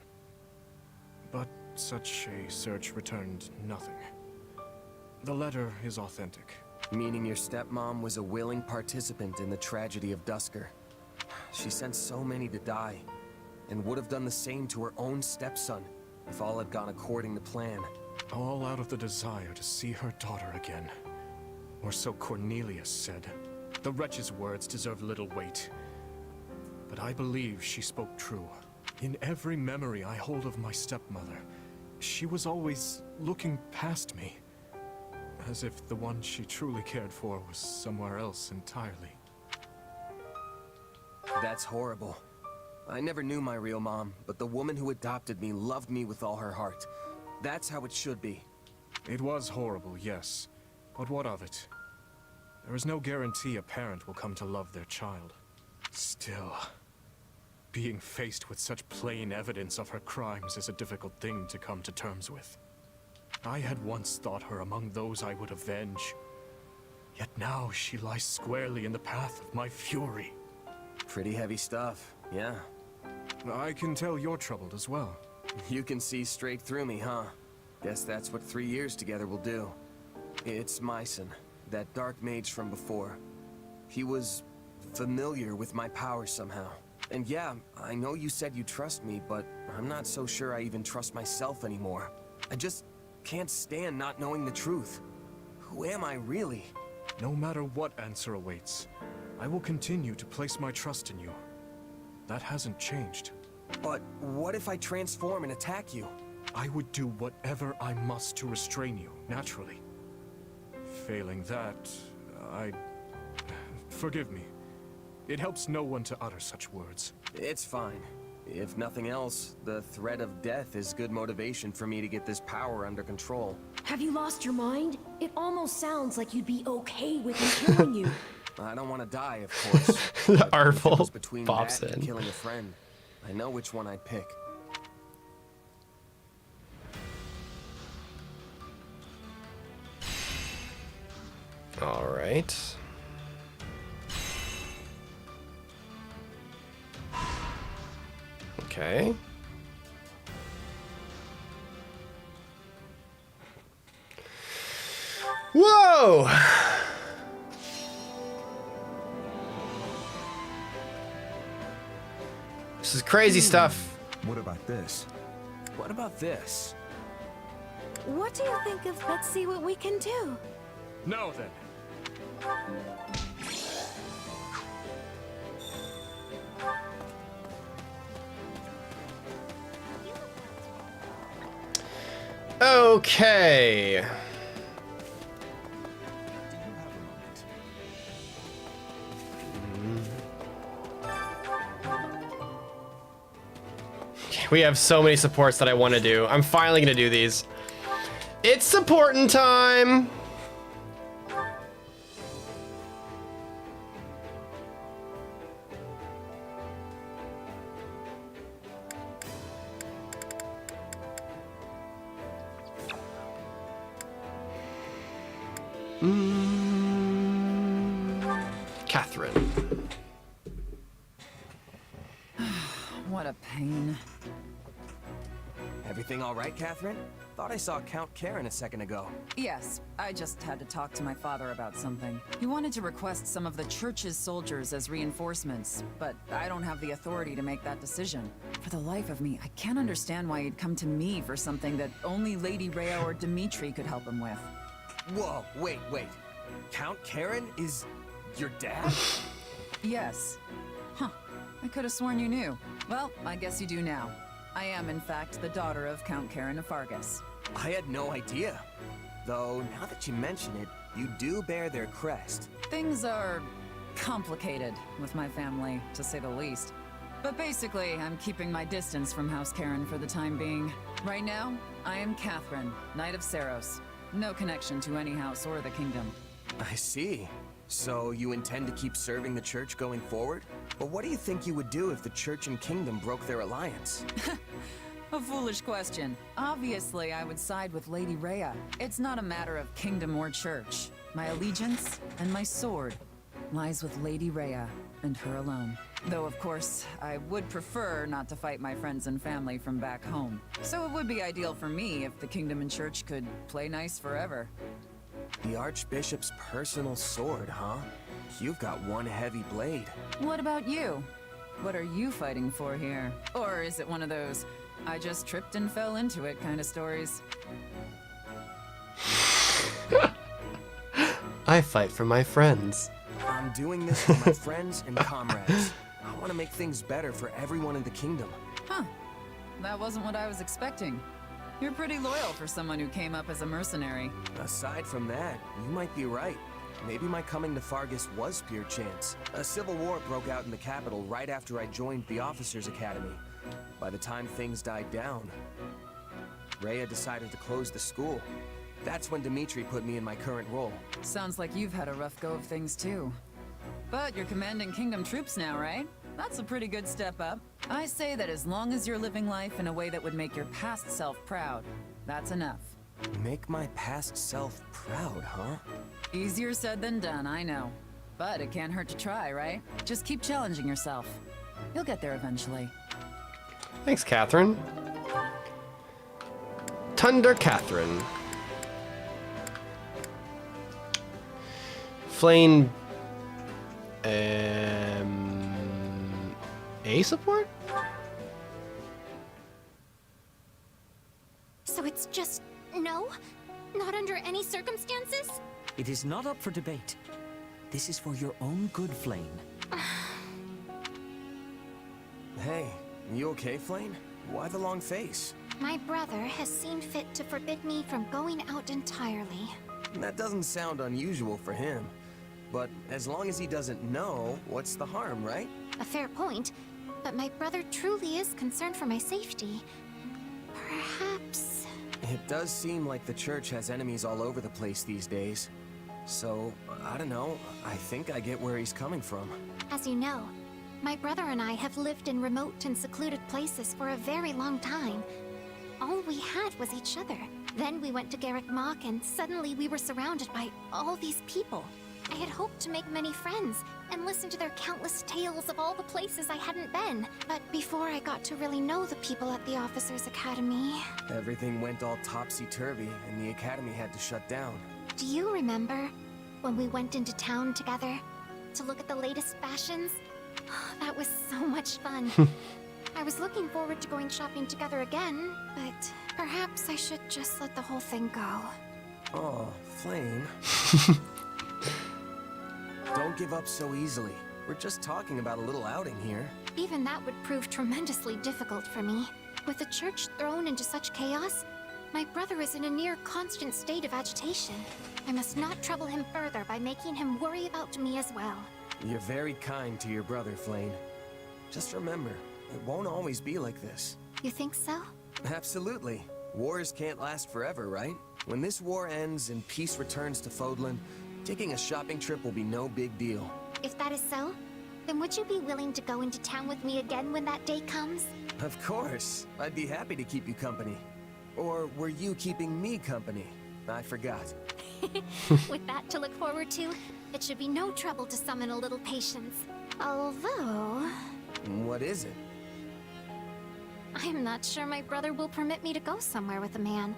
but such a search returned nothing. The letter is authentic. Meaning your stepmom was a willing participant in the tragedy of Duscur. She sent so many to die, and would have done the same to her own stepson if all had gone according to plan. All out of the desire to see her daughter again. Or so Cornelius said. The wretch's words deserve little weight, but I believe she spoke true. In every memory I hold of my stepmother, she was always looking past me, as if the one she truly cared for was somewhere else entirely. That's horrible. I never knew my real mom, but the woman who adopted me loved me with all her heart. That's how it should be. It was horrible, yes. But what of it? There is no guarantee a parent will come to love their child. Still, being faced with such plain evidence of her crimes is a difficult thing to come to terms with. I had once thought her among those I would avenge. Yet now she lies squarely in the path of my fury. Pretty heavy stuff, yeah. I can tell you're troubled as well. You can see straight through me, huh? Guess that's what 3 years together will do. It's Myson, that dark mage from before. He was familiar with my powers somehow. And yeah, I know you said you trust me, but I'm not so sure I even trust myself anymore. I just can't stand not knowing the truth. Who am I really? No matter what answer awaits, I will continue to place my trust in you. That hasn't changed. But what if I transform and attack you? I would do whatever I must to restrain you, naturally. Failing that, Forgive me. It helps no one to utter such words. It's fine. If nothing else, the threat of death is good motivation for me to get this power under control. Have you lost your mind? It almost sounds like you'd be okay with me killing you. I don't want to die, of course. Artful between pops that and in. killing a friend, I know which one I'd pick. All right. Okay. Whoa! This is crazy stuff. What about this? What about this? What do you think of let's see what we can do? Now then. Okay. We have so many supports that I want to do. I'm finally going to do these. It's supporting time. Catherine. What a pain. Everything all right, Catherine? Thought I saw Count Karen a second ago. Yes, I just had to talk to my father about something. He wanted to request some of the church's soldiers as reinforcements, but I don't have the authority to make that decision. For the life of me, I can't understand why he'd come to me for something that only Lady Rhea or Dimitri could help him with. Whoa, wait. Count Karen is your dad? Yes. Huh. I could have sworn you knew. Well, I guess you do now. I am, in fact, the daughter of Count Karen of Fargus. I had no idea. Though, now that you mention it, you do bear their crest. Things are complicated with my family, to say the least. But basically, I'm keeping my distance from House Karen for the time being. Right now, I am Catherine, Knight of Saros. No connection to any house or the kingdom. I see. So you intend to keep serving the church going forward? But what do you think you would do if the church and kingdom broke their alliance? A foolish question. Obviously, I would side with Lady Rhea. It's not a matter of kingdom or church. My allegiance and my sword lies with Lady Rhea and her alone. Though, of course, I would prefer not to fight my friends and family from back home. So it would be ideal for me if the kingdom and church could play nice forever. The Archbishop's personal sword, huh? You've got one heavy blade. What about you? What are you fighting for here? Or is it one of those, I just tripped and fell into it kind of stories? I fight for my friends. I'm doing this for my friends and comrades. I want to make things better for everyone in the kingdom. Huh. That wasn't what I was expecting. You're pretty loyal for someone who came up as a mercenary. Aside from that, you might be right. Maybe my coming to Fargus was pure chance. A civil war broke out in the capital right after I joined the Officers' Academy. By the time things died down, Rhea decided to close the school. That's when Dimitri put me in my current role. Sounds like you've had a rough go of things too. But you're commanding kingdom troops now, right? That's a pretty good step up. I say that as long as you're living life in a way that would make your past self proud, that's enough. Make my past self proud, huh? Easier said than done, I know. But it can't hurt to try, right? Just keep challenging yourself. You'll get there eventually. Thanks, Catherine. Thunder Catherine. Flame... A support? So it's just no? Not under any circumstances? It is not up for debate. This is for your own good, Flame. Hey, you okay, Flame? Why the long face? My brother has seen fit to forbid me from going out entirely. That doesn't sound unusual for him. But as long as he doesn't know, what's the harm, right? A fair point, but my brother truly is concerned for my safety. Perhaps... It does seem like the church has enemies all over the place these days. So, I don't know, I think I get where he's coming from. As you know, my brother and I have lived in remote and secluded places for a very long time. All we had was each other. Then we went to Garrick Mach and suddenly we were surrounded by all these people. I had hoped to make many friends and listen to their countless tales of all the places I hadn't been. But before I got to really know the people at the Officers' Academy... Everything went all topsy-turvy and the academy had to shut down. Do you remember when we went into town together to look at the latest fashions? That was so much fun. I was looking forward to going shopping together again, but perhaps I should just let the whole thing go. Oh, Flame. Don't give up so easily. We're just talking about a little outing here. Even that would prove tremendously difficult for me. With the church thrown into such chaos, my brother is in a near constant state of agitation. I must not trouble him further by making him worry about me as well. You're very kind to your brother, Flame. Just remember, it won't always be like this. You think so? Absolutely. Wars can't last forever, right? When this war ends and peace returns to Fodlan, taking a shopping trip will be no big deal. If that is so, then would you be willing to go into town with me again when that day comes? Of course. I'd be happy to keep you company. Or were you keeping me company? I forgot. With that to look forward to, it should be no trouble to summon a little patience. Although... What is it? I am not sure my brother will permit me to go somewhere with a man,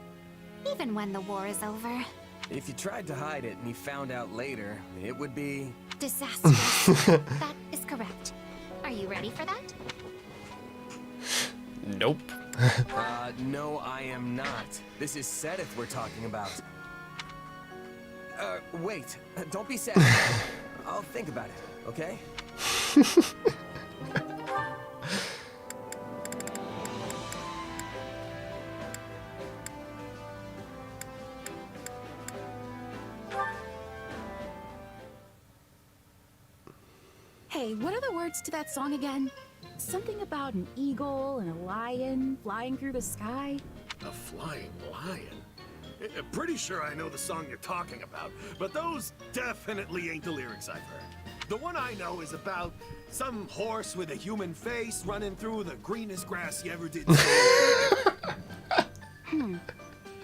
even when the war is over. If you tried to hide it and he found out later, it would be... disastrous. That is correct. Are you ready for that? Nope. No, I am not. This is Sedith we're talking about. Wait. Don't be sad. I'll think about it, okay? Hey, what are the words to that song again? Something about an eagle and a lion flying through the sky? A flying lion? Pretty sure I know the song you're talking about, but those definitely ain't the lyrics I've heard. The one I know is about some horse with a human face running through the greenest grass you ever did see.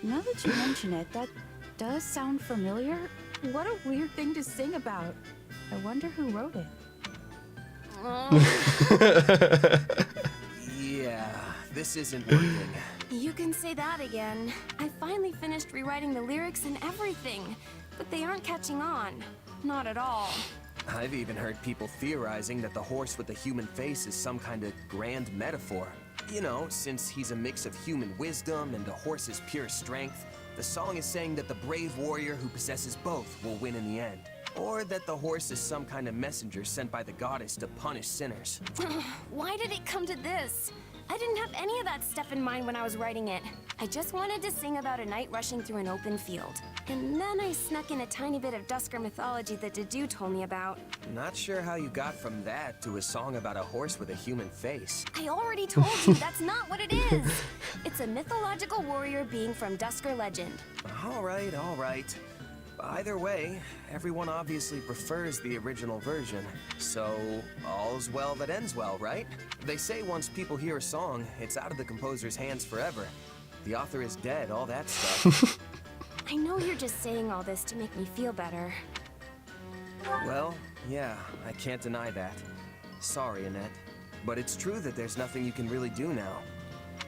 Now that you mention it, that does sound familiar. What a weird thing to sing about. I wonder who wrote it. Yeah, this isn't working. You can say that again. I finally finished rewriting the lyrics and everything, but they aren't catching on. Not at all. I've even heard people theorizing that the horse with the human face is some kind of grand metaphor. You know, since he's a mix of human wisdom and a horse's pure strength, the song is saying that the brave warrior who possesses both will win in the end. Or that the horse is some kind of messenger sent by the goddess to punish sinners. Why did it come to this? I didn't have any of that stuff in mind when I was writing it. I just wanted to sing about a knight rushing through an open field. And then I snuck in a tiny bit of Dusker mythology that Dedu told me about. Not sure how you got from that to a song about a horse with a human face. I already told you that's not what it is. It's a mythological warrior being from Dusker legend. All right, all right. Either way, everyone obviously prefers the original version. So, all's well that ends well, right? They say once people hear a song, it's out of the composer's hands forever. The author is dead, all that stuff. I know you're just saying all this to make me feel better. Well, yeah, I can't deny that. Sorry, Annette. But it's true that there's nothing you can really do now.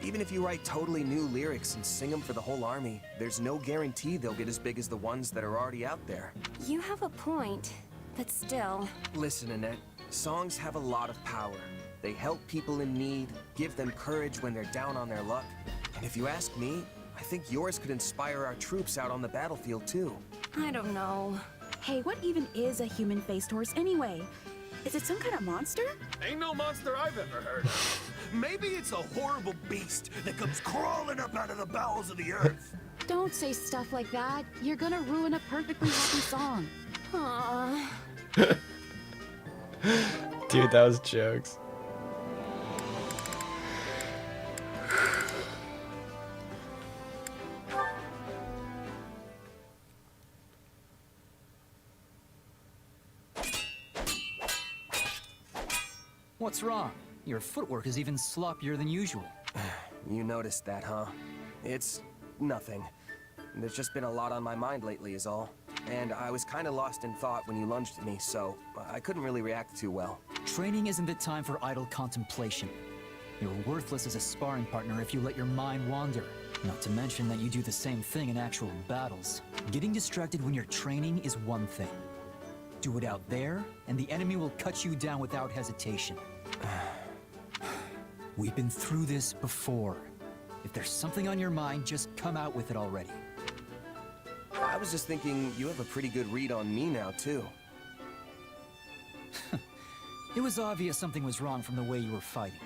Even if you write totally new lyrics and sing them for the whole army, there's no guarantee they'll get as big as the ones that are already out there. You have a point, but still... Listen, Annette, songs have a lot of power. They help people in need, give them courage when they're down on their luck. And if you ask me, I think yours could inspire our troops out on the battlefield too. I don't know. Hey, what even is a human-faced horse anyway? Is it some kind of monster? Ain't no monster I've ever heard of. Maybe it's a horrible beast that comes crawling up out of the bowels of the earth. Don't say stuff like that. You're gonna ruin a perfectly happy song. Aww. Dude, that was jokes. What's wrong? Your footwork is even sloppier than usual. You noticed that, huh? It's nothing. There's just been a lot on my mind lately is all. And I was kind of lost in thought when you lunged at me, so I couldn't really react too well. Training isn't the time for idle contemplation. You're worthless as a sparring partner if you let your mind wander. Not to mention that you do the same thing in actual battles. Getting distracted when you're training is one thing. Do it out there, and the enemy will cut you down without hesitation. We've been through this before. If there's something on your mind, just come out with it already. I was just thinking you have a pretty good read on me now, too. It was obvious something was wrong from the way you were fighting.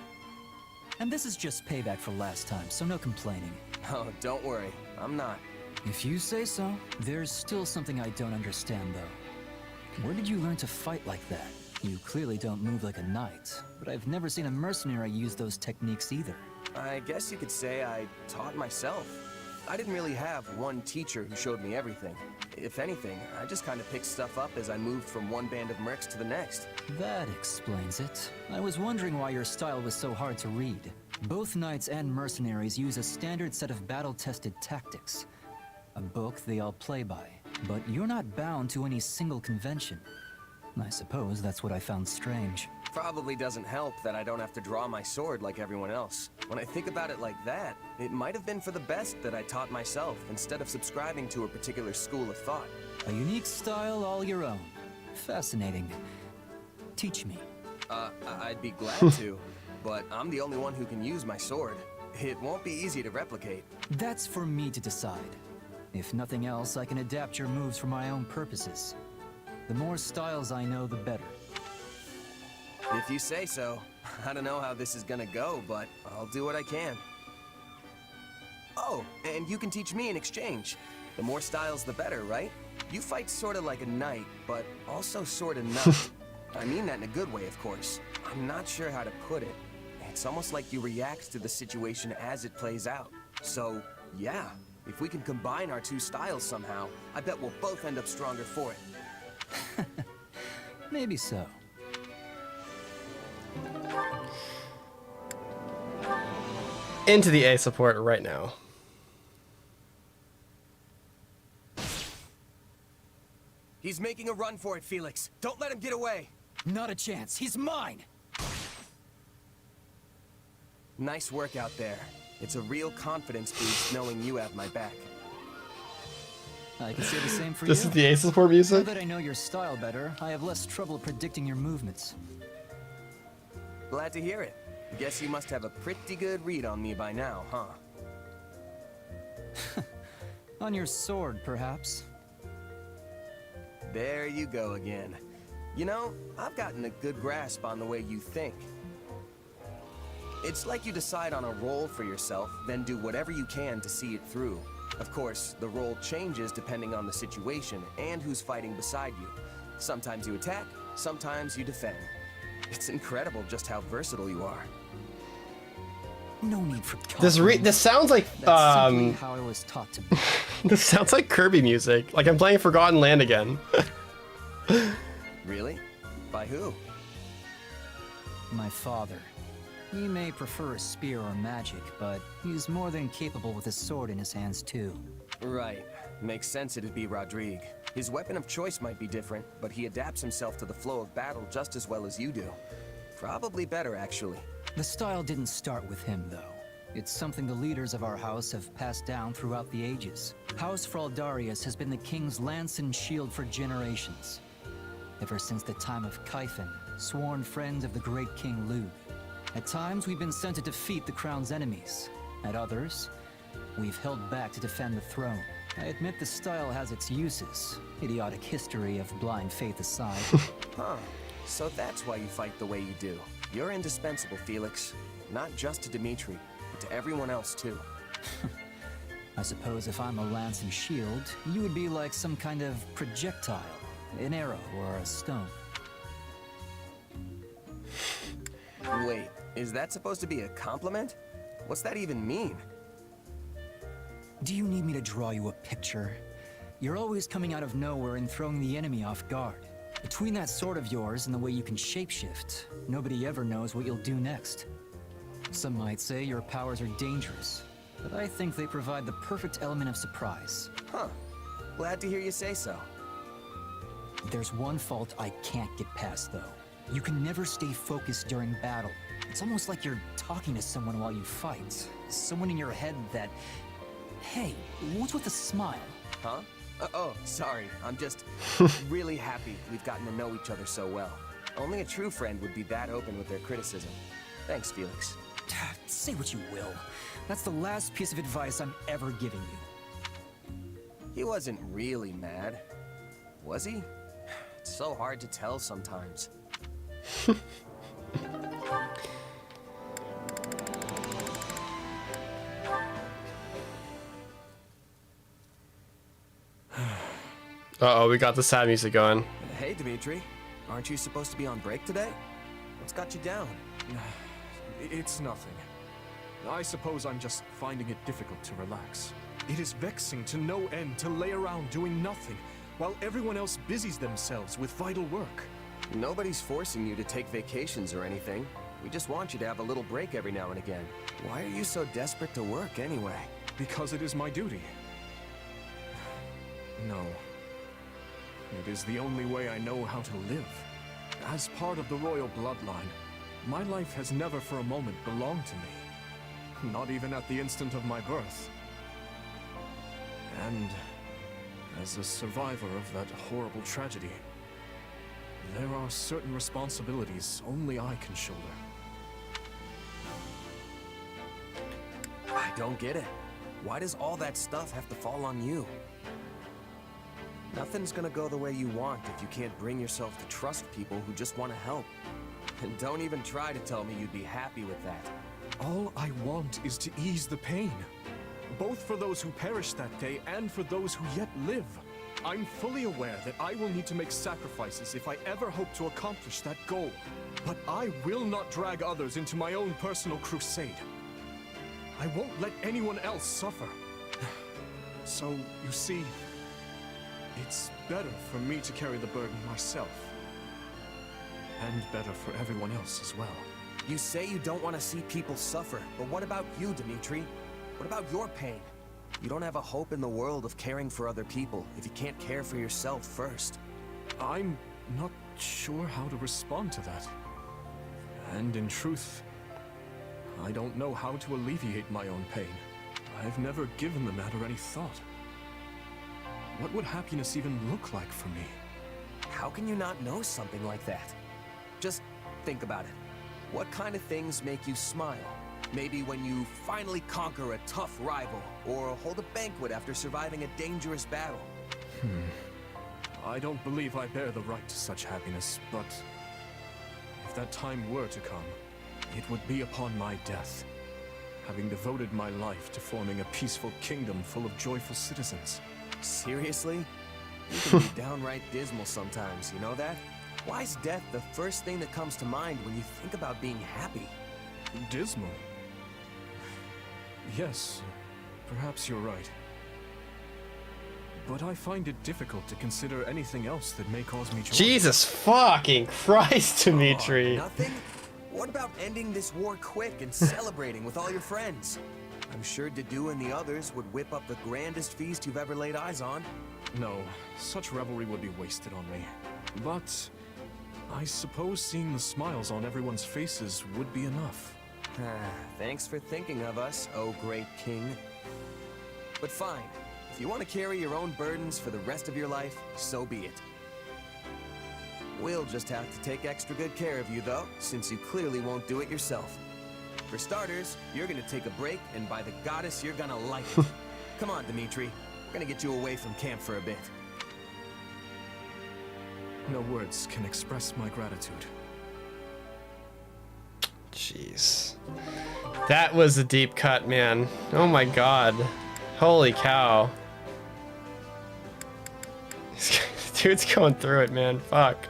And this is just payback for last time, so no complaining. Oh, don't worry. I'm not. If you say so. There's still something I don't understand, though. Where did you learn to fight like that? You clearly don't move like a knight, but I've never seen a mercenary use those techniques either. I guess you could say I taught myself. I didn't really have one teacher who showed me everything. If anything, I just kind of picked stuff up as I moved from one band of mercs to the next. That explains it. I was wondering why your style was so hard to read. Both knights and mercenaries use a standard set of battle-tested tactics. A book they all play by. But you're not bound to any single convention. I suppose that's what I found strange. Probably doesn't help that I don't have to draw my sword like everyone else. When I think about it like that, it might have been for the best that I taught myself instead of subscribing to a particular school of thought. A unique style all your own. Fascinating. Teach me. I'd be glad to, but I'm the only one who can use my sword. It won't be easy to replicate. That's for me to decide. If nothing else, I can adapt your moves for my own purposes. The more styles I know, the better. If you say so. I don't know how this is gonna go, but I'll do what I can. Oh, and you can teach me in exchange. The more styles, the better, right? You fight sorta like a knight, but also sorta not. I mean that in a good way, of course. I'm not sure how to put it. It's almost like you react to the situation as it plays out. So, yeah, if we can combine our two styles somehow, I bet we'll both end up stronger for it. Maybe so. Into the A support right now. He's making a run for it, Felix. Don't let him get away. Not a chance. He's mine. Nice work out there. It's a real confidence boost knowing you have my back. I can say the same for you. This is the A support music? Now that I know your style better, I have less trouble predicting your movements. Glad to hear it. Guess you must have a pretty good read on me by now, huh? On your sword, perhaps? There you go again. You know, I've gotten a good grasp on the way you think. It's like you decide on a role for yourself, then do whatever you can to see it through. Of course, the role changes depending on the situation and who's fighting beside you. Sometimes you attack, sometimes you defend. It's incredible just how versatile you are. No need for This sounds like That's simply how I was taught to be. This sounds like Kirby music. Like I'm playing Forgotten Land again. Really? By who? My father. He may prefer a spear or magic, but he's more than capable with a sword in his hands too. Right. Makes sense it'd be Rodrigue. His weapon of choice might be different, but he adapts himself to the flow of battle just as well as you do. Probably better, actually. The style didn't start with him, though. It's something the leaders of our house have passed down throughout the ages. House Fraldarius has been the king's lance and shield for generations. Ever since the time of Kaifin, sworn friends of the great King Lu. At times, we've been sent to defeat the crown's enemies. At others, we've held back to defend the throne. I admit the style has its uses, idiotic history of blind faith aside. Huh. So that's why you fight the way you do. You're indispensable, Felix. Not just to Dimitri, but to everyone else, too. I suppose if I'm a lance and shield, you would be like some kind of projectile, an arrow or a stone. Wait, is that supposed to be a compliment? What's that even mean? Do you need me to draw you a picture? You're always coming out of nowhere and throwing the enemy off guard. Between that sword of yours and the way you can shapeshift, nobody ever knows what you'll do next. Some might say your powers are dangerous, but I think they provide the perfect element of surprise. Huh. Glad to hear you say so. There's one fault I can't get past, though. You can never stay focused during battle. It's almost like you're talking to someone while you fight. Someone in your head that... Hey, what's with the smile? Huh? Oh, sorry. I'm just really happy we've gotten to know each other so well. Only a true friend would be that open with their criticism. Thanks, Felix. Say what you will. That's the last piece of advice I'm ever giving you. He wasn't really mad, was he? It's so hard to tell sometimes. Uh-oh, we got the sad music going. Hey, Dimitri. Aren't you supposed to be on break today? What's got you down? It's nothing. Dimitri, aren't you supposed to be on break today? What's got you down? Aren't you supposed to be on break today? What's got you down? It's nothing. Dimitri, aren't you supposed to be on break today? What's got you down? It's nothing. I suppose I'm just finding it difficult to relax. It is vexing to no end to lay around doing nothing, while everyone else busies themselves with vital work. Nobody's forcing you to take vacations or anything. We just want you to have a little break every now and again. Why are you so desperate to work anyway? Because it is my duty. No. It is the only way I know how to live. As part of the royal bloodline, my life has never for a moment belonged to me. Not even at the instant of my birth. And as a survivor of that horrible tragedy, there are certain responsibilities only I can shoulder. I don't get it. Why does all that stuff have to fall on you? Nothing's gonna go the way you want if you can't bring yourself to trust people who just want to help. And don't even try to tell me you'd be happy with that. All I want is to ease the pain. Both for those who perished that day and for those who yet live. I'm fully aware that I will need to make sacrifices if I ever hope to accomplish that goal. But I will not drag others into my own personal crusade. I won't let anyone else suffer. So, you see, it's better for me to carry the burden myself. And better for everyone else as well. You say you don't want to see people suffer, but what about you, Dimitri? What about your pain? You don't have a hope in the world of caring for other people if you can't care for yourself first. I'm not sure how to respond to that. And in truth, I don't know how to alleviate my own pain. I've never given the matter any thought. What would happiness even look like for me? How can you not know something like that? Just think about it. What kind of things make you smile? Maybe when you finally conquer a tough rival, or hold a banquet after surviving a dangerous battle. I don't believe I bear the right to such happiness, but if that time were to come, it would be upon my death, having devoted my life to forming a peaceful kingdom full of joyful citizens. Seriously? You can be downright dismal sometimes, you know that? Why is death the first thing that comes to mind when you think about being happy? Dismal? Yes, perhaps you're right. But I find it difficult to consider anything else that may cause me joy. Jesus fucking Christ, Dimitri. Nothing? What about ending this war quick and celebrating with all your friends? I'm sure Dedu and the others would whip up the grandest feast you've ever laid eyes on. No, such revelry would be wasted on me. But I suppose seeing the smiles on everyone's faces would be enough. Thanks for thinking of us, oh great king. But fine, if you want to carry your own burdens for the rest of your life, so be it. We'll just have to take extra good care of you though, since you clearly won't do it yourself. For starters, you're gonna take a break, and by the goddess, you're gonna like it. Come on, Dimitri. We're gonna get you away from camp for a bit. No words can express my gratitude. Jeez. That was a deep cut, man. Oh my god. Holy cow. Dude's going through it, man. Fuck.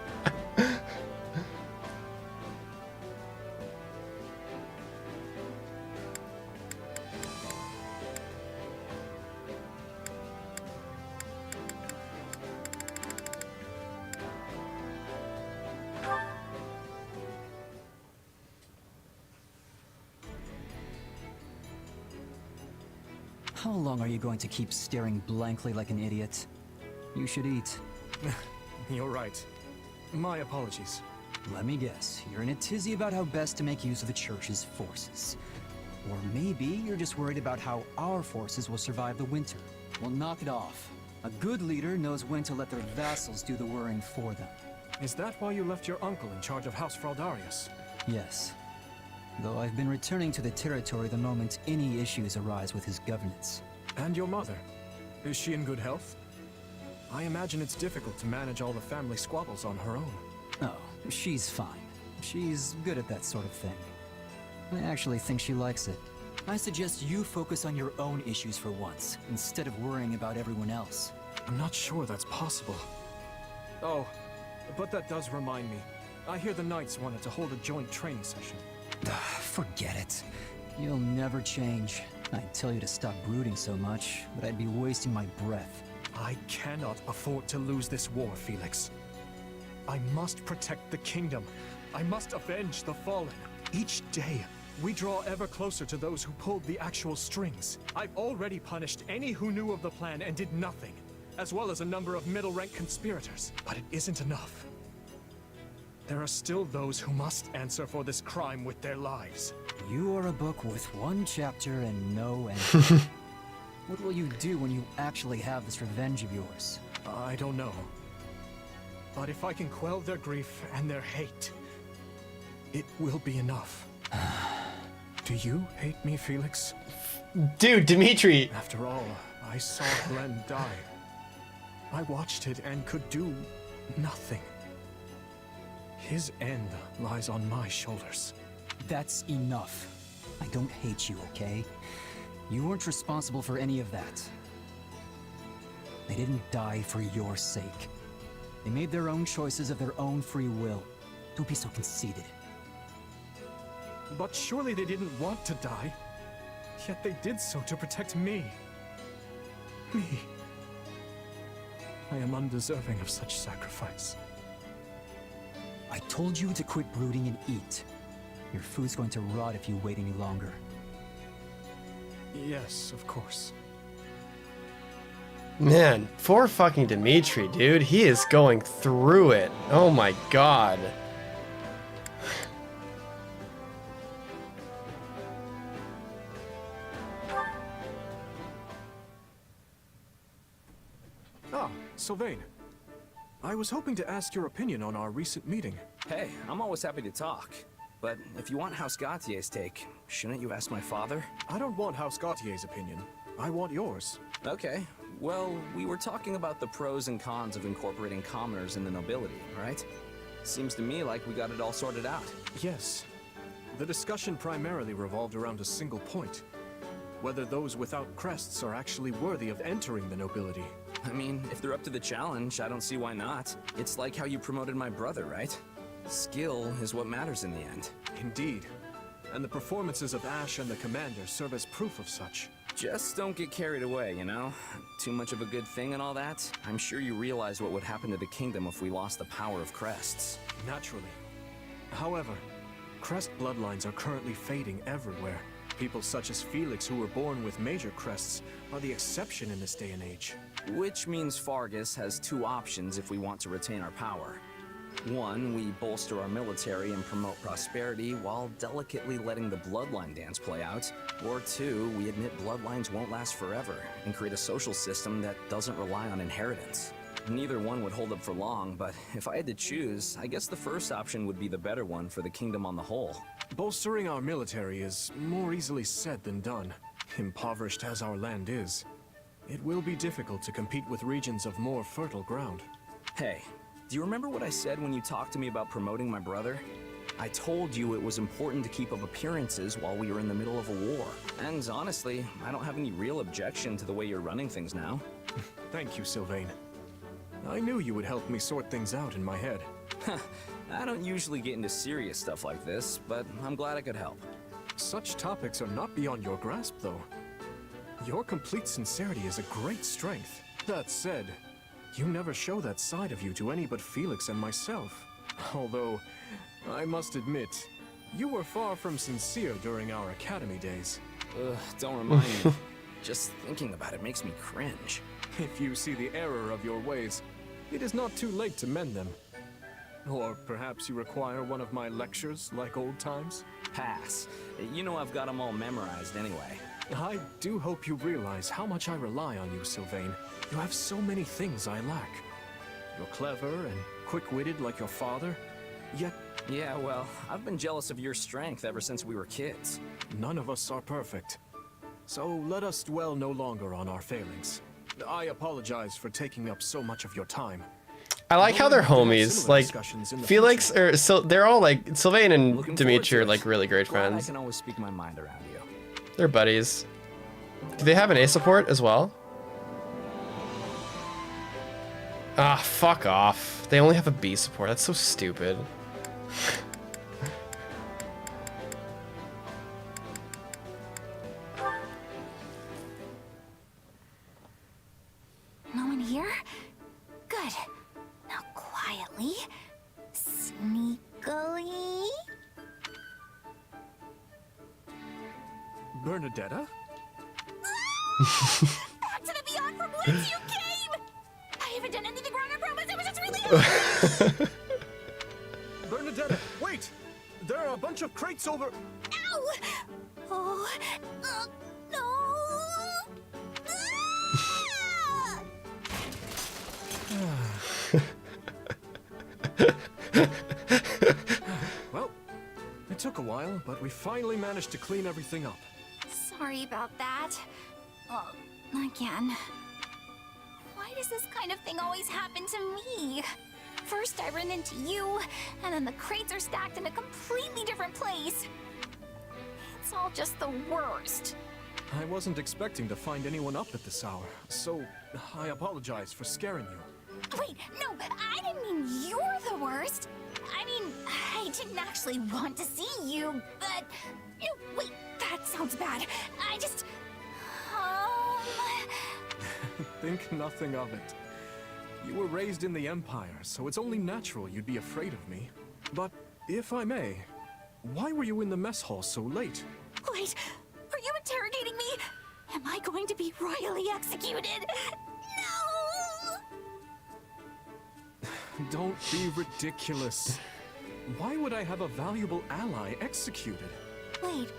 How long are you going to keep staring blankly like an idiot? You should eat. You're right. My apologies. Let me guess, you're in a tizzy about how best to make use of the Church's forces. Or maybe you're just worried about how our forces will survive the winter. Well, knock it off. A good leader knows when to let their vassals do the worrying for them. Is that why you left your uncle in charge of House Fraldarius? Yes. Though I've been returning to the territory the moment any issues arise with his governance. And your mother? Is she in good health? I imagine it's difficult to manage all the family squabbles on her own. Oh, she's fine. She's good at that sort of thing. I actually think she likes it. I suggest you focus on your own issues for once, instead of worrying about everyone else. I'm not sure that's possible. Oh, but that does remind me. I hear the Knights wanted to hold a joint training session. Forget it. You'll never change. I'd tell you to stop brooding so much, but I'd be wasting my breath. I cannot afford to lose this war, Felix. I must protect the kingdom. I must avenge the fallen. Each day, we draw ever closer to those who pulled the actual strings. I've already punished any who knew of the plan and did nothing, as well as a number of middle-rank conspirators. But it isn't enough. There are still those who must answer for this crime with their lives. You are a book with one chapter and no end. What will you do when you actually have this revenge of yours? I don't know. But if I can quell their grief and their hate, it will be enough. Do you hate me, Felix? Dude, Dimitri! After all, I saw Glenn die. I watched it and could do nothing. His end lies on my shoulders. That's enough. I don't hate you, okay? You weren't responsible for any of that. They didn't die for your sake. They made their own choices of their own free will. Don't be so conceited. But surely they didn't want to die. Yet they did so to protect me. Me. I am undeserving of such sacrifice. I told you to quit brooding and eat. Your food's going to rot if you wait any longer. Yes, of course. Man, poor fucking Dimitri, dude. He is going through it. Oh my god. Ah, Sylvain. I was hoping to ask your opinion on our recent meeting. Hey, I'm always happy to talk. But if you want House Gautier's take, shouldn't you ask my father? I don't want House Gautier's opinion. I want yours. Okay. Well, we were talking about the pros and cons of incorporating commoners in the nobility, right? Seems to me like we got it all sorted out. Yes. The discussion primarily revolved around a single point. Whether those without crests are actually worthy of entering the nobility. I mean, if they're up to the challenge, I don't see why not. It's like how you promoted my brother, right? Skill is what matters in the end. Indeed. And the performances of Ash and the commander serve as proof of such. Just don't get carried away, you know? Too much of a good thing and all that. I'm sure you realize what would happen to the kingdom if we lost the power of crests. Naturally. However, crest bloodlines are currently fading everywhere. People such as Felix who were born with major crests are the exception in this day and age. Which means Fargus has two options if we want to retain our power. One, we bolster our military and promote prosperity while delicately letting the bloodline dance play out. Or two, we admit bloodlines won't last forever and create a social system that doesn't rely on inheritance. Neither one would hold up for long, but if I had to choose, I guess the first option would be the better one for the kingdom on the whole. Bolstering our military is more easily said than done. Impoverished as our land is, it will be difficult to compete with regions of more fertile ground. Hey, do you remember what I said when you talked to me about promoting my brother? I told you it was important to keep up appearances while we were in the middle of a war. And honestly, I don't have any real objection to the way you're running things now. Thank you, Sylvain. I knew you would help me sort things out in my head. I don't usually get into serious stuff like this, but I'm glad I could help. Such topics are not beyond your grasp, though. Your complete sincerity is a great strength. That said, you never show that side of you to any but Felix and myself. Although, I must admit, you were far from sincere during our academy days. Ugh, don't remind me. Just thinking about it makes me cringe. If you see the error of your ways, it is not too late to mend them. Or perhaps you require one of my lectures like old times? Pass. You know I've got them all memorized anyway. I do hope you realize how much I rely on you, Sylvain. You have so many things I lack. You're clever and quick-witted like your father, yet... Yeah, well, I've been jealous of your strength ever since we were kids. None of us are perfect. So let us dwell no longer on our failings. I apologize for taking up so much of your time. I like how they're homies. Like, Felix, or so they're all like, Sylvain and Dimitri are like really great friends. I can always speak my mind around you. They're buddies. Do they have an A support as well? Ah, fuck off. They only have a B support. That's so stupid. Bernadetta? Back to the beyond from whence you came! I haven't done anything wrong, I promise. It was just really Bernadetta, wait! There are a bunch of crates over... Ow! Oh, no! Well, it took a while, but we finally managed to clean everything up. Sorry about that. Oh, again. Why does this kind of thing always happen to me? First I run into you, and then the crates are stacked in a completely different place. It's all just the worst. I wasn't expecting to find anyone up at this hour, so I apologize for scaring you. Wait, no, I didn't mean you're the worst. I mean, I didn't actually want to see you, but... wait, that sounds bad. I just... Think nothing of it. You were raised in the Empire, so it's only natural you'd be afraid of me. But, if I may, why were you in the mess hall so late? Wait, are you interrogating me? Am I going to be royally executed? No! Don't be ridiculous. Why would I have a valuable ally executed? Wait,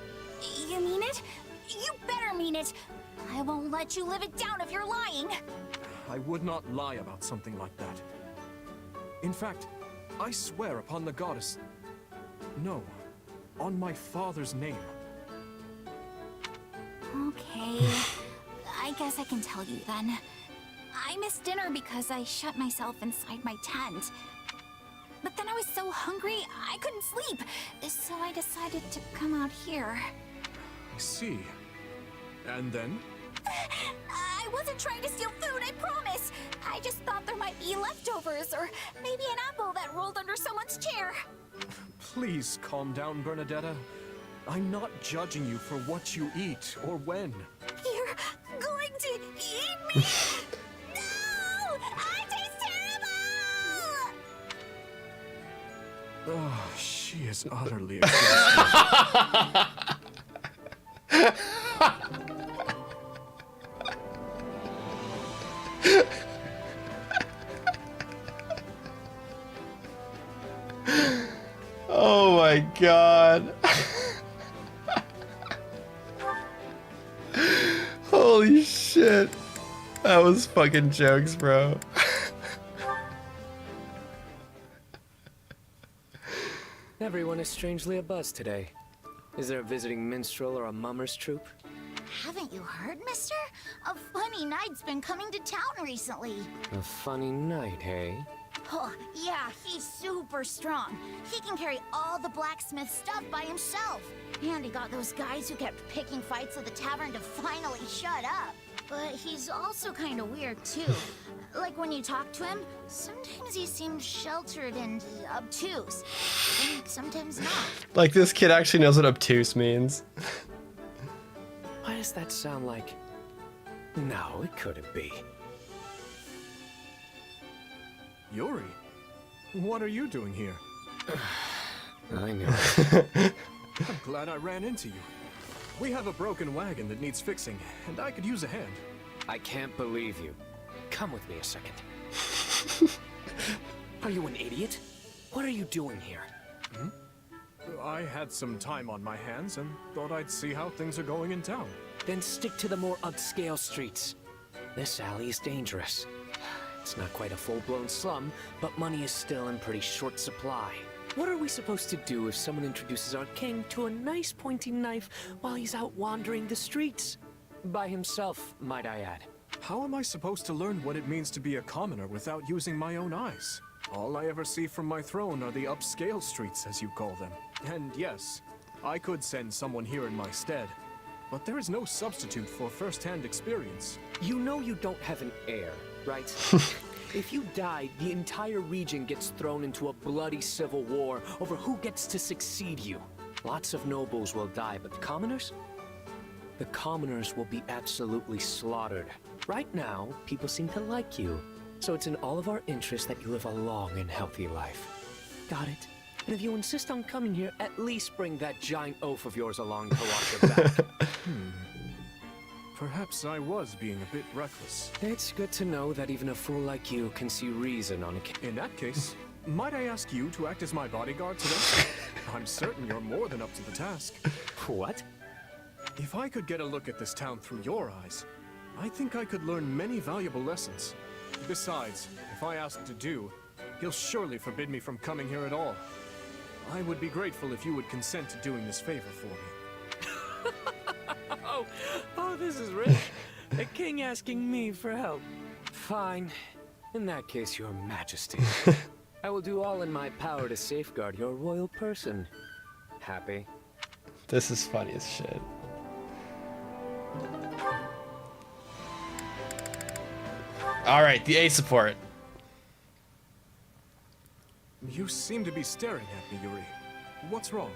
you mean it? You better mean it! I won't let you live it down if you're lying! I would not lie about something like that. In fact, I swear upon the goddess... No, on my father's name. Okay, I guess I can tell you then. I missed dinner because I shut myself inside my tent. But then I was so hungry, I couldn't sleep, so I decided to come out here. I see. And then? I wasn't trying to steal food, I promise! I just thought there might be leftovers, or maybe an apple that rolled under someone's chair. Please calm down, Bernadetta. I'm not judging you for what you eat or when. You're going to eat me? No! I taste terrible! Oh, she is utterly exhausted. Oh my god. Holy shit. That was fucking jokes, bro. Everyone is strangely abuzz today. Is there a visiting minstrel or a mummer's troupe? Haven't you heard, mister? A funny knight's been coming to town recently. A funny night, hey? Oh, yeah, he's super strong. He can carry all the blacksmith stuff by himself. And he got those guys who kept picking fights at the tavern to finally shut up. But he's also kind of weird, too. Like when you talk to him, sometimes he seems sheltered and obtuse. And sometimes not. Like this kid actually knows what obtuse means. Why does that sound like... No, it couldn't be. Yuri, what are you doing here? I know. I'm glad I ran into you. We have a broken wagon that needs fixing, and I could use a hand. I can't believe you. Come with me a second. Are you an idiot? What are you doing here? Hmm? I had some time on my hands and thought I'd see how things are going in town. Then stick to the more upscale streets. This alley is dangerous. It's not quite a full-blown slum, but money is still in pretty short supply. What are we supposed to do if someone introduces our king to a nice pointy knife while he's out wandering the streets? By himself, might I add. How am I supposed to learn what it means to be a commoner without using my own eyes? All I ever see from my throne are the upscale streets, as you call them. And yes, I could send someone here in my stead, but there is no substitute for first-hand experience. You know you don't have an heir, right? If you die, the entire region gets thrown into a bloody civil war over who gets to succeed you. Lots of nobles will die, but commoners? The commoners will be absolutely slaughtered. Right now, people seem to like you, so it's in all of our interest that you live a long and healthy life. Got it? And if you insist on coming here, at least bring that giant oaf of yours along to watch your back. Perhaps I was being a bit reckless. It's good to know that even a fool like you can see reason on occasion. In that case, might I ask you to act as my bodyguard today? I'm certain you're more than up to the task. What? If I could get a look at this town through your eyes, I think I could learn many valuable lessons. Besides, if I ask to do, he'll surely forbid me from coming here at all. I would be grateful if you would consent to doing this favor for me. Oh, this is rich. A king asking me for help. Fine. In that case, your majesty. I will do all in my power to safeguard your royal person. Happy? This is funny as shit. Alright, the A support. You seem to be staring at me, Yuri. What's wrong?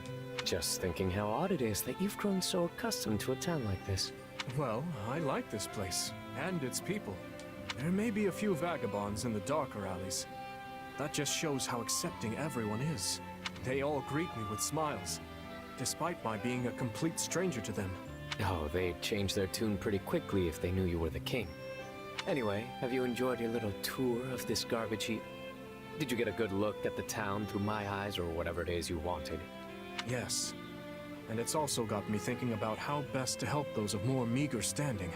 Just thinking how odd it is that you've grown so accustomed to a town like this. Well, I like this place, and its people. There may be a few vagabonds in the darker alleys. That just shows how accepting everyone is. They all greet me with smiles, despite my being a complete stranger to them. Oh, they'd change their tune pretty quickly if they knew you were the king. Anyway, have you enjoyed your little tour of this garbage heap? Did you get a good look at the town through my eyes or whatever it is you wanted? Yes. And it's also got me thinking about how best to help those of more meager standing.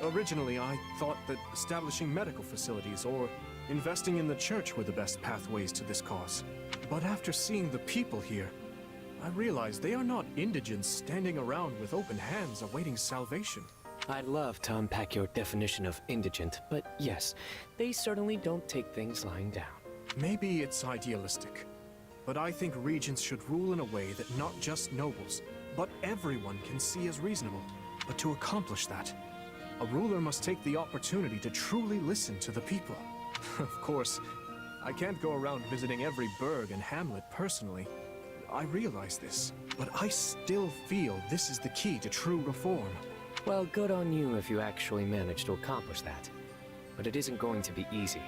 Originally, I thought that establishing medical facilities or investing in the church were the best pathways to this cause. But after seeing the people here, I realized they are not indigents standing around with open hands awaiting salvation. I'd love to unpack your definition of indigent, but yes, they certainly don't take things lying down. Maybe it's idealistic, but I think regents should rule in a way that not just nobles, but everyone can see as reasonable. But to accomplish that, a ruler must take the opportunity to truly listen to the people. Of course, I can't go around visiting every burg and hamlet personally. I realize this, but I still feel this is the key to true reform. Well, good on you if you actually manage to accomplish that. But it isn't going to be easy.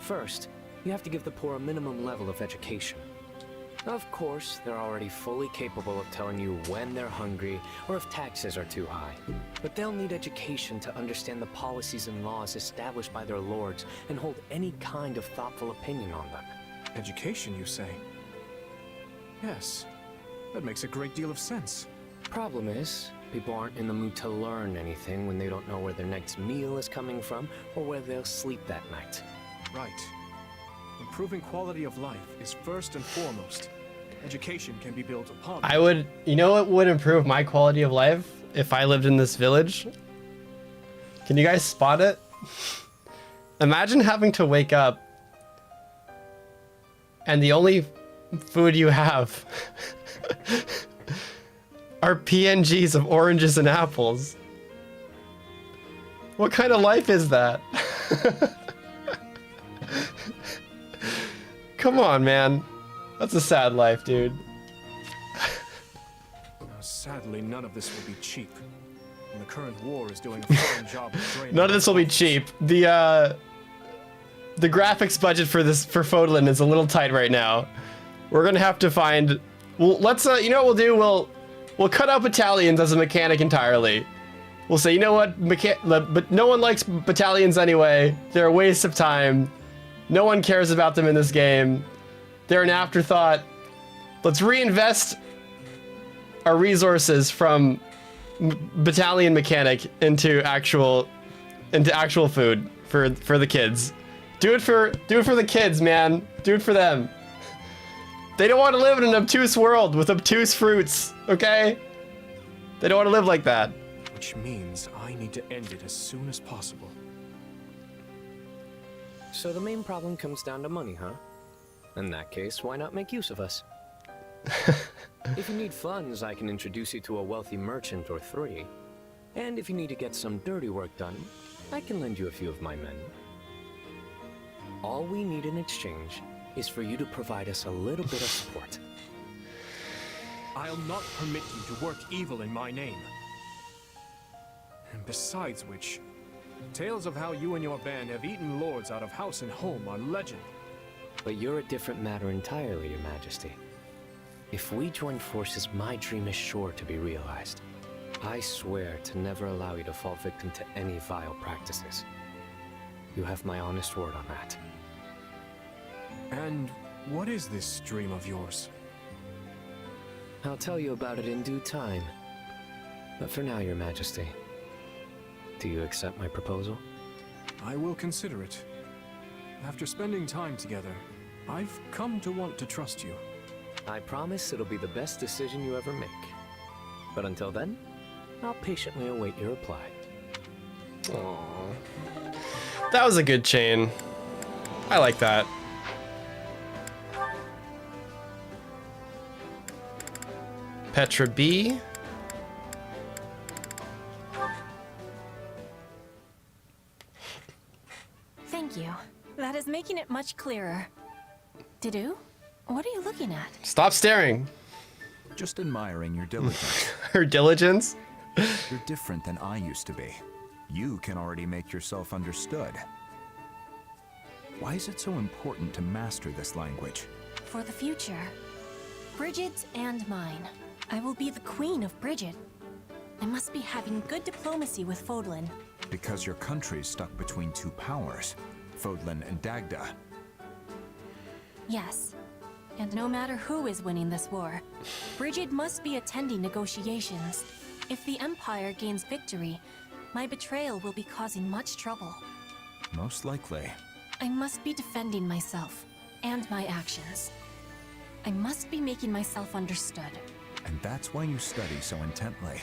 First, you have to give the poor a minimum level of education. Of course, they're already fully capable of telling you when they're hungry or if taxes are too high. But they'll need education to understand the policies and laws established by their lords and hold any kind of thoughtful opinion on them. Education, you say? Yes, that makes a great deal of sense. Problem is, people aren't in the mood to learn anything when they don't know where their next meal is coming from or where they'll sleep that night. Right. Improving quality of life is first and foremost. Education can be built upon. You know what would improve my quality of life if I lived in this village? Can you guys spot it? Imagine having to wake up and the only food you have are PNGs of oranges and apples. What kind of life is that? Come on, man. That's a sad life, dude. Sadly, none of this will be cheap. And the current war is doing a fine job of draining. None of this will be cheap. The graphics budget for Fódlan is a little tight right now. We're gonna have to find. Well, let's. You know what we'll do? We'll cut out battalions as a mechanic entirely. We'll say, you know what? But no one likes battalions anyway. They're a waste of time. No one cares about them in this game. They're an afterthought. Let's reinvest our resources from battalion mechanic into actual food for the kids. Do it for the kids, man. Do it for them. They don't want to live in an obtuse world with obtuse fruits, okay? They don't want to live like that. Which means I need to end it as soon as possible. So the main problem comes down to money, huh? In that case, why not make use of us? If you need funds, I can introduce you to a wealthy merchant or three. And if you need to get some dirty work done, I can lend you a few of my men. All we need in exchange is for you to provide us a little bit of support. I'll not permit you to work evil in my name. And besides which, tales of how you and your band have eaten lords out of house and home are legend. But you're a different matter entirely, Your Majesty. If we join forces, my dream is sure to be realized. I swear to never allow you to fall victim to any vile practices. You have my honest word on that. And what is this dream of yours? I'll tell you about it in due time. But for now, Your Majesty, do you accept my proposal? I will consider it. After spending time together, I've come to want to trust you. I promise it'll be the best decision you ever make. But until then, I'll patiently await your reply. Aww. That was a good chain. I like that. Petra B. Thank you. That is making it much clearer. Didu, what are you looking at? Stop staring. Just admiring your diligence. Her diligence? You're different than I used to be. You can already make yourself understood. Why is it so important to master this language? For the future. Bridget's and mine. I will be the queen of Bridget. I must be having good diplomacy with Fodlan. Because your country's stuck between two powers, Fodlan and Dagda. Yes. And no matter who is winning this war, Bridget must be attending negotiations. If the Empire gains victory, my betrayal will be causing much trouble. Most likely. I must be defending myself and my actions. I must be making myself understood. And that's why you study so intently.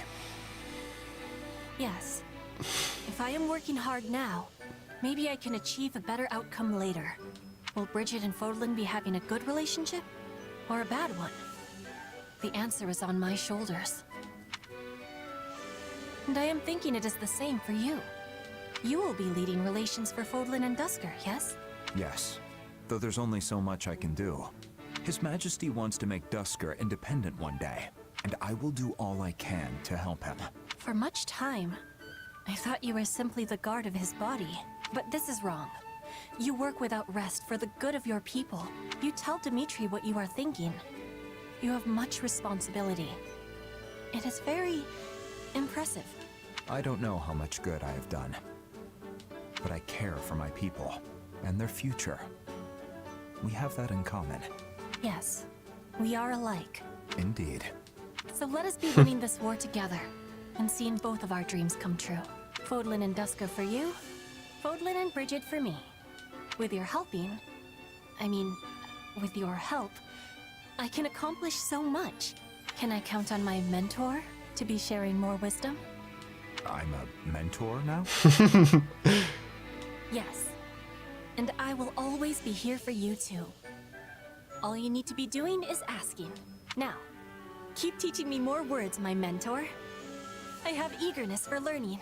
Yes. If I am working hard now, maybe I can achieve a better outcome later. Will Bridget and Fodlan be having a good relationship? Or a bad one? The answer is on my shoulders. And I am thinking it is the same for you. You will be leading relations for Fodlan and Duscur, yes? Yes, though there's only so much I can do. His Majesty wants to make Duscur independent one day, and I will do all I can to help him. For much time, I thought you were simply the guard of his body. But this is wrong. You work without rest for the good of your people. You tell Dimitri what you are thinking. You have much responsibility. It is very impressive. I don't know how much good I have done, but I care for my people and their future. We have that in common. Yes, we are alike. Indeed. So let us be winning this war together and seeing both of our dreams come true. Fodlan and Duscur for you, Fodlan and Bridget for me. With your helping, with your help, I can accomplish so much. Can I count on my mentor to be sharing more wisdom? I'm a mentor now? Yes. And I will always be here for you too. All you need to be doing is asking. Now, keep teaching me more words, my mentor. I have eagerness for learning.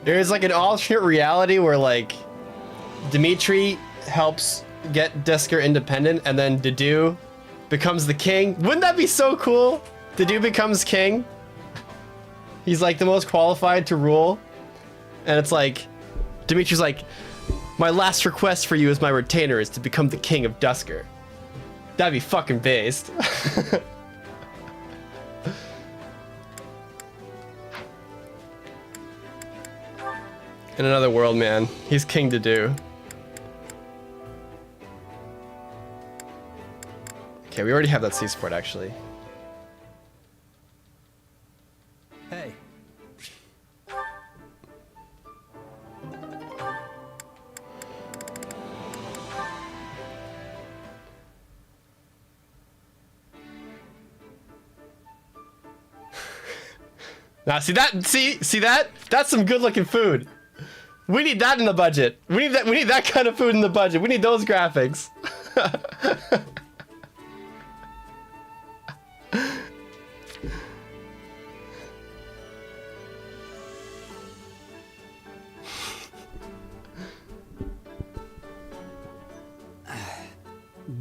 There's like an alternate reality where like Dimitri helps get Duscur independent and then Didu becomes the king. Wouldn't that be so cool? Didu becomes king. He's like the most qualified to rule. And it's like, Dimitri's like, my last request for you as my retainer is to become the king of Duscur. That'd be fucking based. In another world, man. He's king Didu. Okay, we already have that C-Sport, actually. Hey. Now, see that? That's some good-looking food. We need that in the budget. We need that kind of food in the budget. We need those graphics.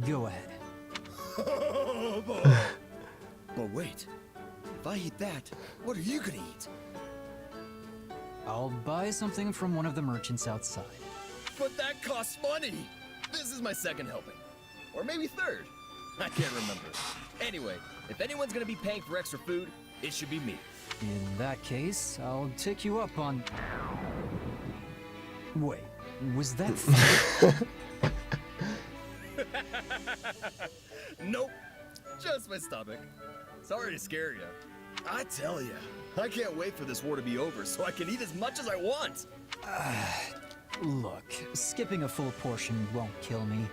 Go ahead. But wait, if I eat that, what are you gonna eat? I'll buy something from one of the merchants outside. But that costs money! This is my second helping. Or maybe third. I can't remember. Anyway, if anyone's gonna be paying for extra food, It should be me. In that case, I'll take you up on... Wait, was that... Nope. Just my stomach. Sorry to scare you. I tell ya, I can't wait for this war to be over so I can eat as much as I want. Look, skipping a full portion won't kill me.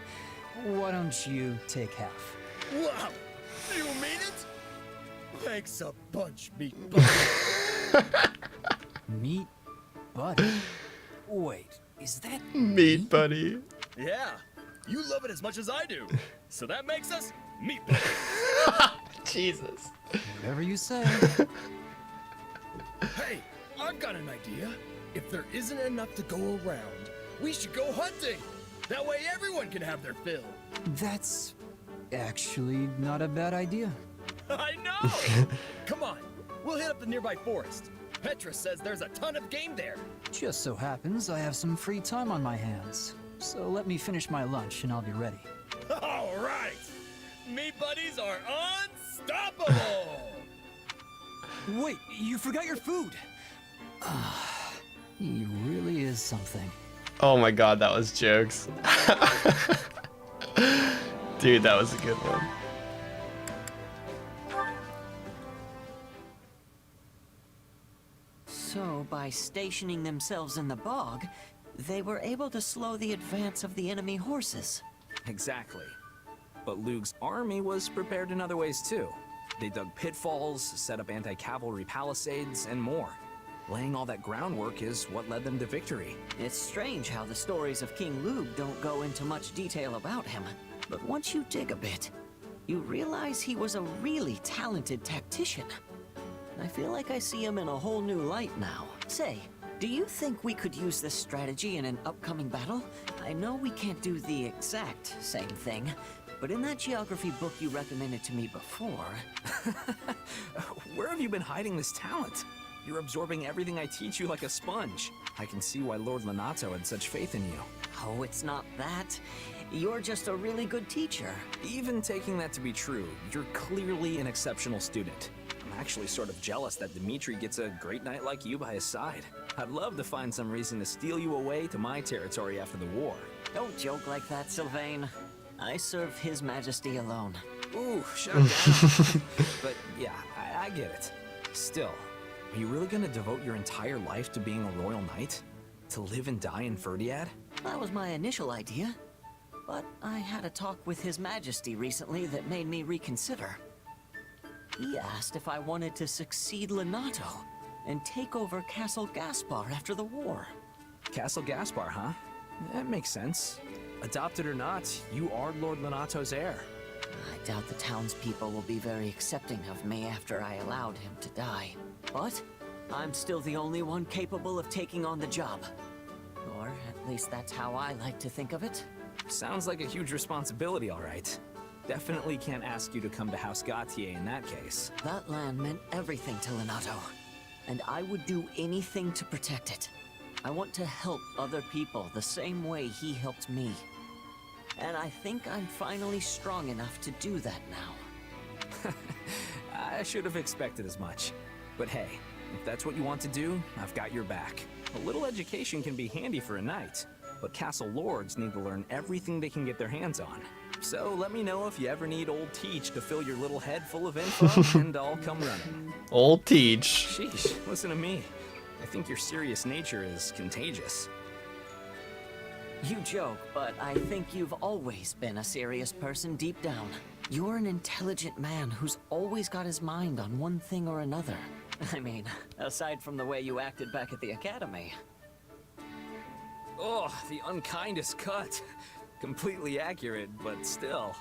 Why don't you take half? Wow! You mean it? Thanks a bunch, Meat Buddy. Meat Buddy? Wait, is that Meat Buddy? Yeah, you love it as much as I do. So that makes us Meat Buddy. Jesus. Whatever you say. Hey, I've got an idea. If there isn't enough to go around, we should go hunting. That way everyone can have their fill. That's actually not a bad idea. I know! Come on, we'll hit up the nearby forest. Petra says there's a ton of game there. Just so happens I have some free time on my hands. So let me finish my lunch and I'll be ready. All right! Meat Buddies are unstoppable! Wait, you forgot your food! He really is something. Oh my god, that was jokes. Dude, that was a good one. So, by stationing themselves in the bog, they were able to slow the advance of the enemy horses. Exactly. But Lug's army was prepared in other ways too. They dug pitfalls, set up anti-cavalry palisades, and more. Laying all that groundwork is what led them to victory. It's strange how the stories of King Lug don't go into much detail about him. But once you dig a bit, you realize he was a really talented tactician. I feel like I see him in a whole new light now. Say, do you think we could use this strategy in an upcoming battle? I know we can't do the exact same thing, but in that geography book you recommended to me before... Where have you been hiding this talent? You're absorbing everything I teach you like a sponge. I can see why Lord Lenato had such faith in you. Oh, it's not that. You're just a really good teacher. Even taking that to be true, you're clearly an exceptional student. I'm actually sort of jealous that Dimitri gets a great knight like you by his side. I'd love to find some reason to steal you away to my territory after the war. Don't joke like that, Sylvain. I serve His Majesty alone. Ooh, shut down. But yeah, I get it. Still, are you really gonna devote your entire life to being a royal knight? To live and die in Ferdiad? That was my initial idea. But I had a talk with His Majesty recently that made me reconsider. He asked if I wanted to succeed Lenato and take over Castle Gaspar after the war. Castle Gaspar, huh? That makes sense. Adopted or not, you are Lord Lenato's heir. I doubt the townspeople will be very accepting of me after I allowed him to die. But I'm still the only one capable of taking on the job. Or at least that's how I like to think of it. Sounds like a huge responsibility, all right. Definitely can't ask you to come to House Gautier in that case. That land meant everything to Lenato, and I would do anything to protect it. I want to help other people the same way he helped me. And I think I'm finally strong enough to do that now. I should have expected as much. But hey, if that's what you want to do, I've got your back. A little education can be handy for a knight, but castle lords need to learn everything they can get their hands on. So let me know if you ever need old Teach to fill your little head full of info, and I'll come running. Old Teach. Sheesh, listen to me. I think your serious nature is contagious. You joke, but I think you've always been a serious person deep down. You're an intelligent man who's always got his mind on one thing or another. I mean, aside from the way you acted back at the academy. Oh, the unkindest cut. Completely accurate, but still.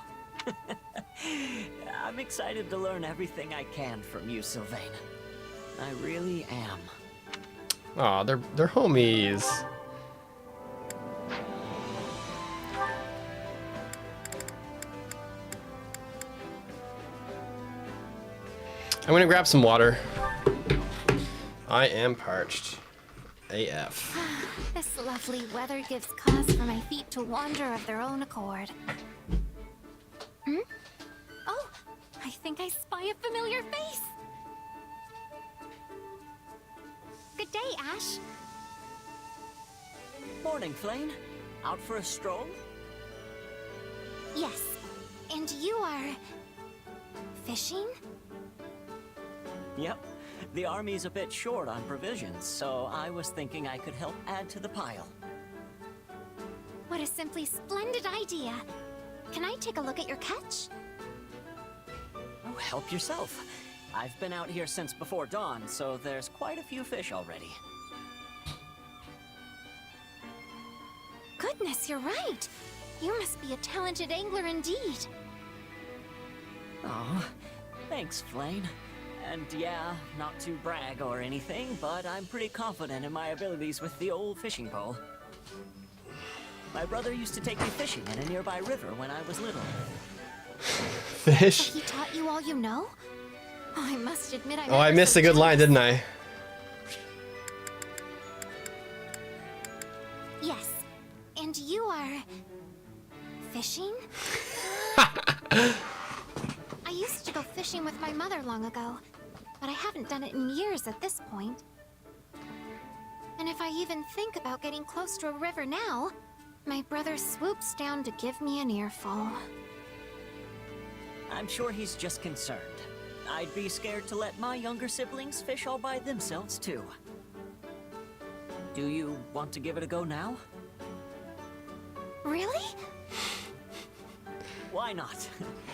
I'm excited to learn everything I can from you, Sylvain. I really am. Aw, they're homies. I'm gonna grab some water. I am parched. AF. This lovely weather gives cause for my feet to wander of their own accord. Oh, I think I spy a familiar face. day, Ash. Morning, Flame. Out for a stroll? Yes. And you are... fishing? Yep. The army's a bit short on provisions, so I was thinking I could help add to the pile. What a simply splendid idea. Can I take a look at your catch? Oh, help yourself. I've been out here since before dawn, so there's quite a few fish already. Goodness, you're right. You must be a talented angler indeed. Oh, thanks, Flame. And yeah, not to brag or anything, but I'm pretty confident in my abilities with the old fishing pole. My brother used to take me fishing in a nearby river when I was little. Fish? He taught you all you know? Oh, I must admit I'm Oh, I missed a good line, didn't I? Yes. And you are... fishing? I used to go fishing with my mother long ago, but I haven't done it in years at this point. And if I even think about getting close to a river now, my brother swoops down to give me an earful. I'm sure he's just concerned. I'd be scared to let my younger siblings fish all by themselves, too. Do you want to give it a go now? Really? Why not?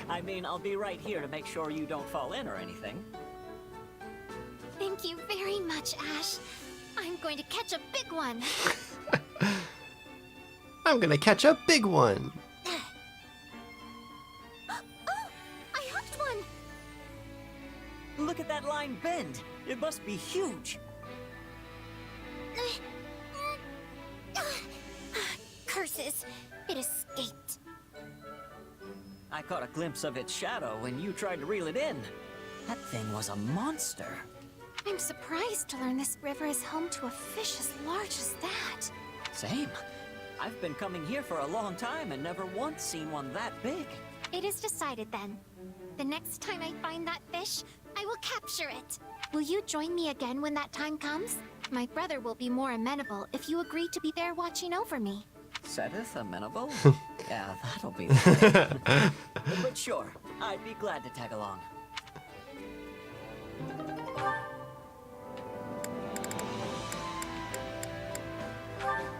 I mean, I'll be right here to make sure you don't fall in or anything. Thank you very much, Ash. I'm going to catch a big one. I'm gonna catch a big one. Oh, I hooked one. Look at that line bend. It must be huge. Curses. It escaped. I caught a glimpse of its shadow when you tried to reel it in. That thing was a monster. I'm surprised to learn this river is home to a fish as large as that. Same. I've been coming here for a long time and never once seen one that big. It is decided then. The next time I find that fish, I will capture it. Will you join me again when that time comes? My brother will be more amenable if you agree to be there watching over me. Sedith amenable? Yeah, that'll be the thing. But sure, I'd be glad to tag along.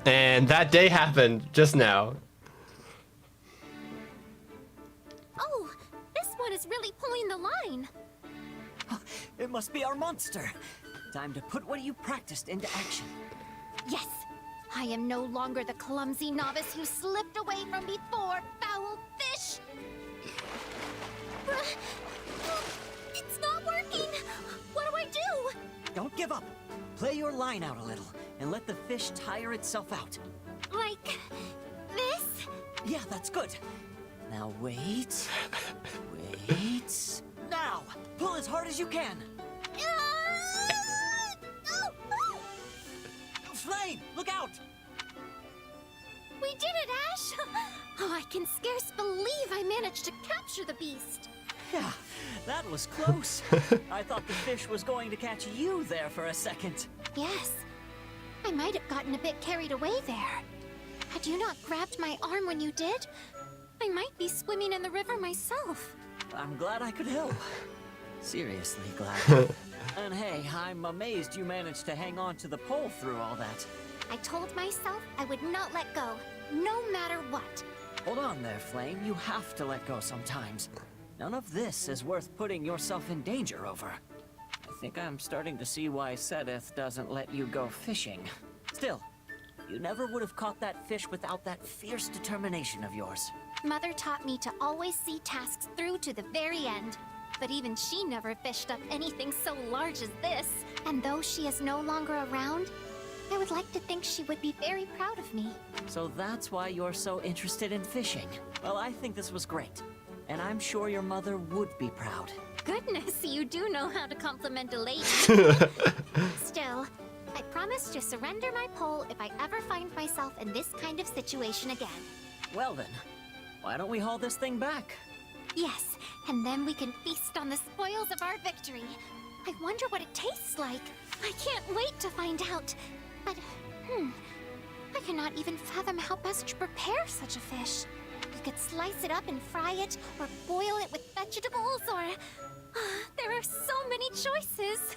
And that day happened just now. Oh, this one is really pulling the line. It must be our monster. Time to put what you practiced into action. Yes, I am no longer the clumsy novice you slipped away from before, foul fish. It's not working. What do I do? Don't give up. Play your line out a little and let the fish tire itself out. Like this? Yeah, that's good. Now wait. Wait. Now! Pull as hard as you can. Flame, look out! We did it, Ash! Oh, I can scarce believe I managed to capture the beast. Yeah, that was close. I thought the fish was going to catch you there for a second. Yes. I might have gotten a bit carried away there. Had you not grabbed my arm when you did, I might be swimming in the river myself. I'm glad I could help. Seriously glad. And hey, I'm amazed you managed to hang on to the pole through all that. I told myself I would not let go, no matter what. Hold on there, Flame. You have to let go sometimes. None of this is worth putting yourself in danger over. I think I'm starting to see why Sedith doesn't let you go fishing. Still, you never would have caught that fish without that fierce determination of yours. Mother taught me to always see tasks through to the very end. But even she never fished up anything so large as this. And though she is no longer around, I would like to think she would be very proud of me. So that's why you're so interested in fishing. Well, I think this was great. And I'm sure your mother would be proud. Goodness, you do know how to compliment a lady. Still, I promise to surrender my pole if I ever find myself in this kind of situation again. Well then, why don't we haul this thing back? Yes, and then we can feast on the spoils of our victory. I wonder what it tastes like. I can't wait to find out. But, I cannot even fathom how best to prepare such a fish. We could slice it up and fry it, or boil it with vegetables, or... there are so many choices.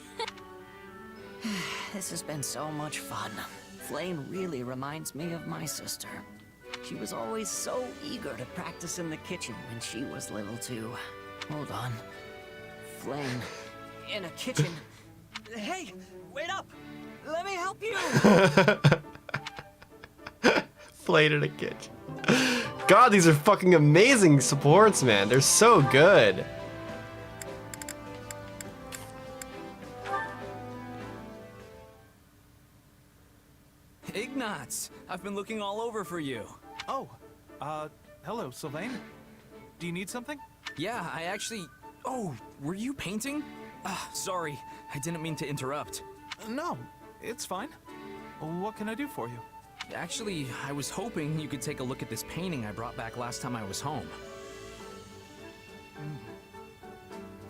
This has been so much fun. Flame really reminds me of my sister. She was always so eager to practice in the kitchen when she was little too. Hold on. Flame in a kitchen. Hey, wait up! Let me help you! Played in a kitchen. God, these are fucking amazing supports, man. They're so good. Ignatz, I've been looking all over for you. Oh, hello, Sylvain. Do you need something? Yeah, I actually... Oh, were you painting? Sorry, I didn't mean to interrupt. No, it's fine. What can I do for you? Actually, I was hoping you could take a look at this painting I brought back last time I was home.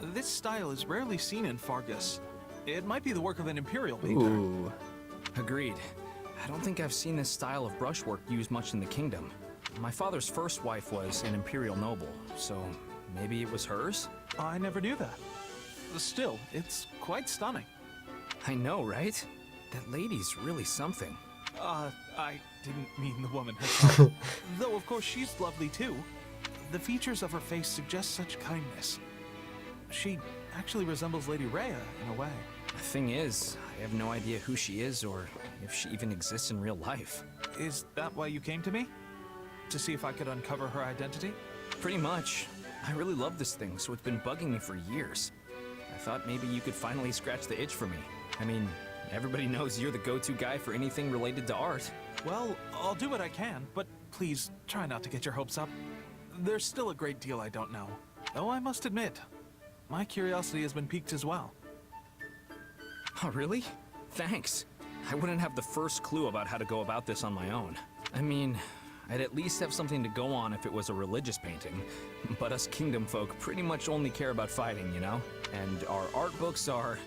This style is rarely seen in Fargus. It might be the work of an Imperial painter. Ooh. Agreed. I don't think I've seen this style of brushwork used much in the kingdom. My father's first wife was an Imperial noble, so maybe it was hers? I never knew that. Still, it's quite stunning. I know, right? That lady's really something. I didn't mean the woman herself. Though, of course, she's lovely too. The features of her face suggest such kindness. She actually resembles Lady Rhea in a way. The thing is, I have no idea who she is or if she even exists in real life. Is that why you came to me? To see if I could uncover her identity? Pretty much. I really love this thing, so it's been bugging me for years. I thought maybe you could finally scratch the itch for me. I mean, everybody knows you're the go-to guy for anything related to art. Well, I'll do what I can, but please try not to get your hopes up. There's still a great deal I don't know. Though I must admit, my curiosity has been piqued as well. Oh, really? Thanks. I wouldn't have the first clue about how to go about this on my own. I mean, I'd at least have something to go on if it was a religious painting. But us kingdom folk pretty much only care about fighting, you know? And our art books are,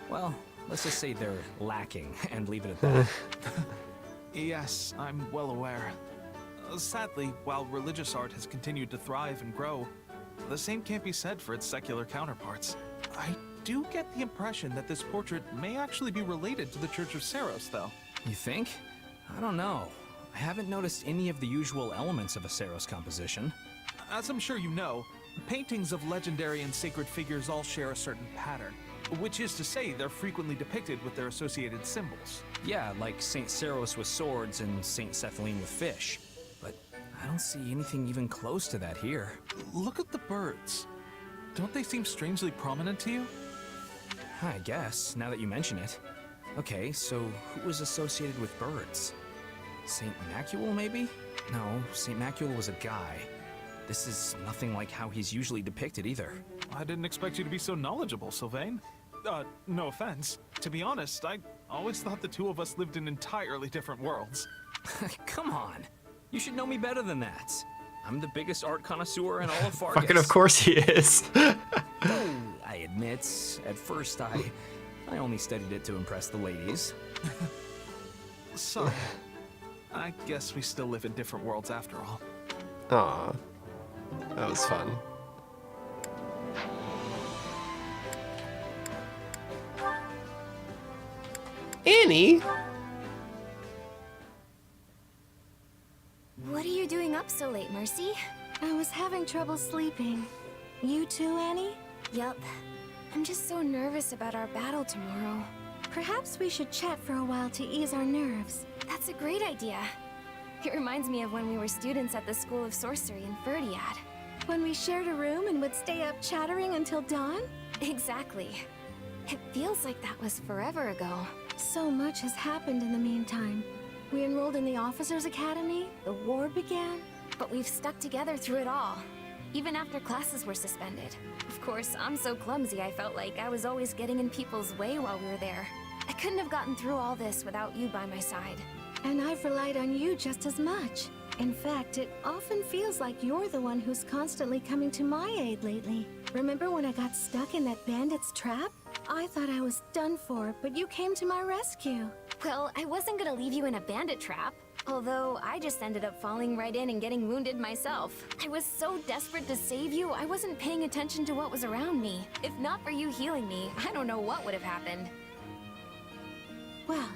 well, let's just say they're lacking and leave it at that. Yes, I'm well aware. Sadly, while religious art has continued to thrive and grow, the same can't be said for its secular counterparts. I do get the impression that this portrait may actually be related to the Church of Seiros, though. You think? I don't know. I haven't noticed any of the usual elements of a Seiros composition. As I'm sure you know, paintings of legendary and sacred figures all share a certain pattern, which is to say they're frequently depicted with their associated symbols. Yeah, like Saint Seiros with swords and Saint Sethaline with fish. But I don't see anything even close to that here. Look at the birds. Don't they seem strangely prominent to you? I guess, now that you mention it. Okay, so who was associated with birds? Saint Macule, maybe? No, Saint Macule was a guy. This is nothing like how he's usually depicted either. I didn't expect you to be so knowledgeable, Sylvain. No offense. To be honest, I always thought the two of us lived in entirely different worlds. Come on. You should know me better than that. I'm the biggest art connoisseur in all of Fargus. Fucking of course he is. Oh, I admit, at first I only studied it to impress the ladies. So, I guess we still live in different worlds after all. Aw, that was fun. Annie? What are you doing up so late, Mercy? I was having trouble sleeping. You too, Annie? Yup. I'm just so nervous about our battle tomorrow. Perhaps we should chat for a while to ease our nerves. That's a great idea. It reminds me of when we were students at the School of Sorcery in Ferdiad. When we shared a room and would stay up chattering until dawn? Exactly. It feels like that was forever ago. So much has happened in the meantime. We enrolled in the Officers' Academy, the war began. But we've stuck together through it all, even after classes were suspended. Of course, I'm so clumsy I felt like I was always getting in people's way while we were there. I couldn't have gotten through all this without you by my side. And I've relied on you just as much. In fact, it often feels like you're the one who's constantly coming to my aid lately. Remember when I got stuck in that bandit's trap? I thought I was done for, but you came to my rescue. Well, I wasn't gonna leave you in a bandit trap. Although, I just ended up falling right in and getting wounded myself. I was so desperate to save you, I wasn't paying attention to what was around me. If not for you healing me, I don't know what would have happened. Well,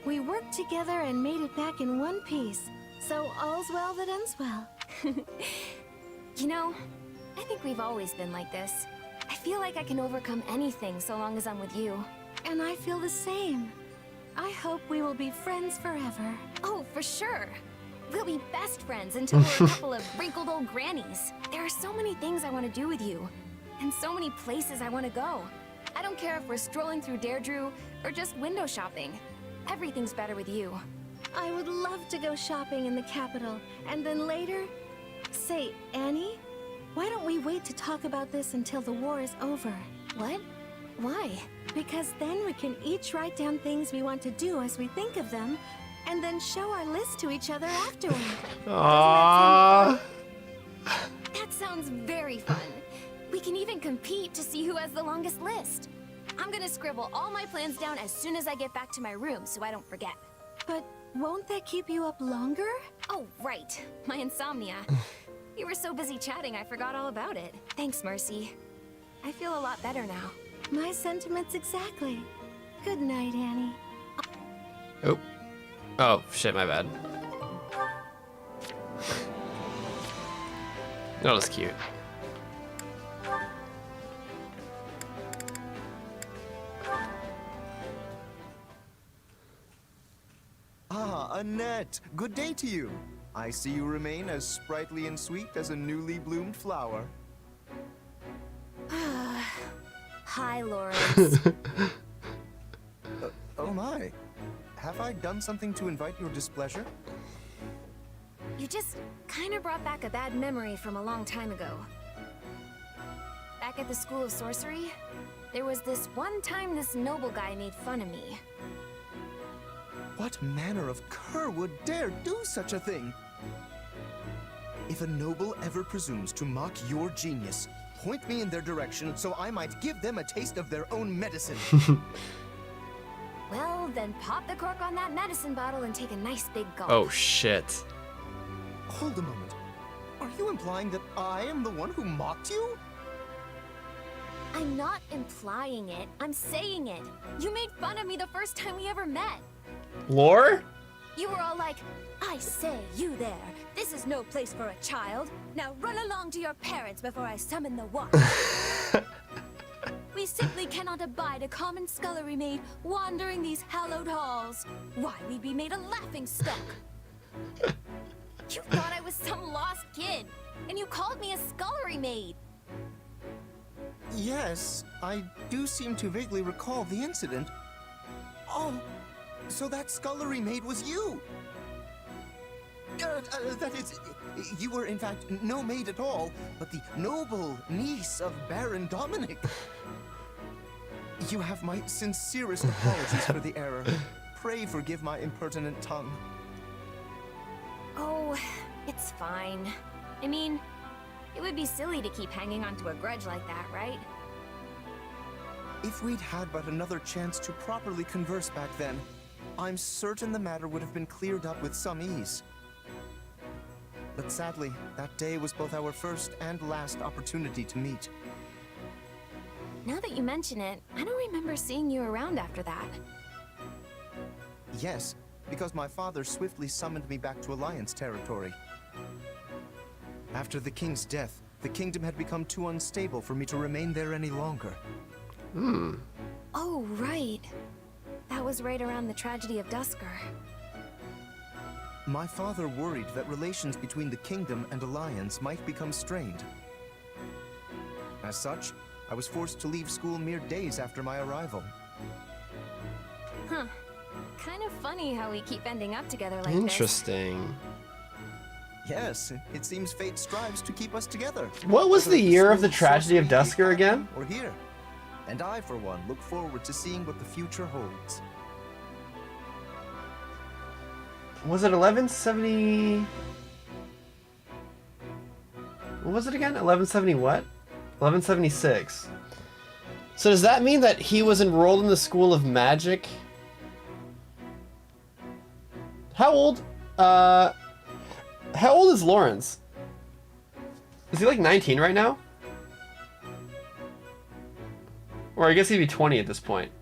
we worked together and made it back in one piece. So all's well that ends well. You know, I think we've always been like this. I feel like I can overcome anything so long as I'm with you. And I feel the same. I hope we will be friends forever. Oh, for sure. We'll be best friends until we're a couple of wrinkled old grannies. There are so many things I want to do with you. And so many places I want to go. I don't care if we're strolling through Deirdre or just window shopping. Everything's better with you. I would love to go shopping in the capital. And then later... Say, Annie? Why don't we wait to talk about this until the war is over? What? Why? Because then we can each write down things we want to do as we think of them, and then show our list to each other afterward. Aww. That sounds very fun. We can even compete to see who has the longest list. I'm gonna scribble all my plans down as soon as I get back to my room so I don't forget. But won't that keep you up longer? Oh, right. My insomnia. You were so busy chatting I forgot all about it. Thanks, Mercy. I feel a lot better now. My sentiments exactly. Good night, Annie. Oh. Oh, shit, my bad. That was cute. Ah, Annette! Good day to you. I see you remain as sprightly and sweet as a newly bloomed flower. Hi, Lawrence. Oh my. Have I done something to invite your displeasure? You just kind of brought back a bad memory from a long time ago. Back at the School of Sorcery, there was this one time this noble guy made fun of me. What manner of cur would dare do such a thing? If a noble ever presumes to mock your genius, point me in their direction so I might give them a taste of their own medicine. Well, then pop the cork on that medicine bottle and take a nice big gulp. Oh, shit. Hold a moment. Are you implying that I am the one who mocked you? I'm not implying it. I'm saying it. You made fun of me the first time we ever met. Lore? You were all like, I say, you there. This is no place for a child. Now run along to your parents before I summon the watch. We simply cannot abide a common scullery maid wandering these hallowed halls. Why, we'd be made a laughing stock. You thought I was some lost kid, and you called me a scullery maid. Yes, I do seem to vaguely recall the incident. Oh, so that scullery maid was you! That is, you were in fact no maid at all, but the noble niece of Baron Dominic. You have my sincerest apologies for the error. Pray forgive my impertinent tongue. Oh, it's fine. I mean, it would be silly to keep hanging on to a grudge like that, right? If we'd had but another chance to properly converse back then, I'm certain the matter would have been cleared up with some ease. But sadly, that day was both our first and last opportunity to meet. Now that you mention it, I don't remember seeing you around after that. Yes, because my father swiftly summoned me back to Alliance territory. After the king's death, the kingdom had become too unstable for me to remain there any longer. Oh, right. That was right around the tragedy of Duskur. My father worried that relations between the kingdom and Alliance might become strained. As such, I was forced to leave school mere days after my arrival. Huh. Kind of funny how we keep ending up together like Interesting. Yes, it seems fate strives to keep us together. What was the year of the tragedy of Duskur again? Or here. And I, for one, look forward to seeing what the future holds. Was it 1170? What was it again? 1170 what? 1176. So does that mean that he was enrolled in the School of Magic? How old is Lawrence? Is he like 19 right now? Or I guess he'd be 20 at this point.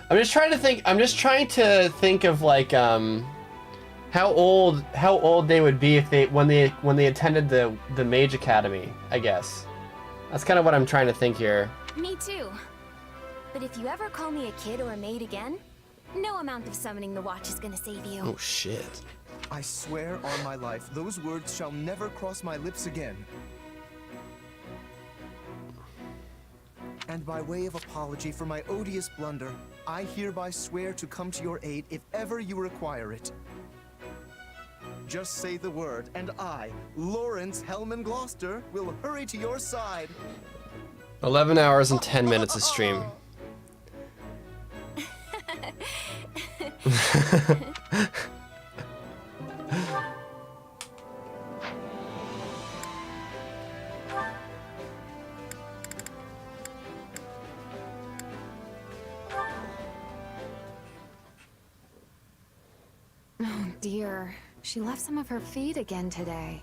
I'm just trying to think of like how old they would be if when they attended the Mage Academy, I guess. That's kind of what I'm trying to think here. Me too. But if you ever call me a kid or a maid again, no amount of summoning the watch is gonna save you. Oh shit. I swear on my life, those words shall never cross my lips again. And by way of apology for my odious blunder, I hereby swear to come to your aid if ever you require it. Just say the word, and I, Lawrence Hellman Gloucester, will hurry to your side. 11 hours and 10 minutes of stream. Oh dear, she left some of her feed again today.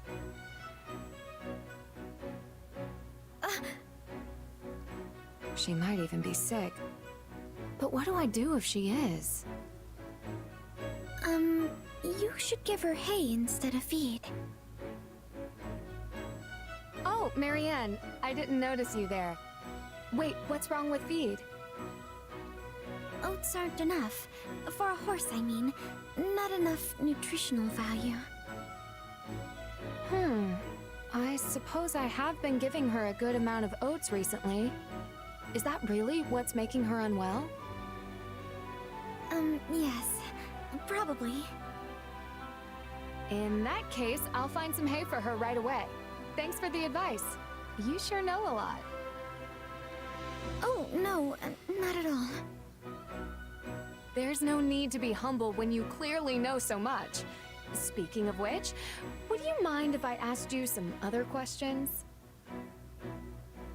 She might even be sick. But what do I do if she is? You should give her hay instead of feed. Oh, Marianne, I didn't notice you there. Wait, what's wrong with feed? Oats aren't enough. For a horse, I mean. Not enough nutritional value. I suppose I have been giving her a good amount of oats recently. Is that really what's making her unwell? Yes. Probably. In that case, I'll find some hay for her right away. Thanks for the advice. You sure know a lot. Oh, no, not at all. There's no need to be humble when you clearly know so much. Speaking of which, would you mind if I asked you some other questions?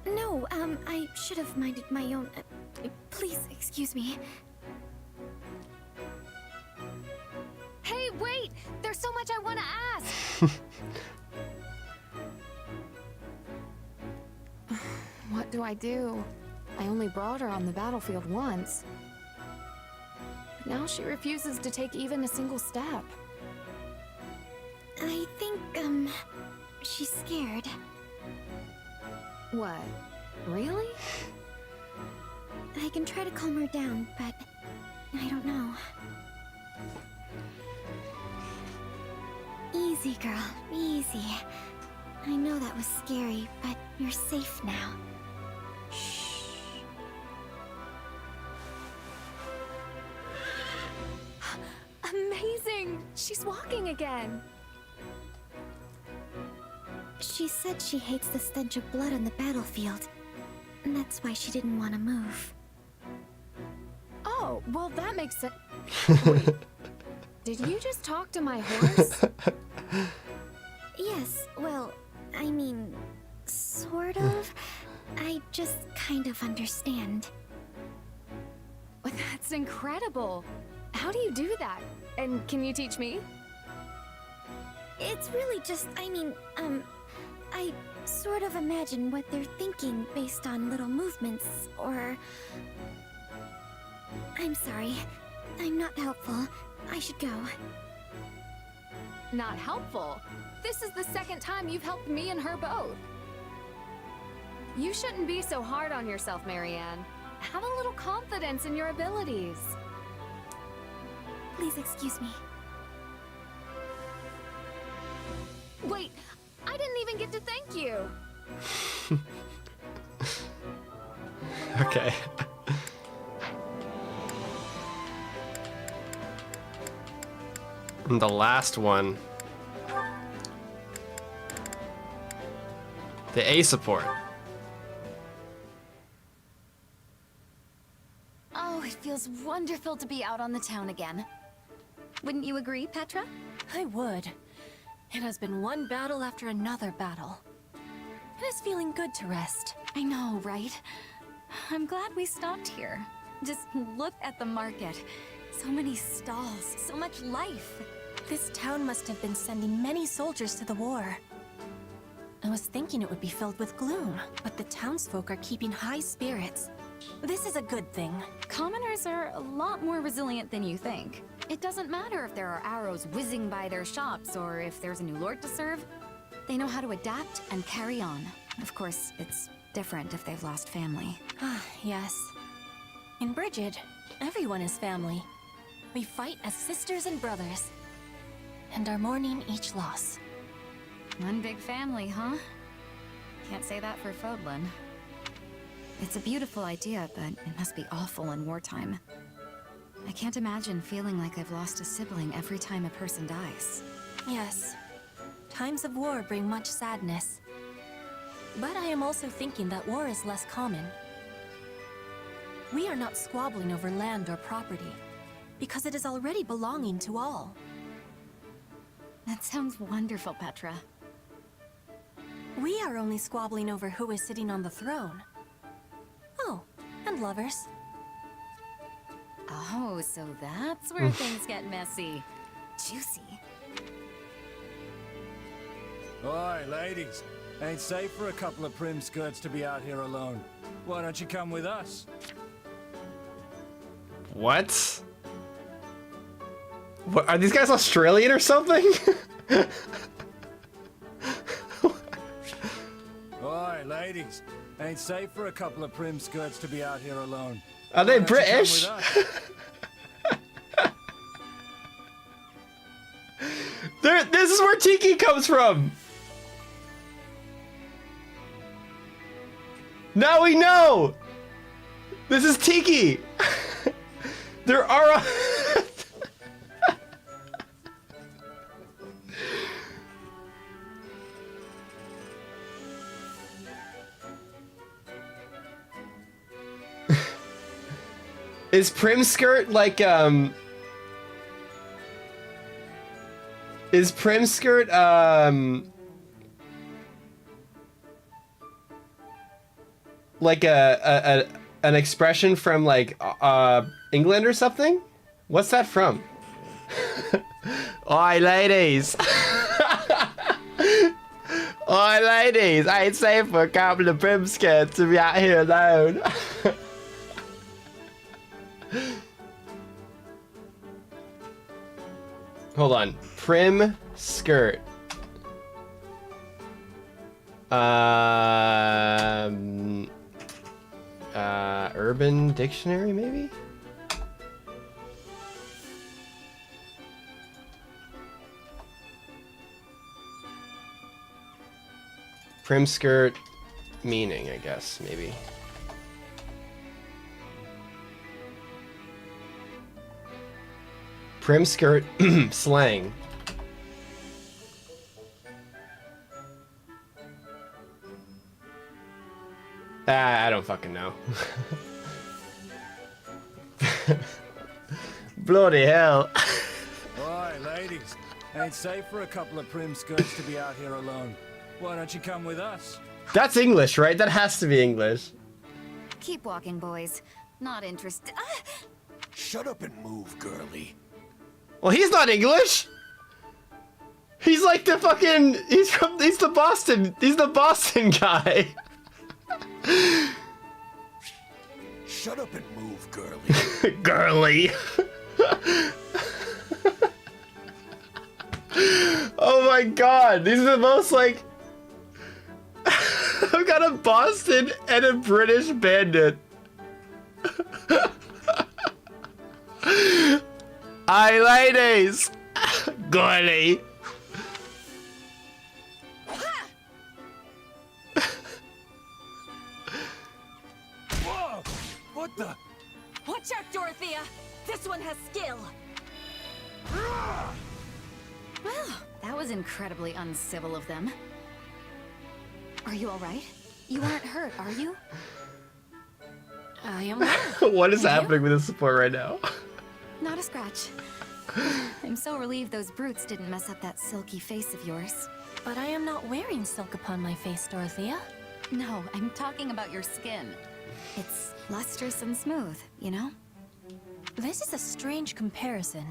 No, I should have minded my own... please, excuse me. Hey, wait! There's so much I want to ask! What do I do? I only brought her on the battlefield once. But now she refuses to take even a single step. I think, she's scared. What? Really? I can try to calm her down, but I don't know. Easy, girl, easy. I know that was scary, but you're safe now. Shh. Amazing! She's walking again! She said she hates the stench of blood on the battlefield. And that's why she didn't want to move. Oh, well that makes sense. Wait, did you just talk to my horse? Yes, well, I mean, sort of. I just kind of understand. That's incredible. How do you do that? And can you teach me? It's really just, I mean, I sort of imagine what they're thinking based on little movements, or... I'm sorry. I'm not helpful. I should go. Not helpful? This is the second time you've helped me and her both. You shouldn't be so hard on yourself, Marianne. Have a little confidence in your abilities. Please excuse me. Wait, I didn't even get to thank you. Okay. And the last one. The A support. Oh, it feels wonderful to be out on the town again. Wouldn't you agree, Petra? I would. It has been one battle after another battle. It is feeling good to rest. I know, right? I'm glad we stopped here. Just look at the market. So many stalls, so much life. This town must have been sending many soldiers to the war. I was thinking it would be filled with gloom, but the townsfolk are keeping high spirits. This is a good thing. Commoners are a lot more resilient than you think. It doesn't matter if there are arrows whizzing by their shops or if there's a new lord to serve. They know how to adapt and carry on. Of course, it's different if they've lost family. Ah, yes. In Brigid, everyone is family. We fight as sisters and brothers, and are mourning each loss. One big family, huh? Can't say that for Fodlan. It's a beautiful idea, but it must be awful in wartime. I can't imagine feeling like I've lost a sibling every time a person dies. Yes. Times of war bring much sadness. But I am also thinking that war is less common. We are not squabbling over land or property, because it is already belonging to all. That sounds wonderful, Petra. We are only squabbling over who is sitting on the throne. Oh, and lovers. Oh, so that's where things get messy. Juicy. Oi, ladies. Ain't safe for a couple of prim skirts to be out here alone. Why don't you come with us? What? What, are these guys Australian or something? Oi, ladies. Ain't safe for a couple of prim skirts to be out here alone. Are they Why don't you come British? with us? This is where Tiki comes from. Now we know. This is Tiki. There are. Is prim skirt like Is prim skirt like an expression from like England or something? What's that from? Oi, ladies. Oi, ladies. I ain't safe for a couple of prim skirts to be out here alone. Hold on. Prim skirt. Urban Dictionary, maybe? Prim skirt meaning, I guess, maybe. Prim skirt slang. I don't fucking know. Bloody hell. Oi, ladies. Ain't safe for a couple of prim skirts to be out here alone. Why don't you come with us? That's English, right? That has to be English. Keep walking, boys. Not interested. Shut up and move, girly. Well, he's not English. He's like the fucking. He's the Boston guy. Shut up and move, girly. Girly. Oh my god, these are the most like. I've got a Boston and a British bandit. Aye, ladies. Girly. Whoa! What the? Watch out, Dorothea! This one has skill! was incredibly uncivil of them. Are you alright? You aren't hurt, are you? I am well. What is And you? happening with the support right now? Not a scratch. I'm so relieved those brutes didn't mess up that silky face of yours. But I am not wearing silk upon my face, Dorothea. No, I'm talking about your skin. It's lustrous and smooth, you know? This is a strange comparison.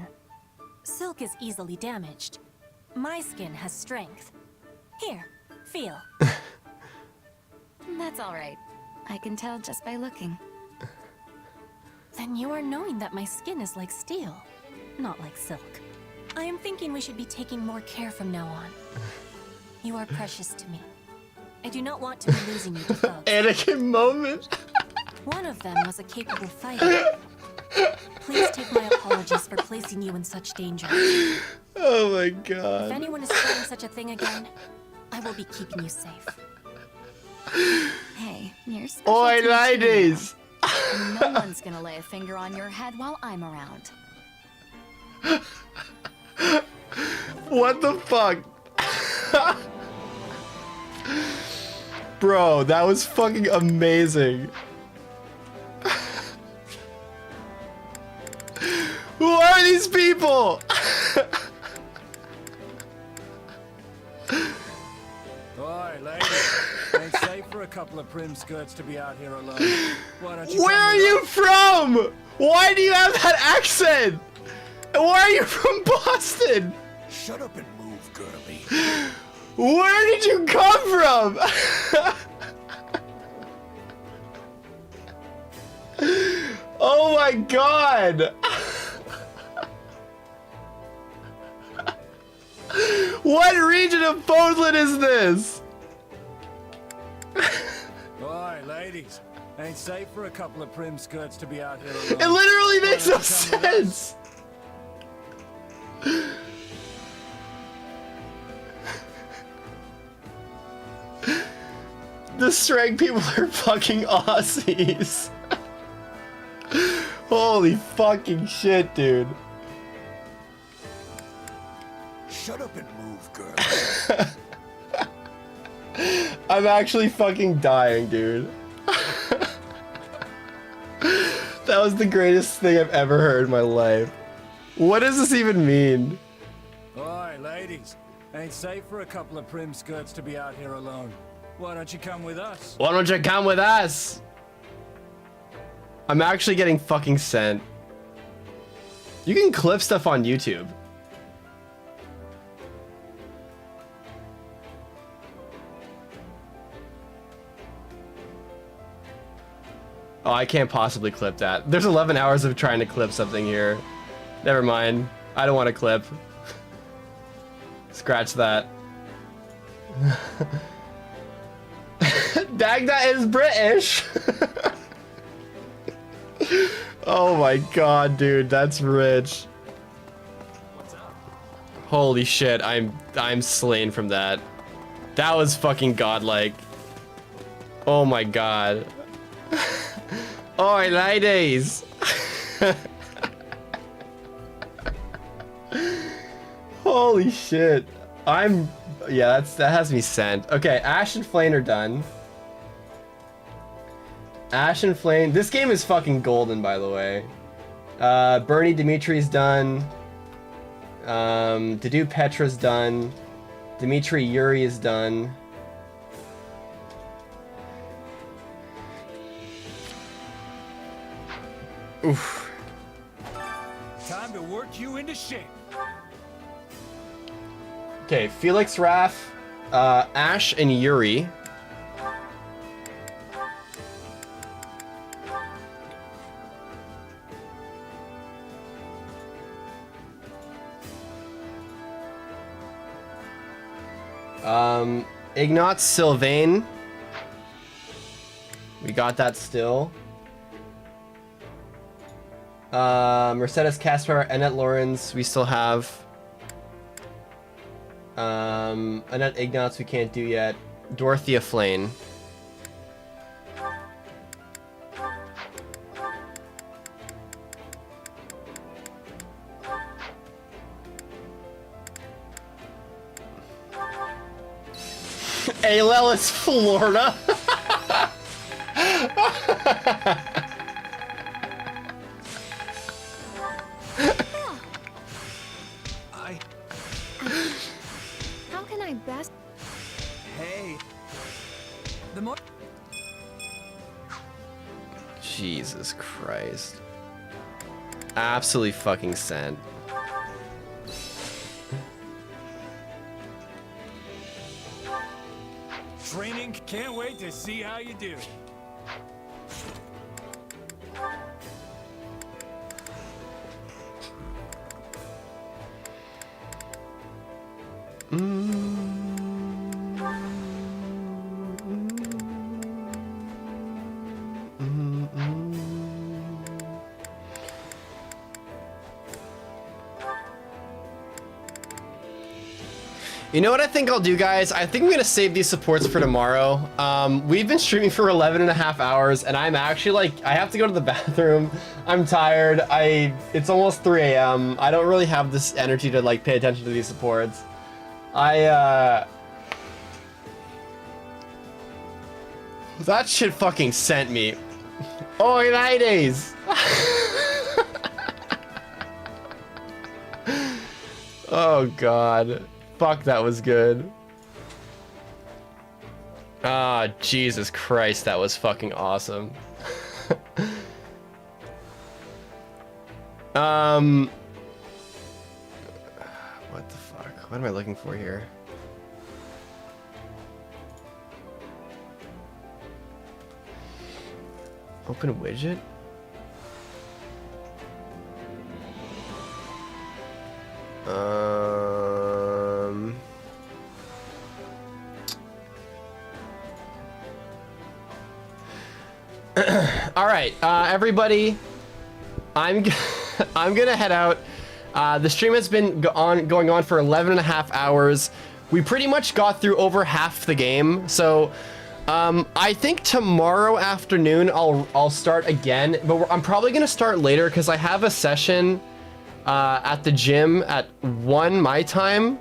Silk is easily damaged. My skin has strength. Here, feel. That's alright. I can tell just by looking. Then you are knowing that my skin is like steel, not like silk. I am thinking we should be taking more care from now on. You are precious to me. I do not want to be losing you to thugs. Anakin moment. One of them was a capable fighter. Please take my apologies for placing you in such danger. Oh my If god. anyone is trying such a thing again, I will be keeping you safe. Hey, you're special Oi, to me too, ladies! you know. No one's gonna lay a finger on your head while I'm around. What the fuck? Bro, that was fucking amazing. Who are these people? Oi, ladies. Ain't safe for a couple of prim skirts to be out here alone. Why don't you Where come are with you us? from? Why do you have that accent? And why are you from Boston? Shut up and move, girlie. Where did you come from? Oh my god. What region of Fodlan is this? Oi, ladies. Ain't safe for a couple of prim skirts to be out here alone. It literally Why makes don't no you come with us? sense. The Strang people are fucking Aussies. Holy fucking shit, dude. Shut up and move, girlie. I'm actually fucking dying, dude. That was the greatest thing I've ever heard in my life. What does this even mean? Oi, ladies. Ain't safe for a couple of prim skirts to be out here alone. Why don't you come with us? Why don't you come with us? I'm actually getting fucking sent. You can clip stuff on YouTube. Oh, I can't possibly clip that. There's 11 hours of trying to clip something here. Never mind. I don't want to clip. Scratch that. Dagda is British. Oh my god, dude, that's rich. Holy shit, I'm slain from that. That was fucking godlike. Oh my god. Oi, ladies. Holy shit. Yeah, that has me sent. Okay, Ash and Flame are done. Ash and Flame. This game is fucking golden, by the way. Bernie Dimitri's done. Dedu Petra's done. Dimitri Yuri is done. Oof. Time to work you into shape. Okay, Felix, Raph, Ash, and Yuri. Ignatz, Sylvain. We got that still. Mercedes, Caspar, Annette Lawrence, we still have. Annette Ignatz we can't do yet. Dorothea Flane. Alel is Florida. How can I best? Hey. The more. Jesus Christ. Absolutely fucking sent. Training, can't wait to see how you do. You know what I think I'll do, guys? I think I'm gonna save these supports for tomorrow. We've been streaming for 11.5 hours, and I'm actually like, I have to go to the bathroom. I'm tired. It's almost 3 a.m. I don't really have this energy to like pay attention to these supports. That shit fucking sent me. Oh, days. Oh God. Fuck, that was good. Ah, Jesus Christ, that was fucking awesome. What the fuck? What am I looking for here? Open widget? All right, everybody, I'm gonna head out. The stream has been going on for 11.5 hours. We pretty much got through over half the game, so I think tomorrow afternoon I'll start again, but I'm probably gonna start later because I have a session at the gym at 1 my time.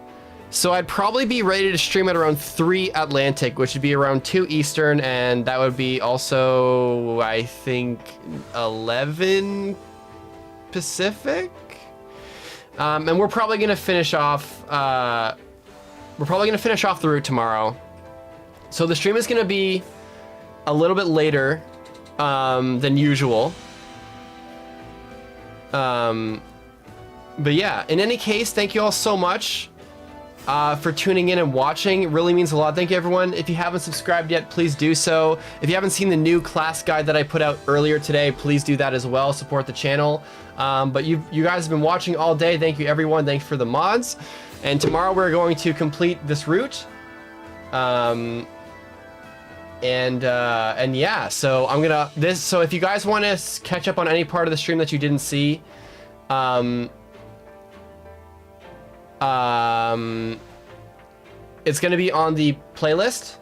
So I'd probably be ready to stream at around 3 Atlantic, which would be around 2 Eastern, and that would be also, I think, 11 Pacific. And we're probably gonna finish off. The route tomorrow. So the stream is gonna be a little bit later than usual. But yeah, in any case, thank you all so much for tuning in and watching. It really means a lot. Thank you, everyone. If you haven't subscribed yet, please do so. If you haven't seen the new class guide that I put out earlier today, please do that as well. Support the channel. But you guys have been watching all day. Thank you, everyone. Thanks for the mods. And tomorrow we're going to complete this route. And yeah, so I'm gonna so if you guys want to catch up on any part of the stream that you didn't see, it's gonna be on the playlist.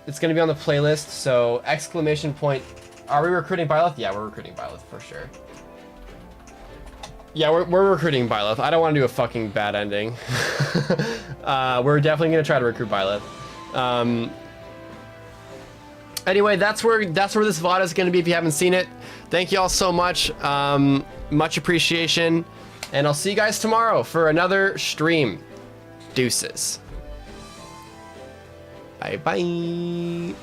It's gonna be on the playlist. So exclamation point. Are we recruiting Byleth? Yeah, we're recruiting Byleth for sure. Yeah, we're recruiting Byleth. I don't want to do a fucking bad ending. We're definitely gonna try to recruit Byleth. Anyway, that's where this VOD is gonna be if you haven't seen it. Thank you all so much. Much appreciation. And I'll see you guys tomorrow for another stream. Deuces. Bye bye.